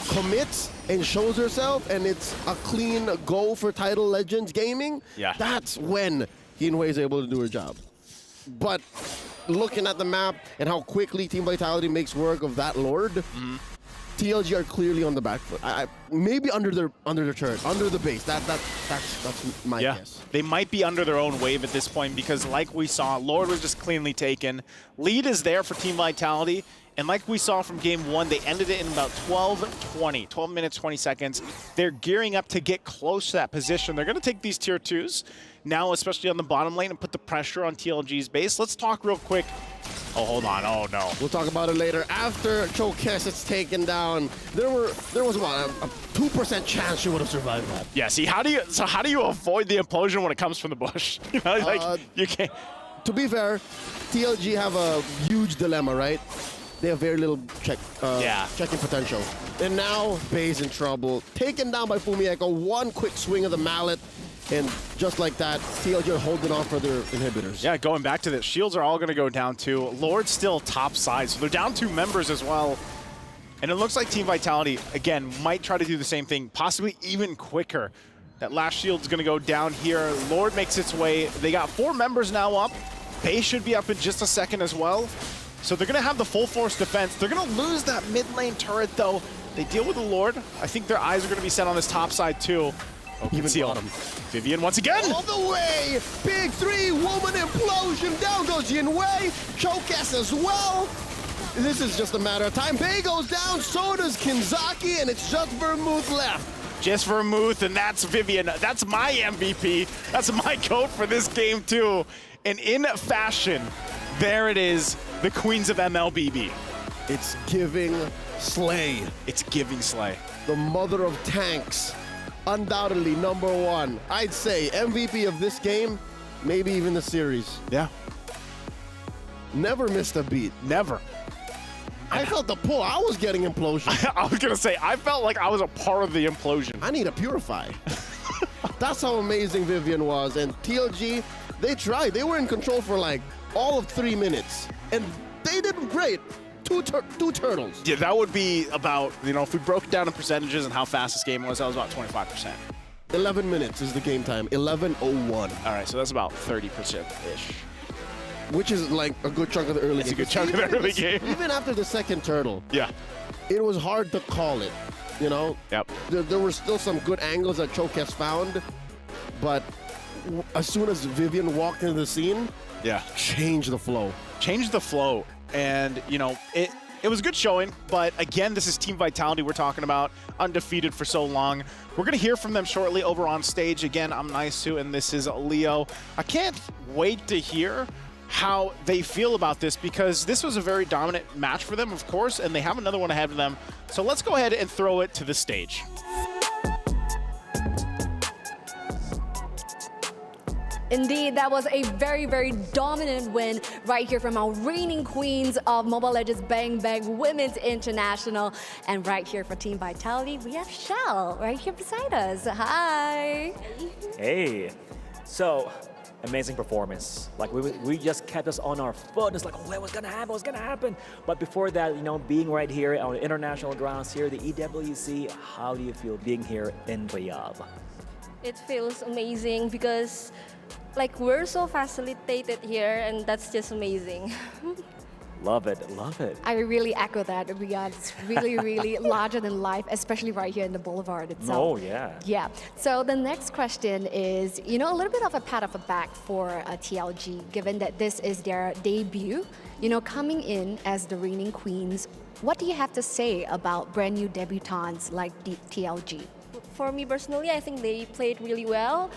commits and shows herself and it's a clean go for Tidal Legends Gaming, that's when Yunuhoi is able to do her job. But looking at the map and how quickly Team Vitality makes work of that Lord, TLG are clearly on the back foot. Maybe under their turret, under the base. That's my guess. They might be under their own wave at this point because like we saw, Lord was just cleanly taken. Lead is there for Team Vitality. And like we saw from game 1, they ended it in about 12 minutes, 20 seconds. They're gearing up to get close to that position. They're going to take these tier 2s now, especially on the bottom lane, and put the pressure on TLG's base. Let's talk real quick Oh, hold on. Oh, no. We'll talk about it later. After Chokes is taken down, there was what, a 2% chance she would have survived that. Yeah, see, how do you avoid the implosion when it comes from the bush? You know, like, you can't. To be fair, TLG have a huge dilemma, right? They have very little checking potential. And now Bei's in trouble. Taken down by Fumieko, one quick swing of the mallet. And just like that, TLG are holding on for their inhibitors. Yeah, going back to this, shields are all going to go down too. Lord's still top side, so they're down 2 members as well. And it looks like Team Vitality, again, might try to do the same thing, possibly even quicker. That last shield's going to go down here. Lord makes its way. They got 4 members now up. Bei should be up in just a second as well. So they're going to have the full force defense. They're going to lose that mid lane turret, though. They deal with the Lord. I think their eyes are going to be set on this top side, too. Even bottom. Vivian once again. All the way. Big 3-woman implosion. Down goes Jinwei. Chokes as well. This is just a matter of time. Bei goes down. So does Kinzaki. And it's just Vermouth left. Just Vermouth, and that's Vivian. That's my MVP. That's my goat for this game, too. And in fashion, there it is. The Queens of MLBB. It's giving Slay. It's giving Slay. The mother of tanks. Undoubtedly #1. I'd say MVP of this game, maybe even the series. Yeah. Never missed a beat. Never. I felt the pull. I was getting implosion. I was going to say, I felt like I was a part of the implosion. I need a Purify. That's how amazing Vivian was. And TLG, they tried. They were in control for like all of 3 minutes. And they did great. Two turtles. Yeah, that would be about, you know, if we broke it down in percentages and how fast this game was, that was about 25%. 11 minutes is the game time. 11:01. All right, so that's about 30%-ish. Which is like a good chunk of the early game. It's a good chunk of the early game. Even after the second turtle. Yeah. It was hard to call it, you know? Yep. There were still some good angles that Chokes found, but as soon as Vivian walked into the scene, changed the flow. Changed the flow. And, you know, it was a good showing, but again, this is Team Vitality we're talking about, undefeated for so long. We're going to hear from them shortly over on stage. Again, I'm Naisu, and this is Leo. I can't wait to hear how they feel about this, because this was a very dominant match for them, of course, and they have another one ahead of them. So let's go ahead and throw it to the stage. Indeed, that was a very, very dominant win right here from our reigning queens of Mobile Legends Bang Bang Women's International. And right here for Team Vitality, we have Shell right here beside us. Hi. Hey. So, amazing performance. Like, we just kept us on our foot. It's like, oh, what's gonna happen? What's gonna happen? But before that, you know, being right here on the international grounds here, the EWC, how do you feel being here in Riyadh? It feels amazing because like we're so facilitated here, and that's just amazing. Love it, love it. I really echo that, Riyadh. It's really, really larger than life, especially right here in the Boulevard itself. Oh, yeah. Yeah. So the next question is, you know, a little bit of a pat of the back for TLG, given that this is their debut, you know, coming in as the reigning queens. What do you have to say about brand new debutantes like TLG? For me personally, I think they played really well.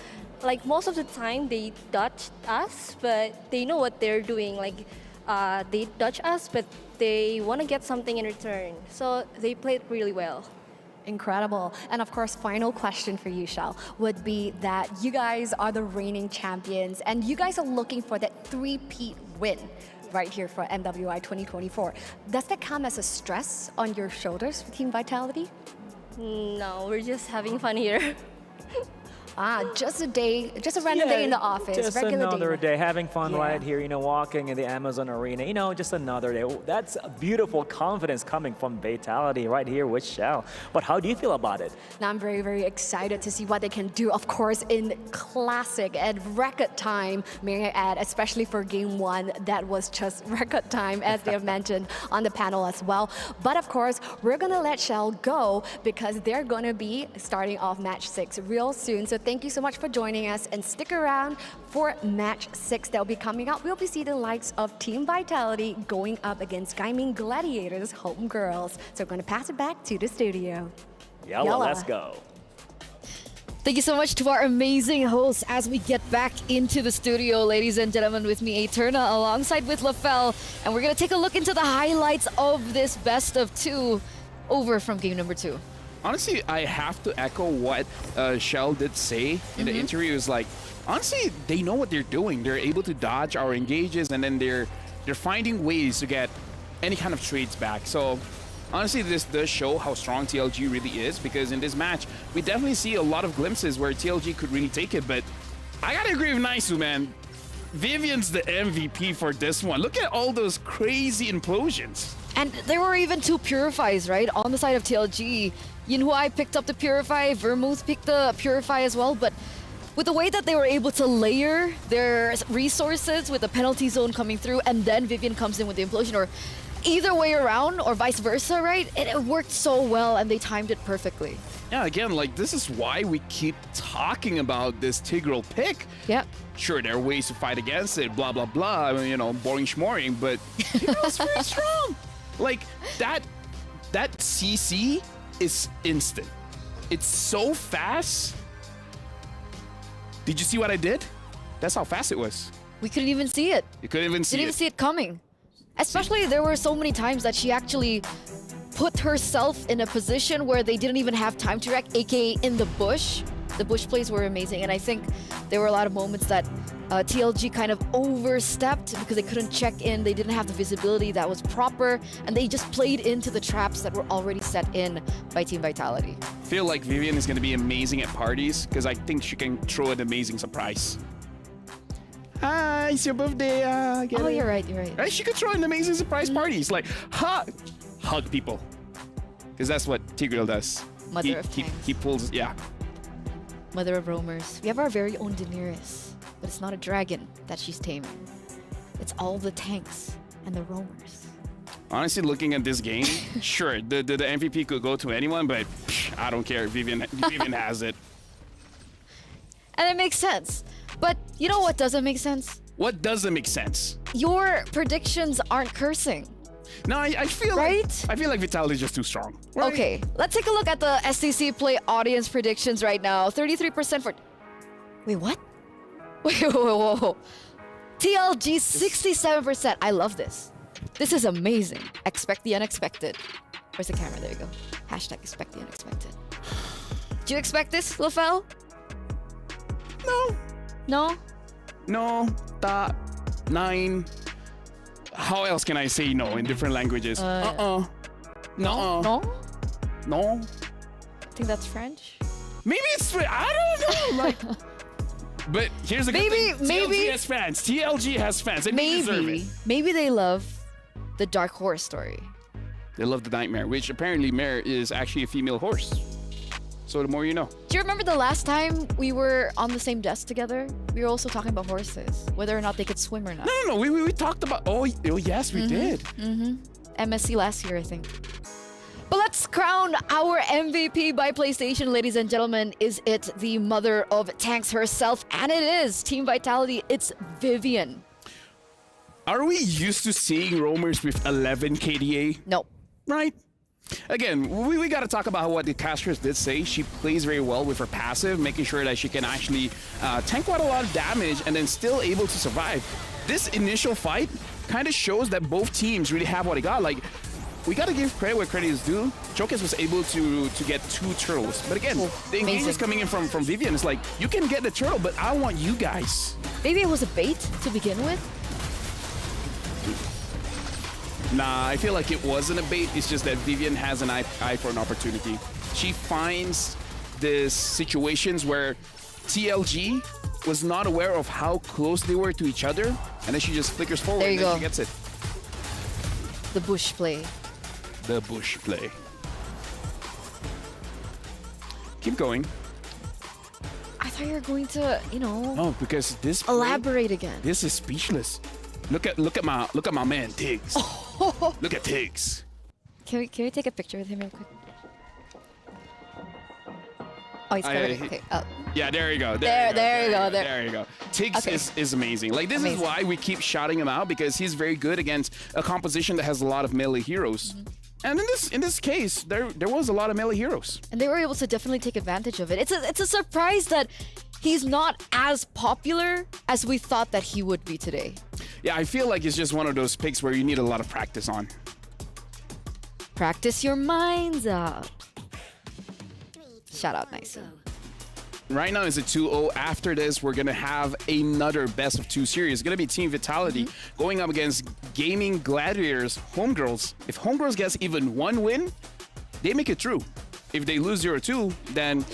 Like most of the time, they dodged us, but they know what they're doing. Like they dodge us, but they want to get something in return. So they played really well. Incredible. And of course, final question for you, Shell, would be that you guys are the reigning champions, and you guys are looking for that 3-peat win right here for MWI 2024. Does that come as a stress on your shoulders for Team Vitality? No, we're just having fun here. Just a day, just a random day in the office. Just regular another day, having fun Yeah. right here, you know, walking in the Amazon arena, you know, just another day. That's a beautiful confidence coming from Vitality right here with Shell. But how do you feel about it? Now I'm very, very excited to see what they can do, of course, in classic and record time, may I add, especially for game 1. That was just record time, as they have mentioned on the panel as well. But of course, we're gonna let Shell go because they're gonna be starting off match 6 real soon. So thank you so much for joining us, and stick around for match 6 that will be coming up. We'll be seeing the likes of Team Vitality going up against Gaming Gladiators Homegirls. So I'm gonna pass it back to the studio. Yalla, let's go. Thank you so much to our amazing hosts as we get back into the studio, ladies and gentlemen, with me, Eterna, alongside with LaFell. And we're going to take a look into the highlights of this best of two over from game number 2. Honestly, I have to echo what Shell did say in the interview. Is like, honestly, they know what they're doing. They're able to dodge our engages, and then they're finding ways to get any kind of trades back. So honestly, this does show how strong TLG really is, because in this match, we definitely see a lot of glimpses where TLG could really take it. But I gotta agree with Naisu, man. Vivian's the MVP for this one. Look at all those crazy implosions. And there were even 2 Purifies, right? On the side of TLG. Yinhuai picked up the Purify, Vermouth picked the Purify as well, but with the way that they were able to layer their resources with the penalty zone coming through, and then Vivian comes in with the implosion, or either way around, or vice versa, right? It worked so well, and they timed it perfectly. Yeah, again, like, this is why we keep talking about this Tigreal pick. Yep. Sure, there are ways to fight against it, blah, blah, blah, you know, boring schmoring, but Tigreal's very strong. Like, that CC is instant. It's so fast. Did you see what I did? That's how fast it was. We couldn't even see it. You couldn't even see it. Didn't even see it coming. Especially, there were so many times that she actually put herself in a position where they didn't even have time to react, aka in the bush. The bush plays were amazing, and I think there were a lot of moments that TLG kind of overstepped because they couldn't check in, they didn't have the visibility that was proper, and they just played into the traps that were already set in by Team Vitality. I feel like Vivian is going to be amazing at parties, because I think she can throw an amazing surprise. Hi, it's your birthday. Oh, you're right, you're right. Right? She could throw an amazing surprise parties, like hug people, because that's what Tigreal does. Mother of tanks. He pulls, yeah. Mother of roamers. We have our very own Daenerys, but it's not a dragon that she's taming. It's all the tanks and the roamers. Honestly, looking at this game, sure, the MVP could go to anyone, but I don't care. Vivian has it. And it makes sense. But you know what doesn't make sense? What doesn't make sense? Your predictions aren't cursing. No, I feel right? I feel like Vitality is just too strong. Right? Okay, let's take a look at the STC Play audience predictions right now. 33% for... Wait, what? Wait, whoa. TLG 67%. I love this. This is amazing. Expect the unexpected. Where's the camera? There you go. Hashtag expect the unexpected. Do you expect this, LaFell? No. No? No. 9. How else can I say no in different languages? No? No. I think that's French. Maybe it's French. I don't know. Like, but here's the good thing. TLG has fans. TLG has fans. And they deserve it. Maybe they love the Dark Horse story. They love the Nightmare, which apparently Mare is actually a female horse. So the more you know. Do you remember the last time we were on the same desk together? We were also talking about horses, whether or not they could swim or not. No. We talked about. Oh yes, we did. MSC last year, I think. But let's crown our MVP by PlayStation, ladies and gentlemen. Is it the mother of tanks herself? And it is Team Vitality. It's Vivian. Are we used to seeing roamers with 11 KDA? No. Right? Again, we got to talk about what the casters did say. She plays very well with her passive, making sure that she can actually tank quite a lot of damage and then still able to survive. This initial fight kind of shows that both teams really have what they got. Like, we got to give credit where credit is due. Chokes was able to get 2 turtles. But again, the engage is coming in from Vivian. It's like, you can get the turtle, but I want you guys. Maybe it was a bait to begin with? Nah, I feel like it wasn't a bait. It's just that Vivian has an eye for an opportunity. She finds these situations where TLG was not aware of how close they were to each other, and then she just flickers forward and then she gets it. The bush play. The bush play. Keep going. I thought you were going to, No, because this elaborate again. This is speechless. Look at my man Tiggs. Look at Tiggs. Can we take a picture with him real quick? Oh, he's coming. Okay. Yeah, there you go. There you go. Tiggs is amazing. Like, this is why we keep shouting him out, because he's very good against a composition that has a lot of melee heroes. And in this case, there was a lot of melee heroes. And they were able to definitely take advantage of it. It's a surprise that he's not as popular as we thought that he would be today. Yeah, I feel like it's just one of those picks where you need a lot of practice on. Practice your minds out. Shout out, Nicey. Right now it's a 2-0. After this, we're going to have another best of 2 series. It's going to be Team Vitality going up against Gaming Gladiators Homegirls. If Homegirls gets even 1 win, they make it through. If they lose 0-2, then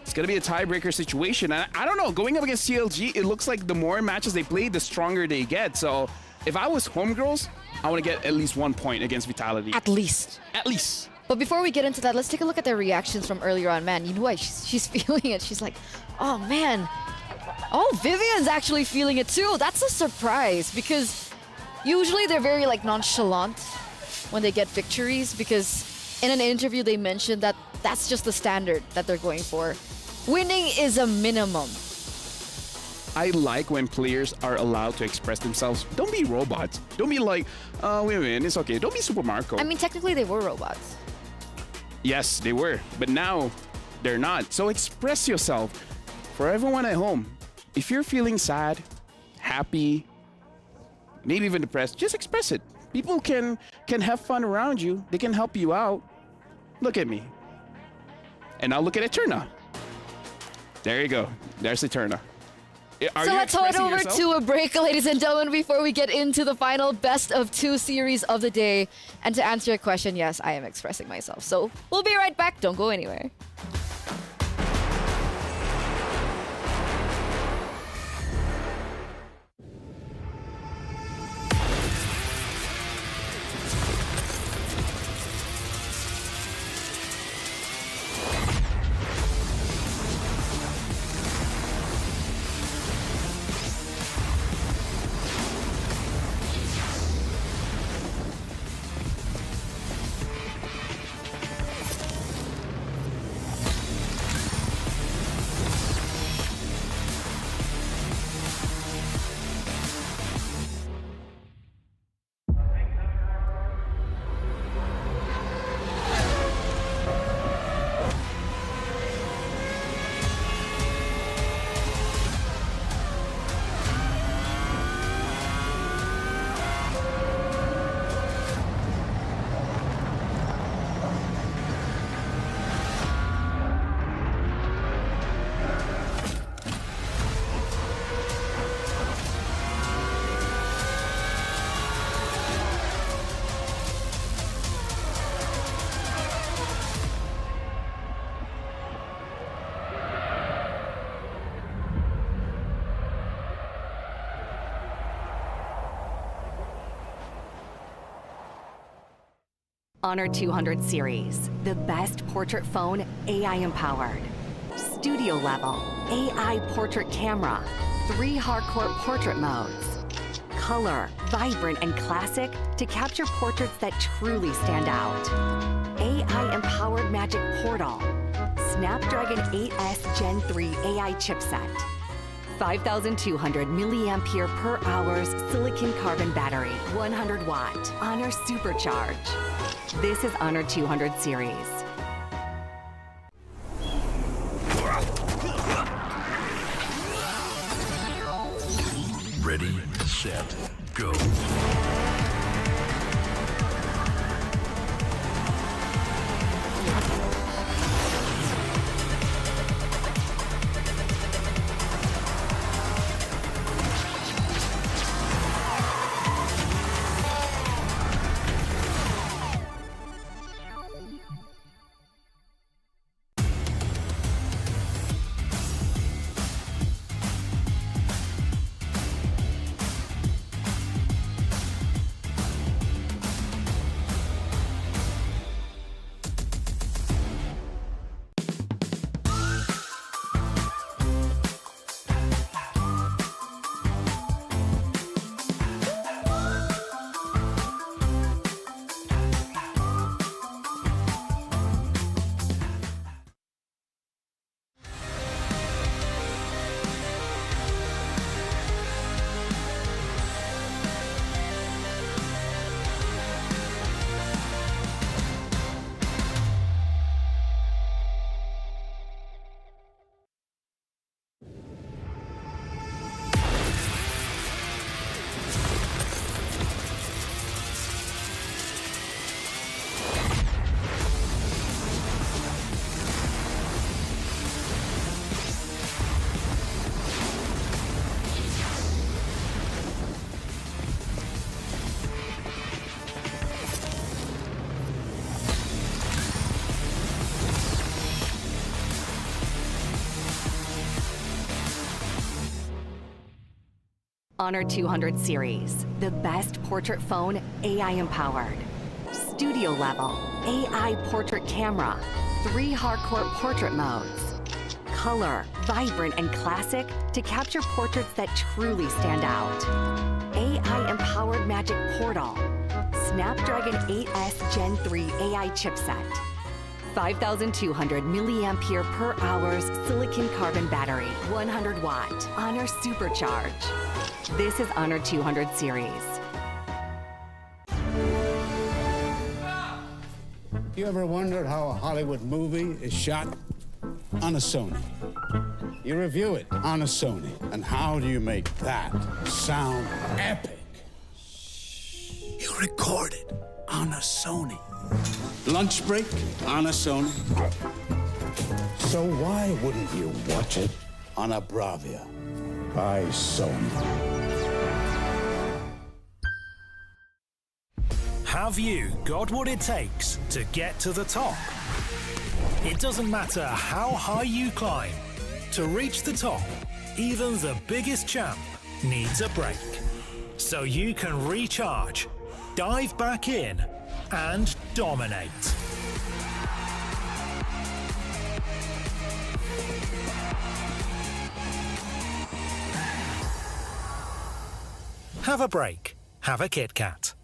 it's going to be a tiebreaker situation. And I don't know, going up against CLG, it looks like the more matches they play, the stronger they get. So if I was Homegirls, I want to get at least 1 point against Vitality. At least. At least. But before we get into that, let's take a look at their reactions from earlier on. Man, you know what? She's feeling it. She's like, oh, man. Oh, Vivian's actually feeling it, too. That's a surprise because usually they're very, like, nonchalant when they get victories because in an interview they mentioned that that's just the standard that they're going for. Winning is a minimum. I like when players are allowed to express themselves. Don't be robots. Don't be like, we win, it's okay. Don't be Super Marco. I mean, technically they were robots. Yes, they were, but now they're not. So express yourself. For everyone at home, if you're feeling sad, happy, maybe even depressed, just express it. People can have fun around you. They can help you out. Look at me. And now look at Eterna. There you go. There's Eterna. So let's head over to a break, ladies and gentlemen, before we get into the final best of 2 series of the day. And to answer your question, yes, I am expressing myself. So we'll be right back. Don't go anywhere. Honor 200 series, the best portrait phone AI empowered. Studio level, AI portrait camera, 3 hardcore portrait modes. Color, vibrant and classic to capture portraits that truly stand out. AI empowered magic portal. Snapdragon 8S Gen 3 AI chipset. 5,200 milliampere per hours silicon carbon battery, 100 watt, Honor Supercharge. This is Honor 200 series. Ready, set, go. Honor 200 series, the best portrait phone AI empowered. Studio level, AI portrait camera, 3 hardcore portrait modes. Color, vibrant and classic to capture portraits that truly stand out. AI empowered magic portal. Snapdragon 8S Gen 3 AI chipset. 5,200 milliampere per hour silicon carbon battery, 100 watt. Honor Supercharge. This is Honor 200 series. You ever wondered how a Hollywood movie is shot? On a Sony. You review it on a Sony. And how do you make that sound epic? You record it on a Sony. Lunch break on a Sony. So why wouldn't you watch it on a Bravia by Sony? Have you got what it takes to get to the top? It doesn't matter how high you climb. To reach the top, even the biggest champ needs a break. So you can recharge, dive back in, and dominate. Have a break. Have a Kit Kat.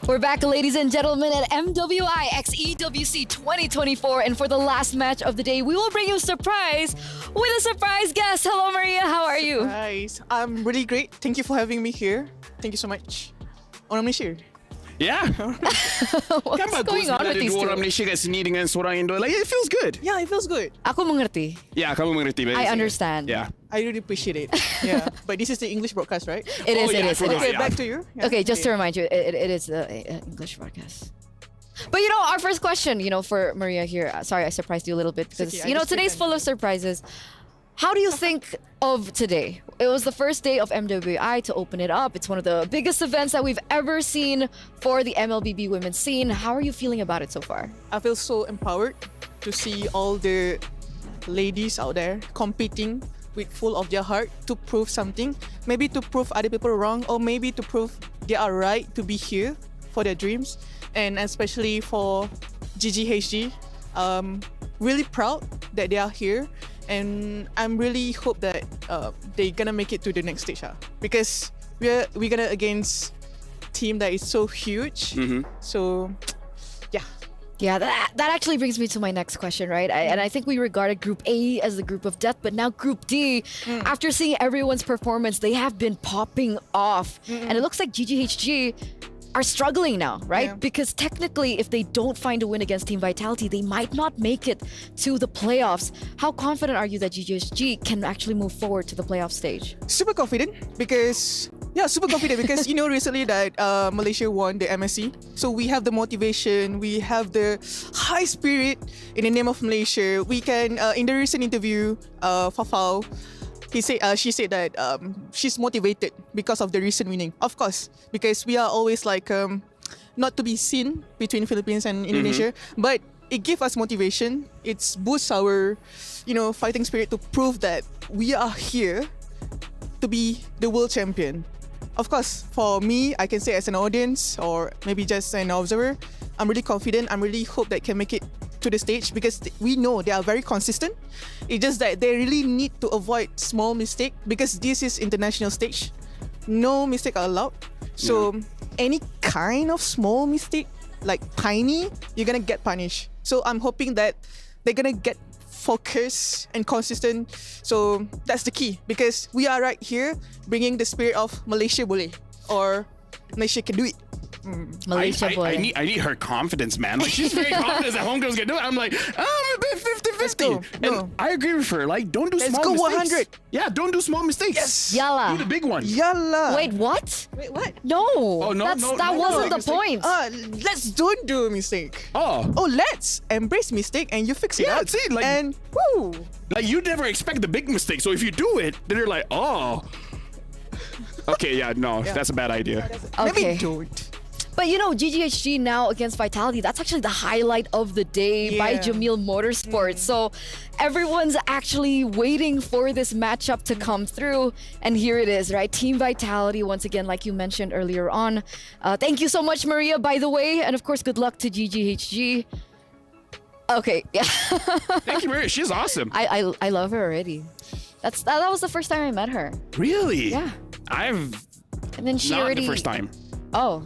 We're back, ladies and gentlemen, at MWI X EWC 2024. And for the last match of the day, we will bring you a surprise with a surprise guest. Hello, Maria. How are you? Surprise. I'm really great. Thank you for having me here. Thank you so much. Orang Malaysia. Yeah. What's going on with these two? Orang Malaysia kat sini dengan seorang Indo. Like, it feels good. Yeah, it feels good. Aku mengerti. Yeah, kamu mengerti. I understand. Yeah. I really appreciate it. Yeah. But this is the English broadcast, right? It is. Okay, back to you. Yeah. Okay, just to remind you, it is the English broadcast. But you know, our first question, for Maria here. Sorry, I surprised you a little bit because today's full of surprises. How do you think of today? It was the first day of MWI to open it up. It's one of the biggest events that we've ever seen for the MLBB women's scene. How are you feeling about it so far? I feel so empowered to see all the ladies out there competing with full of their heart to prove something. Maybe to prove other people wrong, or maybe to prove they are right to be here for their dreams. And especially for GGHG, really proud that they are here. And I'm really hope that they're gonna make it to the next stage, because we're gonna against team that is so huge. So, yeah. Yeah, that actually brings me to my next question, right? And I think we regarded Group A as the group of death, but now Group D, after seeing everyone's performance, they have been popping off. And it looks like GGHG are struggling now, right? Yeah. Because technically, if they don't find a win against Team Vitality, they might not make it to the playoffs. How confident are you that GGHG can actually move forward to the playoff stage? Super confident because recently that Malaysia won the MSC. So we have the motivation, we have the high spirit in the name of Malaysia. We can, in the recent interview, Fafau, she said that she's motivated because of the recent winning. Of course, because we are always like not to be seen between Philippines and Indonesia, but it gives us motivation. It boosts our, fighting spirit to prove that we are here to be the world champion. Of course, for me, I can say as an audience or maybe just an observer, I'm really confident. I'm really hope that can make it to the stage because we know they are very consistent. It's just that they really need to avoid small mistake because this is international stage. No mistake are allowed. So any kind of small mistake, like tiny, you're gonna get punished. So I'm hoping that they're gonna get focused and consistent. So that's the key because we are right here bringing the spirit of Malaysia boleh or Malaysia can do it. Malaysia boy. I need her confidence, man. Like, she's very confident that homegirls can do it. I'm like, I'm a bit 50-50. And I agree with her. Like, don't do small mistakes. Let's go 100. Yeah, don't do small mistakes. Yes. Yalla. Do the big one. Yalla. Wait, what? Wait, what? No. Oh, no, that wasn't the point. Let's don't do a mistake. Oh, let's embrace mistake and you fix it up. See, like, and woo. Like, you never expect the big mistake. So if you do it, then you're like, oh. Okay, that's a bad idea. Okay. Maybe don't. But GGHG now against Vitality, that's actually the highlight of the day by Jamil Motorsports. So everyone's actually waiting for this matchup to come through. And here it is, right? Team Vitality, once again, like you mentioned earlier on. Thank you so much, Maria, by the way. And of course, good luck to GGHG. Okay, yeah. Thank you, Maria. She's awesome. I love her already. That was the first time I met her. Really? Yeah. And then she not already... the first time. Oh.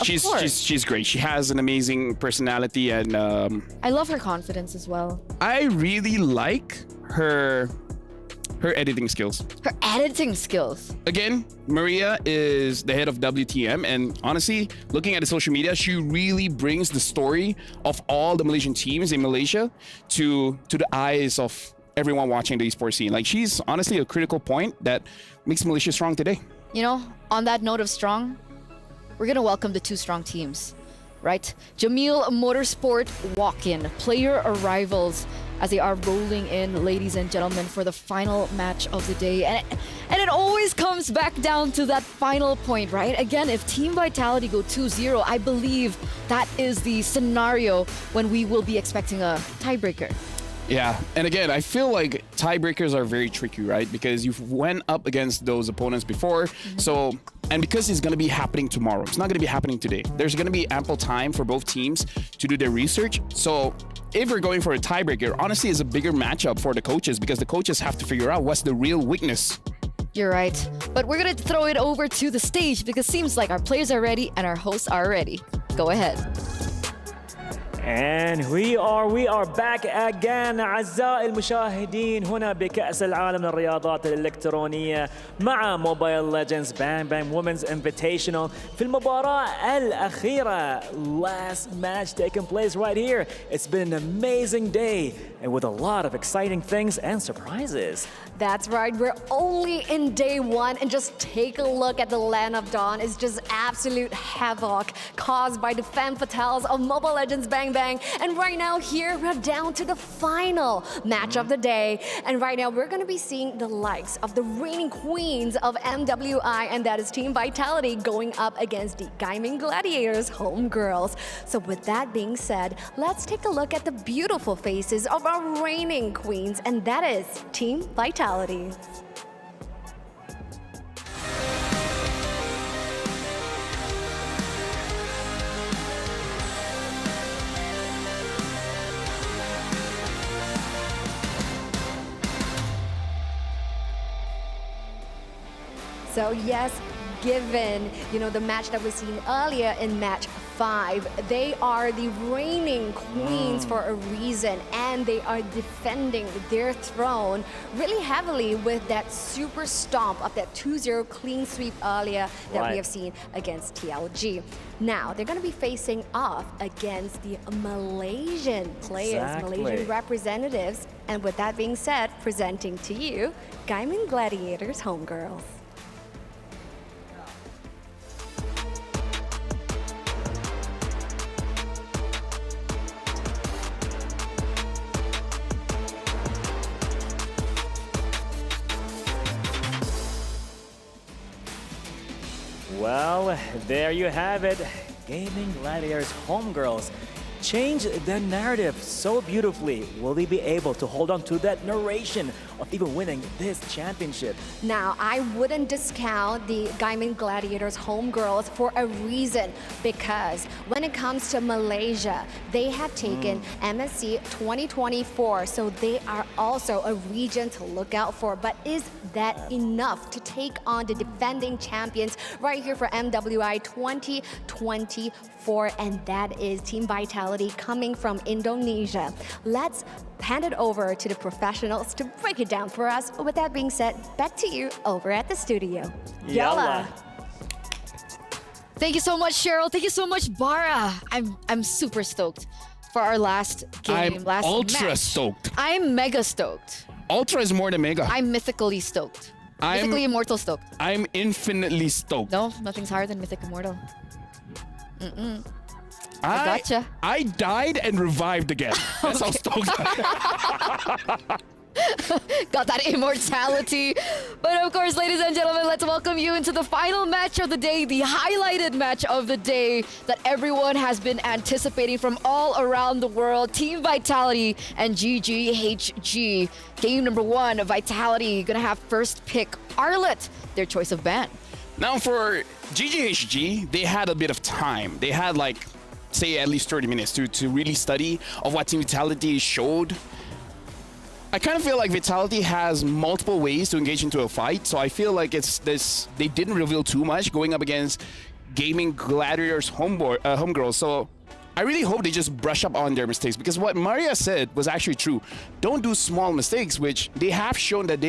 She's great. She has an amazing personality and I love her confidence as well. I really like her editing skills. Her editing skills. Again, Maria is the head of WTM, and honestly, looking at the social media, she really brings the story of all the Malaysian teams in Malaysia to the eyes of everyone watching the esports scene. Like, she's honestly a critical point that makes Malaysia strong today. On that note of strong, we're going to welcome the two strong teams, right? Jamil Motorsport walk-in, player arrivals as they are rolling in, ladies and gentlemen, for the final match of the day. And it always comes back down to that final point, right? Again, if Team Vitality go 2-0, I believe that is the scenario when we will be expecting a tiebreaker. Yeah, and again, I feel like tiebreakers are very tricky, right? Because you've went up against those opponents before, and because it's going to be happening tomorrow, it's not going to be happening today. There's going to be ample time for both teams to do their research. So if we're going for a tiebreaker, honestly, it's a bigger matchup for the coaches because the coaches have to figure out what's the real weakness You're right. But we're going to throw it over to the stage because it seems like our players are ready and our hosts are ready. Go ahead. And we are back again أعزائي المشاهدين هنا بكأس العالم للرياضات الإلكترونية مع موبايل ليجندز بانج بانج وومنز انفيتيشنال في المباراة الأخيرة. Last match taking place right here. It's been an amazing day and with a lot of exciting things and surprises. That's right, we're only in day one and just take a look at the Land of Dawn. It's just absolute havoc caused by the femme fatales of Mobile Legends Bang Bang. And right now here, we're down to the final match of the day. And right now we're gonna be seeing the likes of the reigning queens of MWI, and that is Team Vitality going up against the Gaming Gladiators homegirls. So with that being said, let's take a look at the beautiful faces of our reigning queens, and that is Team Vitality. So yes, given, the match that we've seen earlier in match 5, they are the reigning queens for a reason, and they are defending their throne really heavily with that super stomp of that 2-0 clean sweep earlier that we have seen against TLG. Now, they're going to be facing off against the Malaysian players, Malaysian representatives. And with that being said, presenting to you, Gaming Gladiators homegirls. Well, there you have it. Gaming Gladiators homegirls change the narrative so beautifully. Will they be able to hold on to that narration of even winning this championship? Now, I wouldn't discount the Gaming Gladiators homegirls for a reason, because when it comes to Malaysia, they have taken MSC 2024, so they are also a region to look out for. But is that enough to take on the defending champions right here for MWI 2024? And that is Team Vitality coming from Indonesia. Let's hand it over to the professionals to break it down for us. With that being said, back to you over at the studio. Yalla! Thank you so much, Cheryl. Thank you so much, Bara. I'm super stoked for our last game, I'm ultra match. stoked. I'm mega stoked. Ultra is more than mega. I'm mythically stoked. Mythically immortal stoked. I'm infinitely stoked. No, nothing's higher than mythic immortal. I gotcha. I died and revived again. That's how stoked I am. Got that immortality. But of course, ladies and gentlemen, let's welcome you into the final match of the day, the highlighted match of the day that everyone has been anticipating from all around the world. Team Vitality and GGHG. Game number 1, Vitality gonna have first pick Arlet, their choice of ban. Now for GGHG, they had a bit of time. They had say at least 30 minutes to really study of what Team Vitality showed. I kind of feel like Vitality has multiple ways to engage into a fight, so I feel like they didn't reveal too much going up against Gaming Gladiators homegirls. So I really hope they just brush up on their mistakes, because what Maria said was actually true. Don't do small mistakes, which they have shown that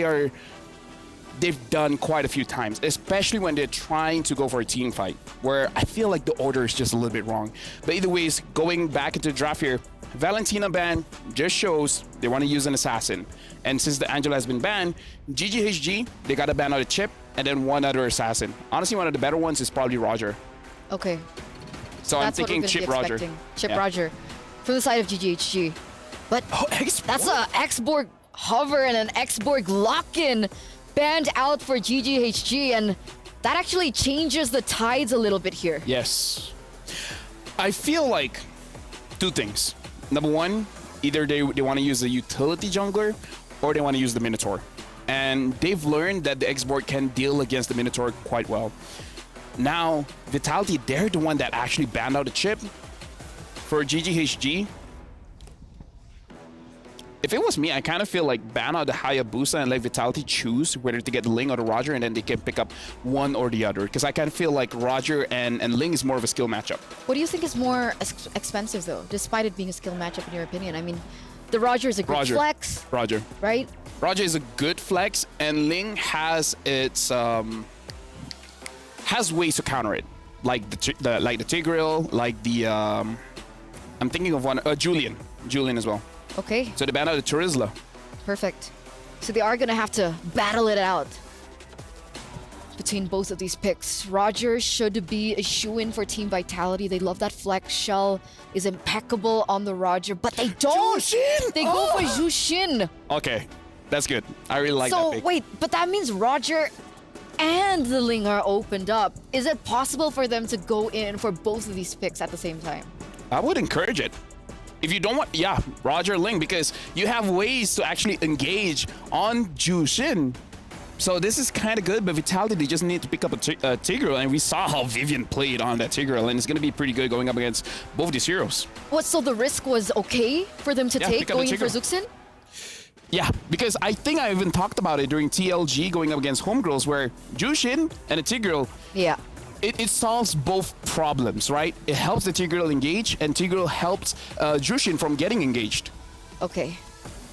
they've done quite a few times, especially when they're trying to go for a team fight, where I feel like the order is just a little bit wrong. But either ways, going back into the draft here, Valentina ban just shows they want to use an assassin. And since the Angela has been banned, GGHG, they got to ban out a Chip and then one other assassin. Honestly, one of the better ones is probably Roger. Okay. So I'm thinking Chip Roger. Chip Roger from the side of GGHG. But that's a X-Borg hover and an X-Borg lock-in banned out for GGHG, and that actually changes the tides a little bit here. Yes. I feel like 2 things. Number 1, either they want to use the utility jungler or they want to use the Minotaur. And they've learned that the X-Borg can deal against the Minotaur quite well. Now, Vitality, they're the one that actually banned out a Chip. For GGHG, if it was me, I kind of feel like ban out the Hayabusa and let Vitality choose whether to get the Ling or the Roger, and then they can pick up one or the other. Because I kind of feel like Roger and Ling is more of a skill matchup. What do you think is more expensive, though, despite it being a skill matchup, in your opinion? I mean, the Roger is a good flex. Roger. Right? Roger is a good flex, and Ling has its has ways to counter it, like the Tigreal, like the I'm thinking of one Julian as well. Okay. So they ban out the Turizla. Perfect. So they are gonna have to battle it out between both of these picks. Roger should be a shoo-in for Team Vitality. They love that flex. Shell is impeccable on the Roger, but they don't. Jushin! They go for Jushin. Okay, that's good. I really like that So pick. wait, but that means Roger and the Ling are opened up. Is it possible for them to go in for both of these picks at the same time? I would encourage it. If you don't want, yeah, Roger Ling, because you have ways to actually engage on Jushin. So this is kind of good, but Vitality, they just need to pick up a Tigreal, and we saw how Vivian played on that Tigreal, and it's going to be pretty good going up against both these heroes. What, so the risk was okay for them to take pick up going the in for Tigreal. Zuxin? Yeah, because I think I even talked about it during TLG going up against Homegirls, where Jushin and a Tigreal, yeah, it solves both problems, right? It helps the Tigreal engage, and Tigreal helps Jushin from getting engaged. Okay,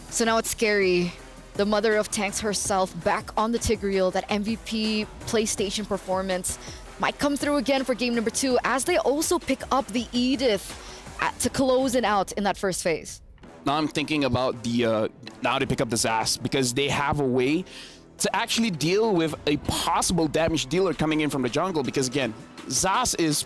so now it's scary. The mother of tanks herself back on the Tigreal. That MVP PlayStation performance might come through again for game number 2, as they also pick up the Edith to close it out in that first phase. Now I'm thinking about the now they pick up the Zas, because they have a way to actually deal with a possible damage dealer coming in from the jungle, because again, Zas is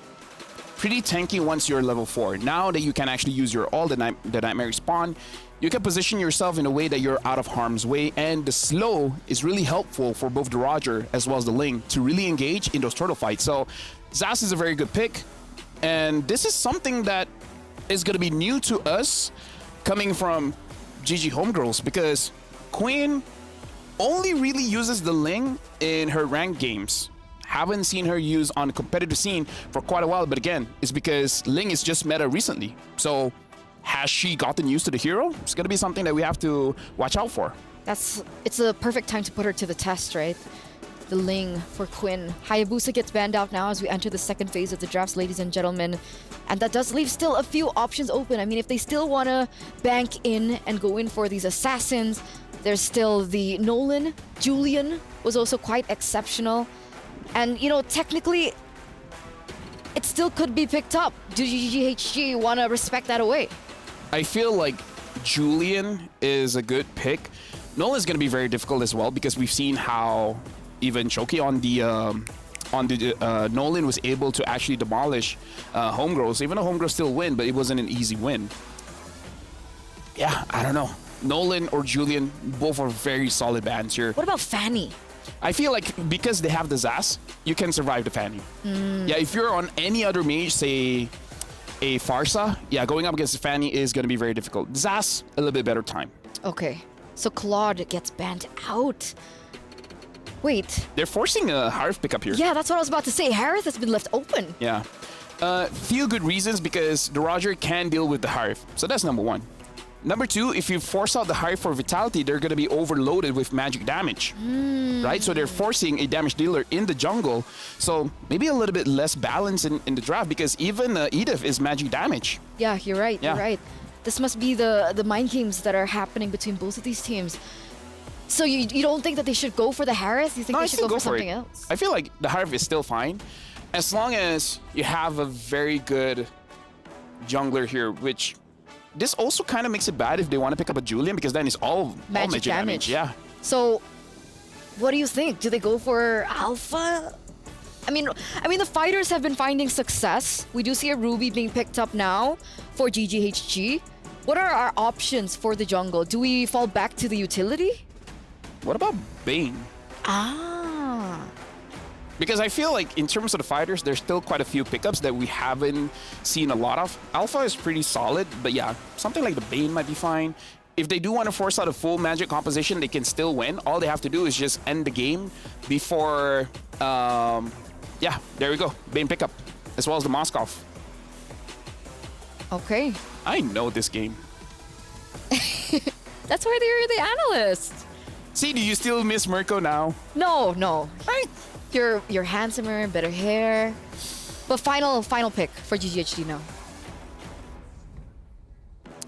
pretty tanky once you're level 4. Now that you can actually use your the Nightmare Spawn, you can position yourself in a way that you're out of harm's way, and the slow is really helpful for both the Roger as well as the Ling to really engage in those turtle fights. So Zas is a very good pick, and this is something that is going to be new to us coming from GG Homegirls, because Queen only really uses the Ling in her ranked games. Haven't seen her use on the competitive scene for quite a while, but again, it's because Ling is just meta recently. So has she gotten used to the hero? It's going to be something that we have to watch out for. It's a perfect time to put her to the test, right? The Ling for Quinn. Hayabusa gets banned out now as we enter the second phase of the drafts, ladies and gentlemen. And that does leave still a few options open. I mean, if they still want to bank in and go in for these assassins, there's still the Nolan. Julian was also quite exceptional. And, you know, technically, it still could be picked up. Do GGHG want to respect that away? I feel like Julian is a good pick. Nolan's going to be very difficult as well, because we've seen how even Choki on the Nolan was able to actually demolish Homegirls. Even though Homegirls still win, but it wasn't an easy win. Yeah, I don't know. Nolan or Julian, both are very solid bans here. What about Fanny? I feel like because they have the Zas, you can survive the Fanny. Yeah, if you're on any other mage, say a Farsa, yeah, going up against the Fanny is going to be very difficult. Zas, a little bit better time. Okay, so Claude gets banned out. Wait. They're forcing a Harith pickup here. Yeah, that's what I was about to say. Harith has been left open. Yeah. Few good reasons, because the Roger can deal with the Harith. So that's number 1. Number 2, if you force out the Harith for Vitality, they're going to be overloaded with magic damage. Right? So they're forcing a damage dealer in the jungle. So maybe a little bit less balance in the draft, because even Edith is magic damage. Yeah, you're right. Yeah. You're right. This must be the mind games that are happening between both of these teams. So you don't think that they should go for the Harith? You think they should go for something else? I feel like the Harith is still fine, as long as you have a very good jungler here, which this also kind of makes it bad if they want to pick up a Julian, because then it's all magic damage. Yeah. So what do you think? Do they go for Alpha? I mean, the fighters have been finding success. We do see a Ruby being picked up now for GGHG. What are our options for the jungle? Do we fall back to the utility? What about Bane? Because I feel like in terms of the fighters, there's still quite a few pickups that we haven't seen a lot of. Alpha is pretty solid, but yeah, something like the Bane might be fine. If they do want to force out a full magic composition, they can still win. All they have to do is just end the game before... yeah, there we go. Bane pickup, as well as the Moskov. Okay. I know this game. That's why they're the analysts. See, do you still miss Mirko now? No. You're handsomer, better hair. But final pick for GGHD now.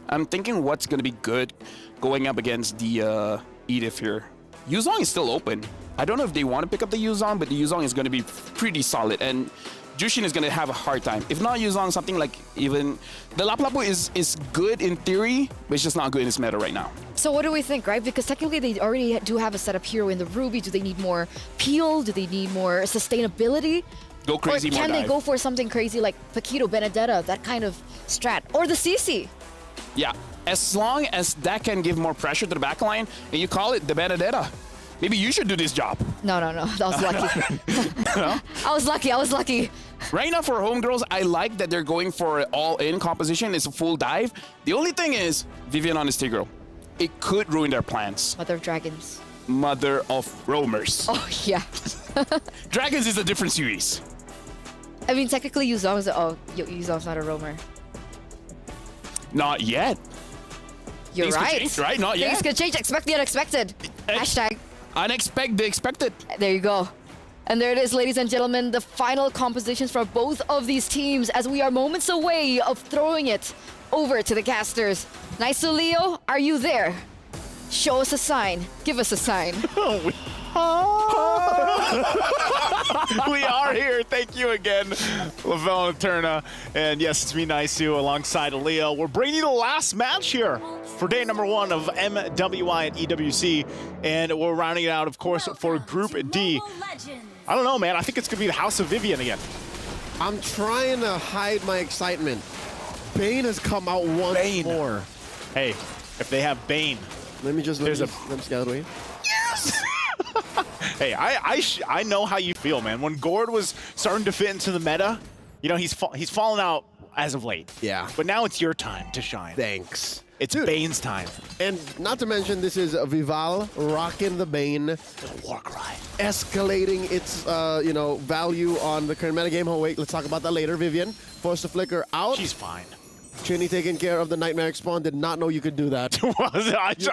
I'm thinking what's going to be good going up against the Edith here. Yuzong is still open. I don't know if they want to pick up the Yuzong, but the Yuzong is going to be pretty solid. And Jushin is going to have a hard time. If not Yuzong, something like even... The Lapu-Lapu is good in theory, but it's just not good in this meta right now. So what do we think, right? Because technically they already do have a setup hero in the Ruby. Do they need more peel? Do they need more sustainability? Go crazy, or more can they dive. go for something crazy like Paquito, Benedetta, that kind of strat? Or the CC? Yeah, as long as that can give more pressure to the backline, and you call it the Benedetta. Maybe you should do this job. No. That was lucky. No? I was lucky. Right now for homegirls, I like that they're going for an all-in composition. It's a full dive. The only thing is, Vivian on this Tigro. It could ruin their plans. Mother of Dragons. Mother of Roamers. Oh, yeah. Dragons is a different series. I mean, technically Yuzong's not a roamer. Not yet. You're Things right. could change, right? Not yet. Things could change. Expect the unexpected. Hashtag. Unexpected the expected. There you go. And there it is, ladies and gentlemen, the final compositions for both of these teams as we are moments away of throwing it over to the casters. Nice to Leo, are you there? Show us a sign. Give us a sign. We are here. Thank you again, Lavelle and Turna. And yes, it's me, Naisu, alongside Leo. We're bringing you the last match here for day number 1 of MWI and EWC. And we're rounding it out, of course, for Group D. I don't know, man. I think it's going to be the House of Vivian again. I'm trying to hide my excitement. Bane has come out once more. Hey, if they have Bane. Let me get out of the way. Yes! Hey, I know how you feel, man. When Gord was starting to fit into the meta, you know, he's fallen out as of late. Yeah. But now it's your time to shine. Thanks. It's Bane's time. And not to mention, this is Vival rocking the Bane. Warcry. Escalating its, value on the current metagame. Oh, wait, let's talk about that later. Vivian forced to flicker out. She's fine. Chinny taking care of the Nightmare Spawn. Did not know you could do that. You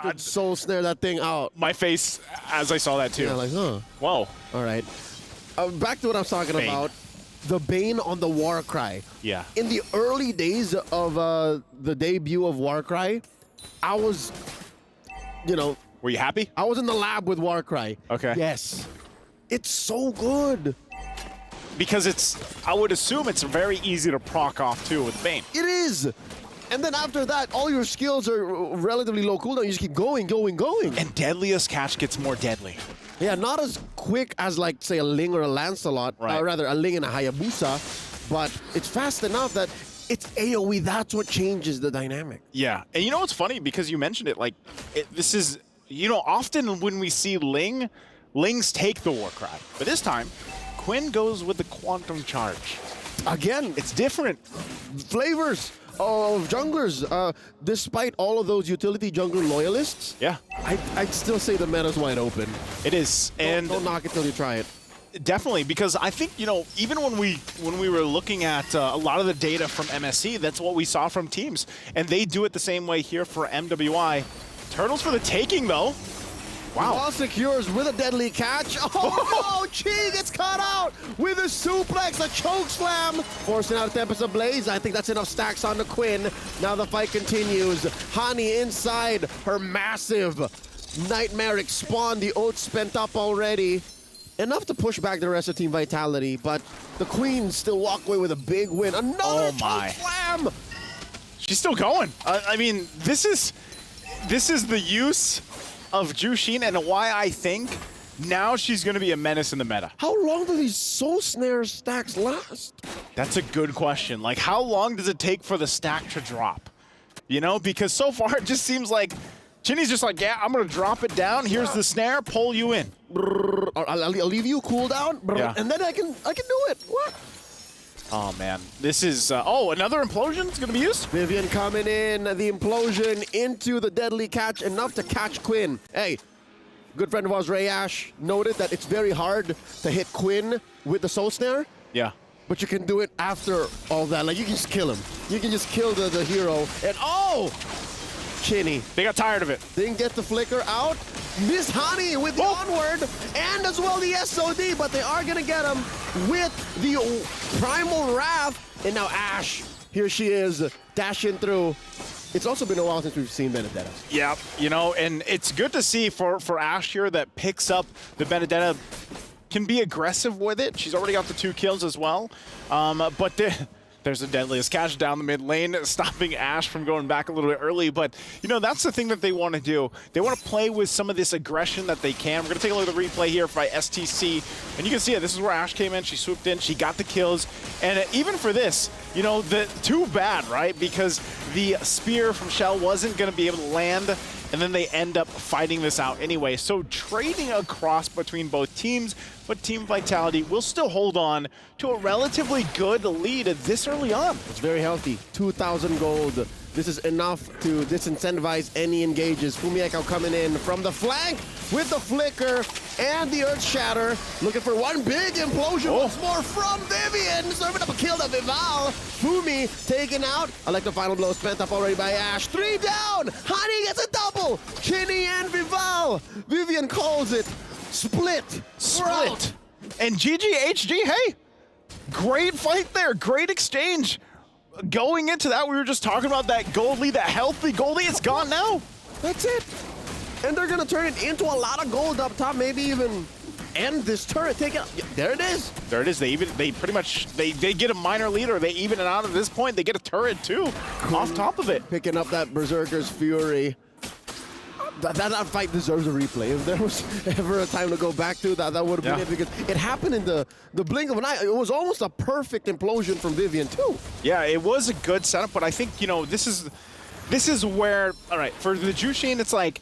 could soul snare that thing out. My face as I saw that too. Yeah, like, huh. Whoa. All right. Back to what I was talking about. The Bane on the Warcry. Yeah. In the early days of the debut of Warcry, I was, Were you happy? I was in the lab with Warcry. Okay. Yes. It's so good. Because I would assume it's very easy to proc off too with Bane. It is. And then after that, all your skills are relatively low cooldown. You just keep going. And Deadliest Catch gets more deadly. Yeah, not as quick as, like, say, a Ling or a Lancelot. Right. Rather, a Ling and a Hayabusa. But it's fast enough that it's AoE. That's what changes the dynamic. Yeah. And you know what's funny? Because you mentioned it, this is, often when we see Lings take the Warcry. But this time, Quinn goes with the Quantum Charge. Again, it's different. Flavors of junglers. Despite all of those utility jungler loyalists, yeah, I'd still say the meta's wide open. It is. And don't knock it till you try it. Definitely, because I think, even when we were looking at a lot of the data from MSC, that's what we saw from teams. And they do it the same way here for MWI. Turtles for the taking, though. Wow. Ball secures with a deadly catch. Oh, no! Chi gets caught out with a suplex, a choke slam. Forcing out Tempest Ablaze. I think that's enough stacks on the Quinn. Now the fight continues. Hani inside her massive nightmaric spawn. The oats spent up already. Enough to push back the rest of Team Vitality, but the Queens still walk away with a big win. Another choke slam! She's still going. I mean, this is the use of Jushin and why I think now she's going to be a menace in the meta. How long do these soul snare stacks last? That's a good question. Like, how long does it take for the stack to drop? Because so far it just seems like Chinny's just like, yeah, I'm going to drop it down. Here's the snare, pull you in. I'll leave you cool down, and then I can do it. What? Oh, man. This is... another implosion is going to be used? Vivian coming in. The implosion into the deadly catch. Enough to catch Quinn. Hey, good friend of ours, Ray Ash, noted that it's very hard to hit Quinn with the soul snare. Yeah. But you can do it after all that. Like, you can just kill him. You can just kill the hero. And, Chinny. They got tired of it. Didn't get the flicker out. Miss Honey with the onward and as well the SOD, but they are going to get him with the Primal Wrath. And now Ash, here she is, dashing through. It's also been a while since we've seen Benedetta. Yeah, you know, and it's good to see for Ash here that picks up the Benedetta, can be aggressive with it. She's already got the 2 kills as well. But there's a Deadliest Catch down the mid lane, stopping Ash from going back a little bit early. But, you know, that's the thing that they want to do. They want to play with some of this aggression that they can. We're going to take a look at the replay here by STC. And you can see it. This is where Ash came in. She swooped in. She got the kills. And even for this, you know, too bad, right? Because the spear from Shell wasn't going to be able to land. And then they end up fighting this out anyway. So trading across between both teams, but Team Vitality will still hold on to a relatively good lead this early on. It's very healthy. 2,000 gold. This is enough to disincentivize any engages. Fumieko coming in from the flank with the flicker and the Earth Shatter. Looking for one big implosion once more from Vivian. Serving up a kill to Vival. Fumi taken out. I like the final blow spent up already by Ash. 3 down. Honey gets a double. Chinny and Vival. Vivian calls it. Split. And GGHG, hey, great fight there. Great exchange. Going into that, we were just talking about that gold lead, that healthy gold lead. It's gone now. That's it. And they're going to turn it into a lot of gold up top, maybe even end this turret. Take it. There it is. There it is. They pretty much get a minor lead, or they even it out at this point. They get a turret too off top of it. Picking up that Berserker's Fury. That fight deserves a replay. If there was ever a time to go back to that, that would have been it, because it happened in the blink of an eye. It was almost a perfect implosion from Vivian too. Yeah, it was a good setup, but I think, you know, this is where, all right, for the Jushin, it's like,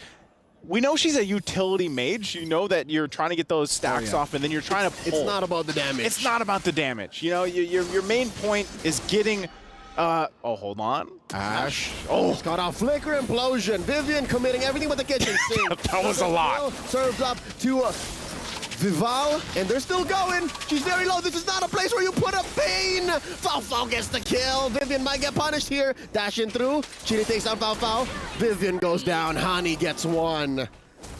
we know she's a utility mage. You know that you're trying to get those stacks off, and then you're trying to pull. It's not about the damage. It's not about the damage. You know, your main point is getting. Oh, hold on. Ash. It's got a flicker implosion. Vivian committing everything but the kitchen sink. That was a lot. Serves up to Vival, and they're still going. She's very low. This is not a place where you put a Bane. Falfao gets the kill. Vivian might get punished here. Dashing through. Chile takes out Falfao. Vivian goes down. Hani gets 1.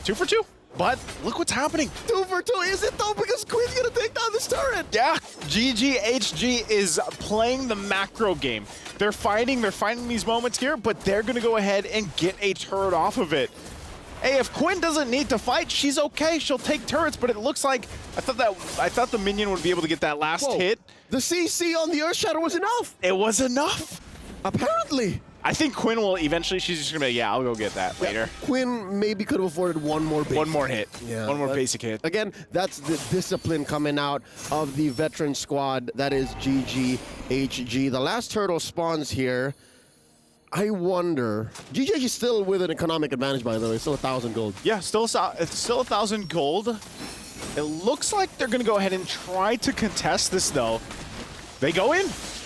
2 for 2. But look what's happening. 2 for 2, is it though? Because Queen's gonna take down this turret. Yeah, GGHG is playing the macro game. They're fighting these moments here, but they're gonna go ahead and get a turret off of it. Hey, if Quinn doesn't need to fight, she's okay. She'll take turrets, but it looks like I thought the minion would be able to get that last hit. The CC on the Earth Shadow was enough. It was enough. Apparently. I think Quinn will eventually, she's just gonna be like, yeah, I'll go get that later. Quinn maybe could have afforded one more basic. One more hit. Yeah, one more basic hit. Again, that's the discipline coming out of the veteran squad. That is GGHG. The last turtle spawns here. I wonder, GGHG is still with an economic advantage, by the way. Still 1,000 gold. Yeah, it's still 1,000 gold. It looks like they're gonna go ahead and try to contest this though. They go in.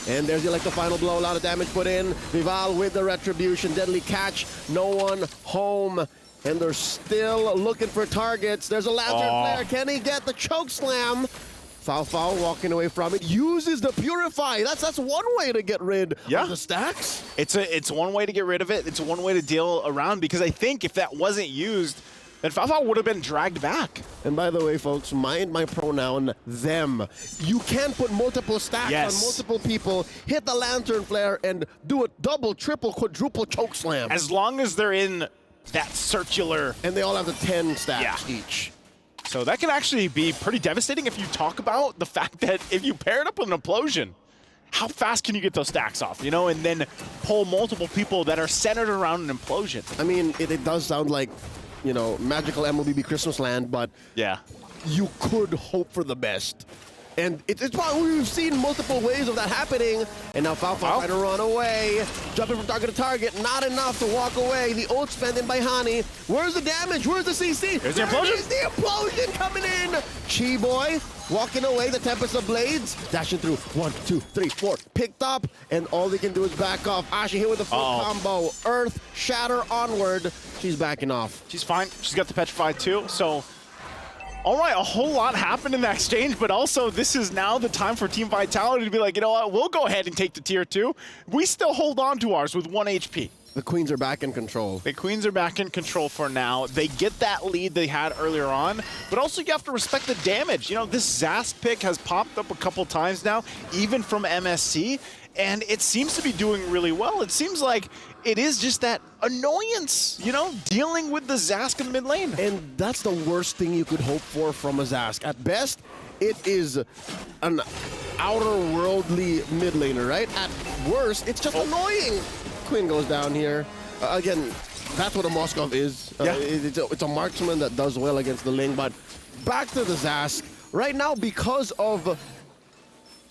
And there's the final blow, a lot of damage put in. Vival with the retribution, deadly catch, no one home. And they're still looking for targets. There's a lantern flare. Can he get the choke slam? Falfao walking away from it, uses the Purify. That's one way to get rid of the stacks. It's one way to get rid of it. It's one way to deal around, because I think if that wasn't used, then Falfao would have been dragged back. And by the way, folks, mind my pronoun, them. You can put multiple stacks on multiple people, hit the lantern flare, and do a double, triple, quadruple choke slam. As long as they're in that circular. And they all have the 10 stacks each. So that can actually be pretty devastating if you talk about the fact that if you pair it up with an implosion, how fast can you get those stacks off, you know, and then pull multiple people that are centered around an implosion? I mean, it does sound like, you know, magical MLBB Christmas land, but yeah, you could hope for the best. And it's probably, we've seen multiple ways of that happening. And now Falfao trying to run away. Jumping from target to target, not enough to walk away. The ult spent in by Hani. Where's the damage? Where's the CC? There's the implosion. There's the implosion coming in. Chi Boy walking away, the Tempest of Blades. Dashing through, 1, 2, 3, 4. Picked up, and all they can do is back off. Ashi hit with the full combo. Earth, Shatter, onward. She's backing off. She's fine. She's got the Petrify too, so... All right, a whole lot happened in that exchange, but also this is now the time for Team Vitality to be like, you know what, we'll go ahead and take the tier 2. We still hold on to ours with 1 HP. the Queens are back in control. The Queens are back in control for now. They get that lead they had earlier on, but also you have to respect the damage. You know, this Zast pick has popped up a couple times now, even from MSC, and it seems to be doing really well. It seems like it is just that annoyance, you know, dealing with the Zask in the mid lane. And that's the worst thing you could hope for from a Zask. At best, it is an outer worldly mid laner, right? At worst, it's just annoying. Quinn goes down here. Again, that's what a Moskov is. It's a marksman that does well against the Ling, but back to the Zask. Right now, because of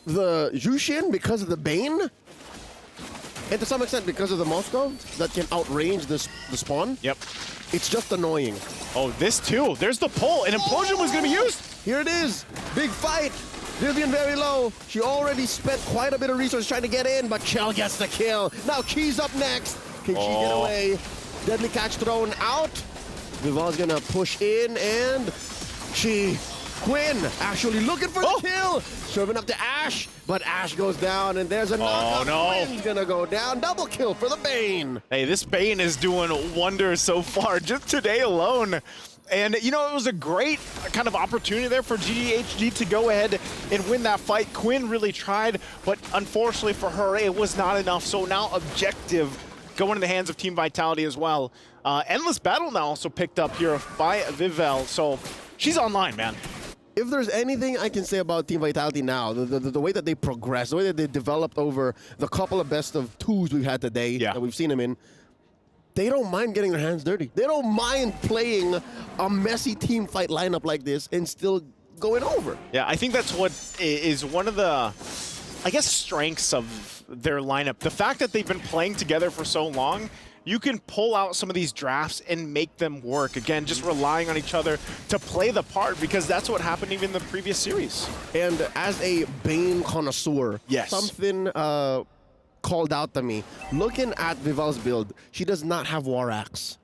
the Jushin, because of the Bane, and to some extent because of the Moskov that can outrange the spawn. Yep. It's just annoying. Oh, this too. There's the pull. An implosion was going to be used. Here it is. Big fight. Vivian very low. She already spent quite a bit of resources trying to get in, but Chell gets the kill. Now Key's up next. Can she get away? Deadly catch thrown out. Vival's gonna push in, and Quinn actually looking for the kill. Serving up to Ashe, but Ashe goes down, and there's a knockout. Oh, no. Quinn's gonna go down. Double kill for the Bane. Hey, this Bane is doing wonders so far, just today alone. And, you know, it was a great kind of opportunity there for GGHG to go ahead and win that fight. Quinn really tried, but unfortunately for her, it was not enough. So now objective going in the hands of Team Vitality as well. Endless Battle now also picked up here by Vivel. So she's online, man. If there's anything I can say about Team Vitality now, the way that they progressed, the way that they developed over the couple of best of twos we've had today that we've seen them in, they don't mind getting their hands dirty. They don't mind playing a messy team fight lineup like this and still going over. Yeah, I think that's what is one of the, I guess, strengths of their lineup. The fact that they've been playing together for so long, you can pull out some of these drafts and make them work. Again, just relying on each other to play the part, because that's what happened even in the previous series. And as a Bane connoisseur, something called out to me. Looking at Vival's build, she does not have War Axe.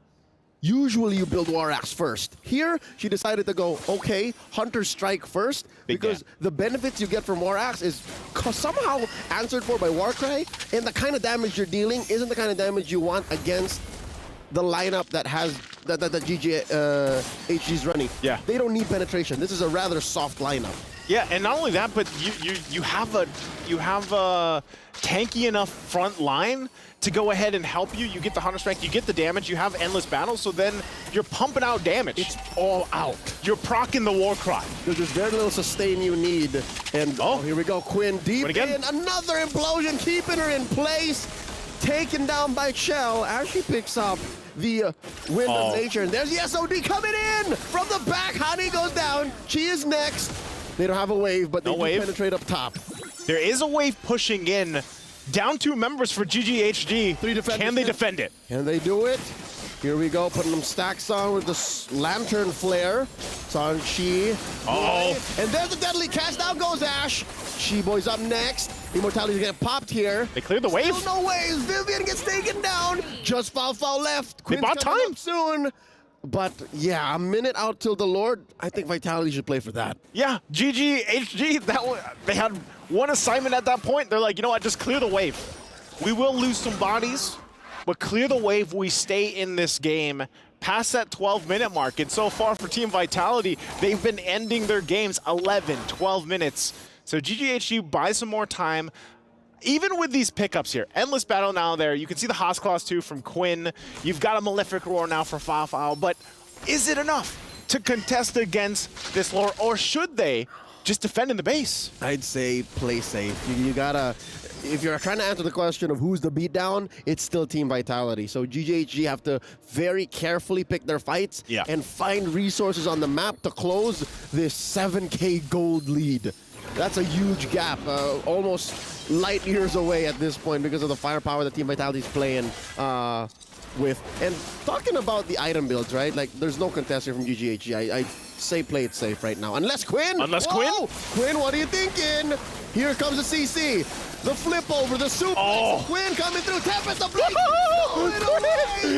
Usually you build War Axe first. Here, she decided to go, okay, Hunter Strike first, because the benefits you get from War Axe is somehow answered for by Warcry, and the kind of damage you're dealing isn't the kind of damage you want against the lineup that has that HG's running. Yeah. They don't need penetration. This is a rather soft lineup. Yeah, and not only that, but you have a tanky enough front line to go ahead and help you. You get the Hunter Strike, you get the damage, you have Endless Battle, so then you're pumping out damage. It's all out. You're proccing the Warcry. There's very little sustain you need. And here we go, Quinn deep in. Another implosion, keeping her in place. Taken down by Chell as she picks up the Wind of Nature. And there's the SOD coming in from the back. Honey goes down. She is next. They don't have a wave, but they do penetrate up top. There is a wave pushing in. Down 2 members for GGHG. 3 defenders. Can they defend it? Can they do it? Here we go, putting them stacks on with the Lantern Flare. Sanchi. And there's the deadly cast. Now goes Ashe. She-Boy's up next. Immortality's getting popped here. They cleared the wave. Still no waves. Vivian gets taken down. Just Foul left. They bought time. Soon. But yeah, a minute out till the Lord. I think Vitality should play for that. Yeah, GGHG, they had one assignment at that point. They're like, you know what, just clear the wave. We will lose some bodies, but clear the wave. We stay in this game past that 12-minute mark. And so far for Team Vitality, they've been ending their games 11, 12 minutes. So GGHG buys some more time. Even with these pickups here, Endless Battle now there, you can see the Haas Claws too from Quinn. You've got a Malefic Roar now for Foul, but is it enough to contest against this lore, or should they just defend in the base? I'd say play safe. You gotta, if you're trying to answer the question of who's the beatdown, it's still Team Vitality. So GGHG have to very carefully pick their fights and find resources on the map to close this 7K gold lead. That's a huge gap, almost light years away at this point because of the firepower that Team Vitality is playing with. And talking about the item builds, right? Like, there's no contester from GGHG. I say play it safe right now. Unless Quinn! Whoa! Quinn, what are you thinking? Here comes the CC. The flip over, the super. Quinn coming through. Tempest the blade.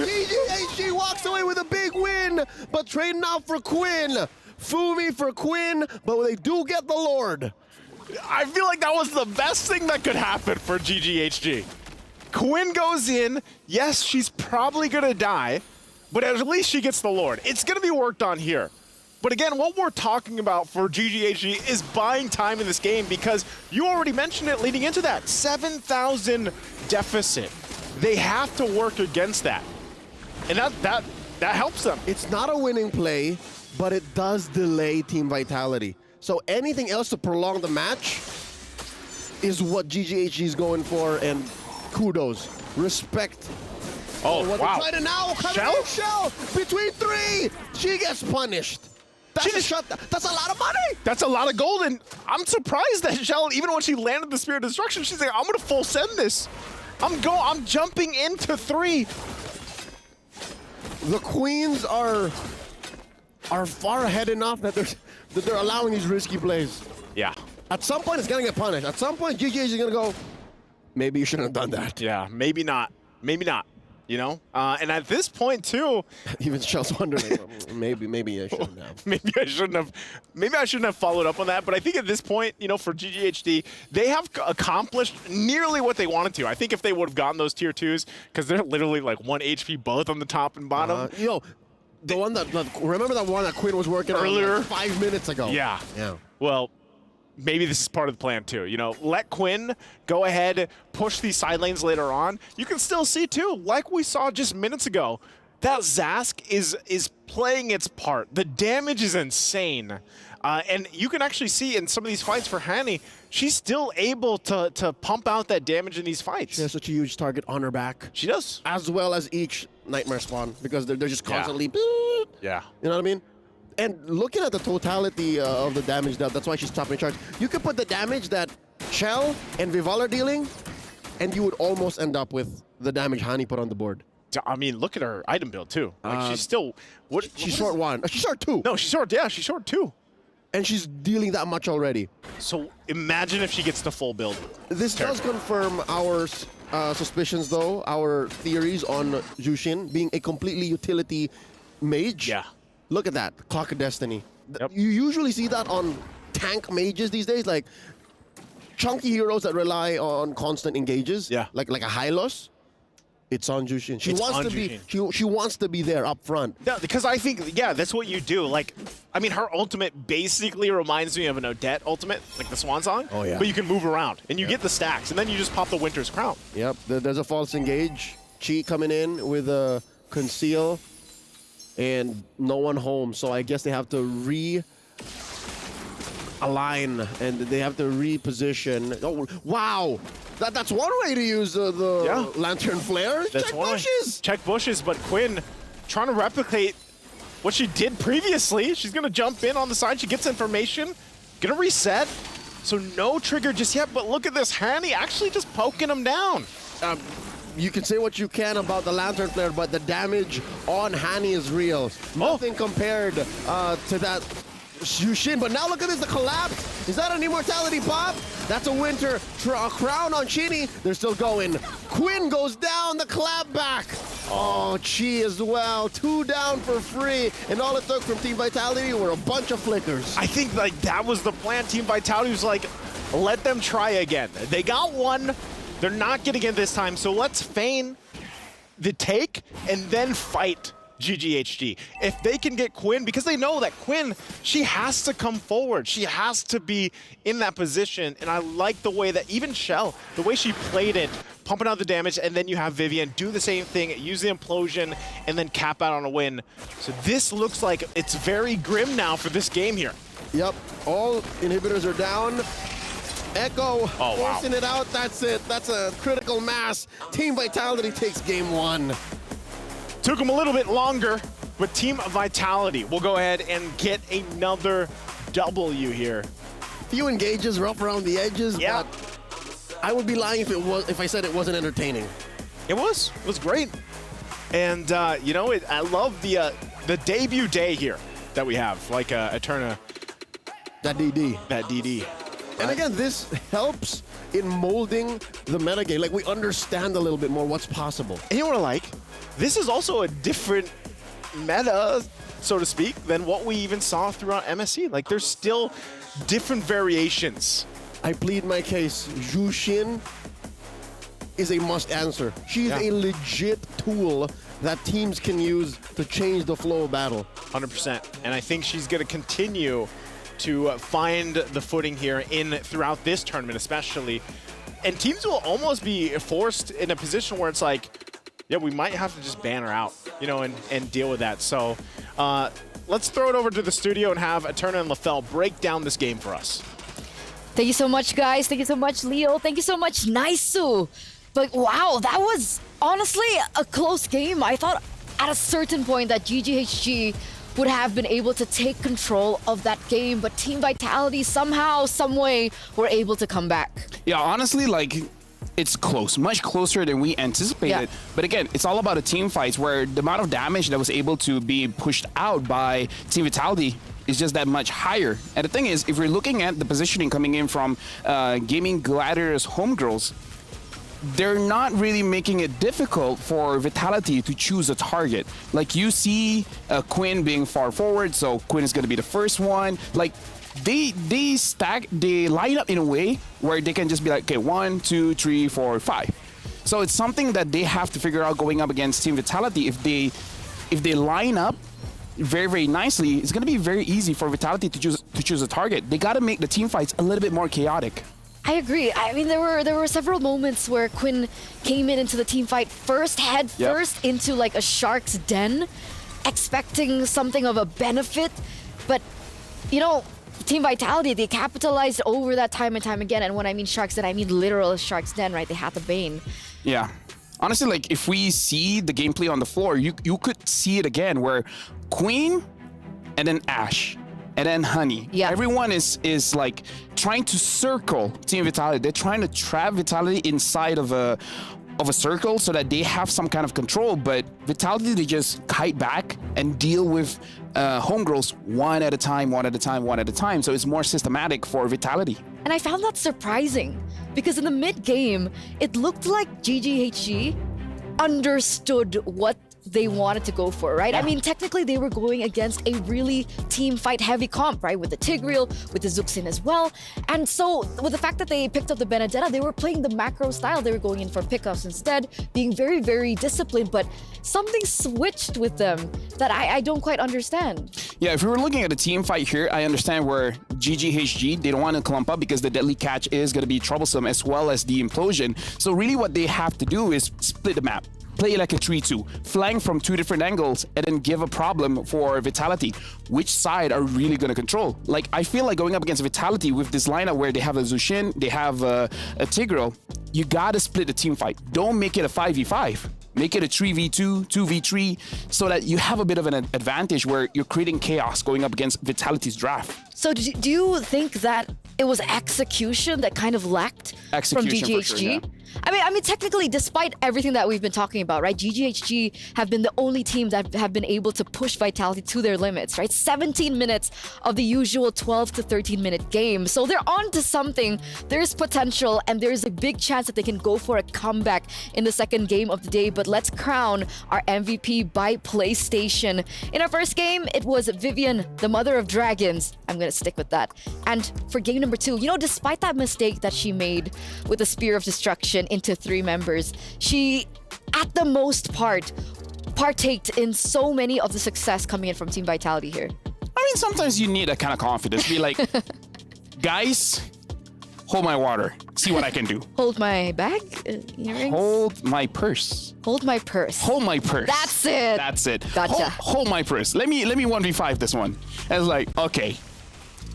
GGHG walks away with a big win, but trading out for Quinn. Fumi for Quinn, but they do get the Lord. I feel like that was the best thing that could happen for GGHG. Quinn goes in. Yes, she's probably going to die, but at least she gets the Lord. It's going to be worked on here. But again, what we're talking about for GGHG is buying time in this game because you already mentioned it leading into that. 7,000 deficit. They have to work against that. And that helps them. It's not a winning play, but it does delay Team Vitality. So anything else to prolong the match is what GGHG is going for, and kudos, respect. Oh, wow. Right now, Shell between 3. She gets punished. That's a lot of money. That's a lot of gold, and I'm surprised that Shell, even when she landed the Spirit of Destruction, she's like, I'm going to full send this. I'm jumping into 3. The Queens are far ahead enough that they're allowing these risky plays. Yeah. At some point, it's going to get punished. At some point, GGHG is going to go, maybe you shouldn't have done that. Yeah, maybe not. Maybe not. You know? And at this point, too... Even Shell's wondering, maybe I shouldn't have. Maybe I shouldn't have followed up on that. But I think at this point, you know, for GGHD, they have accomplished nearly what they wanted to. I think if they would have gotten those tier 2s, because they're literally like 1 HP both on the top and bottom. The one remember that one that Quinn was working earlier? On like 5 minutes ago? Yeah. Yeah. Well... maybe this is part of the plan too. You know, let Quinn go ahead, push these side lanes later on. You can still see too, like we saw just minutes ago, that Zask is playing its part. The damage is insane. And you can actually see in some of these fights for Hani, she's still able to pump out that damage in these fights. She has such a huge target on her back. She does. As well as each Nightmare spawn, because they're just constantly... Yeah. You know what I mean? And looking at the totality of the damage, that's why she's top in charge. You could put the damage that Shell and Vival are dealing, and you would almost end up with the damage Hani put on the board. I mean, look at her item build too. Like she's still... She's short 1. She's short 2. No, she's short 2. And she's dealing that much already. So imagine if she gets the full build. This does confirm our suspicions, though, our theories on Jushin being a completely utility mage. Yeah. Look at that, Clock of Destiny. Yep. You usually see that on tank mages these days, like chunky heroes that rely on constant engages. Yeah. Like a Hylos. It's on Jushin. She wants to be there up front. Yeah, because I think, yeah, that's what you do. Like, I mean, her ultimate basically reminds me of an Odette ultimate, like the Swan Song. Oh, yeah. But you can move around, and you get the stacks, and then you just pop the Winter's Crown. Yep, there's a false engage. Chi coming in with a conceal, and no one home. So I guess they have to realign, and they have to reposition. Oh, wow. That's one way to use the Lantern Flare. That's Check bushes. Check bushes, but Quinn trying to replicate what she did previously. She's going to jump in on the side. She gets information. Going to reset. So no trigger just yet, but look at this. Hani actually just poking him down. You can say what you can about the Lantern Flare, but the damage on Hani is real. Nothing compared to that Jushin. But now look at this, the collapse. Is that an Immortality pop? That's a Winter Crown on Chini. They're still going. Quinn goes down, the clap back. Oh, Chi as well. 2 down for free. And all it took from Team Vitality were a bunch of flickers. I think like that was the plan. Team Vitality was like, let them try again. They got one. They're not getting it this time, so let's feign the take and then fight GGHG. If they can get Quinn, because they know that Quinn, she has to come forward. She has to be in that position, and I like the way that even Shell, the way she played it, pumping out the damage, and then you have Vivian do the same thing, use the implosion, and then cap out on a win. So this looks like it's very grim now for this game here. Yep, all inhibitors are down. Echo forcing it out. That's it. That's a critical mass. Team Vitality takes game 1. Took them a little bit longer, but Team Vitality will go ahead and get another W here. Few engages, rough around the edges, but I would be lying if I said it wasn't entertaining. It was great. And you know, I love the debut day here that we have, like Eterna. That DD. That DD. And again, this helps in molding the metagame. Like, we understand a little bit more what's possible. And you know what I like? This is also a different meta, so to speak, than what we even saw throughout MSC. Like, there's still different variations. I plead my case. Jushin is a must answer. She's a legit tool that teams can use to change the flow of battle. 100%. And I think she's going to continue to find the footing here throughout this tournament especially. And teams will almost be forced in a position where it's like, yeah, we might have to just ban her out, you know, and deal with that. So let's throw it over to the studio and have Turner and LaFell break down this game for us. Thank you so much, guys. Thank you so much, Leo. Thank you so much, Naisu. But wow, that was honestly a close game. I thought at a certain point that GGHG would have been able to take control of that game, but Team Vitality somehow, some way, were able to come back. Yeah, honestly, like, it's close, much closer than we anticipated. Yeah. But again, it's all about a team fight where the amount of damage that was able to be pushed out by Team Vitality is just that much higher. And the thing is, if we're looking at the positioning coming in from Gaming Gladiators Homegirls, they're not really making it difficult for Vitality to choose a target. Like, you see Quinn being far forward, so Quinn is going to be the first one. Like, they line up in a way where they can just be like, okay, 1, 2, 3, 4, 5. So it's something that they have to figure out going up against Team Vitality. If they line up very, very nicely, it's going to be very easy for Vitality to choose a target. They got to make the team fights a little bit more chaotic. I agree. I mean, there were several moments where Quinn came into the team fight first into like a shark's den, expecting something of a benefit. But, you know, Team Vitality, they capitalized over that time and time again. And when I mean shark's den, I mean literal shark's den, right? They had the Bane. Yeah. Honestly, like, if we see the gameplay on the floor, you could see it again where Queen and then Ash and then Honey. Yeah. Everyone is like trying to circle Team Vitality. They're trying to trap Vitality inside of a circle so that they have some kind of control. But Vitality, they just kite back and deal with homegirls one at a time. So it's more systematic for Vitality. And I found that surprising because in the mid-game, it looked like GGHG understood what they wanted to go for, right? Yeah. I mean, technically they were going against a really team fight heavy comp, right? With the Tigreal, with the Zuxin as well. And so with the fact that they picked up the Benedetta, they were playing the macro style. They were going in for pickups instead, being very, very disciplined, but something switched with them that I don't quite understand. Yeah, if we were looking at a team fight here, I understand where GGHG, they don't want to clump up because the deadly catch is going to be troublesome as well as the implosion. So really what they have to do is split the map. Play like a 3-2, flank from 2 different angles, and then give a problem for Vitality. Which side are really going to control? Like, I feel like going up against Vitality with this lineup where they have a Zushin, they have a Tigreal, you got to split the team fight. Don't make it a 5v5. Make it a 3v2, 2v3, so that you have a bit of an advantage where you're creating chaos going up against Vitality's draft. So do you think that it was execution that kind of lacked from GGHG? For sure, yeah. I mean, technically, despite everything that we've been talking about, right? GGHG have been the only team that have been able to push Vitality to their limits, right? 17 minutes of the usual 12 to 13 minute game. So they're on to something. There's potential, and there's a big chance that they can go for a comeback in the second game of the day. But let's crown our MVP by PlayStation. In our first game, it was Vivian, the mother of dragons. I'm going to stick with that. And for game number 2, you know, despite that mistake that she made with the Spear of Destruction into 3 members, she, at the most part, partaked in so many of the success coming in from Team Vitality here. I mean, sometimes you need that kind of confidence. Be like, guys, hold my water. See what I can do. Hold my bag? Earrings? Hold my purse. Hold my purse. Hold my purse. That's it. That's it. Gotcha. Hold my purse. Let me 1v5 this one. And it's like, okay.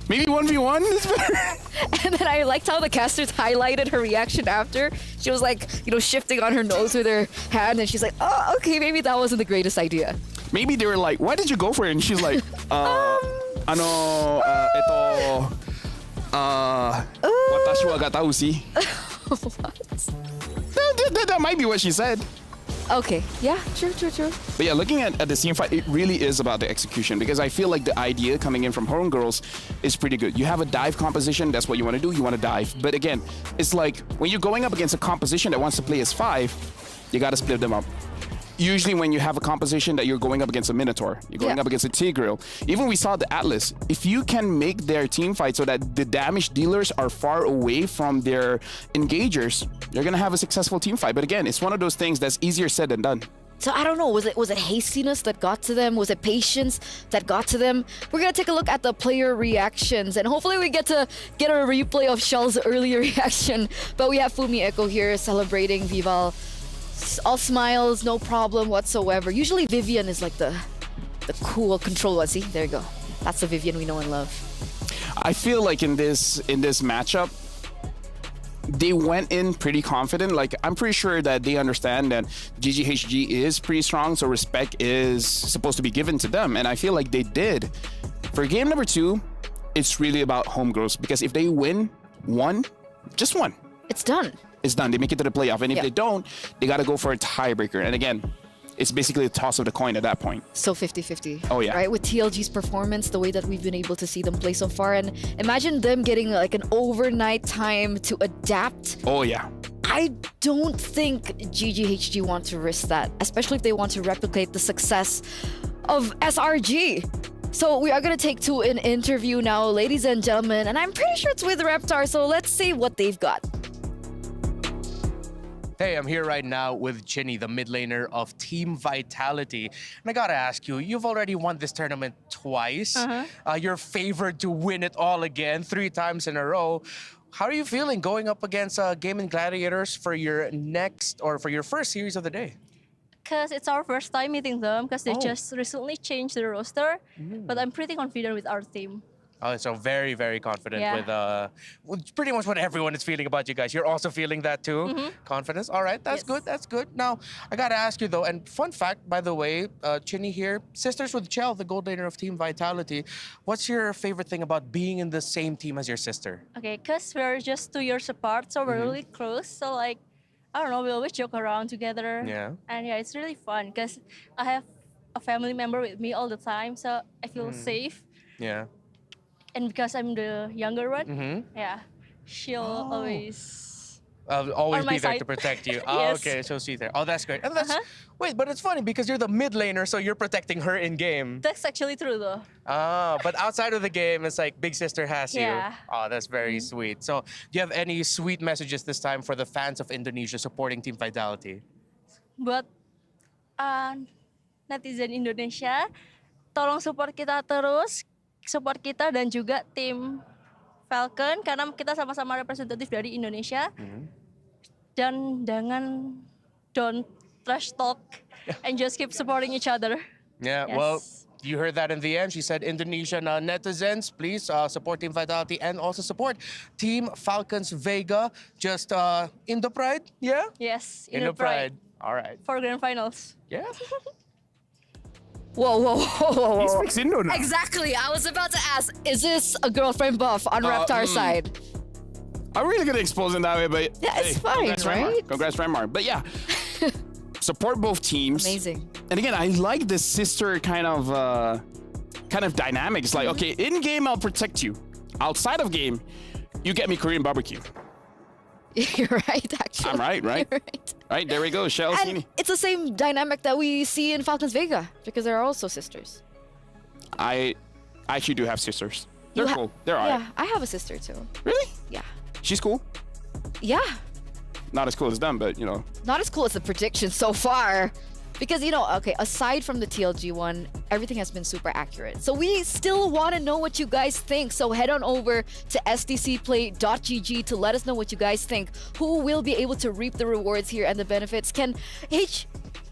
Maybe 1v1 is better. And then I liked how the casters highlighted her reaction after. She was like, you know, shifting on her nose with her hand, and she's like, oh, okay, maybe that wasn't the greatest idea. Maybe they were like, why did you go for it? And she's like, watashi wa gatau si. That might be what she said. Okay, yeah, true. But yeah, looking at the team fight, it really is about the execution, because I feel like the idea coming in from Homegirls is pretty good. You have a dive composition, that's what you want to do, you want to dive. But again, it's like when you're going up against a composition that wants to play as 5, you got to split them up. usually when you have a composition that you're going up against a Minotaur, you're going up against a Tigreal. Even we saw the Atlas. If you can make their team fight so that the damage dealers are far away from their engagers, you're gonna have a successful team fight. But again, it's one of those things that's easier said than done. So I don't know, was it hastiness that got to them? Was it patience that got to them? We're gonna take a look at the player reactions, and hopefully we get a replay of Shell's earlier reaction. But we have Fumi Echo here celebrating Vival. All smiles, no problem whatsoever. Usually Vivian is like the cool control one. See, there you go. That's the Vivian we know and love. I feel like in this matchup, they went in pretty confident. Like, I'm pretty sure that they understand that GGHG is pretty strong, so respect is supposed to be given to them, and I feel like they did. For game number 2, it's really about home grows, because if they win just one, it's done. It's done. They make it to the playoff, and if they don't, they got to go for a tiebreaker. And again, it's basically a toss of the coin at that point. So 50-50. Oh, yeah. Right? With TLG's performance, the way that we've been able to see them play so far, and imagine them getting like an overnight time to adapt. Oh, yeah. I don't think GGHG want to risk that, especially if they want to replicate the success of SRG. So we are going to take to an interview now, ladies and gentlemen, and I'm pretty sure it's with Reptar, so let's see what they've got. Hey, I'm here right now with Chinny, the mid laner of Team Vitality. And I gotta ask you, you've already won this tournament twice. You're favored to win it all again 3 times in a row. How are you feeling going up against Gaming Gladiators for your first series of the day? Because it's our first time meeting them, because they just recently changed the roster. But I'm pretty confident with our team. Oh, so very, very confident with pretty much what everyone is feeling about you guys. You're also feeling that too? Confidence? All right, that's good, that's good. Now, I gotta ask you though, and fun fact, by the way, Chinny here, sisters with Chell, the gold laner of Team Vitality. What's your favorite thing about being in the same team as your sister? Okay, because we're just 2 years apart, so we're really close. So like, I don't know, we always joke around together. Yeah. And yeah, it's really fun because I have a family member with me all the time, so I feel safe. Yeah. And because I'm the younger one, yeah, she'll always always on be there my to side. protect you. Yes. Okay, so she's there. Oh, that's great. And that's wait, but it's funny because you're the mid laner, so you're protecting her in game. That's actually true though. But outside of the game, it's like big sister has you. Yeah. Oh, that's very sweet. So, do you have any sweet messages this time for the fans of Indonesia supporting Team Vitality? Buat netizen Indonesia, tolong support kita terus, support kita dan juga tim Falcon karena kita sama-sama representatif dari Indonesia. Dan don't trash talk and just keep supporting each other. Yeah, Yes. well, you heard that in the end. She said, Indonesian netizens, please support Team Vitality and also support Team Falcons Vega. Just in the pride, yeah? Yes, In the pride. All right. For grand finals. Yeah. Whoa. He speaks Indo now. Exactly. I was about to ask, is this a girlfriend buff on Reptar's side? I'm really gonna expose him that way, but Yeah, it's fine, congrats, Remar. right? Congrats, Remar. But yeah, support both teams. Amazing. And again, I like this sister kind of dynamics. Like, okay, in game I'll protect you. Outside of game, you get me Korean barbecue. You're right, actually. I'm right? You're right. Right, there we go, Shell. And it's the same dynamic that we see in Falcons Vega because they're also sisters. I actually do have sisters. They're cool. They're alright. Yeah, I have a sister too. Really? Yeah. She's cool. Yeah. Not as cool as them, but you know. Not as cool as the prediction so far. Because, you know, okay, aside from the TLG one, everything has been super accurate. So we still want to know what you guys think. So head on over to sdcplay.gg to let us know what you guys think. Who will be able to reap the rewards here and the benefits? Can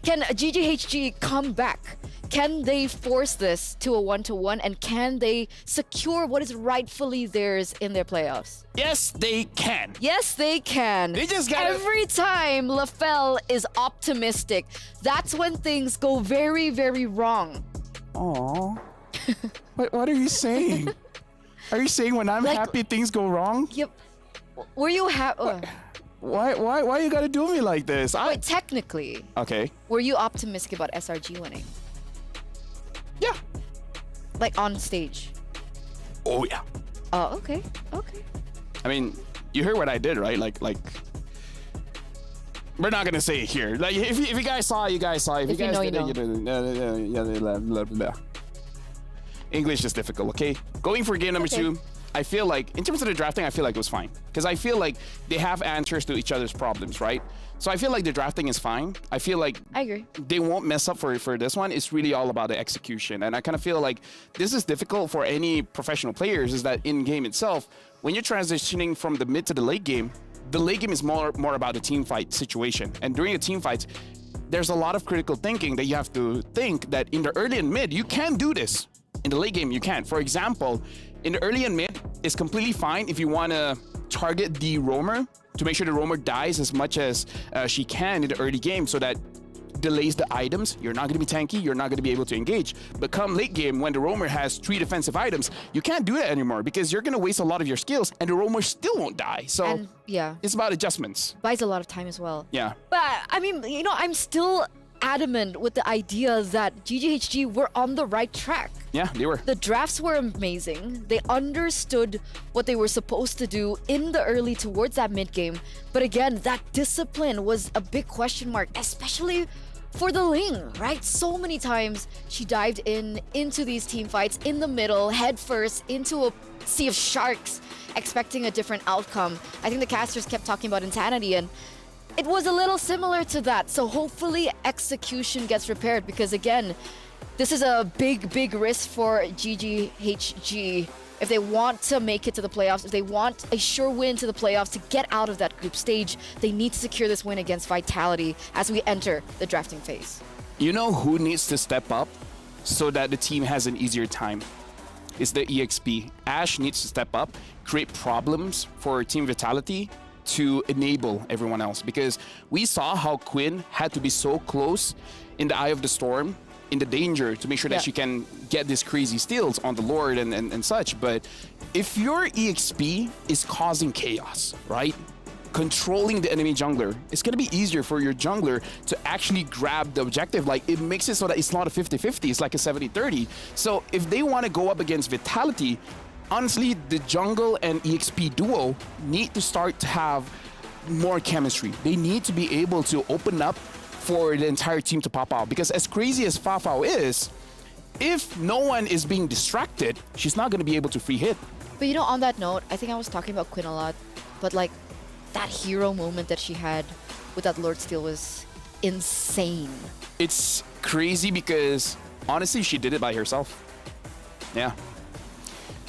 GGHG come back? Can they force this to a 1-to-1? And can they secure what is rightfully theirs in their playoffs? Yes, they can. Yes, they can. They just gotta... Every time LaFell is optimistic, that's when things go very, very wrong. Aww. What are you saying? Are you saying when I'm happy things go wrong? Yep. Were you happy? Why you gotta do me like this? Wait, technically. Okay. Were you optimistic about SRG winning? Yeah. Like on stage? Oh yeah. Oh, okay. Okay. I mean, you heard what I did, right? Like We're not gonna say it here. Like if you guys saw, you guys saw. If you guys know, didn't, blah, blah. English is difficult. Okay, going for game number 2. I feel like in terms of the drafting, I feel like it was fine because I feel like they have answers to each other's problems, right? So I feel like the drafting is fine. I feel like I agree. They won't mess up for this one. It's really all about the execution, and I kind of feel like this is difficult for any professional players. Is that in game itself, when you're transitioning from the mid to the late game is more about the team fight situation, and during the team fights, there's a lot of critical thinking that you have to think that in the early and mid you can do this. In the late game, you can't. For example, in the early and mid, it's completely fine if you want to target the roamer to make sure the roamer dies as much as she can in the early game so that delays the items. You're not going to be tanky. You're not going to be able to engage. But come late game, when the roamer has 3 defensive items, you can't do that anymore because you're going to waste a lot of your skills and the roamer still won't die. So yeah, it's about adjustments. Buys a lot of time as well. Yeah. But I mean, you know, I'm still adamant with the idea that GGHG were on the right track. Yeah, they were. The drafts were amazing. They understood what they were supposed to do in the early towards that mid game. But again, that discipline was a big question mark, especially for the Ling, right? So many times she dived into these team fights in the middle, head first, into a sea of sharks, expecting a different outcome. I think the casters kept talking about insanity, and it was a little similar to that. So hopefully execution gets repaired because again, this is a big risk for GGHG. If they want to make it to the playoffs, if they want a sure win to the playoffs to get out of that group stage, they need to secure this win against Vitality as we enter the drafting phase. You know who needs to step up so that the team has an easier time? It's the EXP. Ash needs to step up, create problems for Team Vitality to enable everyone else, because we saw how Quinn had to be so close in the eye of the storm, in the danger, to make sure that she can get these crazy steals on the Lord and such. But if your EXP is causing chaos, right? Controlling the enemy jungler, it's going to be easier for your jungler to actually grab the objective. Like, it makes it so that it's not a 50-50, it's like a 70-30. So if they want to go up against Vitality, honestly, the jungle and EXP duo need to start to have more chemistry. They need to be able to open up for the entire team to pop out. Because as crazy as Fafao is, if no one is being distracted, she's not going to be able to free hit. But you know, on that note, I think I was talking about Quinn a lot, but like that hero moment that she had with that Lord Steal was insane. It's crazy because honestly, she did it by herself. Yeah.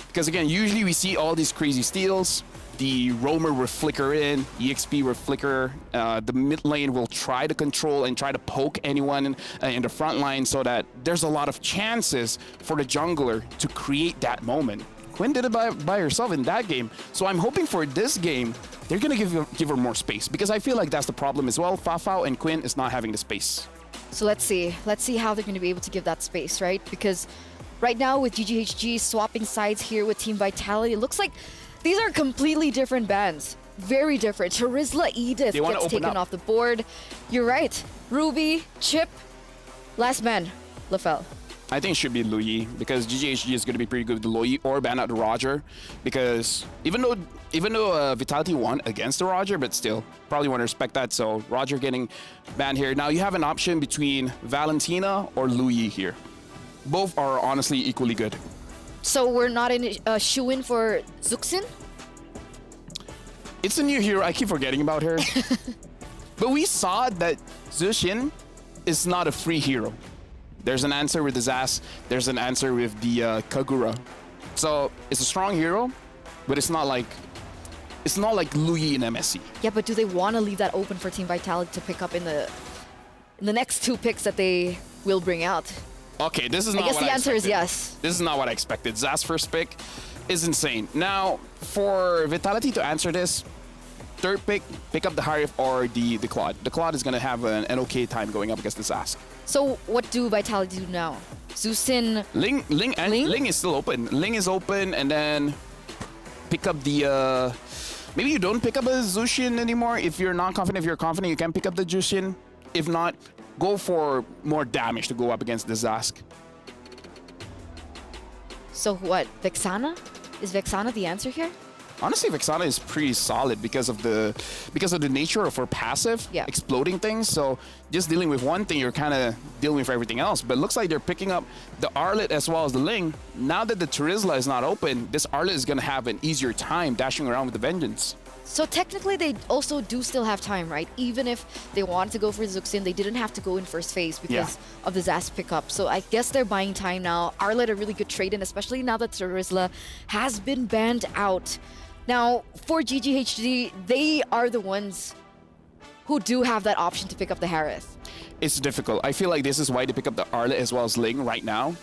Because again, usually we see all these crazy steals. The roamer will flicker in, EXP will flicker. The mid lane will try to control and try to poke anyone in the front line so that there's a lot of chances for the jungler to create that moment. Quinn did it by herself in that game. So I'm hoping for this game, they're going to give her more space, because I feel like that's the problem as well. Fafao and Quinn is not having the space. So let's see how they're going to be able to give that space, right? Because right now with GGHG swapping sides here with Team Vitality, it looks like these are completely different bans. Very different. Charizla Edith gets taken off the board. You're right. Ruby, Chip, last man, Lafel. I think it should be Luyi, because GGHG is going to be pretty good with the Luyi, or ban out the Roger, because even though Vitality won against the Roger, but still probably want to respect that. So Roger getting banned here. Now you have an option between Valentina or Luyi here. Both are honestly equally good. So we're not in a shoe-in for Zuxin? It's a new hero. I keep forgetting about her. But we saw that Zuxin is not a free hero. There's an answer with the Zas. There's an answer with the Kagura. So it's a strong hero, but it's not like Luyi in MSC. Yeah, but do they want to leave that open for Team Vitality to pick up in the next 2 picks that they will bring out? Okay, this is not what I expected. I guess the answer is yes. This is not what I expected. Zas first pick is insane. Now, for Vitality to answer this, 3rd pick up the Harif or the Claude. The Claude is going to have an okay time going up against the Zas. So what do Vitality do now? Zuxin... Ling is still open. Ling is open, and then pick up the... maybe you don't pick up a Zuxin anymore. If you're not confident, if you're confident, you can pick up the Zuxin. If not, go for more damage to go up against the Zask. So what, Vexana? Is Vexana the answer here? Honestly, Vexana is pretty solid because of the nature of her passive, exploding things. So just dealing with one thing, you're kind of dealing with everything else. But it looks like they're picking up the Arlet as well as the Ling. Now that the Terizla is not open, this Arlet is going to have an easier time dashing around with the Vengeance. So technically, they also do still have time, right? Even if they wanted to go for Zuxin, they didn't have to go in first phase because of the Zas pickup. So I guess they're buying time now. Arlet a really good trade-in, especially now that Terizla has been banned out. Now, for GGHD, they are the ones who do have that option to pick up the Harith. It's difficult. I feel like this is why they pick up the Arlet as well as Ling right now.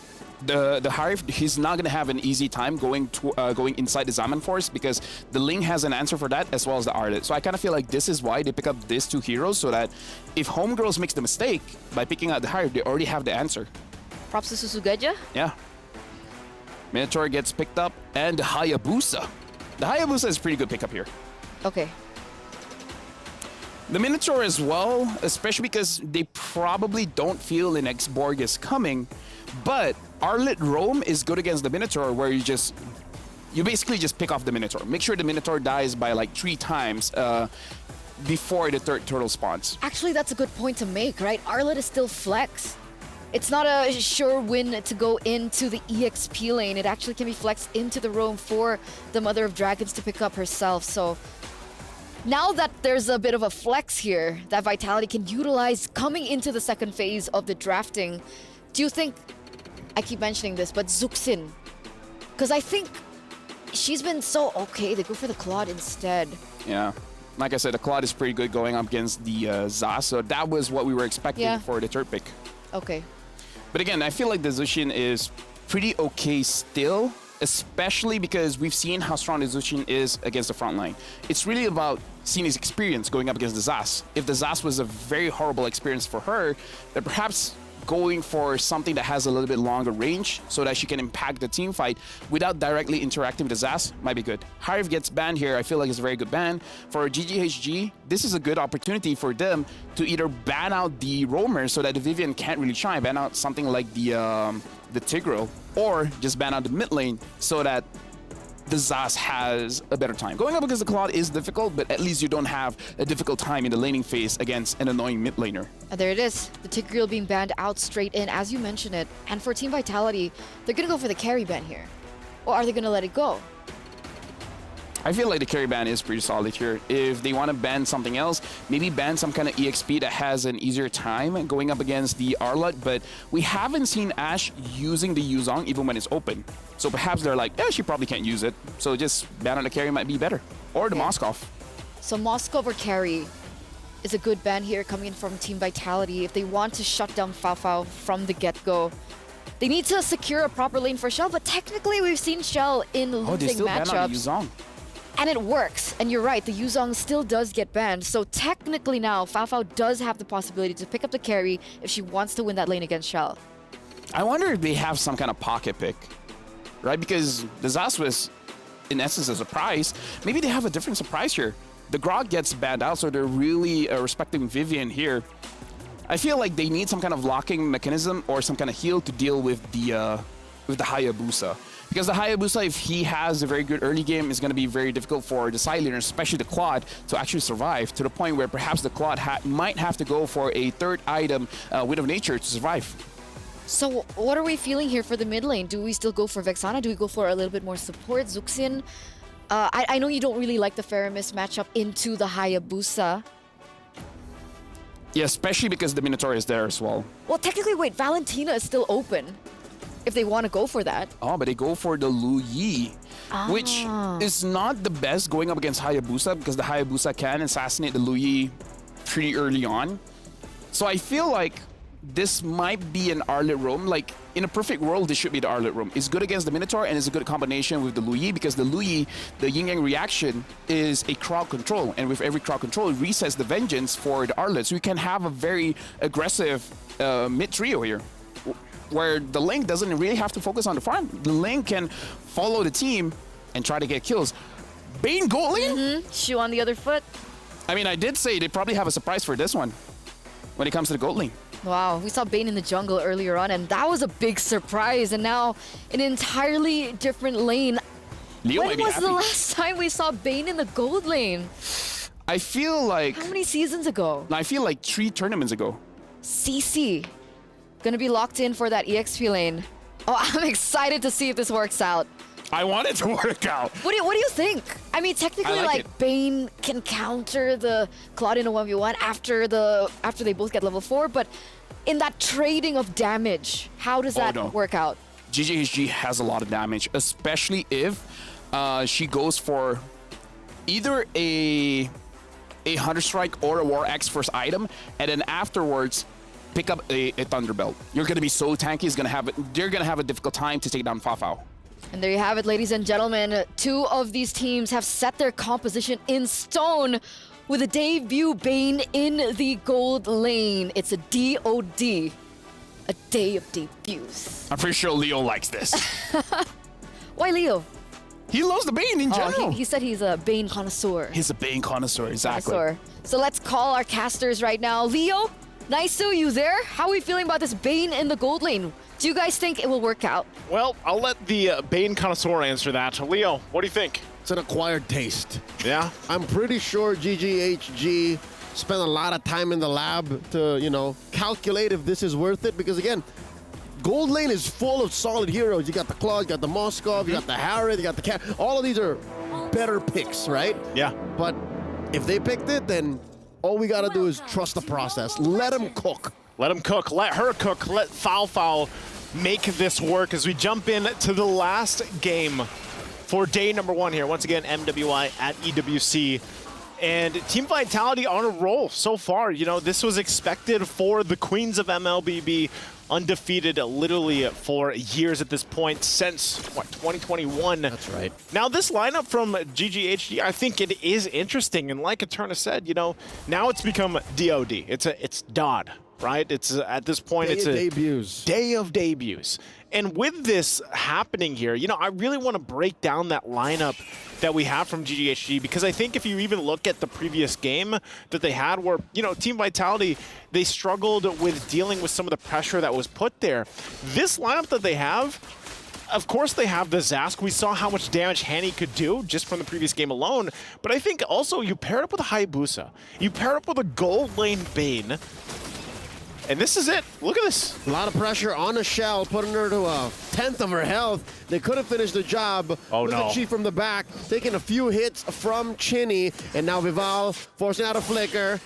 The Harith, he's not going to have an easy time going inside the Zaman Force because the Ling has an answer for that as well as the Arlet. So I kind of feel like this is why they pick up these two heroes, so that if Homegirls makes the mistake by picking out the Harith, they already have the answer. Props to Susugeja. Yeah. Minotaur gets picked up, and the Hayabusa. The Hayabusa is a pretty good pickup here. Okay. The Minotaur as well, especially because they probably don't feel an X-Borg is coming, but Arlet Roam is good against the Minotaur, where you basically just pick off the Minotaur. Make sure the Minotaur dies by like 3 times before the third turtle spawns. Actually, that's a good point to make, right? Arlet is still flex. It's not a sure win to go into the EXP lane. It actually can be flexed into the roam for the Mother of Dragons to pick up herself. So now that there's a bit of a flex here that Vitality can utilize coming into the second phase of the drafting, do you think, I keep mentioning this, but Zuxin, because I think she's been so okay, they go for the Claude instead. Yeah. Like I said, the Claude is pretty good going up against the Zas, so that was what we were expecting for the third pick. Okay. But again, I feel like the Zushin is pretty okay still, especially because we've seen how strong the Zushin is against the front line. It's really about seeing his experience going up against the Zas. If the Zas was a very horrible experience for her, then perhaps going for something that has a little bit longer range so that she can impact the team fight without directly interacting with the Zas might be good. Harif gets banned here. I feel like it's a very good ban. For GGHG, this is a good opportunity for them to either ban out the roamers so that the Vivian can't really shine, ban out something like the Tigreal, or just ban out the mid lane so that the Zas has a better time. Going up against the Claude is difficult, but at least you don't have a difficult time in the laning phase against an annoying mid laner. And there it is, the Tigreal being banned out straight in, as you mentioned it. And for Team Vitality, they're gonna go for the carry ban here. Or are they gonna let it go? I feel like the carry ban is pretty solid here. If they want to ban something else, maybe ban some kind of EXP that has an easier time going up against the Arlet, but we haven't seen Ashe using the Yuzong even when it's open. So perhaps they're like, yeah, she probably can't use it. So just ban on the carry might be better. Or the Moskov. So Moskov or carry is a good ban here coming in from Team Vitality. If they want to shut down Fafao from the get-go, they need to secure a proper lane for Shell, but technically we've seen Shell in losing matchups. Ban on the Yuzong. And it works. And you're right, the Yuzong still does get banned. So technically now, Fafao does have the possibility to pick up the carry if she wants to win that lane against Shell. I wonder if they have some kind of pocket pick, right? Because the Zas was, in essence, a surprise. Maybe they have a different surprise here. The Grog gets banned out, so they're really respecting Vivian here. I feel like they need some kind of locking mechanism or some kind of heal to deal with the Hayabusa. Because the Hayabusa, if he has a very good early game, is going to be very difficult for the side laners, especially the Claude, to actually survive, to the point where perhaps the Claude might have to go for a third item, Wind of Nature, to survive. So what are we feeling here for the mid lane? Do we still go for Vexana? Do we go for a little bit more support? Zuxin? I know you don't really like the Faramis matchup into the Hayabusa. Yeah, especially because the Minotaur is there as well. Well, technically, wait, Valentina is still open if they want to go for that. Oh, but they go for the Lu Yi, which is not the best going up against Hayabusa, because the Hayabusa can assassinate the Lu Yi pretty early on. So I feel like this might be an Arlet roam. Like, in a perfect world, this should be the Arlet roam. It's good against the Minotaur, and it's a good combination with the Lu Yi, because the Lu Yi, the Yin Yang reaction, is a crowd control. And with every crowd control, it resets the Vengeance for the Arlet. So you can have a very aggressive mid trio here, where the Link doesn't really have to focus on the farm. The Link can follow the team and try to get kills. Bane gold lane? Shoe on the other foot. I mean, I did say they probably have a surprise for this one when it comes to the gold lane. Wow, we saw Bane in the jungle earlier on, and that was a big surprise. And now an entirely different lane. Leo might When be was the happy. last time we saw Bane in the gold lane? I feel like... How many seasons ago? I feel like 3 tournaments ago. CC. Gonna be locked in for that EXP lane. Oh, I'm excited to see if this works out. I want it to work out. What do you think? I mean, technically, I like like Bane can counter the Claude in a 1v1 after they both get level 4, but in that trading of damage, how does that work out? GGHG has a lot of damage, especially if she goes for either a Hunter Strike or a War Axe first item, and then afterwards pick up a Thunderbelt. You're gonna be so tanky. They're gonna have a difficult time to take down Fafao. And there you have it, ladies and gentlemen. 2 of these teams have set their composition in stone with a debut Bane in the gold lane. It's a DOD, a day of debuts. I'm pretty sure Leo likes this. Why Leo? He loves the Bane in general. He said he's a Bane connoisseur. He's a Bane connoisseur, exactly. So let's call our casters right now. Leo, Naisu, you there? How are we feeling about this Bane in the gold lane? Do you guys think it will work out? Well, I'll let the Bane connoisseur answer that. Leo, what do you think? It's an acquired taste. Yeah? I'm pretty sure GGHG spent a lot of time in the lab to, you know, calculate if this is worth it. Because again, gold lane is full of solid heroes. You got the Claude, you got the Moskov, you got the Harrod, you got the Cat. All of these are better picks, right? Yeah. But if they picked it, then all we got to do is trust the process. Let them cook. Let him cook. Let her cook. Let Fao make this work as we jump in to the last game for day number 1 here. Once again, MWI at EWC. And Team Vitality on a roll so far. You know, this was expected for the Queens of MLBB, undefeated literally for years at this point, since, what, 2021? That's right. Now, this lineup from GGHG, I think it is interesting. And like Eterna said, you know, now it's become DOD. It's DOD, right? It's at this point, it's a day of debuts. And with this happening here, you know, I really want to break down that lineup that we have from GGHG, because I think if you even look at the previous game that they had where, you know, Team Vitality, they struggled with dealing with some of the pressure that was put there. This lineup that they have, of course they have the Zask. We saw how much damage Hanny could do just from the previous game alone, but I think also you pair it up with a Hayabusa, you pair it up with a gold lane Bane, and this is it. Look at this. A lot of pressure on a Shell, putting her to a 10th of her health. They could have finished the job. Oh, Look no. at Chi from the back, taking a few hits from Chinny, and now Vival forcing out a flicker.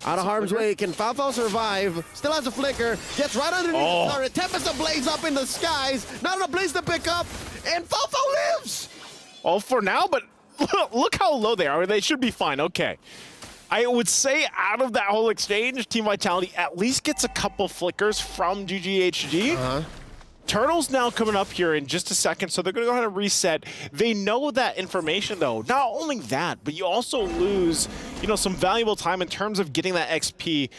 Out of harm's way. Can Fafao survive? Still has a flicker. Gets right underneath the turret. Tempest ablaze up in the skies. Not enough blaze to pick up. And Fafao lives. Oh, for now, but look how low they are. They should be fine. Okay. I would say out of that whole exchange, Team Vitality at least gets a couple flickers from GGHG. Turtle's now coming up here in just a second, so they're going to go ahead and reset. They know that information, though. Not only that, but you also lose, you know, some valuable time in terms of getting that XP.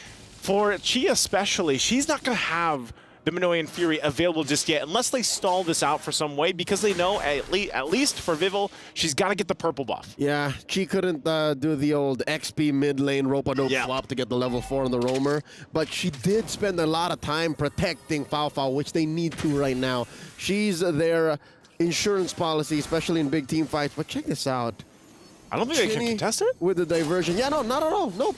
For Chi especially, she's not going to have the Minoan Fury available just yet, unless they stall this out for some way, because they know, at least for Vival, she's got to get the purple buff. Yeah, she couldn't do the old XP mid lane rope-a-dope swap to get the level 4 on the roamer, but she did spend a lot of time protecting Fafao, which they need to right now. She's their insurance policy, especially in big team fights, but check this out. I don't think they can contest it? With the diversion. Yeah, no, not at all. No.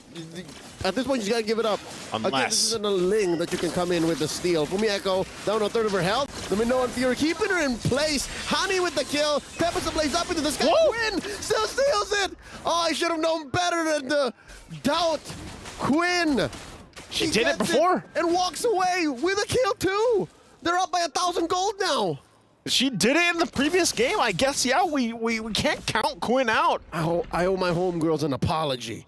At this point, you just got to give it up. Unless. Again, this isn't a Ling that you can come in with the steal. Fumi Echo down to a third of her health. The Minoan Fury keeping her in place. Hani with the kill. Tempest ablaze up into the sky. Quinn still steals it. Oh, I should have known better than to doubt Quinn. She did it before. And walks away with a kill, too. They're up by 1,000 gold now. She did it in the previous game. I guess, yeah, we can't count Quinn out. I owe my homegirls an apology.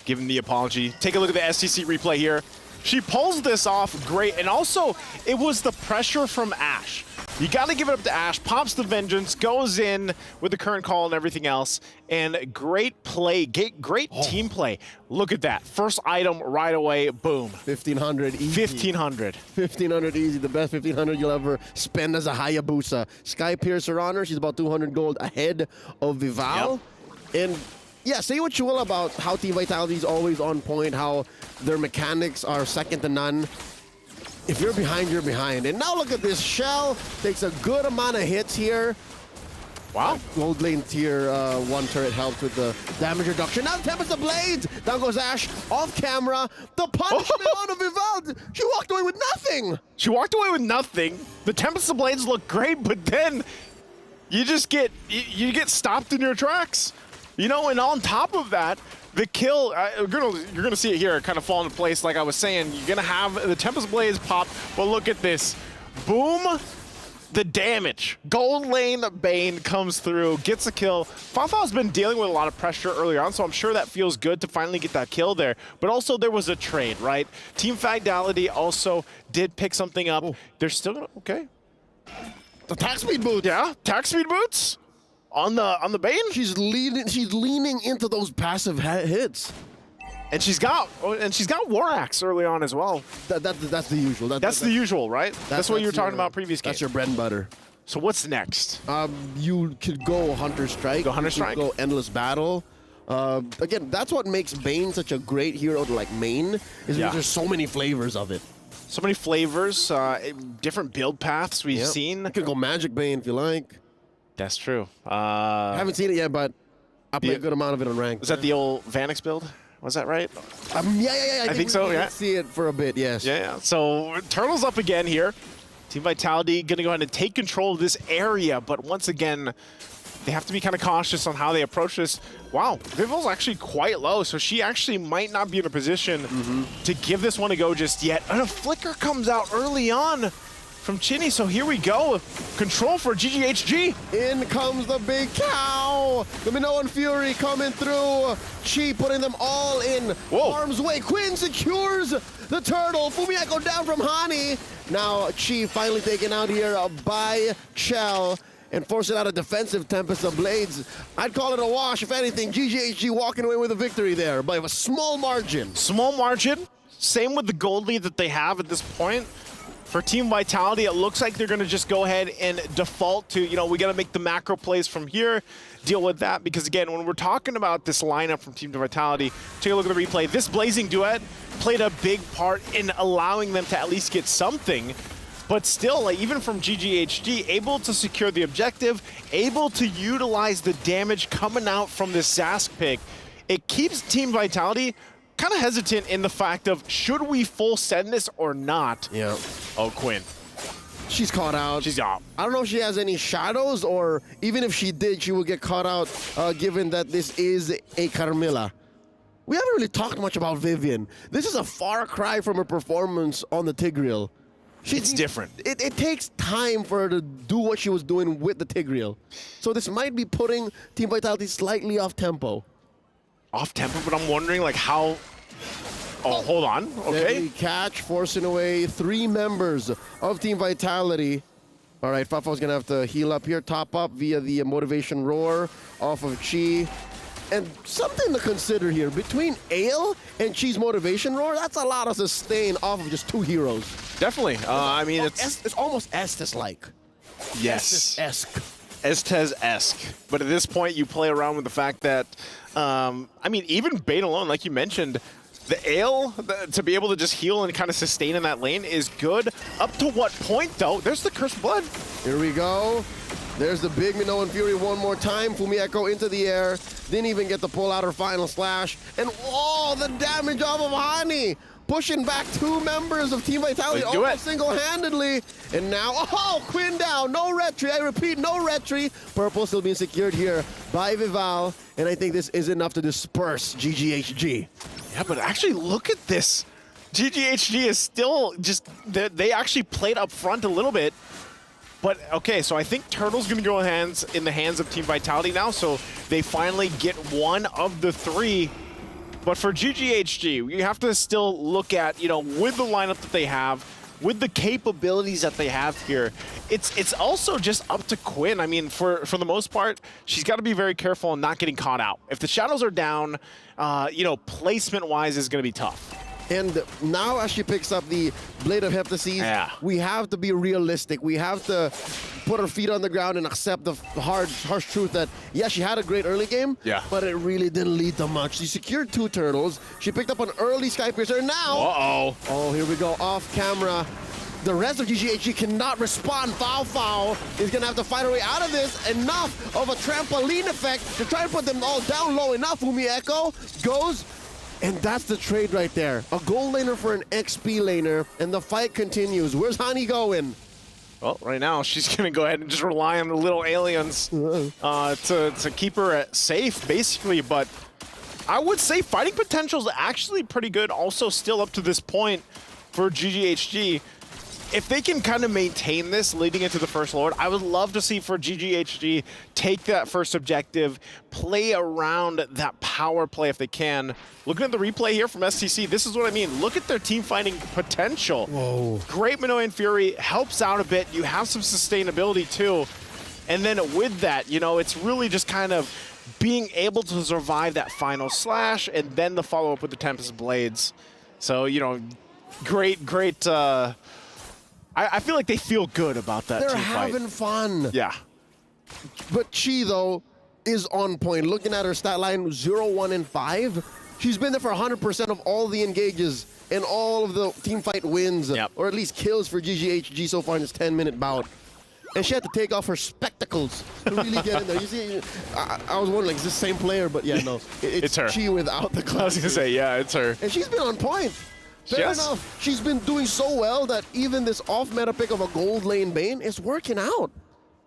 Give him the apology. Take a look at the STC replay here. She pulls this off great, and also it was the pressure from Ashe. You got to give it up to Ashe. Pops the Vengeance, goes in with the current call and everything else, and great play, great team play. Look at that. First item right away, boom. 1,500 easy. 1,500. 1,500 easy, the best 1,500 you'll ever spend as a Hayabusa. Sky Piercer on her, she's about 200 gold ahead of Vival. And yeah, say what you will about how Team Vitality is always on point, how their mechanics are second to none. If you're behind, you're behind. And now look at this. Shell takes a good amount of hits here. Wow. Gold lane tier 1 turret helps with the damage reduction. Now Tempest of Blades. Down goes Ash. Off camera. The punishment on Vivaldi. She walked away with nothing. She walked away with nothing. The Tempest of Blades look great, but then you just get you get stopped in your tracks. You know, and on top of that, the kill, you're gonna see it here kind of fall into place. Like I was saying, you're gonna have the Tempest Blades pop, but look at this. Boom. The damage. Gold lane Bane comes through, gets a kill. Fafa's been dealing with a lot of pressure early on, so I'm sure that feels good to finally get that kill there. But also there was a trade, right? Team Fatality also did pick something up. They're still gonna, okay. The attack speed boots. Yeah, attack speed boots on the Bane. She's leaning into those passive hits. And she's got War Axe early on as well. That's the usual. That's the usual, right? That's what you were talking about previous games. That's your bread and butter. So what's next? You could go Hunter Strike. Go Hunter Strike. Go Endless Battle. Again, that's what makes Bane such a great hero to like main, is because there's so many flavors of it. So many flavors, different build paths we've seen. You could go Magic Bane if you like. That's true. I haven't seen it yet, but I play a good amount of it on rank. Was that the old Vanix build? Was that right? Yeah. I think so, yeah. See it for a bit, yes. Yeah. So Turtles up again here. Team Vitality going to go ahead and take control of this area, but once again, they have to be kind of cautious on how they approach this. Wow, Vival's actually quite low, so she actually might not be in a position to give this one a go just yet. And a flicker comes out early on from Chinny, so here we go. Control for GGHG. In comes the big cow. The Minoan Fury coming through. Chi putting them all in harm's way. Quinn secures the turtle. Fumieko down from Hani. Now Chi finally taken out here by Chell and forcing out a defensive Tempest of Blades. I'd call it a wash. If anything, GGHG walking away with a victory there by a small margin. Small margin. Same with the gold lead that they have at this point. For Team Vitality, it looks like they're going to just go ahead and default to, we got to make the macro plays from here, deal with that. Because, again, when we're talking about this lineup from Team Vitality, take a look at the replay. This Blazing Duet played a big part in allowing them to at least get something. But still, even from GGHG, able to secure the objective, able to utilize the damage coming out from this Zask pick, it keeps Team Vitality kind of hesitant in the fact of, should we full send this or not? Yeah. Oh, Quinn. She's caught out. She's out. I don't know if she has any shadows, or even if she did, she would get caught out, given that this is a Carmilla. We haven't really talked much about Vivian. This is a far cry from her performance on the Tigreal. It's different. It takes time for her to do what she was doing with the Tigreal. So this might be putting Team Vitality slightly off tempo. Off tempo, but I'm wondering how. Oh, hold on. Okay. Deadly catch, forcing away 3 members of Team Vitality. All right, Fafa's gonna have to heal up here, top up via the motivation roar off of Chi. And something to consider here, between Ale and Chi's motivation roar, that's a lot of sustain off of just 2 heroes. Definitely. I mean, it's almost Estes-like. Yes. Estes-esque. Estes-esque. But at this point, you play around with the fact that, I mean, even Bane alone, like you mentioned, the Ale, to be able to just heal and kind of sustain in that lane is good. Up to what point, though? There's the Cursed Blood. Here we go. There's the big Minoan Fury one more time. Fumieko into the air. Didn't even get to pull out her final slash. And the damage off of Hani. Pushing back 2 members of Team Vitality almost single-handedly. And now, Quinn down. No retry. I repeat, no retry. Purple still being secured here by Vival. And I think this is enough to disperse GGHG. Yeah, but actually look at this. GGHG is still just, they actually played up front a little bit. But, okay, so I think Turtle's going to go in the hands of Team Vitality now. So they finally get 1 of the 3. But for GGHG, you have to still look at, with the lineup that they have, with the capabilities that they have here, it's also just up to Quinn. I mean, for the most part, she's got to be very careful on not getting caught out. If the shadows are down, placement-wise is going to be tough. And now as she picks up the Blade of Heptases, we have to be realistic. We have to put her feet on the ground and accept the harsh truth that, she had a great early game, but it really didn't lead to much. She secured 2 turtles. She picked up an early Sky Piercer. Now, oh, here we go, off camera. The rest of GGHG cannot respond. Foul is gonna have to fight her way out of this. Enough of a trampoline effect to try and put them all down low enough. Fumi Echo goes, and that's the trade right there. A gold laner for an XP laner, and the fight continues. Where's Hani going? Well, right now she's gonna go ahead and just rely on the little aliens to keep her safe, basically. But I would say fighting potential is actually pretty good. Also, still up to this point for GGHG. If they can kind of maintain this leading into the first Lord, I would love to see for GGHG take that first objective, play around that power play if they can. Looking at the replay here from STC, this is what I mean. Look at their team fighting potential. Whoa. Great Minoan Fury helps out a bit. You have some sustainability too. And then with that, you know, it's really just kind of being able to survive that final slash and then the follow-up with the Tempest Blades. So, you know, great. I feel like they feel good about that They're team fight. having fun. Yeah. But Chi, though, is on point. Looking at her stat line, 0, 1, and 5. She's been there for 100% of all the engages and all of the team fight wins, or at least kills for GGHG so far in this 10-minute bout. And she had to take off her spectacles to really get in there. You see, I was wondering, like, is this the same player? But yeah, no. It's her. Chi without the glasses. I was going to say, yeah, it's her. And she's been on point. Fair enough. She's been doing so well that even this off-meta pick of a gold lane Bane is working out.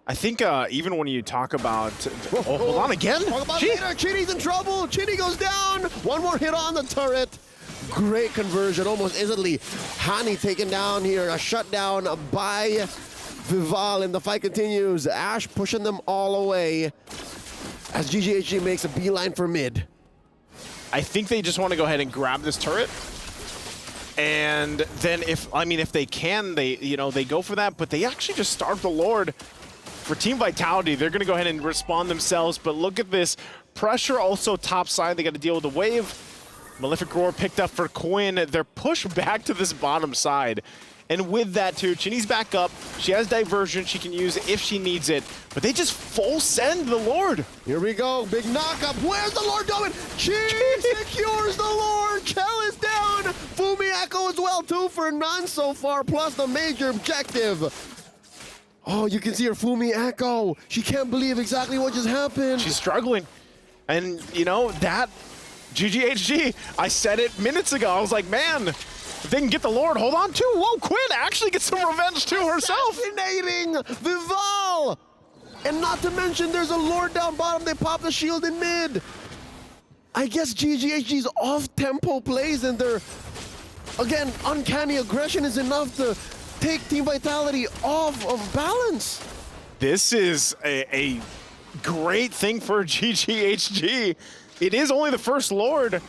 I think even when you talk about... Oh, hold on again. Talk about later. Chini's in trouble. Chini goes down. One more hit on the turret. Great conversion, almost instantly. Hani taken down here. A shutdown by Vival, and the fight continues. Ash pushing them all away as GGHG makes a beeline for mid. I think they just want to go ahead and grab this turret. And then if they can, they go for that, but they actually just starve the Lord. For Team Vitality, they're going to go ahead and respond themselves, but look at this. Pressure also top side. They got to deal with the wave. Malefic Roar picked up for Quinn. They're pushed back to this bottom side. And with that too, Chini's back up. She has diversion she can use if she needs it, but they just full send the Lord. Here we go, big knockup. Where's the Lord going? Chi secures the Lord. Kel is down. Fumi Echo as well, 2 for none so far, plus the major objective. Oh, you can see her Fumi Echo. She can't believe exactly what just happened. She's struggling. And you know, that GGHG, I said it minutes ago. I was like, man, if they can get the Lord, hold on too. Whoa, Quinn actually gets some revenge too herself. Fascinating, Vival. And not to mention, there's a Lord down bottom. They pop the shield in mid. I guess GGHG's off-tempo plays and their, again, uncanny aggression is enough to take Team Vitality off of balance. This is a great thing for GGHG. It is only the first Lord,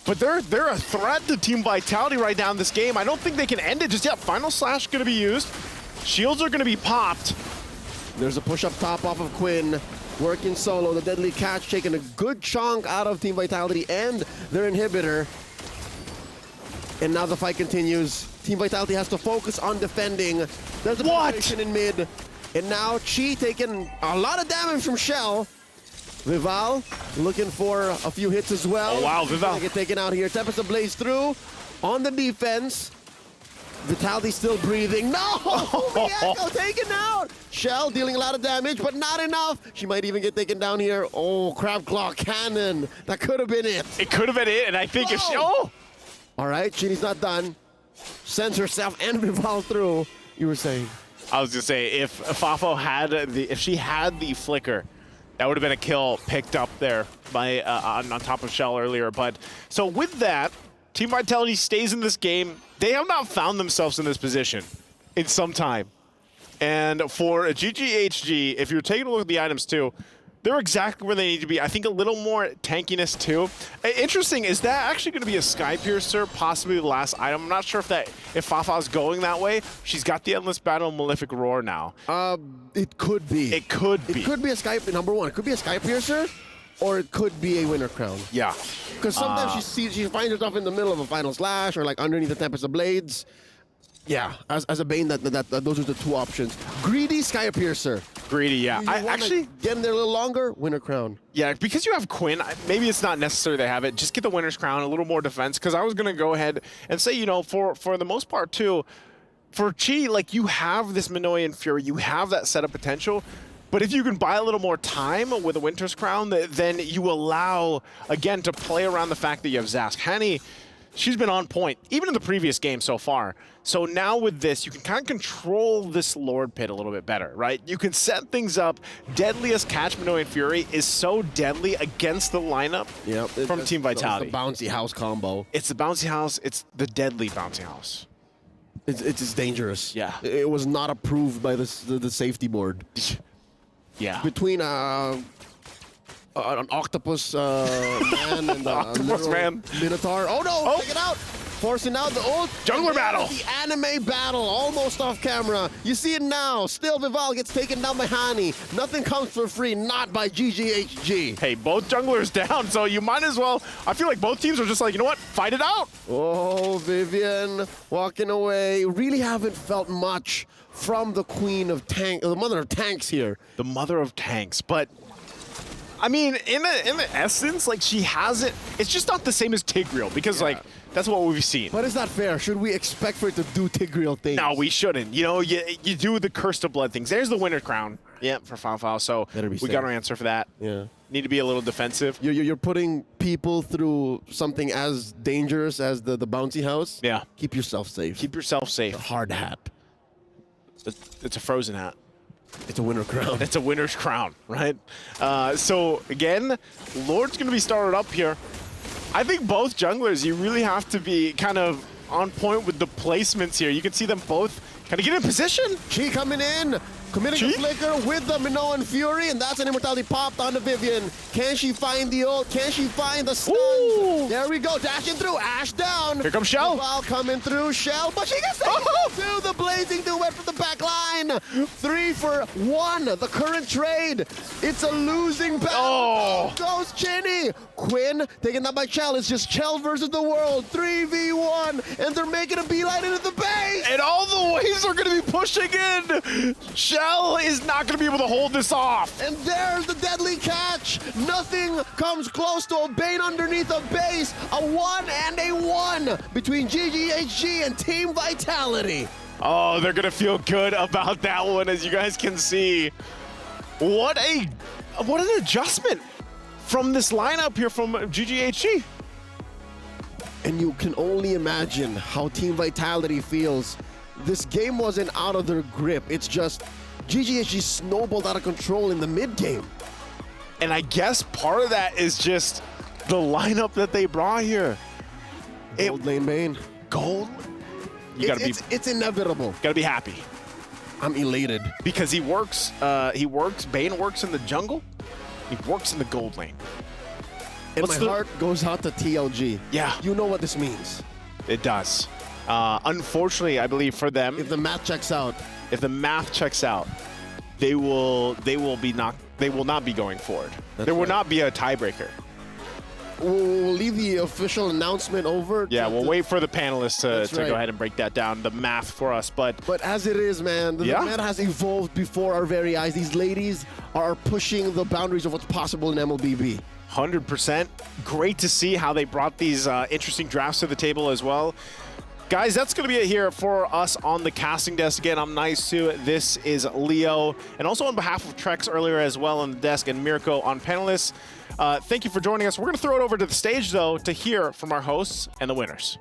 but they're a threat to Team Vitality right now in this game. I don't think they can end it just yet. Final Slash going to be used. Shields are going to be popped. There's a push up top off of Quinn. Working solo. The Deadly Catch taking a good chunk out of Team Vitality and their inhibitor. And now the fight continues. Team Vitality has to focus on defending. There's a penetration in mid. And now Chi taking a lot of damage from Shell. Vival looking for a few hits as well. Oh, wow, Vival. Gonna get taken out here. Tempest Blaze through on the defense. Vitality still breathing. No! Echo taken out! Shell dealing a lot of damage, but not enough. She might even get taken down here. Oh, Crab Claw Cannon. That could have been it. It could have been it, and I think if she... Oh! All right, Chini's not done. Sends herself and Vival through. You were saying? I was going to say, if Fafo had if she had the flicker, that would have been a kill picked up there by on top of Shell earlier. But so with that, Team Vitality stays in this game. They have not found themselves in this position in some time. And for GGHG, if you're taking a look at the items too, they're exactly where they need to be. I think a little more tankiness too. Interesting, is that actually going to be a Sky Piercer, possibly the last item? I'm not sure if Fafa's going that way. She's got the Endless Battle Malefic Roar now. It could be. It could be. It could be a Sky, number one, it could be a Sky Piercer, or it could be a Winter Crown. Yeah. Because sometimes she finds herself in the middle of a Final Slash or like underneath the Tempest of Blades. Yeah, as a Bane, those are the two options. Greedy, Sky Piercer. Greedy, yeah. I actually get in there a little longer, Winter Crown. Yeah, because you have Quinn, maybe it's not necessary they have it. Just get the Winter's Crown, a little more defense. Because I was going to go ahead and say, you know, for the most part too, for Chi, like, you have this Minoan Fury, you have that setup potential, but if you can buy a little more time with a Winter's Crown, then you allow, again, to play around the fact that you have Zask. Hani, she's been on point, even in the previous game so far. So now with this, you can kind of control this Lord Pit a little bit better, right? You can set things up. Deadliest Catch Minoan Fury is so deadly against the lineup from Team Vitality. It's the bouncy house combo. It's the bouncy house. It's the deadly bouncy house. It's dangerous. Yeah. It was not approved by the safety board. Yeah. Between an octopus man and a Minotaur. Oh no! Take it out! Forcing out the old jungler battle. The anime battle, almost off camera. You see it now. Still, Vival gets taken down by Hani. Nothing comes for free, not by GGHG. Hey, both junglers down, so you might as well. I feel like both teams are just like, you know what? Fight it out. Oh, Vivian walking away. Really haven't felt much from the queen of tank, the mother of tanks here. The mother of tanks, but I mean, in the essence, like, she has it. It's just not the same as Tigreal because like that's what we've seen. But is that fair? Should we expect for it to do Tigreal things? No, we shouldn't. You know, you do the Curse of Blood things. There's the Winter's Crown. Yeah, for Fao. So we got our answer for that. Yeah. Need to be a little defensive. You're putting people through something as dangerous as the bouncy house. Yeah. Keep yourself safe. Keep yourself safe. It's a hard hat. It's a frozen hat. It's a Winter's Crown. It's a Winter's Crown, right? So again, Lord's going to be started up here. I think both junglers, you really have to be kind of on point with the placements here. You can see them both kind of get in position. Chi coming in, committing a flicker with the Minoan Fury, and that's an immortality popped onto Vivian. Can she find the ult? Can she find the stuns? Ooh. There we go, dashing through, Ash down. Here comes Shell. While coming through, Shell, but she gets to the blazing duet from the back line. 3 for 1, the current trade. It's a losing battle. Oh. Goes Chinny. Quinn taken that by Chell. It's just Chell versus the world. 3v1, and they're making a beeline into the base. And all the waves are going to be pushing in. Shell is not going to be able to hold this off. And there's the deadly catch. Nothing comes close to a Bane underneath a base. A 1 and a 1 between GGHG and Team Vitality. Oh, they're going to feel good about that one, as you guys can see. What an adjustment from this lineup here from GGHG. And you can only imagine how Team Vitality feels. This game wasn't out of their grip. It's just GGHG snowballed out of control in the mid game. And I guess part of that is just the lineup that they brought here. Gold lane Bane. Gold? You gotta be. It's inevitable. Gotta be happy. I'm elated. Because he works, Bane works in the jungle. He works in the gold lane. And my heart goes out to TLG. Yeah. You know what this means. It does. Unfortunately, I believe for them, if the math checks out, they will not be going forward. There will not be a tiebreaker. We'll leave the official announcement over. Yeah, we'll wait for the panelists to go ahead and break that down, the math for us. But as it is, man, the meta has evolved before our very eyes. These ladies are pushing the boundaries of what's possible in MLBB. 100%. Great to see how they brought these interesting drafts to the table as well. Guys, that's going to be it here for us on the casting desk. Again, I'm Naisu. This is Leo. And also on behalf of Trex earlier as well on the desk and Mirko on panelists, thank you for joining us. We're going to throw it over to the stage, though, to hear from our hosts and the winners.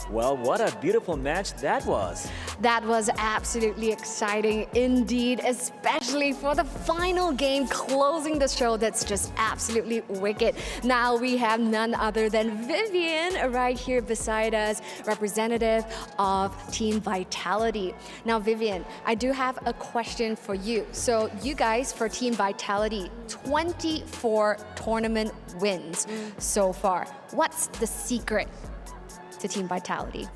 Well, what a beautiful match that was. That was absolutely exciting indeed, especially for the final game closing the show. That's just absolutely wicked. Now we have none other than Vivian right here beside us, representative of Team Vitality. Now, Vivian, I do have a question for you. So you guys for Team Vitality, 24 tournament wins so far. What's the secret to Team Vitality?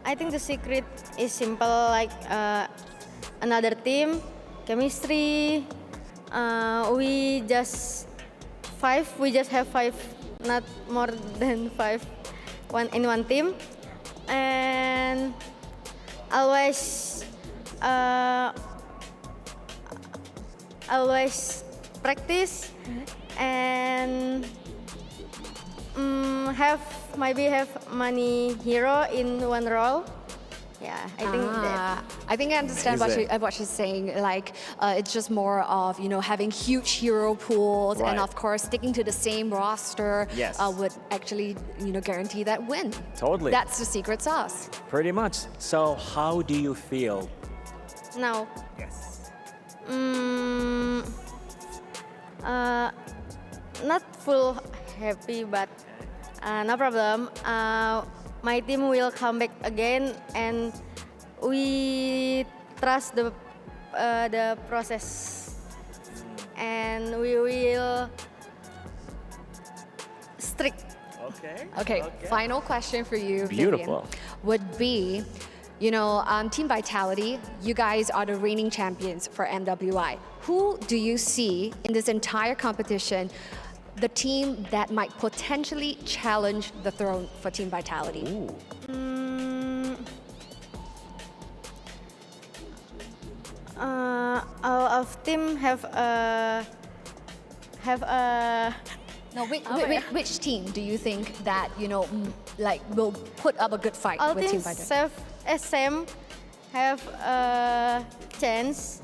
I think the secret is simple, like another team, chemistry. We just have 5, not more than 5 in one team. And always practice and maybe have money hero in one role. Yeah, I think that. I think I understand what she's saying. Like, it's just more of, you know, having huge hero pools and, of course, sticking to the same roster would actually, you know, guarantee that win. Totally. That's the secret sauce. Pretty much. So how do you feel? Now. Yes. Not full happy, but no problem. My team will come back again, and we trust the process, and we will strict. Okay. Final question for you, Beautiful. Vivian, would be, you know, Team Vitality, you guys are the reigning champions for MWI. Who do you see in this entire competition, the team that might potentially challenge the throne for Team Vitality? All of team have a. No, which team do you think that, you know, like will put up a good fight All with Team teams Vitality? SM have a chance,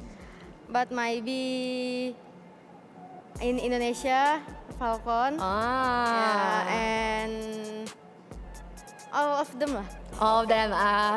but maybe in Indonesia, Falcon. Yeah, and all of them lah. All of them,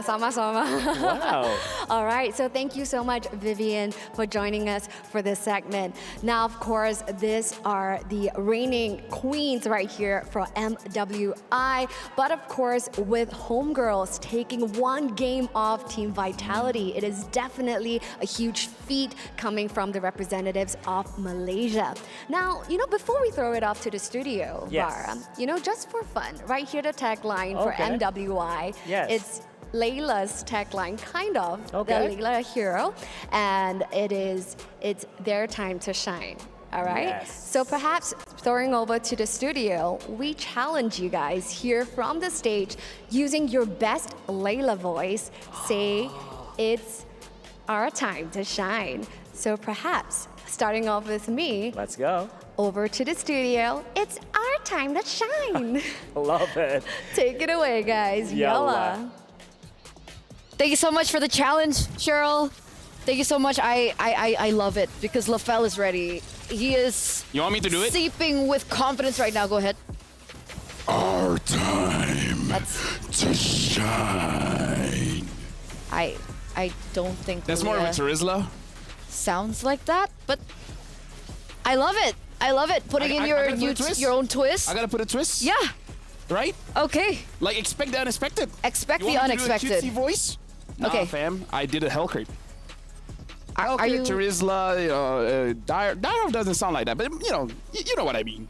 sama-sama. Wow. All right, so thank you so much, Vivian, for joining us for this segment. Now, of course, these are the reigning queens right here for MWI. But of course, with homegirls taking one game off Team Vitality, it is definitely a huge feat coming from the representatives of Malaysia. Now, you know, before we throw it off to the studio, Bara, you know, just for fun, right here the tagline for MWI. Yes. It's Layla's tagline, kind of, Okay. the Layla hero, and it's their time to shine. All right? Yes. So perhaps throwing over to the studio, we challenge you guys here from the stage using your best Layla voice, say it's our time to shine. So perhaps starting off with me. Let's go. Over to the studio. It's our time to shine. Love it. Take it away, guys. Yalla. Thank you so much for the challenge, Cheryl. Thank you so much. I love it because LaFell is ready. He is. You want me to do it? Seeping with confidence right now. Go ahead. Our time to shine. I don't think That's more of a Tarizla. sounds like that, but I love it. I love it. Putting in your own twist. I gotta put a twist. Yeah. Right? Okay. Like expect the unexpected. Expect You the want me to do a unexpected. cutesy voice? Okay. Nah, fam. I did a Hellcrate. Are you? Tarizla, Dyrov doesn't sound like that, but you know what I mean.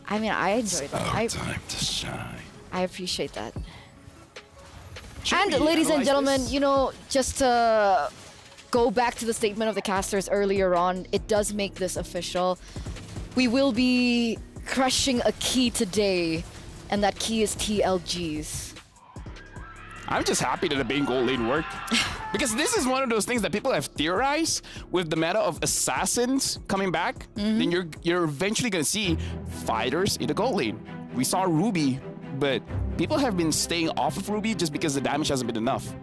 I mean, I enjoyed that. Time to shine. I appreciate that. Should And we ladies and analyze gentlemen, this? you know, just to go back to the statement of the casters earlier on, it does make this official. We will be crushing a key today, and that key is TLGs. I'm just happy that the Bane gold lane worked. Because this is one of those things that people have theorized with the meta of assassins coming back. Then you're eventually gonna see fighters in the gold lane. We saw Ruby, but people have been staying off of Ruby just because the damage hasn't been enough.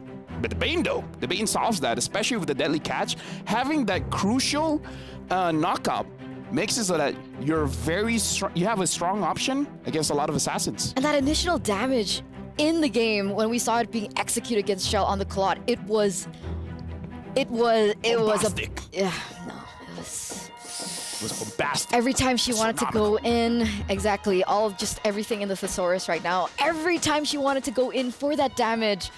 But the Bane though, the Bane solves that, especially with the deadly catch. Having that crucial knockup makes it so that you're you have a strong option against a lot of assassins. And that initial damage in the game when we saw it being executed against Shell on the Claude, it was Bombastic. yeah, no, It was bombastic. every time she wanted to go in, exactly, all of just everything in the Thesaurus right now, every time she wanted to go in for that damage,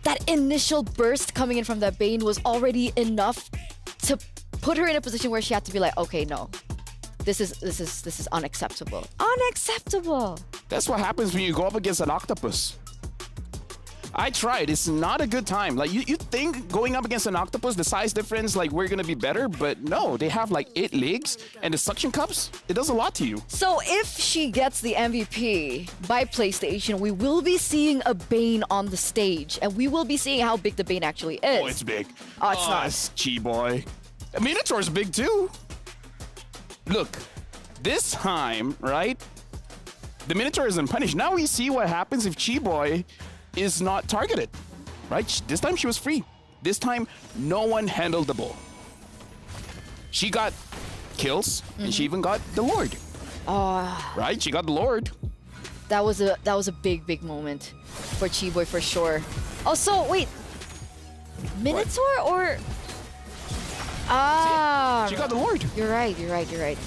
that initial burst coming in from that Bane was already enough to put her in a position where she had to be like, okay, no, this is unacceptable. Unacceptable. That's what happens when you go up against an octopus. I tried. It's not a good time. Like you think going up against an octopus, the size difference, like we're gonna be better, but no, they have like 8 legs and the suction cups. It does a lot to you. So if she gets the MVP by PlayStation, we will be seeing a Bane on the stage, and we will be seeing how big the Bane actually is. Oh, it's big. Oh, it's not. It's Chi-boy. Minotaur's big too. Look, this time, right? the Minotaur isn't punished. Now we see what happens if Chi-Boy is not targeted, right? This time she was free. This time, no one handled the ball. She got kills, and she even got the Lord. Right? She got the Lord. That was a big moment for Chi-Boy for sure. Also, wait, Minotaur or She got the Lord. You're right.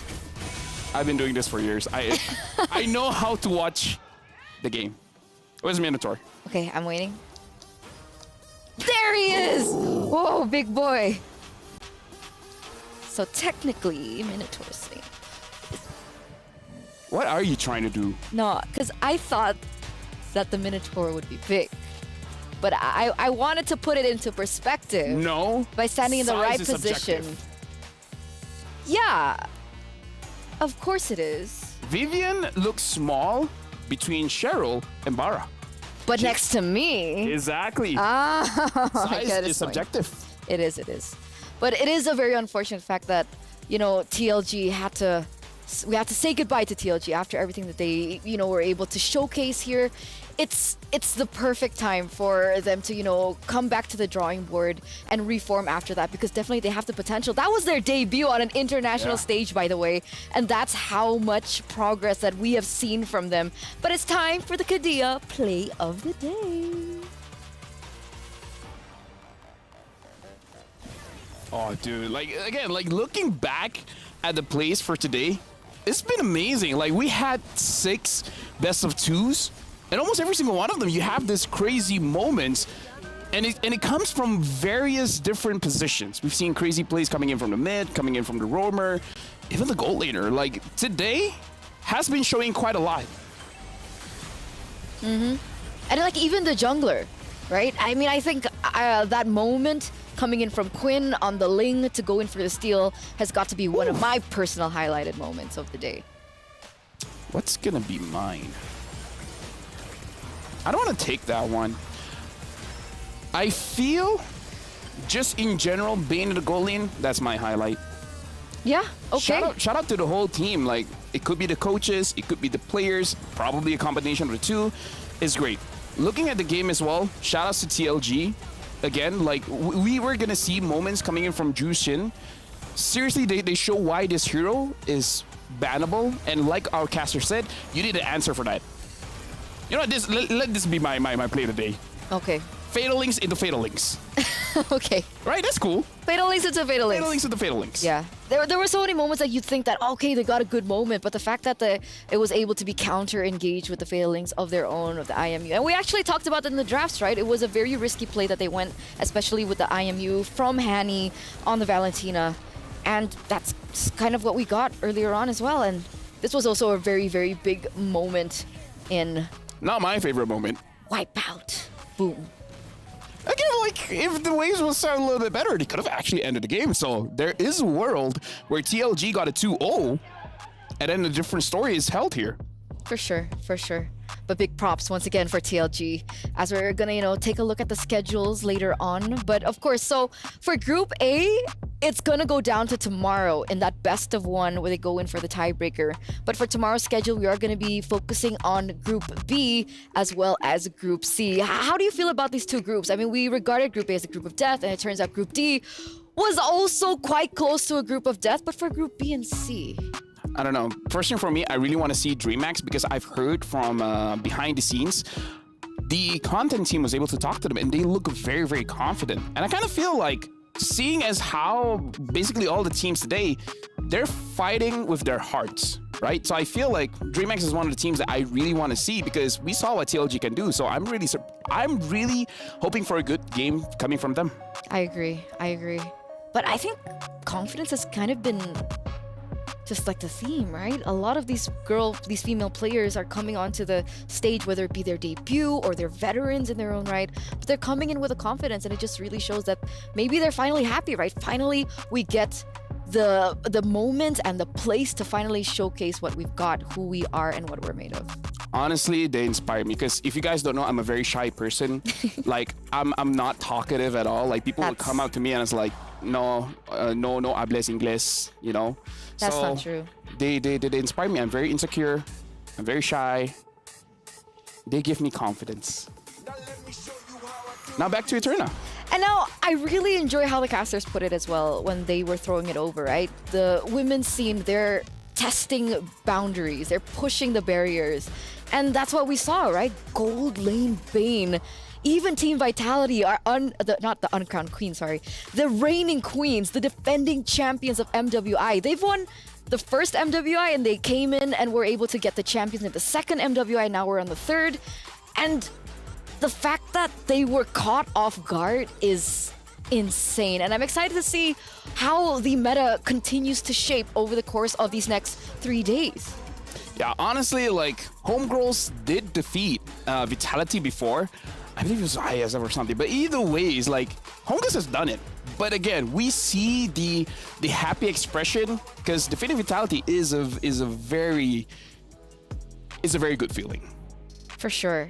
I've been doing this for years. I know how to watch the game. Where's Minotaur? Okay, I'm waiting. There he is! Whoa, big boy. So technically, Minotaur's safe. What are you trying to do? No, because I thought that the Minotaur would be big. But I wanted to put it into perspective. No. By standing in the right Size is position. subjective. Yeah. Of course it is. Vivian looks small between Cheryl and Bara. But next to me. Exactly. Size is subjective. It is. But it is a very unfortunate fact that, TLG we had to say goodbye to TLG after everything that they, were able to showcase here. It's the perfect time for them to, come back to the drawing board and reform after that, because definitely they have the potential. That was their debut on an international stage, by the way, and that's how much progress that we have seen from them. But it's time for the Kadia Play of the Day. Oh, dude, looking back at the plays for today, it's been amazing. Like, we had 6 best of 2s, and almost every single one of them, you have this crazy moments, and it comes from various different positions. We've seen crazy plays coming in from the mid, coming in from the roamer, even the gold laner. Like, today has been showing quite a lot. And even the jungler, right? I mean, I think that moment coming in from Quinn on the Ling to go in for the steal has got to be one of my personal highlighted moments of the day. What's gonna be mine? I don't want to take that one. I feel, just in general, being in the goal lane, that's my highlight. Yeah, okay. Shout out to the whole team. Like, it could be the coaches, it could be the players, probably a combination of the two. It's great. Looking at the game as well, shout outs to TLG. Again, like, we were gonna see moments coming in from Jushin. Seriously, they show why this hero is bannable, and like our caster said, you need an answer for that. You know what, let this be my play of the day. Okay. Fatal Links into Fatal Links. Okay. Right, that's cool. Fatal Links into Fatal Links. Fatal Links into Fatal Links. Yeah. There were so many moments that you'd think that, okay, they got a good moment, but the fact that it was able to be counter-engaged with the Fatal Links of their own, of the IMU. And we actually talked about it in the drafts, right? It was a very risky play that they went, especially with the IMU from Hanny on the Valentina. And that's kind of what we got earlier on as well. And this was also a very, very big moment in... Not my favorite moment. Wipeout. Boom. Again, like, if the waves will start a little bit better, they could have actually ended the game. So there is a world where TLG got a 2-0, and then a different story is held here. For sure. But big props once again for TLG, as we're gonna, take a look at the schedules later on. But of course, so for Group A, it's gonna go down to tomorrow in that best of 1 where they go in for the tiebreaker. But for tomorrow's schedule, we are gonna be focusing on Group B as well as Group C. How do you feel about these two groups? I mean, we regarded Group A as a group of death, and it turns out Group D was also quite close to a group of death. But for Group B and C, I don't know. First thing for me, I really want to see DreamHack, because I've heard from behind the scenes, the content team was able to talk to them, and they look very, very confident. And I kind of feel like, seeing as how basically all the teams today, they're fighting with their hearts, right? So I feel like DreamHack is one of the teams that I really want to see, because we saw what TLG can do. So I'm really hoping for a good game coming from them. I agree. But I think confidence has kind of been just like the theme, right? A lot of these female players are coming onto the stage, whether it be their debut or they're veterans in their own right, but they're coming in with a confidence, and it just really shows that maybe they're finally happy, right? Finally, we get the moment and the place to finally showcase what we've got, who we are, and what we're made of. Honestly, they inspire me, because if you guys don't know, I'm a very shy person. Like, I'm not talkative at all. Like, people would come out to me and it's like, no hables inglés, That's not true. They inspire me. I'm very insecure. I'm very shy. They give me confidence. Now back to Eterna. And now I really enjoy how the casters put it as well when they were throwing it over, right? The women's team, they're testing boundaries, they're pushing the barriers. And that's what we saw, right? Gold Lane Bane. Even Team Vitality are not the uncrowned queen, sorry. The reigning queens, the defending champions of MWI. They've won the first MWI and they came in and were able to get the champions in the second MWI. Now we're on the third. And the fact that they were caught off guard is insane. And I'm excited to see how the meta continues to shape over the course of these next 3 days. Yeah, honestly, like, Homegirls did defeat Vitality before. I believe it was ISF or something. But either way, it's like, Homegirls has done it. But again, we see the happy expression because defeating Vitality is a very good feeling. For sure.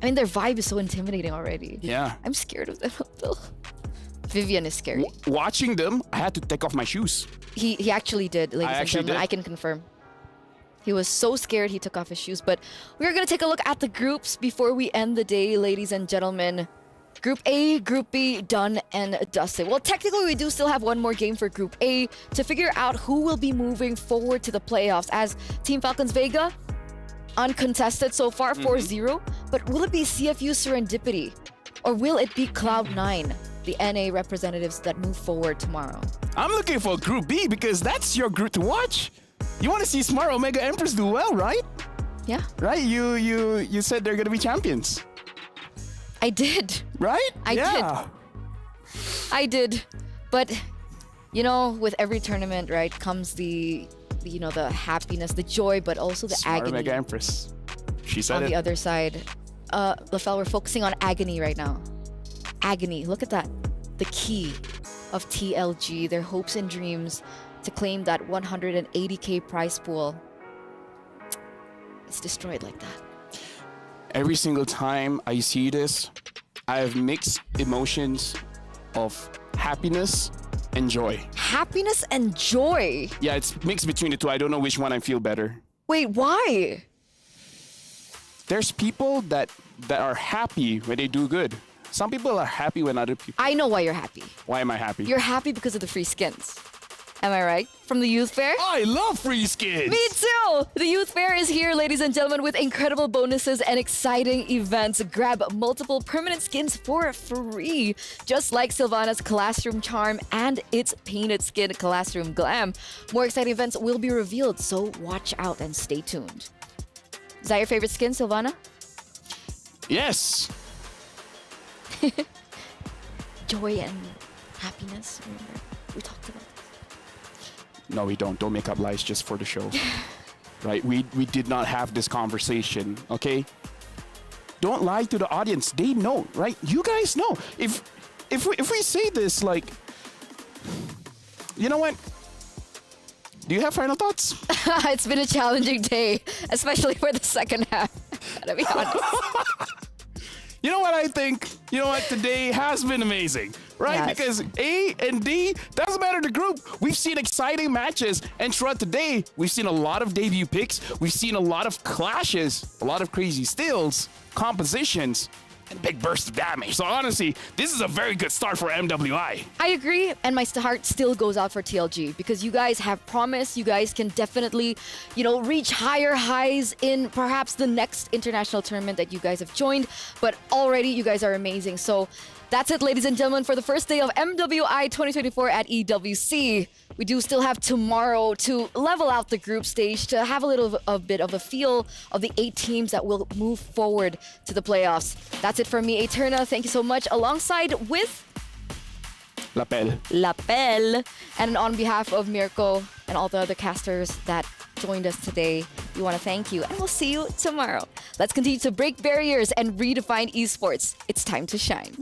I mean, their vibe is so intimidating already. Yeah. I'm scared of them though. Vivian is scary. Watching them, I had to take off my shoes. He actually did, ladies and gentlemen. did. I can confirm. He was so scared he took off his shoes. But we're going to take a look at the groups before we end the day, ladies and gentlemen. Group A, Group B, done and dusted. Well, technically, we do still have one more game for Group A to figure out who will be moving forward to the playoffs, as Team Falcons Vega, uncontested so far, 4-0. But will it be CFU Serendipity? Or will it be Cloud9, the NA representatives that move forward tomorrow? I'm looking for Group B because that's your group to watch. You want to see Smart Omega Empress do well, right? Yeah. Right? You said they're going to be champions. I did. Right? I did. But, you know, with every tournament, right, comes the happiness, the joy, but also the Smart agony. Omega Empress. She said on it. The other side. LaFell, we're focusing on agony right now. Agony. Look at that. The key of TLG, their hopes and dreams to claim that 180k prize pool. It's destroyed like that. Every single time I see this, I have mixed emotions of happiness and joy. Happiness and joy? Yeah, it's mixed between the two. I don't know which one I feel better. Wait, why? There's people that are happy when they do good. Some people are happy when other people... I know why you're happy. Why am I happy? You're happy because of the free skins. Am I right? From the Youth Fair? I love free skins! Me too! The Youth Fair is here, ladies and gentlemen, with incredible bonuses and exciting events. Grab multiple permanent skins for free, just like Sylvana's Classroom Charm and its painted skin Classroom Glam. More exciting events will be revealed, so watch out and stay tuned. Is that your favorite skin, Sylvana? Yes! Joy and happiness, remember? We talked about this. No, we don't. Don't make up lies just for the show. Right? We did not have this conversation, okay? Don't lie to the audience. They know, right? You guys know. If we say this, like, you know what? Do you have final thoughts? It's been a challenging day, especially for the second half. Gotta be honest. You know what I think? You know what? Today has been amazing, right? Yes. Because A and D, doesn't matter the group. We've seen exciting matches. And throughout the day, we've seen a lot of debut picks. We've seen a lot of clashes, a lot of crazy steals, compositions, and big bursts of damage. So honestly, this is a very good start for MWI. I agree, and my heart still goes out for TLG because you guys have promise. You guys can definitely, reach higher highs in perhaps the next international tournament that you guys have joined. But already, you guys are amazing. So that's it, ladies and gentlemen, for the first day of MWI 2024 at EWC. We do still have tomorrow to level out the group stage, to have a bit of a feel of the 8 teams that will move forward to the playoffs. That's it from me, Eterna. Thank you so much. Alongside with Lapel. And on behalf of Mirko and all the other casters that joined us today, we want to thank you, and we'll see you tomorrow. Let's continue to break barriers and redefine esports. It's time to shine.